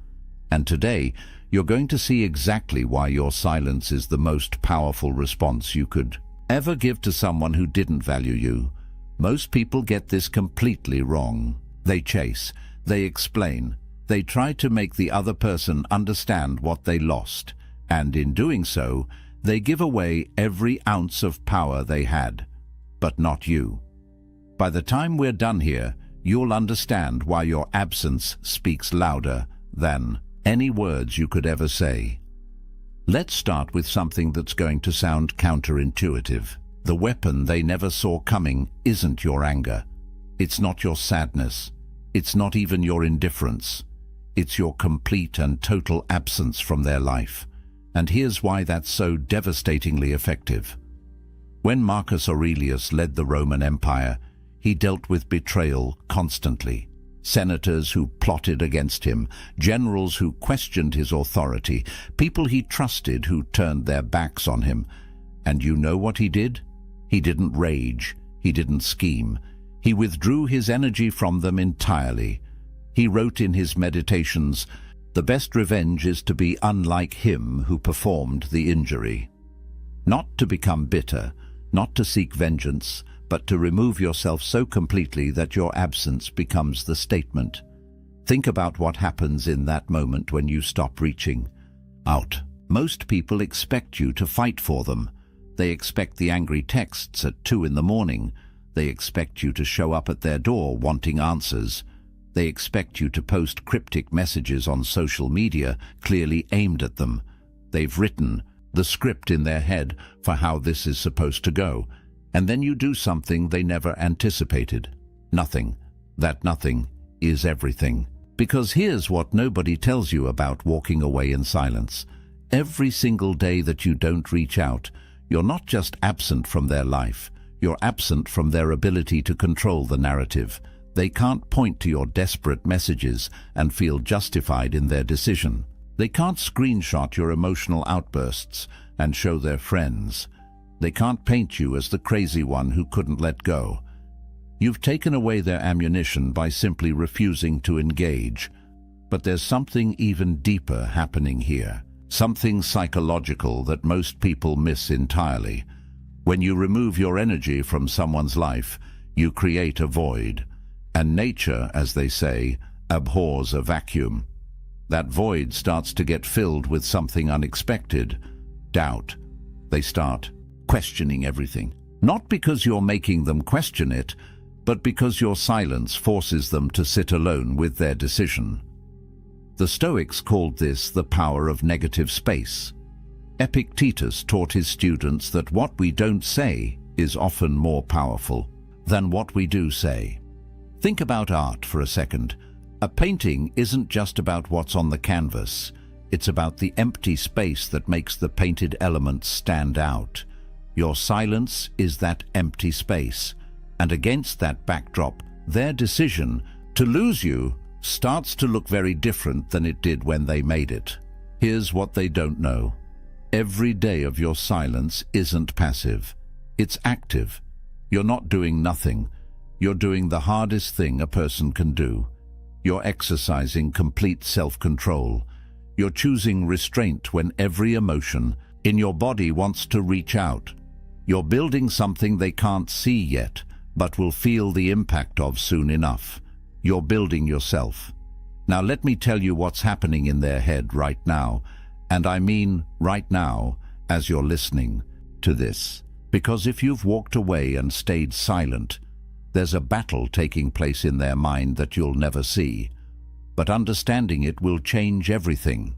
And today, you're going to see exactly why your silence is the most powerful response you could ever give to someone who didn't value you. Most people get this completely wrong. They chase, they explain, they try to make the other person understand what they lost, and in doing so, they give away every ounce of power they had, but not you. By the time we're done here, you'll understand why your absence speaks louder than any words you could ever say. Let's start with something that's going to sound counterintuitive. The weapon they never saw coming isn't your anger. It's not your sadness. It's not even your indifference. It's your complete and total absence from their life. And here's why that's so devastatingly effective. When Marcus Aurelius led the Roman Empire, he dealt with betrayal constantly. Senators who plotted against him, generals who questioned his authority, people he trusted who turned their backs on him. And you know what he did? He didn't rage. He didn't scheme. He withdrew his energy from them entirely. He wrote in his meditations, "The best revenge is to be unlike him who performed the injury." Not to become bitter, not to seek vengeance, but to remove yourself so completely that your absence becomes the statement. Think about what happens in that moment when you stop reaching out. Most people expect you to fight for them. They expect the angry texts at 2 in the morning. They expect you to show up at their door wanting answers. They expect you to post cryptic messages on social media clearly aimed at them. They've written the script in their head for how this is supposed to go. And then you do something they never anticipated. Nothing. That nothing is everything. Because here's what nobody tells you about walking away in silence. Every single day that you don't reach out, you're not just absent from their life, you're absent from their ability to control the narrative. They can't point to your desperate messages and feel justified in their decision. They can't screenshot your emotional outbursts and show their friends. They can't paint you as the crazy one who couldn't let go. You've taken away their ammunition by simply refusing to engage. But there's something even deeper happening here. Something psychological that most people miss entirely. When you remove your energy from someone's life, you create a void. And nature, as they say, abhors a vacuum. That void starts to get filled with something unexpected. Doubt. They start questioning everything. Not because you're making them question it, but because your silence forces them to sit alone with their decision. The Stoics called this the power of negative space. Epictetus taught his students that what we don't say is often more powerful than what we do say. Think about art for a second. A painting isn't just about what's on the canvas. It's about the empty space that makes the painted elements stand out. Your silence is that empty space. And against that backdrop, their decision to lose you starts to look very different than it did when they made it. Here's what they don't know. Every day of your silence isn't passive. It's active. You're not doing nothing. You're doing the hardest thing a person can do. You're exercising complete self-control. You're choosing restraint when every emotion in your body wants to reach out. You're building something they can't see yet, but will feel the impact of soon enough. You're building yourself. Now let me tell you what's happening in their head right now, and I mean right now as you're listening to this. Because if you've walked away and stayed silent, there's a battle taking place in their mind that you'll never see. But understanding it will change everything.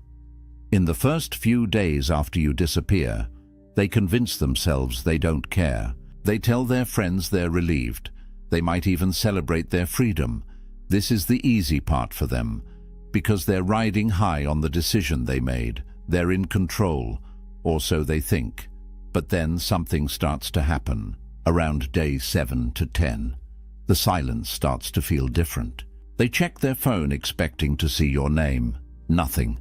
In the first few days after you disappear, they convince themselves they don't care. They tell their friends they're relieved. They might even celebrate their freedom. This is the easy part for them, because they're riding high on the decision they made. They're in control, or so they think. But then something starts to happen. Around day 7 to 10, the silence starts to feel different. They check their phone expecting to see your name. Nothing.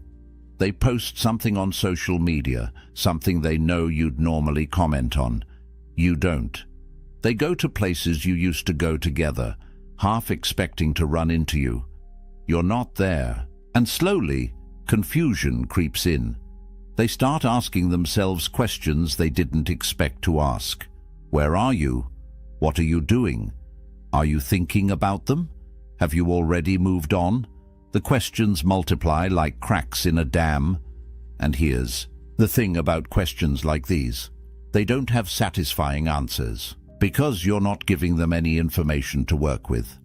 They post something on social media, something they know you'd normally comment on. You don't. They go to places you used to go together, half expecting to run into you. You're not there. And slowly, confusion creeps in. They start asking themselves questions they didn't expect to ask. Where are you? What are you doing? Are you thinking about them? Have you already moved on? The questions multiply like cracks in a dam. And here's the thing about questions like these. They don't have satisfying answers, because you're not giving them any information to work with.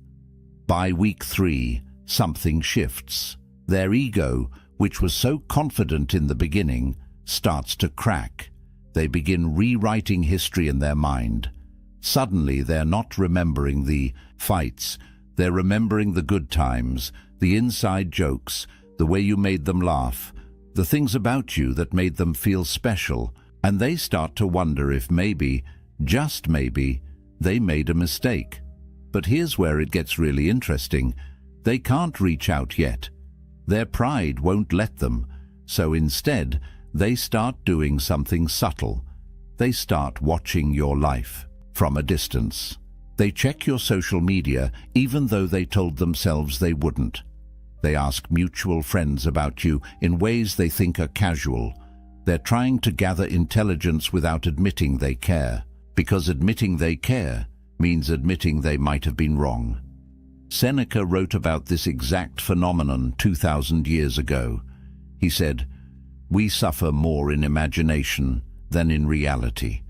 By week 3, something shifts. Their ego, which was so confident in the beginning, starts to crack. They begin rewriting history in their mind. Suddenly, they're not remembering the fights. They're remembering the good times, the inside jokes, the way you made them laugh, the things about you that made them feel special. And they start to wonder if maybe, just maybe, they made a mistake. But here's where it gets really interesting. They can't reach out yet. Their pride won't let them. So instead, they start doing something subtle. They start watching your life from a distance. They check your social media even though they told themselves they wouldn't. They ask mutual friends about you in ways they think are casual. They're trying to gather intelligence without admitting they care, because admitting they care means admitting they might have been wrong. Seneca wrote about this exact phenomenon 2,000 years ago. He said, "We suffer more in imagination than in reality."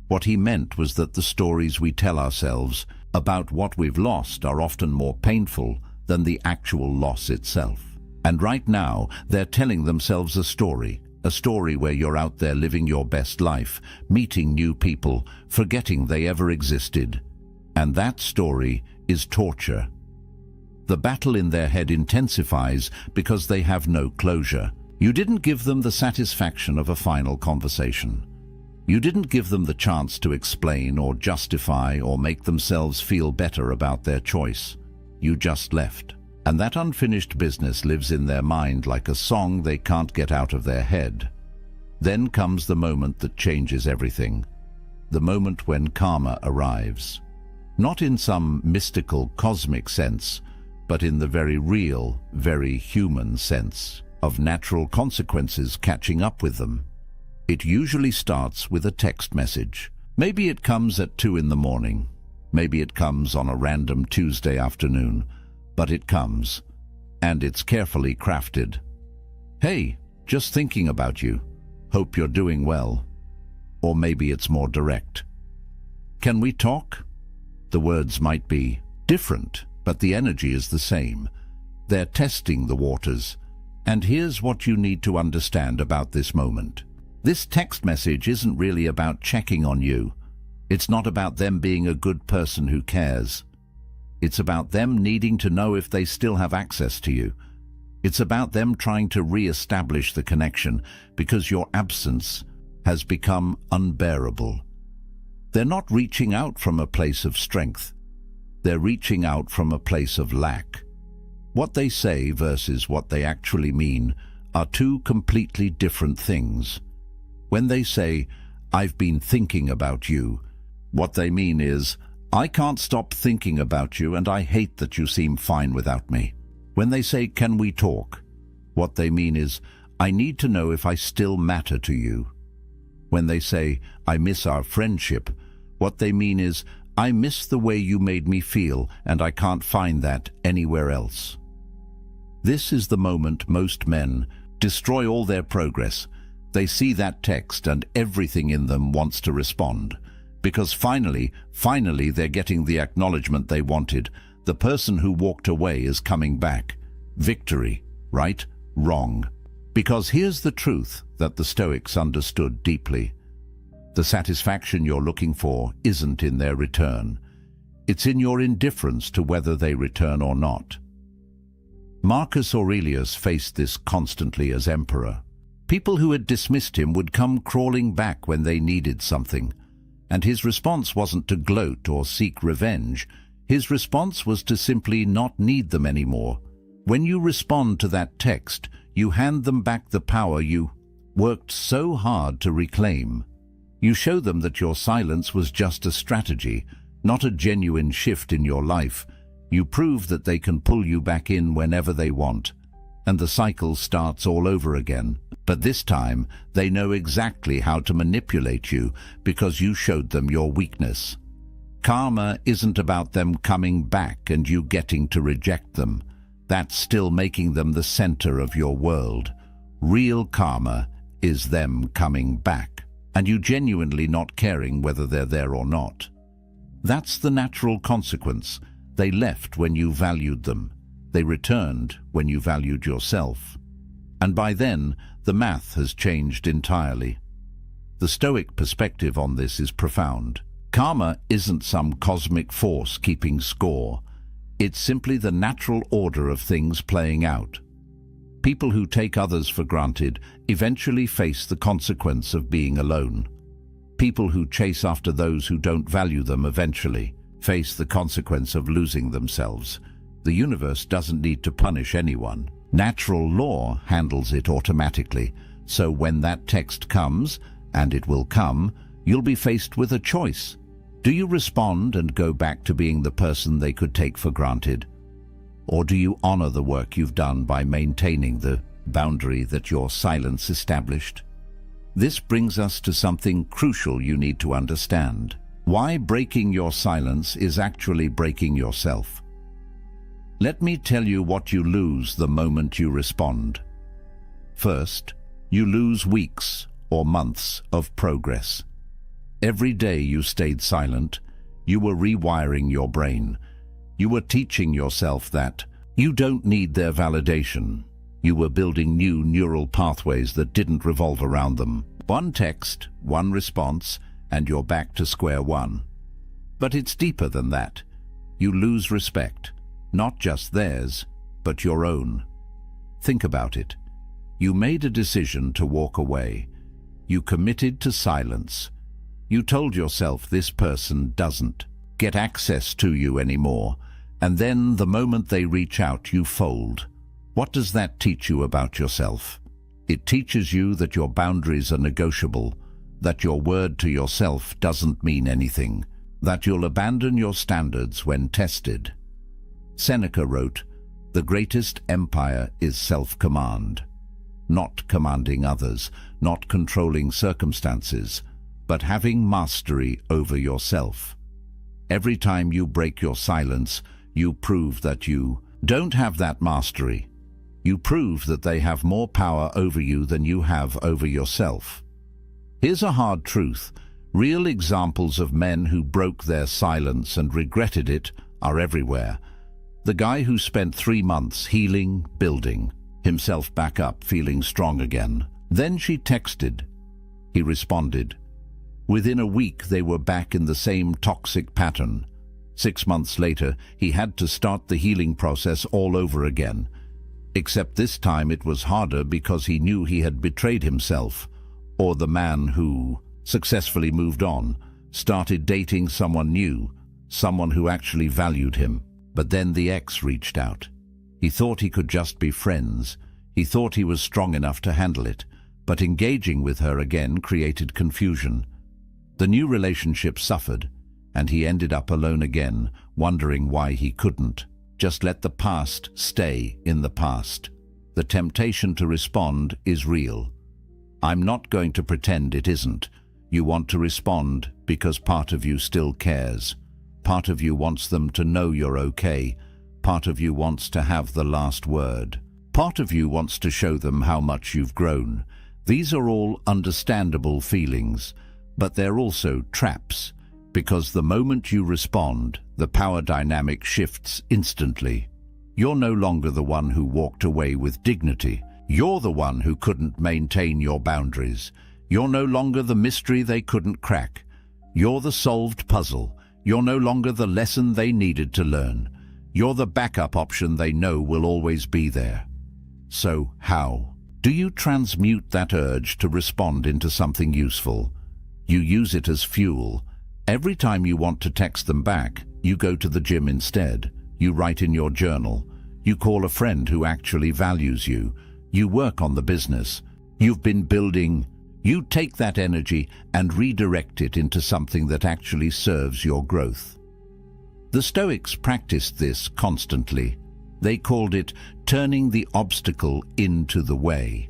What he meant was that the stories we tell ourselves about what we've lost are often more painful than the actual loss itself. And right now, they're telling themselves a story where you're out there living your best life, meeting new people, forgetting they ever existed. And that story is torture. The battle in their head intensifies because they have no closure. You didn't give them the satisfaction of a final conversation. You didn't give them the chance to explain or justify or make themselves feel better about their choice. You just left. And that unfinished business lives in their mind like a song they can't get out of their head. Then comes the moment that changes everything. The moment when karma arrives. Not in some mystical, cosmic sense, but in the very real, very human sense of natural consequences catching up with them. It usually starts with a text message. Maybe it comes at 2 in the morning. Maybe it comes on a random Tuesday afternoon. But it comes, and it's carefully crafted. Hey, just thinking about you. Hope you're doing well. Or maybe it's more direct. Can we talk? The words might be different, but the energy is the same. They're testing the waters. And here's what you need to understand about this moment. This text message isn't really about checking on you. It's not about them being a good person who cares. It's about them needing to know if they still have access to you. It's about them trying to re-establish the connection because your absence has become unbearable. They're not reaching out from a place of strength. They're reaching out from a place of lack. What they say versus what they actually mean are two completely different things. When they say, "I've been thinking about you," what they mean is, "I can't stop thinking about you and I hate that you seem fine without me." When they say, "Can we talk?" what they mean is, "I need to know if I still matter to you." When they say, "I miss our friendship," what they mean is, "I miss the way you made me feel and I can't find that anywhere else." This is the moment most men destroy all their progress. They see that text and everything in them wants to respond. Because finally they're getting the acknowledgement they wanted. The person who walked away is coming back. Victory, right? Wrong. Because here's the truth that the Stoics understood deeply. The satisfaction you're looking for isn't in their return. It's in your indifference to whether they return or not. Marcus Aurelius faced this constantly as emperor. People who had dismissed him would come crawling back when they needed something. And his response wasn't to gloat or seek revenge. His response was to simply not need them anymore. When you respond to that text, you hand them back the power you worked so hard to reclaim. You show them that your silence was just a strategy, not a genuine shift in your life. You prove that they can pull you back in whenever they want. And the cycle starts all over again. But this time, they know exactly how to manipulate you because you showed them your weakness. Karma isn't about them coming back and you getting to reject them. That's still making them the center of your world. Real karma is them coming back, and you genuinely not caring whether they're there or not. That's the natural consequence. They left when you valued them. They returned when you valued yourself. And by then, the math has changed entirely. The Stoic perspective on this is profound. Karma isn't some cosmic force keeping score. It's simply the natural order of things playing out. People who take others for granted eventually face the consequence of being alone. People who chase after those who don't value them eventually face the consequence of losing themselves. The universe doesn't need to punish anyone. Natural law handles it automatically. So when that text comes, and it will come, you'll be faced with a choice. Do you respond and go back to being the person they could take for granted? Or do you honor the work you've done by maintaining the boundary that your silence established? This brings us to something crucial you need to understand. Why breaking your silence is actually breaking yourself. Let me tell you what you lose the moment you respond. First, you lose weeks or months of progress. Every day you stayed silent, you were rewiring your brain. You were teaching yourself that you don't need their validation. You were building new neural pathways that didn't revolve around them. One text, one response, and you're back to square one. But it's deeper than that. You lose respect, not just theirs, but your own. Think about it. You made a decision to walk away. You committed to silence. You told yourself this person doesn't get access to you anymore, And then the moment they reach out, you fold. What does that teach you about yourself? It teaches you that your boundaries are negotiable, that your word to yourself doesn't mean anything, that you'll abandon your standards when tested. Seneca wrote, "The greatest empire is self-command." Not commanding others, not controlling circumstances, but having mastery over yourself. Every time you break your silence, you prove that you don't have that mastery. You prove that they have more power over you than you have over yourself. Here's a hard truth. Real examples of men who broke their silence and regretted it are everywhere. The guy who spent 3 months healing, building himself back up, feeling strong again. Then she texted. He responded. Within a week, they were back in the same toxic pattern. 6 months later, he had to start the healing process all over again. Except this time it was harder because he knew he had betrayed himself, or the man who successfully moved on, started dating someone new, someone who actually valued him. But then the ex reached out. He thought he could just be friends. He thought he was strong enough to handle it, but engaging with her again created confusion. The new relationship suffered, and he ended up alone again, wondering why he couldn't just let the past stay in the past. The temptation to respond is real. I'm not going to pretend it isn't. You want to respond because part of you still cares. Part of you wants them to know you're okay. Part of you wants to have the last word. Part of you wants to show them how much you've grown. These are all understandable feelings, but they're also traps, because the moment you respond, the power dynamic shifts instantly. You're no longer the one who walked away with dignity. You're the one who couldn't maintain your boundaries. You're no longer the mystery they couldn't crack. You're the solved puzzle. You're no longer the lesson they needed to learn. You're the backup option they know will always be there. So how? Do you transmute that urge to respond into something useful? You use it as fuel. Every time you want to text them back, you go to the gym instead. You write in your journal. You call a friend who actually values you. You work on the business you've been building. You take that energy and redirect it into something that actually serves your growth. The Stoics practiced this constantly. They called it turning the obstacle into the way.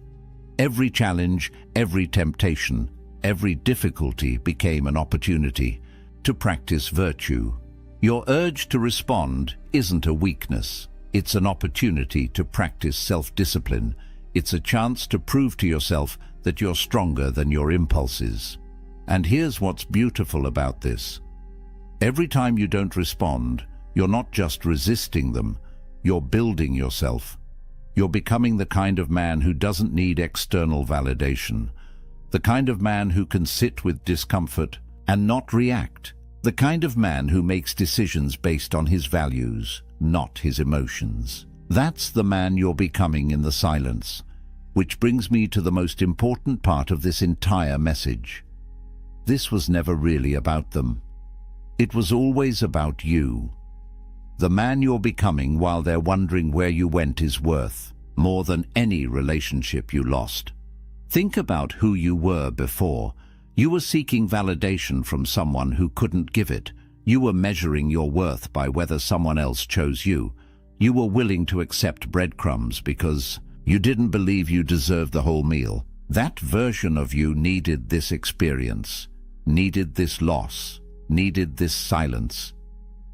Every challenge, every temptation, every difficulty became an opportunity to practice virtue. Your urge to respond isn't a weakness. It's an opportunity to practice self-discipline. It's a chance to prove to yourself that you're stronger than your impulses. And here's what's beautiful about this. Every time you don't respond, you're not just resisting them, you're building yourself. You're becoming the kind of man who doesn't need external validation, the kind of man who can sit with discomfort and not react, the kind of man who makes decisions based on his values, not his emotions. That's the man you're becoming in the silence, which brings me to the most important part of this entire message. This was never really about them. It was always about you. The man you're becoming while they're wondering where you went is worth more than any relationship you lost. Think about who you were before. You were seeking validation from someone who couldn't give it. You were measuring your worth by whether someone else chose you. You were willing to accept breadcrumbs because you didn't believe you deserved the whole meal. That version of you needed this experience, needed this loss, needed this silence.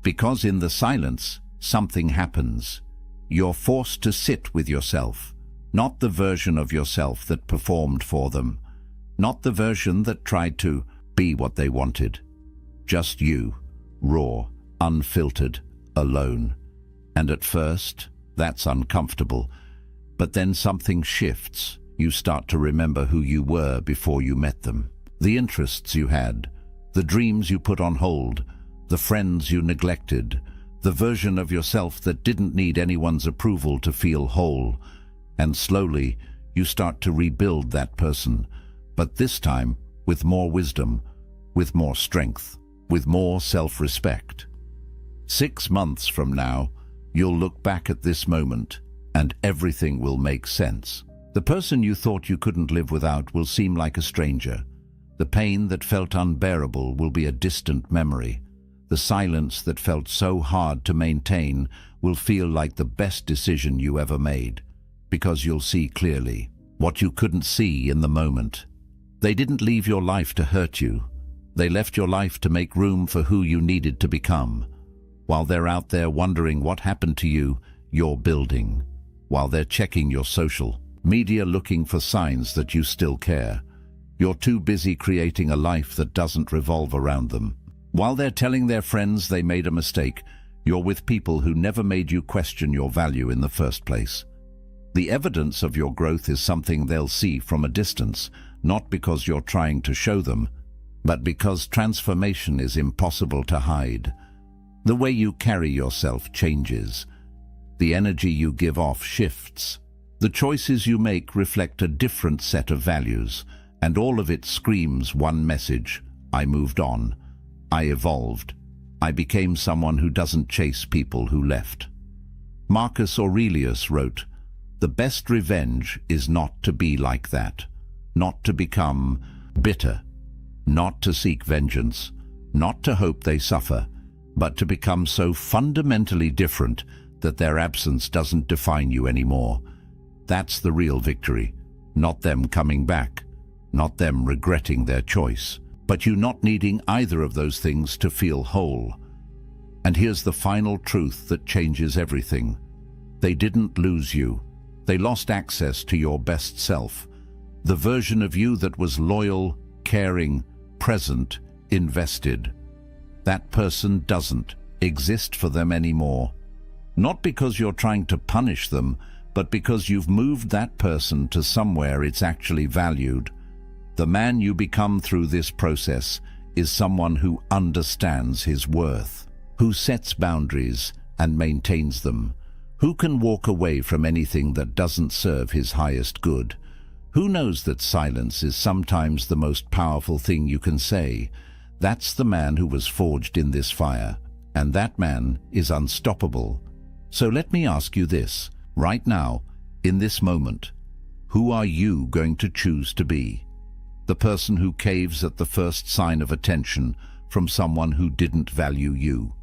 Because in the silence, something happens. You're forced to sit with yourself, not the version of yourself that performed for them, not the version that tried to be what they wanted. Just you, raw, unfiltered, alone. And at first, that's uncomfortable. But then something shifts. You start to remember who you were before you met them. The interests you had, the dreams you put on hold, the friends you neglected, the version of yourself that didn't need anyone's approval to feel whole. And slowly, you start to rebuild that person, but this time with more wisdom, with more strength, with more self-respect. 6 months from now, you'll look back at this moment and everything will make sense. The person you thought you couldn't live without will seem like a stranger. The pain that felt unbearable will be a distant memory. The silence that felt so hard to maintain will feel like the best decision you ever made, because you'll see clearly what you couldn't see in the moment. They didn't leave your life to hurt you. They left your life to make room for who you needed to become. While they're out there wondering what happened to you, you're building. While they're checking your social media looking for signs that you still care, you're too busy creating a life that doesn't revolve around them. While they're telling their friends they made a mistake, you're with people who never made you question your value in the first place. The evidence of your growth is something they'll see from a distance, not because you're trying to show them, but because transformation is impossible to hide. The way you carry yourself changes. The energy you give off shifts. The choices you make reflect a different set of values, and all of it screams one message: I moved on. I evolved. I became someone who doesn't chase people who left. Marcus Aurelius wrote, "The best revenge is not to be like that, not to become bitter, not to seek vengeance, not to hope they suffer, but to become so fundamentally different that their absence doesn't define you anymore. That's the real victory, not them coming back, not them regretting their choice, but you not needing either of those things to feel whole." And here's the final truth that changes everything. They didn't lose you. They lost access to your best self, the version of you that was loyal, caring, present, invested. That person doesn't exist for them anymore. Not because you're trying to punish them, but because you've moved that person to somewhere it's actually valued. The man you become through this process is someone who understands his worth, who sets boundaries and maintains them, who can walk away from anything that doesn't serve his highest good, who knows that silence is sometimes the most powerful thing you can say. That's the man who was forged in this fire, and that man is unstoppable. So let me ask you this, right now, in this moment, who are you going to choose to be? The person who caves at the first sign of attention from someone who didn't value you?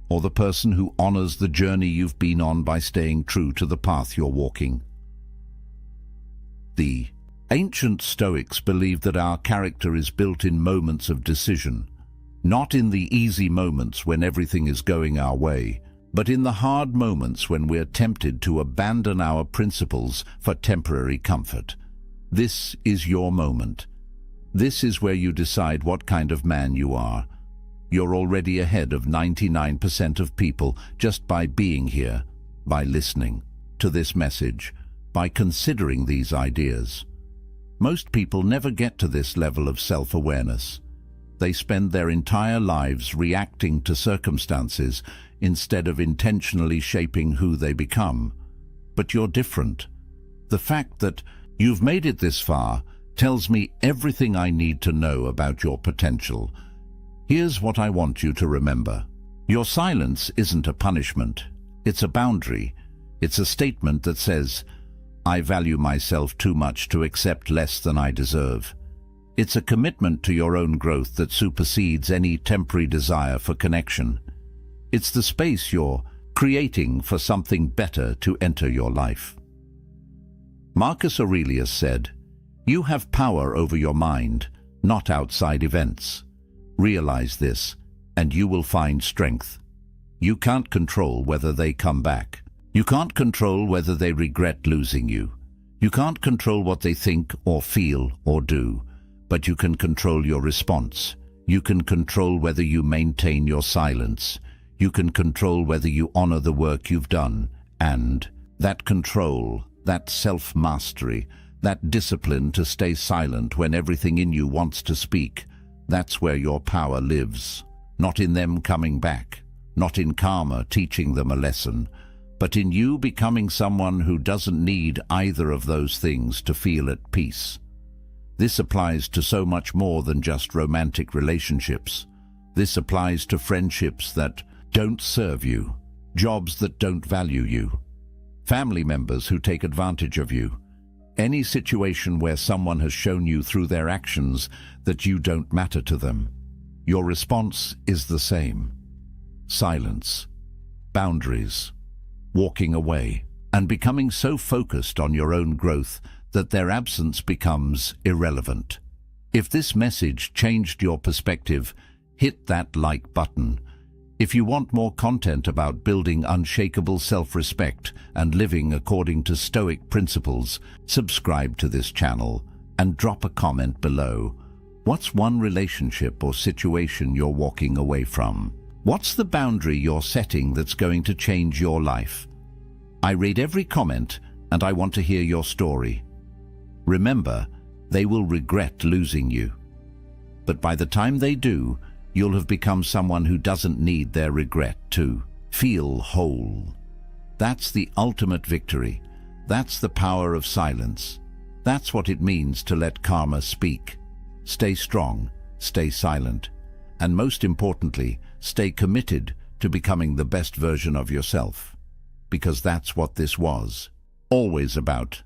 Or the person who honors the journey you've been on by staying true to the path you're walking? The ancient Stoics believed that our character is built in moments of decision, not in the easy moments when everything is going our way, but in the hard moments when we're tempted to abandon our principles for temporary comfort. This is your moment. This is where you decide what kind of man you are. You're already ahead of 99% of people just by being here, by listening to this message, by considering these ideas. Most people never get to this level of self-awareness. They spend their entire lives reacting to circumstances instead of intentionally shaping who they become. But you're different. The fact that you've made it this far tells me everything I need to know about your potential. Here's what I want you to remember. Your silence isn't a punishment. It's a boundary. It's a statement that says, I value myself too much to accept less than I deserve. It's a commitment to your own growth that supersedes any temporary desire for connection. It's the space you're creating for something better to enter your life. Marcus Aurelius said, "You have power over your mind, not outside events. Realize this, and you will find strength. You can't control whether they come back. You can't control whether they regret losing you. You can't control what they think or feel or do, but you can control your response. You can control whether you maintain your silence. You can control whether you honor the work you've done, and that control, that self-mastery, that discipline to stay silent when everything in you wants to speak, that's where your power lives. Not in them coming back, not in karma teaching them a lesson, but in you becoming someone who doesn't need either of those things to feel at peace. This applies to so much more than just romantic relationships. This applies to friendships that don't serve you, jobs that don't value you, family members who take advantage of you, any situation where someone has shown you through their actions that you don't matter to them. Your response is the same. Silence, boundaries, walking away, and becoming so focused on your own growth that their absence becomes irrelevant. If this message changed your perspective, hit that like button. If you want more content about building unshakable self-respect and living according to Stoic principles, subscribe to this channel and drop a comment below. What's one relationship or situation you're walking away from? What's the boundary you're setting that's going to change your life? I read every comment and I want to hear your story. Remember, they will regret losing you. But by the time they do, you'll have become someone who doesn't need their regret to feel whole. That's the ultimate victory. That's the power of silence. That's what it means to let karma speak. Stay strong, stay silent, and most importantly, stay committed to becoming the best version of yourself. Because that's what this was always about.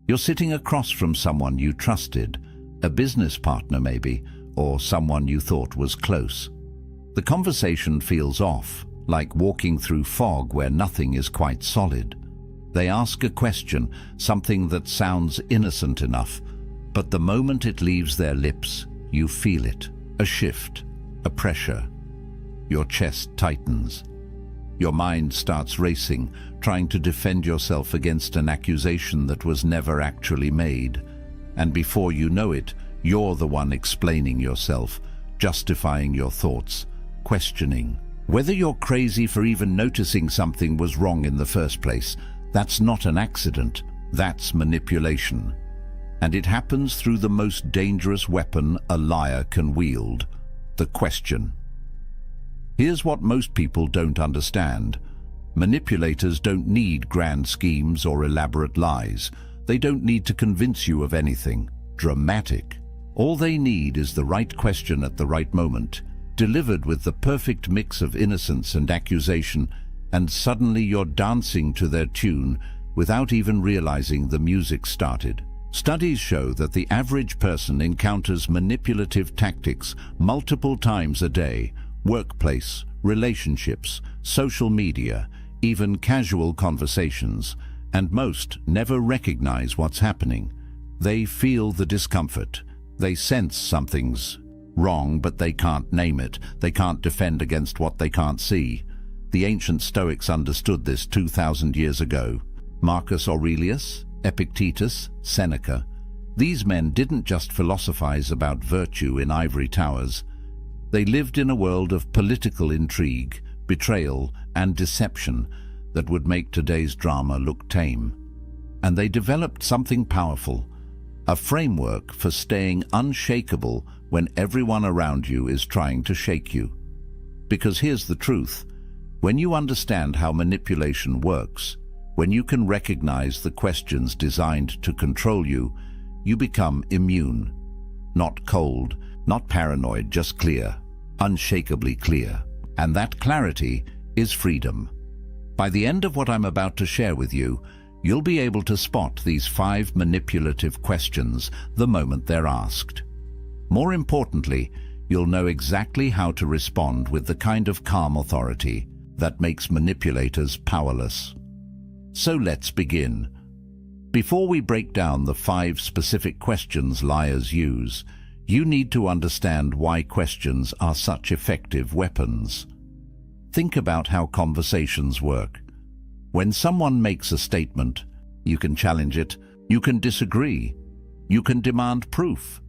You're sitting across from someone you trusted, a business partner maybe, or someone you thought was close. The conversation feels off, like walking through fog where nothing is quite solid. They ask a question, something that sounds innocent enough, but the moment it leaves their lips, you feel it, a shift, a pressure. Your chest tightens. Your mind starts racing, trying to defend yourself against an accusation that was never actually made. And before you know it, you're the one explaining yourself, justifying your thoughts, questioning whether you're crazy for even noticing something was wrong in the first place. That's not an accident, that's manipulation. And it happens through the most dangerous weapon a liar can wield, the question. Here's what most people don't understand. Manipulators don't need grand schemes or elaborate lies. They don't need to convince you of anything dramatic. All they need is the right question at the right moment, delivered with the perfect mix of innocence and accusation, and suddenly you're dancing to their tune without even realizing the music started. Studies show that the average person encounters manipulative tactics multiple times a day: workplace, relationships, social media, even casual conversations, and most never recognize what's happening. They feel the discomfort. They sense something's wrong, but they can't name it. They can't defend against what they can't see. The ancient Stoics understood this 2,000 years ago. Marcus Aurelius, Epictetus, Seneca. These men didn't just philosophize about virtue in ivory towers. They lived in a world of political intrigue, betrayal, and deception that would make today's drama look tame. And they developed something powerful, a framework for staying unshakable when everyone around you is trying to shake you. Because here's the truth: when you understand how manipulation works, when you can recognize the questions designed to control you, you become immune. Not cold, not paranoid, just clear, unshakably clear. And that clarity is freedom. By the end of what I'm about to share with you, you'll be able to spot these 5 manipulative questions the moment they're asked. More importantly, you'll know exactly how to respond with the kind of calm authority that makes manipulators powerless. So let's begin. Before we break down the 5 specific questions liars use, you need to understand why questions are such effective weapons. Think about how conversations work. When someone makes a statement, you can challenge it, you can disagree, you can demand proof.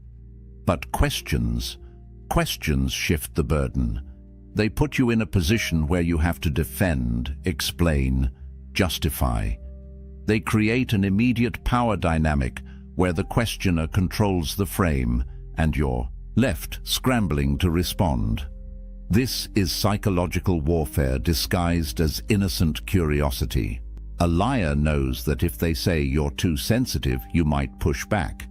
But questions shift the burden. They put you in a position where you have to defend, explain, justify. They create an immediate power dynamic where the questioner controls the frame and you're left scrambling to respond. This is psychological warfare disguised as innocent curiosity. A liar knows that if they say you're too sensitive, you might push back.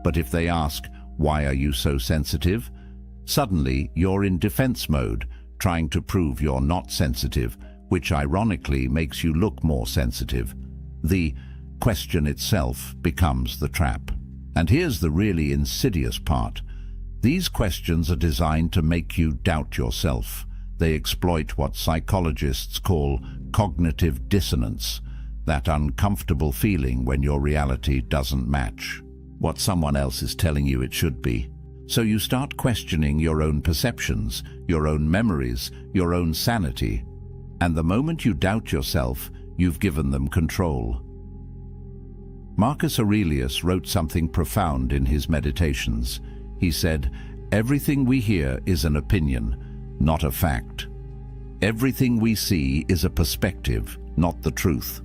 But if they ask, "Why are you so sensitive?" suddenly you're in defense mode, trying to prove you're not sensitive, which ironically makes you look more sensitive. The question itself becomes the trap. And here's the really insidious part. These questions are designed to make you doubt yourself. They exploit what psychologists call cognitive dissonance, that uncomfortable feeling when your reality doesn't match what someone else is telling you it should be. So you start questioning your own perceptions, your own memories, your own sanity. And the moment you doubt yourself, you've given them control. Marcus Aurelius wrote something profound in his Meditations. He said, "Everything we hear is an opinion, not a fact. Everything we see is a perspective, not the truth."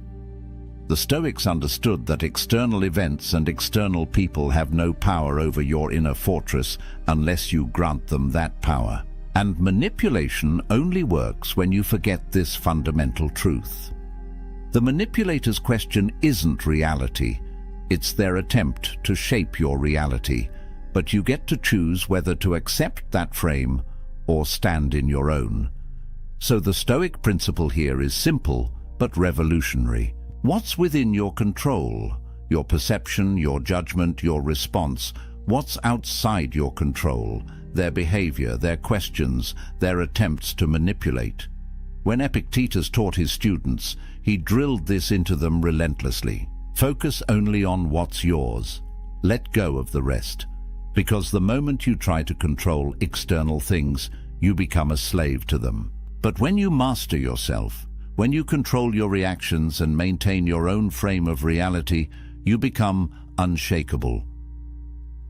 The Stoics understood that external events and external people have no power over your inner fortress unless you grant them that power. And manipulation only works when you forget this fundamental truth. The manipulator's question isn't reality. It's their attempt to shape your reality. But you get to choose whether to accept that frame or stand in your own. So the Stoic principle here is simple but revolutionary. What's within your control? Your perception, your judgment, your response. What's outside your control? Their behavior, their questions, their attempts to manipulate. When Epictetus taught his students, he drilled this into them relentlessly. Focus only on what's yours. Let go of the rest. Because the moment you try to control external things, you become a slave to them. But when you master yourself, when you control your reactions and maintain your own frame of reality, you become unshakable.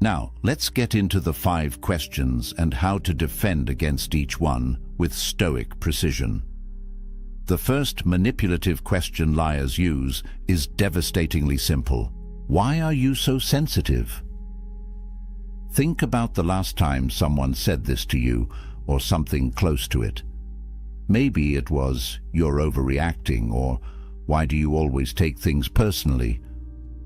Now, let's get into the 5 questions and how to defend against each one with Stoic precision. The first manipulative question liars use is devastatingly simple. Why are you so sensitive? Think about the last time someone said this to you, or something close to it. Maybe it was, "You're overreacting," or "Why do you always take things personally?"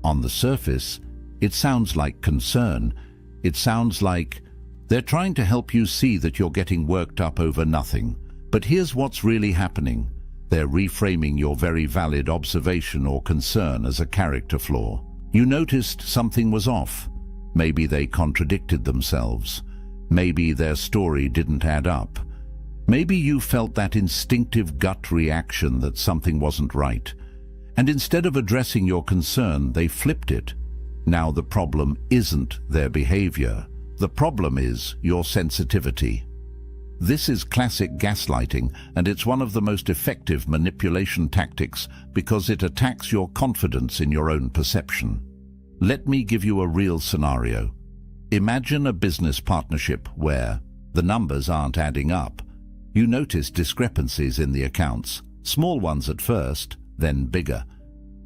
On the surface, it sounds like concern. It sounds like they're trying to help you see that you're getting worked up over nothing. But here's what's really happening. They're reframing your very valid observation or concern as a character flaw. You noticed something was off. Maybe they contradicted themselves. Maybe their story didn't add up. Maybe you felt that instinctive gut reaction that something wasn't right. And instead of addressing your concern, they flipped it. Now the problem isn't their behavior. The problem is your sensitivity. This is classic gaslighting, and it's one of the most effective manipulation tactics because it attacks your confidence in your own perception. Let me give you a real scenario. Imagine a business partnership where the numbers aren't adding up. You notice discrepancies in the accounts, small ones at first, then bigger.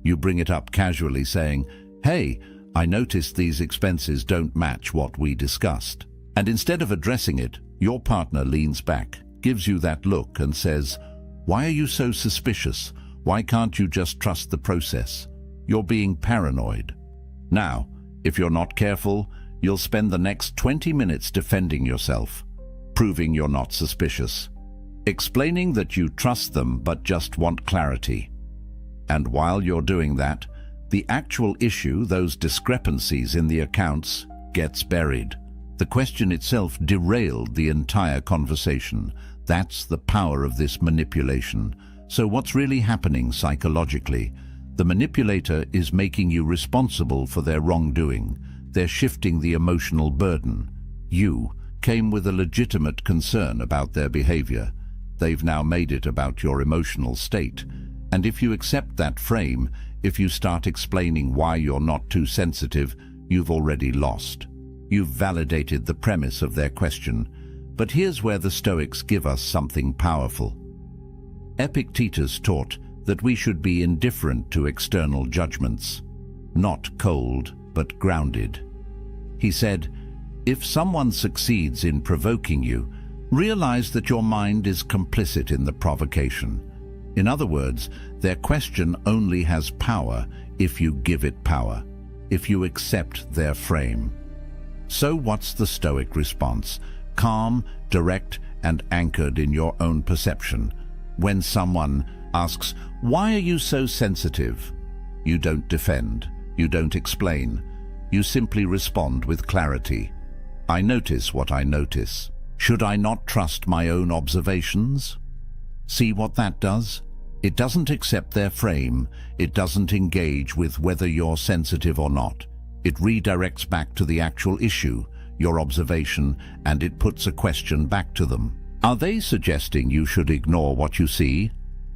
You bring it up casually saying, "Hey, I noticed these expenses don't match what we discussed." And instead of addressing it, your partner leans back, gives you that look and says, "Why are you so suspicious? Why can't you just trust the process? You're being paranoid." Now, if you're not careful, you'll spend the next 20 minutes defending yourself, proving you're not suspicious, explaining that you trust them but just want clarity. And while you're doing that, the actual issue, those discrepancies in the accounts, gets buried. The question itself derailed the entire conversation. That's the power of this manipulation. So what's really happening psychologically? The manipulator is making you responsible for their wrongdoing. They're shifting the emotional burden. You came with a legitimate concern about their behavior. They've now made it about your emotional state. And if you accept that frame, if you start explaining why you're not too sensitive, you've already lost. You've validated the premise of their question. But here's where the Stoics give us something powerful. Epictetus taught that we should be indifferent to external judgments, not cold but grounded. He said, if someone succeeds in provoking you, realize that your mind is complicit in the provocation. In other words, their question only has power if you give it power, if you accept their frame. So what's the Stoic response? Calm, direct, and anchored in your own perception. When someone asks, "Why are you so sensitive?" you don't defend, you don't explain, you simply respond with clarity. "I notice what I notice. Should I not trust my own observations?" See what that does? It doesn't accept their frame, it doesn't engage with whether you're sensitive or not. It redirects back to the actual issue, your observation, and it puts a question back to them. Are they suggesting you should ignore what you see?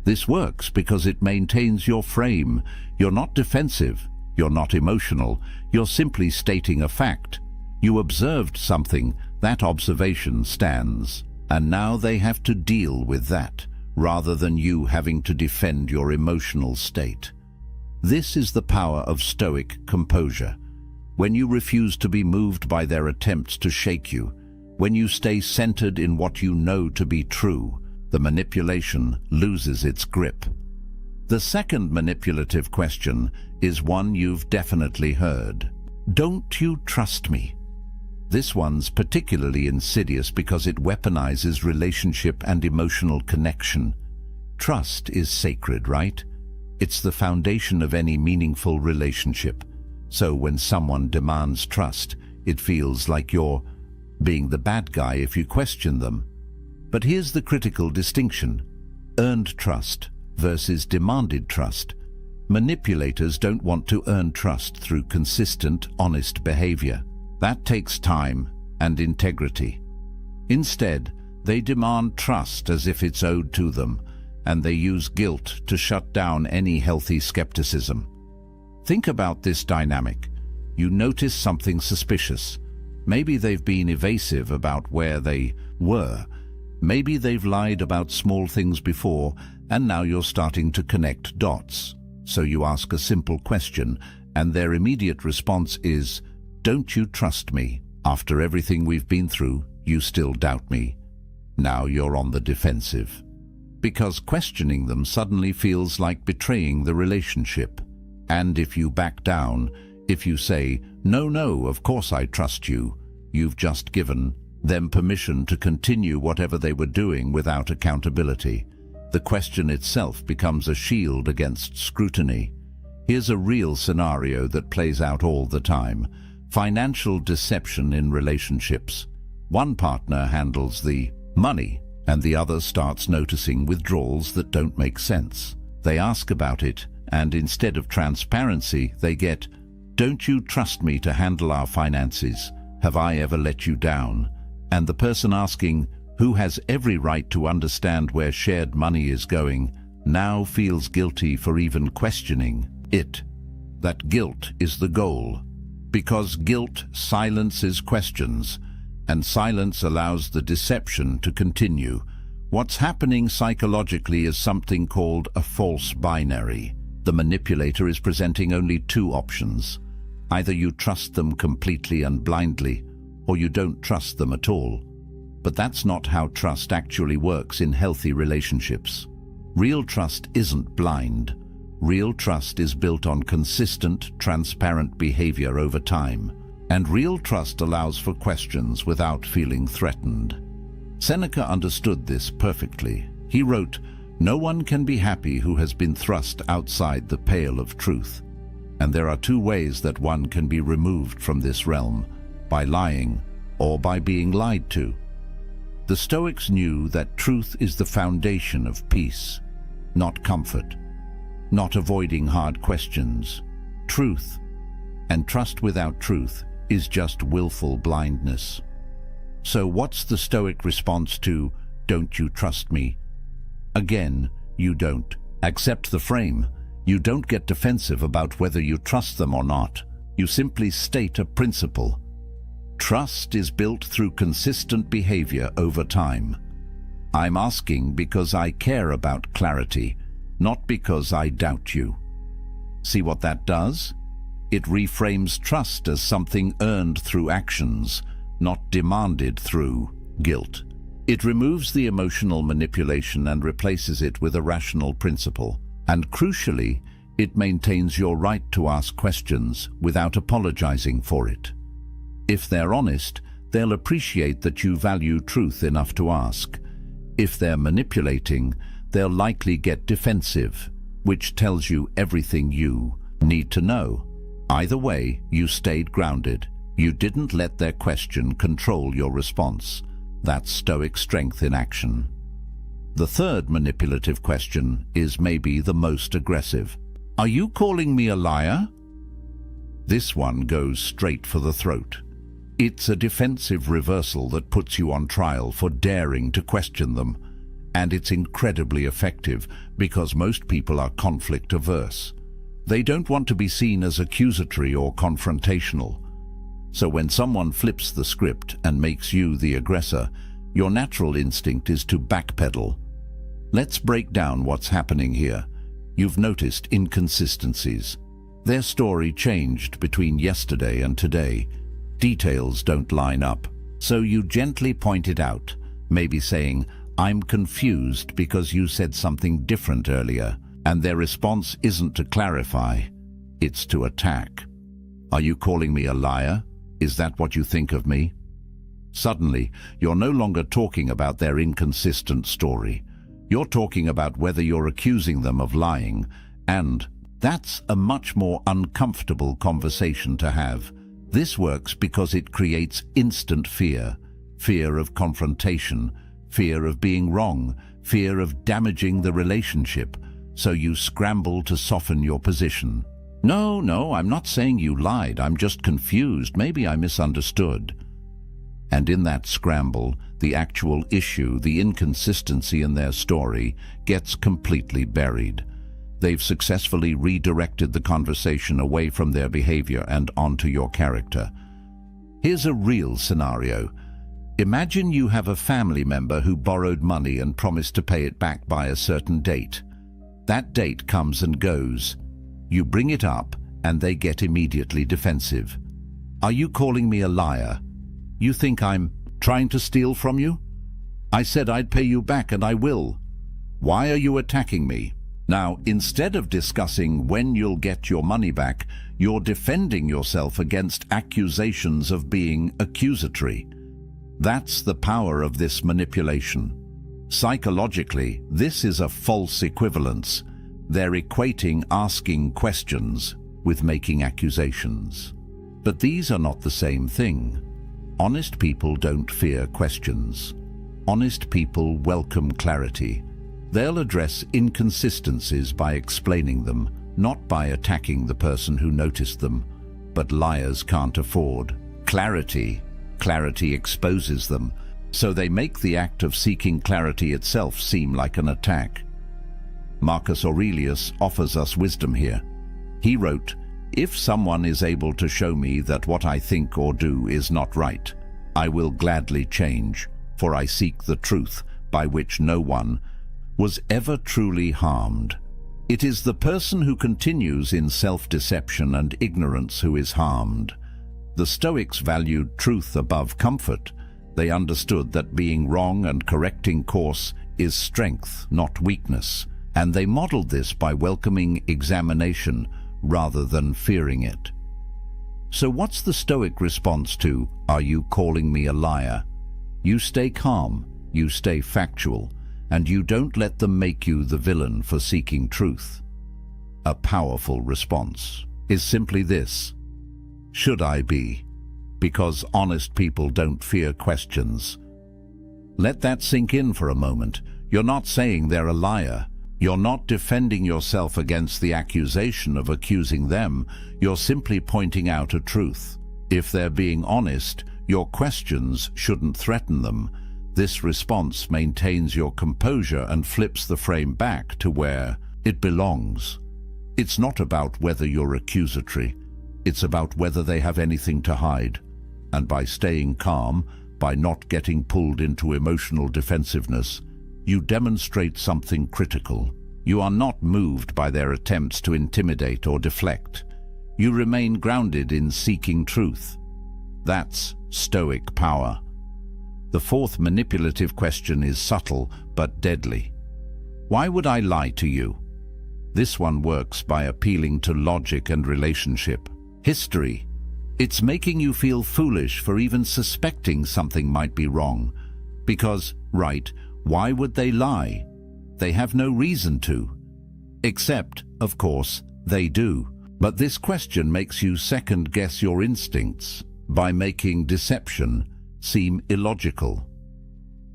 This works because it maintains your frame. You're not defensive, you're not emotional, you're simply stating a fact. You observed something, that observation stands, and now they have to deal with that, rather than you having to defend your emotional state. This is the power of Stoic composure. When you refuse to be moved by their attempts to shake you, when you stay centered in what you know to be true, the manipulation loses its grip. The second manipulative question is one you've definitely heard. Don't you trust me? This one's particularly insidious because it weaponizes relationship and emotional connection. Trust is sacred, right? It's the foundation of any meaningful relationship. So when someone demands trust, it feels like you're being the bad guy if you question them. But here's the critical distinction: earned trust versus demanded trust. Manipulators don't want to earn trust through consistent, honest behavior. That takes time and integrity. Instead, they demand trust as if it's owed to them, and they use guilt to shut down any healthy skepticism. Think about this dynamic. You notice something suspicious. Maybe they've been evasive about where they were. Maybe they've lied about small things before, and now you're starting to connect dots. So you ask a simple question, and their immediate response is, "Don't you trust me? After everything we've been through, you still doubt me." Now you're on the defensive. Because questioning them suddenly feels like betraying the relationship. And if you back down, if you say, no, of course I trust you," you've just given them permission to continue whatever they were doing without accountability. The question itself becomes a shield against scrutiny. Here's a real scenario that plays out all the time. Financial deception in relationships. One partner handles the money, and the other starts noticing withdrawals that don't make sense. They ask about it, and instead of transparency, they get, "Don't you trust me to handle our finances? Have I ever let you down?" And the person asking, who has every right to understand where shared money is going, now feels guilty for even questioning it. That guilt is the goal. Because guilt silences questions, and silence allows the deception to continue. What's happening psychologically is something called a false binary. The manipulator is presenting only two options. Either you trust them completely and blindly, or you don't trust them at all. But that's not how trust actually works in healthy relationships. Real trust isn't blind. Real trust is built on consistent, transparent behavior over time. And real trust allows for questions without feeling threatened. Seneca understood this perfectly. He wrote, "No one can be happy who has been thrust outside the pale of truth." And there are two ways that one can be removed from this realm: by lying or by being lied to. The Stoics knew that truth is the foundation of peace, not comfort, not avoiding hard questions. Truth. And trust without truth is just willful blindness. So what's the Stoic response to, "Don't you trust me"? Again, you don't. Accept the frame. You don't get defensive about whether you trust them or not. You simply state a principle. Trust is built through consistent behavior over time. I'm asking because I care about clarity, not because I doubt you. See what that does? It reframes trust as something earned through actions, not demanded through guilt. It removes the emotional manipulation and replaces it with a rational principle. And crucially, it maintains your right to ask questions without apologizing for it. If they're honest, they'll appreciate that you value truth enough to ask. If they're manipulating, they'll likely get defensive, which tells you everything you need to know. Either way, you stayed grounded. You didn't let their question control your response. That's Stoic strength in action. The third manipulative question is maybe the most aggressive. Are you calling me a liar? This one goes straight for the throat. It's a defensive reversal that puts you on trial for daring to question them, and it's incredibly effective because most people are conflict averse. They don't want to be seen as accusatory or confrontational. So when someone flips the script and makes you the aggressor, your natural instinct is to backpedal. Let's break down what's happening here. You've noticed inconsistencies. Their story changed between yesterday and today. Details don't line up. So you gently point it out, maybe saying, "I'm confused because you said something different earlier." And their response isn't to clarify, it's to attack. Are you calling me a liar? Is that what you think of me? Suddenly, you're no longer talking about their inconsistent story. You're talking about whether you're accusing them of lying, and that's a much more uncomfortable conversation to have. This works because it creates instant fear. Fear of confrontation, fear of being wrong, fear of damaging the relationship. So you scramble to soften your position. No, I'm not saying you lied. I'm just confused. Maybe I misunderstood. And in that scramble, the actual issue, the inconsistency in their story, gets completely buried. They've successfully redirected the conversation away from their behavior and onto your character. Here's a real scenario. Imagine you have a family member who borrowed money and promised to pay it back by a certain date. That date comes and goes. You bring it up, and they get immediately defensive. Are you calling me a liar? You think I'm trying to steal from you? I said I'd pay you back, and I will. Why are you attacking me? Now, instead of discussing when you'll get your money back, you're defending yourself against accusations of being accusatory. That's the power of this manipulation. Psychologically, this is a false equivalence. They're equating asking questions with making accusations. But these are not the same thing. Honest people don't fear questions. Honest people welcome clarity. They'll address inconsistencies by explaining them, not by attacking the person who noticed them. But liars can't afford clarity. Clarity exposes them. So they make the act of seeking clarity itself seem like an attack. Marcus Aurelius offers us wisdom here. He wrote, "If someone is able to show me that what I think or do is not right, I will gladly change, for I seek the truth by which no one was ever truly harmed." It is the person who continues in self-deception and ignorance who is harmed. The Stoics valued truth above comfort. They understood that being wrong and correcting course is strength, not weakness, and they modeled this by welcoming examination rather than fearing it. So what's the Stoic response to, "Are you calling me a liar"? You stay calm, you stay factual, and you don't let them make you the villain for seeking truth. A powerful response is simply this: should I be? Because honest people don't fear questions. Let that sink in for a moment. You're not saying they're a liar. You're not defending yourself against the accusation of accusing them. You're simply pointing out a truth. If they're being honest, your questions shouldn't threaten them. This response maintains your composure and flips the frame back to where it belongs. It's not about whether you're accusatory. It's about whether they have anything to hide. And by staying calm, by not getting pulled into emotional defensiveness, you demonstrate something critical. You are not moved by their attempts to intimidate or deflect. You remain grounded in seeking truth. That's Stoic power. The fourth manipulative question is subtle but deadly. Why would I lie to you? This one works by appealing to logic and relationship. History, It's making you feel foolish for even suspecting something might be wrong. Because, right, why would they lie? They have no reason to. Except, of course, they do. But this question makes you second-guess your instincts by making deception seem illogical.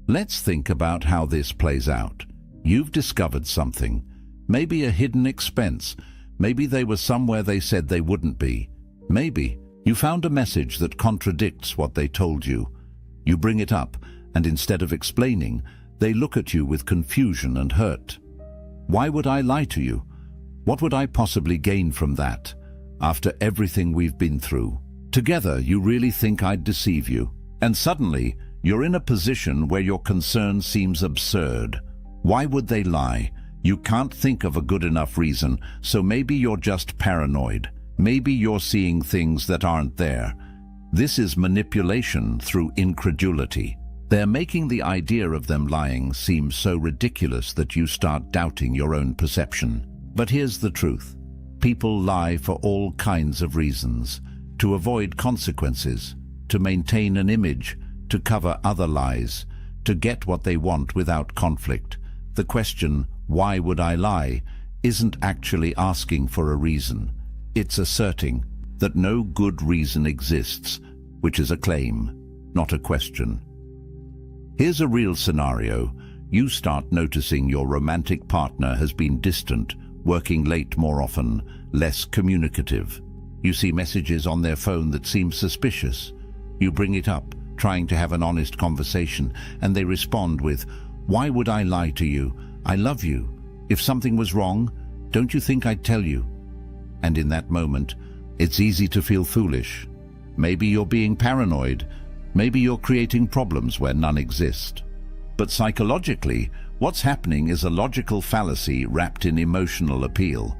Let's think about how this plays out. You've discovered something, maybe a hidden expense, maybe they were somewhere they said they wouldn't be. Maybe you found a message that contradicts what they told you. You bring it up, and instead of explaining, they look at you with confusion and hurt. Why would I lie to you? What would I possibly gain from that, after everything we've been through? Together, you really think I'd deceive you? And suddenly, you're in a position where your concern seems absurd. Why would they lie? You can't think of a good enough reason, so maybe you're just paranoid. Maybe you're seeing things that aren't there. This is manipulation through incredulity. They're making the idea of them lying seem so ridiculous that you start doubting your own perception. But here's the truth. People lie for all kinds of reasons. To avoid consequences, to maintain an image, to cover other lies, to get what they want without conflict. The question, why would I lie, isn't actually asking for a reason. It's asserting that no good reason exists, which is a claim, not a question. Here's a real scenario. You start noticing your romantic partner has been distant, working late more often, less communicative. You see messages on their phone that seem suspicious. You bring it up, trying to have an honest conversation, and they respond with, "Why would I lie to you? I love you. If something was wrong, don't you think I'd tell you?" And in that moment, it's easy to feel foolish. Maybe you're being paranoid. Maybe you're creating problems where none exist. But psychologically, what's happening is a logical fallacy wrapped in emotional appeal.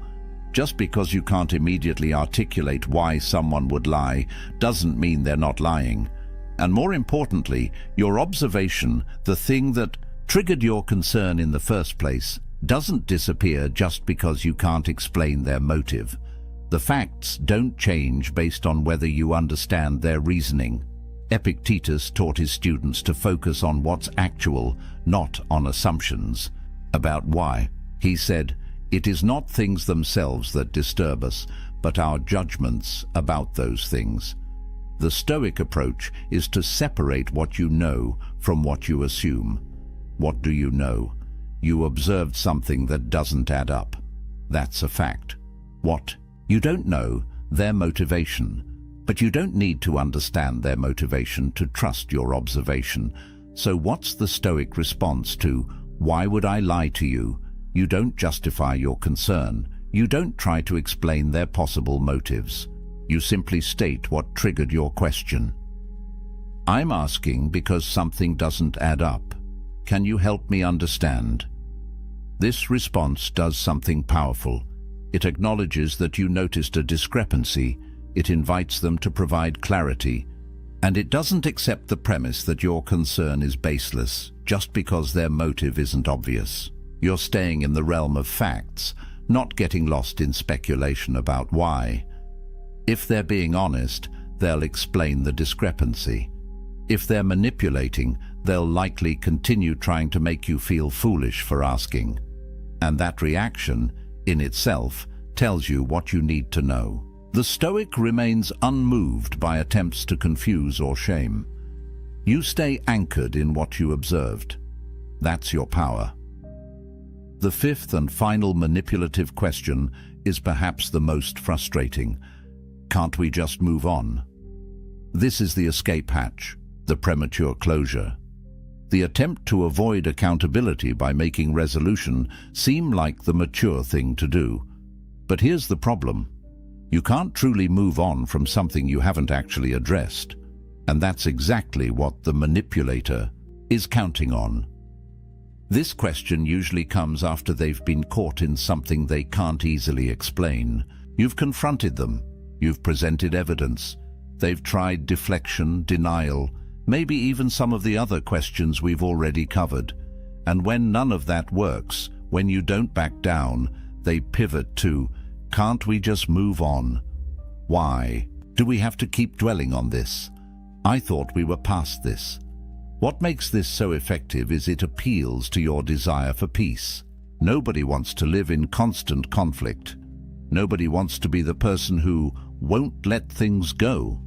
Just because you can't immediately articulate why someone would lie doesn't mean they're not lying. And more importantly, your observation, the thing that triggered your concern in the first place, doesn't disappear just because you can't explain their motive. The facts don't change based on whether you understand their reasoning. Epictetus taught his students to focus on what's actual, not on assumptions. About why, he said, "It is not things themselves that disturb us, but our judgments about those things." The Stoic approach is to separate what you know from what you assume. What do you know? You observed something that doesn't add up. That's a fact. What? You don't know their motivation. But you don't need to understand their motivation to trust your observation. So what's the Stoic response to, "Why would I lie to you"? You don't justify your concern. You don't try to explain their possible motives. You simply state what triggered your question. "I'm asking because something doesn't add up. Can you help me understand?" This response does something powerful. It acknowledges that you noticed a discrepancy. It invites them to provide clarity. And it doesn't accept the premise that your concern is baseless just because their motive isn't obvious. You're staying in the realm of facts, not getting lost in speculation about why. If they're being honest, they'll explain the discrepancy. If they're manipulating, they'll likely continue trying to make you feel foolish for asking. And that reaction, in itself, tells you what you need to know. The Stoic remains unmoved by attempts to confuse or shame. You stay anchored in what you observed. That's your power. The fifth and final manipulative question is perhaps the most frustrating. Can't we just move on? This is the escape hatch, the premature closure. The attempt to avoid accountability by making resolution seem like the mature thing to do. But here's the problem. You can't truly move on from something you haven't actually addressed. And that's exactly what the manipulator is counting on. This question usually comes after they've been caught in something they can't easily explain. You've confronted them. You've presented evidence. They've tried deflection, denial, maybe even some of the other questions we've already covered. And when none of that works, when you don't back down, they pivot to, "Can't we just move on?" Why? Do we have to keep dwelling on this? I thought we were past this. What makes this so effective is it appeals to your desire for peace. Nobody wants to live in constant conflict. Nobody wants to be the person who won't let things go.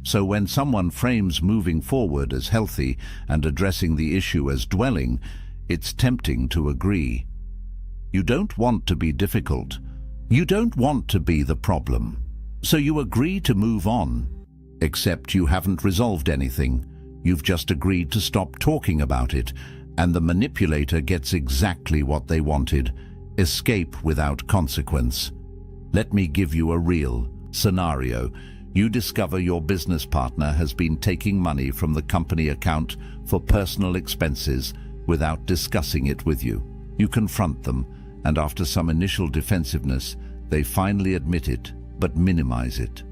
So when someone frames moving forward as healthy and addressing the issue as dwelling, it's tempting to agree. You don't want to be difficult. You don't want to be the problem. So you agree to move on. Except you haven't resolved anything. You've just agreed to stop talking about it, and the manipulator gets exactly what they wanted: escape without consequence. Let me give you a real scenario. You discover your business partner has been taking money from the company account for personal expenses without discussing it with you. You confront them, and after some initial defensiveness, they finally admit it, but minimize it.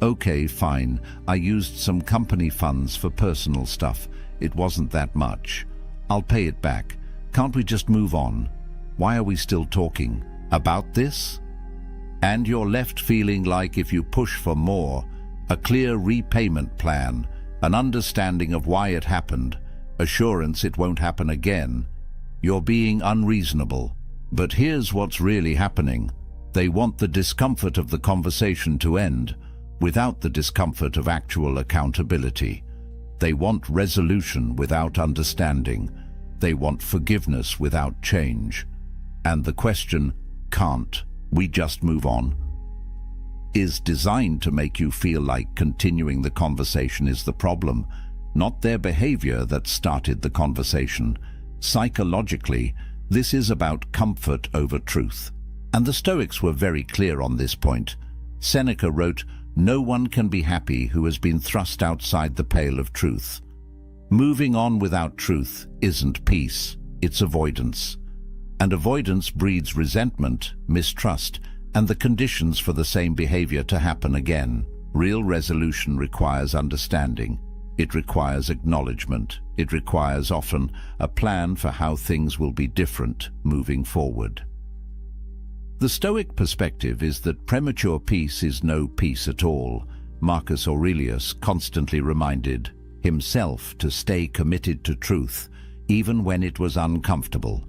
Okay, fine, I used some company funds for personal stuff. It wasn't that much. I'll pay it back. Can't we just move on? Why are we still talking about this? And you're left feeling like if you push for more, a clear repayment plan, an understanding of why it happened, assurance it won't happen again, you're being unreasonable. But here's what's really happening. They want the discomfort of the conversation to end, without the discomfort of actual accountability. They want resolution without understanding. They want forgiveness without change. And the question, can't we just move on, is designed to make you feel like continuing the conversation is the problem, not their behavior that started the conversation. Psychologically, this is about comfort over truth. And the Stoics were very clear on this point. Seneca wrote, "No one can be happy who has been thrust outside the pale of truth." Moving on without truth isn't peace, it's avoidance. And avoidance breeds resentment, mistrust, and the conditions for the same behavior to happen again. Real resolution requires understanding. It requires acknowledgement. It requires often a plan for how things will be different moving forward. The Stoic perspective is that premature peace is no peace at all. Marcus Aurelius constantly reminded himself to stay committed to truth, even when it was uncomfortable,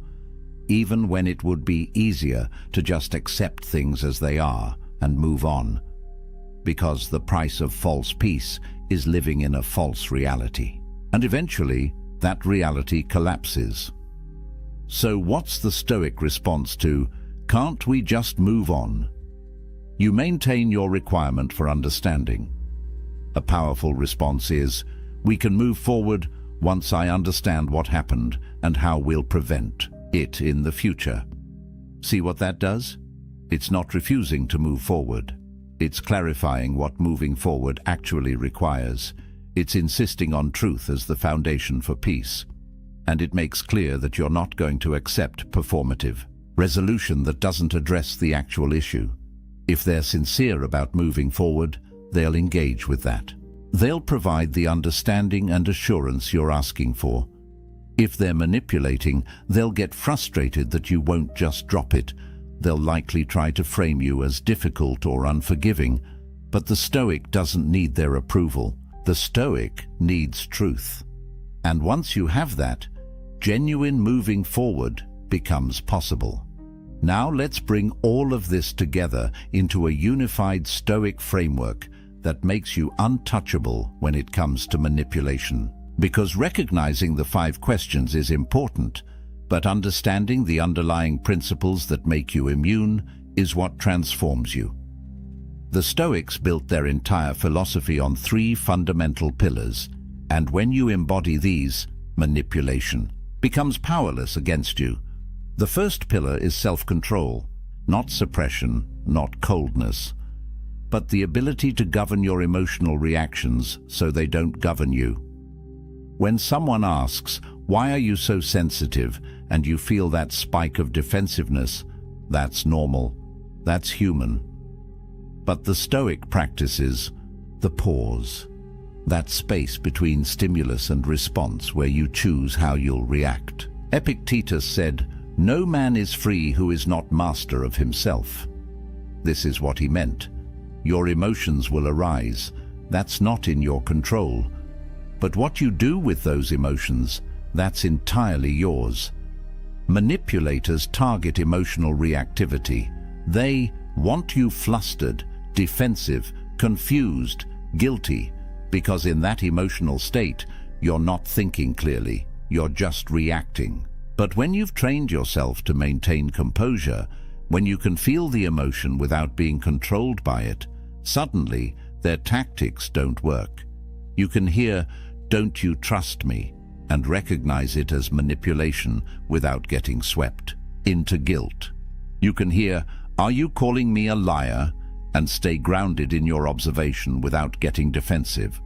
even when it would be easier to just accept things as they are and move on, because the price of false peace is living in a false reality. And eventually, that reality collapses. So what's the Stoic response to, "Can't we just move on?" You maintain your requirement for understanding. A powerful response is, "We can move forward once I understand what happened and how we'll prevent it in the future." See what that does? It's not refusing to move forward. It's clarifying what moving forward actually requires. It's insisting on truth as the foundation for peace. And it makes clear that you're not going to accept performative resolution that doesn't address the actual issue. If they're sincere about moving forward, they'll engage with that. They'll provide the understanding and assurance you're asking for. If they're manipulating, they'll get frustrated that you won't just drop it. They'll likely try to frame you as difficult or unforgiving, but the Stoic doesn't need their approval. The Stoic needs truth. And once you have that, genuine moving forward becomes possible. Now let's bring all of this together into a unified Stoic framework that makes you untouchable when it comes to manipulation. Because recognizing the 5 questions is important, but understanding the underlying principles that make you immune is what transforms you. The Stoics built their entire philosophy on 3 fundamental pillars, and when you embody these, manipulation becomes powerless against you. The first pillar is self-control, not suppression, not coldness, but the ability to govern your emotional reactions so they don't govern you. When someone asks, "Why are you so sensitive?" and you feel that spike of defensiveness, that's normal, that's human. But the Stoic practices the pause, that space between stimulus and response where you choose how you'll react. Epictetus said, "No man is free who is not master of himself." This is what he meant. Your emotions will arise. That's not in your control. But what you do with those emotions, that's entirely yours. Manipulators target emotional reactivity. They want you flustered, defensive, confused, guilty, because in that emotional state, you're not thinking clearly, you're just reacting. But when you've trained yourself to maintain composure, when you can feel the emotion without being controlled by it, suddenly their tactics don't work. You can hear, "Don't you trust me?" and recognize it as manipulation without getting swept into guilt. You can hear, "Are you calling me a liar?" and stay grounded in your observation without getting defensive.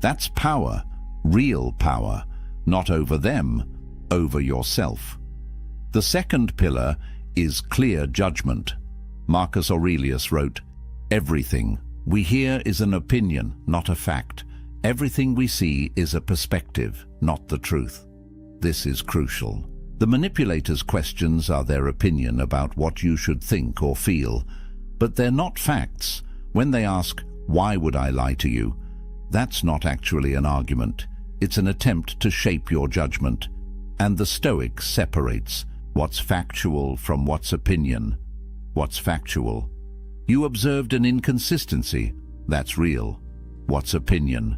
That's power, real power, not over them, over yourself. The second pillar is clear judgment. Marcus Aurelius wrote, "Everything we hear is an opinion, not a fact. Everything we see is a perspective, not the truth." This is crucial. The manipulator's questions are their opinion about what you should think or feel, but they're not facts. When they ask, "Why would I lie to you?" that's not actually an argument. It's an attempt to shape your judgment. And the Stoic separates what's factual from what's opinion. What's factual? You observed an inconsistency. That's real. What's opinion?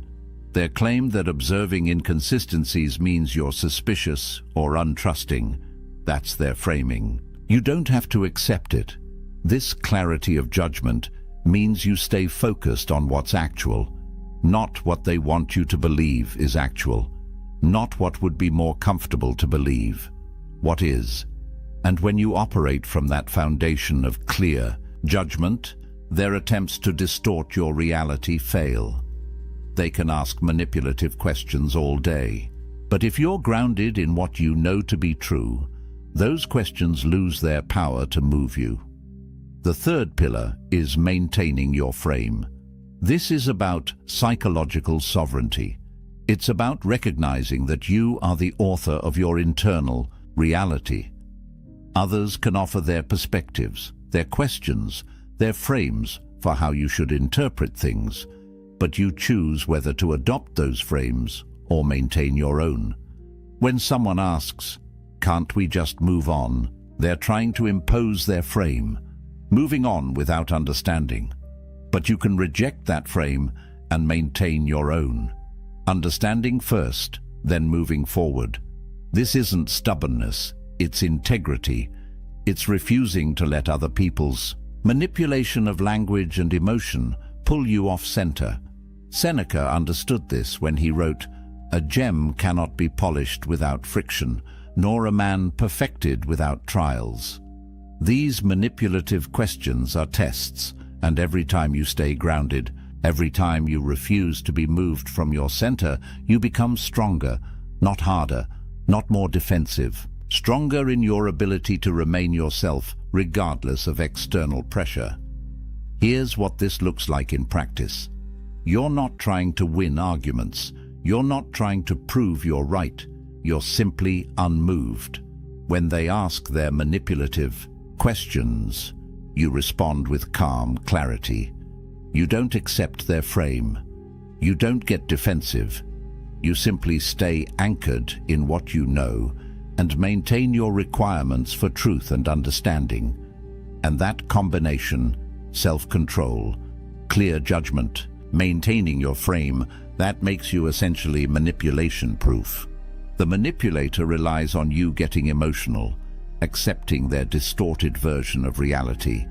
Their claim that observing inconsistencies means you're suspicious or untrusting. That's their framing. You don't have to accept it. This clarity of judgment means you stay focused on what's actual, not what they want you to believe is actual, not what would be more comfortable to believe. What is? And when you operate from that foundation of clear judgment, their attempts to distort your reality fail. They can ask manipulative questions all day, but if you're grounded in what you know to be true, those questions lose their power to move you. The third pillar is maintaining your frame. This is about psychological sovereignty. It's about recognizing that you are the author of your internal reality. Others can offer their perspectives, their questions, their frames for how you should interpret things, but you choose whether to adopt those frames or maintain your own. When someone asks, "Can't we just move on?" they're trying to impose their frame, moving on without understanding. But you can reject that frame and maintain your own. Understanding first, then moving forward. This isn't stubbornness, it's integrity. It's refusing to let other people's manipulation of language and emotion pull you off center. Seneca understood this when he wrote, "A gem cannot be polished without friction, nor a man perfected without trials." These manipulative questions are tests, and every time you stay grounded, every time you refuse to be moved from your center, you become stronger, not harder, not more defensive. Stronger in your ability to remain yourself regardless of external pressure. Here's what this looks like in practice. You're not trying to win arguments. You're not trying to prove you're right. You're simply unmoved. When they ask their manipulative questions, you respond with calm clarity. You don't accept their frame. You don't get defensive. You simply stay anchored in what you know and maintain your requirements for truth and understanding. And that combination, self-control, clear judgment, maintaining your frame, that makes you essentially manipulation-proof. The manipulator relies on you getting emotional, accepting their distorted version of reality,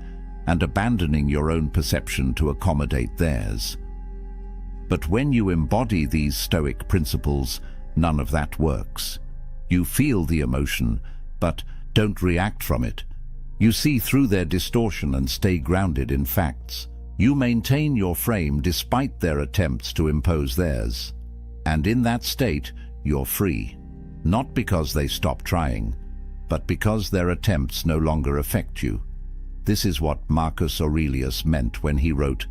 and abandoning your own perception to accommodate theirs. But when you embody these Stoic principles, none of that works. You feel the emotion, but don't react from it. You see through their distortion and stay grounded in facts. You maintain your frame despite their attempts to impose theirs. And in that state, you're free. Not because they stop trying, but because their attempts no longer affect you. This is what Marcus Aurelius meant when he wrote,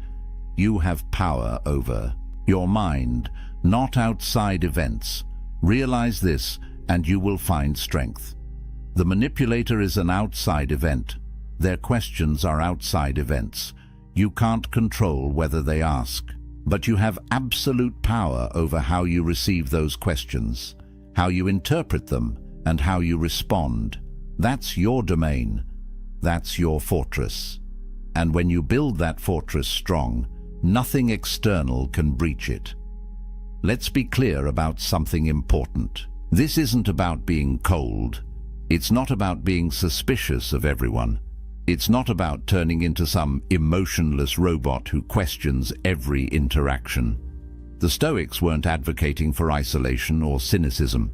"You have power over your mind, not outside events. Realize this, and you will find strength." The manipulator is an outside event. Their questions are outside events. You can't control whether they ask, but you have absolute power over how you receive those questions, how you interpret them, and how you respond. That's your domain. That's your fortress. And when you build that fortress strong, nothing external can breach it. Let's be clear about something important. This isn't about being cold. It's not about being suspicious of everyone. It's not about turning into some emotionless robot who questions every interaction. The Stoics weren't advocating for isolation or cynicism.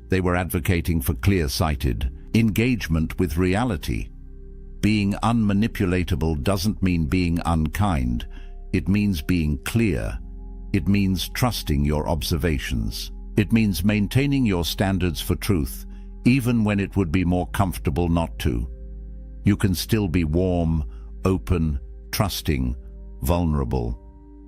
They were advocating for clear-sighted engagement with reality. Being unmanipulatable doesn't mean being unkind. It means being clear. It means trusting your observations. It means maintaining your standards for truth, even when it would be more comfortable not to. You can still be warm, open, trusting, vulnerable.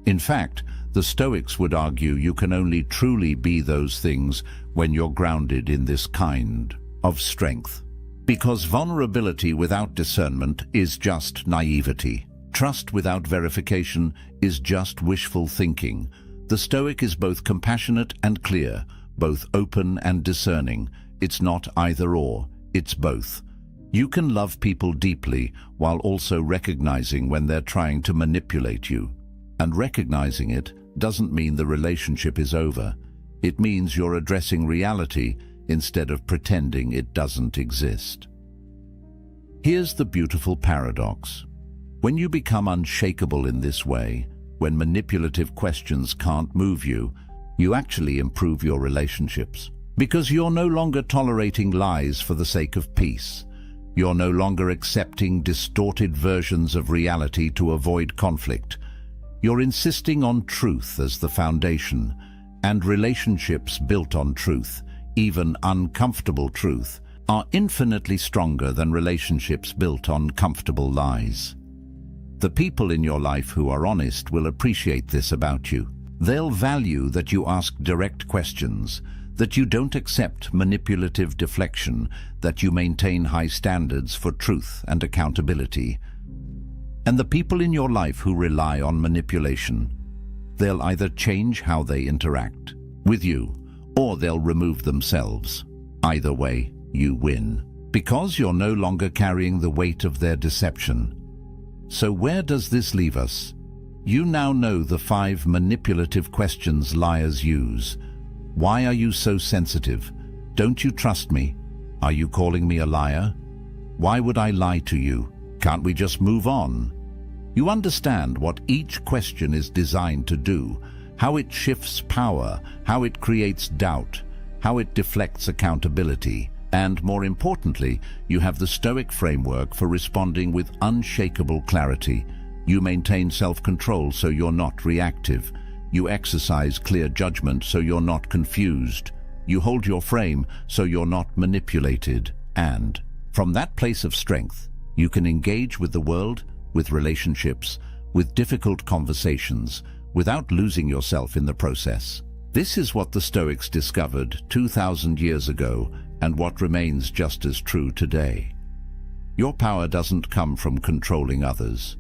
In fact, the Stoics would argue you can only truly be those things when you're grounded in this kind of strength. Because vulnerability without discernment is just naivety. Trust without verification is just wishful thinking. The Stoic is both compassionate and clear, both open and discerning. It's not either or, it's both. You can love people deeply while also recognizing when they're trying to manipulate you. And recognizing it doesn't mean the relationship is over. It means you're addressing reality instead of pretending it doesn't exist. Here's the beautiful paradox. When you become unshakable in this way, when manipulative questions can't move you, you actually improve your relationships. Because you're no longer tolerating lies for the sake of peace. You're no longer accepting distorted versions of reality to avoid conflict. You're insisting on truth as the foundation, and relationships built on truth, even uncomfortable truth, are infinitely stronger than relationships built on comfortable lies. The people in your life who are honest will appreciate this about you. They'll value that you ask direct questions, that you don't accept manipulative deflection, that you maintain high standards for truth and accountability. And the people in your life who rely on manipulation, they'll either change how they interact with you, or they'll remove themselves. Either way, you win, because you're no longer carrying the weight of their deception. So where does this leave us? You now know the 5 manipulative questions liars use. Why are you so sensitive? Don't you trust me? Are you calling me a liar? Why would I lie to you? Can't we just move on? You understand what each question is designed to do, how it shifts power, how it creates doubt, how it deflects accountability, and more importantly, you have the Stoic framework for responding with unshakable clarity. You maintain self-control so you're not reactive. You exercise clear judgment so you're not confused. You hold your frame so you're not manipulated. And from that place of strength, you can engage with the world, with relationships, with difficult conversations, without losing yourself in the process. This is what the Stoics discovered 2,000 years ago, and what remains just as true today. Your power doesn't come from controlling others.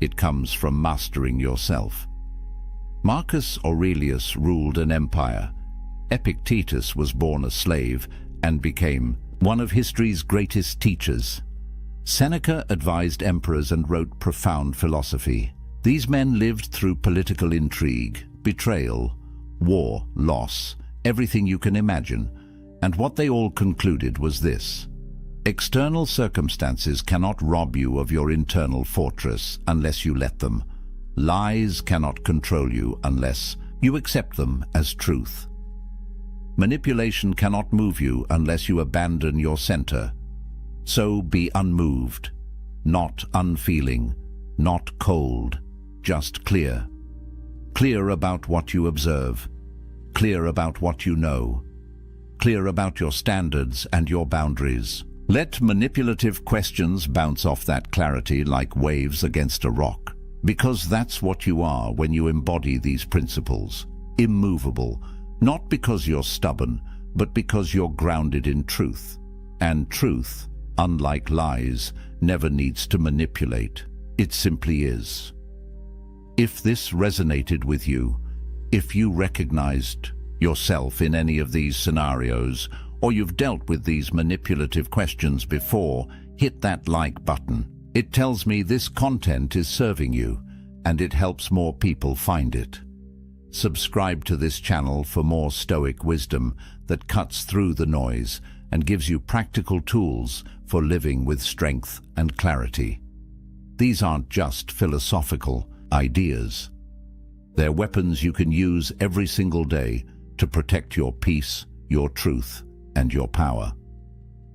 It comes from mastering yourself. Marcus Aurelius ruled an empire. Epictetus was born a slave and became one of history's greatest teachers. Seneca advised emperors and wrote profound philosophy. These men lived through political intrigue, betrayal, war, loss, everything you can imagine. And what they all concluded was this: external circumstances cannot rob you of your internal fortress unless you let them. Lies cannot control you unless you accept them as truth. Manipulation cannot move you unless you abandon your center. So be unmoved, not unfeeling, not cold, just clear. Clear about what you observe, clear about what you know, clear about your standards and your boundaries. Let manipulative questions bounce off that clarity like waves against a rock. Because that's what you are when you embody these principles. Immovable, not because you're stubborn, but because you're grounded in truth. And truth, unlike lies, never needs to manipulate. It simply is. If this resonated with you, if you recognized yourself in any of these scenarios, or you've dealt with these manipulative questions before, hit that like button. It tells me this content is serving you, and it helps more people find it. Subscribe to this channel for more Stoic wisdom that cuts through the noise and gives you practical tools for living with strength and clarity. These aren't just philosophical ideas. They're weapons you can use every single day to protect your peace, your truth, and your power.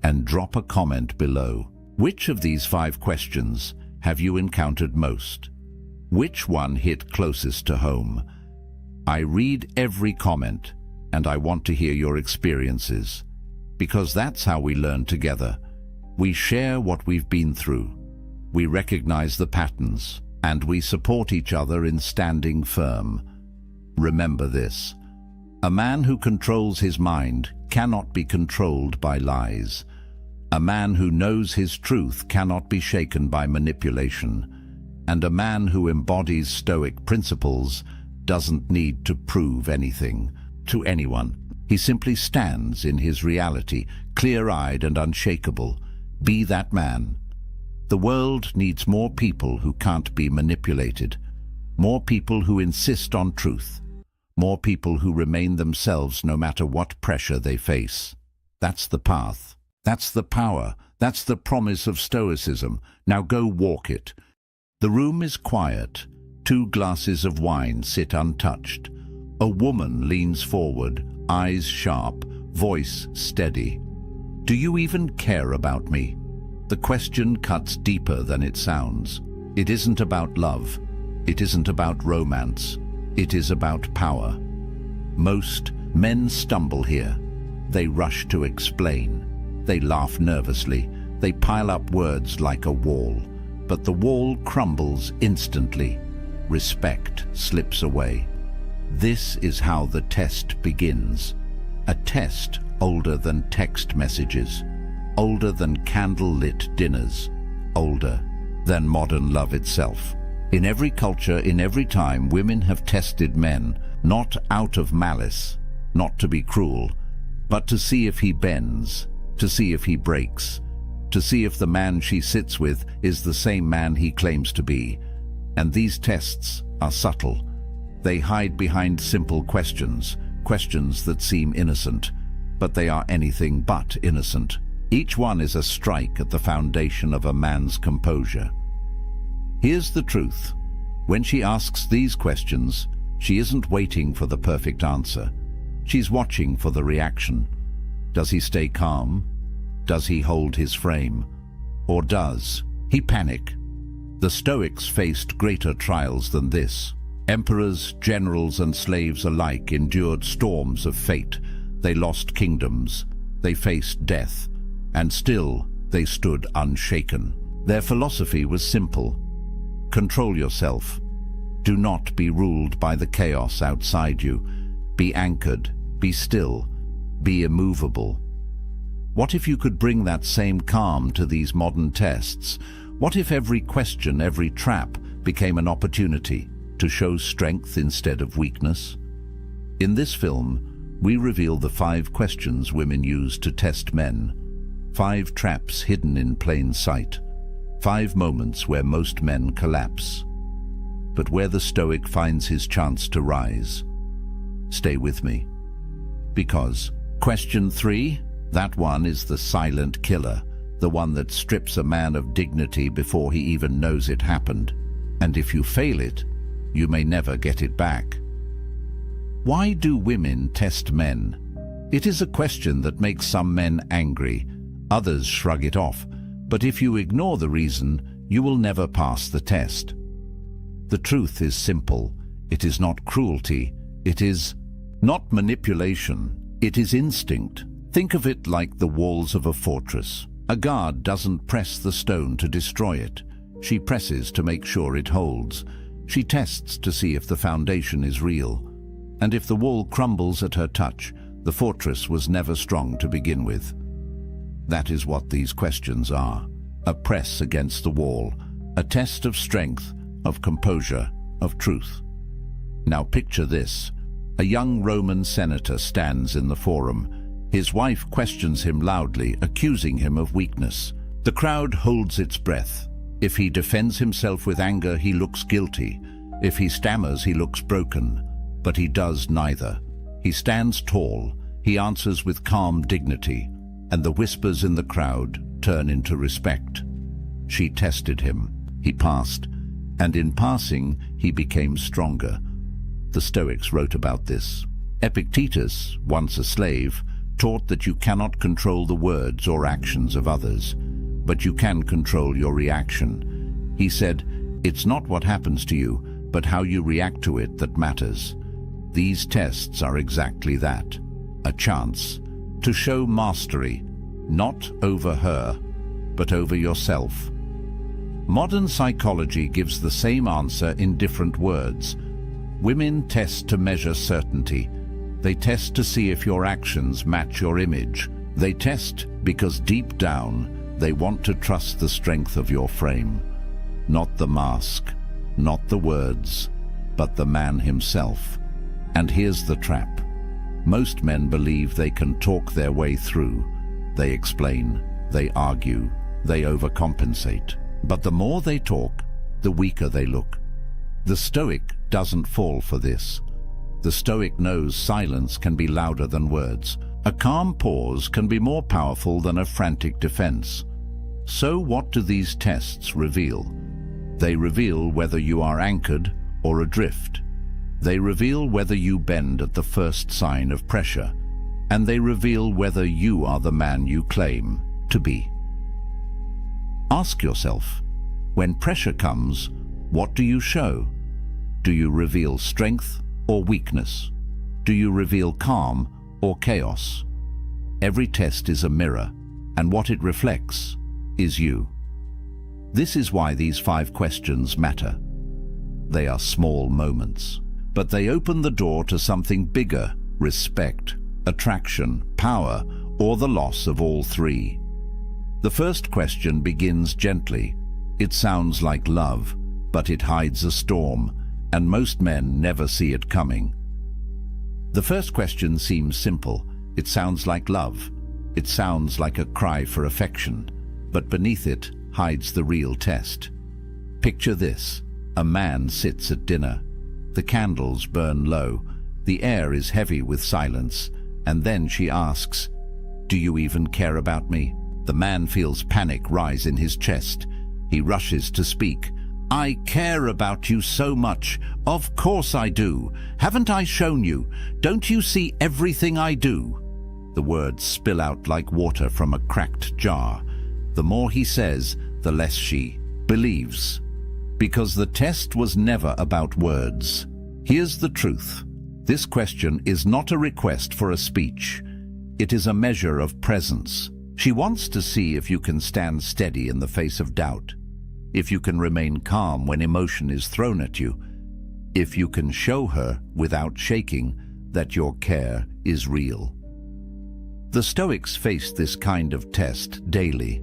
And drop a comment below. Which of these 5 questions have you encountered most? Which one hit closest to home? I read every comment, and I want to hear your experiences, because that's how we learn together. We share what we've been through. We recognize the patterns, and we support each other in standing firm. Remember this: a man who controls his mind cannot be controlled by lies. A man who knows his truth cannot be shaken by manipulation. And a man who embodies Stoic principles doesn't need to prove anything to anyone. He simply stands in his reality, clear-eyed and unshakable. Be that man. The world needs more people who can't be manipulated, more people who insist on truth, more people who remain themselves no matter what pressure they face. That's the path. That's the power. That's the promise of Stoicism. Now go walk it. The room is quiet. 2 glasses of wine sit untouched. A woman leans forward, eyes sharp, voice steady. Do you even care about me? The question cuts deeper than it sounds. It isn't about love. It isn't about romance. It is about power. Most men stumble here. They rush to explain. They laugh nervously. They pile up words like a wall. But the wall crumbles instantly. Respect slips away. This is how the test begins. A test older than text messages, older than candle-lit dinners, older than modern love itself. In every culture, in every time, women have tested men, not out of malice, not to be cruel, but to see if he bends, to see if he breaks, to see if the man she sits with is the same man he claims to be. And these tests are subtle. They hide behind simple questions, questions that seem innocent, but they are anything but innocent. Each one is a strike at the foundation of a man's composure. Here's the truth. When she asks these questions, she isn't waiting for the perfect answer. She's watching for the reaction. Does he stay calm? Does he hold his frame? Or does he panic? The Stoics faced greater trials than this. Emperors, generals, and slaves alike endured storms of fate. They lost kingdoms. They faced death. And still, they stood unshaken. Their philosophy was simple. Control yourself. Do not be ruled by the chaos outside you. Be anchored. Be still. Be immovable. What if you could bring that same calm to these modern tests? What if every question, every trap, became an opportunity to show strength instead of weakness? In this film, we reveal the 5 questions women use to test men. 5 traps hidden in plain sight. 5 moments where most men collapse, but where the Stoic finds his chance to rise. Stay with me. Because question 3, that one is the silent killer, the one that strips a man of dignity before he even knows it happened. And if you fail it, you may never get it back. Why do women test men? It is a question that makes some men angry. Others shrug it off. But if you ignore the reason, you will never pass the test. The truth is simple. It is not cruelty. It is not manipulation. It is instinct. Think of it like the walls of a fortress. A guard doesn't press the stone to destroy it. She presses to make sure it holds. She tests to see if the foundation is real. And if the wall crumbles at her touch, the fortress was never strong to begin with. That is what these questions are. A press against the wall. A test of strength, of composure, of truth. Now picture this. A young Roman senator stands in the forum. His wife questions him loudly, accusing him of weakness. The crowd holds its breath. If he defends himself with anger, he looks guilty. If he stammers, he looks broken. But he does neither. He stands tall. He answers with calm dignity, and the whispers in the crowd turn into respect. She tested him. He passed, and in passing, he became stronger. The Stoics wrote about this. Epictetus, once a slave, taught that you cannot control the words or actions of others, but you can control your reaction. He said, "It's not what happens to you, but how you react to it that matters." These tests are exactly that, a chance to show mastery, not over her, but over yourself. Modern psychology gives the same answer in different words. Women test to measure certainty. They test to see if your actions match your image. They test because deep down, they want to trust the strength of your frame. Not the mask, not the words, but the man himself. And here's the trap. Most men believe they can talk their way through. They explain, they argue, they overcompensate. But the more they talk, the weaker they look. The Stoic doesn't fall for this. The Stoic knows silence can be louder than words. A calm pause can be more powerful than a frantic defense. So what do these tests reveal? They reveal whether you are anchored or adrift. They reveal whether you bend at the first sign of pressure. And they reveal whether you are the man you claim to be. Ask yourself, when pressure comes, what do you show? Do you reveal strength or weakness? Do you reveal calm or chaos? Every test is a mirror, and what it reflects is you. This is why these 5 questions matter. They are small moments, but they open the door to something bigger: respect, attraction, power, or the loss of all 3. The first question begins gently. It sounds like love, but it hides a storm, and most men never see it coming. The first question seems simple. It sounds like love. It sounds like a cry for affection, but beneath it hides the real test. Picture this. A man sits at dinner. The candles burn low. The air is heavy with silence, and then she asks, "Do you even care about me?" The man feels panic rise in his chest. He rushes to speak. "I care about you so much. Of course I do. Haven't I shown you? Don't you see everything I do?" The words spill out like water from a cracked jar. The more he says, the less she believes. Because the test was never about words. Here's the truth. This question is not a request for a speech. It is a measure of presence. She wants to see if you can stand steady in the face of doubt, if you can remain calm when emotion is thrown at you, if you can show her without shaking that your care is real. The Stoics faced this kind of test daily.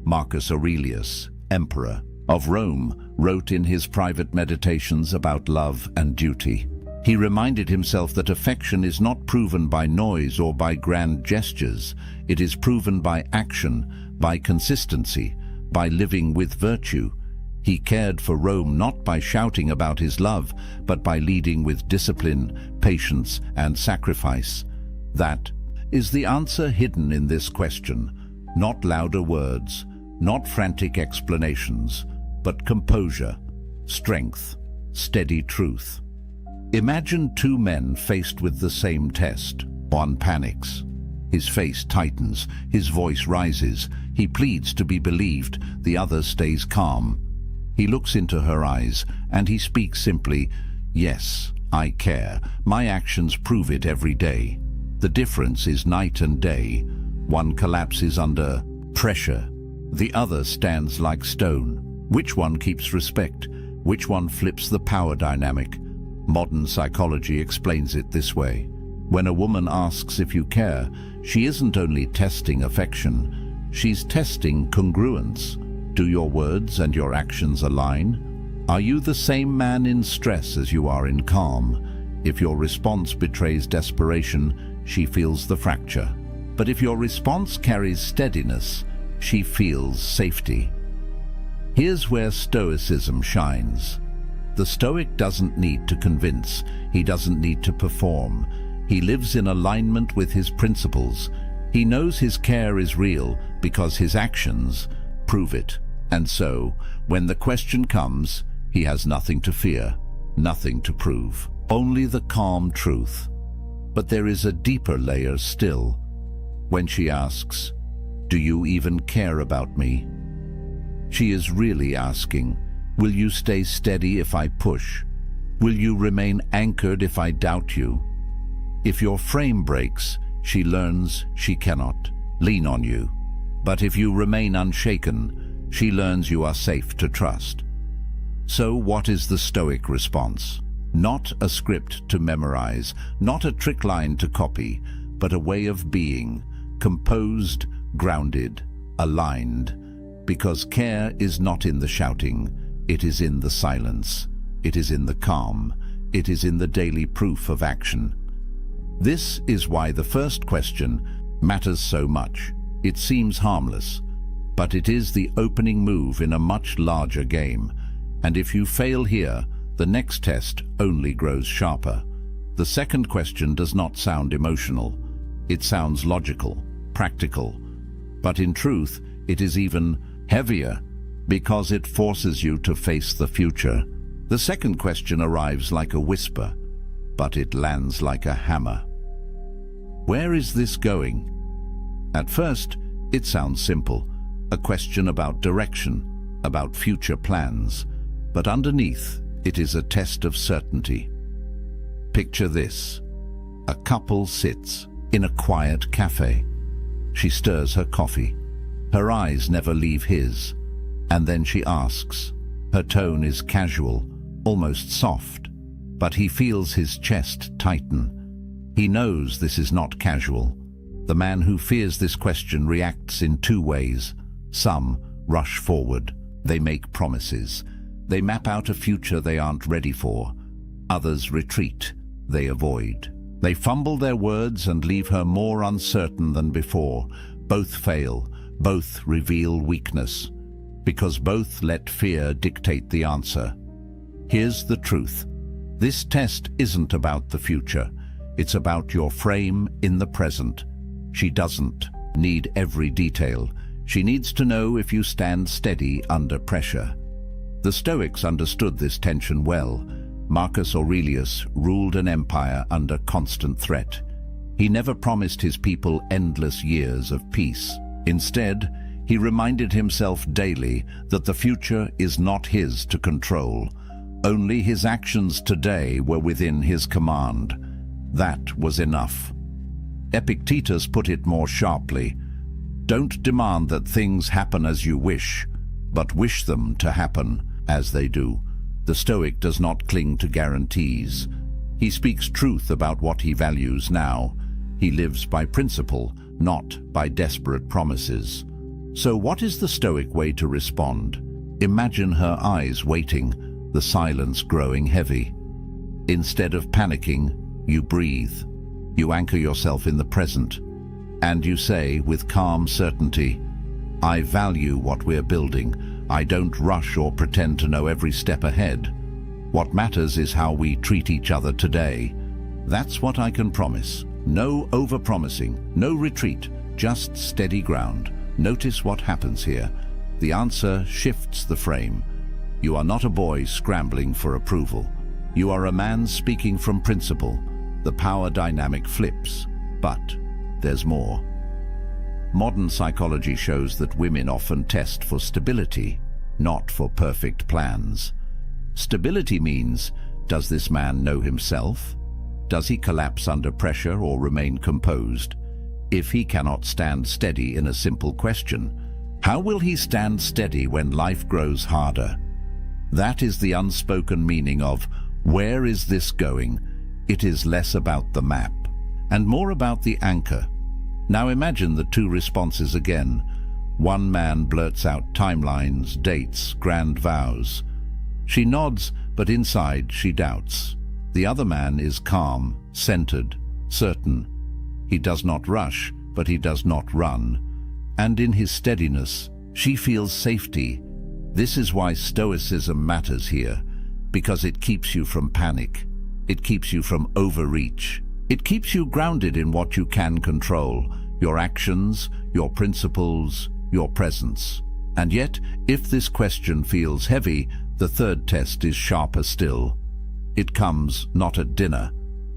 Marcus Aurelius, emperor of Rome, wrote in his private meditations about love and duty. He reminded himself that affection is not proven by noise or by grand gestures. It is proven by action, by consistency, by living with virtue. He cared for Rome not by shouting about his love, but by leading with discipline, patience, and sacrifice. That is the answer hidden in this question. Not louder words, not frantic explanations, but composure, strength, steady truth. Imagine 2 men faced with the same test. One panics. His face tightens, his voice rises. He pleads to be believed. The other stays calm. He looks into her eyes, and he speaks simply, "Yes, I care. My actions prove it every day." The difference is night and day. One collapses under pressure. The other stands like stone. Which one keeps respect? Which one flips the power dynamic? Modern psychology explains it this way. When a woman asks if you care, she isn't only testing affection, she's testing congruence. Do your words and your actions align? Are you the same man in stress as you are in calm? If your response betrays desperation, she feels the fracture. But if your response carries steadiness, she feels safety. Here's where Stoicism shines. The Stoic doesn't need to convince. He doesn't need to perform. He lives in alignment with his principles. He knows his care is real because his actions prove it. And so, when the question comes, he has nothing to fear, nothing to prove, only the calm truth. But there is a deeper layer still. When she asks, "Do you even care about me?" she is really asking, "Will you stay steady if I push? Will you remain anchored if I doubt you?" If your frame breaks, she learns she cannot lean on you. But if you remain unshaken, she learns you are safe to trust. So what is the Stoic response? Not a script to memorize, not a trick line to copy, but a way of being, composed, grounded, aligned. Because care is not in the shouting, it is in the silence, it is in the calm, it is in the daily proof of action. This is why the first question matters so much. It seems harmless, but it is the opening move in a much larger game. And if you fail here, the next test only grows sharper. The second question does not sound emotional. It sounds logical, practical. But in truth, it is even heavier because it forces you to face the future. The second question arrives like a whisper, but it lands like a hammer. Where is this going? At first, it sounds simple, a question about direction, about future plans. But underneath, it is a test of certainty. Picture this. A couple sits in a quiet cafe. She stirs her coffee. Her eyes never leave his. And then she asks. Her tone is casual, almost soft. But he feels his chest tighten. He knows this is not casual. The man who fears this question reacts in two ways. Some rush forward. They make promises. They map out a future they aren't ready for. Others retreat. They avoid. They fumble their words and leave her more uncertain than before. Both fail. Both reveal weakness. Because both let fear dictate the answer. Here's the truth. This test isn't about the future. It's about your frame in the present. She doesn't need every detail. She needs to know if you stand steady under pressure. The Stoics understood this tension well. Marcus Aurelius ruled an empire under constant threat. He never promised his people endless years of peace. Instead, he reminded himself daily that the future is not his to control. Only his actions today were within his command. That was enough. Epictetus put it more sharply. Don't demand that things happen as you wish, but wish them to happen as they do. The Stoic does not cling to guarantees. He speaks truth about what he values now. He lives by principle, not by desperate promises. So what is the Stoic way to respond? Imagine her eyes waiting, the silence growing heavy. Instead of panicking, you breathe. You anchor yourself in the present. And you say with calm certainty, I value what we're building. I don't rush or pretend to know every step ahead. What matters is how we treat each other today. That's what I can promise. No over-promising, no retreat, just steady ground. Notice what happens here. The answer shifts the frame. You are not a boy scrambling for approval. You are a man speaking from principle. The power dynamic flips. But there's more. Modern psychology shows that women often test for stability, not for perfect plans. Stability means, does this man know himself? Does he collapse under pressure or remain composed? If he cannot stand steady in a simple question, how will he stand steady when life grows harder? That is the unspoken meaning of, where is this going? It is less about the map and more about the anchor. Now imagine the two responses again. One man blurts out timelines, dates, grand vows. She nods, but inside she doubts. The other man is calm, centered, certain. He does not rush, but he does not run. And in his steadiness, she feels safety. This is why Stoicism matters here, because it keeps you from panic. It keeps you from overreach. It keeps you grounded in what you can control, your actions, your principles, your presence. And yet, if this question feels heavy, the third test is sharper still. It comes not at dinner,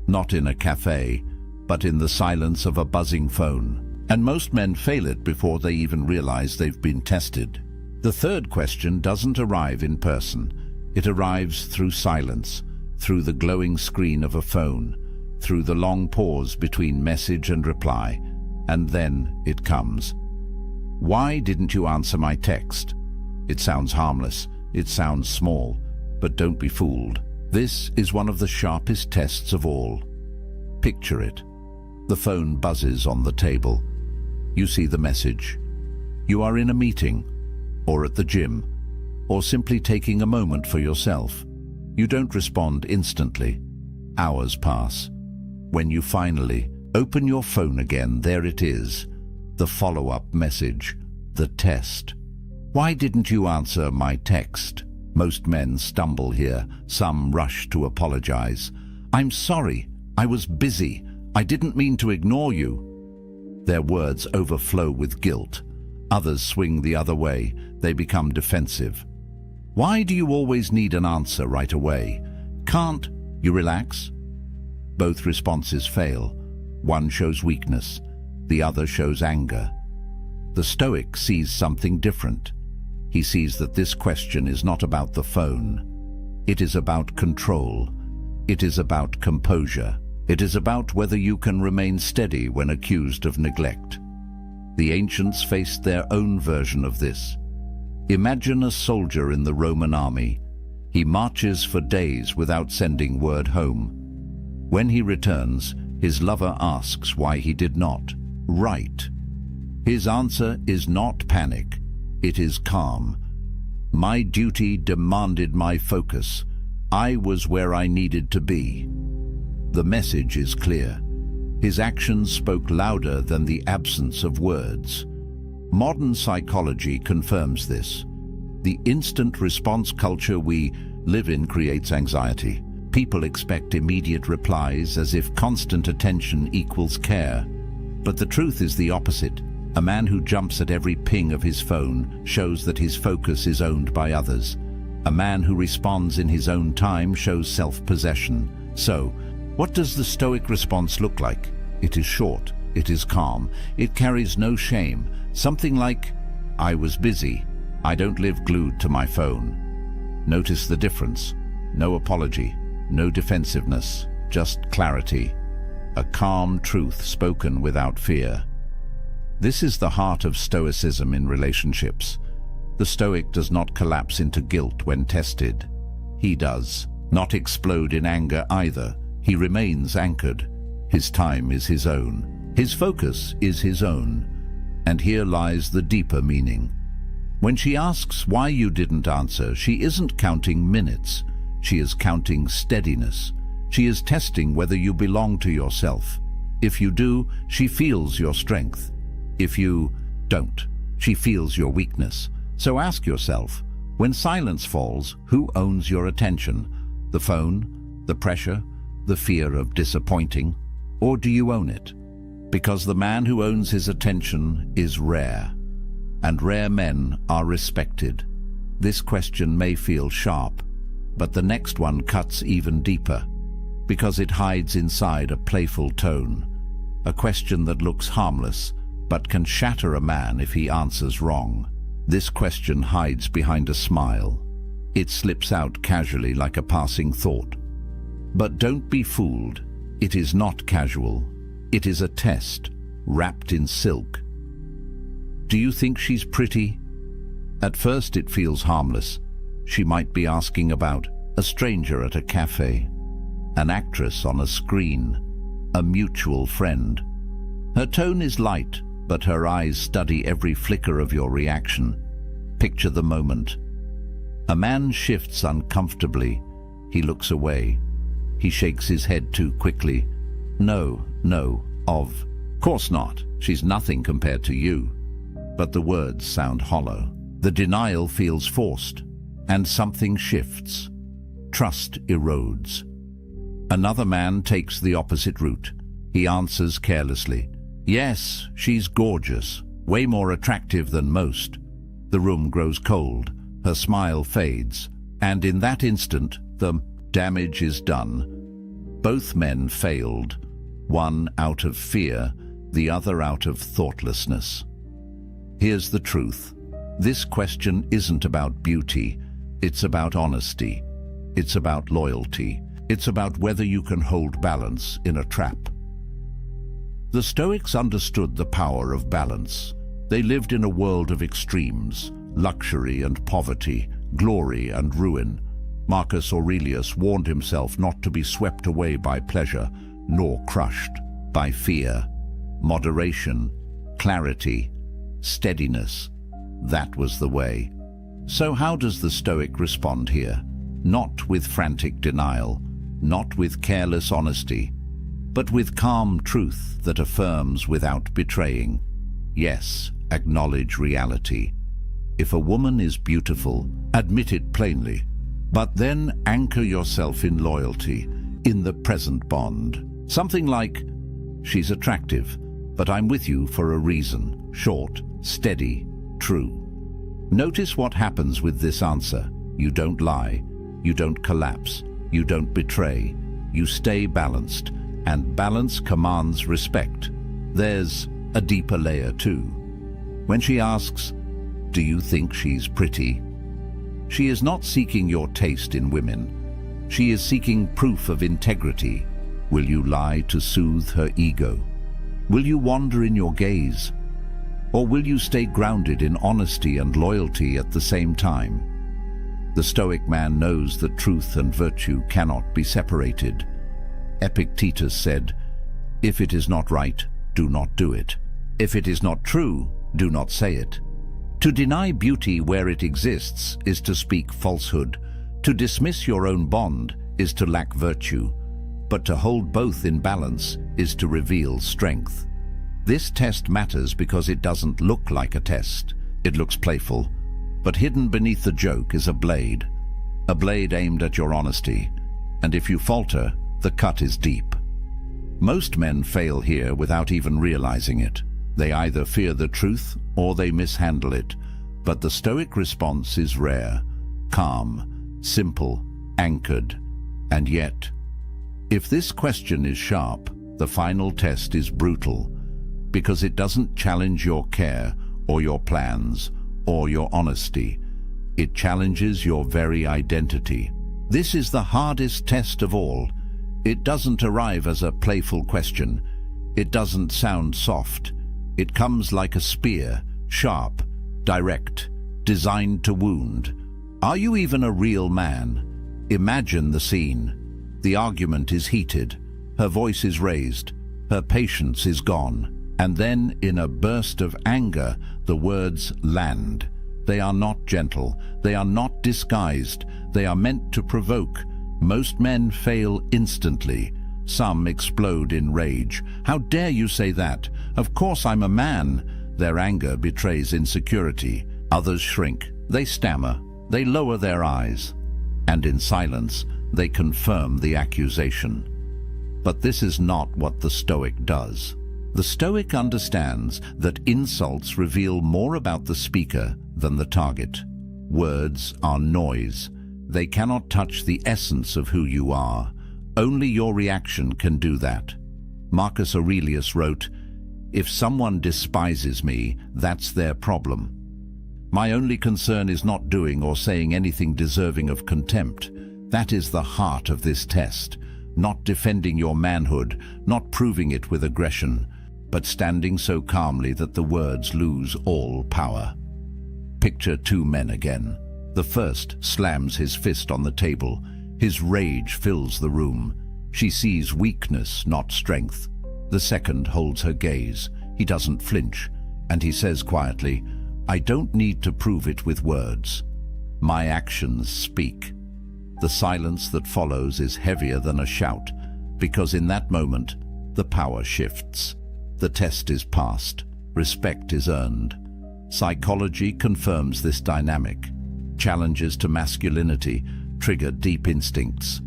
not in a cafe, but in the silence of a buzzing phone. And most men fail it before they even realize they've been tested. The third question doesn't arrive in person. It arrives through silence, through the glowing screen of a phone, through the long pause between message and reply. And then it comes. Why didn't you answer my text? It sounds harmless, it sounds small, but don't be fooled. This is one of the sharpest tests of all. Picture it. The phone buzzes on the table. You see the message. You are in a meeting, or at the gym, or simply taking a moment for yourself. You don't respond instantly. Hours pass. When you finally open your phone again, there it is. The follow-up message, the test. Why didn't you answer my text? Most men stumble here. Some rush to apologize. I'm sorry. I was busy. I didn't mean to ignore you. Their words overflow with guilt. Others swing the other way. They become defensive. Why do you always need an answer right away? Can't you relax? Both responses fail. One shows weakness. The other shows anger. The Stoic sees something different. He sees that this question is not about the phone. It is about control. It is about composure. It is about whether you can remain steady when accused of neglect. The ancients faced their own version of this. Imagine a soldier in the Roman army. He marches for days without sending word home. When he returns, his lover asks why he did not write. His answer is not panic. It is calm. My duty demanded my focus. I was where I needed to be. The message is clear. His actions spoke louder than the absence of words. Modern psychology confirms this. The instant response culture we live in creates anxiety. People expect immediate replies as if constant attention equals care. But the truth is the opposite. A man who jumps at every ping of his phone shows that his focus is owned by others. A man who responds in his own time shows self-possession. So, what does the Stoic response look like? It is short. It is calm. It carries no shame. Something like, I was busy. I don't live glued to my phone. Notice the difference. No apology. No defensiveness. Just clarity. A calm truth spoken without fear. This is the heart of Stoicism in relationships. The Stoic does not collapse into guilt when tested. He does not explode in anger either. He remains anchored. His time is his own. His focus is his own. And here lies the deeper meaning. When she asks why you didn't answer, she isn't counting minutes. She is counting steadiness. She is testing whether you belong to yourself. If you do, she feels your strength. If you don't, she feels your weakness. So ask yourself, when silence falls, who owns your attention? The phone, the pressure, the fear of disappointing? Or do you own it? Because the man who owns his attention is rare, and rare men are respected. This question may feel sharp, but the next one cuts even deeper, because it hides inside a playful tone, a question that looks harmless, but can shatter a man if he answers wrong. This question hides behind a smile. It slips out casually like a passing thought. But don't be fooled. It is not casual. It is a test, wrapped in silk. Do you think she's pretty? At first it feels harmless. She might be asking about a stranger at a cafe, an actress on a screen, a mutual friend. Her tone is light, but her eyes study every flicker of your reaction. Picture the moment. A man shifts uncomfortably. He looks away. He shakes his head too quickly. No, of course not. She's nothing compared to you. But the words sound hollow. The denial feels forced, and something shifts. Trust erodes. Another man takes the opposite route. He answers carelessly, "Yes, she's gorgeous, way more attractive than most." The room grows cold, her smile fades, and in that instant, the damage is done. Both men failed, one out of fear, the other out of thoughtlessness. Here's the truth. This question isn't about beauty, it's about honesty. It's about loyalty. It's about whether you can hold balance in a trap. The Stoics understood the power of balance. They lived in a world of extremes, luxury and poverty, glory and ruin. Marcus Aurelius warned himself not to be swept away by pleasure, nor crushed by fear. Moderation, clarity, steadiness, that was the way. So how does the Stoic respond here? Not with frantic denial, not with careless honesty, but with calm truth that affirms without betraying. Yes, acknowledge reality. If a woman is beautiful, admit it plainly, but then anchor yourself in loyalty, in the present bond. Something like, "She's attractive, but I'm with you for a reason." Short, steady, true. Notice what happens with this answer. You don't lie, you don't collapse, you don't betray, you stay balanced, and balance commands respect. There's a deeper layer too. When she asks, "Do you think she's pretty?" she is not seeking your taste in women. She is seeking proof of integrity. Will you lie to soothe her ego? Will you wander in your gaze? Or will you stay grounded in honesty and loyalty at the same time? The Stoic man knows that truth and virtue cannot be separated. Epictetus said, "If it is not right, do not do it. If it is not true, do not say it." To deny beauty where it exists is to speak falsehood. To dismiss your own bond is to lack virtue. But to hold both in balance is to reveal strength. This test matters because it doesn't look like a test. It looks playful, but hidden beneath the joke is a blade aimed at your honesty. And if you falter, the cut is deep. Most men fail here without even realizing it. They either fear the truth or they mishandle it. But the Stoic response is rare, calm, simple, anchored. And yet, if this question is sharp, the final test is brutal, because it doesn't challenge your care or your plans or your honesty. It challenges your very identity. This is the hardest test of all. It doesn't arrive as a playful question. It doesn't sound soft. It comes like a spear, sharp, direct, designed to wound. Are you even a real man? Imagine the scene. The argument is heated. Her voice is raised. Her patience is gone. And then, in a burst of anger, the words land. They are not gentle. They are not disguised. They are meant to provoke. Most men fail instantly. Some explode in rage. "How dare you say that? Of course I'm a man." Their anger betrays insecurity. Others shrink. They stammer. They lower their eyes. And in silence, they confirm the accusation. But this is not what the Stoic does. The Stoic understands that insults reveal more about the speaker than the target. Words are noise. They cannot touch the essence of who you are. Only your reaction can do that. Marcus Aurelius wrote, "If someone despises me, that's their problem. My only concern is not doing or saying anything deserving of contempt." That is the heart of this test. Not defending your manhood, not proving it with aggression, but standing so calmly that the words lose all power. Picture two men again. The first slams his fist on the table. His rage fills the room. She sees weakness, not strength. The second holds her gaze. He doesn't flinch, and he says quietly, "I don't need to prove it with words." My actions speak. The silence that follows is heavier than a shout, because in that moment, the power shifts. The test is passed. Respect is earned. Psychology confirms this dynamic. Challenges to masculinity trigger deep instincts.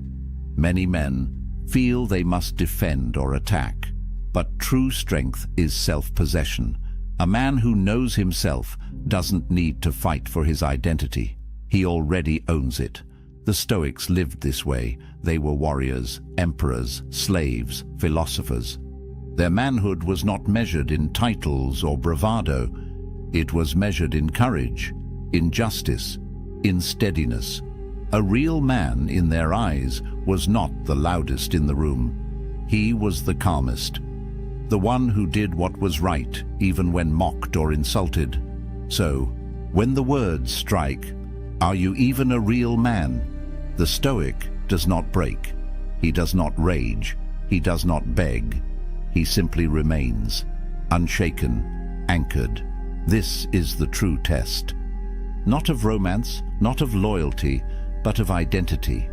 Many men feel they must defend or attack, but true strength is self-possession. A man who knows himself doesn't need to fight for his identity. He already owns it. The Stoics lived this way. They were warriors, emperors, slaves, philosophers. Their manhood was not measured in titles or bravado. It was measured in courage, in justice, in steadiness. A real man in their eyes was not the loudest in the room. He was the calmest, the one who did what was right, even when mocked or insulted. So, when the words strike, "Are you even a real man?" the Stoic does not break. He does not rage. He does not beg. He simply remains, unshaken, anchored. This is the true test. Not of romance, not of loyalty, but of identity.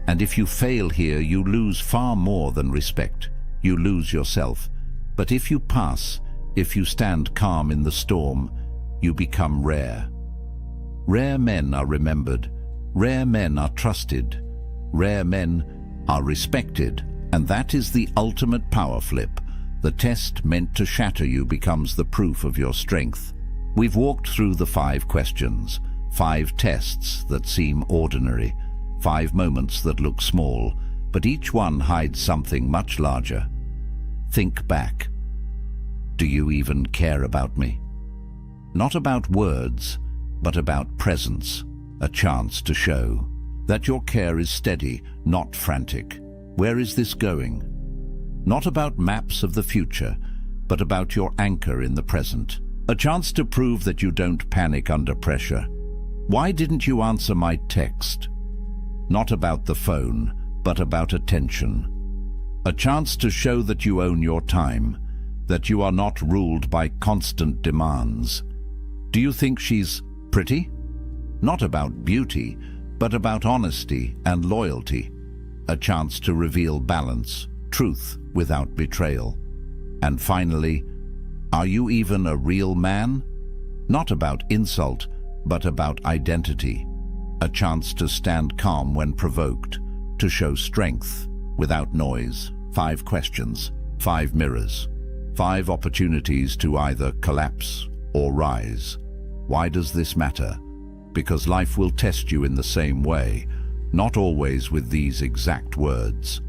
And if you fail here, you lose far more than respect. You lose yourself. But if you pass, if you stand calm in the storm, you become rare. Rare men are remembered. Rare men are trusted. Rare men are respected. And that is the ultimate power flip. The test meant to shatter you becomes the proof of your strength. We've walked through the 5 questions, 5 tests that seem ordinary, 5 moments that look small, but each one hides something much larger. Think back. Do you even care about me? Not about words, but about presence, a chance to show that your care is steady, not frantic. Where is this going? Not about maps of the future, but about your anchor in the present. A chance to prove that you don't panic under pressure. Why didn't you answer my text? Not about the phone, but about attention. A chance to show that you own your time, that you are not ruled by constant demands. Do you think she's pretty? Not about beauty, but about honesty and loyalty. A chance to reveal balance, truth without betrayal. And finally, are you even a real man? Not about insult, but about identity. A chance to stand calm when provoked, to show strength without noise. 5 questions, 5 mirrors, 5 opportunities to either collapse or rise. Why does this matter? Because life will test you in the same way, not always with these exact words.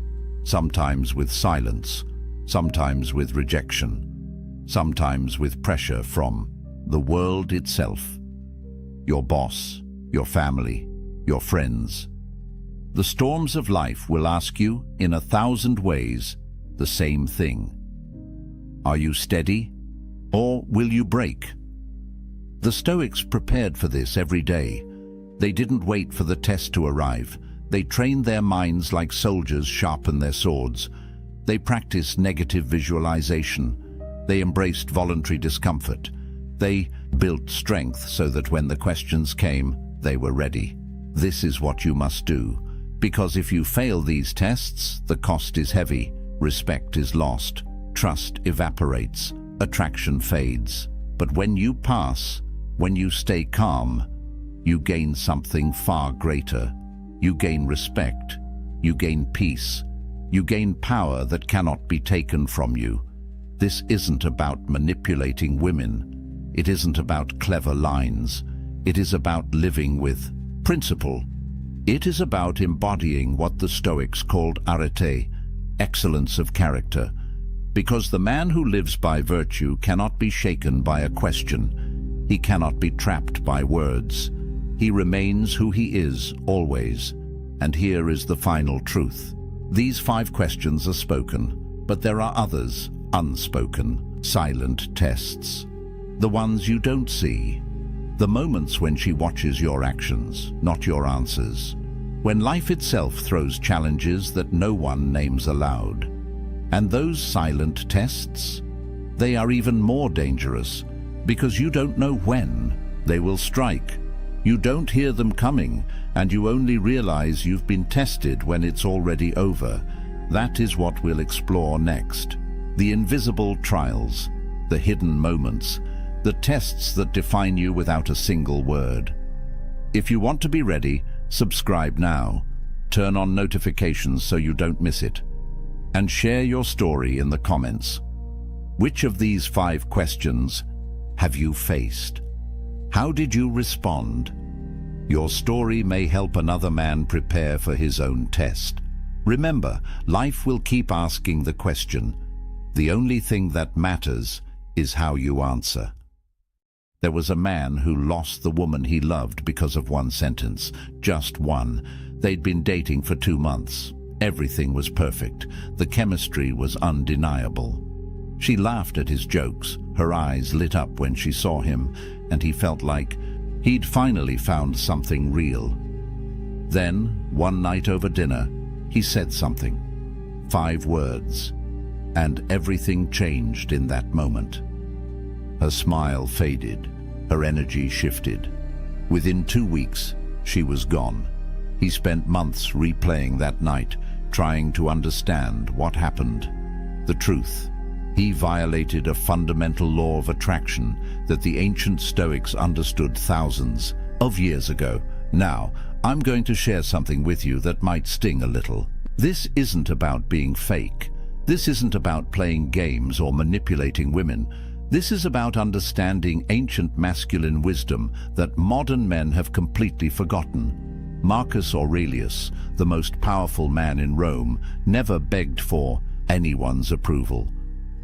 Sometimes with silence, sometimes with rejection, sometimes with pressure from the world itself. Your boss, your family, your friends. The storms of life will ask you, in 1,000 ways, the same thing. Are you steady, or will you break? The Stoics prepared for this every day. They didn't wait for the test to arrive. They trained their minds like soldiers sharpen their swords. They practiced negative visualization. They embraced voluntary discomfort. They built strength so that when the questions came, they were ready. This is what you must do, because if you fail these tests, the cost is heavy, respect is lost, trust evaporates, attraction fades. But when you pass, when you stay calm, you gain something far greater. You gain respect, you gain peace, you gain power that cannot be taken from you. This isn't about manipulating women. It isn't about clever lines. It is about living with principle. It is about embodying what the Stoics called arete, excellence of character. Because the man who lives by virtue cannot be shaken by a question. He cannot be trapped by words. He remains who he is, always. And here is the final truth. These 5 questions are spoken, but there are others, unspoken, silent tests. The ones you don't see. The moments when she watches your actions, not your answers. When life itself throws challenges that no one names aloud. And those silent tests, they are even more dangerous, because you don't know when they will strike. You don't hear them coming, and you only realize you've been tested when it's already over. That is what we'll explore next. The invisible trials, the hidden moments, the tests that define you without a single word. If you want to be ready, subscribe now. Turn on notifications so you don't miss it. And share your story in the comments. Which of these 5 questions have you faced? How did you respond? Your story may help another man prepare for his own test. Remember, life will keep asking the question. The only thing that matters is how you answer. There was a man who lost the woman he loved because of one sentence, just one. They'd been dating for 2 months. Everything was perfect. The chemistry was undeniable. She laughed at his jokes. Her eyes lit up when she saw him, and he felt like he'd finally found something real. Then, one night over dinner, he said something. 5 words. And everything changed in that moment. Her smile faded. Her energy shifted. Within 2 weeks, she was gone. He spent months replaying that night, trying to understand what happened. The truth. He violated a fundamental law of attraction that the ancient Stoics understood thousands of years ago. Now, I'm going to share something with you that might sting a little. This isn't about being fake. This isn't about playing games or manipulating women. This is about understanding ancient masculine wisdom that modern men have completely forgotten. Marcus Aurelius, the most powerful man in Rome, never begged for anyone's approval.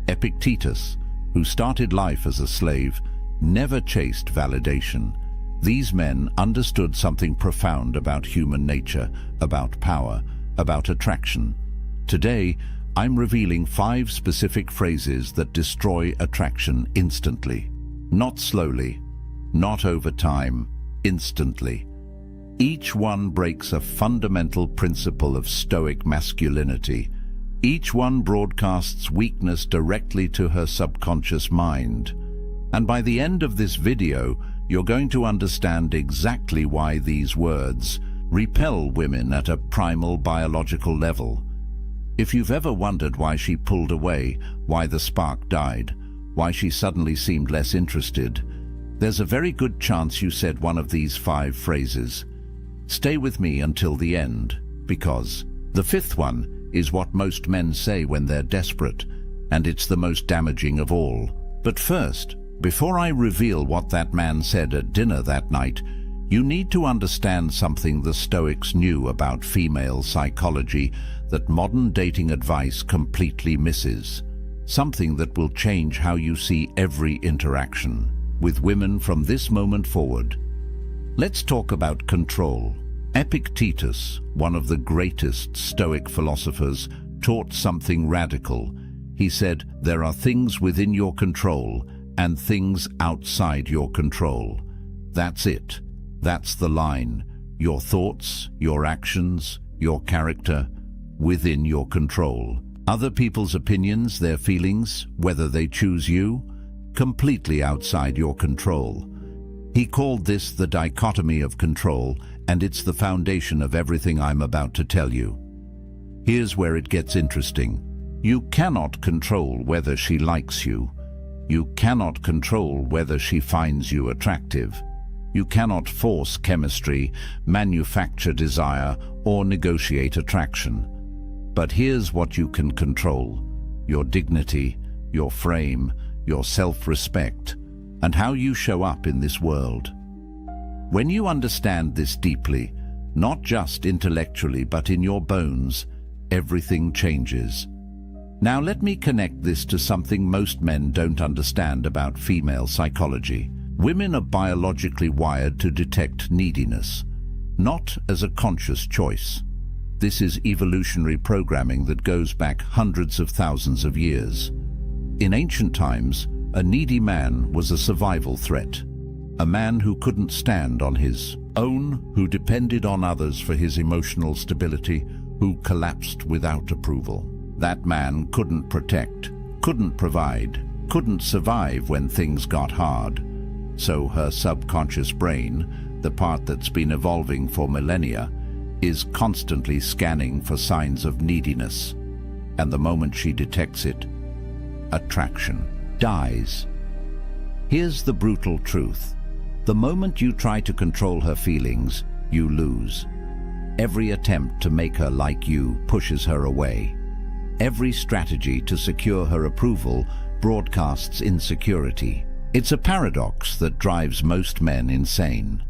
Epictetus, who started life as a slave, never chased validation. These men understood something profound about human nature, about power, about attraction. Today, I'm revealing 5 specific phrases that destroy attraction instantly. Not slowly, not over time, instantly. Each one breaks a fundamental principle of Stoic masculinity. Each one broadcasts weakness directly to her subconscious mind. And by the end of this video, you're going to understand exactly why these words repel women at a primal biological level. If you've ever wondered why she pulled away, why the spark died, why she suddenly seemed less interested, there's a very good chance you said one of these 5 phrases. Stay with me until the end, because the 5th one is what most men say when they're desperate, and it's the most damaging of all. But first, before I reveal what that man said at dinner that night, you need to understand something the Stoics knew about female psychology that modern dating advice completely misses. Something that will change how you see every interaction with women from this moment forward. Let's talk about control. Epictetus, one of the greatest Stoic philosophers, taught something radical. He said, there are things within your control and things outside your control. That's it. That's the line. Your thoughts, your actions, your character, within your control. Other people's opinions, their feelings, whether they choose you, completely outside your control. He called this the dichotomy of control, and it's the foundation of everything I'm about to tell you. Here's where it gets interesting. You cannot control whether she likes you. You cannot control whether she finds you attractive. You cannot force chemistry, manufacture desire, or negotiate attraction. But here's what you can control: your dignity, your frame, your self-respect, and how you show up in this world. When you understand this deeply, not just intellectually but in your bones, everything changes. Now let me connect this to something most men don't understand about female psychology. Women are biologically wired to detect neediness, not as a conscious choice. This is evolutionary programming that goes back hundreds of thousands of years. In ancient times, a needy man was a survival threat. A man who couldn't stand on his own, who depended on others for his emotional stability, who collapsed without approval. That man couldn't protect, couldn't provide, couldn't survive when things got hard. So her subconscious brain, the part that's been evolving for millennia, is constantly scanning for signs of neediness. And the moment she detects it, attraction dies. Here's the brutal truth. The moment you try to control her feelings, you lose. Every attempt to make her like you pushes her away. Every strategy to secure her approval broadcasts insecurity. It's a paradox that drives most men insane.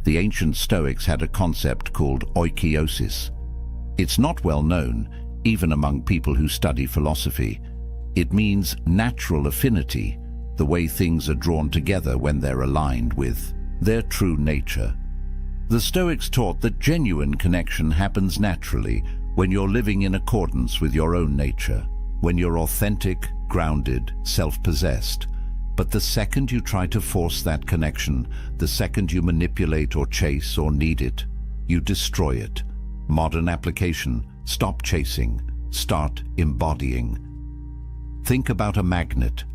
The ancient Stoics had a concept called oikeiosis. It's not well known, even among people who study philosophy. It means natural affinity, the way things are drawn together when they're aligned with their true nature. The Stoics taught that genuine connection happens naturally when you're living in accordance with your own nature, when you're authentic, grounded, self-possessed. But the second you try to force that connection, the second you manipulate or chase or need it, you destroy it. Modern application: stop chasing, start embodying. Think about a magnet.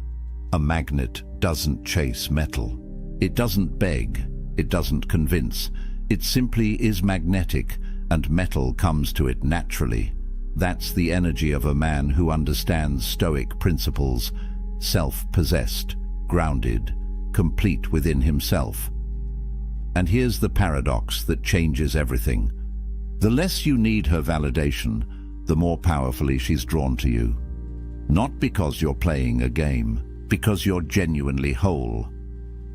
A magnet doesn't chase metal. It doesn't beg. It doesn't convince. It simply is magnetic, and metal comes to it naturally. That's the energy of a man who understands Stoic principles: self-possessed, grounded, complete within himself. And here's the paradox that changes everything. The less you need her validation, the more powerfully she's drawn to you. Not because you're playing a game, because you're genuinely whole.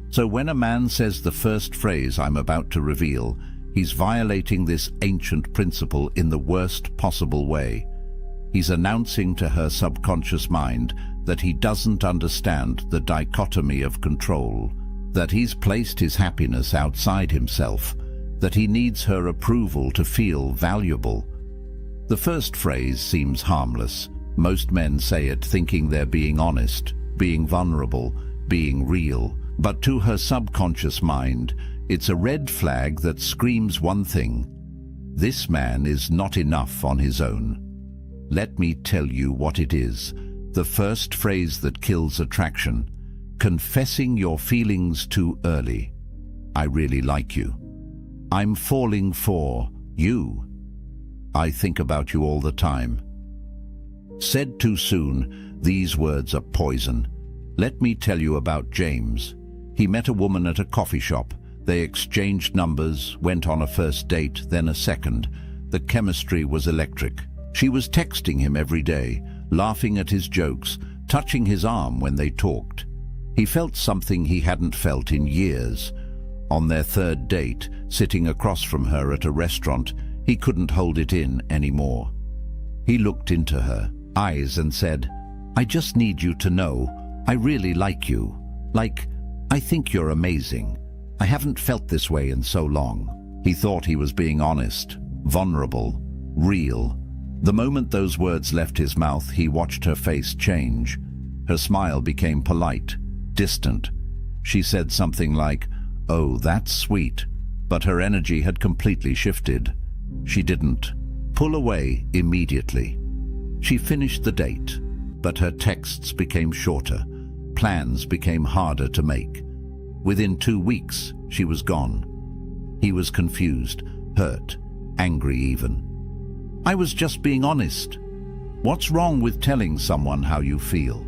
So when a man says the first phrase I'm about to reveal, he's violating this ancient principle in the worst possible way. He's announcing to her subconscious mind that he doesn't understand the dichotomy of control, that he's placed his happiness outside himself, that he needs her approval to feel valuable. The first phrase seems harmless. Most men say it thinking they're being honest, being vulnerable, being real. But to her subconscious mind, it's a red flag that screams one thing: this man is not enough on his own. Let me tell you what it is. The first phrase that kills attraction: confessing your feelings too early. I really like you. I'm falling for you. I think about you all the time. Said too soon, these words are poison. Let me tell you about James. He met a woman at a coffee shop. They exchanged numbers, went on a first date, then a second. The chemistry was electric. She was texting him every day, laughing at his jokes, touching his arm when they talked. He felt something he hadn't felt in years. On their third date, sitting across from her at a restaurant, he couldn't hold it in anymore. He looked into her eyes and said, I just need you to know, I really like you. Like, I think you're amazing. I haven't felt this way in so long. He thought he was being honest, vulnerable, real. The moment those words left his mouth, he watched her face change. Her smile became polite, distant. She said something like, "Oh, that's sweet," but her energy had completely shifted. She didn't pull away immediately. She finished the date, but her texts became shorter. Plans became harder to make. Within 2 weeks, she was gone. He was confused, hurt, angry even. I was just being honest. What's wrong with telling someone how you feel?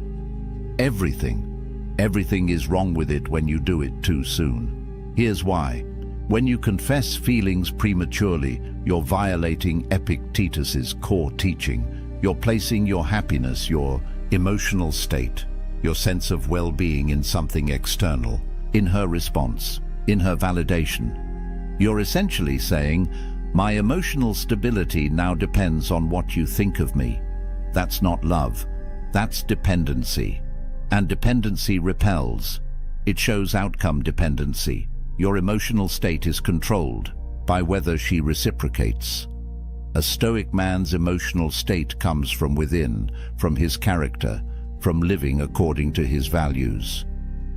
Everything. Everything is wrong with it when you do it too soon. Here's why. When you confess feelings prematurely, you're violating Epictetus's core teaching. You're placing your happiness, your emotional state, your sense of well-being in something external, in her response, in her validation. You're essentially saying, my emotional stability now depends on what you think of me. That's not love. That's dependency. And dependency repels. It shows outcome dependency. Your emotional state is controlled by whether she reciprocates. A Stoic man's emotional state comes from within, from his character, from living according to his values.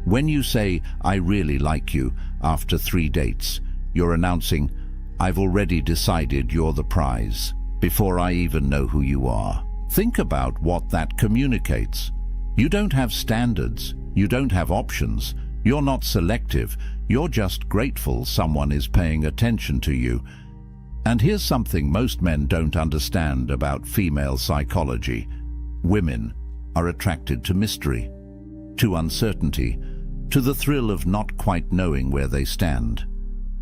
When you say, I really like you, after 3 dates, you're announcing, I've already decided you're the prize, before I even know who you are. Think about what that communicates. You don't have standards, you don't have options, You're not selective, you're just grateful someone is paying attention to you. And here's something most men don't understand about female psychology. Women are attracted to mystery, to uncertainty, to the thrill of not quite knowing where they stand.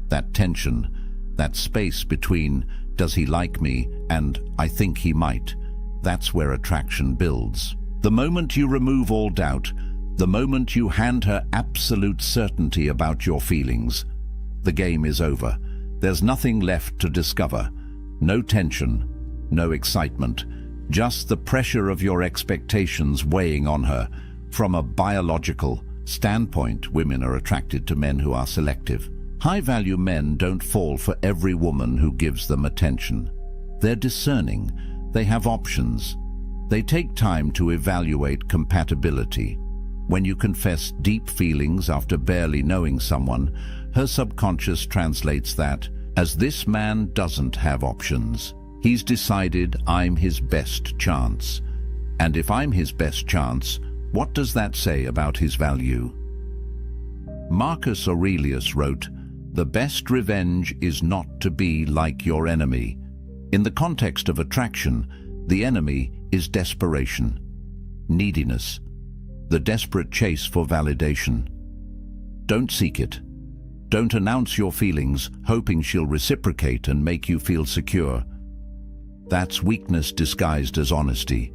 That tension, that space between "does he like me" and "I think he might," that's where attraction builds. The moment you remove all doubt, the moment you hand her absolute certainty about your feelings, the game is over. There's nothing left to discover. No tension, no excitement, just the pressure of your expectations weighing on her. From a biological standpoint, women are attracted to men who are selective. High-value men don't fall for every woman who gives them attention. They're discerning. They have options. They take time to evaluate compatibility. When you confess deep feelings after barely knowing someone, her subconscious translates that as "this man doesn't have options. He's decided I'm his best chance. And if I'm his best chance, what does that say about his value?" Marcus Aurelius wrote, "The best revenge is not to be like your enemy." In the context of attraction, the enemy is desperation, neediness, the desperate chase for validation. Don't seek it. Don't announce your feelings, hoping she'll reciprocate and make you feel secure. That's weakness disguised as honesty.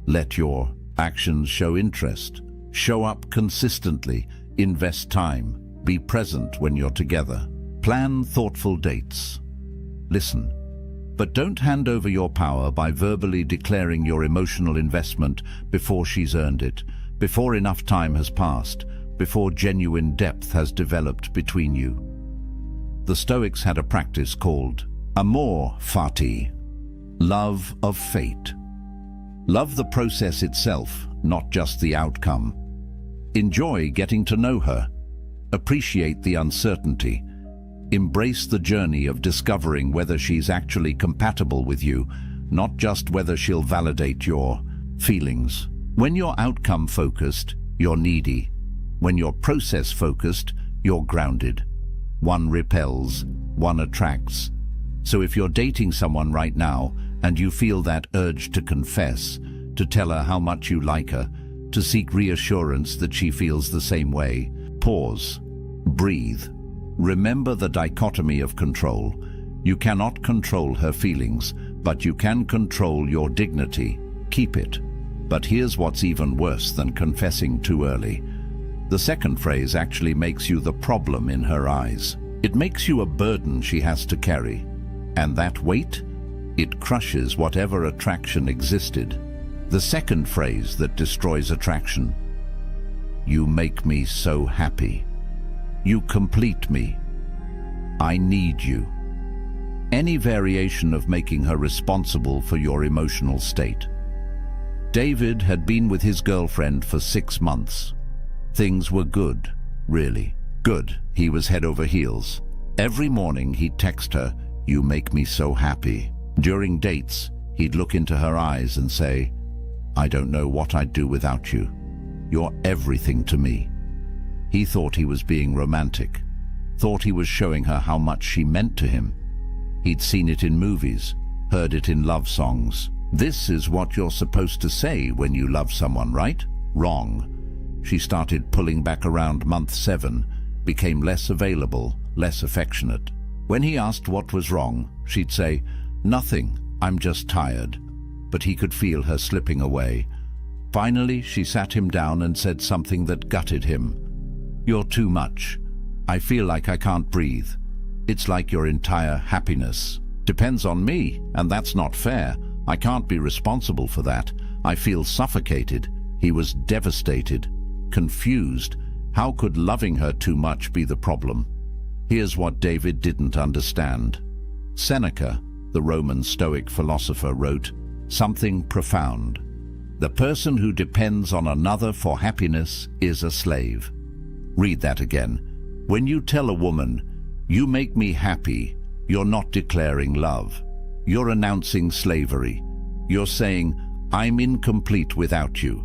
Let your actions show interest. Show up consistently. Invest time. Be present when you're together. Plan thoughtful dates. Listen. But don't hand over your power by verbally declaring your emotional investment before she's earned it, before enough time has passed, before genuine depth has developed between you. The Stoics had a practice called amor fati, love of fate. Love the process itself, not just the outcome. Enjoy getting to know her. Appreciate the uncertainty. Embrace the journey of discovering whether she's actually compatible with you, not just whether she'll validate your feelings. When you're outcome-focused, you're needy. When you're process-focused, you're grounded. One repels, one attracts. So if you're dating someone right now and you feel that urge to confess, to tell her how much you like her, to seek reassurance that she feels the same way, pause, breathe. Remember the dichotomy of control. You cannot control her feelings, but you can control your dignity. Keep it. But here's what's even worse than confessing too early. The second phrase actually makes you the problem in her eyes. It makes you a burden she has to carry. And that weight? It crushes whatever attraction existed. The second phrase that destroys attraction. You make me so happy. You complete me. I need you. Any variation of making her responsible for your emotional state. David had been with his girlfriend for 6 months. Things were good, really. Good. He was head over heels. Every morning he'd text her, "You make me so happy." During dates, he'd look into her eyes and say, "I don't know what I'd do without you. You're everything to me." He thought he was being romantic, thought he was showing her how much she meant to him. He'd seen it in movies, heard it in love songs. This is what you're supposed to say when you love someone, right? Wrong. She started pulling back around month 7, became less available, less affectionate. When he asked what was wrong, she'd say, "Nothing, I'm just tired." But he could feel her slipping away. Finally, she sat him down and said something that gutted him. "You're too much. I feel like I can't breathe. It's like your entire happiness depends on me, and that's not fair. I can't be responsible for that. I feel suffocated." He was devastated, confused. How could loving her too much be the problem? Here's what David didn't understand. Seneca, the Roman Stoic philosopher, wrote something profound. "The person who depends on another for happiness is a slave." Read that again. When you tell a woman, "You make me happy," you're not declaring love. You're announcing slavery. You're saying, "I'm incomplete without you.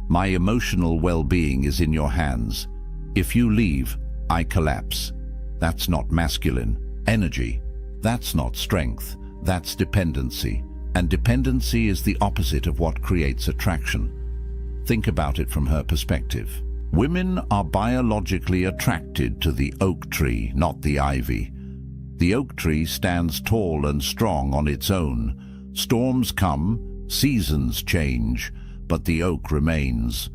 My emotional well-being is in your hands." If you leave, I collapse. That's not masculine energy. That's not strength. That's dependency. And dependency is the opposite of what creates attraction. Think about it from her perspective. Women are biologically attracted to the oak tree, not the ivy. The oak tree stands tall and strong on its own. Storms come, seasons change, but the oak remains.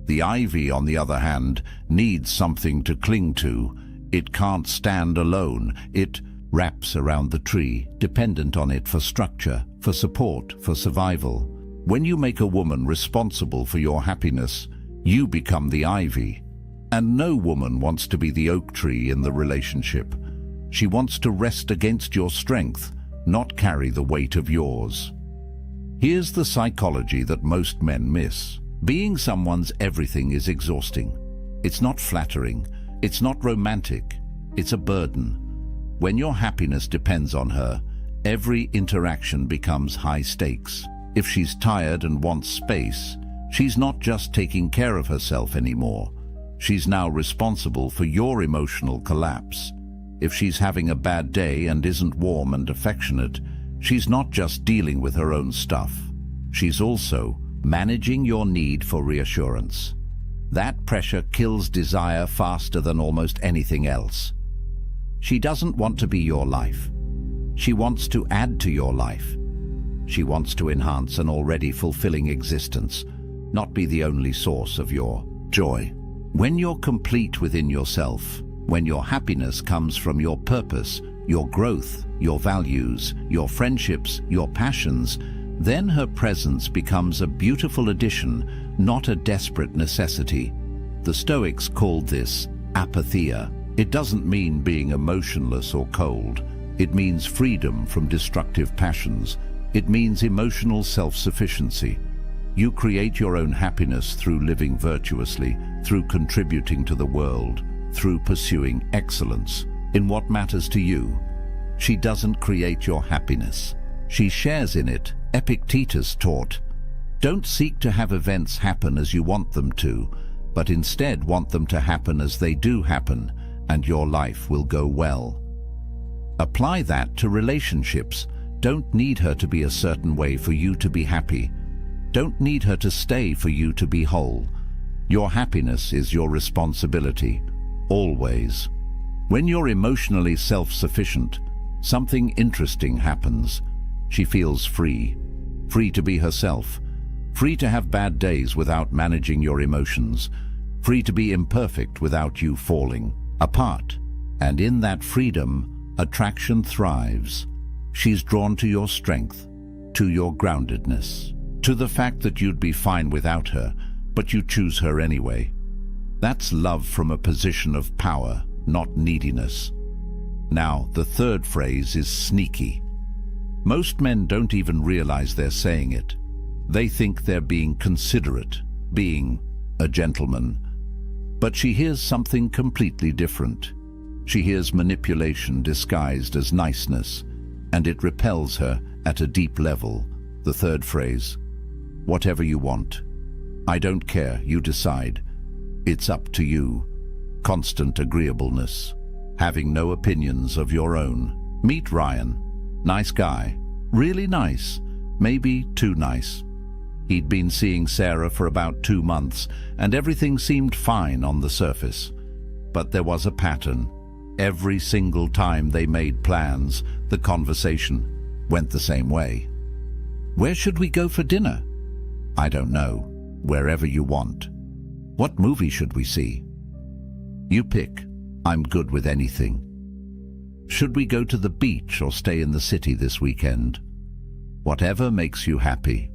The ivy, on the other hand, needs something to cling to. It can't stand alone. It wraps around the tree, dependent on it for structure, for support, for survival. When you make a woman responsible for your happiness, you become the ivy. And no woman wants to be the oak tree in the relationship. She wants to rest against your strength, not carry the weight of yours. Here's the psychology that most men miss. Being someone's everything is exhausting. It's not flattering. It's not romantic. It's a burden. When your happiness depends on her, every interaction becomes high stakes. If she's tired and wants space, she's not just taking care of herself anymore. She's now responsible for your emotional collapse. If she's having a bad day and isn't warm and affectionate, she's not just dealing with her own stuff. She's also managing your need for reassurance. That pressure kills desire faster than almost anything else. She doesn't want to be your life. She wants to add to your life. She wants to enhance an already fulfilling existence, not be the only source of your joy. When you're complete within yourself, when your happiness comes from your purpose, your growth, your values, your friendships, your passions, then her presence becomes a beautiful addition, not a desperate necessity. The Stoics called this apatheia. It doesn't mean being emotionless or cold. It means freedom from destructive passions. It means emotional self-sufficiency. You create your own happiness through living virtuously, through contributing to the world, through pursuing excellence in what matters to you. She doesn't create your happiness. She shares in it. Epictetus taught, don't seek to have events happen as you want them to, but instead want them to happen as they do happen, and your life will go well. Apply that to relationships. Don't need her to be a certain way for you to be happy. Don't need her to stay for you to be whole. Your happiness is your responsibility, always. When you're emotionally self-sufficient, something interesting happens. She feels free. Free to be herself. Free to have bad days without managing your emotions. Free to be imperfect without you falling apart. And in that freedom, attraction thrives. She's drawn to your strength, to your groundedness, to the fact that you'd be fine without her, but you choose her anyway. That's love from a position of power, not neediness. Now, the third phrase is sneaky. Most men don't even realize they're saying it. They think they're being considerate, being a gentleman. But she hears something completely different. She hears manipulation disguised as niceness, and it repels her at a deep level. The third phrase, whatever you want. I don't care, you decide. It's up to you. Constant agreeableness. Having no opinions of your own. Meet Ryan. Nice guy. Really nice. Maybe too nice. He'd been seeing Sarah for about 2 months, and everything seemed fine on the surface. But there was a pattern. Every single time they made plans, the conversation went the same way. Where should we go for dinner? I don't know. Wherever you want. What movie should we see? You pick. I'm good with anything. Should we go to the beach or stay in the city this weekend? Whatever makes you happy.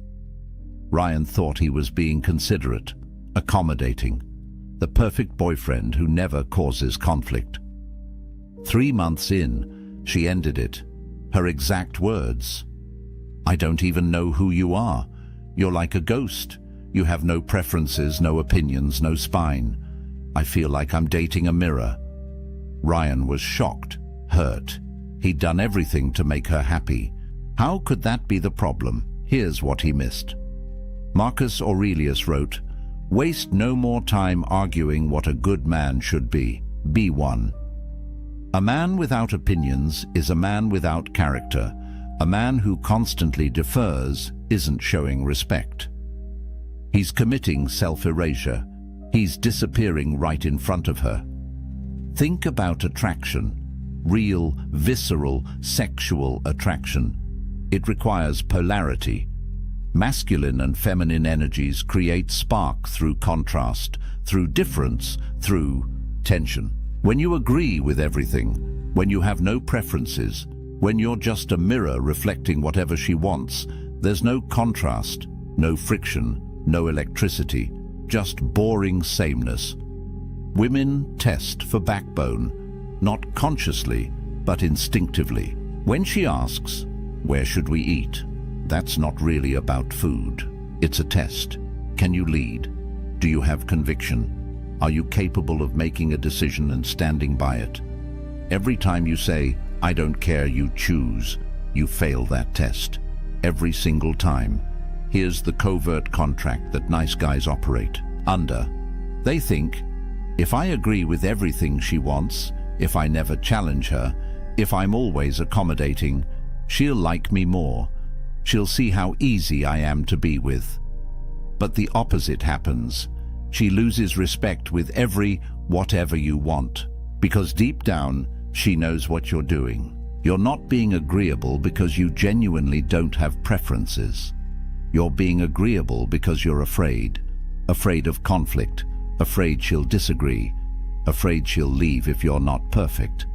Ryan thought he was being considerate, accommodating, the perfect boyfriend who never causes conflict. 3 months in, she ended it. Her exact words. I don't even know who you are. You're like a ghost. You have no preferences, no opinions, no spine. I feel like I'm dating a mirror. Ryan was shocked, hurt. He'd done everything to make her happy. How could that be the problem? Here's what he missed. Marcus Aurelius wrote, Waste no more time arguing what a good man should be. Be one. A man without opinions is a man without character. A man who constantly defers isn't showing respect. He's committing self-erasure. He's disappearing right in front of her. Think about attraction. Real, visceral, sexual attraction. It requires polarity. Masculine and feminine energies create spark through contrast, through difference, through tension. When you agree with everything, when you have no preferences, when you're just a mirror reflecting whatever she wants, there's no contrast, no friction, no electricity, just boring sameness. Women test for backbone, not consciously, but instinctively. When she asks, "Where should we eat?" that's not really about food. It's a test. Can you lead? Do you have conviction? Are you capable of making a decision and standing by it? Every time you say, "I don't care, you choose," you fail that test. Every single time. Here's the covert contract that nice guys operate under. They think, if I agree with everything she wants, if I never challenge her, if I'm always accommodating, she'll like me more. She'll see how easy I am to be with. But the opposite happens. She loses respect with every whatever you want, because deep down, she knows what you're doing. You're not being agreeable because you genuinely don't have preferences. You're being agreeable because you're afraid. Afraid of conflict, afraid she'll disagree, afraid she'll leave if you're not perfect.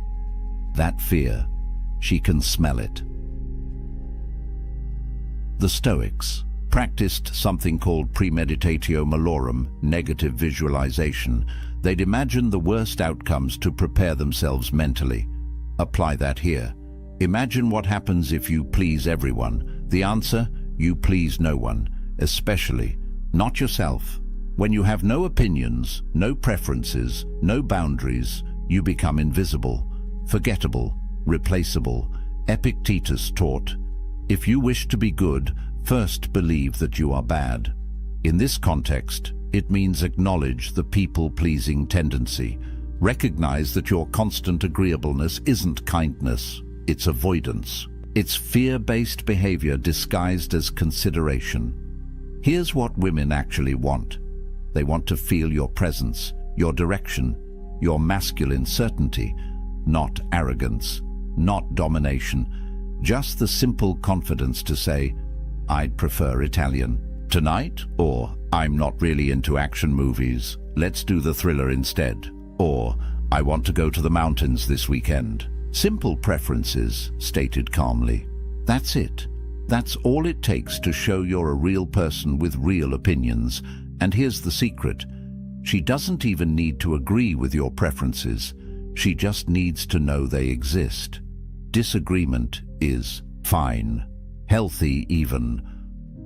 That fear, she can smell it. The Stoics practiced something called premeditatio malorum, negative visualization. They'd imagine the worst outcomes to prepare themselves mentally. Apply that here. Imagine what happens if you please everyone. The answer, you please no one, especially not yourself. When you have no opinions, no preferences, no boundaries, you become invisible, forgettable, replaceable. Epictetus taught, if you wish to be good, first believe that you are bad. In this context, it means acknowledge the people-pleasing tendency. Recognize that your constant agreeableness isn't kindness, it's avoidance. It's fear-based behavior disguised as consideration. Here's what women actually want. They want to feel your presence, your direction, your masculine certainty, not arrogance, not domination, just the simple confidence to say, I'd prefer Italian tonight, or I'm not really into action movies, let's do the thriller instead, or I want to go to the mountains this weekend. Simple preferences, stated calmly. That's it. That's all it takes to show you're a real person with real opinions. And here's the secret. She doesn't even need to agree with your preferences. She just needs to know they exist. Disagreement is fine, healthy even.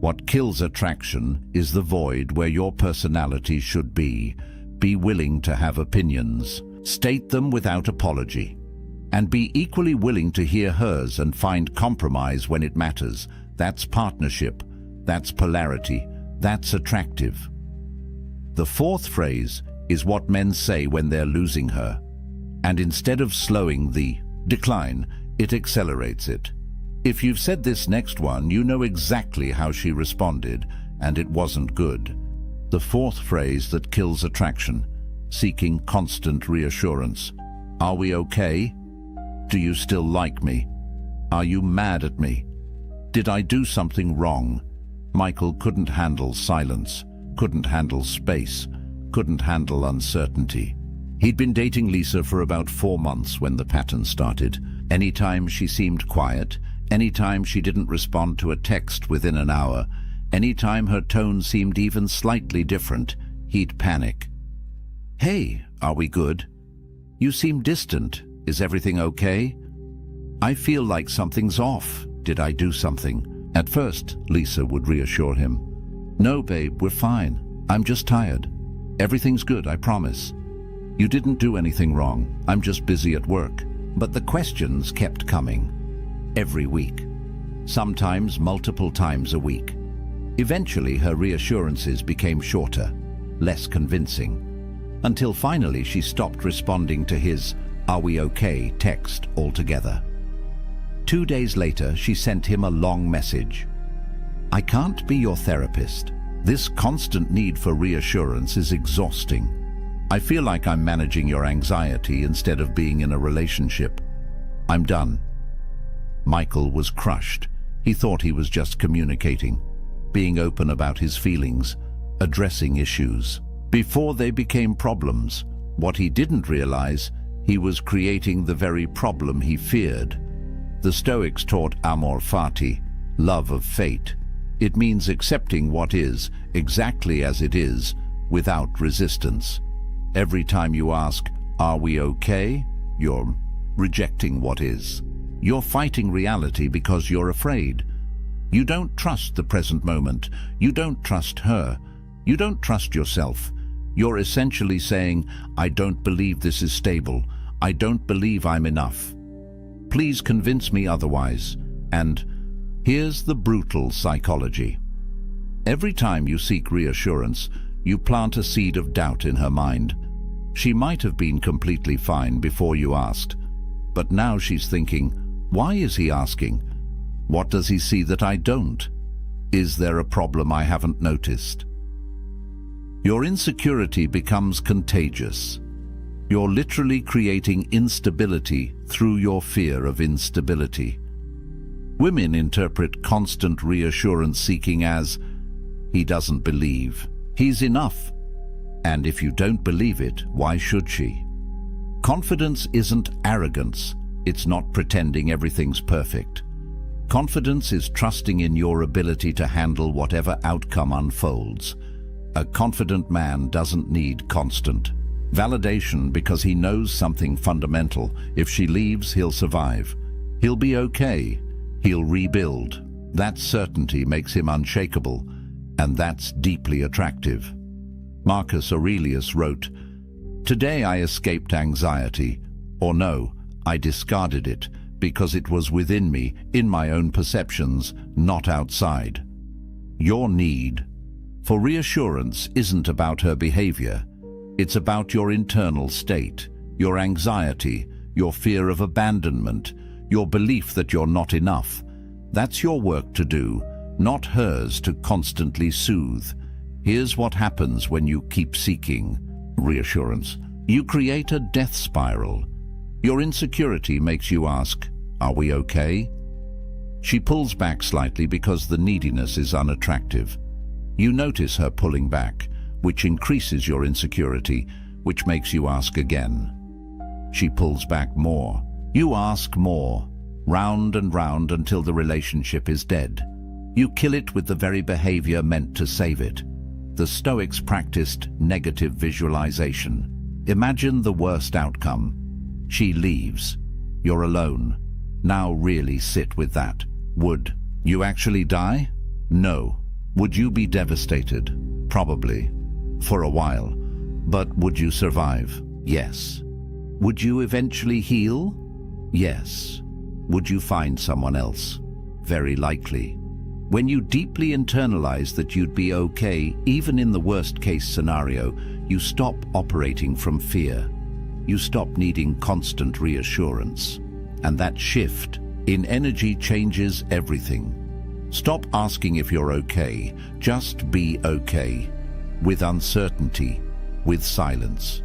What kills attraction is the void where your personality should be. Be willing to have opinions. State them without apology. And be equally willing to hear hers and find compromise when it matters. That's partnership. That's polarity. That's attractive. The fourth phrase is what men say when they're losing her. And instead of slowing the decline, it accelerates it. If you've said this next one, you know exactly how she responded, and it wasn't good. The fourth phrase that kills attraction, seeking constant reassurance. Are we okay? Do you still like me? Are you mad at me? Did I do something wrong? Michael couldn't handle silence, couldn't handle space, couldn't handle uncertainty. He'd been dating Lisa for about 4 months when the pattern started. Anytime she seemed quiet, anytime she didn't respond to a text within an hour, anytime her tone seemed even slightly different, he'd panic. Hey, are we good? You seem distant. Is everything okay? I feel like something's off. Did I do something? At first, Lisa would reassure him. No, babe, we're fine. I'm just tired. Everything's good, I promise. You didn't do anything wrong. I'm just busy at work. But the questions kept coming. Every week. Sometimes multiple times a week. Eventually, her reassurances became shorter. less convincing. Until finally she stopped responding to his "Are we okay?" text altogether. 2 days later, she sent him a long message. "I can't be your therapist. This constant need for reassurance is exhausting. I feel like I'm managing your anxiety instead of being in a relationship. I'm done." Michael was crushed. He thought he was just communicating, being open about his feelings, addressing issues. Before they became problems, what he didn't realize, he was creating the very problem he feared. The Stoics taught amor fati, love of fate. It means accepting what is exactly as it is, without resistance. Every time you ask, "Are we okay?" you're rejecting what is. You're fighting reality because you're afraid. You don't trust the present moment. You don't trust her. You don't trust yourself. You're essentially saying, "I don't believe this is stable. I don't believe I'm enough. Please convince me otherwise." And here's the brutal psychology. Every time you seek reassurance, you plant a seed of doubt in her mind. She might have been completely fine before you asked, but now she's thinking, "Why is he asking? What does he see that I don't? Is there a problem I haven't noticed?" Your insecurity becomes contagious. You're literally creating instability through your fear of instability. Women interpret constant reassurance seeking as, "He doesn't believe. He's enough." And if you don't believe it, why should she? Confidence isn't arrogance. It's not pretending everything's perfect. Confidence is trusting in your ability to handle whatever outcome unfolds. A confident man doesn't need constant validation because he knows something fundamental. If she leaves, he'll survive. He'll be okay. He'll rebuild. That certainty makes him unshakable, and that's deeply attractive. Marcus Aurelius wrote, "Today I escaped anxiety, or no, I discarded it because it was within me, in my own perceptions, not outside." Your need for reassurance isn't about her behavior. It's about your internal state, your anxiety, your fear of abandonment, your belief that you're not enough. That's your work to do, not hers to constantly soothe. Here's what happens when you keep seeking reassurance. You create a death spiral. Your insecurity makes you ask, "Are we okay?" She pulls back slightly because the neediness is unattractive. You notice her pulling back, which increases your insecurity, which makes you ask again. She pulls back more. You ask more, round and round until the relationship is dead. You kill it with the very behavior meant to save it. The Stoics practiced negative visualization. Imagine the worst outcome. She leaves. You're alone. Now really sit with that. Would you actually die? No. Would you be devastated? Probably. For a while. But would you survive? Yes. Would you eventually heal? Yes. Would you find someone else? Very likely. When you deeply internalize that you'd be okay, even in the worst-case scenario, you stop operating from fear. You stop needing constant reassurance. And that shift in energy changes everything. Stop asking if you're okay. Just be okay. With uncertainty, with silence,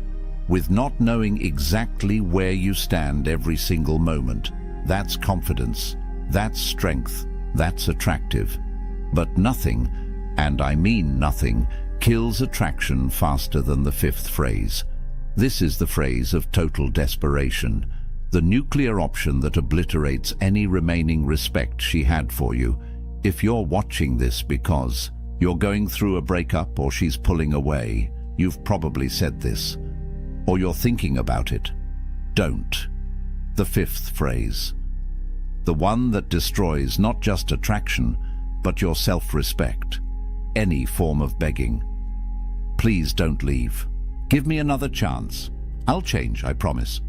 with not knowing exactly where you stand every single moment. That's confidence. That's strength. That's attractive. But nothing, and I mean nothing, kills attraction faster than the fifth phrase. This is the phrase of total desperation, the nuclear option that obliterates any remaining respect she had for you. If you're watching this because you're going through a breakup or she's pulling away, you've probably said this, or you're thinking about it. Don't. The fifth phrase. The one that destroys not just attraction, but your self-respect. Any form of begging. Please don't leave. Give me another chance. I'll change, I promise.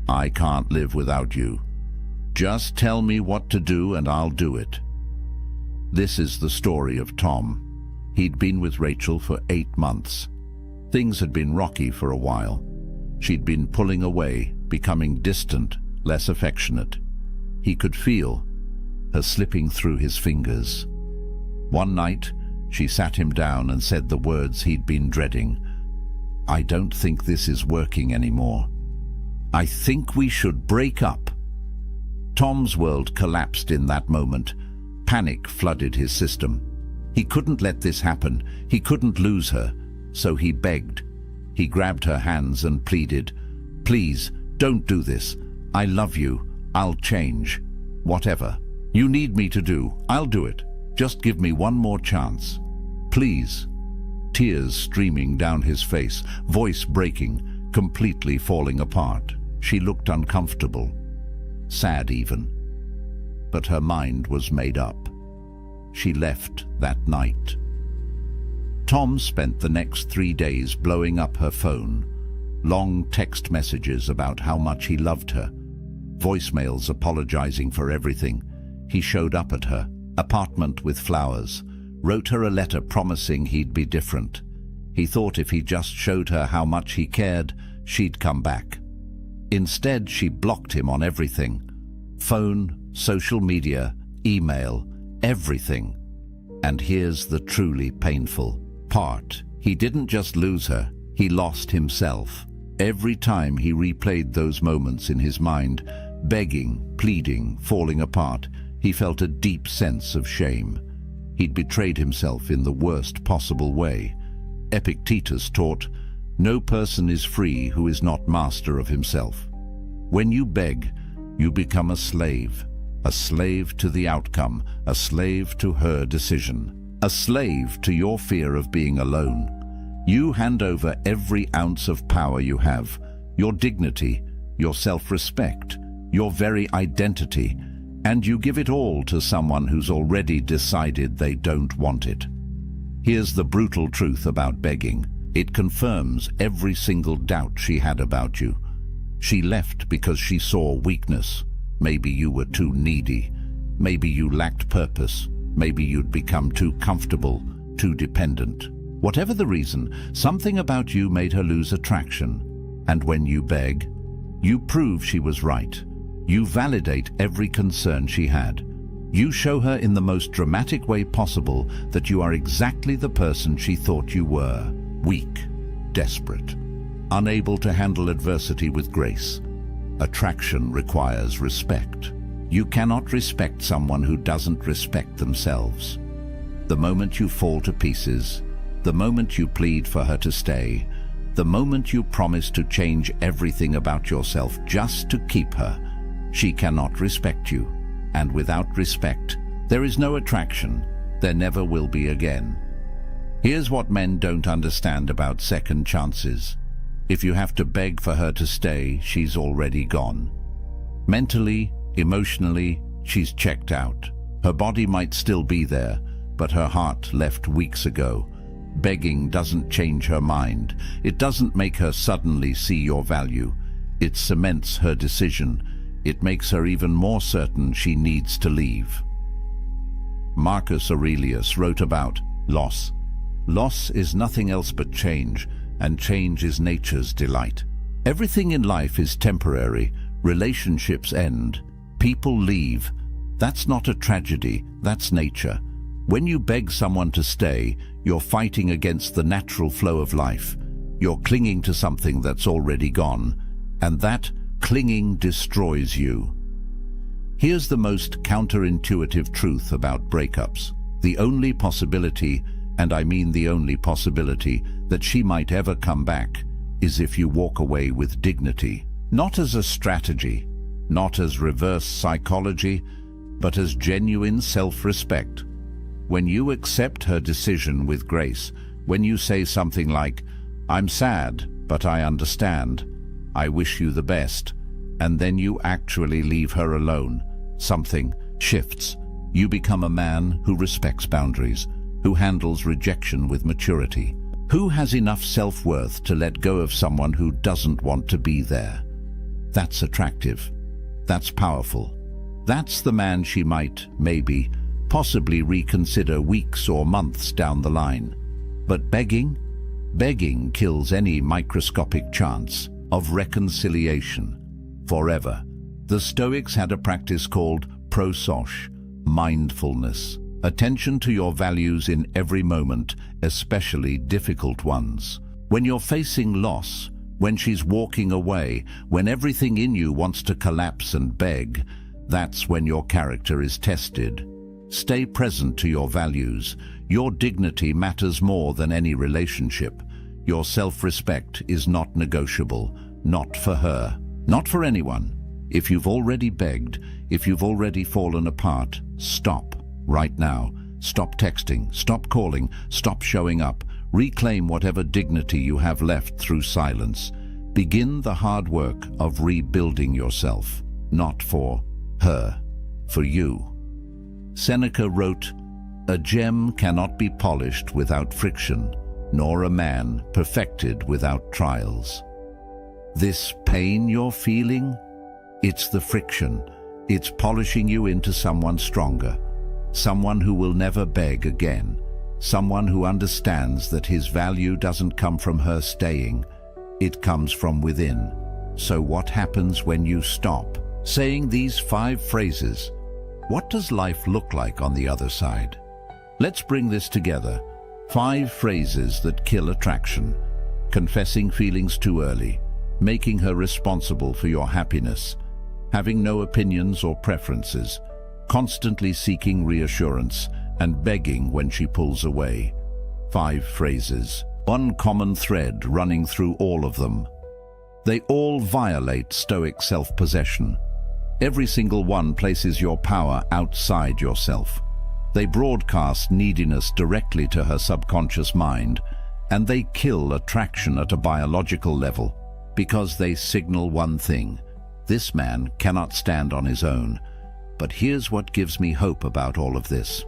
I can't live without you. Just tell me what to do and I'll do it. This is the story of Tom. He'd been with Rachel for 8 months. Things had been rocky for a while. She'd been pulling away, becoming distant, less affectionate. He could feel her slipping through his fingers. One night, she sat him down and said the words he'd been dreading. "I don't think this is working anymore. I think we should break up." Tom's world collapsed in that moment. Panic flooded his system. He couldn't let this happen. He couldn't lose her. So he begged. He grabbed her hands and pleaded, "Please, don't do this. I love you. I'll change. Whatever you need me to do, I'll do it. Just give me one more chance. Please." Tears streaming down his face, voice breaking, completely falling apart. She looked uncomfortable, sad even. But her mind was made up. She left that night. Tom spent the next 3 days blowing up her phone. Long text messages about how much he loved her. Voicemails apologizing for everything. He showed up at her apartment with flowers, wrote her a letter promising he'd be different. He thought if he just showed her how much he cared, she'd come back. Instead, she blocked him on everything. Phone, social media, email, everything. And here's the truly painful part. He didn't just lose her, he lost himself. Every time he replayed those moments in his mind, begging, pleading, falling apart, he felt a deep sense of shame. He'd betrayed himself in the worst possible way. Epictetus taught, "No person is free who is not master of himself." When you beg, you become a slave to the outcome, a slave to her decision, a slave to your fear of being alone. You hand over every ounce of power you have, your dignity, your self-respect, your very identity, and you give it all to someone who's already decided they don't want it. Here's the brutal truth about begging. It confirms every single doubt she had about you. She left because she saw weakness. Maybe you were too needy. Maybe you lacked purpose. Maybe you'd become too comfortable, too dependent. Whatever the reason, something about you made her lose attraction. And when you beg, you prove she was right. You validate every concern she had. You show her in the most dramatic way possible that you are exactly the person she thought you were. Weak, desperate, unable to handle adversity with grace. Attraction requires respect. You cannot respect someone who doesn't respect themselves. The moment you fall to pieces, the moment you plead for her to stay, the moment you promise to change everything about yourself just to keep her, she cannot respect you. And without respect, there is no attraction. There never will be again. Here's what men don't understand about second chances. If you have to beg for her to stay, she's already gone. Mentally, emotionally, she's checked out. Her body might still be there, but her heart left weeks ago. Begging doesn't change her mind. It doesn't make her suddenly see your value. It cements her decision. It makes her even more certain she needs to leave. Marcus Aurelius wrote about loss. Loss is nothing else but change, and change is nature's delight. Everything in life is temporary. Relationships end. People leave. That's not a tragedy, that's nature. When you beg someone to stay, you're fighting against the natural flow of life. You're clinging to something that's already gone, and that clinging destroys you. Here's the most counterintuitive truth about breakups. The only possibility, and I mean the only possibility, that she might ever come back is if you walk away with dignity. Not as a strategy, not as reverse psychology, but as genuine self-respect. When you accept her decision with grace, when you say something like, "I'm sad, but I understand. I wish you the best," and then you actually leave her alone, something shifts. You become a man who respects boundaries, who handles rejection with maturity, who has enough self-worth to let go of someone who doesn't want to be there. That's attractive. That's powerful. That's the man she might, maybe, possibly reconsider weeks or months down the line. But begging? Begging kills any microscopic chance of reconciliation forever. The Stoics had a practice called Pre-Socratic, mindfulness, attention to your values in every moment, especially difficult ones. When you're facing loss, when she's walking away, when everything in you wants to collapse and beg, that's when your character is tested. Stay present to your values. Your dignity matters more than any relationship. Your self-respect is not negotiable, not for her, not for anyone. If you've already begged, if you've already fallen apart, stop right now. Stop texting, stop calling, stop showing up. Reclaim whatever dignity you have left through silence. Begin the hard work of rebuilding yourself, not for her, for you. Seneca wrote, "A gem cannot be polished without friction, nor a man perfected without trials." This pain you're feeling, it's the friction. It's polishing you into someone stronger, someone who will never beg again, someone who understands that his value doesn't come from her staying, it comes from within. So what happens when you stop saying these 5 phrases? What does life look like on the other side? Let's bring this together. 5 phrases that kill attraction. Confessing feelings too early, making her responsible for your happiness, having no opinions or preferences, constantly seeking reassurance, and begging when she pulls away. 5 phrases. One common thread running through all of them. They all violate Stoic self-possession. Every single one places your power outside yourself. They broadcast neediness directly to her subconscious mind, and they kill attraction at a biological level because they signal one thing: this man cannot stand on his own. But here's what gives me hope about all of this.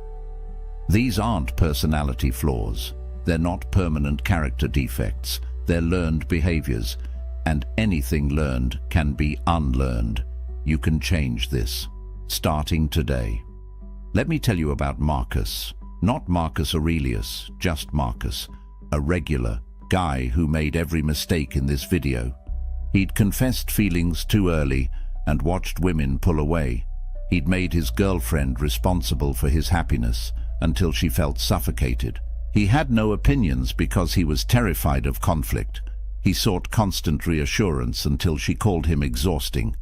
These aren't personality flaws. They're not permanent character defects. They're learned behaviors, and anything learned can be unlearned. You can change this, starting today. Let me tell you about Marcus. Not Marcus Aurelius, just Marcus, a regular guy who made every mistake in this video. He'd confessed feelings too early and watched women pull away. He'd made his girlfriend responsible for his happiness until she felt suffocated. He had no opinions because he was terrified of conflict. He sought constant reassurance until she called him exhausting.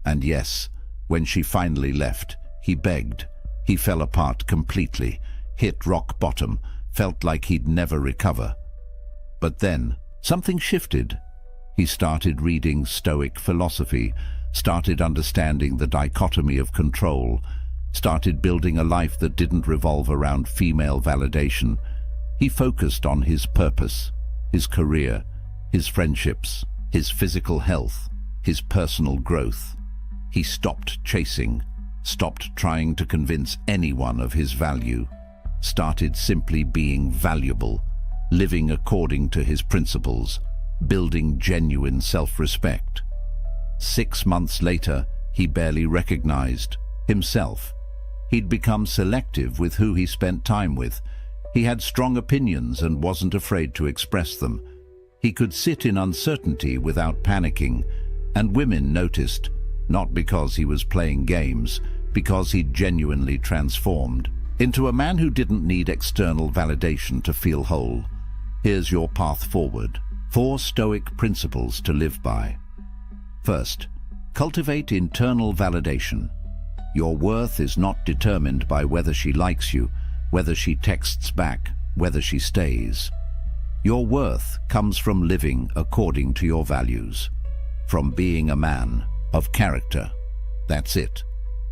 And yes, when she finally left, he begged. He fell apart completely, hit rock bottom, felt like he'd never recover. But then, something shifted. He started reading Stoic philosophy, started understanding the dichotomy of control, started building a life that didn't revolve around female validation. He focused on his purpose, his career, his friendships, his physical health, his personal growth. He stopped chasing, stopped trying to convince anyone of his value, started simply being valuable, living according to his principles, building genuine self-respect. 6 months later, he barely recognized himself. He'd become selective with who he spent time with. He had strong opinions and wasn't afraid to express them. He could sit in uncertainty without panicking, and women noticed, not because he was playing games, because he'd genuinely transformed into a man who didn't need external validation to feel whole. Here's your path forward. 4 Stoic principles to live by. First, cultivate internal validation. Your worth is not determined by whether she likes you, whether she texts back, whether she stays. Your worth comes from living according to your values, from being a man of character. That's it.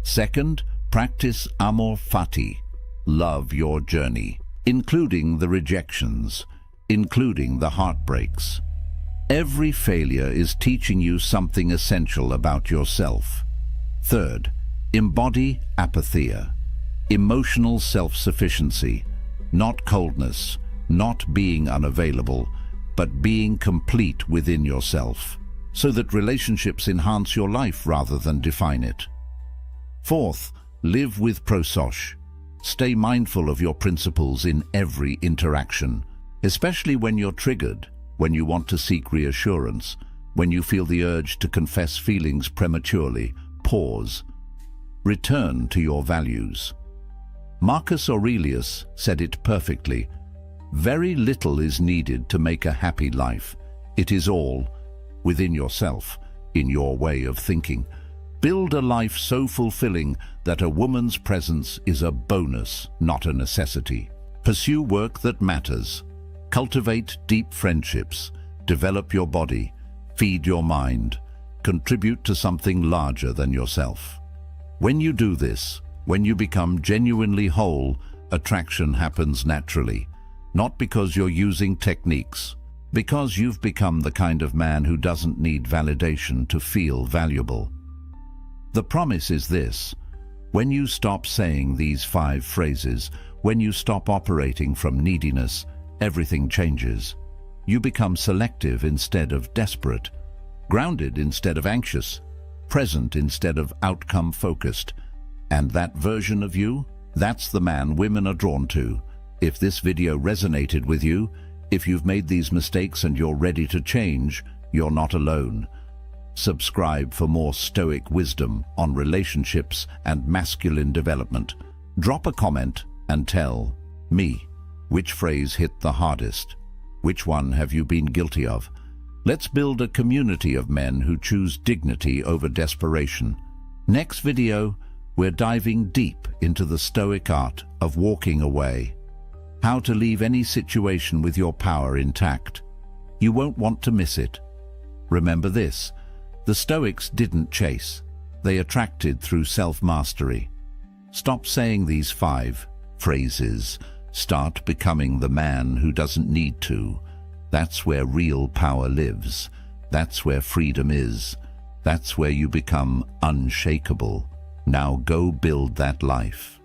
Second, practice amor fati. Love your journey, including the rejections, including the heartbreaks. Every failure is teaching you something essential about yourself. Third, embody apatheia, emotional self-sufficiency, not coldness, not being unavailable, but being complete within yourself, so that relationships enhance your life rather than define it. Fourth, live with Pre-Socratic. Stay mindful of your principles in every interaction. Especially when you're triggered, when you want to seek reassurance, when you feel the urge to confess feelings prematurely, pause. Return to your values. Marcus Aurelius said it perfectly. Very little is needed to make a happy life. It is all within yourself, in your way of thinking. Build a life so fulfilling that a woman's presence is a bonus, not a necessity. Pursue work that matters. Cultivate deep friendships. Develop your body. Feed your mind. Contribute to something larger than yourself. When you do this, when you become genuinely whole, attraction happens naturally. Not because you're using techniques, because you've become the kind of man who doesn't need validation to feel valuable. The promise is this: when you stop saying these 5 phrases, when you stop operating from neediness, everything changes. You become selective instead of desperate, grounded instead of anxious, present instead of outcome-focused. And that version of you, that's the man women are drawn to. If this video resonated with you, if you've made these mistakes and you're ready to change, you're not alone. Subscribe for more Stoic wisdom on relationships and masculine development. Drop a comment and tell me which phrase hit the hardest. Which one have you been guilty of? Let's build a community of men who choose dignity over desperation. Next video, we're diving deep into the Stoic art of walking away. How to leave any situation with your power intact. You won't want to miss it. Remember this: the Stoics didn't chase. They attracted through self-mastery. Stop saying these 5 phrases. Start becoming the man who doesn't need to. That's where real power lives. That's where freedom is. That's where you become unshakable. Now go build that life.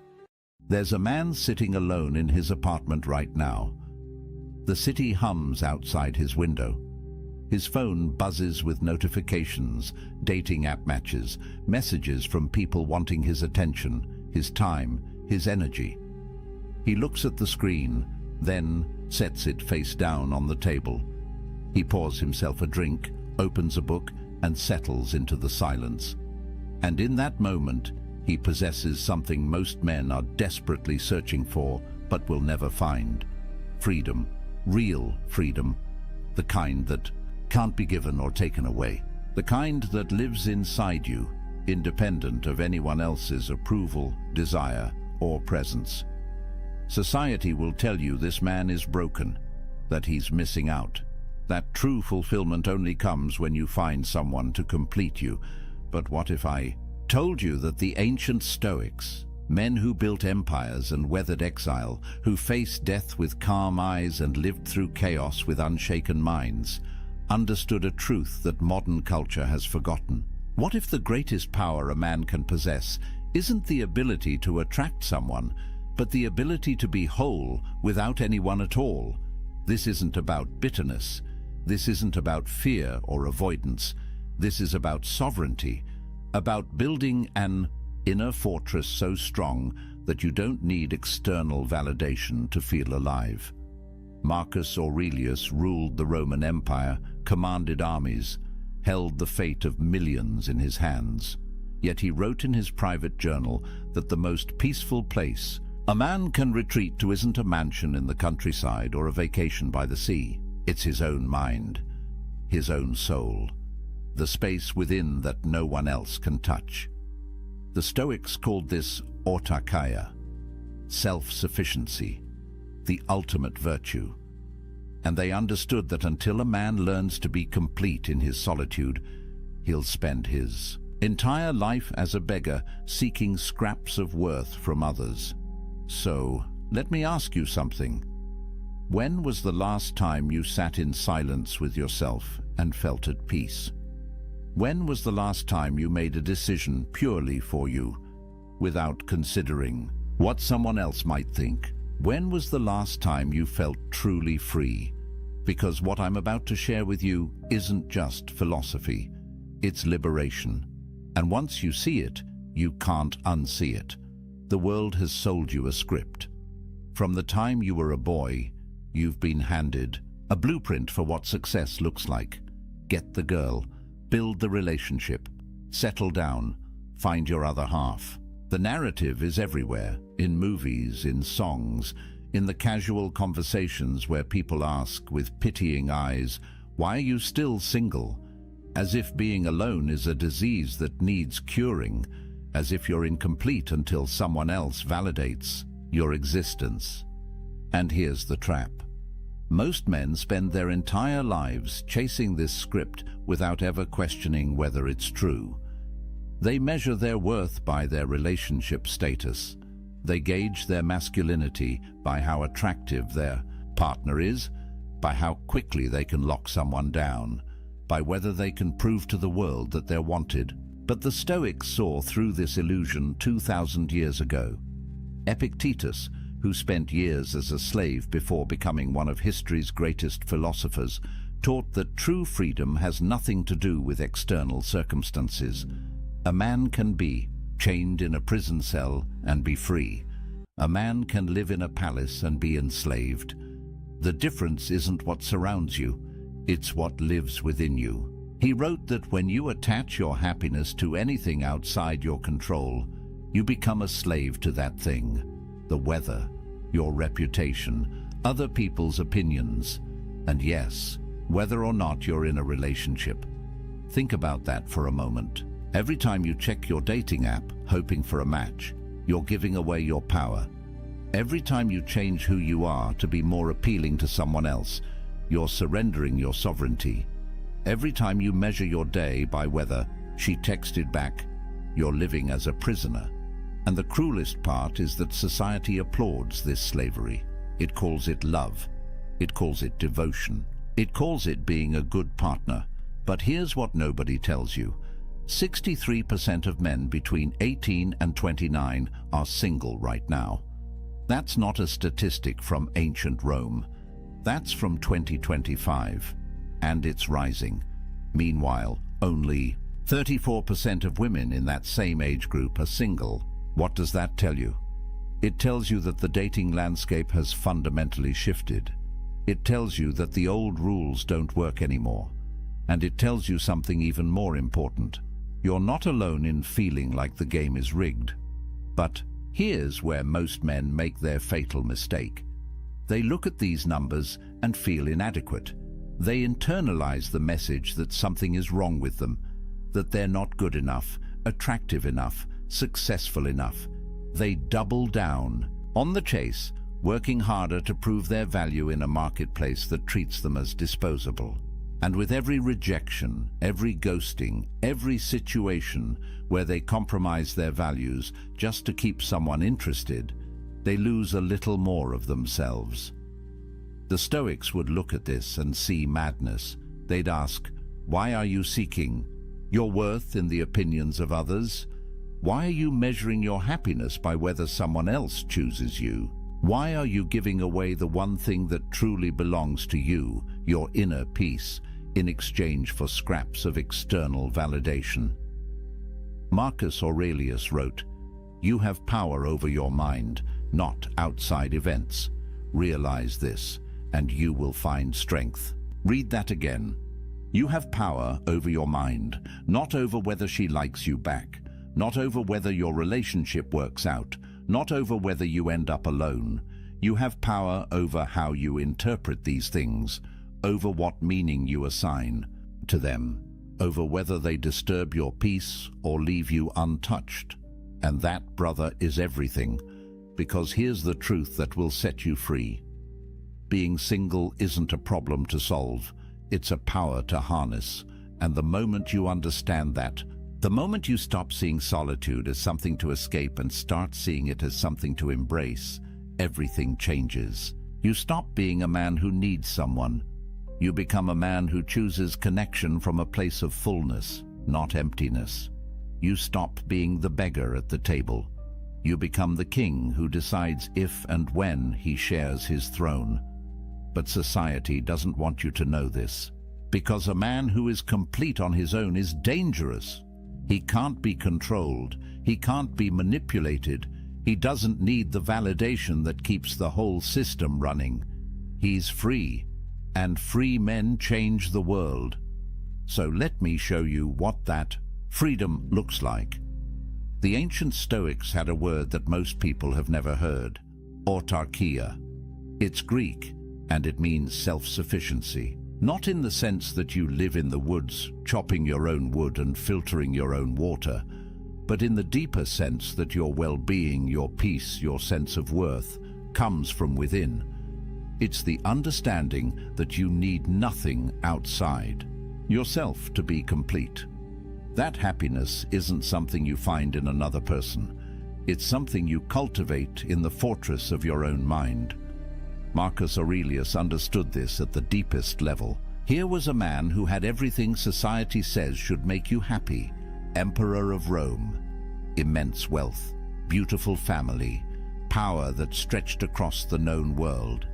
There's a man sitting alone in his apartment right now. The city hums outside his window. His phone buzzes with notifications, dating app matches, messages from people wanting his attention, his time, his energy. He looks at the screen, then sets it face down on the table. He pours himself a drink, opens a book, and settles into the silence. And in that moment, he possesses something most men are desperately searching for, but will never find. Freedom. Real freedom. The kind that can't be given or taken away. The kind that lives inside you, independent of anyone else's approval, desire, or presence. Society will tell you this man is broken, that he's missing out. That true fulfillment only comes when you find someone to complete you. But what if I told you that the ancient Stoics, men who built empires and weathered exile, who faced death with calm eyes and lived through chaos with unshaken minds, understood a truth that modern culture has forgotten? What if the greatest power a man can possess isn't the ability to attract someone, but the ability to be whole without anyone at all? This isn't about bitterness. This isn't about fear or avoidance. This is about sovereignty, about building an inner fortress so strong that you don't need external validation to feel alive. Marcus Aurelius ruled the Roman Empire, commanded armies, held the fate of millions in his hands. Yet he wrote in his private journal that the most peaceful place a man can retreat to isn't a mansion in the countryside or a vacation by the sea. It's his own mind, his own soul, the space within that no one else can touch. The Stoics called this autarkia, self-sufficiency, the ultimate virtue. And they understood that until a man learns to be complete in his solitude, he'll spend his entire life as a beggar, seeking scraps of worth from others. So, let me ask you something. When was the last time you sat in silence with yourself and felt at peace? When was the last time you made a decision purely for you, without considering what someone else might think? When was the last time you felt truly free? Because what I'm about to share with you isn't just philosophy, it's liberation. And once you see it, you can't unsee it. The world has sold you a script. From the time you were a boy, you've been handed a blueprint for what success looks like. Get the girl, build the relationship, settle down, find your other half. The narrative is everywhere, in movies, in songs, in the casual conversations where people ask with pitying eyes, "Why are you still single?" As if being alone is a disease that needs curing, as if you're incomplete until someone else validates your existence. And here's the trap. Most men spend their entire lives chasing this script without ever questioning whether it's true. They measure their worth by their relationship status. They gauge their masculinity by how attractive their partner is, by how quickly they can lock someone down, by whether they can prove to the world that they're wanted. But the Stoics saw through this illusion 2,000 years ago. Epictetus, who spent years as a slave before becoming one of history's greatest philosophers, taught that true freedom has nothing to do with external circumstances. A man can be chained in a prison cell and be free. A man can live in a palace and be enslaved. The difference isn't what surrounds you, it's what lives within you. He wrote that when you attach your happiness to anything outside your control, you become a slave to that thing. The weather, your reputation, other people's opinions, and yes, whether or not you're in a relationship. Think about that for a moment. Every time you check your dating app, hoping for a match, you're giving away your power. Every time you change who you are to be more appealing to someone else, you're surrendering your sovereignty. Every time you measure your day by whether she texted back, you're living as a prisoner. And the cruelest part is that society applauds this slavery. It calls it love. It calls it devotion. It calls it being a good partner. But here's what nobody tells you. 63% of men between 18 and 29 are single right now. That's not a statistic from ancient Rome. That's from 2025. And it's rising. Meanwhile, only 34% of women in that same age group are single. What does that tell you? It tells you that the dating landscape has fundamentally shifted. It tells you that the old rules don't work anymore. And it tells you something even more important. You're not alone in feeling like the game is rigged. But here's where most men make their fatal mistake. They look at these numbers and feel inadequate. They internalize the message that something is wrong with them, that they're not good enough, attractive enough, successful enough. They double down on the chase, working harder to prove their value in a marketplace that treats them as disposable. And with every rejection, every ghosting, every situation where they compromise their values just to keep someone interested, they lose a little more of themselves. The Stoics would look at this and see madness. They'd ask, why are you seeking your worth in the opinions of others? Why are you measuring your happiness by whether someone else chooses you? Why are you giving away the one thing that truly belongs to you, your inner peace, in exchange for scraps of external validation? Marcus Aurelius wrote, "You have power over your mind, not outside events. Realize this, and you will find strength." Read that again. You have power over your mind, not over whether she likes you back, not over whether your relationship works out, not over whether you end up alone. You have power over how you interpret these things, over what meaning you assign to them, over whether they disturb your peace or leave you untouched. And that, brother, is everything, because here's the truth that will set you free. Being single isn't a problem to solve, it's a power to harness. And the moment you understand that, the moment you stop seeing solitude as something to escape and start seeing it as something to embrace, everything changes. You stop being a man who needs someone. You become a man who chooses connection from a place of fullness, not emptiness. You stop being the beggar at the table. You become the king who decides if and when he shares his throne. But society doesn't want you to know this, because a man who is complete on his own is dangerous. He can't be controlled. He can't be manipulated. He doesn't need the validation that keeps the whole system running. He's free, and free men change the world. So let me show you what that freedom looks like. The ancient Stoics had a word that most people have never heard: autarkia. It's Greek, and it means self-sufficiency. Not in the sense that you live in the woods, chopping your own wood and filtering your own water, but in the deeper sense that your well-being, your peace, your sense of worth comes from within. It's the understanding that you need nothing outside yourself to be complete. That happiness isn't something you find in another person. It's something you cultivate in the fortress of your own mind. Marcus Aurelius understood this at the deepest level. Here was a man who had everything society says should make you happy: Emperor of Rome, immense wealth, beautiful family, power that stretched across the known world.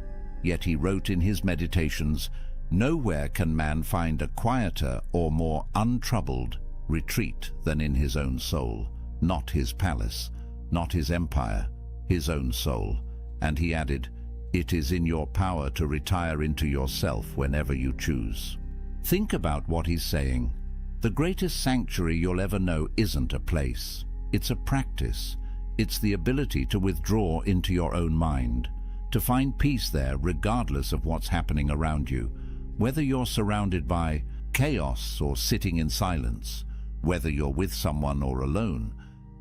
Yet he wrote in his meditations, "Nowhere can man find a quieter or more untroubled retreat than in his own soul, not his palace, not his empire, his own soul." And he added, "It is in your power to retire into yourself whenever you choose." Think about what he's saying. The greatest sanctuary you'll ever know isn't a place. It's a practice. It's the ability to withdraw into your own mind, to find peace there regardless of what's happening around you, whether you're surrounded by chaos or sitting in silence, whether you're with someone or alone.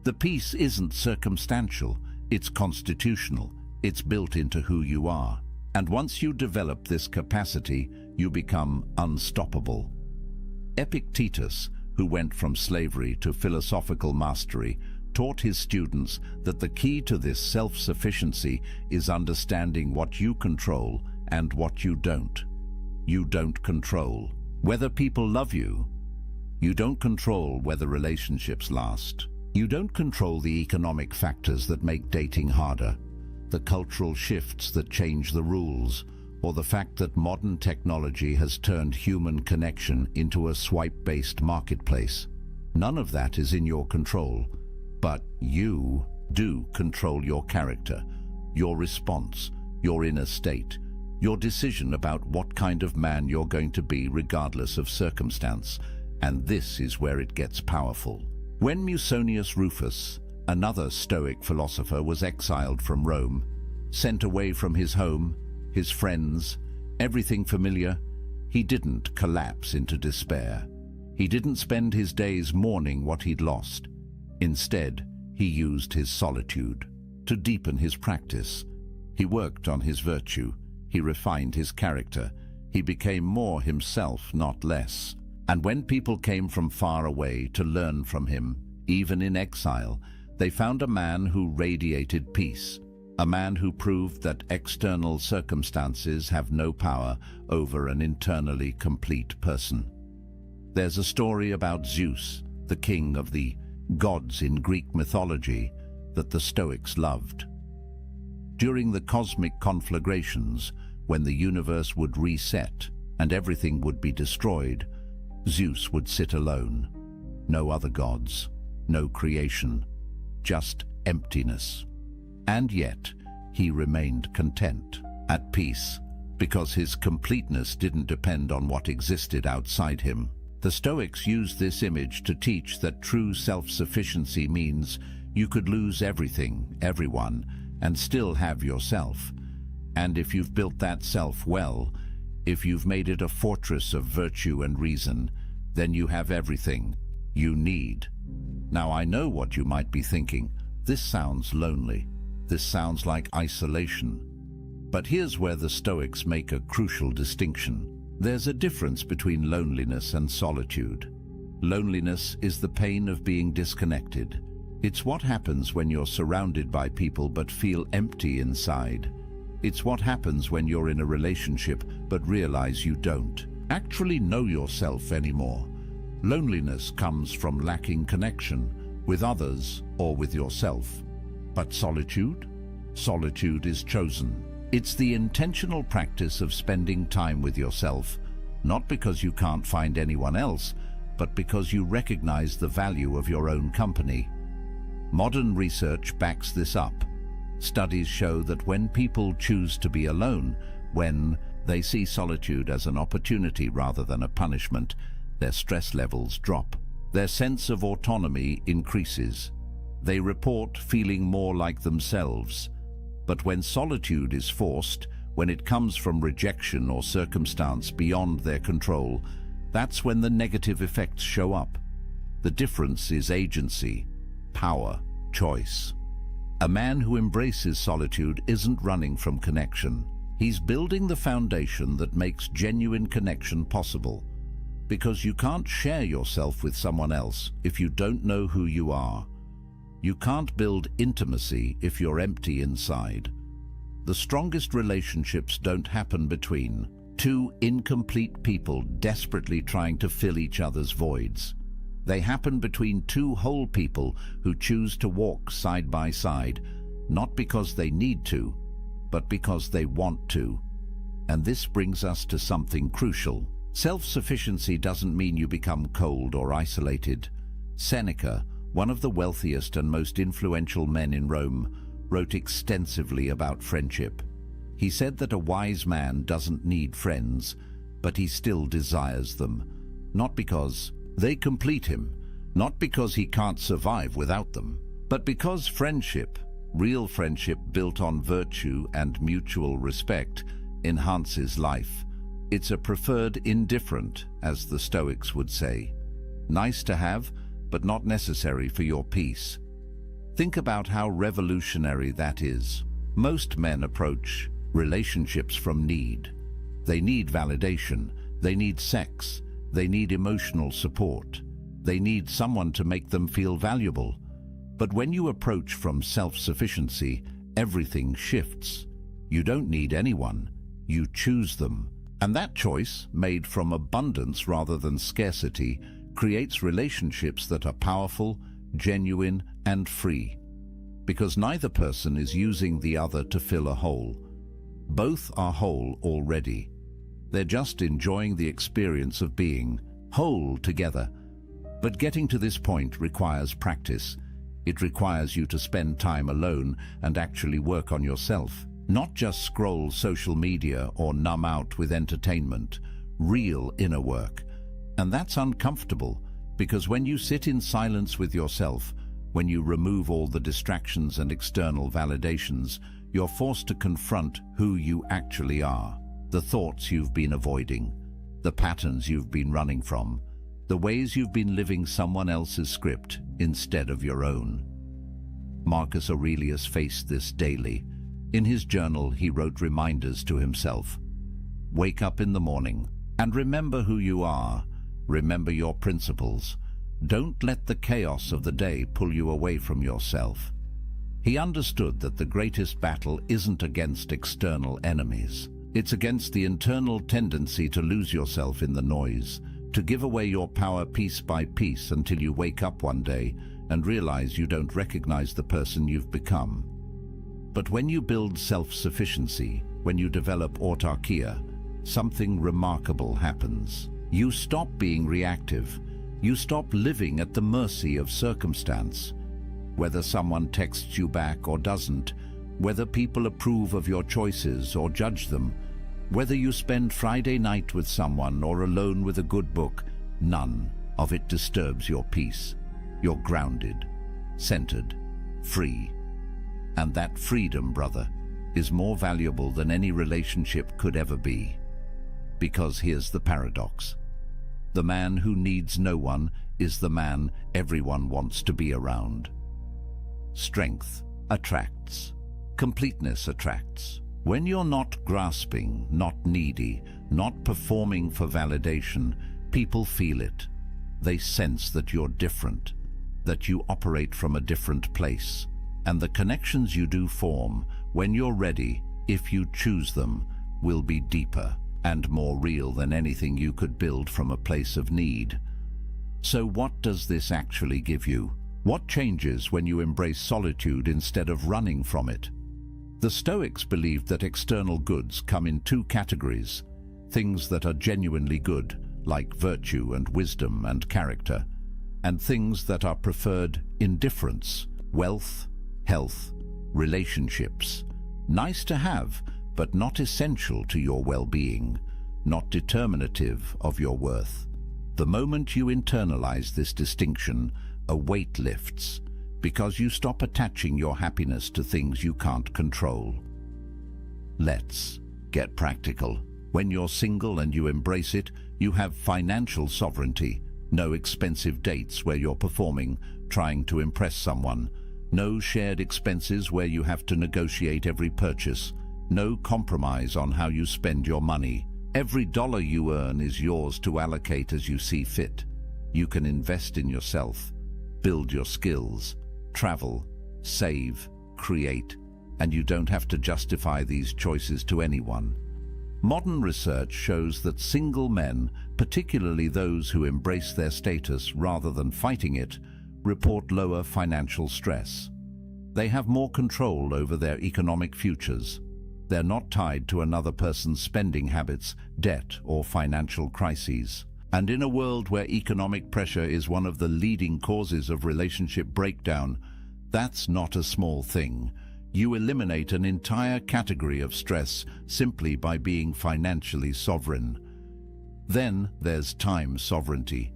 The peace isn't circumstantial, it's constitutional. It's built into who you are. And once you develop this capacity, you become unstoppable. Epictetus, who went from slavery to philosophical mastery, taught his students that the key to this self-sufficiency is understanding what you control and what you don't. You don't control whether people love you. You don't control whether relationships last. You don't control the economic factors that make dating harder, the cultural shifts that change the rules, or the fact that modern technology has turned human connection into a swipe-based marketplace. None of that is in your control, but you do control your character, your response, your inner state, your decision about what kind of man you're going to be regardless of circumstance. And this is where it gets powerful. When Musonius Rufus, another Stoic philosopher, was exiled from Rome, sent away from his home, his friends, everything familiar, he didn't collapse into despair. He didn't spend his days mourning what he'd lost. Instead, he used his solitude to deepen his practice. He worked on his virtue. He refined his character. He became more himself, not less. And when people came from far away to learn from him, even in exile, they found a man who radiated peace, a man who proved that external circumstances have no power over an internally complete person. There's a story about Zeus, the king of the gods in Greek mythology, that the Stoics loved. During the cosmic conflagrations, when the universe would reset and everything would be destroyed, Zeus would sit alone. No other gods, no creation, just emptiness. And yet, he remained content, at peace, because his completeness didn't depend on what existed outside him. The Stoics used this image to teach that true self-sufficiency means you could lose everything, everyone, and still have yourself. And if you've built that self well, if you've made it a fortress of virtue and reason, then you have everything you need. Now, I know what you might be thinking. This sounds lonely. This sounds like isolation. But here's where the Stoics make a crucial distinction. There's a difference between loneliness and solitude. Loneliness is the pain of being disconnected. It's what happens when you're surrounded by people but feel empty inside. It's what happens when you're in a relationship but realize you don't actually know yourself anymore. Loneliness comes from lacking connection with others or with yourself. But solitude? Solitude is chosen. It's the intentional practice of spending time with yourself, not because you can't find anyone else, but because you recognize the value of your own company. Modern research backs this up. Studies show that when people choose to be alone, When they see solitude as an opportunity rather than a punishment, their stress levels drop. Their sense of autonomy increases. They report feeling more like themselves. But when solitude is forced, when it comes from rejection or circumstance beyond their control, that's when the negative effects show up. The difference is agency, power, choice. A man who embraces solitude isn't running from connection. He's building the foundation that makes genuine connection possible. Because you can't share yourself with someone else if you don't know who you are. You can't build intimacy if you're empty inside. The strongest relationships don't happen between two incomplete people desperately trying to fill each other's voids. They happen between two whole people who choose to walk side by side, not because they need to, but because they want to. And this brings us to something crucial. Self-sufficiency doesn't mean you become cold or isolated. Seneca, one of the wealthiest and most influential men in Rome, wrote extensively about friendship. He said that a wise man doesn't need friends, but he still desires them, not because they complete him, not because he can't survive without them, but because friendship, real friendship built on virtue and mutual respect, enhances life. It's a preferred indifferent, as the Stoics would say. Nice to have, but not necessary for your peace. Think about how revolutionary that is. Most men approach relationships from need. They need validation, they need sex, they need emotional support, they need someone to make them feel valuable. But when you approach from self-sufficiency, everything shifts. You don't need anyone, you choose them. And that choice, made from abundance rather than scarcity, creates relationships that are powerful, genuine, and free. Because neither person is using the other to fill a hole. Both are whole already. They're just enjoying the experience of being whole together. But getting to this point requires practice. It requires you to spend time alone and actually work on yourself. Not just scroll social media or numb out with entertainment. Real inner work. And that's uncomfortable, because when you sit in silence with yourself, when you remove all the distractions and external validations, you're forced to confront who you actually are. The thoughts you've been avoiding, the patterns you've been running from, the ways you've been living someone else's script instead of your own. Marcus Aurelius faced this daily. In his journal, he wrote reminders to himself. Wake up in the morning and remember who you are. Remember your principles. Don't let the chaos of the day pull you away from yourself. He understood that the greatest battle isn't against external enemies. It's against the internal tendency to lose yourself in the noise, to give away your power piece by piece until you wake up one day and realize you don't recognize the person you've become. But when you build self-sufficiency, when you develop autarkia, something remarkable happens. You stop being reactive. You stop living at the mercy of circumstance. Whether someone texts you back or doesn't, whether people approve of your choices or judge them, whether you spend Friday night with someone or alone with a good book, none of it disturbs your peace. You're grounded, centered, free. And that freedom, brother, is more valuable than any relationship could ever be. Because here's the paradox. The man who needs no one is the man everyone wants to be around. Strength attracts. Completeness attracts. When you're not grasping, not needy, not performing for validation, people feel it. They sense that you're different, that you operate from a different place. And the connections you do form, when you're ready, if you choose them, will be deeper and more real than anything you could build from a place of need. So what does this actually give you? What changes when you embrace solitude instead of running from it? The Stoics believed that external goods come in two categories: things that are genuinely good, like virtue and wisdom and character, and things that are preferred indifference, wealth, health, relationships. Nice to have, but not essential to your well-being, not determinative of your worth. The moment you internalize this distinction, a weight lifts, because you stop attaching your happiness to things you can't control. Let's get practical. When you're single and you embrace it, you have financial sovereignty. No expensive dates where you're performing, trying to impress someone. No shared expenses where you have to negotiate every purchase. No compromise on how you spend your money. Every dollar you earn is yours to allocate as you see fit. You can invest in yourself, build your skills, travel, save, create, and you don't have to justify these choices to anyone. Modern research shows that single men, particularly those who embrace their status rather than fighting it, report lower financial stress. They have more control over their economic futures. They're not tied to another person's spending habits, debt, or financial crises. And in a world where economic pressure is one of the leading causes of relationship breakdown, that's not a small thing. You eliminate an entire category of stress simply by being financially sovereign. Then there's time sovereignty.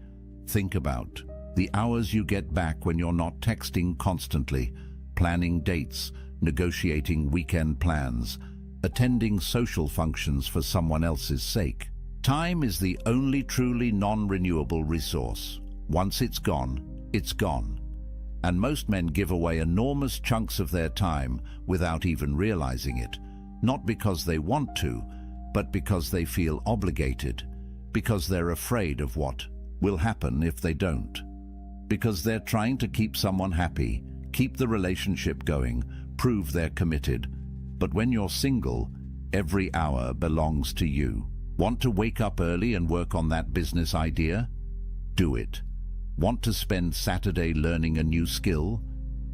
Think about the hours you get back when you're not texting constantly, planning dates, negotiating weekend plans, attending social functions for someone else's sake. Time is the only truly non-renewable resource. Once it's gone, it's gone. And most men give away enormous chunks of their time without even realizing it, not because they want to, but because they feel obligated, because they're afraid of what will happen if they don't, because they're trying to keep someone happy, keep the relationship going, prove they're committed. But when you're single, every hour belongs to you. Want to wake up early and work on that business idea? Do it. Want to spend Saturday learning a new skill?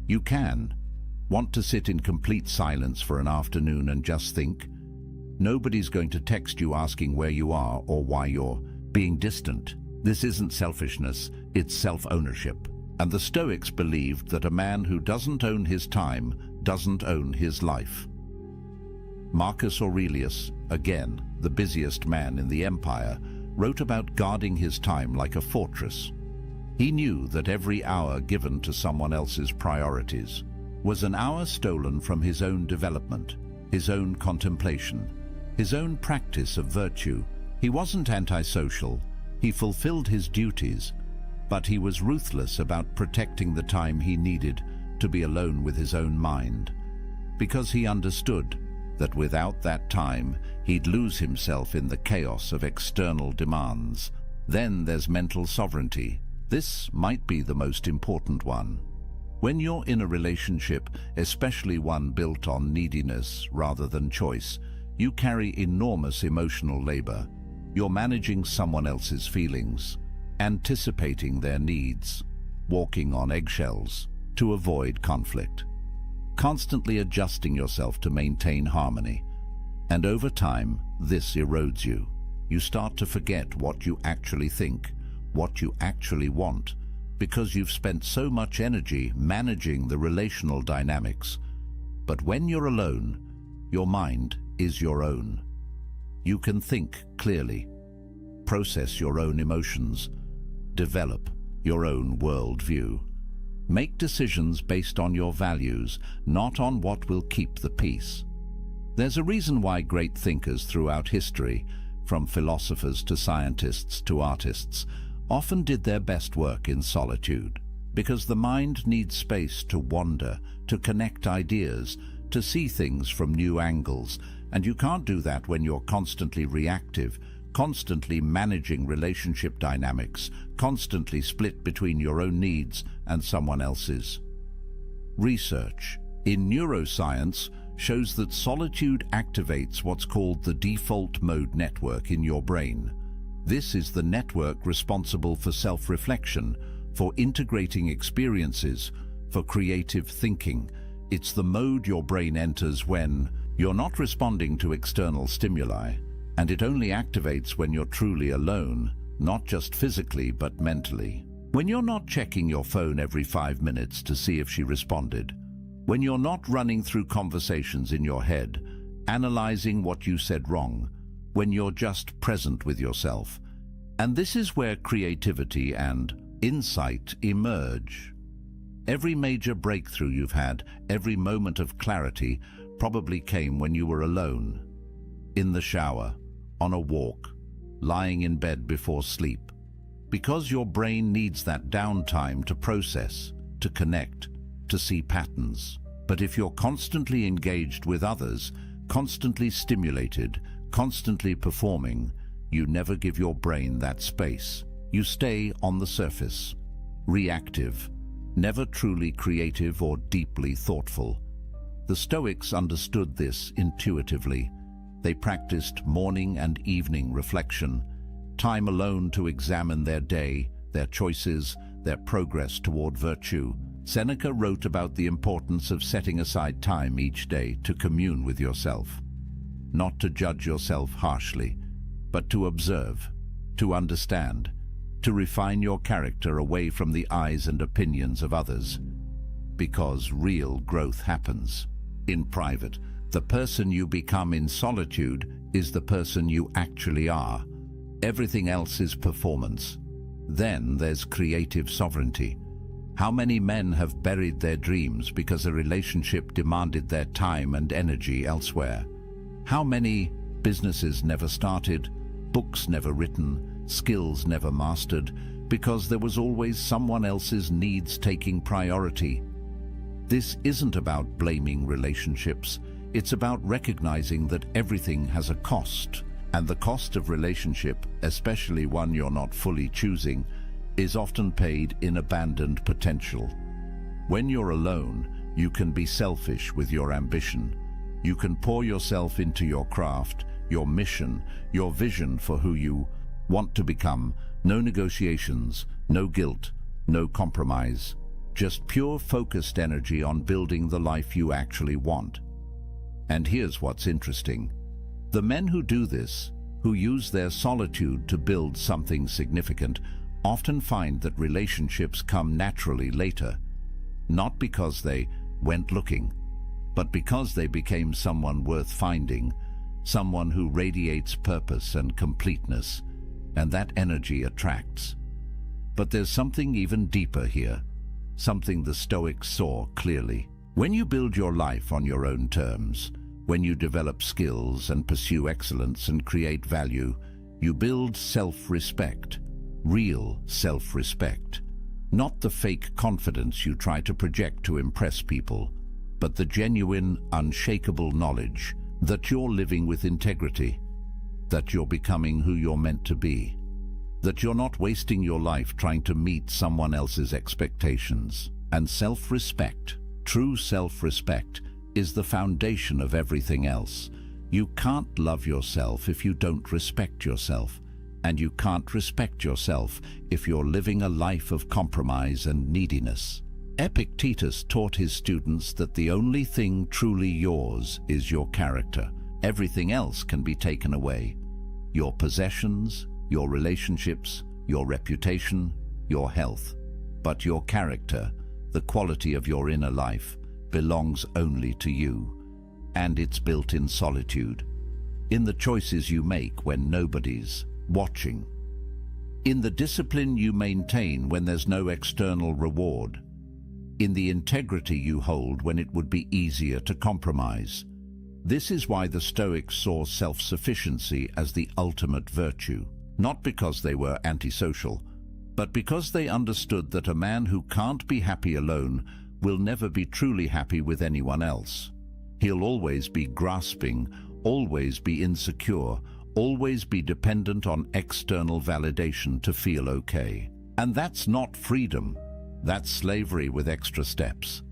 You can. Want to sit in complete silence for an afternoon and just think? Nobody's going to text you asking where you are or why you're being distant. This isn't selfishness, it's self-ownership. And the Stoics believed that a man who doesn't own his time doesn't own his life. Marcus Aurelius, again, the busiest man in the empire, wrote about guarding his time like a fortress. He knew that every hour given to someone else's priorities was an hour stolen from his own development, his own contemplation, his own practice of virtue. He wasn't antisocial, he fulfilled his duties, but he was ruthless about protecting the time he needed to be alone with his own mind, because he understood that without that time, he'd lose himself in the chaos of external demands. Then there's mental sovereignty. This might be the most important one. When you're in a relationship, especially one built on neediness rather than choice, you carry enormous emotional labor. You're managing someone else's feelings, anticipating their needs, walking on eggshells to avoid conflict, constantly adjusting yourself to maintain harmony. And over time, this erodes you. You start to forget what you actually think, what you actually want, because you've spent so much energy managing the relational dynamics. But when you're alone, your mind is your own. You can think clearly, process your own emotions, develop your own worldview. Make decisions based on your values, not on what will keep the peace. There's a reason why great thinkers throughout history, from philosophers to scientists to artists, often did their best work in solitude, because the mind needs space to wander, to connect ideas, to see things from new angles, and you can't do that when you're constantly reactive, constantly managing relationship dynamics, constantly split between your own needs and someone else's. Research in neuroscience shows that solitude activates what's called the default mode network in your brain. This is the network responsible for self-reflection, for integrating experiences, for creative thinking. It's the mode your brain enters when you're not responding to external stimuli, and it only activates when you're truly alone, not just physically but mentally. When you're not checking your phone every 5 minutes to see if she responded, when you're not running through conversations in your head, analyzing what you said wrong, when you're just present with yourself. And this is where creativity and insight emerge. Every major breakthrough you've had, every moment of clarity, probably came when you were alone. In the shower, on a walk, lying in bed before sleep. Because your brain needs that downtime to process, to connect, to see patterns. But if you're constantly engaged with others, constantly stimulated, constantly performing, you never give your brain that space. You stay on the surface, reactive, never truly creative or deeply thoughtful. The Stoics understood this intuitively. They practiced morning and evening reflection, time alone to examine their day, their choices, their progress toward virtue. Seneca wrote about the importance of setting aside time each day to commune with yourself. Not to judge yourself harshly, but to observe, to understand, to refine your character away from the eyes and opinions of others. Because real growth happens in private. The person you become in solitude is the person you actually are. Everything else is performance. Then there's creative sovereignty. How many men have buried their dreams because a relationship demanded their time and energy elsewhere? How many businesses never started, books never written, skills never mastered, because there was always someone else's needs taking priority? This isn't about blaming relationships. It's about recognizing that everything has a cost, and the cost of relationship, especially one you're not fully choosing, is often paid in abandoned potential. When you're alone, you can be selfish with your ambition. You can pour yourself into your craft, your mission, your vision for who you want to become. No negotiations, no guilt, no compromise. Just pure focused energy on building the life you actually want. And here's what's interesting. The men who do this, who use their solitude to build something significant, often find that relationships come naturally later, not because they went looking, but because they became someone worth finding, someone who radiates purpose and completeness, and that energy attracts. But there's something even deeper here, something the Stoics saw clearly. When you build your life on your own terms, when you develop skills and pursue excellence and create value, you build self-respect, real self-respect. Not the fake confidence you try to project to impress people, but the genuine, unshakable knowledge that you're living with integrity, that you're becoming who you're meant to be, that you're not wasting your life trying to meet someone else's expectations. And self-respect, true self-respect, is the foundation of everything else. You can't love yourself if you don't respect yourself, and you can't respect yourself if you're living a life of compromise and neediness. Epictetus taught his students that the only thing truly yours is your character. Everything else can be taken away. Your possessions, your relationships, your reputation, your health. But your character, the quality of your inner life, belongs only to you. And it's built in solitude, in the choices you make when nobody's watching, in the discipline you maintain when there's no external reward, in the integrity you hold when it would be easier to compromise. This is why the Stoics saw self-sufficiency as the ultimate virtue, not because they were antisocial, but because they understood that a man who can't be happy alone will never be truly happy with anyone else. He'll always be grasping, always be insecure, always be dependent on external validation to feel okay. And that's not freedom. That's slavery with extra steps.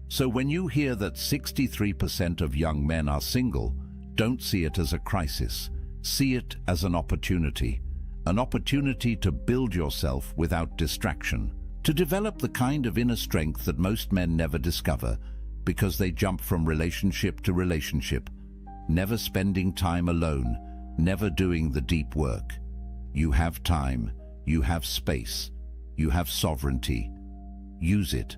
So when you hear that 63% of young men are single, don't see it as a crisis. See it as an opportunity to build yourself without distraction, to develop the kind of inner strength that most men never discover because they jump from relationship to relationship, never spending time alone, never doing the deep work. You have time, you have space, you have sovereignty. Use it,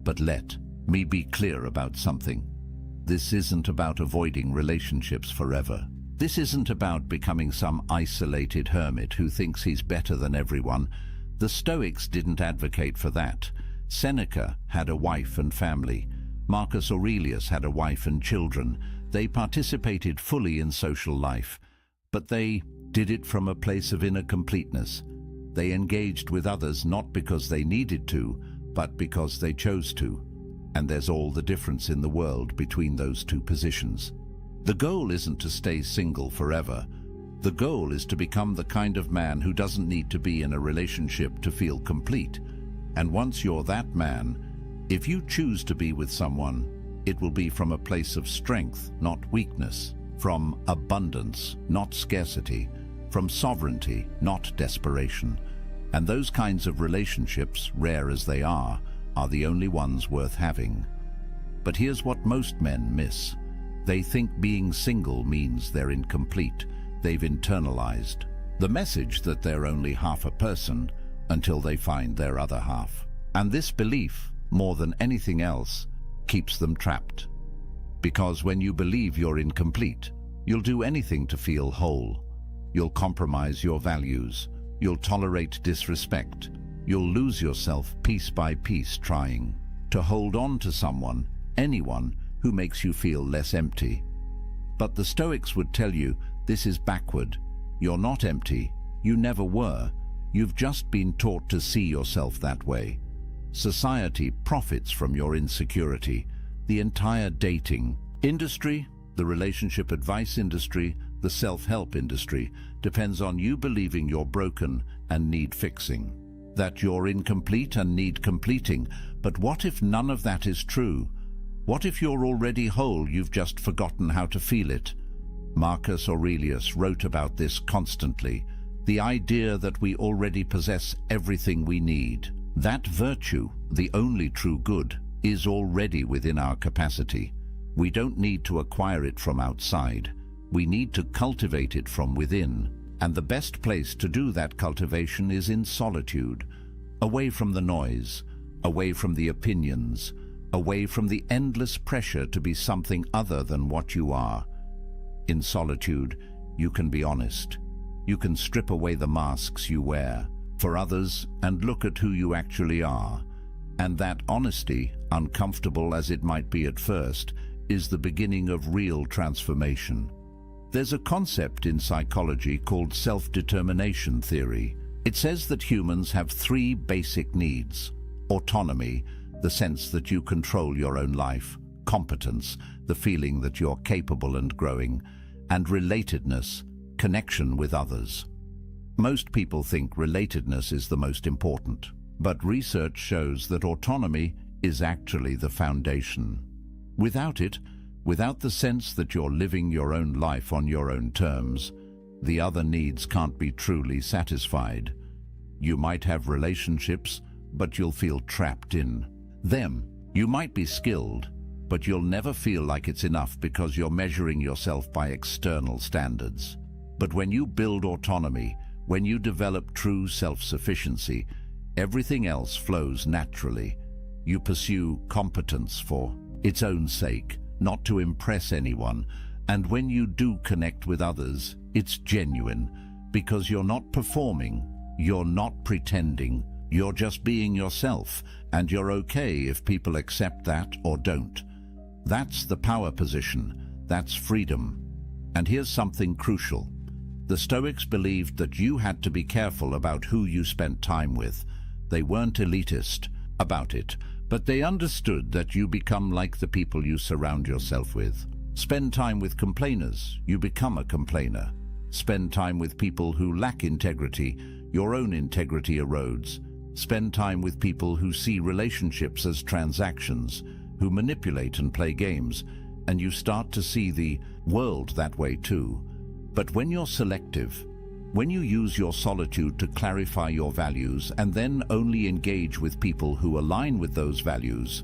but let me be clear about something. This isn't about avoiding relationships forever. This isn't about becoming some isolated hermit who thinks he's better than everyone. The Stoics didn't advocate for that. Seneca had a wife and family. Marcus Aurelius had a wife and children. They participated fully in social life, but they did it from a place of inner completeness. They engaged with others not because they needed to, but because they chose to. And there's all the difference in the world between those two positions. The goal isn't to stay single forever. The goal is to become the kind of man who doesn't need to be in a relationship to feel complete. And once you're that man, if you choose to be with someone, it will be from a place of strength, not weakness, from abundance, not scarcity, from sovereignty, not desperation. And those kinds of relationships, rare as they are the only ones worth having. But here's what most men miss. They think being single means they're incomplete. They've internalized the message that they're only half a person until they find their other half. And this belief, more than anything else, keeps them trapped. Because when you believe you're incomplete, you'll do anything to feel whole. You'll compromise your values. You'll tolerate disrespect. You'll lose yourself piece by piece trying to hold on to someone, anyone, who makes you feel less empty. But the Stoics would tell you this is backward. You're not empty. You never were. You've just been taught to see yourself that way. Society profits from your insecurity. The entire dating industry, the relationship advice industry, the self-help industry depends on you believing you're broken and need fixing, that you're incomplete and need completing. But what if none of that is true? What if you're already whole, you've just forgotten how to feel it? Marcus Aurelius wrote about this constantly, the idea that we already possess everything we need. That virtue, the only true good, is already within our capacity. We don't need to acquire it from outside. We need to cultivate it from within. And the best place to do that cultivation is in solitude, away from the noise, away from the opinions, away from the endless pressure to be something other than what you are. In solitude, you can be honest. You can strip away the masks you wear for others and look at who you actually are. And that honesty, uncomfortable as it might be at first, is the beginning of real transformation. There's a concept in psychology called self-determination theory. It says that humans have three basic needs: autonomy, the sense that you control your own life; competence, the feeling that you're capable and growing; and relatedness, connection with others. Most people think relatedness is the most important, but research shows that autonomy is actually the foundation. Without it, without the sense that you're living your own life on your own terms, the other needs can't be truly satisfied. You might have relationships, but you'll feel trapped in them. You might be skilled, but you'll never feel like it's enough because you're measuring yourself by external standards. But when you build autonomy, when you develop true self-sufficiency, everything else flows naturally. You pursue competence for its own sake, not to impress anyone. And when you do connect with others, it's genuine, because you're not performing, you're not pretending, you're just being yourself, and you're okay if people accept that or don't. That's the power position, that's freedom. And here's something crucial. The Stoics believed that you had to be careful about who you spent time with. They weren't elitist about it, but they understood that you become like the people you surround yourself with. Spend time with complainers, you become a complainer. Spend time with people who lack integrity, your own integrity erodes. Spend time with people who see relationships as transactions, who manipulate and play games, and you start to see the world that way too. But when you're selective, when you use your solitude to clarify your values and then only engage with people who align with those values,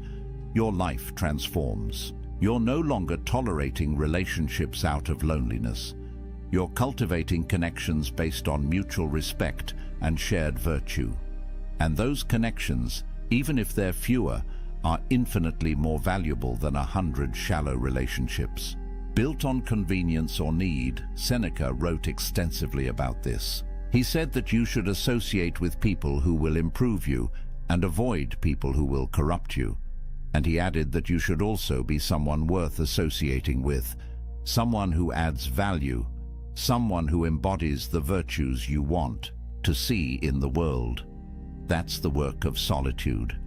your life transforms. You're no longer tolerating relationships out of loneliness. You're cultivating connections based on mutual respect and shared virtue. And those connections, even if they're fewer, are infinitely more valuable than 100 shallow relationships. Built on convenience or need, Seneca wrote extensively about this. He said that you should associate with people who will improve you and avoid people who will corrupt you. And he added that you should also be someone worth associating with, someone who adds value, someone who embodies the virtues you want to see in the world. That's the work of solitude.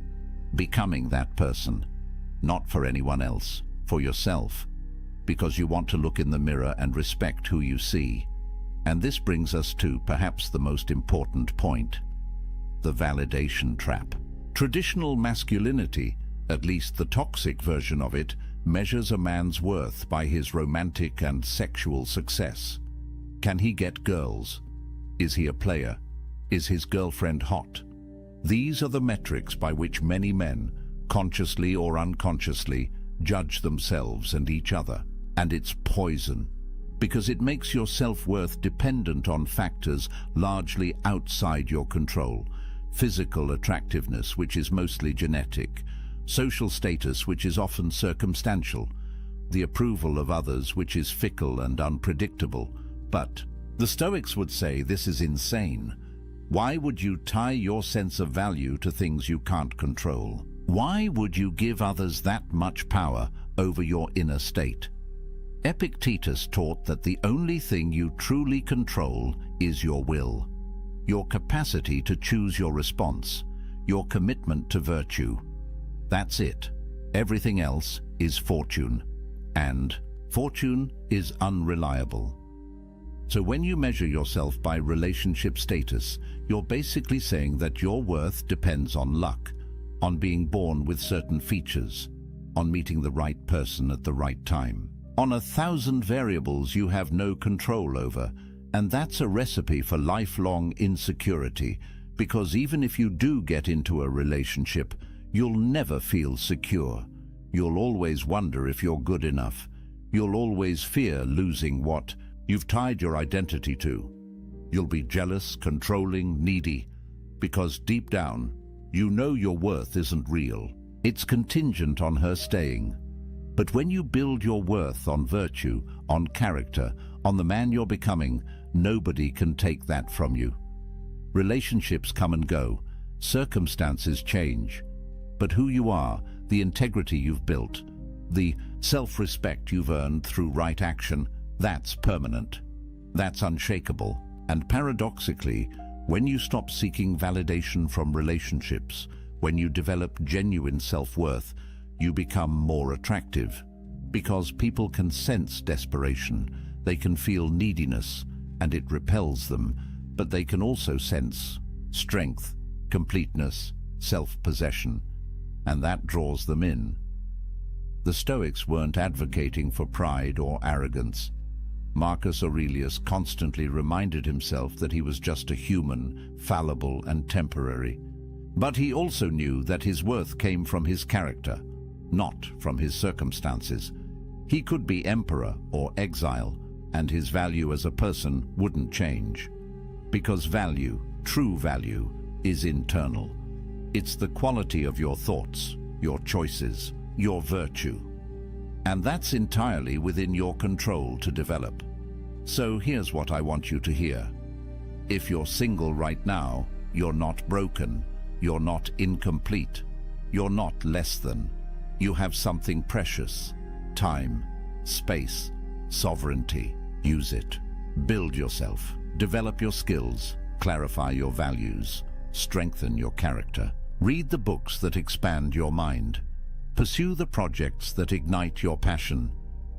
Becoming that person, not for anyone else, for yourself, because you want to look in the mirror and respect who you see. And this brings us to perhaps the most important point, the validation trap. Traditional masculinity, at least the toxic version of it, measures a man's worth by his romantic and sexual success. Can he get girls? Is he a player? Is his girlfriend hot? These are the metrics by which many men, consciously or unconsciously, judge themselves and each other. And it's poison, because it makes your self-worth dependent on factors largely outside your control. Physical attractiveness, which is mostly genetic, social status, which is often circumstantial, the approval of others, which is fickle and unpredictable. But the Stoics would say this is insane. Why would you tie your sense of value to things you can't control? Why would you give others that much power over your inner state? Epictetus taught that the only thing you truly control is your will, your capacity to choose your response, your commitment to virtue. That's it. Everything else is fortune, and fortune is unreliable. So when you measure yourself by relationship status, you're basically saying that your worth depends on luck, on being born with certain features, on meeting the right person at the right time, on 1,000 variables you have no control over. And that's a recipe for lifelong insecurity, because even if you do get into a relationship, you'll never feel secure. You'll always wonder if you're good enough. You'll always fear losing what you've tied your identity to. You'll be jealous, controlling, needy, because deep down, you know your worth isn't real. It's contingent on her staying. But when you build your worth on virtue, on character, on the man you're becoming, nobody can take that from you. Relationships come and go, circumstances change, but who you are, the integrity you've built, the self-respect you've earned through right action, that's permanent. That's unshakable. And paradoxically, when you stop seeking validation from relationships, when you develop genuine self-worth, you become more attractive, because people can sense desperation, they can feel neediness, and it repels them, but they can also sense strength, completeness, self-possession, and that draws them in. The Stoics weren't advocating for pride or arrogance. Marcus Aurelius constantly reminded himself that he was just a human, fallible and temporary. But he also knew that his worth came from his character, not from his circumstances. He could be emperor or exile, and his value as a person wouldn't change. Because value, true value, is internal. It's the quality of your thoughts, your choices, your virtue. And that's entirely within your control to develop. So here's what I want you to hear. If you're single right now, you're not broken, you're not incomplete, you're not less than. You have something precious: time, space, sovereignty. Use it. Build yourself. Develop your skills. Clarify your values. Strengthen your character. Read the books that expand your mind. Pursue the projects that ignite your passion.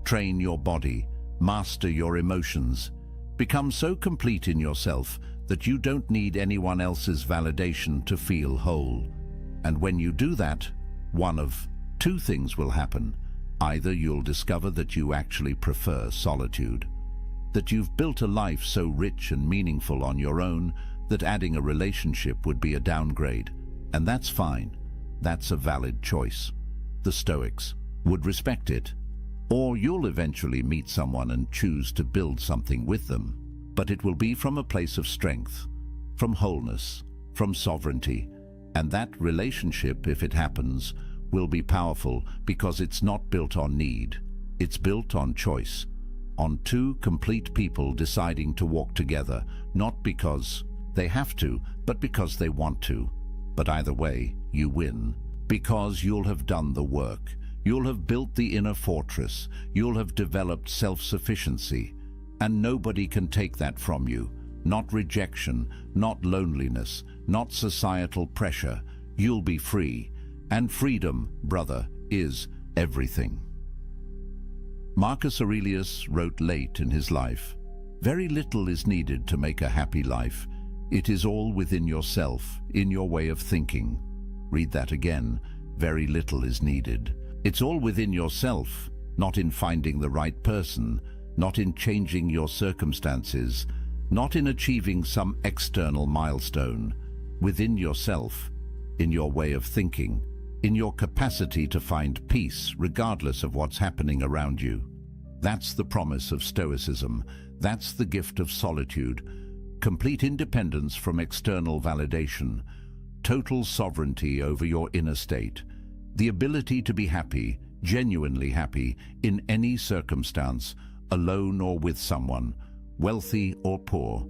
Train your body. Master your emotions. Become so complete in yourself that you don't need anyone else's validation to feel whole. And when you do that, one of two things will happen. Either you'll discover that you actually prefer solitude, that you've built a life so rich and meaningful on your own that adding a relationship would be a downgrade, and that's fine. That's a valid choice. The Stoics would respect it. Or you'll eventually meet someone and choose to build something with them, but it will be from a place of strength, from wholeness, from sovereignty, and that relationship, if it happens, will be powerful because it's not built on need. It's built on choice, on two complete people deciding to walk together, not because they have to, but because they want to. But either way, you win, because you'll have done the work. You'll have built the inner fortress. You'll have developed self-sufficiency, and nobody can take that from you. Not rejection, not loneliness, not societal pressure. You'll be free. And freedom, brother, is everything. Marcus Aurelius wrote late in his life, "Very little is needed to make a happy life. It is all within yourself, in your way of thinking." Read that again. Very little is needed. It's all within yourself, not in finding the right person, not in changing your circumstances, not in achieving some external milestone. Within yourself, in your way of thinking, in your capacity to find peace regardless of what's happening around you. That's the promise of Stoicism. That's the gift of solitude. Complete independence from external validation. Total sovereignty over your inner state. The ability to be happy, genuinely happy, in any circumstance, alone or with someone, wealthy or poor,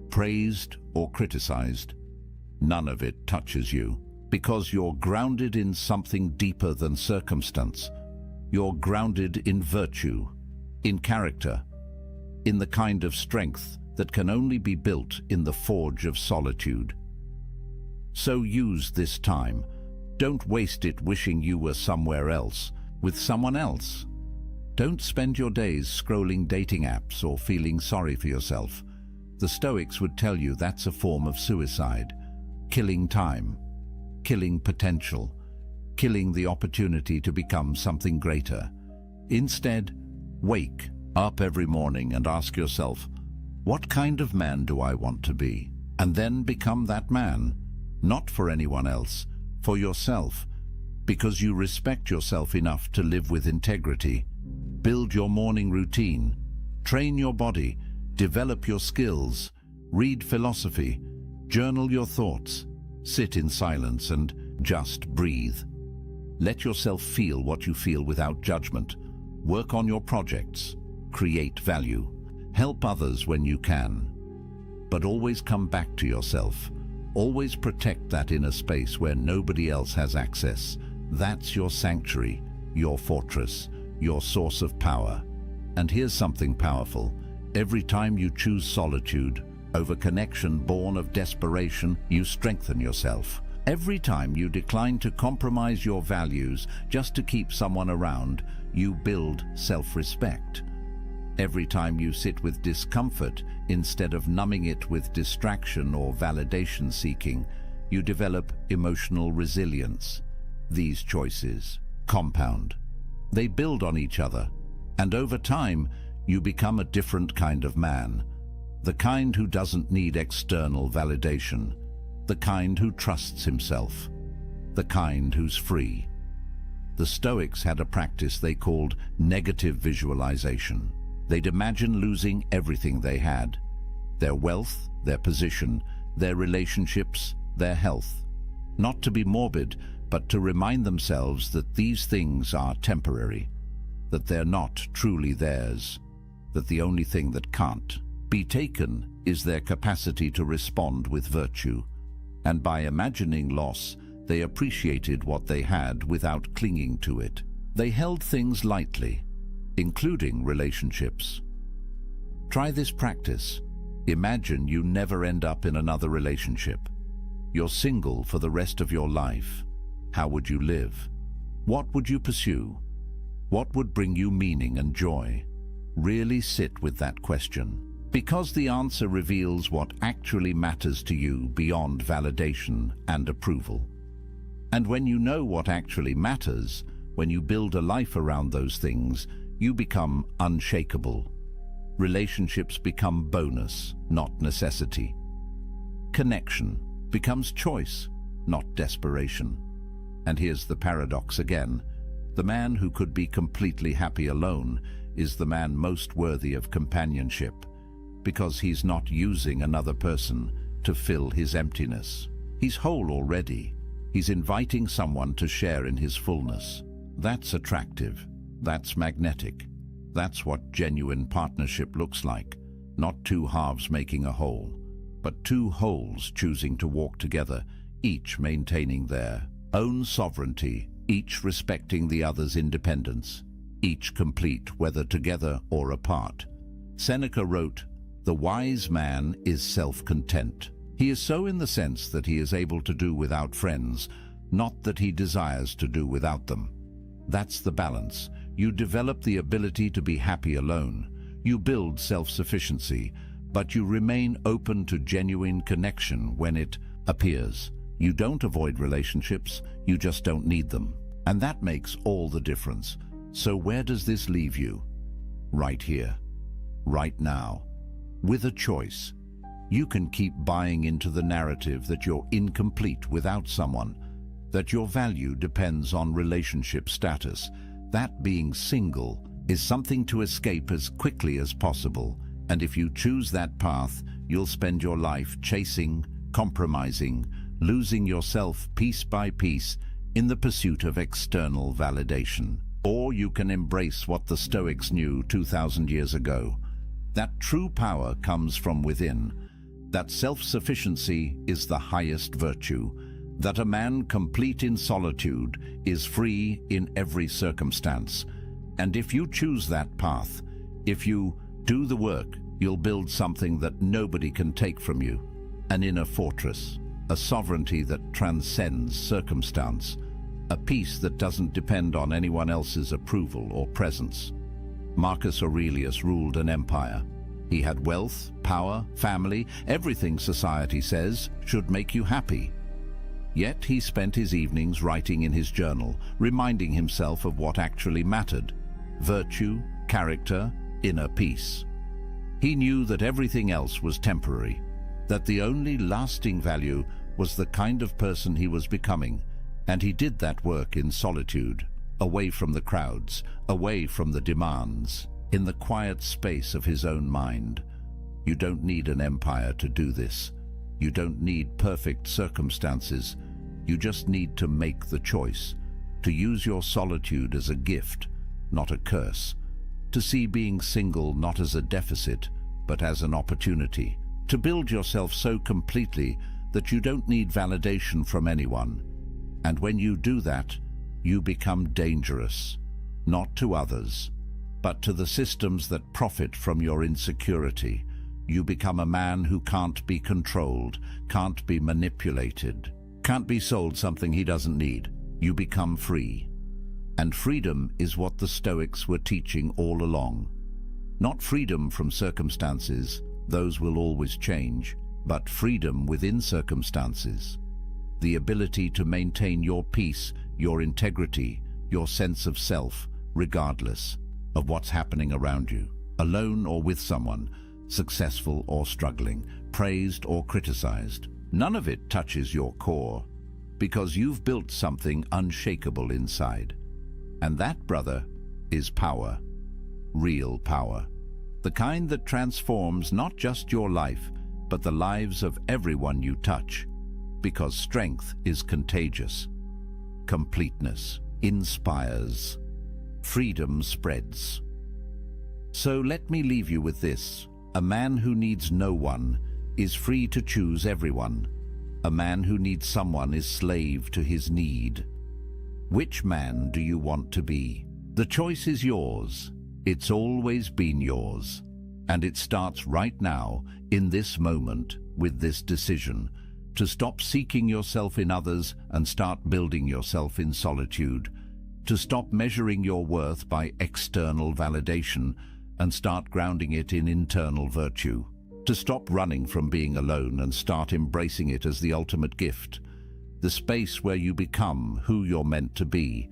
praised or criticized. None of it touches you, because you're grounded in something deeper than circumstance. You're grounded in virtue, in character, in the kind of strength that can only be built in the forge of solitude. So use this time. Don't waste it wishing you were somewhere else, with someone else. Don't spend your days scrolling dating apps or feeling sorry for yourself. The Stoics would tell you that's a form of suicide. Killing time, killing potential, killing the opportunity to become something greater. Instead, wake up every morning and ask yourself, what kind of man do I want to be? And then become that man, not for anyone else, for yourself, because you respect yourself enough to live with integrity. Build your morning routine, train your body, develop your skills, read philosophy, journal your thoughts, sit in silence and just breathe. Let yourself feel what you feel without judgment. Work on your projects, create value, help others when you can. But always come back to yourself. Always protect that inner space where nobody else has access. That's your sanctuary, your fortress, your source of power. And here's something powerful. Every time you choose solitude over connection born of desperation, you strengthen yourself. Every time you decline to compromise your values just to keep someone around, you build self-respect. Every time you sit with discomfort instead of numbing it with distraction or validation seeking, you develop emotional resilience. These choices compound. They build on each other, and over time, you become a different kind of man. The kind who doesn't need external validation. The kind who trusts himself. The kind who's free. The Stoics had a practice they called negative visualization. They'd imagine losing everything they had. Their wealth, their position, their relationships, their health. Not to be morbid, but to remind themselves that these things are temporary, that they're not truly theirs, that the only thing that can't be taken is their capacity to respond with virtue. And by imagining loss, they appreciated what they had without clinging to it. They held things lightly, including relationships. Try this practice. Imagine you never end up in another relationship. You're single for the rest of your life. How would you live? What would you pursue? What would bring you meaning and joy? Really sit with that question, because the answer reveals what actually matters to you beyond validation and approval. And when you know what actually matters, when you build a life around those things, you become unshakable. Relationships become bonus, not necessity. Connection becomes choice, not desperation. And here's the paradox again. The man who could be completely happy alone is the man most worthy of companionship, because he's not using another person to fill his emptiness. He's whole already, He's inviting someone to share in his fullness. That's attractive. That's magnetic. That's what genuine partnership looks like. Not two halves making a whole, but two wholes choosing to walk together, each maintaining their own sovereignty, each respecting the other's independence, each complete whether together or apart. Seneca wrote, "The wise man is self-content." He is so in the sense that he is able to do without friends, not that he desires to do without them. That's the balance. You develop the ability to be happy alone. You build self-sufficiency, but you remain open to genuine connection when it appears. You don't avoid relationships, you just don't need them. And that makes all the difference. So where does this leave you? Right here, right now, with a choice. You can keep buying into the narrative that you're incomplete without someone, that your value depends on relationship status. That being single is something to escape as quickly as possible, and if you choose that path, you'll spend your life chasing, compromising, losing yourself piece by piece in the pursuit of external validation. Or you can embrace what the Stoics knew 2,000 years ago, that true power comes from within, that self-sufficiency is the highest virtue, that a man complete in solitude is free in every circumstance. And if you choose that path, if you do the work, you'll build something that nobody can take from you, an inner fortress, a sovereignty that transcends circumstance, a peace that doesn't depend on anyone else's approval or presence. Marcus Aurelius ruled an empire. He had wealth, power, family, everything society says should make you happy. Yet he spent his evenings writing in his journal, reminding himself of what actually mattered: virtue, character, inner peace. He knew that everything else was temporary, that the only lasting value was the kind of person he was becoming, and he did that work in solitude, away from the crowds, away from the demands, in the quiet space of his own mind. You don't need an empire to do this. You don't need perfect circumstances. You just need to make the choice, to use your solitude as a gift, not a curse, to see being single not as a deficit, but as an opportunity, to build yourself so completely that you don't need validation from anyone. And when you do that, you become dangerous, not to others, but to the systems that profit from your insecurity. You become a man who can't be controlled, can't be manipulated, can't be sold something he doesn't need. You become free. And freedom is what the Stoics were teaching all along. Not freedom from circumstances, those will always change, but freedom within circumstances. The ability to maintain your peace, your integrity, your sense of self, regardless of what's happening around you, alone or with someone, successful or struggling, praised or criticized. None of it touches your core, because you've built something unshakable inside. And that, brother, is power. Real power. The kind that transforms not just your life, but the lives of everyone you touch. Because strength is contagious. Completeness inspires. Freedom spreads. So let me leave you with this. A man who needs no one is free to choose everyone. A man who needs someone is slave to his need. Which man do you want to be? The choice is yours. It's always been yours. And it starts right now, in this moment, with this decision, to stop seeking yourself in others and start building yourself in solitude, to stop measuring your worth by external validation and start grounding it in internal virtue, to stop running from being alone and start embracing it as the ultimate gift, the space where you become who you're meant to be.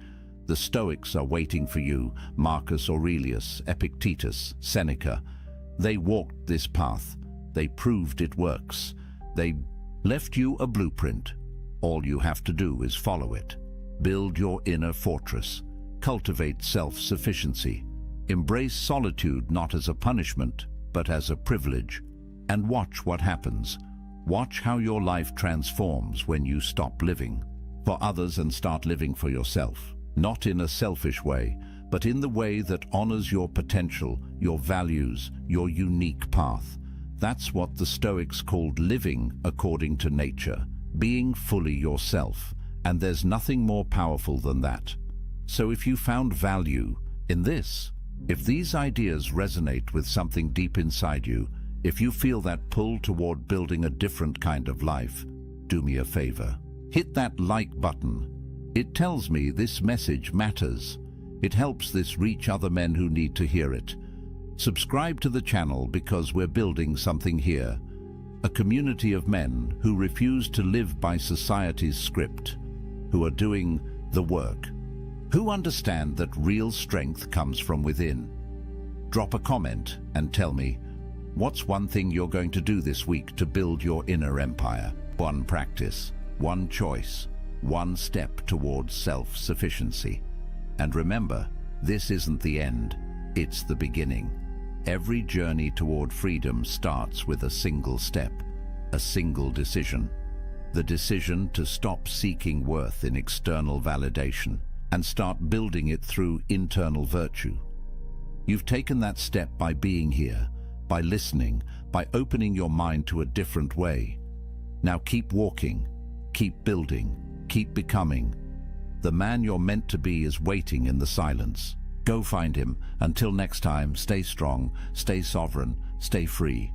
The Stoics are waiting for you, Marcus Aurelius, Epictetus, Seneca. They walked this path. They proved it works. They left you a blueprint. All you have to do is follow it. Build your inner fortress. Cultivate self-sufficiency. Embrace solitude not as a punishment, but as a privilege. And watch what happens. Watch how your life transforms when you stop living. for others and start living for yourself. Not in a selfish way, but in the way that honors your potential, your values, your unique path. That's what the Stoics called living according to nature, being fully yourself, and there's nothing more powerful than that. So if you found value in this, if these ideas resonate with something deep inside you, if you feel that pull toward building a different kind of life, do me a favor. Hit that like button. It tells me this message matters. It helps this reach other men who need to hear it. Subscribe to the channel because we're building something here. A community of men who refuse to live by society's script, who are doing the work, who understand that real strength comes from within. Drop a comment and tell me, what's one thing you're going to do this week to build your inner empire? One practice, one choice, one step towards self-sufficiency. And remember, this isn't the end, it's the beginning. Every journey toward freedom starts with a single step, a single decision. The decision to stop seeking worth in external validation and start building it through internal virtue. You've taken that step by being here, by listening, by opening your mind to a different way. Now keep walking, keep building, keep becoming. The man you're meant to be is waiting in the silence. Go find him. Until next time, stay strong, stay sovereign, stay free.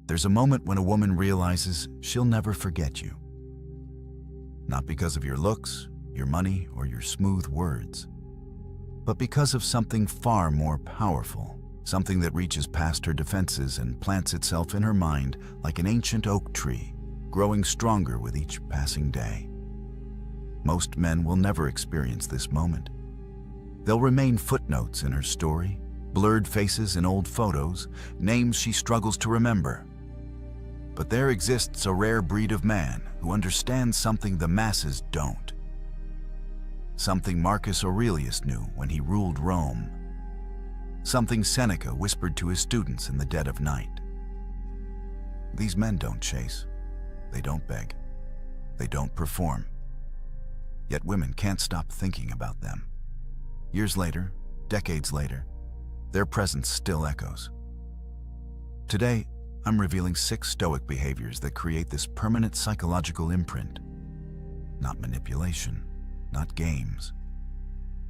There's a moment when a woman realizes she'll never forget you. Not because of your looks, your money, or your smooth words, but because of something far more powerful, something that reaches past her defenses and plants itself in her mind like an ancient oak tree, growing stronger with each passing day. Most men will never experience this moment. They'll remain footnotes in her story, blurred faces in old photos, names she struggles to remember. But there exists a rare breed of man who understands something the masses don't. Something Marcus Aurelius knew when he ruled Rome. Something Seneca whispered to his students in the dead of night. These men don't chase. They don't beg. They don't perform. Yet women can't stop thinking about them. Years later, decades later, their presence still echoes. Today, I'm revealing 6 Stoic behaviors that create this permanent psychological imprint. Not manipulation, not games,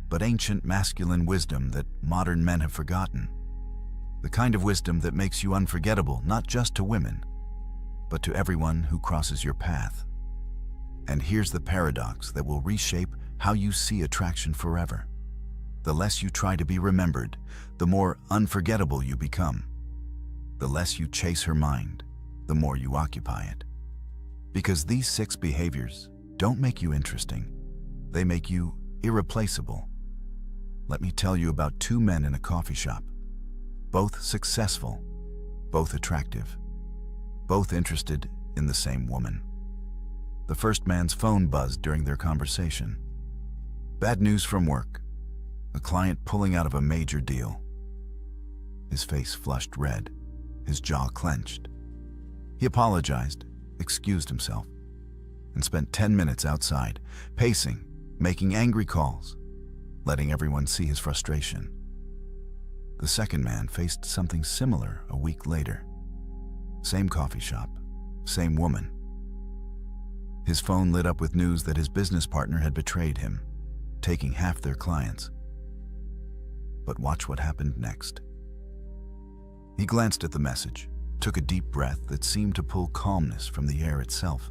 but ancient masculine wisdom that modern men have forgotten. The kind of wisdom that makes you unforgettable not just to women, but to everyone who crosses your path. And here's the paradox that will reshape how you see attraction forever. The less you try to be remembered, the more unforgettable you become. The less you chase her mind, the more you occupy it. Because these 6 behaviors don't make you interesting, they make you irreplaceable. Let me tell you about 2 men in a coffee shop. Both successful, both attractive, both interested in the same woman. The first man's phone buzzed during their conversation. Bad news from work. A client pulling out of a major deal. His face flushed red, his jaw clenched. He apologized, excused himself, and spent 10 minutes outside, pacing, making angry calls, letting everyone see his frustration. The second man faced something similar a week later. Same coffee shop, same woman. His phone lit up with news that his business partner had betrayed him, taking half their clients. But watch what happened next. He glanced at the message, took a deep breath that seemed to pull calmness from the air itself,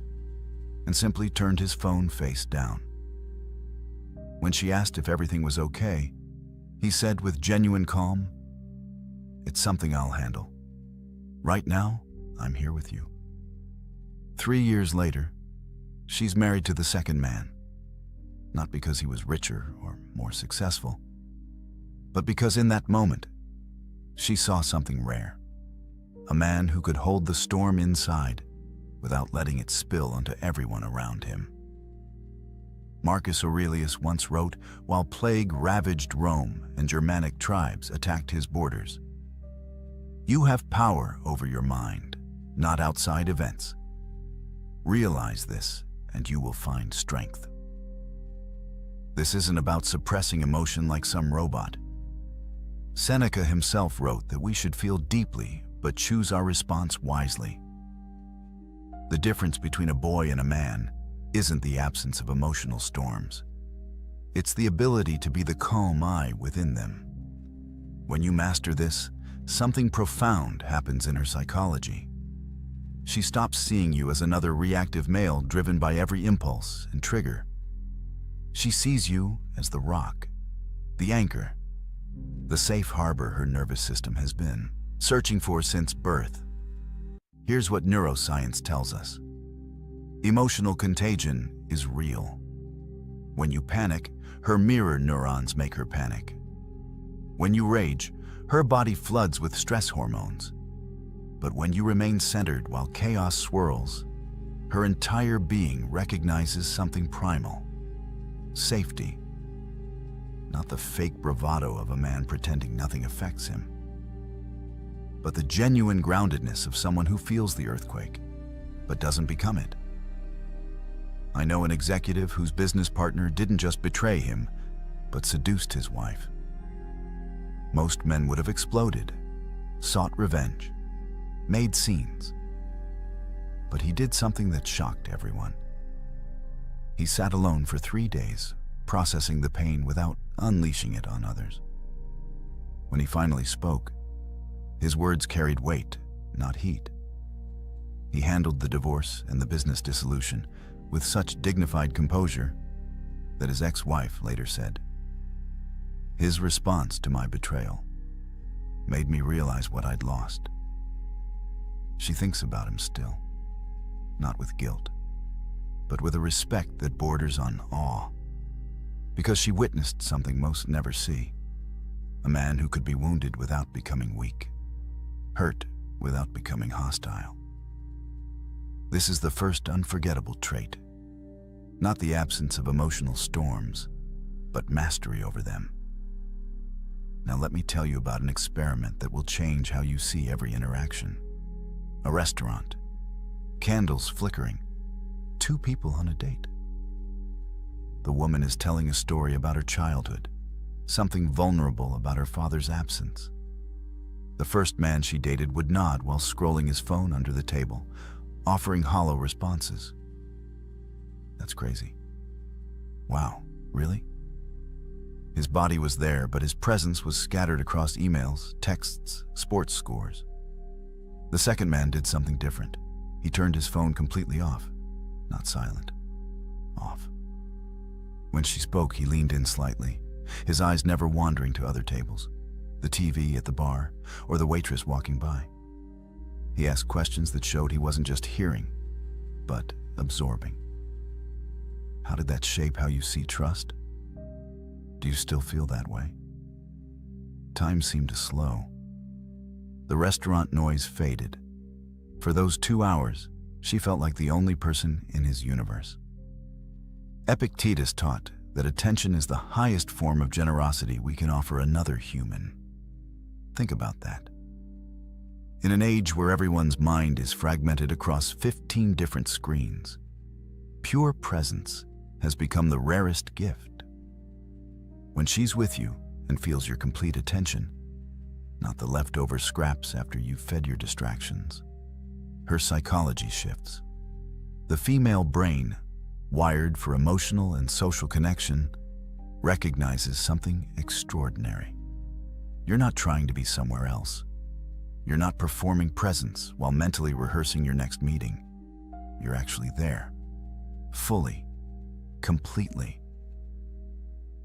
and simply turned his phone face down. When she asked if everything was okay, he said with genuine calm, "It's something I'll handle. Right now, I'm here with you." 3 years later, she's married to the second man, not because he was richer or more successful, but because in that moment, she saw something rare. A man who could hold the storm inside without letting it spill onto everyone around him. Marcus Aurelius once wrote, while plague ravaged Rome and Germanic tribes attacked his borders, "You have power over your mind, not outside events. Realize this, and you will find strength." This isn't about suppressing emotion like some robot. Seneca himself wrote that we should feel deeply, but choose our response wisely. The difference between a boy and a man isn't the absence of emotional storms. It's the ability to be the calm eye within them. When you master this, something profound happens in her psychology. She stops seeing you as another reactive male driven by every impulse and trigger. She sees you as the rock, the anchor, the safe harbor her nervous system has been searching for since birth. Here's what neuroscience tells us. Emotional contagion is real. When you panic, her mirror neurons make her panic. When you rage, her body floods with stress hormones. But when you remain centered while chaos swirls, her entire being recognizes something primal. Safety. Not the fake bravado of a man pretending nothing affects him, but the genuine groundedness of someone who feels the earthquake, but doesn't become it. I know an executive whose business partner didn't just betray him, but seduced his wife. Most men would have exploded, sought revenge, made scenes. But he did something that shocked everyone. He sat alone for 3 days, processing the pain without unleashing it on others. When he finally spoke, his words carried weight, not heat. He handled the divorce and the business dissolution with such dignified composure that his ex-wife later said, "His response to my betrayal made me realize what I'd lost." She thinks about him still, not with guilt, but with a respect that borders on awe, because she witnessed something most never see. A man who could be wounded without becoming weak, hurt without becoming hostile. This is the first unforgettable trait, not the absence of emotional storms, but mastery over them. Now let me tell you about an experiment that will change how you see every interaction. A restaurant, candles flickering, 2 people on a date. The woman is telling a story about her childhood, something vulnerable about her father's absence. The first man she dated would nod while scrolling his phone under the table, offering hollow responses. That's crazy. Wow, really? His body was there, but his presence was scattered across emails, texts, sports scores. The second man did something different. He turned his phone completely off. Not silent. Off. When she spoke, he leaned in slightly, his eyes never wandering to other tables, the TV at the bar, or the waitress walking by. He asked questions that showed he wasn't just hearing, but absorbing. How did that shape how you see trust? Do you still feel that way? Time seemed to slow. The restaurant noise faded. For those 2 hours, she felt like the only person in his universe. Epictetus taught that attention is the highest form of generosity we can offer another human. Think about that. In an age where everyone's mind is fragmented across 15 different screens, pure presence has become the rarest gift. When she's with you and feels your complete attention, not the leftover scraps after you've fed your distractions, her psychology shifts. The female brain, wired for emotional and social connection, recognizes something extraordinary. You're not trying to be somewhere else. You're not performing presence while mentally rehearsing your next meeting. You're actually there, fully, completely.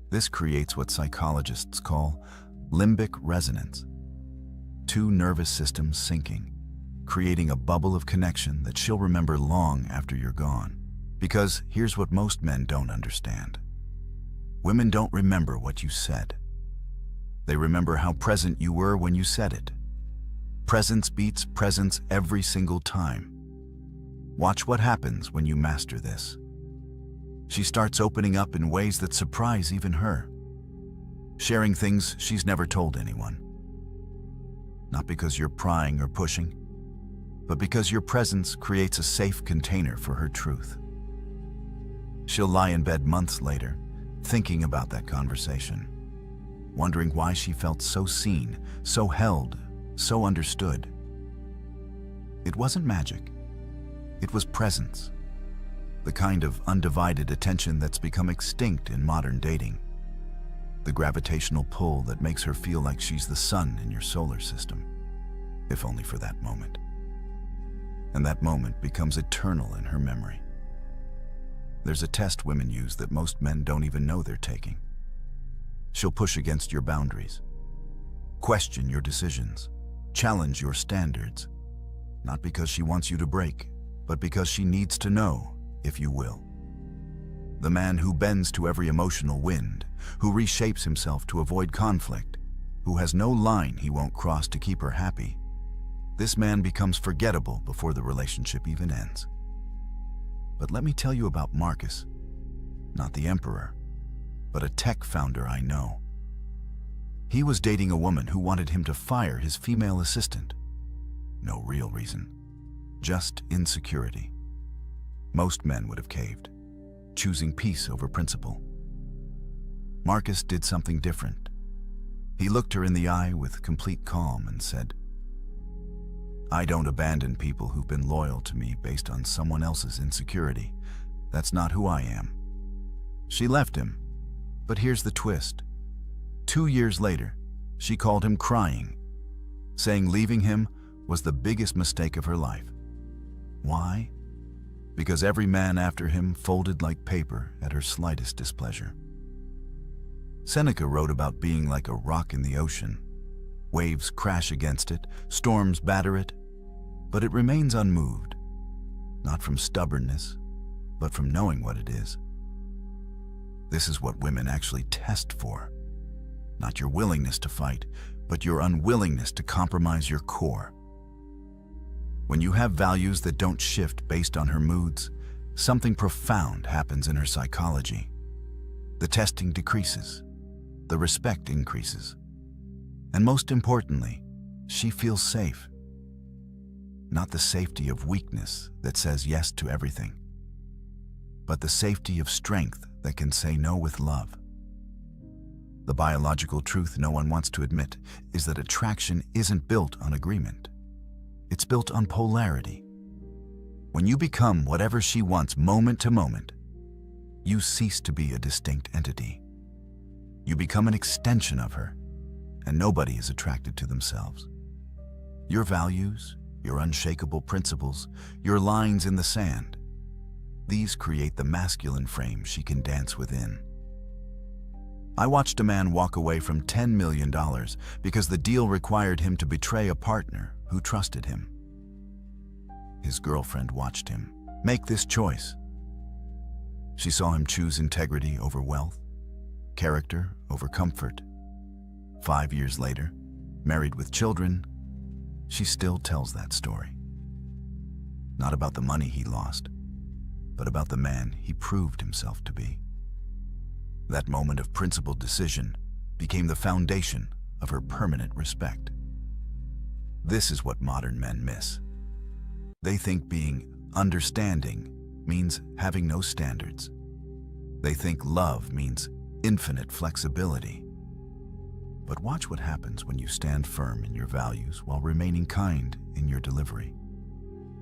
This creates what psychologists call limbic resonance. 2 nervous systems syncing, creating a bubble of connection that she'll remember long after you're gone. Because here's what most men don't understand. Women don't remember what you said. They remember how present you were when you said it. Presence beats presence every single time. Watch what happens when you master this. She starts opening up in ways that surprise even her, sharing things she's never told anyone. Not because you're prying or pushing, but because your presence creates a safe container for her truth. She'll lie in bed months later, thinking about that conversation, wondering why she felt so seen, so held, so understood. It wasn't magic. It was presence. The kind of undivided attention that's become extinct in modern dating. The gravitational pull that makes her feel like she's the sun in your solar system, if only for that moment. And that moment becomes eternal in her memory. There's a test women use that most men don't even know they're taking. She'll push against your boundaries, question your decisions, challenge your standards, not because she wants you to break, but because she needs to know if you will. The man who bends to every emotional wind, who reshapes himself to avoid conflict, who has no line he won't cross to keep her happy, this man becomes forgettable before the relationship even ends. But let me tell you about Marcus, not the emperor, but a tech founder I know. He was dating a woman who wanted him to fire his female assistant. No real reason, just insecurity. Most men would have caved, choosing peace over principle. Marcus did something different. He looked her in the eye with complete calm and said, "I don't abandon people who've been loyal to me based on someone else's insecurity. That's not who I am." She left him, but here's the twist. 2 years later, she called him crying, saying leaving him was the biggest mistake of her life. Why? Because every man after him folded like paper at her slightest displeasure. Seneca wrote about being like a rock in the ocean. Waves crash against it, storms batter it, but it remains unmoved, not from stubbornness, but from knowing what it is. This is what women actually test for. Not your willingness to fight, but your unwillingness to compromise your core. When you have values that don't shift based on her moods, something profound happens in her psychology. The testing decreases, the respect increases, and most importantly, she feels safe. Not the safety of weakness that says yes to everything, but the safety of strength that can say no with love. The biological truth no one wants to admit is that attraction isn't built on agreement. It's built on polarity. When you become whatever she wants moment to moment, you cease to be a distinct entity. You become an extension of her, and nobody is attracted to themselves. Your values, your unshakable principles, your lines in the sand, these create the masculine frame she can dance within. I watched a man walk away from $10 million because the deal required him to betray a partner who trusted him. His girlfriend watched him make this choice. She saw him choose integrity over wealth, character over comfort. 5 years later, married with children, she still tells that story. Not about the money he lost, but about the man he proved himself to be. That moment of principled decision became the foundation of her permanent respect. This is what modern men miss. They think being understanding means having no standards. They think love means infinite flexibility. But watch what happens when you stand firm in your values while remaining kind in your delivery.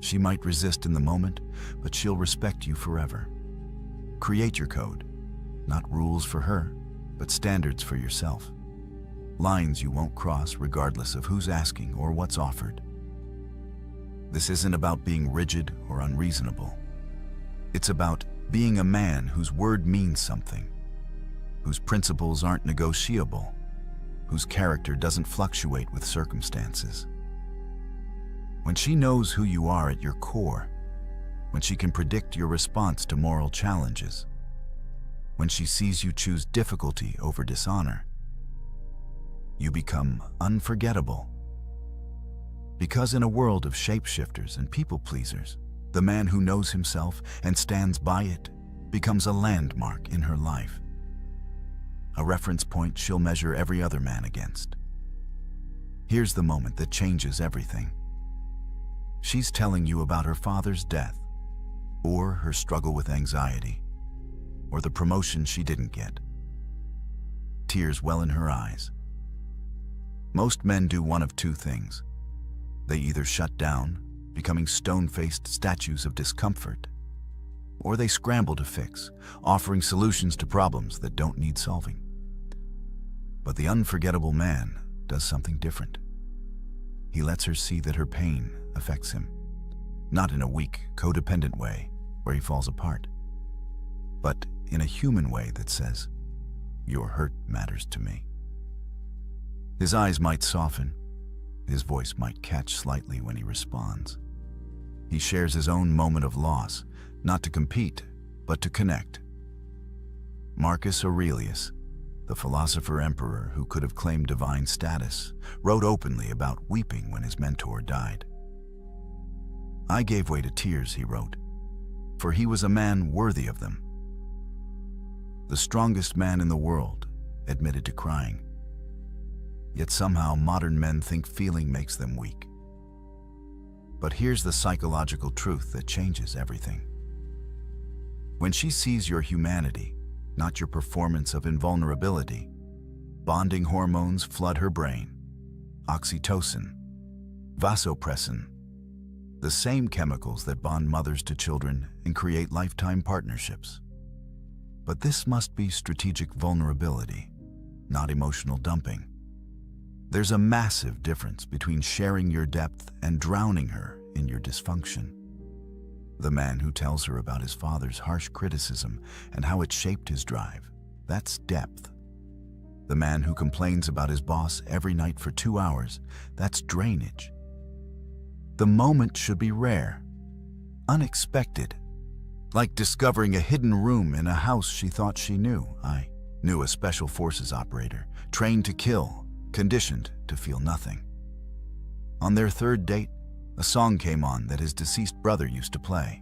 She might resist in the moment, but she'll respect you forever. Create your code, not rules for her, but standards for yourself. Lines you won't cross regardless of who's asking or what's offered. This isn't about being rigid or unreasonable. It's about being a man whose word means something, whose principles aren't negotiable, whose character doesn't fluctuate with circumstances. When she knows who you are at your core, when she can predict your response to moral challenges, when she sees you choose difficulty over dishonor, you become unforgettable. Because in a world of shapeshifters and people-pleasers, the man who knows himself and stands by it becomes a landmark in her life. A reference point she'll measure every other man against. Here's the moment that changes everything. She's telling you about her father's death, or her struggle with anxiety, or the promotion she didn't get. tears well in her eyes. Most men do one of two things. They either shut down, becoming stone-faced statues of discomfort, or they scramble to fix, offering solutions to problems that don't need solving. But the unforgettable man does something different. He lets her see that her pain affects him, not in a weak, codependent way where he falls apart, but in a human way that says, "Your hurt matters to me." His eyes might soften, his voice might catch slightly when he responds. He shares his own moment of loss, not to compete, but to connect. Marcus Aurelius, the philosopher-emperor who could have claimed divine status, wrote openly about weeping when his mentor died. "I gave way to tears," he wrote, "for he was a man worthy of them." The strongest man in the world admitted to crying. Yet somehow modern men think feeling makes them weak. But here's the psychological truth that changes everything. When she sees your humanity, not your performance of invulnerability, bonding hormones flood her brain. Oxytocin, vasopressin, the same chemicals that bond mothers to children and create lifetime partnerships. But this must be strategic vulnerability, not emotional dumping. There's a massive difference between sharing your depth and drowning her in your dysfunction. The man who tells her about his father's harsh criticism and how it shaped his drive, that's depth. The man who complains about his boss every night for 2 hours, that's drainage. The moment should be rare, unexpected, like discovering a hidden room in a house she thought she knew. I knew a special forces operator, trained to kill, conditioned to feel nothing. On their third date, a song came on that his deceased brother used to play.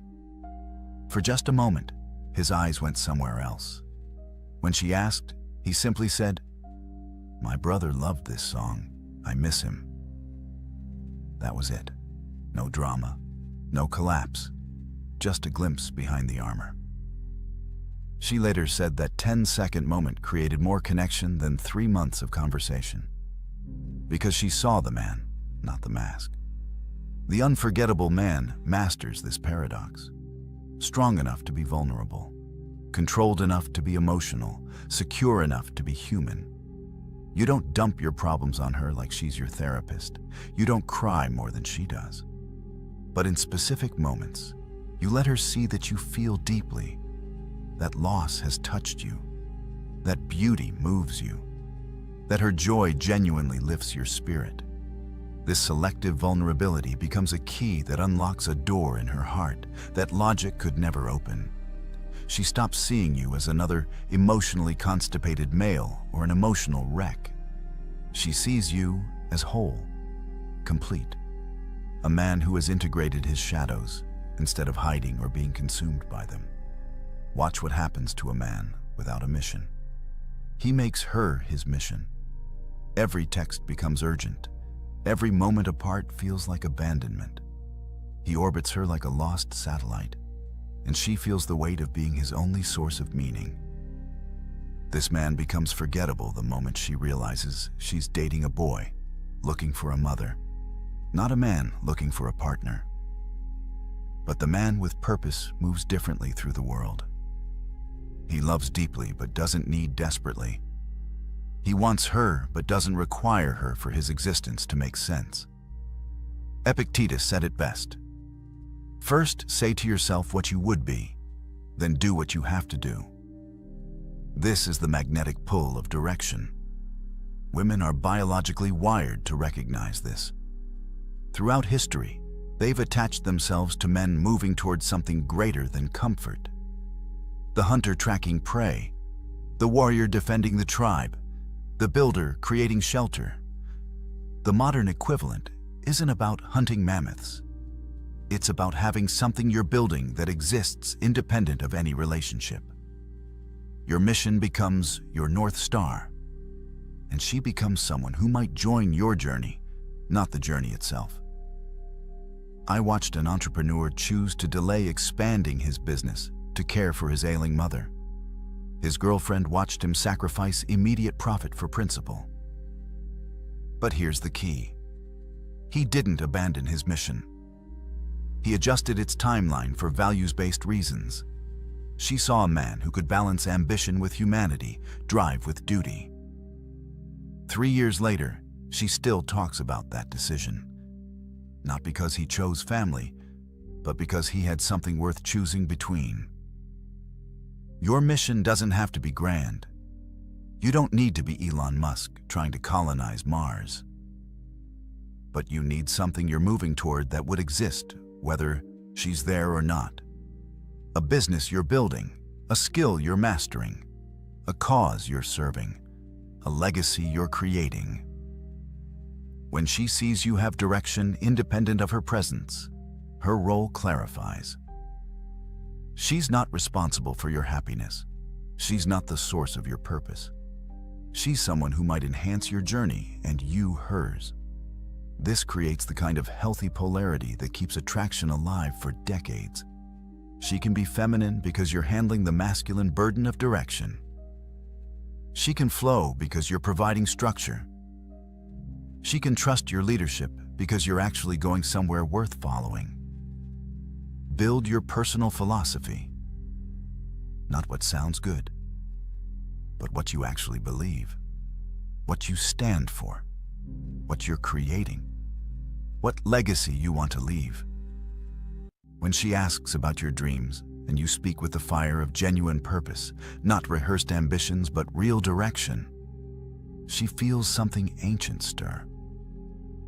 For just a moment, his eyes went somewhere else. When she asked, he simply said, "My brother loved this song. I miss him." That was it. No drama, no collapse, just a glimpse behind the armor. She later said that 10-second moment created more connection than 3 months of conversation. Because she saw the man, not the mask. The unforgettable man masters this paradox. Strong enough to be vulnerable, controlled enough to be emotional, secure enough to be human. You don't dump your problems on her like she's your therapist. You don't cry more than she does. But in specific moments, you let her see that you feel deeply, that loss has touched you, that beauty moves you, that her joy genuinely lifts your spirit. This selective vulnerability becomes a key that unlocks a door in her heart that logic could never open. She stops seeing you as another emotionally constipated male or an emotional wreck. She sees you as whole, complete, a man who has integrated his shadows instead of hiding or being consumed by them. Watch what happens to a man without a mission. He makes her his mission. Every text becomes urgent. Every moment apart feels like abandonment. He orbits her like a lost satellite, and she feels the weight of being his only source of meaning. This man becomes forgettable the moment she realizes she's dating a boy, looking for a mother, not a man looking for a partner. But the man with purpose moves differently through the world. He loves deeply but doesn't need desperately. He wants her but doesn't require her for his existence to make sense. Epictetus said it best. First, say to yourself what you would be, then do what you have to do. This is the magnetic pull of direction. Women are biologically wired to recognize this. Throughout history, they've attached themselves to men moving towards something greater than comfort. The hunter tracking prey, the warrior defending the tribe, the builder creating shelter. The modern equivalent isn't about hunting mammoths. It's about having something you're building that exists independent of any relationship. Your mission becomes your North Star, and she becomes someone who might join your journey, not the journey itself. I watched an entrepreneur choose to delay expanding his business to care for his ailing mother. His girlfriend watched him sacrifice immediate profit for principle. But here's the key. He didn't abandon his mission. He adjusted its timeline for values-based reasons. She saw a man who could balance ambition with humanity, drive with duty. 3 years later, she still talks about that decision. Not because he chose family, but because he had something worth choosing between. Your mission doesn't have to be grand. You don't need to be Elon Musk trying to colonize Mars. But you need something you're moving toward that would exist, whether she's there or not. A business you're building, a skill you're mastering, a cause you're serving, a legacy you're creating. When she sees you have direction independent of her presence, her role clarifies. She's not responsible for your happiness. She's not the source of your purpose. She's someone who might enhance your journey and you hers. This creates the kind of healthy polarity that keeps attraction alive for decades. She can be feminine because you're handling the masculine burden of direction. She can flow because you're providing structure. She can trust your leadership because you're actually going somewhere worth following. Build your personal philosophy. Not what sounds good, but what you actually believe, what you stand for, what you're creating, what legacy you want to leave. When she asks about your dreams, and you speak with the fire of genuine purpose, not rehearsed ambitions but real direction, she feels something ancient stir.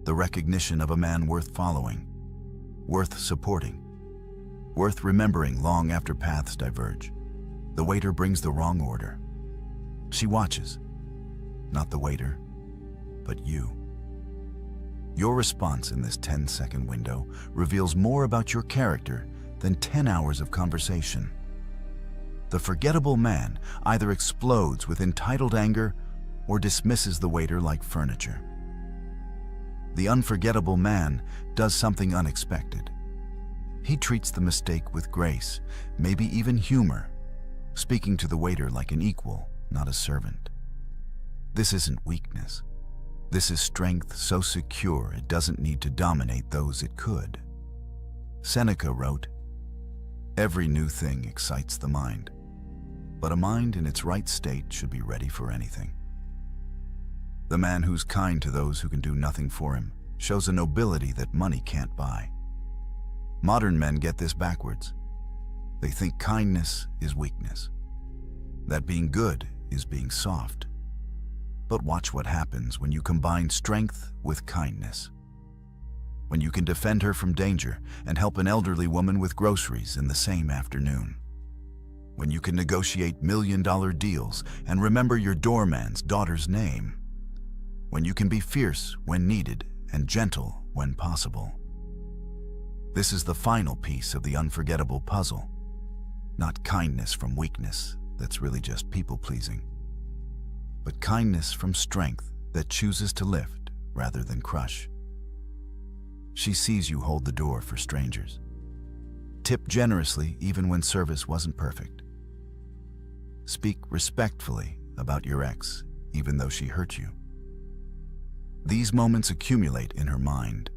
The recognition of a man worth following, worth supporting, worth remembering long after paths diverge. The waiter brings the wrong order. She watches, not the waiter, but you. Your response in this 10-second window reveals more about your character than 10 hours of conversation. The forgettable man either explodes with entitled anger or dismisses the waiter like furniture. The unforgettable man does something unexpected. He treats the mistake with grace, maybe even humor, speaking to the waiter like an equal, not a servant. This isn't weakness. This is strength so secure it doesn't need to dominate those it could. Seneca wrote, "Every new thing excites the mind, but a mind in its right state should be ready for anything." The man who's kind to those who can do nothing for him shows a nobility that money can't buy. Modern men get this backwards. They think kindness is weakness, that being good is being soft. But watch what happens when you combine strength with kindness. When you can defend her from danger and help an elderly woman with groceries in the same afternoon. When you can negotiate million-dollar deals and remember your doorman's daughter's name. When you can be fierce when needed and gentle when possible. This is the final piece of the unforgettable puzzle. Not kindness from weakness that's really just people-pleasing, but kindness from strength that chooses to lift rather than crush. She sees you hold the door for strangers. Tip generously even when service wasn't perfect. Speak respectfully about your ex even though she hurt you. These moments accumulate in her mind,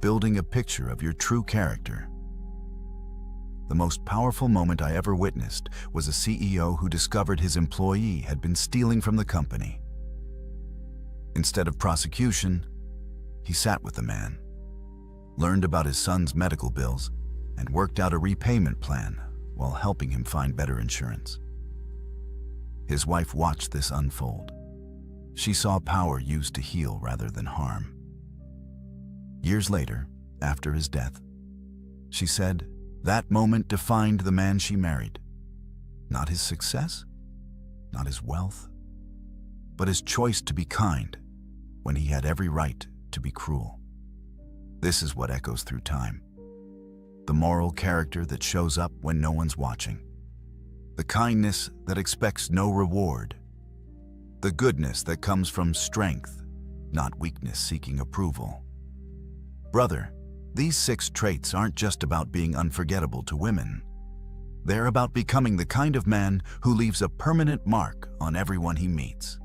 building a picture of your true character. The most powerful moment I ever witnessed was a CEO who discovered his employee had been stealing from the company. Instead of prosecution, he sat with the man, learned about his son's medical bills, and worked out a repayment plan while helping him find better insurance. His wife watched this unfold. She saw power used to heal rather than harm. Years later, after his death, she said, that moment defined the man she married. Not his success, not his wealth, but his choice to be kind when he had every right to be cruel. This is what echoes through time. The moral character that shows up when no one's watching. The kindness that expects no reward. The goodness that comes from strength, not weakness seeking approval. Brother, these 6 traits aren't just about being unforgettable to women. They're about becoming the kind of man who leaves a permanent mark on everyone he meets.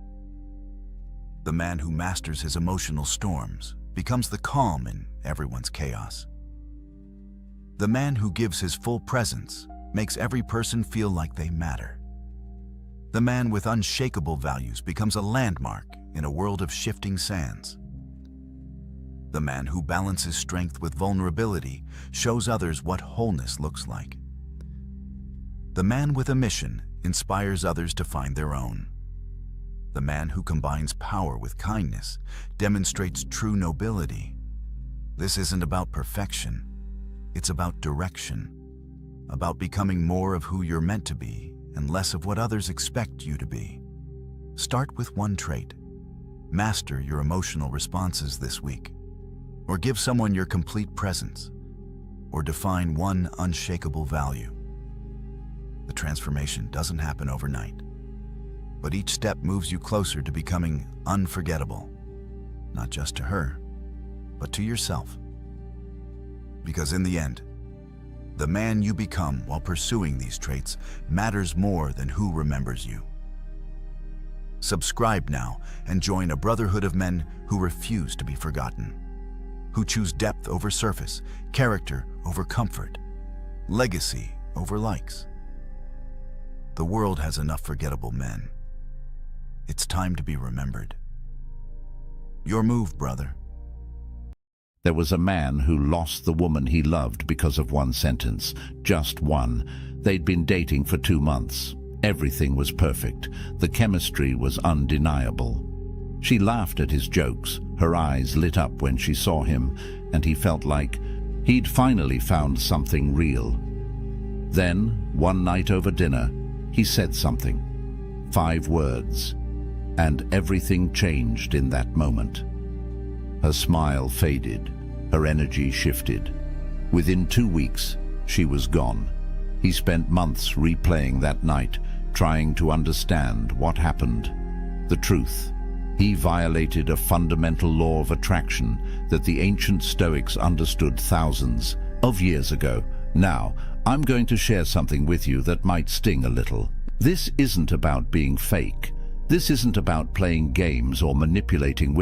The man who masters his emotional storms becomes the calm in everyone's chaos. The man who gives his full presence makes every person feel like they matter. The man with unshakable values becomes a landmark in a world of shifting sands. The man who balances strength with vulnerability shows others what wholeness looks like. The man with a mission inspires others to find their own. The man who combines power with kindness demonstrates true nobility. This isn't about perfection. It's about direction, about becoming more of who you're meant to be and less of what others expect you to be. Start with one trait. Master your emotional responses this week, or give someone your complete presence, or define one unshakable value. The transformation doesn't happen overnight, but each step moves you closer to becoming unforgettable, not just to her, but to yourself. Because in the end, the man you become while pursuing these traits matters more than who remembers you. Subscribe now and join a brotherhood of men who refuse to be forgotten, who choose depth over surface, character over comfort, legacy over likes. The world has enough forgettable men. It's time to be remembered. Your move, brother. There was a man who lost the woman he loved because of one sentence, just one. They'd been dating for 2 months. Everything was perfect. The chemistry was undeniable. She laughed at his jokes. Her eyes lit up when she saw him, and he felt like he'd finally found something real. Then, one night over dinner, he said something. 5 words. And everything changed in that moment. Her smile faded. Her energy shifted. Within 2 weeks, she was gone. He spent months replaying that night, trying to understand what happened. The truth. He violated a fundamental law of attraction that the ancient Stoics understood thousands of years ago. Now, I'm going to share something with you that might sting a little. This isn't about being fake. This isn't about playing games or manipulating women.